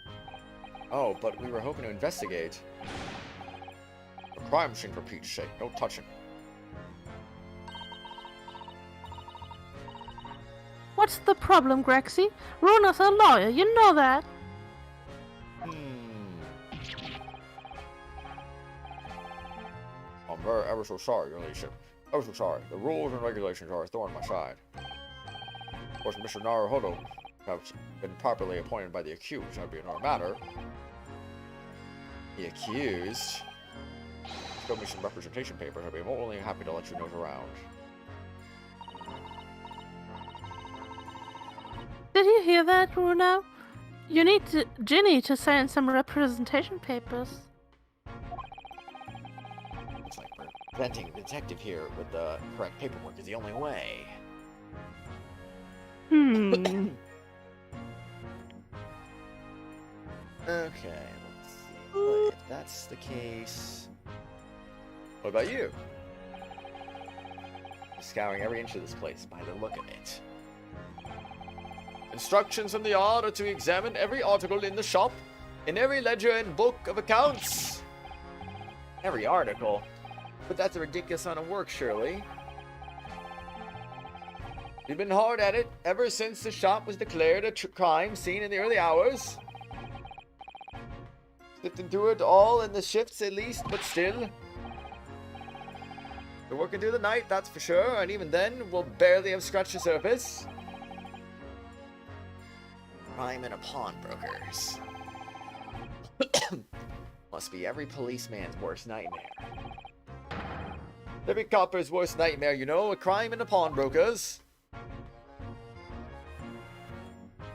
Oh, but we were hoping to investigate. A crime scene, for Pete's sake. No touching. What's the problem, Grexy? Runa's a lawyer, you know that. I'm ever so sorry, your ladyship. Ever so sorry. The rules and regulations are a thorn in my side. Of course, Mr. Naruhodo has been properly appointed by the accused. That'd be another matter. The accused? Show me some representation papers. I'd be more than happy to let you nose around. Did you hear that, Runa? You need Ginny to sign some representation papers. Looks like presenting the detective here with the correct paperwork is the only way. Okay, let's see. Well, if that's the case... What about you? Scouring every inch of this place by the look of it. Instructions from the yard are to examine every article in the shop, in every ledger and book of accounts. Every article? But that's a ridiculous amount of work, surely. We've been hard at it ever since the shop was declared a crime scene in the early hours. Sifting through it all in the shifts at least, but still. We're working through the night, that's for sure, and even then, we'll barely have scratched the surface. Crime and a pawnbroker's. Must be every policeman's worst nightmare. Every copper's worst nightmare, you know, a crime and a pawnbroker's.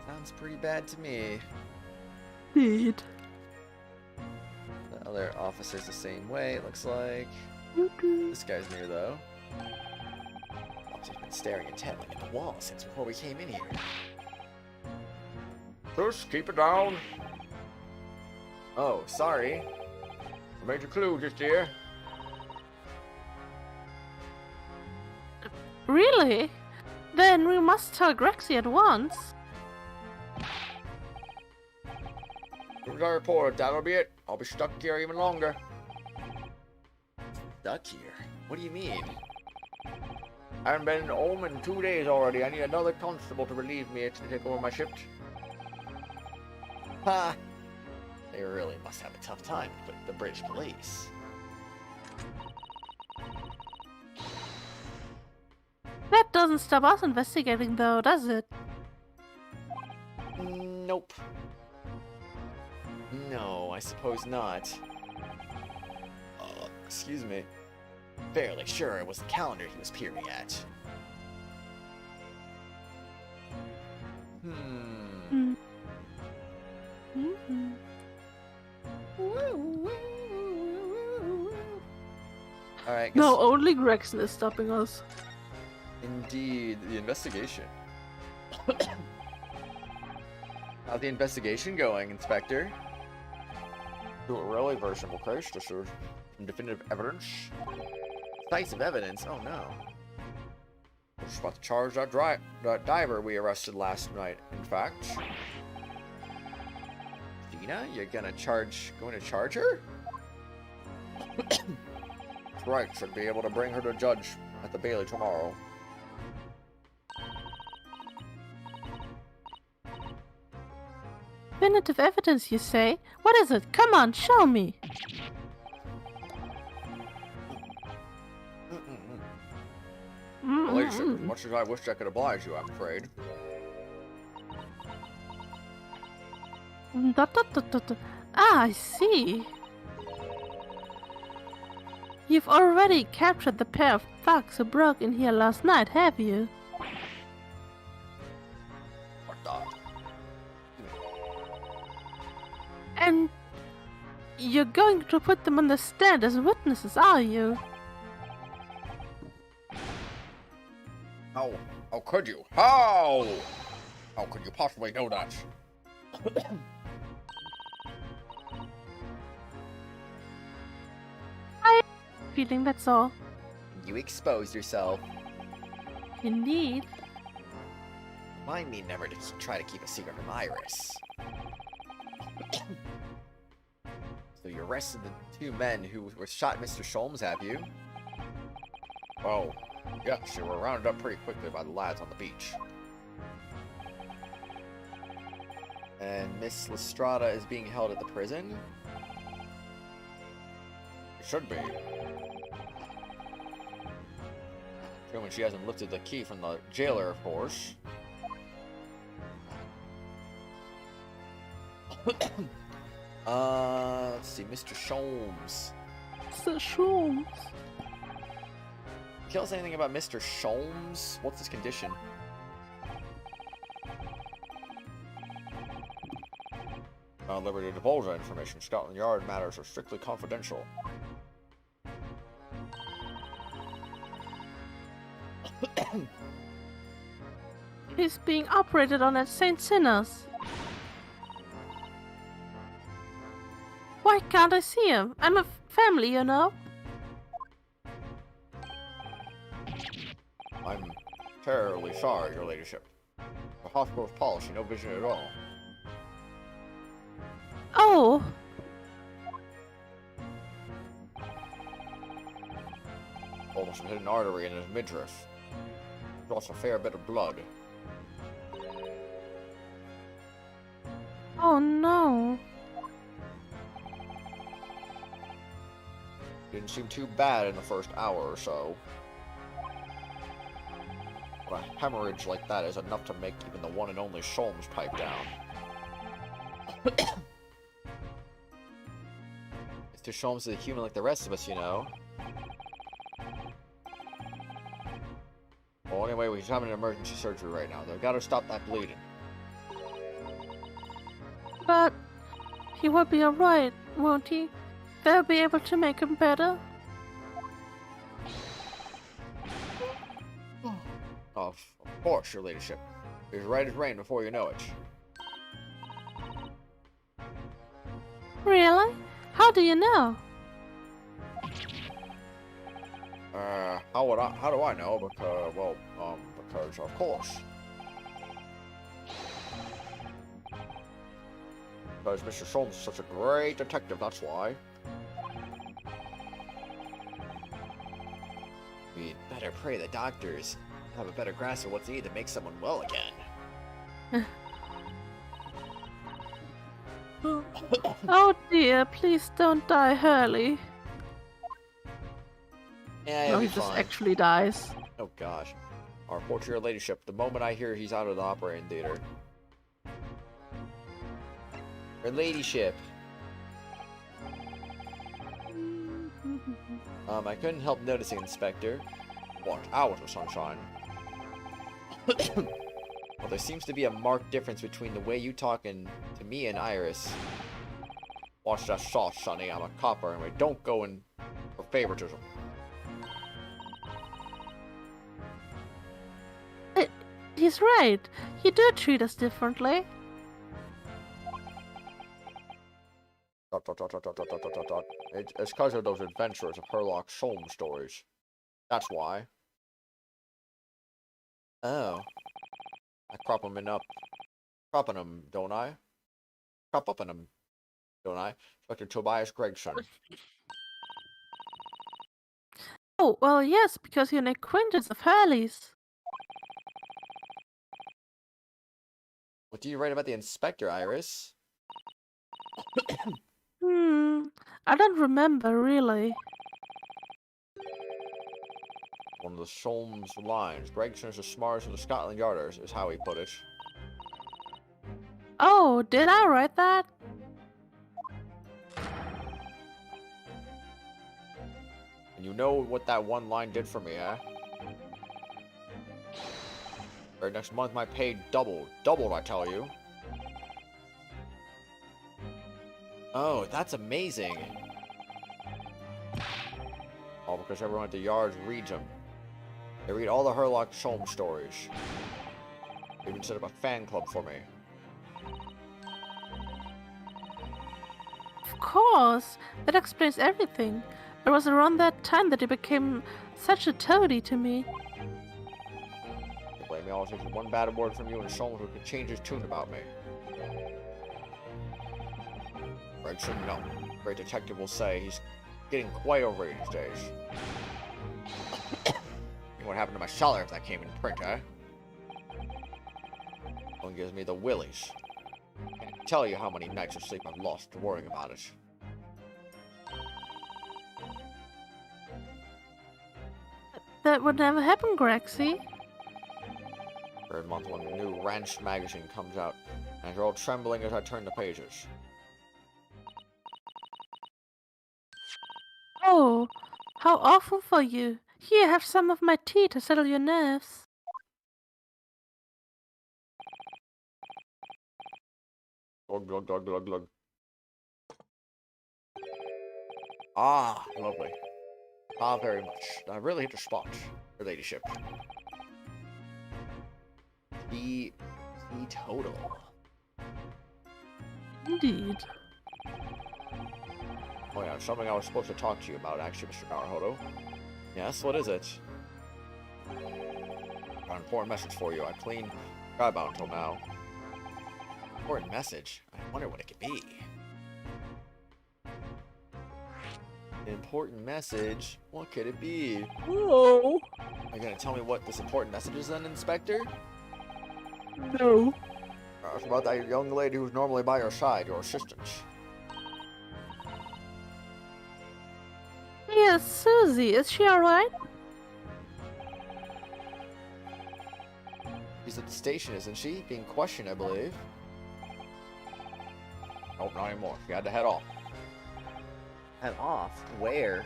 Sounds pretty bad to me. Indeed. The other officer's the same way, it looks like. This guy's new, though. Officer's been staring intently at the wall since before we came in here. Just keep it down. Oh, sorry. I made a clue just here. Really? Then we must tell Grexy at once. As I report, that'll be it. I'll be stuck here even longer. Stuck here? What do you mean? I haven't been home in 2 days already. I need another constable to relieve me to take over my shift. Ha! They really must have a tough time with the British police. That doesn't stop us investigating though, does it? Nope. No, I suppose not. Excuse me. Fairly sure it was the calendar he was peering at. Alright, No, only Gregson is stopping us. Indeed, the investigation. How's the investigation going, Inspector? Do it really very simple case. This is some definitive evidence. Decisive evidence? Oh no. We're just about to charge that diver we arrested last night, in fact. Dina, you're going to charge her? That's right, should be able to bring her to judge at the Bailey tomorrow. Definitive evidence, you say? What is it? Come on, show me! Ladyship, as much as I wish I could oblige you, I'm afraid. Ah, I see. You've already captured the pair of thugs who broke in here last night, have you? What the? And you're going to put them on the stand as witnesses, are you? How could you? How could you possibly know that? Feeling that's all. You exposed yourself. Indeed. Remind me never to try to keep a secret from Iris. So you arrested the two men who were shot Mr. Sholmes, have you? Oh, yes, you were rounded up pretty quickly by the lads on the beach. And Miss Lestrada is being held at the prison? It should be. Assuming she hasn't lifted the key from the jailer, of course. Let's see, Mr. Sholmes. Mr. Sholmes. Tell us anything about Mr. Sholmes? What's his condition? Not at liberty to divulge that information. Scotland Yard matters are strictly confidential. He's being operated on at St. Sinner's. Why can't I see him? I'm a family, you know. I'm terribly sorry, your ladyship. The hospital's policy, no vision at all. Oh, Almost hit an artery in his midriff. Lost a fair bit of blood. oh no. Didn't seem too bad in the first hour or so. But a hemorrhage like that is enough to make even the one and only Sholmes pipe down. Mr. Sholmes is a human like the rest of us, you know. Well, anyway, he's having an emergency surgery right now. They've got to stop that bleeding. But he will be alright, won't he? They'll be able to make him better. Of course, your ladyship. He's right as rain before you know it. Really? How do you know? How do I know? Because, well, because of course. Because Mr. Sholmes is such a great detective, that's why. We'd better pray the doctors have a better grasp of what's needed to make someone well again. Oh dear, please don't die, Hurley. Yeah, No, he'll he be just fine. actually dies. Oh gosh. Our report to your ladyship. The moment I hear he's out of the operating theater. Her ladyship. I couldn't help noticing, Inspector. What? Hours of sunshine. Well, there seems to be a marked difference between the way you talking to me and Iris. Watch that sauce, Sonny. I'm a copper, and we don't go in for favoritism. He's right. You do treat us differently. It's because of those adventurers of Herlock Sholmes stories. That's why. Oh. I crop them in up. Cropping them, don't I? Crop up in them, don't I? Inspector Tobias Gregson. Oh, well, yes, because you're an acquaintance of Hurley's. What do you write about the inspector, Iris? I don't remember, really. One of the Sholmes lines. Gregson is as smart as the Scotland Yarders, is how he put it. Oh, did I write that? And you know what that one line did for me, eh? Right, next month my pay doubled. Doubled, I tell you. Oh, that's amazing. All because everyone at the yards reads them. They read all the Herlock Sholmes stories. They even set up a fan club for me. Of course, that explains everything. It was around that time that he became such a toady to me. Don't blame me, all it takes is one bad word from you and Sholmes who can change his tune about me. Right, so no. Great detective will say he's getting quite over it these days. What happened to my salary if that came in print, eh? One gives me the willies. Can't tell you how many nights of sleep I've lost worrying about it. That would never happen, Grexy. Every month when a new ranch magazine comes out, and you're all trembling as I turn the pages. Oh, how awful for you. Here, have some of my tea to settle your nerves. Glug, glug, glug, glug, glug. Ah, lovely. Ah, very much. I really hit the spot, your ladyship. The total. Indeed. Oh yeah, something I was supposed to talk to you about, actually, Mr. Naruhodo. Yes, what is it? Got an important message for you. I cleaned Skybound until now. Important message? I wonder what it could be. Important message? What could it be? Oh, Are you gonna tell me what this important message is then, Inspector? no. It's about that young lady who's normally by your side, your assistant. Yes, Susie, is she alright? She's at the station, isn't she? Being questioned, I believe. Nope, not anymore. She had to head off. Head off? Where?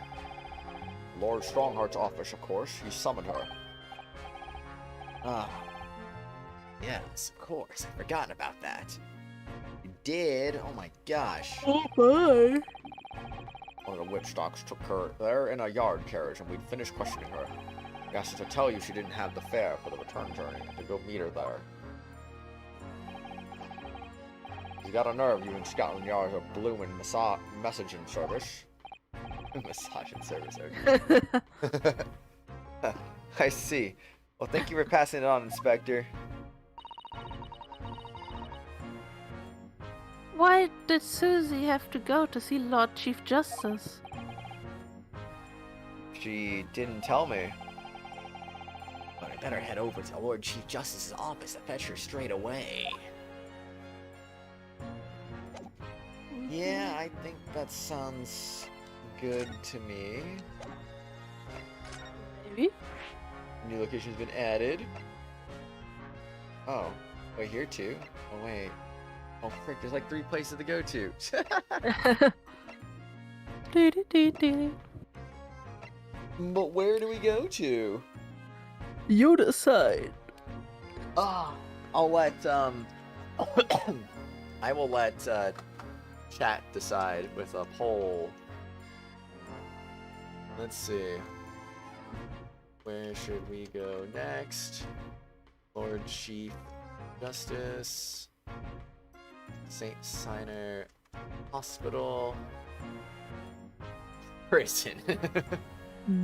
Lord Strongheart's office, of course. He summoned her. Ah. Yes, of course. I'd forgotten about that. You did? Oh my gosh. Oh, boy. One of the Whipstocks took her there in a yard carriage, and we'd finished questioning her. He asked us to tell you she didn't have the fare for the return journey, to go meet her there. You got a nerve, you in Scotland Yard's a bloomin' messaging service. Massaging service, okay. I see. Well, thank you for passing it on, Inspector. Why did Susie have to go to see Lord Chief Justice? She didn't tell me. But I better head over to Lord Chief Justice's office to fetch her straight away. Yeah, I think that sounds good to me. Maybe? New location's been added. Oh, wait, here too? Oh, wait. Oh, frick, there's like 3 places to go to. But where do we go to? You decide. Ah, I'll let, I will let, chat decide with a poll. Let's see. Where should we go next? Lord Chief Justice. St. Signer Hospital. Prison.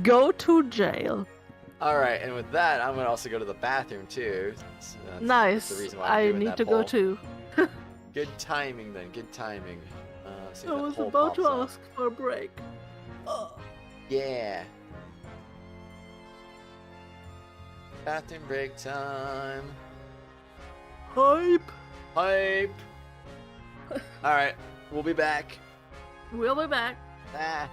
Go to jail. Alright, and with that, I'm gonna also go to the bathroom too. So that's Nice. the reason why I'm I doing need that to poll. go too. Good timing then, good timing. See if I that was poll about to pops up. ask for a break. Yeah. Bathroom break time. Hype. Hype. Alright, we'll be back. We'll be back. Ah.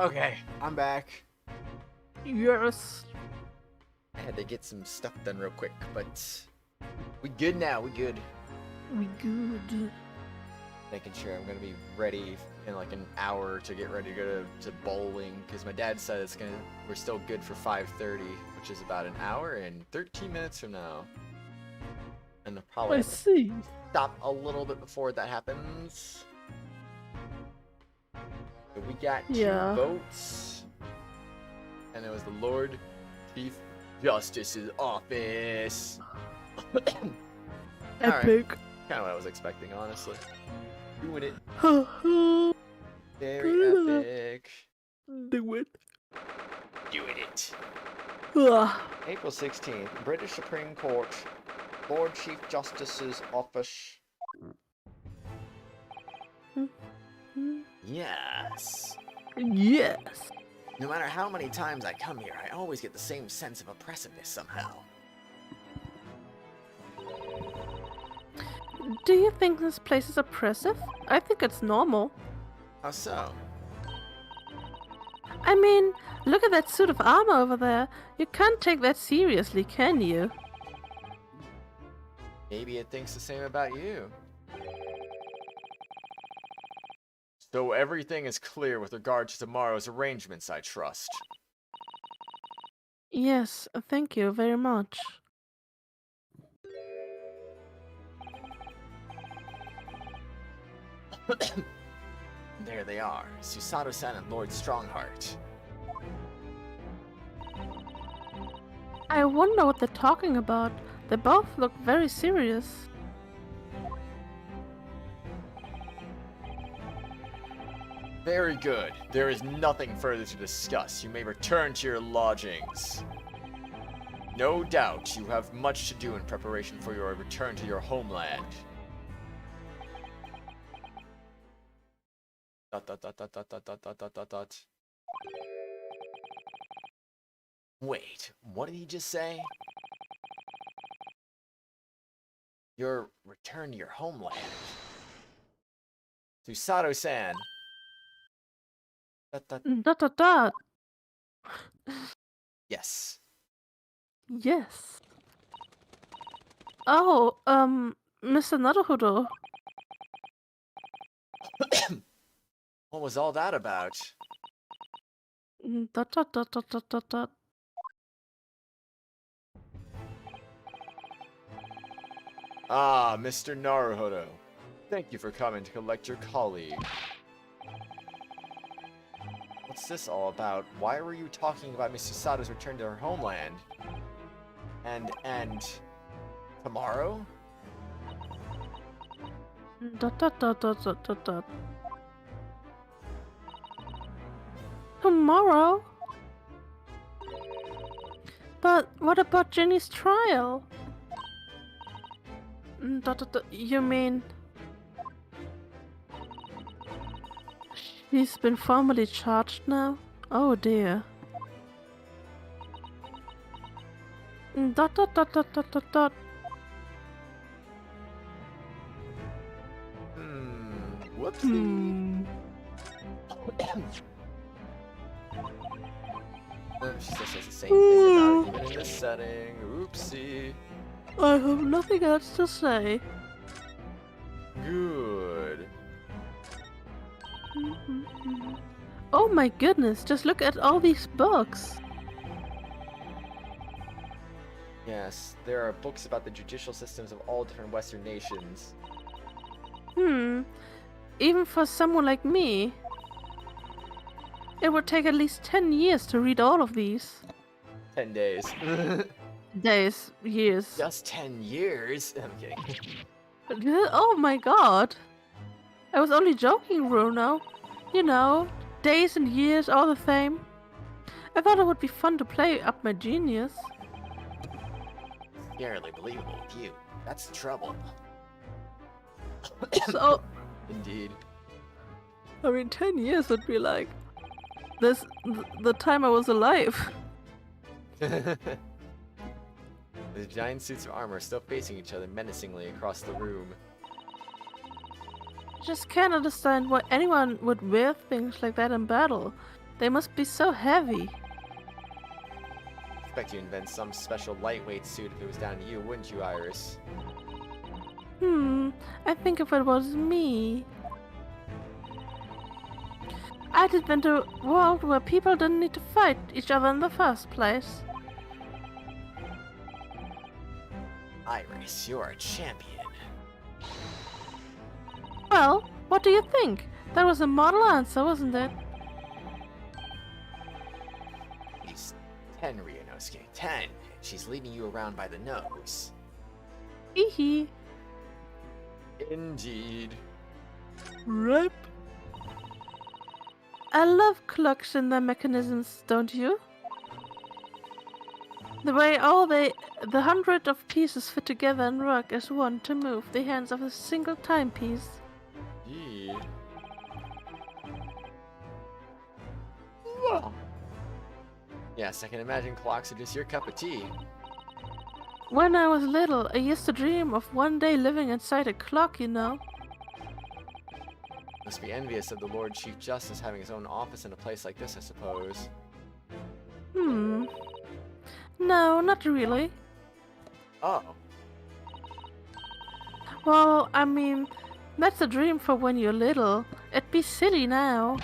Okay, I'm back. Yes. I had to get some stuff done real quick, but we good now. We good. We good. Making sure I'm gonna be ready in like an hour to get ready to go to bowling, because my dad said we're still good for 5:30, which is about an hour and 13 minutes from now. And they'll probably I have to see. stop a little bit before that happens. So we got 2 Yeah. votes, and it was the Lord Chief Justice's office. Epic. Kind of what I was expecting, honestly. Doing it. Do Very epic. it. Doing it. Ugh. April 16th, British Supreme Court, Lord Chief Justice's office. Yes. Yes. No matter how many times I come here, I always get the same sense of oppressiveness somehow. Do you think this place is oppressive? I think it's normal. How so? I mean, look at that suit of armor over there. You can't take that seriously, can you? Maybe it thinks the same about you. So everything is clear with regard to tomorrow's arrangements, I trust. Yes, thank you very much. There they are, Susato-san and Lord Strongheart. I wonder what they're talking about. They both look very serious. Very good. There is nothing further to discuss. You may return to your lodgings. No doubt you have much to do in preparation for your return to your homeland. Dot, dot, dot, dot, dot, dot, dot, dot, dot, dot, dot. Wait, what did he just say? Your return to your homeland. Susato-san. Dot, dot. Dot dot dot. Yes. Yes. Oh, Mr. Naruhodo. What was all that about? Dot dot dot dot dot dot dot. Ah, Mr. Naruhodo. Thank you for coming to collect your colleague. What's this all about? Why were you talking about Miss Susato's return to her homeland? And tomorrow? Dot dot dot dot dot dot dot. Tomorrow? But what about Jenny's trial? Dot dot dot. You mean she's been formally charged now? Oh dear. Dot dot dot dot dot dot dot. Whoopsie. She says the same thing about even in this setting. Oopsie. I have nothing else to say. Good. Oh my goodness, just look at all these books. Yes, there are books about the judicial systems of all different Western nations. Even for someone like me, it would take at least 10 years to read all of these. 10 days. Days, years. Just 10 years? I'm kidding. Oh my god. I was only joking, Bruno. You know, days and years all the same. I thought it would be fun to play up my genius. Scarily believable view. That's the trouble. So, Indeed. I mean, 10 years would be like this, the time I was alive. The giant suits of armor still facing each other menacingly across the room. Just can't understand why anyone would wear things like that in battle. They must be so heavy. Expect you to invent some special lightweight suit if it was down to you, wouldn't you, Iris? I think if it was me, I'd invent a world where people didn't need to fight each other in the first place. Iris, you're a champion. Well, what do you think? That was a model answer, wasn't it? He's 10, Ryunosuke. 10. She's leading you around by the nose. Hee hee. Indeed. Rip. I love clocks and their mechanisms, don't you? The way all the hundred of pieces fit together and work as one to move the hands of a single timepiece. Indeed. Yes, I can imagine clocks are just your cup of tea. When I was little, I used to dream of one day living inside a clock, you know. Must be envious of the Lord Chief Justice having his own office in a place like this, I suppose. No, not really. Oh. Well, I mean, that's a dream for when you're little. It'd be silly now.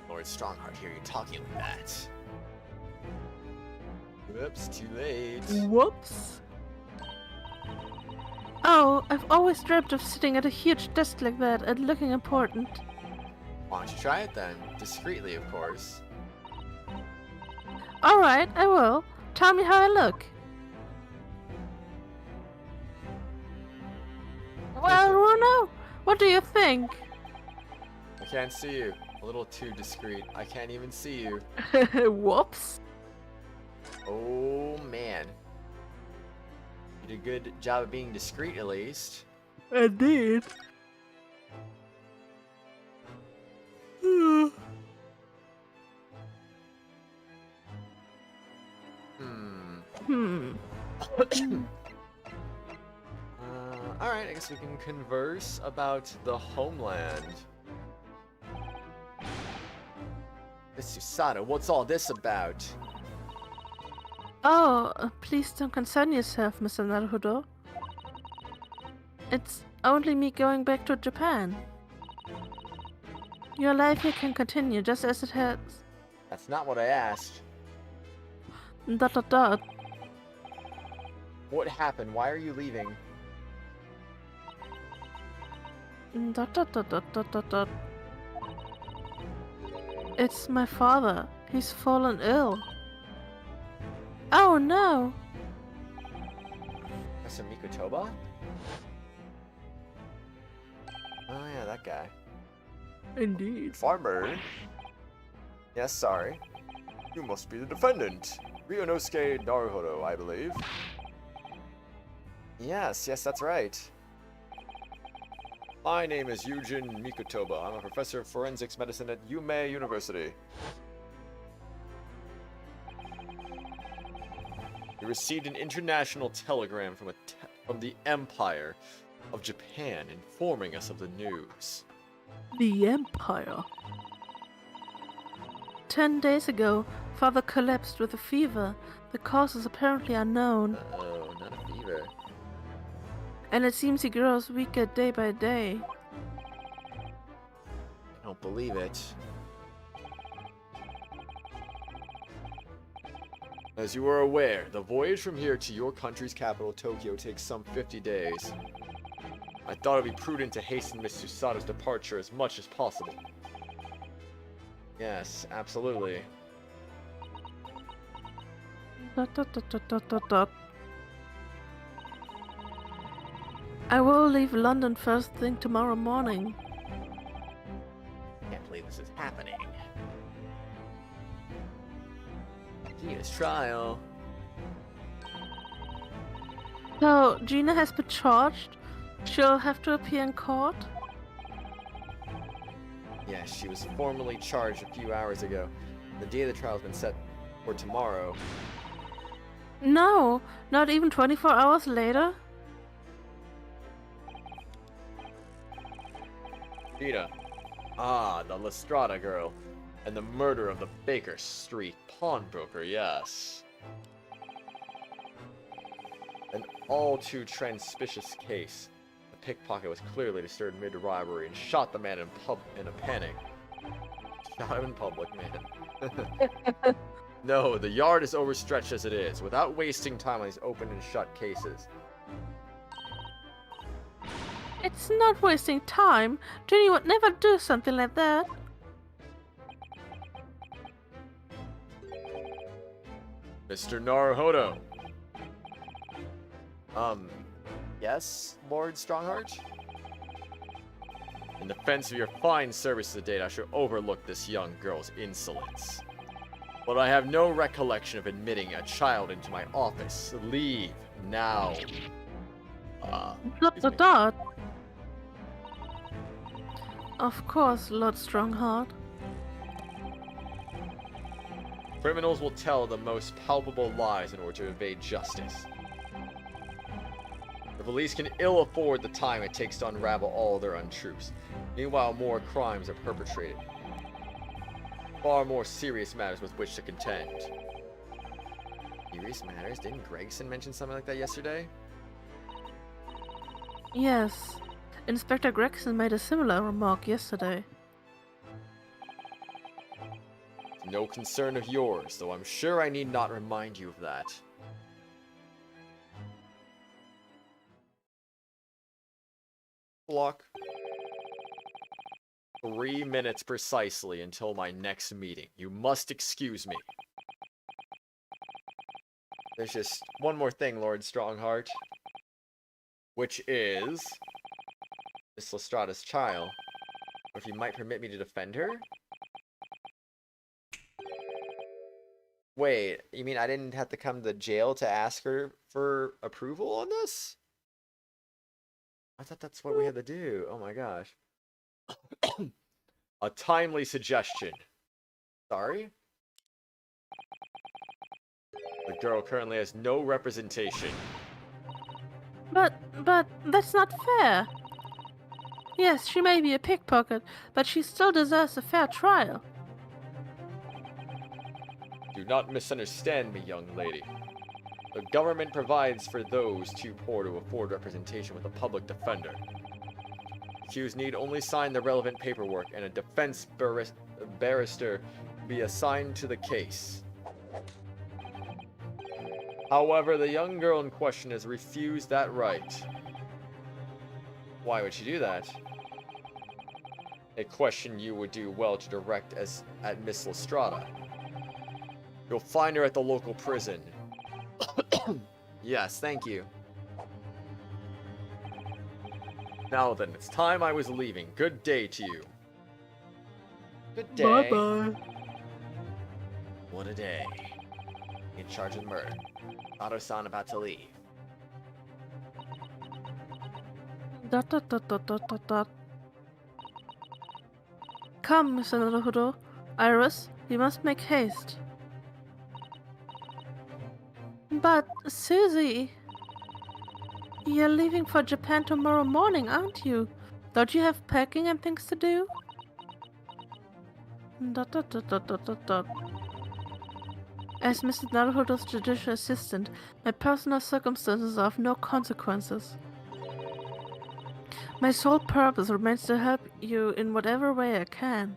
Lord Strongheart, hear you talking like that. Whoops, too late. Whoops. Oh, I've always dreamt of sitting at a huge desk like that and looking important. Why don't you try it then? Discreetly, of course. Alright, I will. Tell me how I look. Well, Runo, what do you think? I can't see you. A little too discreet. I can't even see you. Whoops. Oh, man. You did a good job of being discreet, at least. I did. Alright, I guess we can converse about the homeland. Miss Susato, what's all this about? Oh, please don't concern yourself, Mr. Naruhodo. It's only me going back to Japan. Your life here can continue just as it has. That's not what I asked. ... What happened? Why are you leaving? ... It's my father. He's fallen ill. Oh no! Mr. Mikotoba? Oh yeah, that guy. Indeed. Farmer? Yes, sorry. You must be the defendant. Ryunosuke Naruhodo, I believe. Yes, that's right. My name is Yujin Mikotoba. I'm a professor of forensics medicine at Yume University. We received an international telegram from the Empire of Japan informing us of the news. The Empire. 10 days ago, Father collapsed with a fever. The cause is apparently unknown. Oh, not a fever. And it seems he grows weaker day by day. I don't believe it. As you are aware, the voyage from here to your country's capital, Tokyo, takes some 50 days. I thought it would be prudent to hasten Miss Susato's departure as much as possible. Yes, absolutely. ... I will leave London first thing tomorrow morning. Can't believe this is happening. Gina's trial. So, Gina has been charged? She'll have to appear in court? Yes, she was formally charged a few hours ago. The day of the trial has been set for tomorrow. No, not even 24 hours later? Gina. Ah, the Lestrada girl. And the murder of the Baker Street pawnbroker, yes. An all too transpicious case. The pickpocket was clearly disturbed mid-robbery and shot the man in a panic. Shot him in public, man. No, the yard is overstretched as it is, without wasting time on these open and shut cases. It's not wasting time. Jenny would never do something like that. Mr. Naruhodo. Yes, Lord Strongheart? In defense of your fine service to date, I should overlook this young girl's insolence. But I have no recollection of admitting a child into my office. Leave now. Dot. Dot. Of course, Lord Strongheart. Criminals will tell the most palpable lies in order to evade justice. The police can ill afford the time it takes to unravel all their untruths. Meanwhile, more crimes are perpetrated. Far more serious matters with which to contend. Serious matters? Didn't Gregson mention something like that yesterday? Yes. Inspector Gregson made a similar remark yesterday. No concern of yours, though I'm sure I need not remind you of that. Clock. 3 minutes precisely until my next meeting. You must excuse me. There's just one more thing, Lord Strongheart. Which is... Miss Lestrada's child. If you might permit me to defend her? Wait, you mean I didn't have to come to jail to ask her for approval on this? I thought that's what we had to do. Oh my gosh. A timely suggestion. Sorry? The girl currently has no representation. But that's not fair. Yes, she may be a pickpocket, but she still deserves a fair trial. Do not misunderstand me, young lady. The government provides for those too poor to afford representation with a public defender. Accused need only sign the relevant paperwork and a defense barrister be assigned to the case. However, the young girl in question has refused that right. Why would she do that? A question you would do well to direct at Miss Lestrada. You'll find her at the local prison. Yes, thank you. Now then, it's time I was leaving. Good day to you. Good day. Bye-bye. What a day. In charge of murder. Kato-san about to leave. Dot. Come, Mr. Naruhodo. Iris, we must make haste. But, Susie... You're leaving for Japan tomorrow morning, aren't you? Don't you have packing and things to do? Dot. As Mr. Naruhodo's judicial assistant, my personal circumstances are of no consequences. My sole purpose remains to help you in whatever way I can.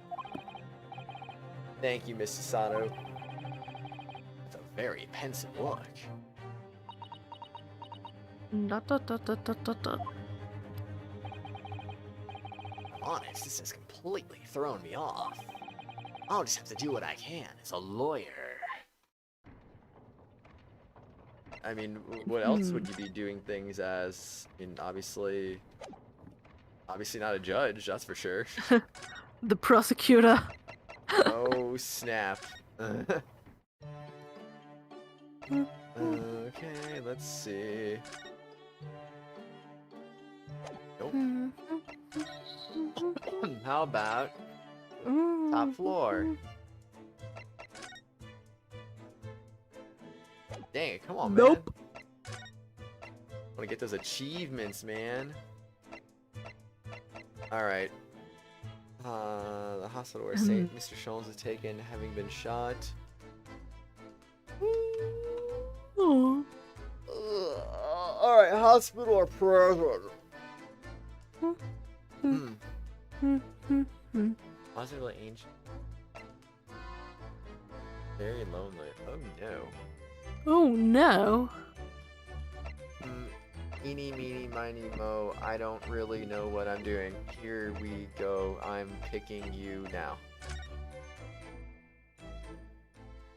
Thank you, Miss Sasano. That's a very pensive look. Dot. Honest, this has completely thrown me off. I'll just have to do what I can as a lawyer. I mean, what else would you be doing things as? I mean, obviously not a judge, that's for sure. The prosecutor. Oh, snap. Okay, let's see. Nope. How about top floor? Dang it, come on, man. Nope. Wanna get those achievements, man. Alright. The hospital where Saint Mr. Sholmes is taken, having been shot. Oh. Alright, hospital or prison? Hospital ancient. Very lonely. Oh no. Oh no. Eeny, meeny, miny, mo. I don't really know what I'm doing. Here we go. I'm picking you now.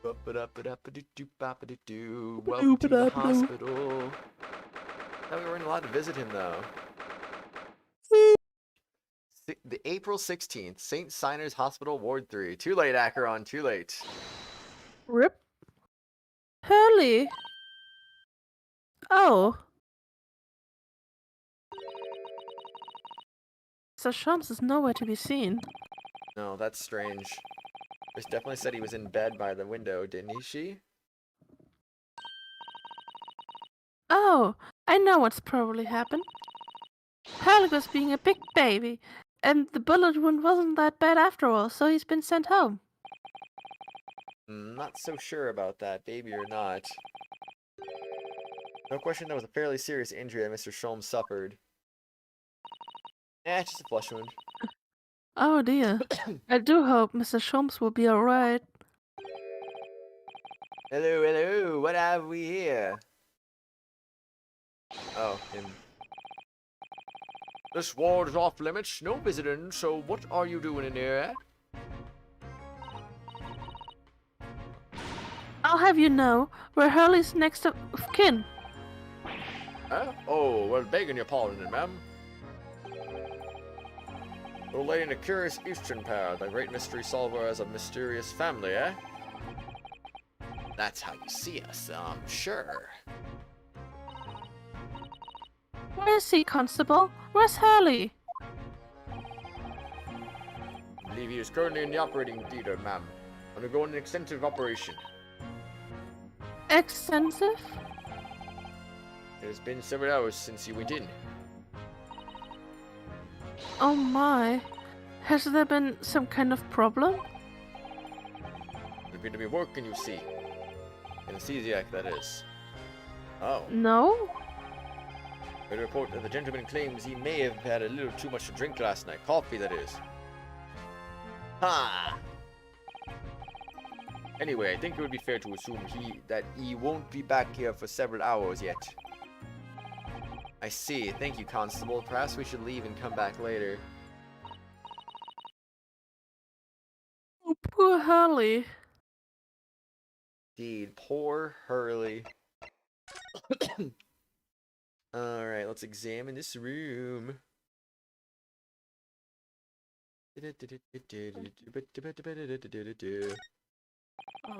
Welcome to the hospital. Thought we weren't allowed to visit him though. The April 16th, St. Siner's Hospital, Ward 3. Too late, Acheron, too late. Rip. Hurley. Oh. So Shams is nowhere to be seen. No, that's strange. Chris definitely said he was in bed by the window, didn't she? Oh, I know what's probably happened. Hurley was being a big baby, and the bullet wound wasn't that bad after all, so he's been sent home. Not so sure about that, baby or not. No question that was a fairly serious injury that Mr. Sholmes suffered. Just a flesh wound. Oh dear. I do hope Mr. Sholmes will be alright. Hello, hello, what have we here? Oh, him. This ward is off limits, no visiting, so what are you doing in here? I'll have you know, we're Hurley's next of kin. Oh, well, begging your pardon, ma'am. We're laying a curious Eastern pair. The great mystery solver has a mysterious family, eh? That's how you see us, sure. Where is he, Constable? Where's Hurley? I believe he is currently in the operating theater, ma'am. Undergoing an extensive operation. Extensive? It has been several hours since you went in. Oh my. Has there been some kind of problem? You appear to be working, you see. Anesthesiac, that is. Oh. No? A report that the gentleman claims he may have had a little too much to drink last night. Coffee, that is. Ha! Anyway, I think it would be fair to assume that he won't be back here for several hours yet. I see. Thank you, Constable. Perhaps we should leave and come back later. Oh, poor Hurley. Indeed, poor Hurley. Alright, let's examine this room. A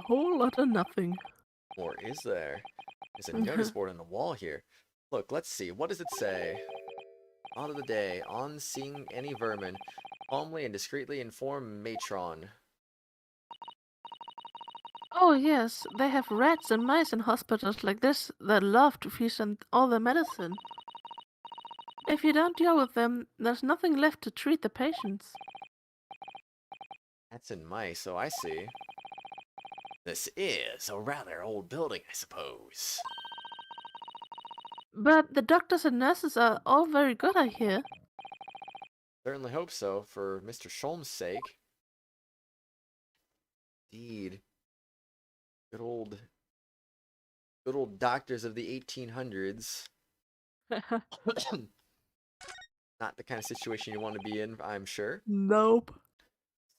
whole lot of nothing. Or is there? There's a notice board on the wall here. Look, let's see. What does it say? Thought of the day. On seeing any vermin, calmly and discreetly inform matron. Oh yes, they have rats and mice in hospitals like this that love to feast on all the medicine. If you don't deal with them, there's nothing left to treat the patients. Rats and mice, so I see. This is a rather old building, I suppose. But the doctors and nurses are all very good, I hear. Certainly hope so, for Mr. Sholmes' sake. Indeed. Good old doctors of the 1800s. Not the kind of situation you want to be in, I'm sure. Nope.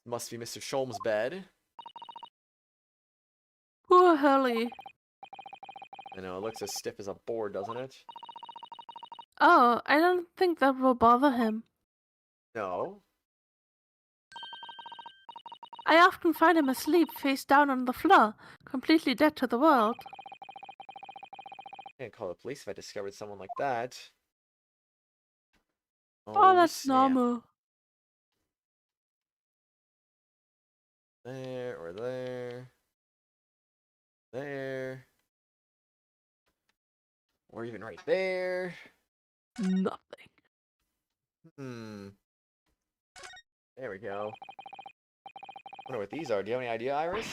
Must be Mr. Sholmes' bed. Poor Hurley. I know, it looks as stiff as a board, doesn't it? Oh, I don't think that will bother him. No. I often find him asleep face down on the floor, completely dead to the world. Can't call the police if I discovered someone like that. Oh, that's snap. normal. There, or there. There. Or even right there. Nothing. There we go. Wonder what these are. Do you have any idea, Iris?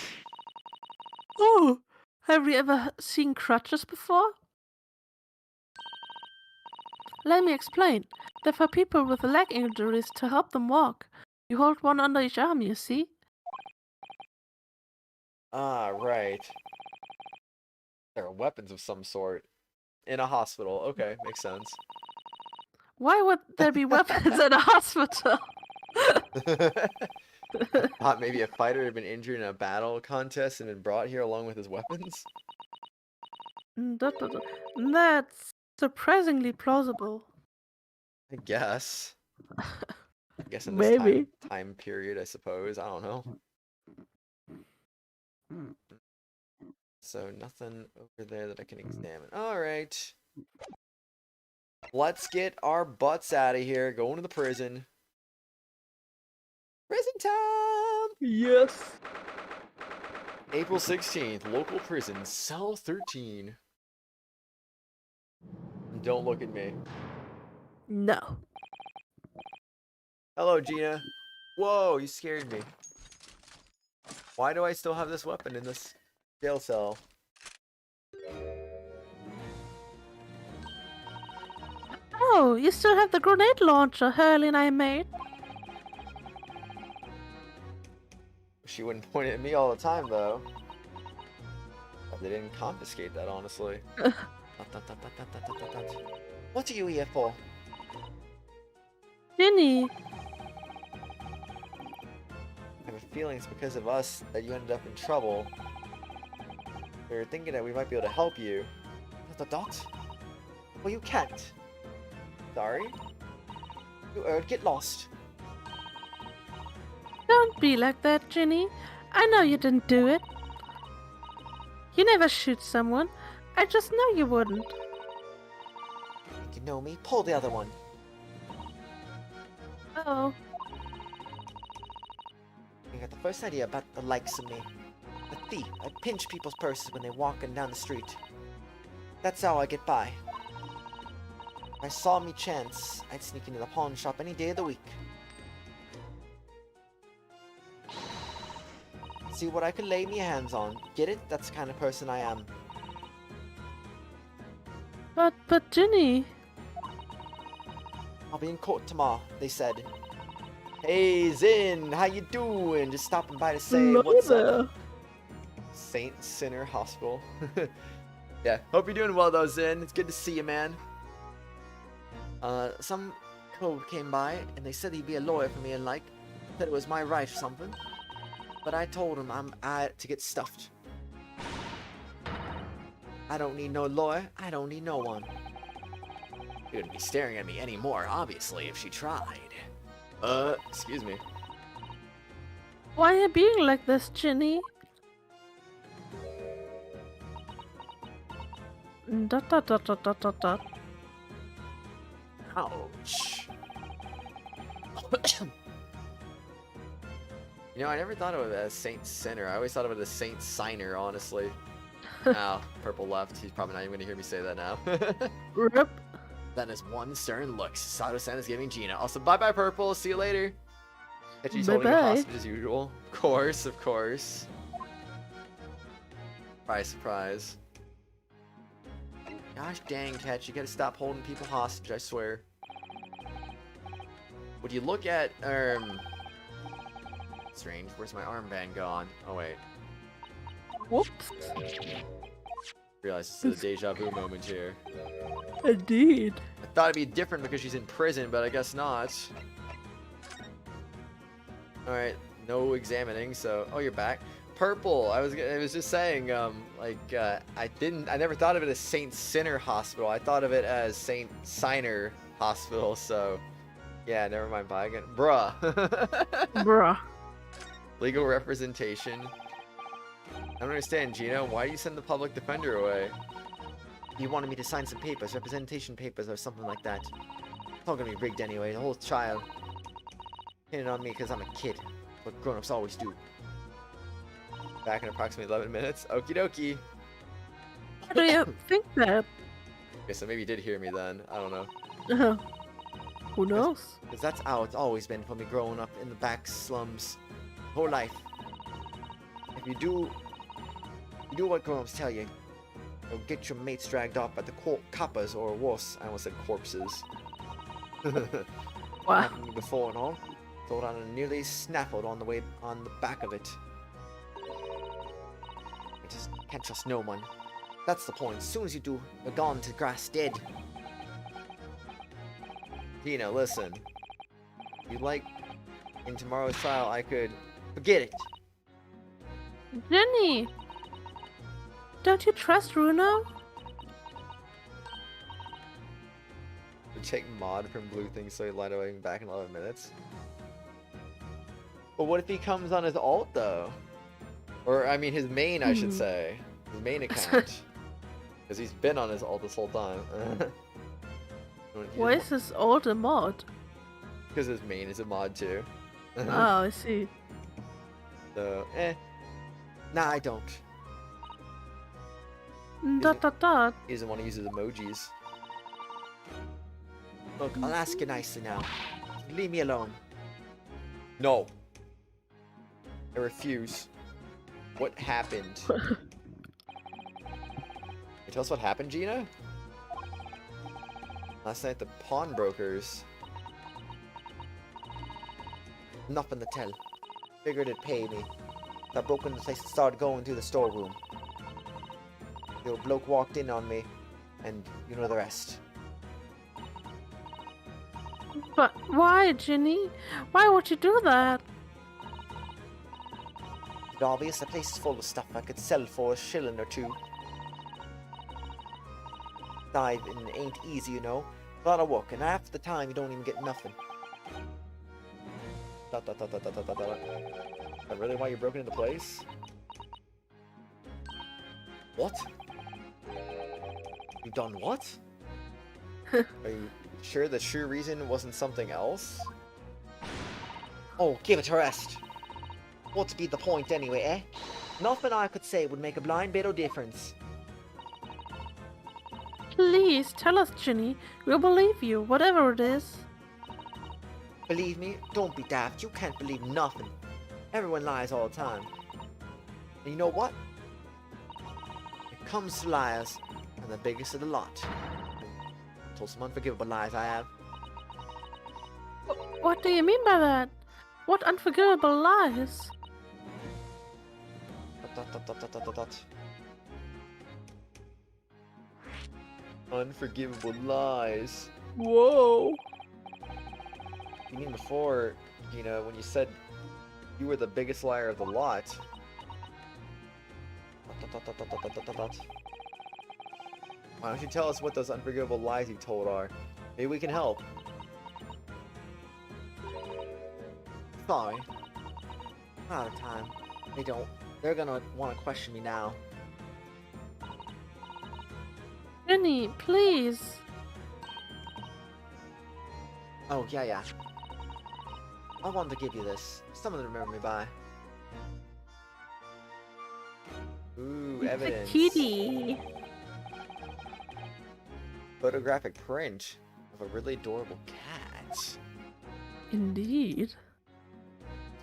Oh, have you ever seen crutches before? Let me explain. They're for people with leg injuries to help them walk. You hold one under each arm, you see? Ah, right. They're weapons of some sort. In a hospital. Okay, makes sense. Why would there be weapons in a hospital? Thought maybe a fighter had been injured in a battle contest and been brought here along with his weapons? That's surprisingly plausible. I guess. I guess in this Maybe. time period, I suppose. I don't know. So nothing over there that I can examine. Alright. Let's get our butts out of here. Going to the prison. Prison time! Yes. April 16th, local prison, cell 13. Don't look at me. No. Hello, Gina. Whoa, you scared me. Why do I still have this weapon in this jail cell? Oh, you still have the grenade launcher Hurley and I made? She wouldn't point it at me all the time, though. They didn't confiscate that, honestly. What are you here for? Ginny. I have a feeling it's because of us that you ended up in trouble. We were thinking that we might be able to help you. Well, you can't. Sorry. You erred, get lost. Don't be like that, Ginny. I know you didn't do it. You never shoot someone. I just know you wouldn't. You know me? Pull the other one. Oh. You got the first idea about the likes of me. A thief. I pinch people's purses when they're walking down the street. That's how I get by. If I saw me chance, I'd sneak into the pawn shop any day of the week. See what I could lay me hands on. Get it? That's the kind of person I am. But Ginny. I'll be in court tomorrow, they said. Hey, Zin, how you doing? Just stopping by to say what's up. Saint Sinner Hospital. Yeah, hope you're doing well though, Zin. It's good to see you, man. Some cove came by, and they said he'd be a lawyer for me, and said it was my right or something. But I told him I to get stuffed. I don't need no lawyer. I don't need no one. She wouldn't be staring at me anymore, obviously, if she tried. Excuse me. Why are you being like this, Ginny? Dot dot dot dot dot dot dot. Ouch. You know, I never thought of it as Saint Sinner. I always thought of it as Saint Signer, honestly. Now, Purple left. He's probably not even going to hear me say that now. Rip. Then is one stern look. Sato-san is giving Gina. Also, bye-bye, Purple. See you later. She's holding her hostage as usual. Of course, of course. Surprise, surprise. Gosh dang, Cat, you gotta stop holding people hostage, I swear. Would you look at, strange, where's my armband gone? Oh, wait. Whoops. Realize this is a deja vu moment here. Indeed. I thought it'd be different because she's in prison, but I guess not. Alright, no examining, so... Oh, you're back. Purple, I was just saying, I never thought of it as Saint Sinner Hospital. I thought of it as Saint Signer Hospital, so... Yeah, never mind, bye again. Bruh. Bruh. Legal representation. I don't understand, Gino. Why do you send the public defender away? He wanted me to sign some papers, representation papers or something like that. It's all gonna be rigged anyway, the whole trial. Pinning on me because I'm a kid. What grown-ups always do. Back in approximately 11 minutes. Okie dokie. How do you think that? Okay, so maybe you did hear me then. I don't know. Who knows? Because that's how it's always been for me growing up in the back slums. Whole life. If you do what grown-ups tell you. You'll get your mates dragged off by the coppers, or worse, I almost said corpses. Wow. Happened to me before and all. Thought on and nearly snaffled on the back of it. I just can't trust no one. That's the point. As soon as you do, you're gone to grass dead. Tina, listen. You'd like in tomorrow's trial I could forget it. Jenny! Don't you trust Runo? Check mod from blue things so he light away back in 11 minutes. But what if he comes on his alt though? Or I mean his main, I should say. His main account. Because he's been on his alt this whole time. Why is this old a mod? Because his main is a mod too. Oh, I see. So, Nah, I don't. Dot dot dot. he doesn't want to use his emojis. Look, I'll ask you nicely now. Leave me alone. No. I refuse. What happened? Can you tell us what happened, Gina? Last night at the pawnbrokers. Nothing to tell. Figured it'd pay me. I broke into the place and started going to the storeroom. The old bloke walked in on me, and you know the rest. But why, Jenny? Why would you do that? It's obvious the place is full of stuff I could sell for a shilling or two. Diving ain't easy, you know. A lot of work, and half the time you don't even get nothing. Is that really why you broke into the place? What? You done what? Are you sure the true reason wasn't something else? Oh, give it a rest. What's be the point anyway, eh? Nothing I could say would make a blind bit of difference. Please tell us, Jenny. We'll believe you, whatever it is. Believe me, don't be daft. You can't believe nothing. Everyone lies all the time. And you know what? It comes to liars, and the biggest of the lot. I told some unforgivable lies I have. What do you mean by that? What unforgivable lies? Unforgivable lies. Whoa. You mean before, you know, when you said you were the biggest liar of the lot? Why don't you tell us what those unforgivable lies you told are? Maybe we can help. Sorry. I'm out of time. They don't. They're gonna want to question me now. Jenny, please. Oh, yeah. I wanted to give you this. Something to remember me by. Ooh, It's evidence. a kitty. Photographic print of a really adorable cat. Indeed.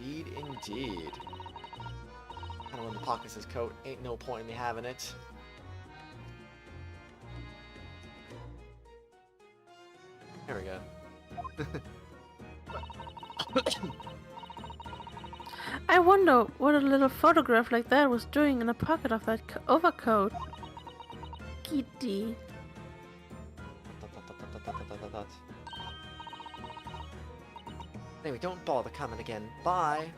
Indeed. Kind of in the pockets of his coat. Ain't no point in me having it. There we go. I wonder what a little photograph like that was doing in the pocket of that overcoat. Kitty. Anyway, don't bother coming again. Bye.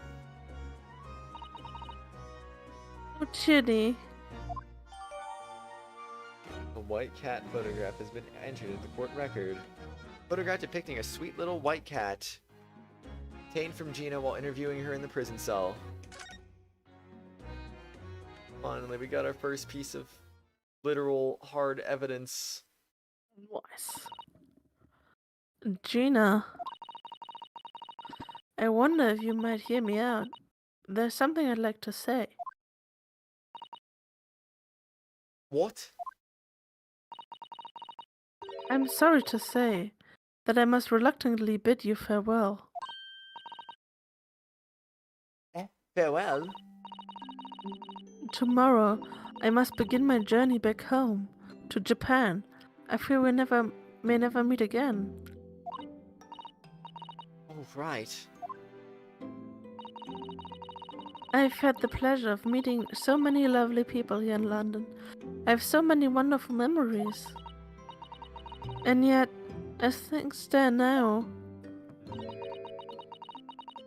Oh, Jenny. A white cat photograph has been entered into the court record. Photograph depicting a sweet little white cat. Obtained from Gina while interviewing her in the prison cell. Finally, we got our first piece of literal hard evidence. Nice. Gina. I wonder if you might hear me out. There's something I'd like to say. What? I'm sorry to say, that I must reluctantly bid you farewell. Farewell. Tomorrow, I must begin my journey back home, to Japan. I fear we may never meet again. Oh, right. I've had the pleasure of meeting so many lovely people here in London. I have so many wonderful memories. And yet, as things stand now,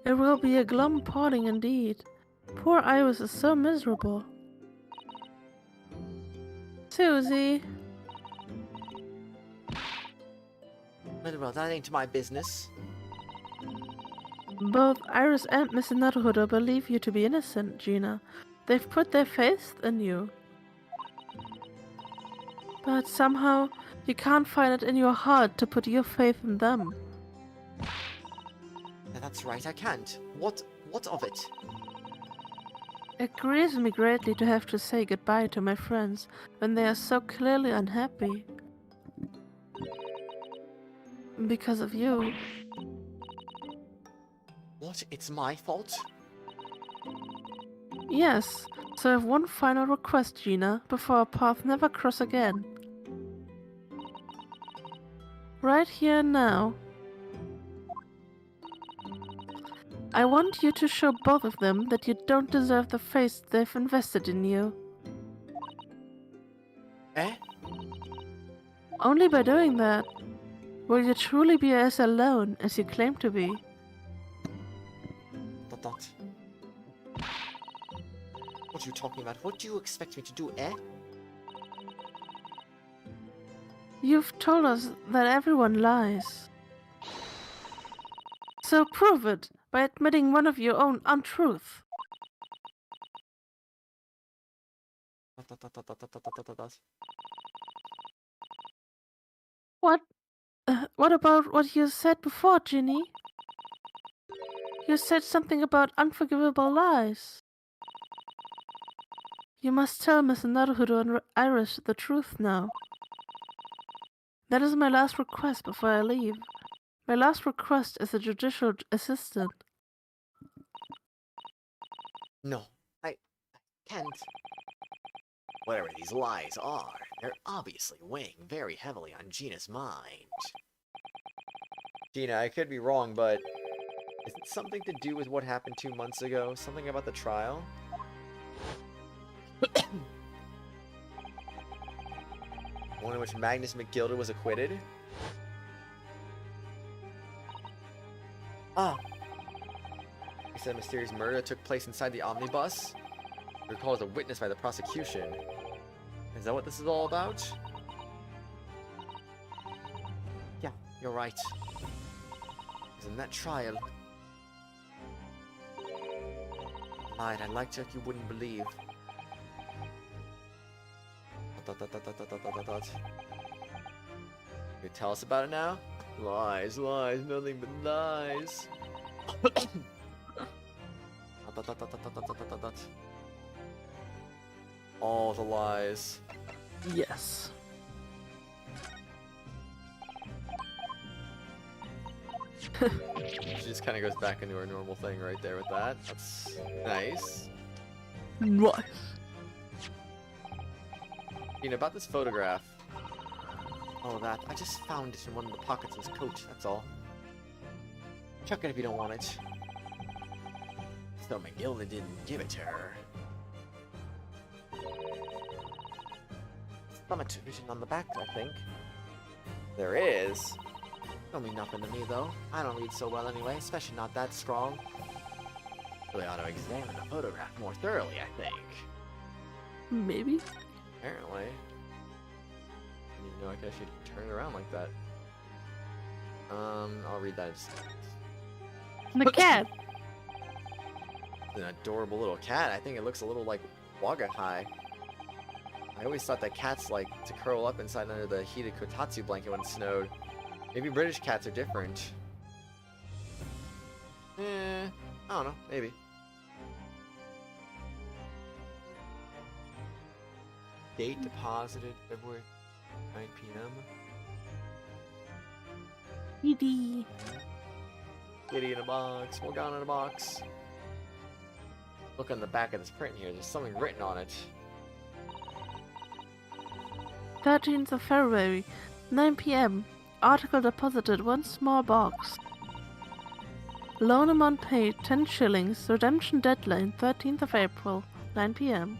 it will be a glum parting indeed. Poor Iris is so miserable. Susie. Well, that ain't my business. Both Iris and Mr. Naruhodo believe you to be innocent, Gina. They've put their faith in you. But somehow, you can't find it in your heart to put your faith in them. That's right, I can't. What of it? It grieves me greatly to have to say goodbye to my friends when they are so clearly unhappy. Because of you. What? It's my fault? Yes, so I have one final request, Gina, before our paths never cross again. Right here and now. I want you to show both of them that you don't deserve the faith they've invested in you. Eh? Only by doing that will you truly be as alone as you claim to be. Dot. What are you talking about? What do you expect me to do, eh? You've told us that everyone lies. So prove it by admitting one of your own untruth. What? What about what you said before, Ginny? You said something about unforgivable lies. You must tell Miss Naruhodo and Iris the truth now. That is my last request before I leave. My last request as a judicial assistant. No, I can't. Whatever these lies are, they're obviously weighing very heavily on Gina's mind. Gina, I could be wrong, but is it something to do with what happened 2 months ago? Something about the trial? One in which Magnus McGilda was acquitted? Ah, He said a mysterious murder took place inside the omnibus. You're called as a witness by the prosecution. Is that what this is all about? yeah, you're right. It was in that trial. Lied, I liked like you wouldn't believe. You tell us about it now? Lies, lies, nothing but lies. All the lies. Yes. She just kind of goes back into her normal thing right there with that. That's nice. Nice. You know, about this photograph. Oh, that. I just found it in one of the pockets of his coat, that's all. Chuck it if you don't want it. So McGilda didn't give it to her. Some written on the back, I think. There is. Don't mean nothing to me, though. I don't read so well anyway, especially not that strong. Really ought to examine the photograph more thoroughly, I think. Maybe. Apparently. I didn't even know I could actually turn it around like that. I'll read that. The cat. An adorable little cat. I think it looks a little like Wagahai. I always thought that cats like to curl up inside under the heated kotatsu blanket when it snowed. Maybe British cats are different. I don't know. Maybe. Date deposited February 9 p.m. Edie. Kitty in a box. Morgana in a box. Look on the back of this print here. There's something written on it. 13th of February, 9 p.m. Article deposited 1 small box. Loan amount paid 10 shillings. Redemption deadline 13th of April, 9 p.m.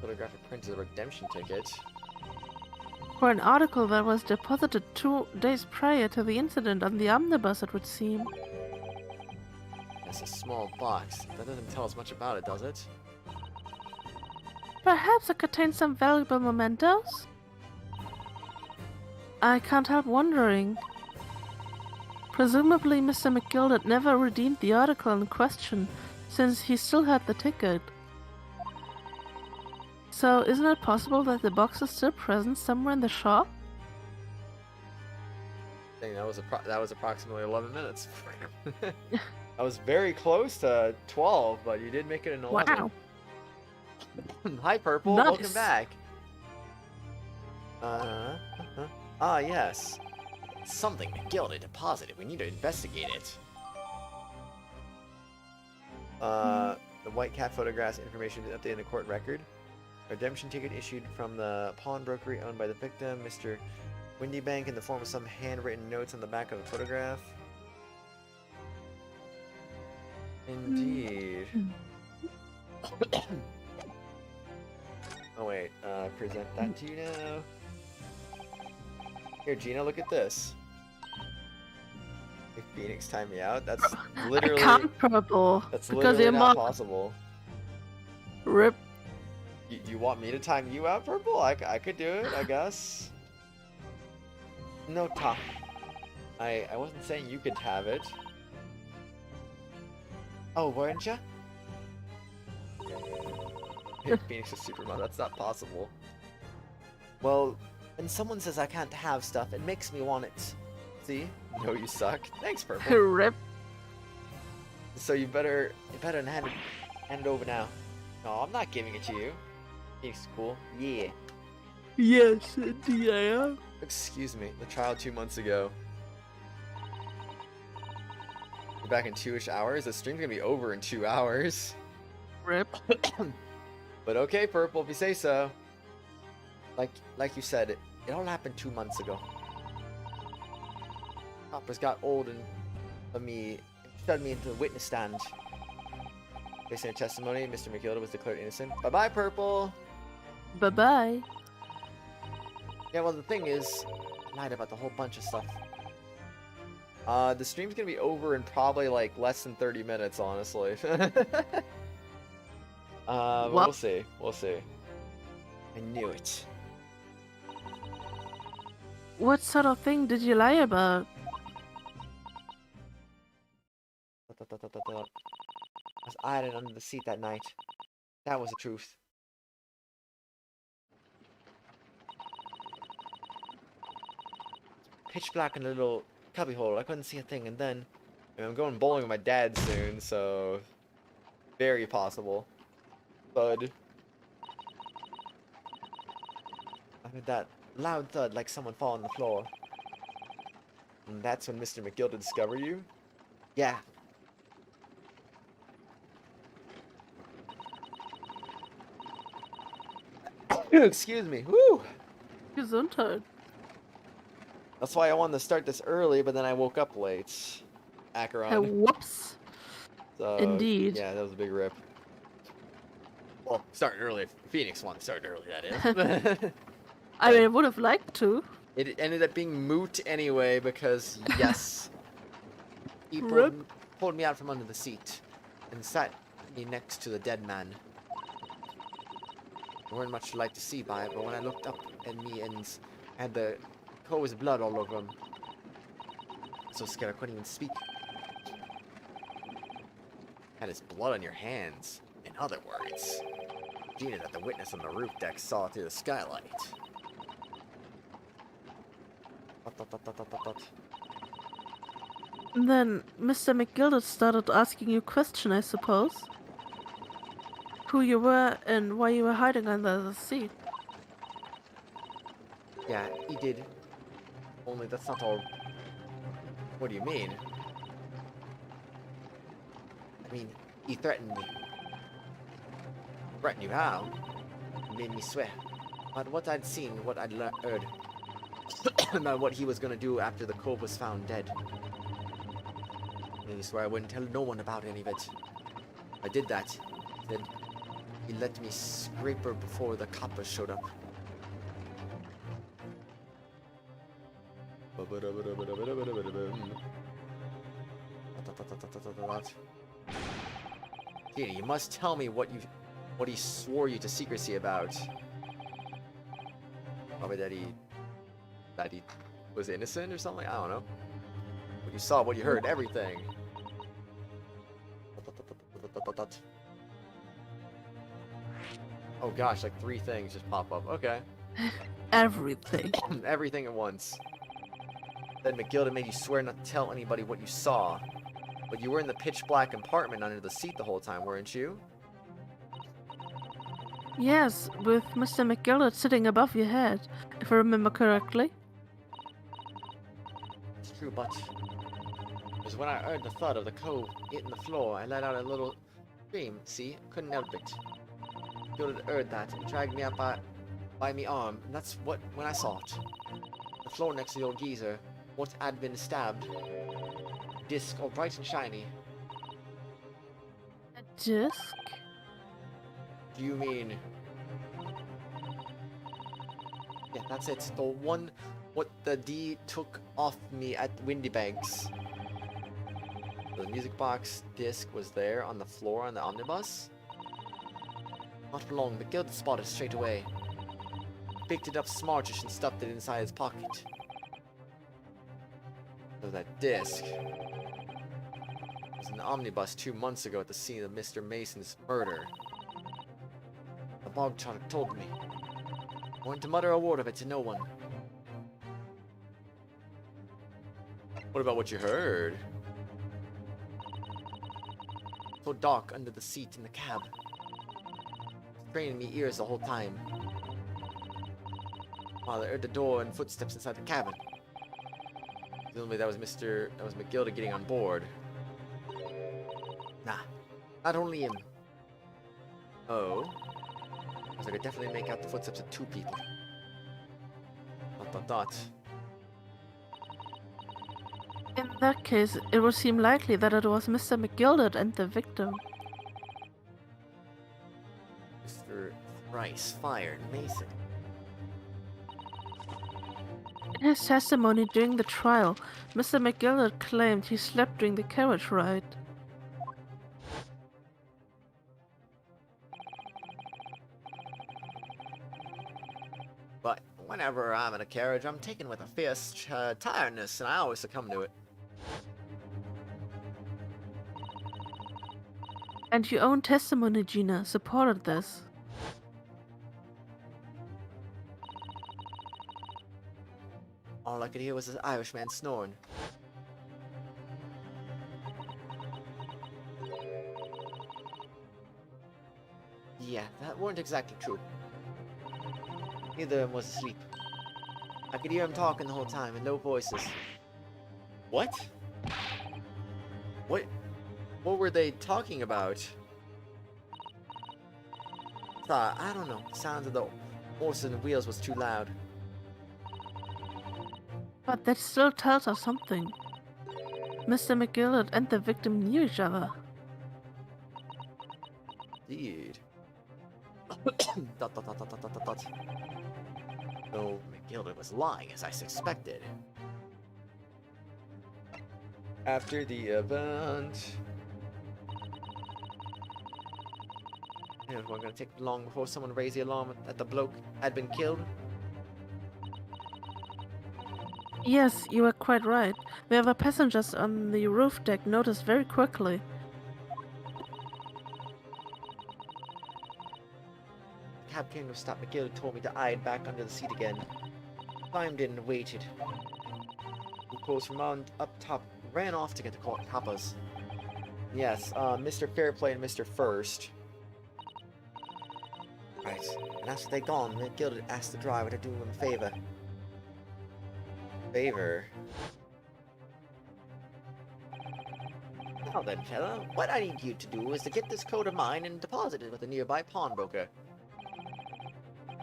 Photographic print is a redemption ticket. For an article that was deposited 2 days prior to the incident on the omnibus, it would seem. It's a small box. That doesn't tell us much about it, does it? Perhaps it contains some valuable mementos? I can't help wondering. Presumably Mr. McGilded never redeemed the article in question, since he still had the ticket. So isn't it possible that the box is still present somewhere in the shop? Dang, that was approximately 11 minutes. I was very close to 12, but you did make it an 11. Wow. Hi, Purple. Nice. Welcome back. Ah, yes. Something McGilded deposited. We need to investigate it. The white cat photographs information is updated in the court record. Redemption ticket issued from the pawnbrokery owned by the victim, Mr. Windybank, in the form of some handwritten notes on the back of the photograph. Indeed. Oh wait, present that to you now. Here, Gina, look at this. If Phoenix time me out, that's literally... I can't, Purple. That's because literally you're not not possible. Rip. You want me to time you out, Purple? I could do it, I guess. No, Tom. I wasn't saying you could have it. Oh, weren't ya? Phoenix is Superman. That's not possible. Well, when someone says I can't have stuff, it makes me want it. See? No, you suck. Thanks, Purple. Rip. So you better hand it over now. No, I'm not giving it to you. Phoenix is cool. Yeah. Yes, indeed I am. Excuse me. The trial 2 months ago. We're back in 2-ish hours. The stream's gonna be over in 2 hours. Rip. But okay, Purple, if you say so. Like you said, it all happened 2 months ago. Coppers got old of me and shoved me into the witness stand. Based on your testimony, Mr. McGilded was declared innocent. Bye-bye, Purple! Bye-bye. Yeah, well, the thing is, I lied about the whole bunch of stuff. The stream's gonna be over in probably, like, less than 30 minutes, honestly. We'll see. We'll see. I knew it. What sort of thing did you lie about? I was hiding under the seat that night. That was the truth. Pitch black in the little cubbyhole. I couldn't see a thing, and then I'm going bowling with my dad soon, so very possible. Thud. I heard that loud thud like someone fall on the floor. And that's when Mr. McGilded discovered you? Yeah. Excuse me. Woo! Gesundheit. That's why I wanted to start this early, but then I woke up late. Acheron. Whoops. So, Indeed. Yeah, that was a big rip. Well, starting early. Phoenix wanted to start early, that is. I mean, I would have liked to. It ended up being moot anyway because, yes, he Rip. pulled me out from under the seat and sat me next to the dead man. There weren't much light to see by, but when I looked up at me and had the Co's blood all over him, I was so scared I couldn't even speak. Had his blood on your hands. In other words, Gina that the witness on the roof deck saw through the skylight. And then Mr. McGilded started asking you questions, I suppose. Who you were and why you were hiding under the seat. Yeah, he did. Only that's not all. What do you mean? I mean, he threatened me. Threatened you how? He made me swear. About what I'd seen, what I'd heard. About what he was gonna do after the cove was found dead. And he swore I wouldn't tell no one about any of it. I did that. Then he let me scrape her before the coppers showed up. Tina, you must tell me what he swore you to secrecy about. Probably that he was innocent or something. I don't know. What you saw, what you heard, everything. Oh gosh, like 3 things just pop up. Okay. Everything. Everything at once. Then McGilda made you swear not to tell anybody what you saw. But you were in the pitch black compartment under the seat the whole time, weren't you? Yes, with Mr. McGillard sitting above your head, if I remember correctly. It's true, but it was when I heard the thud of the cove hitting the floor, I let out a little scream. See? Couldn't help it. McGilda heard that and dragged me up by me arm, and that's when I saw it. The floor next to the old geezer, what had been stabbed. Disc all bright and shiny. A disc? Do you mean... Yeah, that's it. The one what the D took off me at Windy Banks. The music box disc was there on the floor on the omnibus. Not for long, McGilda spotted straight away. Picked it up smartish and stuffed it inside his pocket. So that disc was in the omnibus 2 months ago at the scene of Mr. Mason's murder. The bog trotter told me. I want to mutter a word of it to no one. What about what you heard? So dark under the seat in the cab. Straining me ears the whole time. While I heard the door and footsteps inside the cabin. Presumably that was McGilda getting on board. Nah, not only him. Oh. Because I could definitely make out the footsteps of 2 people. ... In that case, it would seem likely that it was Mr. McGilded and the victim. Mr. Thrice fired Mason. In his testimony during the trial, Mr. McGillard claimed he slept during the carriage ride. But whenever I'm in a carriage, I'm taken with a fierce tiredness, and I always succumb to it. And your own testimony, Gina, supported this. All I could hear was the Irishman snoring. Yeah, that weren't exactly true. Neither of them was asleep. I could hear him talking the whole time in low voices. What? What were they talking about? I don't know. The sounds of the horses and wheels was too loud. But that still tells us something. Mr. McGillard and the victim knew each other. Indeed. ... Though McGilda was lying, as I suspected. After the event... It wasn't gonna take long before someone raised the alarm that the bloke had been killed. Yes, you were quite right. The other passengers on the roof deck noticed very quickly. The cab came to a stop. McGilda told me to hide back under the seat again. Climbed in and waited. Who calls from on up top ran off to get the coppers. Yes, Mr. Fairplay and Mr. First. Right, and after they gone, McGilda asked the driver to do him a favor. Favor. Now then, fella, what I need you to do is to get this coat of mine and deposit it with a nearby pawnbroker.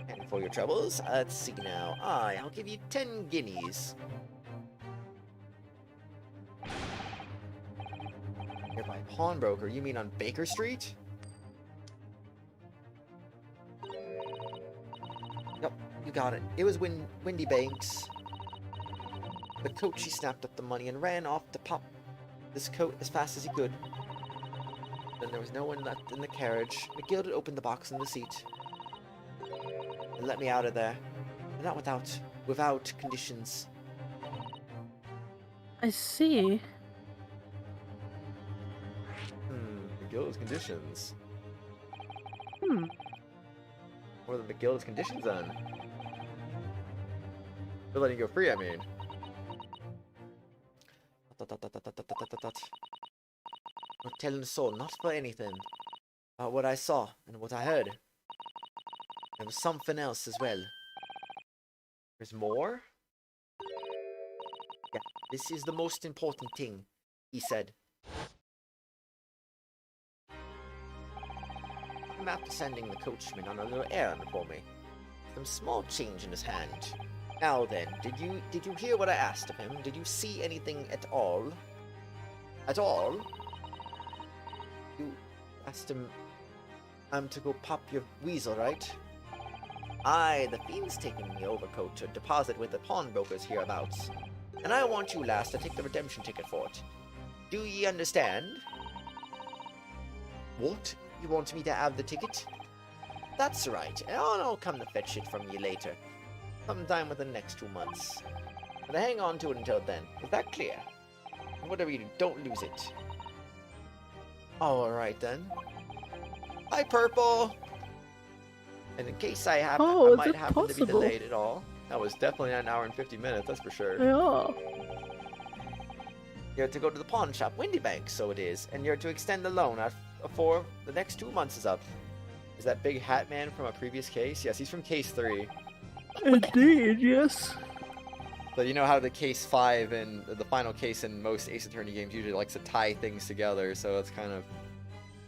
And for your troubles, let's see now. I'll give you 10 guineas. Nearby pawnbroker? You mean on Baker Street? Yep, you got it. It was Windy Banks. The coachee snapped up the money and ran off to pop this coat as fast as he could. Then there was no one left in the carriage. McGill opened the box in the seat and let me out of there. But not without conditions. I see. McGill's conditions. Hmm. What are the McGill's conditions then? They're letting you go free, I mean. Not telling a soul, not for anything. About what I saw and what I heard. There was something else as well. There's more? Yeah, this is the most important thing, he said. I'm after sending the coachman on a little errand for me. Some small change in his hand. Now then, did you hear what I asked of him? Did you see anything at all? At all? You asked him to go pop your weasel, right? Aye, the fiend's taking the overcoat to deposit with the pawnbrokers hereabouts. And I want you, lass, to take the redemption ticket for it. Do ye understand? What? You want me to have the ticket? That's right, and I'll come to fetch it from you later. Sometime within the next 2 months. But hang on to it until then. Is that clear? And whatever you do, don't lose it. Alright then. Hi, Purple! And in case I might happen to be delayed at all. That was definitely not an hour and 50 minutes, that's for sure. Yeah. You're to go to the pawn shop, Windy Bank, so it is. And you're to extend the loan for the next 2 months is up. Is that big hat man from a previous case? Yes, he's from case 3. Indeed, yes. So you know how the case 5 and the final case in most Ace Attorney games usually likes to tie things together, so that's kind of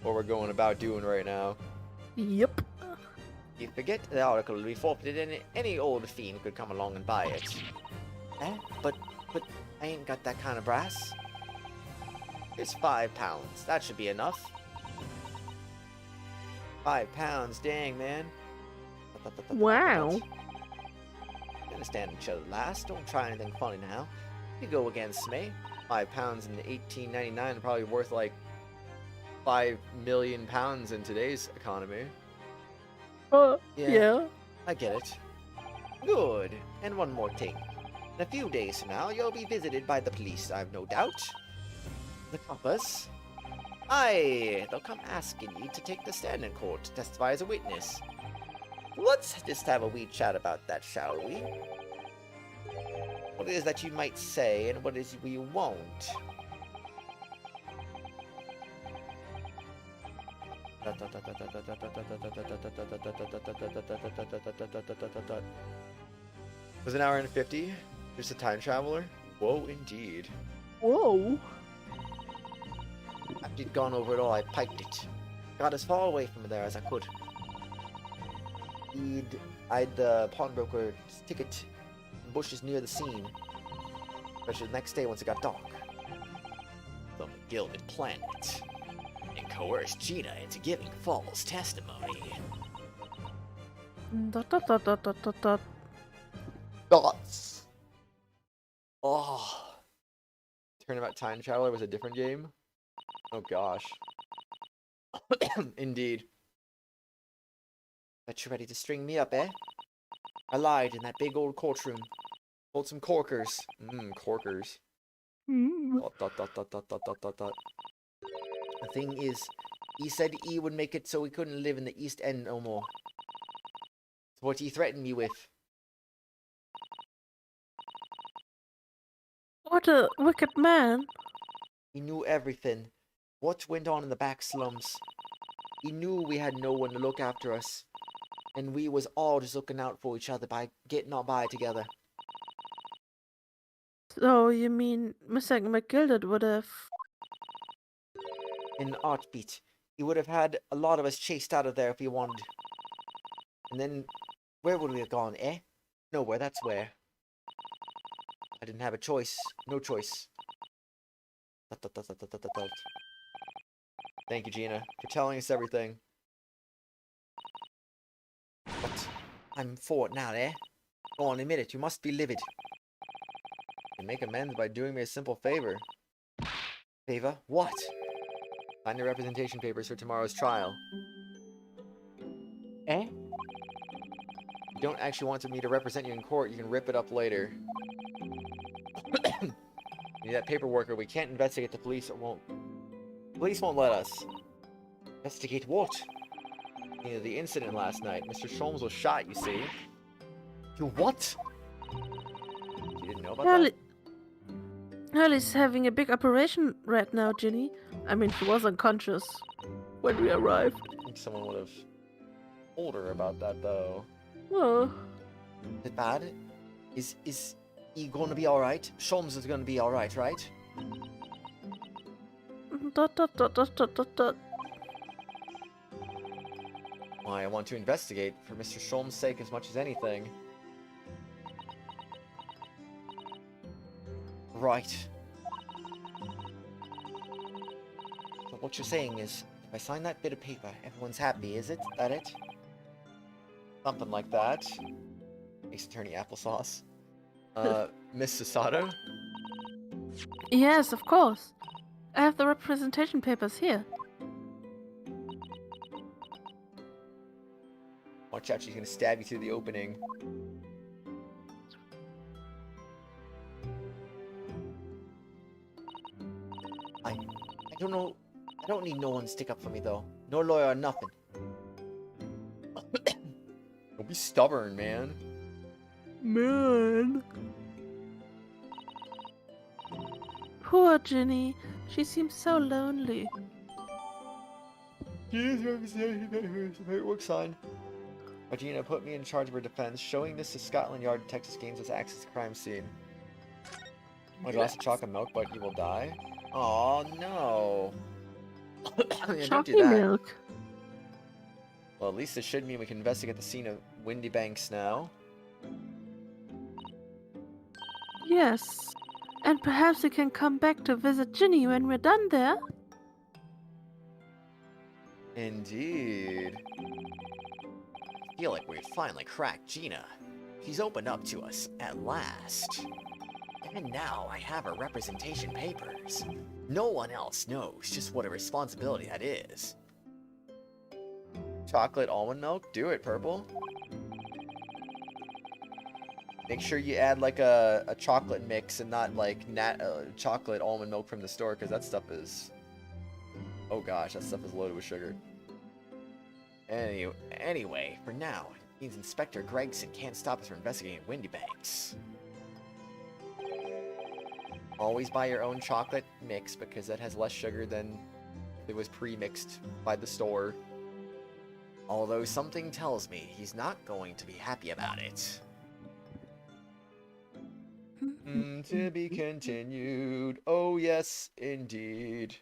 what we're going about doing right now. Yep. You forget the article will be forfeited and any old fiend could come along and buy it. Eh? But I ain't got that kind of brass. It's £5. That should be enough. £5, dang man. Wow. Understand each other, lass. Don't try anything funny now. You go against me. £5 in 1899 probably worth like 5 million pounds in today's economy. Yeah. I get it. Good. And one more thing. In a few days from now, you'll be visited by the police, I've no doubt. The coppers. Aye, they'll come asking you to take the stand in court to testify as a witness. Let's just have a wee chat about that, shall we? What it is that you might say, and what is you won't. Was an hour and 50? Just a time traveler? Whoa, indeed. Whoa. After you'd gone over it all, I piped it. Got as far away from there as I could. I'd the pawnbroker's ticket in bushes near the scene. Especially the next day once it got dark. The Gilded Planet. And coerced Gina into giving false testimony. Dots! Oh. Turnabout Time Traveler was a different game? Oh gosh. Indeed. Bet you're ready to string me up, eh? I lied in that big old courtroom. Told some corkers. Corkers. The thing is, he said he would make it so he couldn't live in the East End no more. It's what he threatened me with. What a wicked man. He knew everything. What went on in the back slums. He knew we had no one to look after us. And we was all just looking out for each other by getting on by together. So you mean Mr. McGilded would have... In an heartbeat. He would have had a lot of us chased out of there if he wanted. And then, where would we have gone, eh? Nowhere, that's where. I didn't have a choice. No choice. Thank you, Gina, for telling us everything. But I'm for it now, eh? Go on, admit it. You must be livid. You can make amends by doing me a simple favor. Favor? What? Sign your representation papers for tomorrow's trial. Eh? If you don't actually want me to represent you in court, you can rip it up later. You need that paperwork or we can't investigate the police or won't. Police won't let us. Investigate what? You know, the incident last night. Mr. Sholmes was shot, you see. You what? You didn't know about that? Hurley's having a big operation right now, Ginny. I mean, she was unconscious when we arrived. I think someone would have told her about that, though. Oh. Is it bad? Is he gonna be alright? Sholmes is gonna be alright, right? Dot, dot, dot, dot, dot, dot, dot. Why, I want to investigate, for Mr. Sholmes' sake as much as anything. Right. So what you're saying is, if I sign that bit of paper, everyone's happy, is it? That it? Something like that. Ace Attorney Applesauce. Miss Sasato? Yes, of course. I have the representation papers here. Watch out, she's gonna stab you through the opening. I don't know. I don't need no one to stick up for me, though. No lawyer or nothing. Don't be stubborn, man. Man. Poor Ginny. She seems so lonely. Gina's representation papers, the paperwork signed. Gina put me in charge of her defense. Showing this to Scotland Yard Texas gains us access to the crime scene. My glass of chocolate milk, but you will die. Oh no. Yeah, don't do Chocolate that. milk. Well, at least it should mean we can investigate the scene of Windy Banks now. Yes. And perhaps we can come back to visit Ginny when we're done there. Indeed. I feel like we've finally cracked Gina. She's opened up to us, at last. And now I have her representation papers. No one else knows just what a responsibility that is. Chocolate almond milk? Do it, Purple. Make sure you add like a chocolate mix and not like chocolate almond milk from the store, because that stuff is... Oh gosh, that stuff is loaded with sugar. Anyway, for now, it means Inspector Gregson can't stop us from investigating Windy Banks. Always buy your own chocolate mix, because that has less sugar than if it was pre-mixed by the store. Although something tells me he's not going to be happy about it. To be continued. Oh yes, indeed.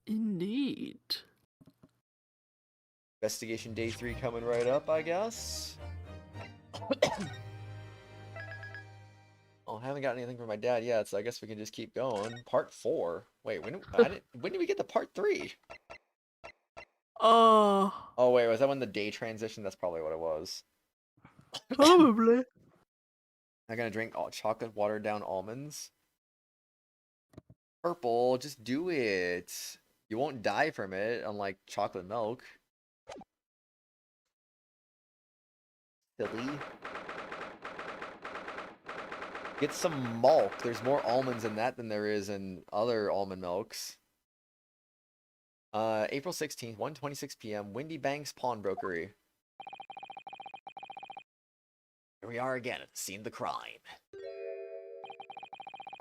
Indeed. Investigation day 3 coming right up, I guess. Oh, I haven't got anything from my dad yet, so I guess we can just keep going. Part 4. Wait, when did we get to part 3? Oh, Oh wait, was that when the day transition? That's probably what it was. probably. I'm gonna drink all chocolate watered down almonds. Purple, just do it. You won't die from it, unlike chocolate milk. Silly. Get some milk. There's more almonds in that than there is in other almond milks. April 16th, 1:26 p.m. Windy Banks Pawnbrokery. Here we are again at the scene of the crime.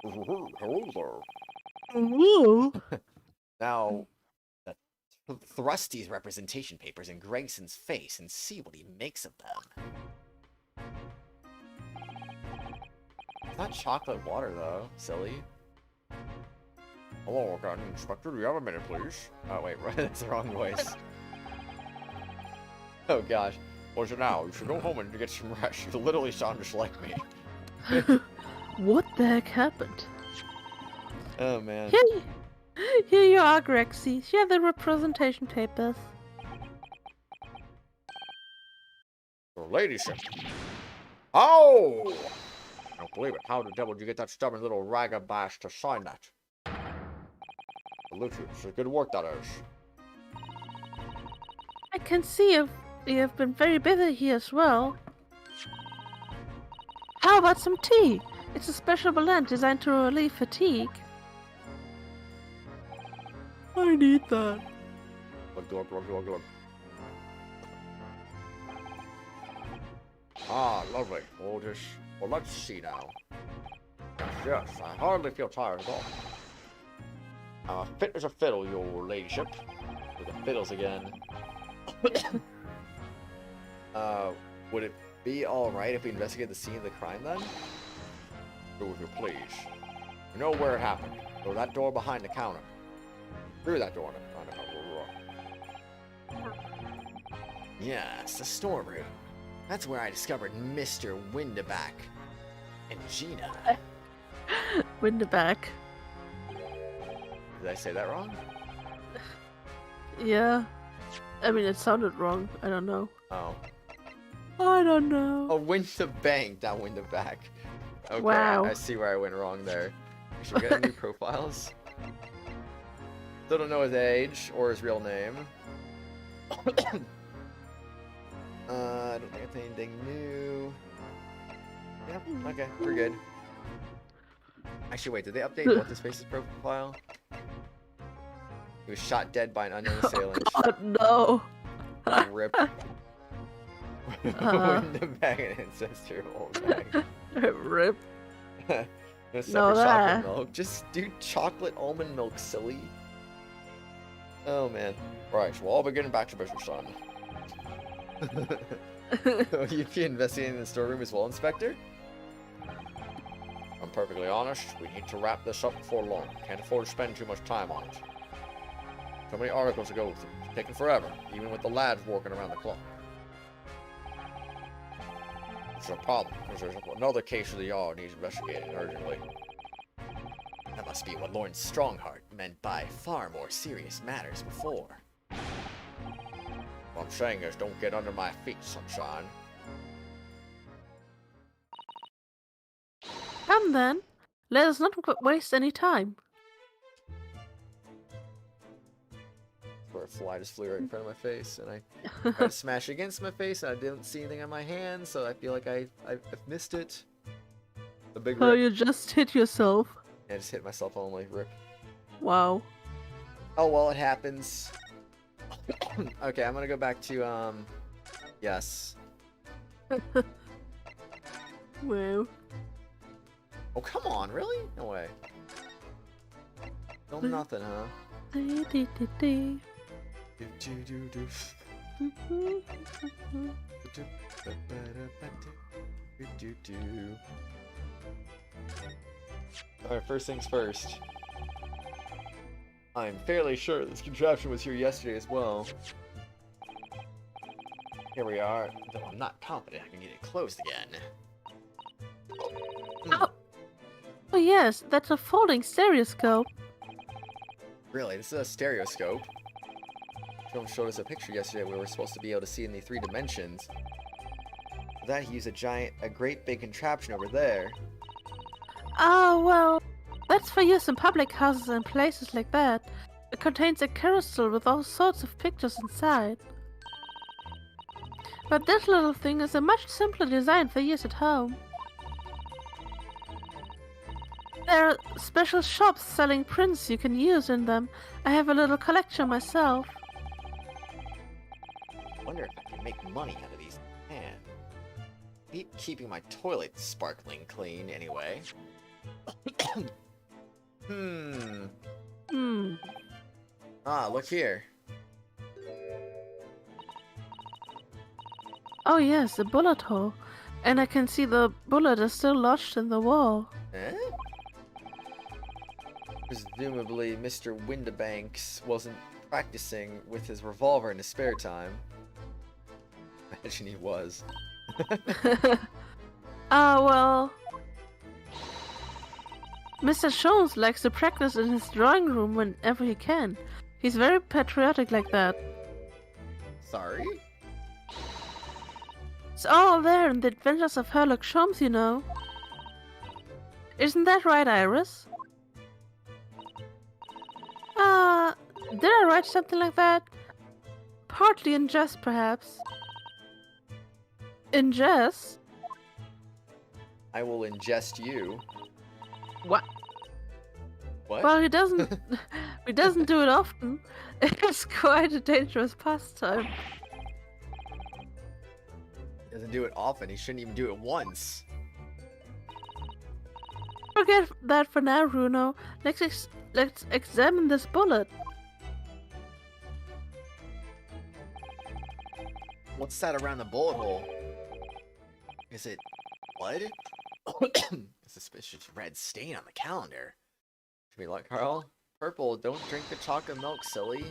Hello Ooh. there. Now, Thrust these representation papers in Gregson's face and see what he makes of them. Not chocolate water, though. Silly. Hello, Gun Inspector. Do you have a minute, please? Oh, wait. That's the wrong voice. Oh, gosh. What's it now? You should go home and get some rest. You literally sound just like me. What the heck happened? Oh, man. Here you are, Grexy. Here are the representation papers. Your ladyship. Oh! I don't believe it. How the devil did you get that stubborn little ragabash to sign that? Salute you. It's good work, that is. I can see you have been very busy here as well. How about some tea? It's a special blend designed to relieve fatigue. I need that. Look. Ah, lovely. Well, let's see now. Yes, I hardly feel tired at all. Fit as a fiddle, your ladyship. With the fiddles again. Would it be alright if we investigate the scene of the crime then? Do as you please. You know where it happened. Go that door behind the counter. Through that door. Yes, the storeroom. That's where I discovered Mr. Windaback and Gina. Windaback. Did I say that wrong? Yeah. I mean, it sounded wrong. I don't know. Oh. I don't know. Oh, Windabank, not Windaback. Okay, Wow. I see where I went wrong there. Should we get any new profiles? Still don't know his age or his real name. I don't think it's anything new. Yep, okay, we're good. Actually, wait, did they update What's His Face's profile? He was shot dead by an unknown assailant. Oh God, no. Rip. Windaback and ancestor old bag. Rip. No separate No, chocolate that. milk. Just do chocolate almond milk, silly. Oh man. Right, so we'll all be getting back to business, son. Will you be investigating in the storeroom as well, Inspector? I'm perfectly honest, we need to wrap this up before long. Can't afford to spend too much time on it. So many articles to go through. It's taking forever, even with the lads working around the clock. It's a problem, because there's another case of the yard needs investigating urgently. That must be what Lawrence Strongheart meant by far more serious matters before. What I'm saying is, don't get under my feet, sunshine. Come then. Let us not waste any time. Where a fly just flew right in front of my face, and I tried to smash against my face, and I didn't see anything on my hand, so I feel like I've missed it. The big Oh, rip. you just hit yourself. I just hit myself only. Rip. Wow. Oh well, it happens. Okay, I'm gonna go back to yes. Wow. Oh come on, really? No way. Still nothing, huh? Dee-dee-dee-dee. Alright, first things first. I'm fairly sure this contraption was here yesterday as well. Here we are, though I'm not confident I can get it closed again. Oh yes, that's a folding stereoscope. Really, this is a stereoscope. Film showed us a picture yesterday we were supposed to be able to see in the 3 dimensions. For that, he used a great big contraption over there. Oh, well, that's for use in public houses and places like that. It contains a carousel with all sorts of pictures inside. But this little thing is a much simpler design for use at home. There are special shops selling prints you can use in them. I have a little collection myself. I wonder if I can make money out of these. Man, keep keeping my toilet sparkling clean anyway. Ah, look here. Oh yes, a bullet hole. And I can see the bullet is still lodged in the wall. Eh? Presumably, Mr. Windibanks wasn't practicing with his revolver in his spare time. Imagine he was. Well... Mr. Sholmes likes to practice in his drawing room whenever he can. He's very patriotic like that. Sorry? It's all there in the Adventures of Sherlock Holmes, you know. Isn't that right, Iris? Did I write something like that? Partly in jest, perhaps. In jest? I will ingest you. What? What? Well, he doesn't. He doesn't do it often. It's quite a dangerous pastime. He doesn't do it often. He shouldn't even do it once. Forget that for now, Runo. Let's examine this bullet. What's that around the bullet hole? Is it blood? A suspicious red stain on the calendar. Should we look, Carl? Purple, don't drink the chocolate milk, silly.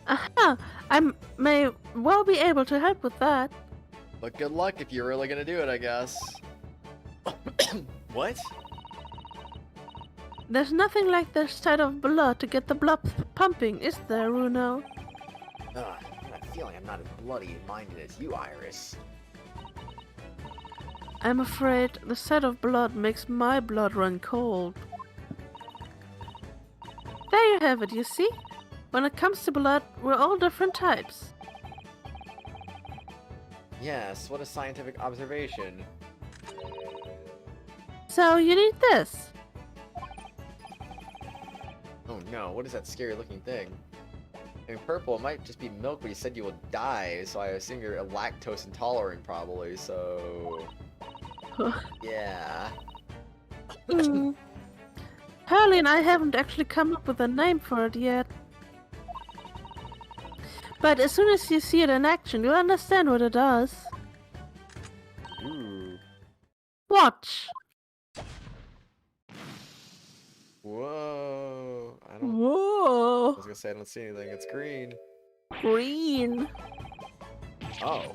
Aha! I may well be able to help with that. But good luck if you're really gonna do it, I guess. What? There's nothing like the sight of blood to get the blood pumping, is there, Runo? Ugh, I have a feeling I'm not as bloody-minded as you, Iris. I'm afraid the sight of blood makes my blood run cold. There you have it, you see? When it comes to blood, we're all different types. Yes, what a scientific observation. So you need this. Oh no, what is that scary looking thing? I mean, purple, it might just be milk, but you said you will die, so I assume you're lactose intolerant probably, so... Yeah. Hurley and I haven't actually come up with a name for it yet. But as soon as you see it in action, you'll understand what it does. Ooh. Watch! Whoa. I Whoa! was gonna say I don't see anything, it's green. Green! Oh.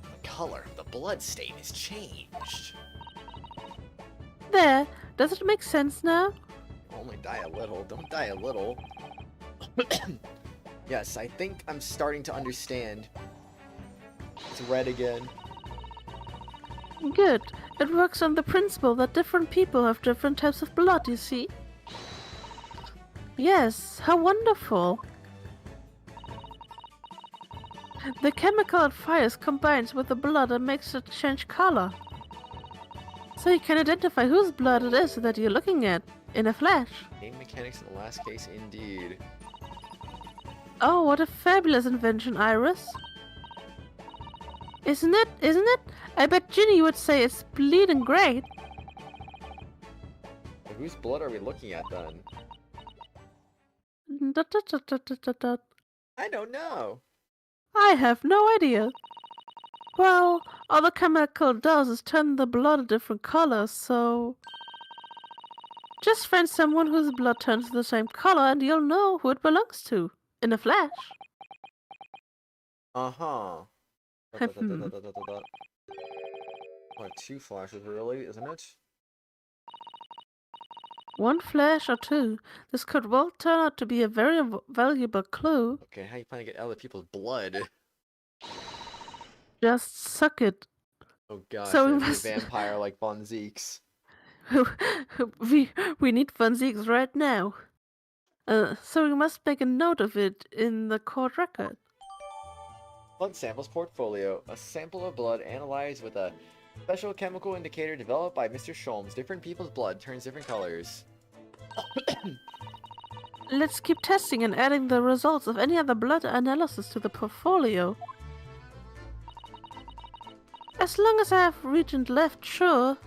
The color of the blood stain has changed. There! Does it make sense now? Only die a little, don't die a little. Yes, I think I'm starting to understand. It's red again. Good. It works on the principle that different people have different types of blood, you see? Yes, how wonderful! The chemical it fires combines with the blood and makes it change color. So you can identify whose blood it is that you're looking at, in a flash. Game mechanics in the last case, indeed. Oh, what a fabulous invention, Iris. Isn't it? Isn't it? I bet Ginny would say it's bleeding great. So whose blood are we looking at then? Dot, dot, dot, dot, dot, dot, dot. I don't know. I have no idea. Well, all the chemical does is turn the blood a different color, so... Just find someone whose blood turns the same color and you'll know who it belongs to. In a flash. Uh-huh. Oh, 2 flashes, really, isn't it? One flash or two. This could well turn out to be a very valuable clue. Okay, how you plan to get other people's blood? Just suck it. Oh gosh, So we so must- a vampire like Von Zeeks. we need Von Zieks right now. So we must make a note of it in the court record. Blood samples portfolio. A sample of blood analyzed with a special chemical indicator developed by Mr. Sholmes. Different people's blood turns different colors. Let's keep testing and adding the results of any other blood analysis to the portfolio. As long as I have Regent left, sure.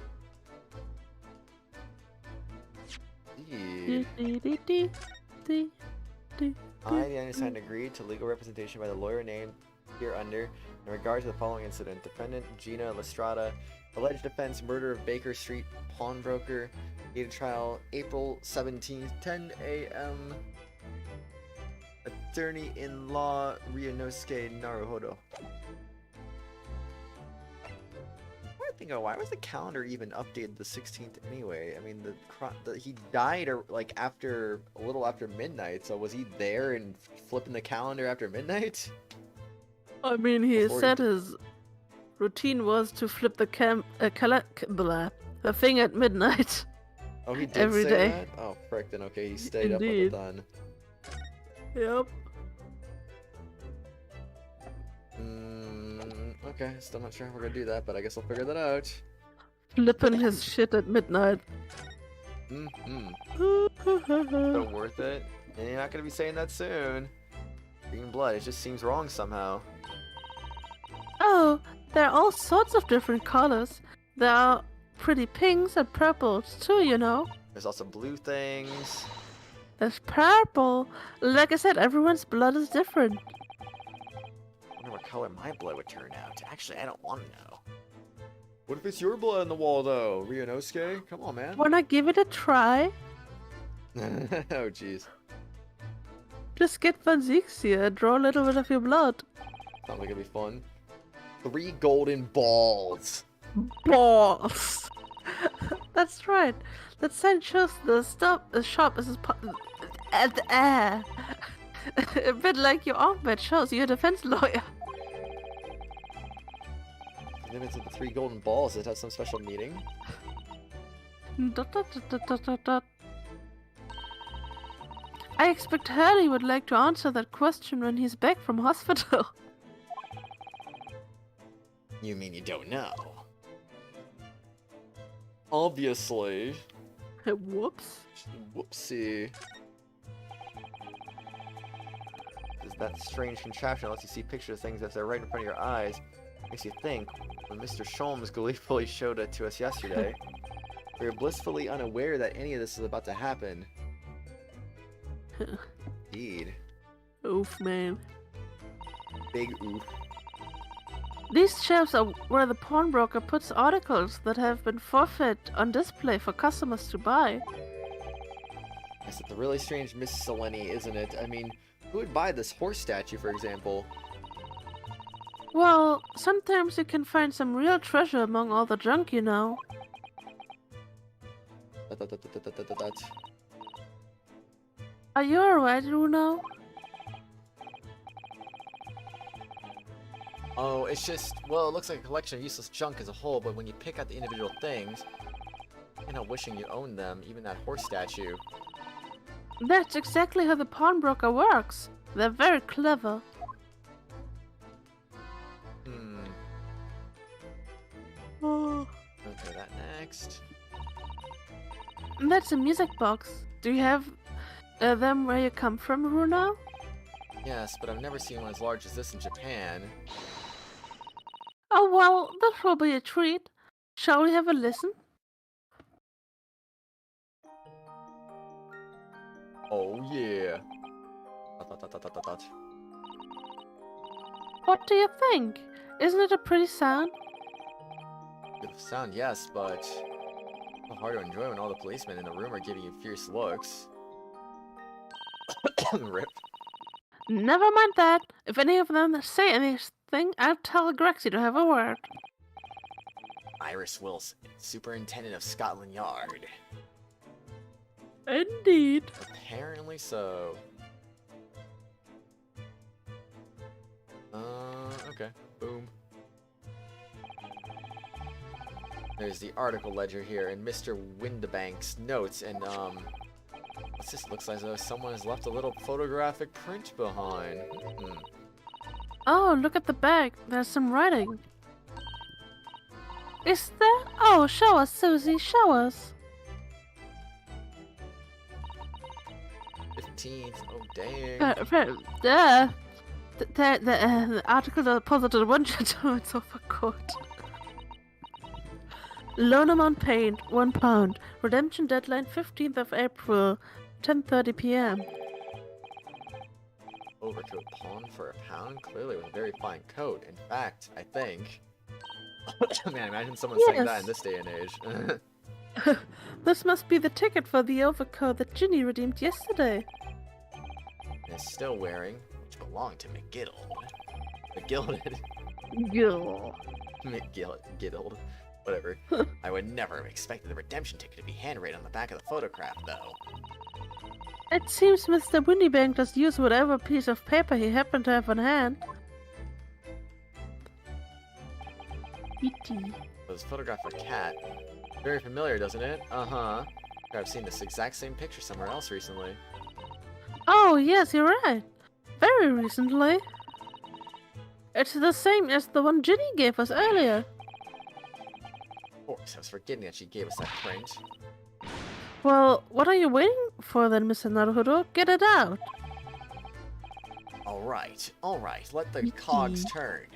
Indeed. Dee. I, the undersigned, agreed to legal representation by the lawyer named hereunder in regard to the following incident. Defendant Gina Lestrada, alleged offense murder of Baker Street pawnbroker. Date of trial April 17th, 10 a.m. Attorney-in-law Ryunosuke Naruhodo. Why was the calendar even updated the 16th anyway? I mean, he died like a little after midnight. So was he there and flipping the calendar after midnight? I mean, he said his routine was to flip the the thing at midnight. Oh, he did every say day. that? Oh, frick, then okay, he stayed Indeed. up with it then. Yep. Okay, still not sure how we're gonna do that, but I guess I'll figure that out. Flipping his shit at midnight. So worth it. And you're not gonna be saying that soon. Green blood, it just seems wrong somehow. Oh, there are all sorts of different colors. There are pretty pinks and purples too, you know. There's also blue things. There's purple. Like I said, everyone's blood is different. I wonder what color my blood would turn out. Actually, I don't want to know. What if it's your blood on the wall, though? Ryunosuke? Come on, man. Wanna give it a try? Oh, jeez. Just get Van Zieks here and draw a little bit of your blood. Sounds like it'd be fun. 3 golden balls. Balls. That's right. That sign shows the shop is at the air. A bit like your armband shows you're a defense lawyer. Limits of the 3 golden balls. Does it have some special meaning? Dot, dot, dot, dot, dot, dot. I expect Hurley would like to answer that question when he's back from hospital. You mean you don't know? Obviously. Whoops. Whoopsie. Is that strange contraption lets you see pictures of things as they're right in front of your eyes. Makes you think, when Mr. Sholmes gleefully showed it to us yesterday, we were blissfully unaware that any of this is about to happen. Indeed. Oof, man. Big oof. These shelves are where the pawnbroker puts articles that have been forfeit on display for customers to buy. That's a really strange miscellany, isn't it? I mean, who would buy this horse statue, for example? Well, sometimes you can find some real treasure among all the junk, you know. Are you alright, Runo? Oh, it's just, well, it looks like a collection of useless junk as a whole, but when you pick out the individual things, you're not wishing you owned them, even that horse statue. That's exactly how the pawnbroker works. They're very clever. Oh. Okay, that next. That's a music box. Do you have them where you come from, Runo? Yes, but I've never seen one as large as this in Japan. Oh well, that will be a treat. Shall we have a listen? Oh yeah. What do you think? Isn't it a pretty sound? Good sound, yes, but hard to enjoy when all the policemen in the room are giving you fierce looks. Rip. Never mind that. If any of them say anything, I'll tell Grexy to have a word. Iris Wilson, Superintendent of Scotland Yard. Indeed. Apparently so. Okay. Boom. There's the article ledger here, and Mr. Windibank's notes, and, what's this? Looks like though someone has left a little photographic print behind. Oh, look at the back. There's some writing. Is there? Oh, show us, Susie, show us. 15th. Oh, dang. The article that posited one gentleman's overcoat. Loan amount paid, £1. Redemption deadline 15th of April, 10:30 p.m. overcoat pawned for £1? Clearly with a very fine coat. In fact, I think... Man, imagine someone saying that in this day and age. This must be the ticket for the overcoat that Ginny redeemed yesterday. And is still wearing, which belonged to McGiddle. McGilded. Gil. McGiddled. Whatever. I would never have expected the redemption ticket to be handwritten on the back of the photograph, though. It seems Mr. Windybank just used whatever piece of paper he happened to have on hand. E.T. This photograph of a cat. Very familiar, doesn't it? Uh-huh. I've seen this exact same picture somewhere else recently. Oh, yes, you're right. Very recently. It's the same as the one Ginny gave us earlier. Of course, I was forgetting that she gave us that print. Well, what are you waiting for then, Mr. Naruhodo? Get it out. Alright, let the cogs turn.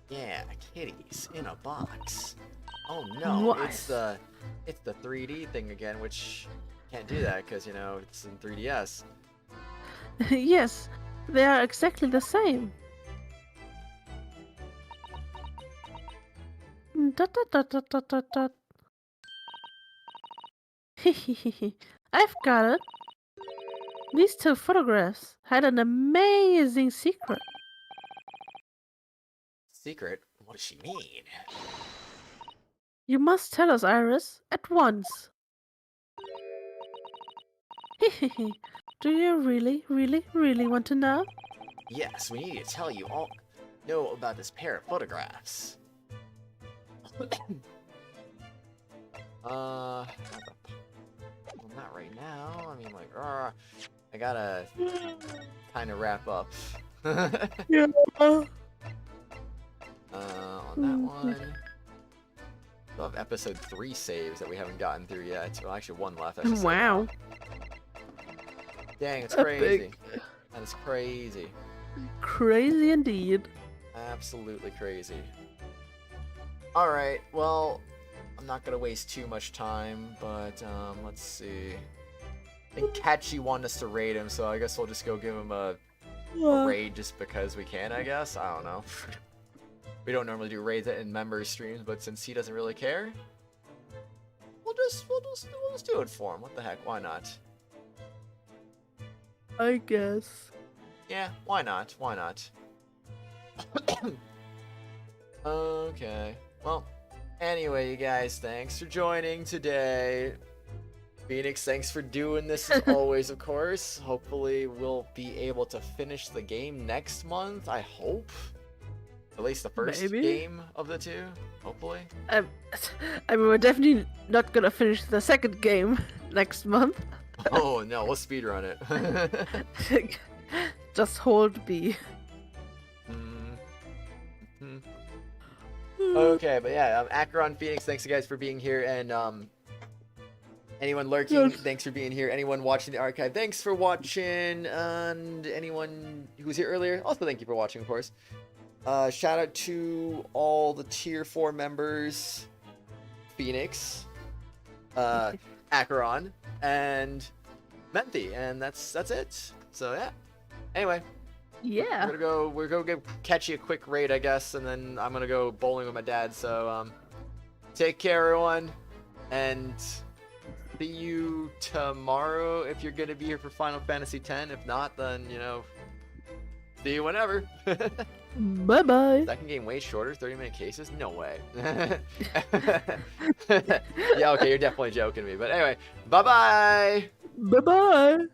Yeah, kitties in a box. Oh no, What? it's the 3D thing again, which can't do that because, you know, it's in 3DS. Yes, they are exactly the same. Dot dot dot dot dot dot dot. I've got it. These two photographs had an amazing secret. Secret? What does she mean? You must tell us, Iris, at once. Do you really, really, really want to know? Yes, we need to tell you all know about this pair of photographs. Well, not right now. I mean, like, I gotta kind of wrap up. Yeah. On that one, we'll have episode 3 saves that we haven't gotten through yet. Well, actually, one left. I should say. Wow. Dang, it's Epic. crazy. That is crazy. Crazy indeed. Absolutely crazy. Alright, well, I'm not gonna waste too much time, but, let's see. I think Catchy wanted us to raid him, so I guess we'll just go give him a raid just because we can, I guess? I don't know. We don't normally do raids in members streams, but since he doesn't really care, we'll just do it for him. What the heck, why not? I guess. Yeah, why not? Why not? Okay. Well, anyway, you guys, thanks for joining today. Phoenix, thanks for doing this as always, of course. Hopefully, we'll be able to finish the game next month, I hope. At least the first Maybe. game of the two, hopefully. I mean, we're definitely not gonna finish the second game next month. Oh no, we'll speedrun it. Just hold B. Mhm. Okay, but yeah, Acheron, Phoenix, thanks you guys for being here, and anyone lurking, Yes. thanks for being here. Anyone watching the archive, thanks for watching, and anyone who was here earlier, also thank you for watching, of course. Shout out to all the tier 4 members, Phoenix, Acheron, and Menthy, and that's it. So yeah. Anyway, Yeah. we're gonna go catch you a quick raid, I guess, and then I'm gonna go bowling with my dad. So take care, everyone, and see you tomorrow if you're gonna be here for Final Fantasy X. If not, then you know, see you whenever. Bye bye. Second game way shorter, 30-minute cases? No way. Yeah, okay, you're definitely joking me. But anyway, bye-bye! Bye bye.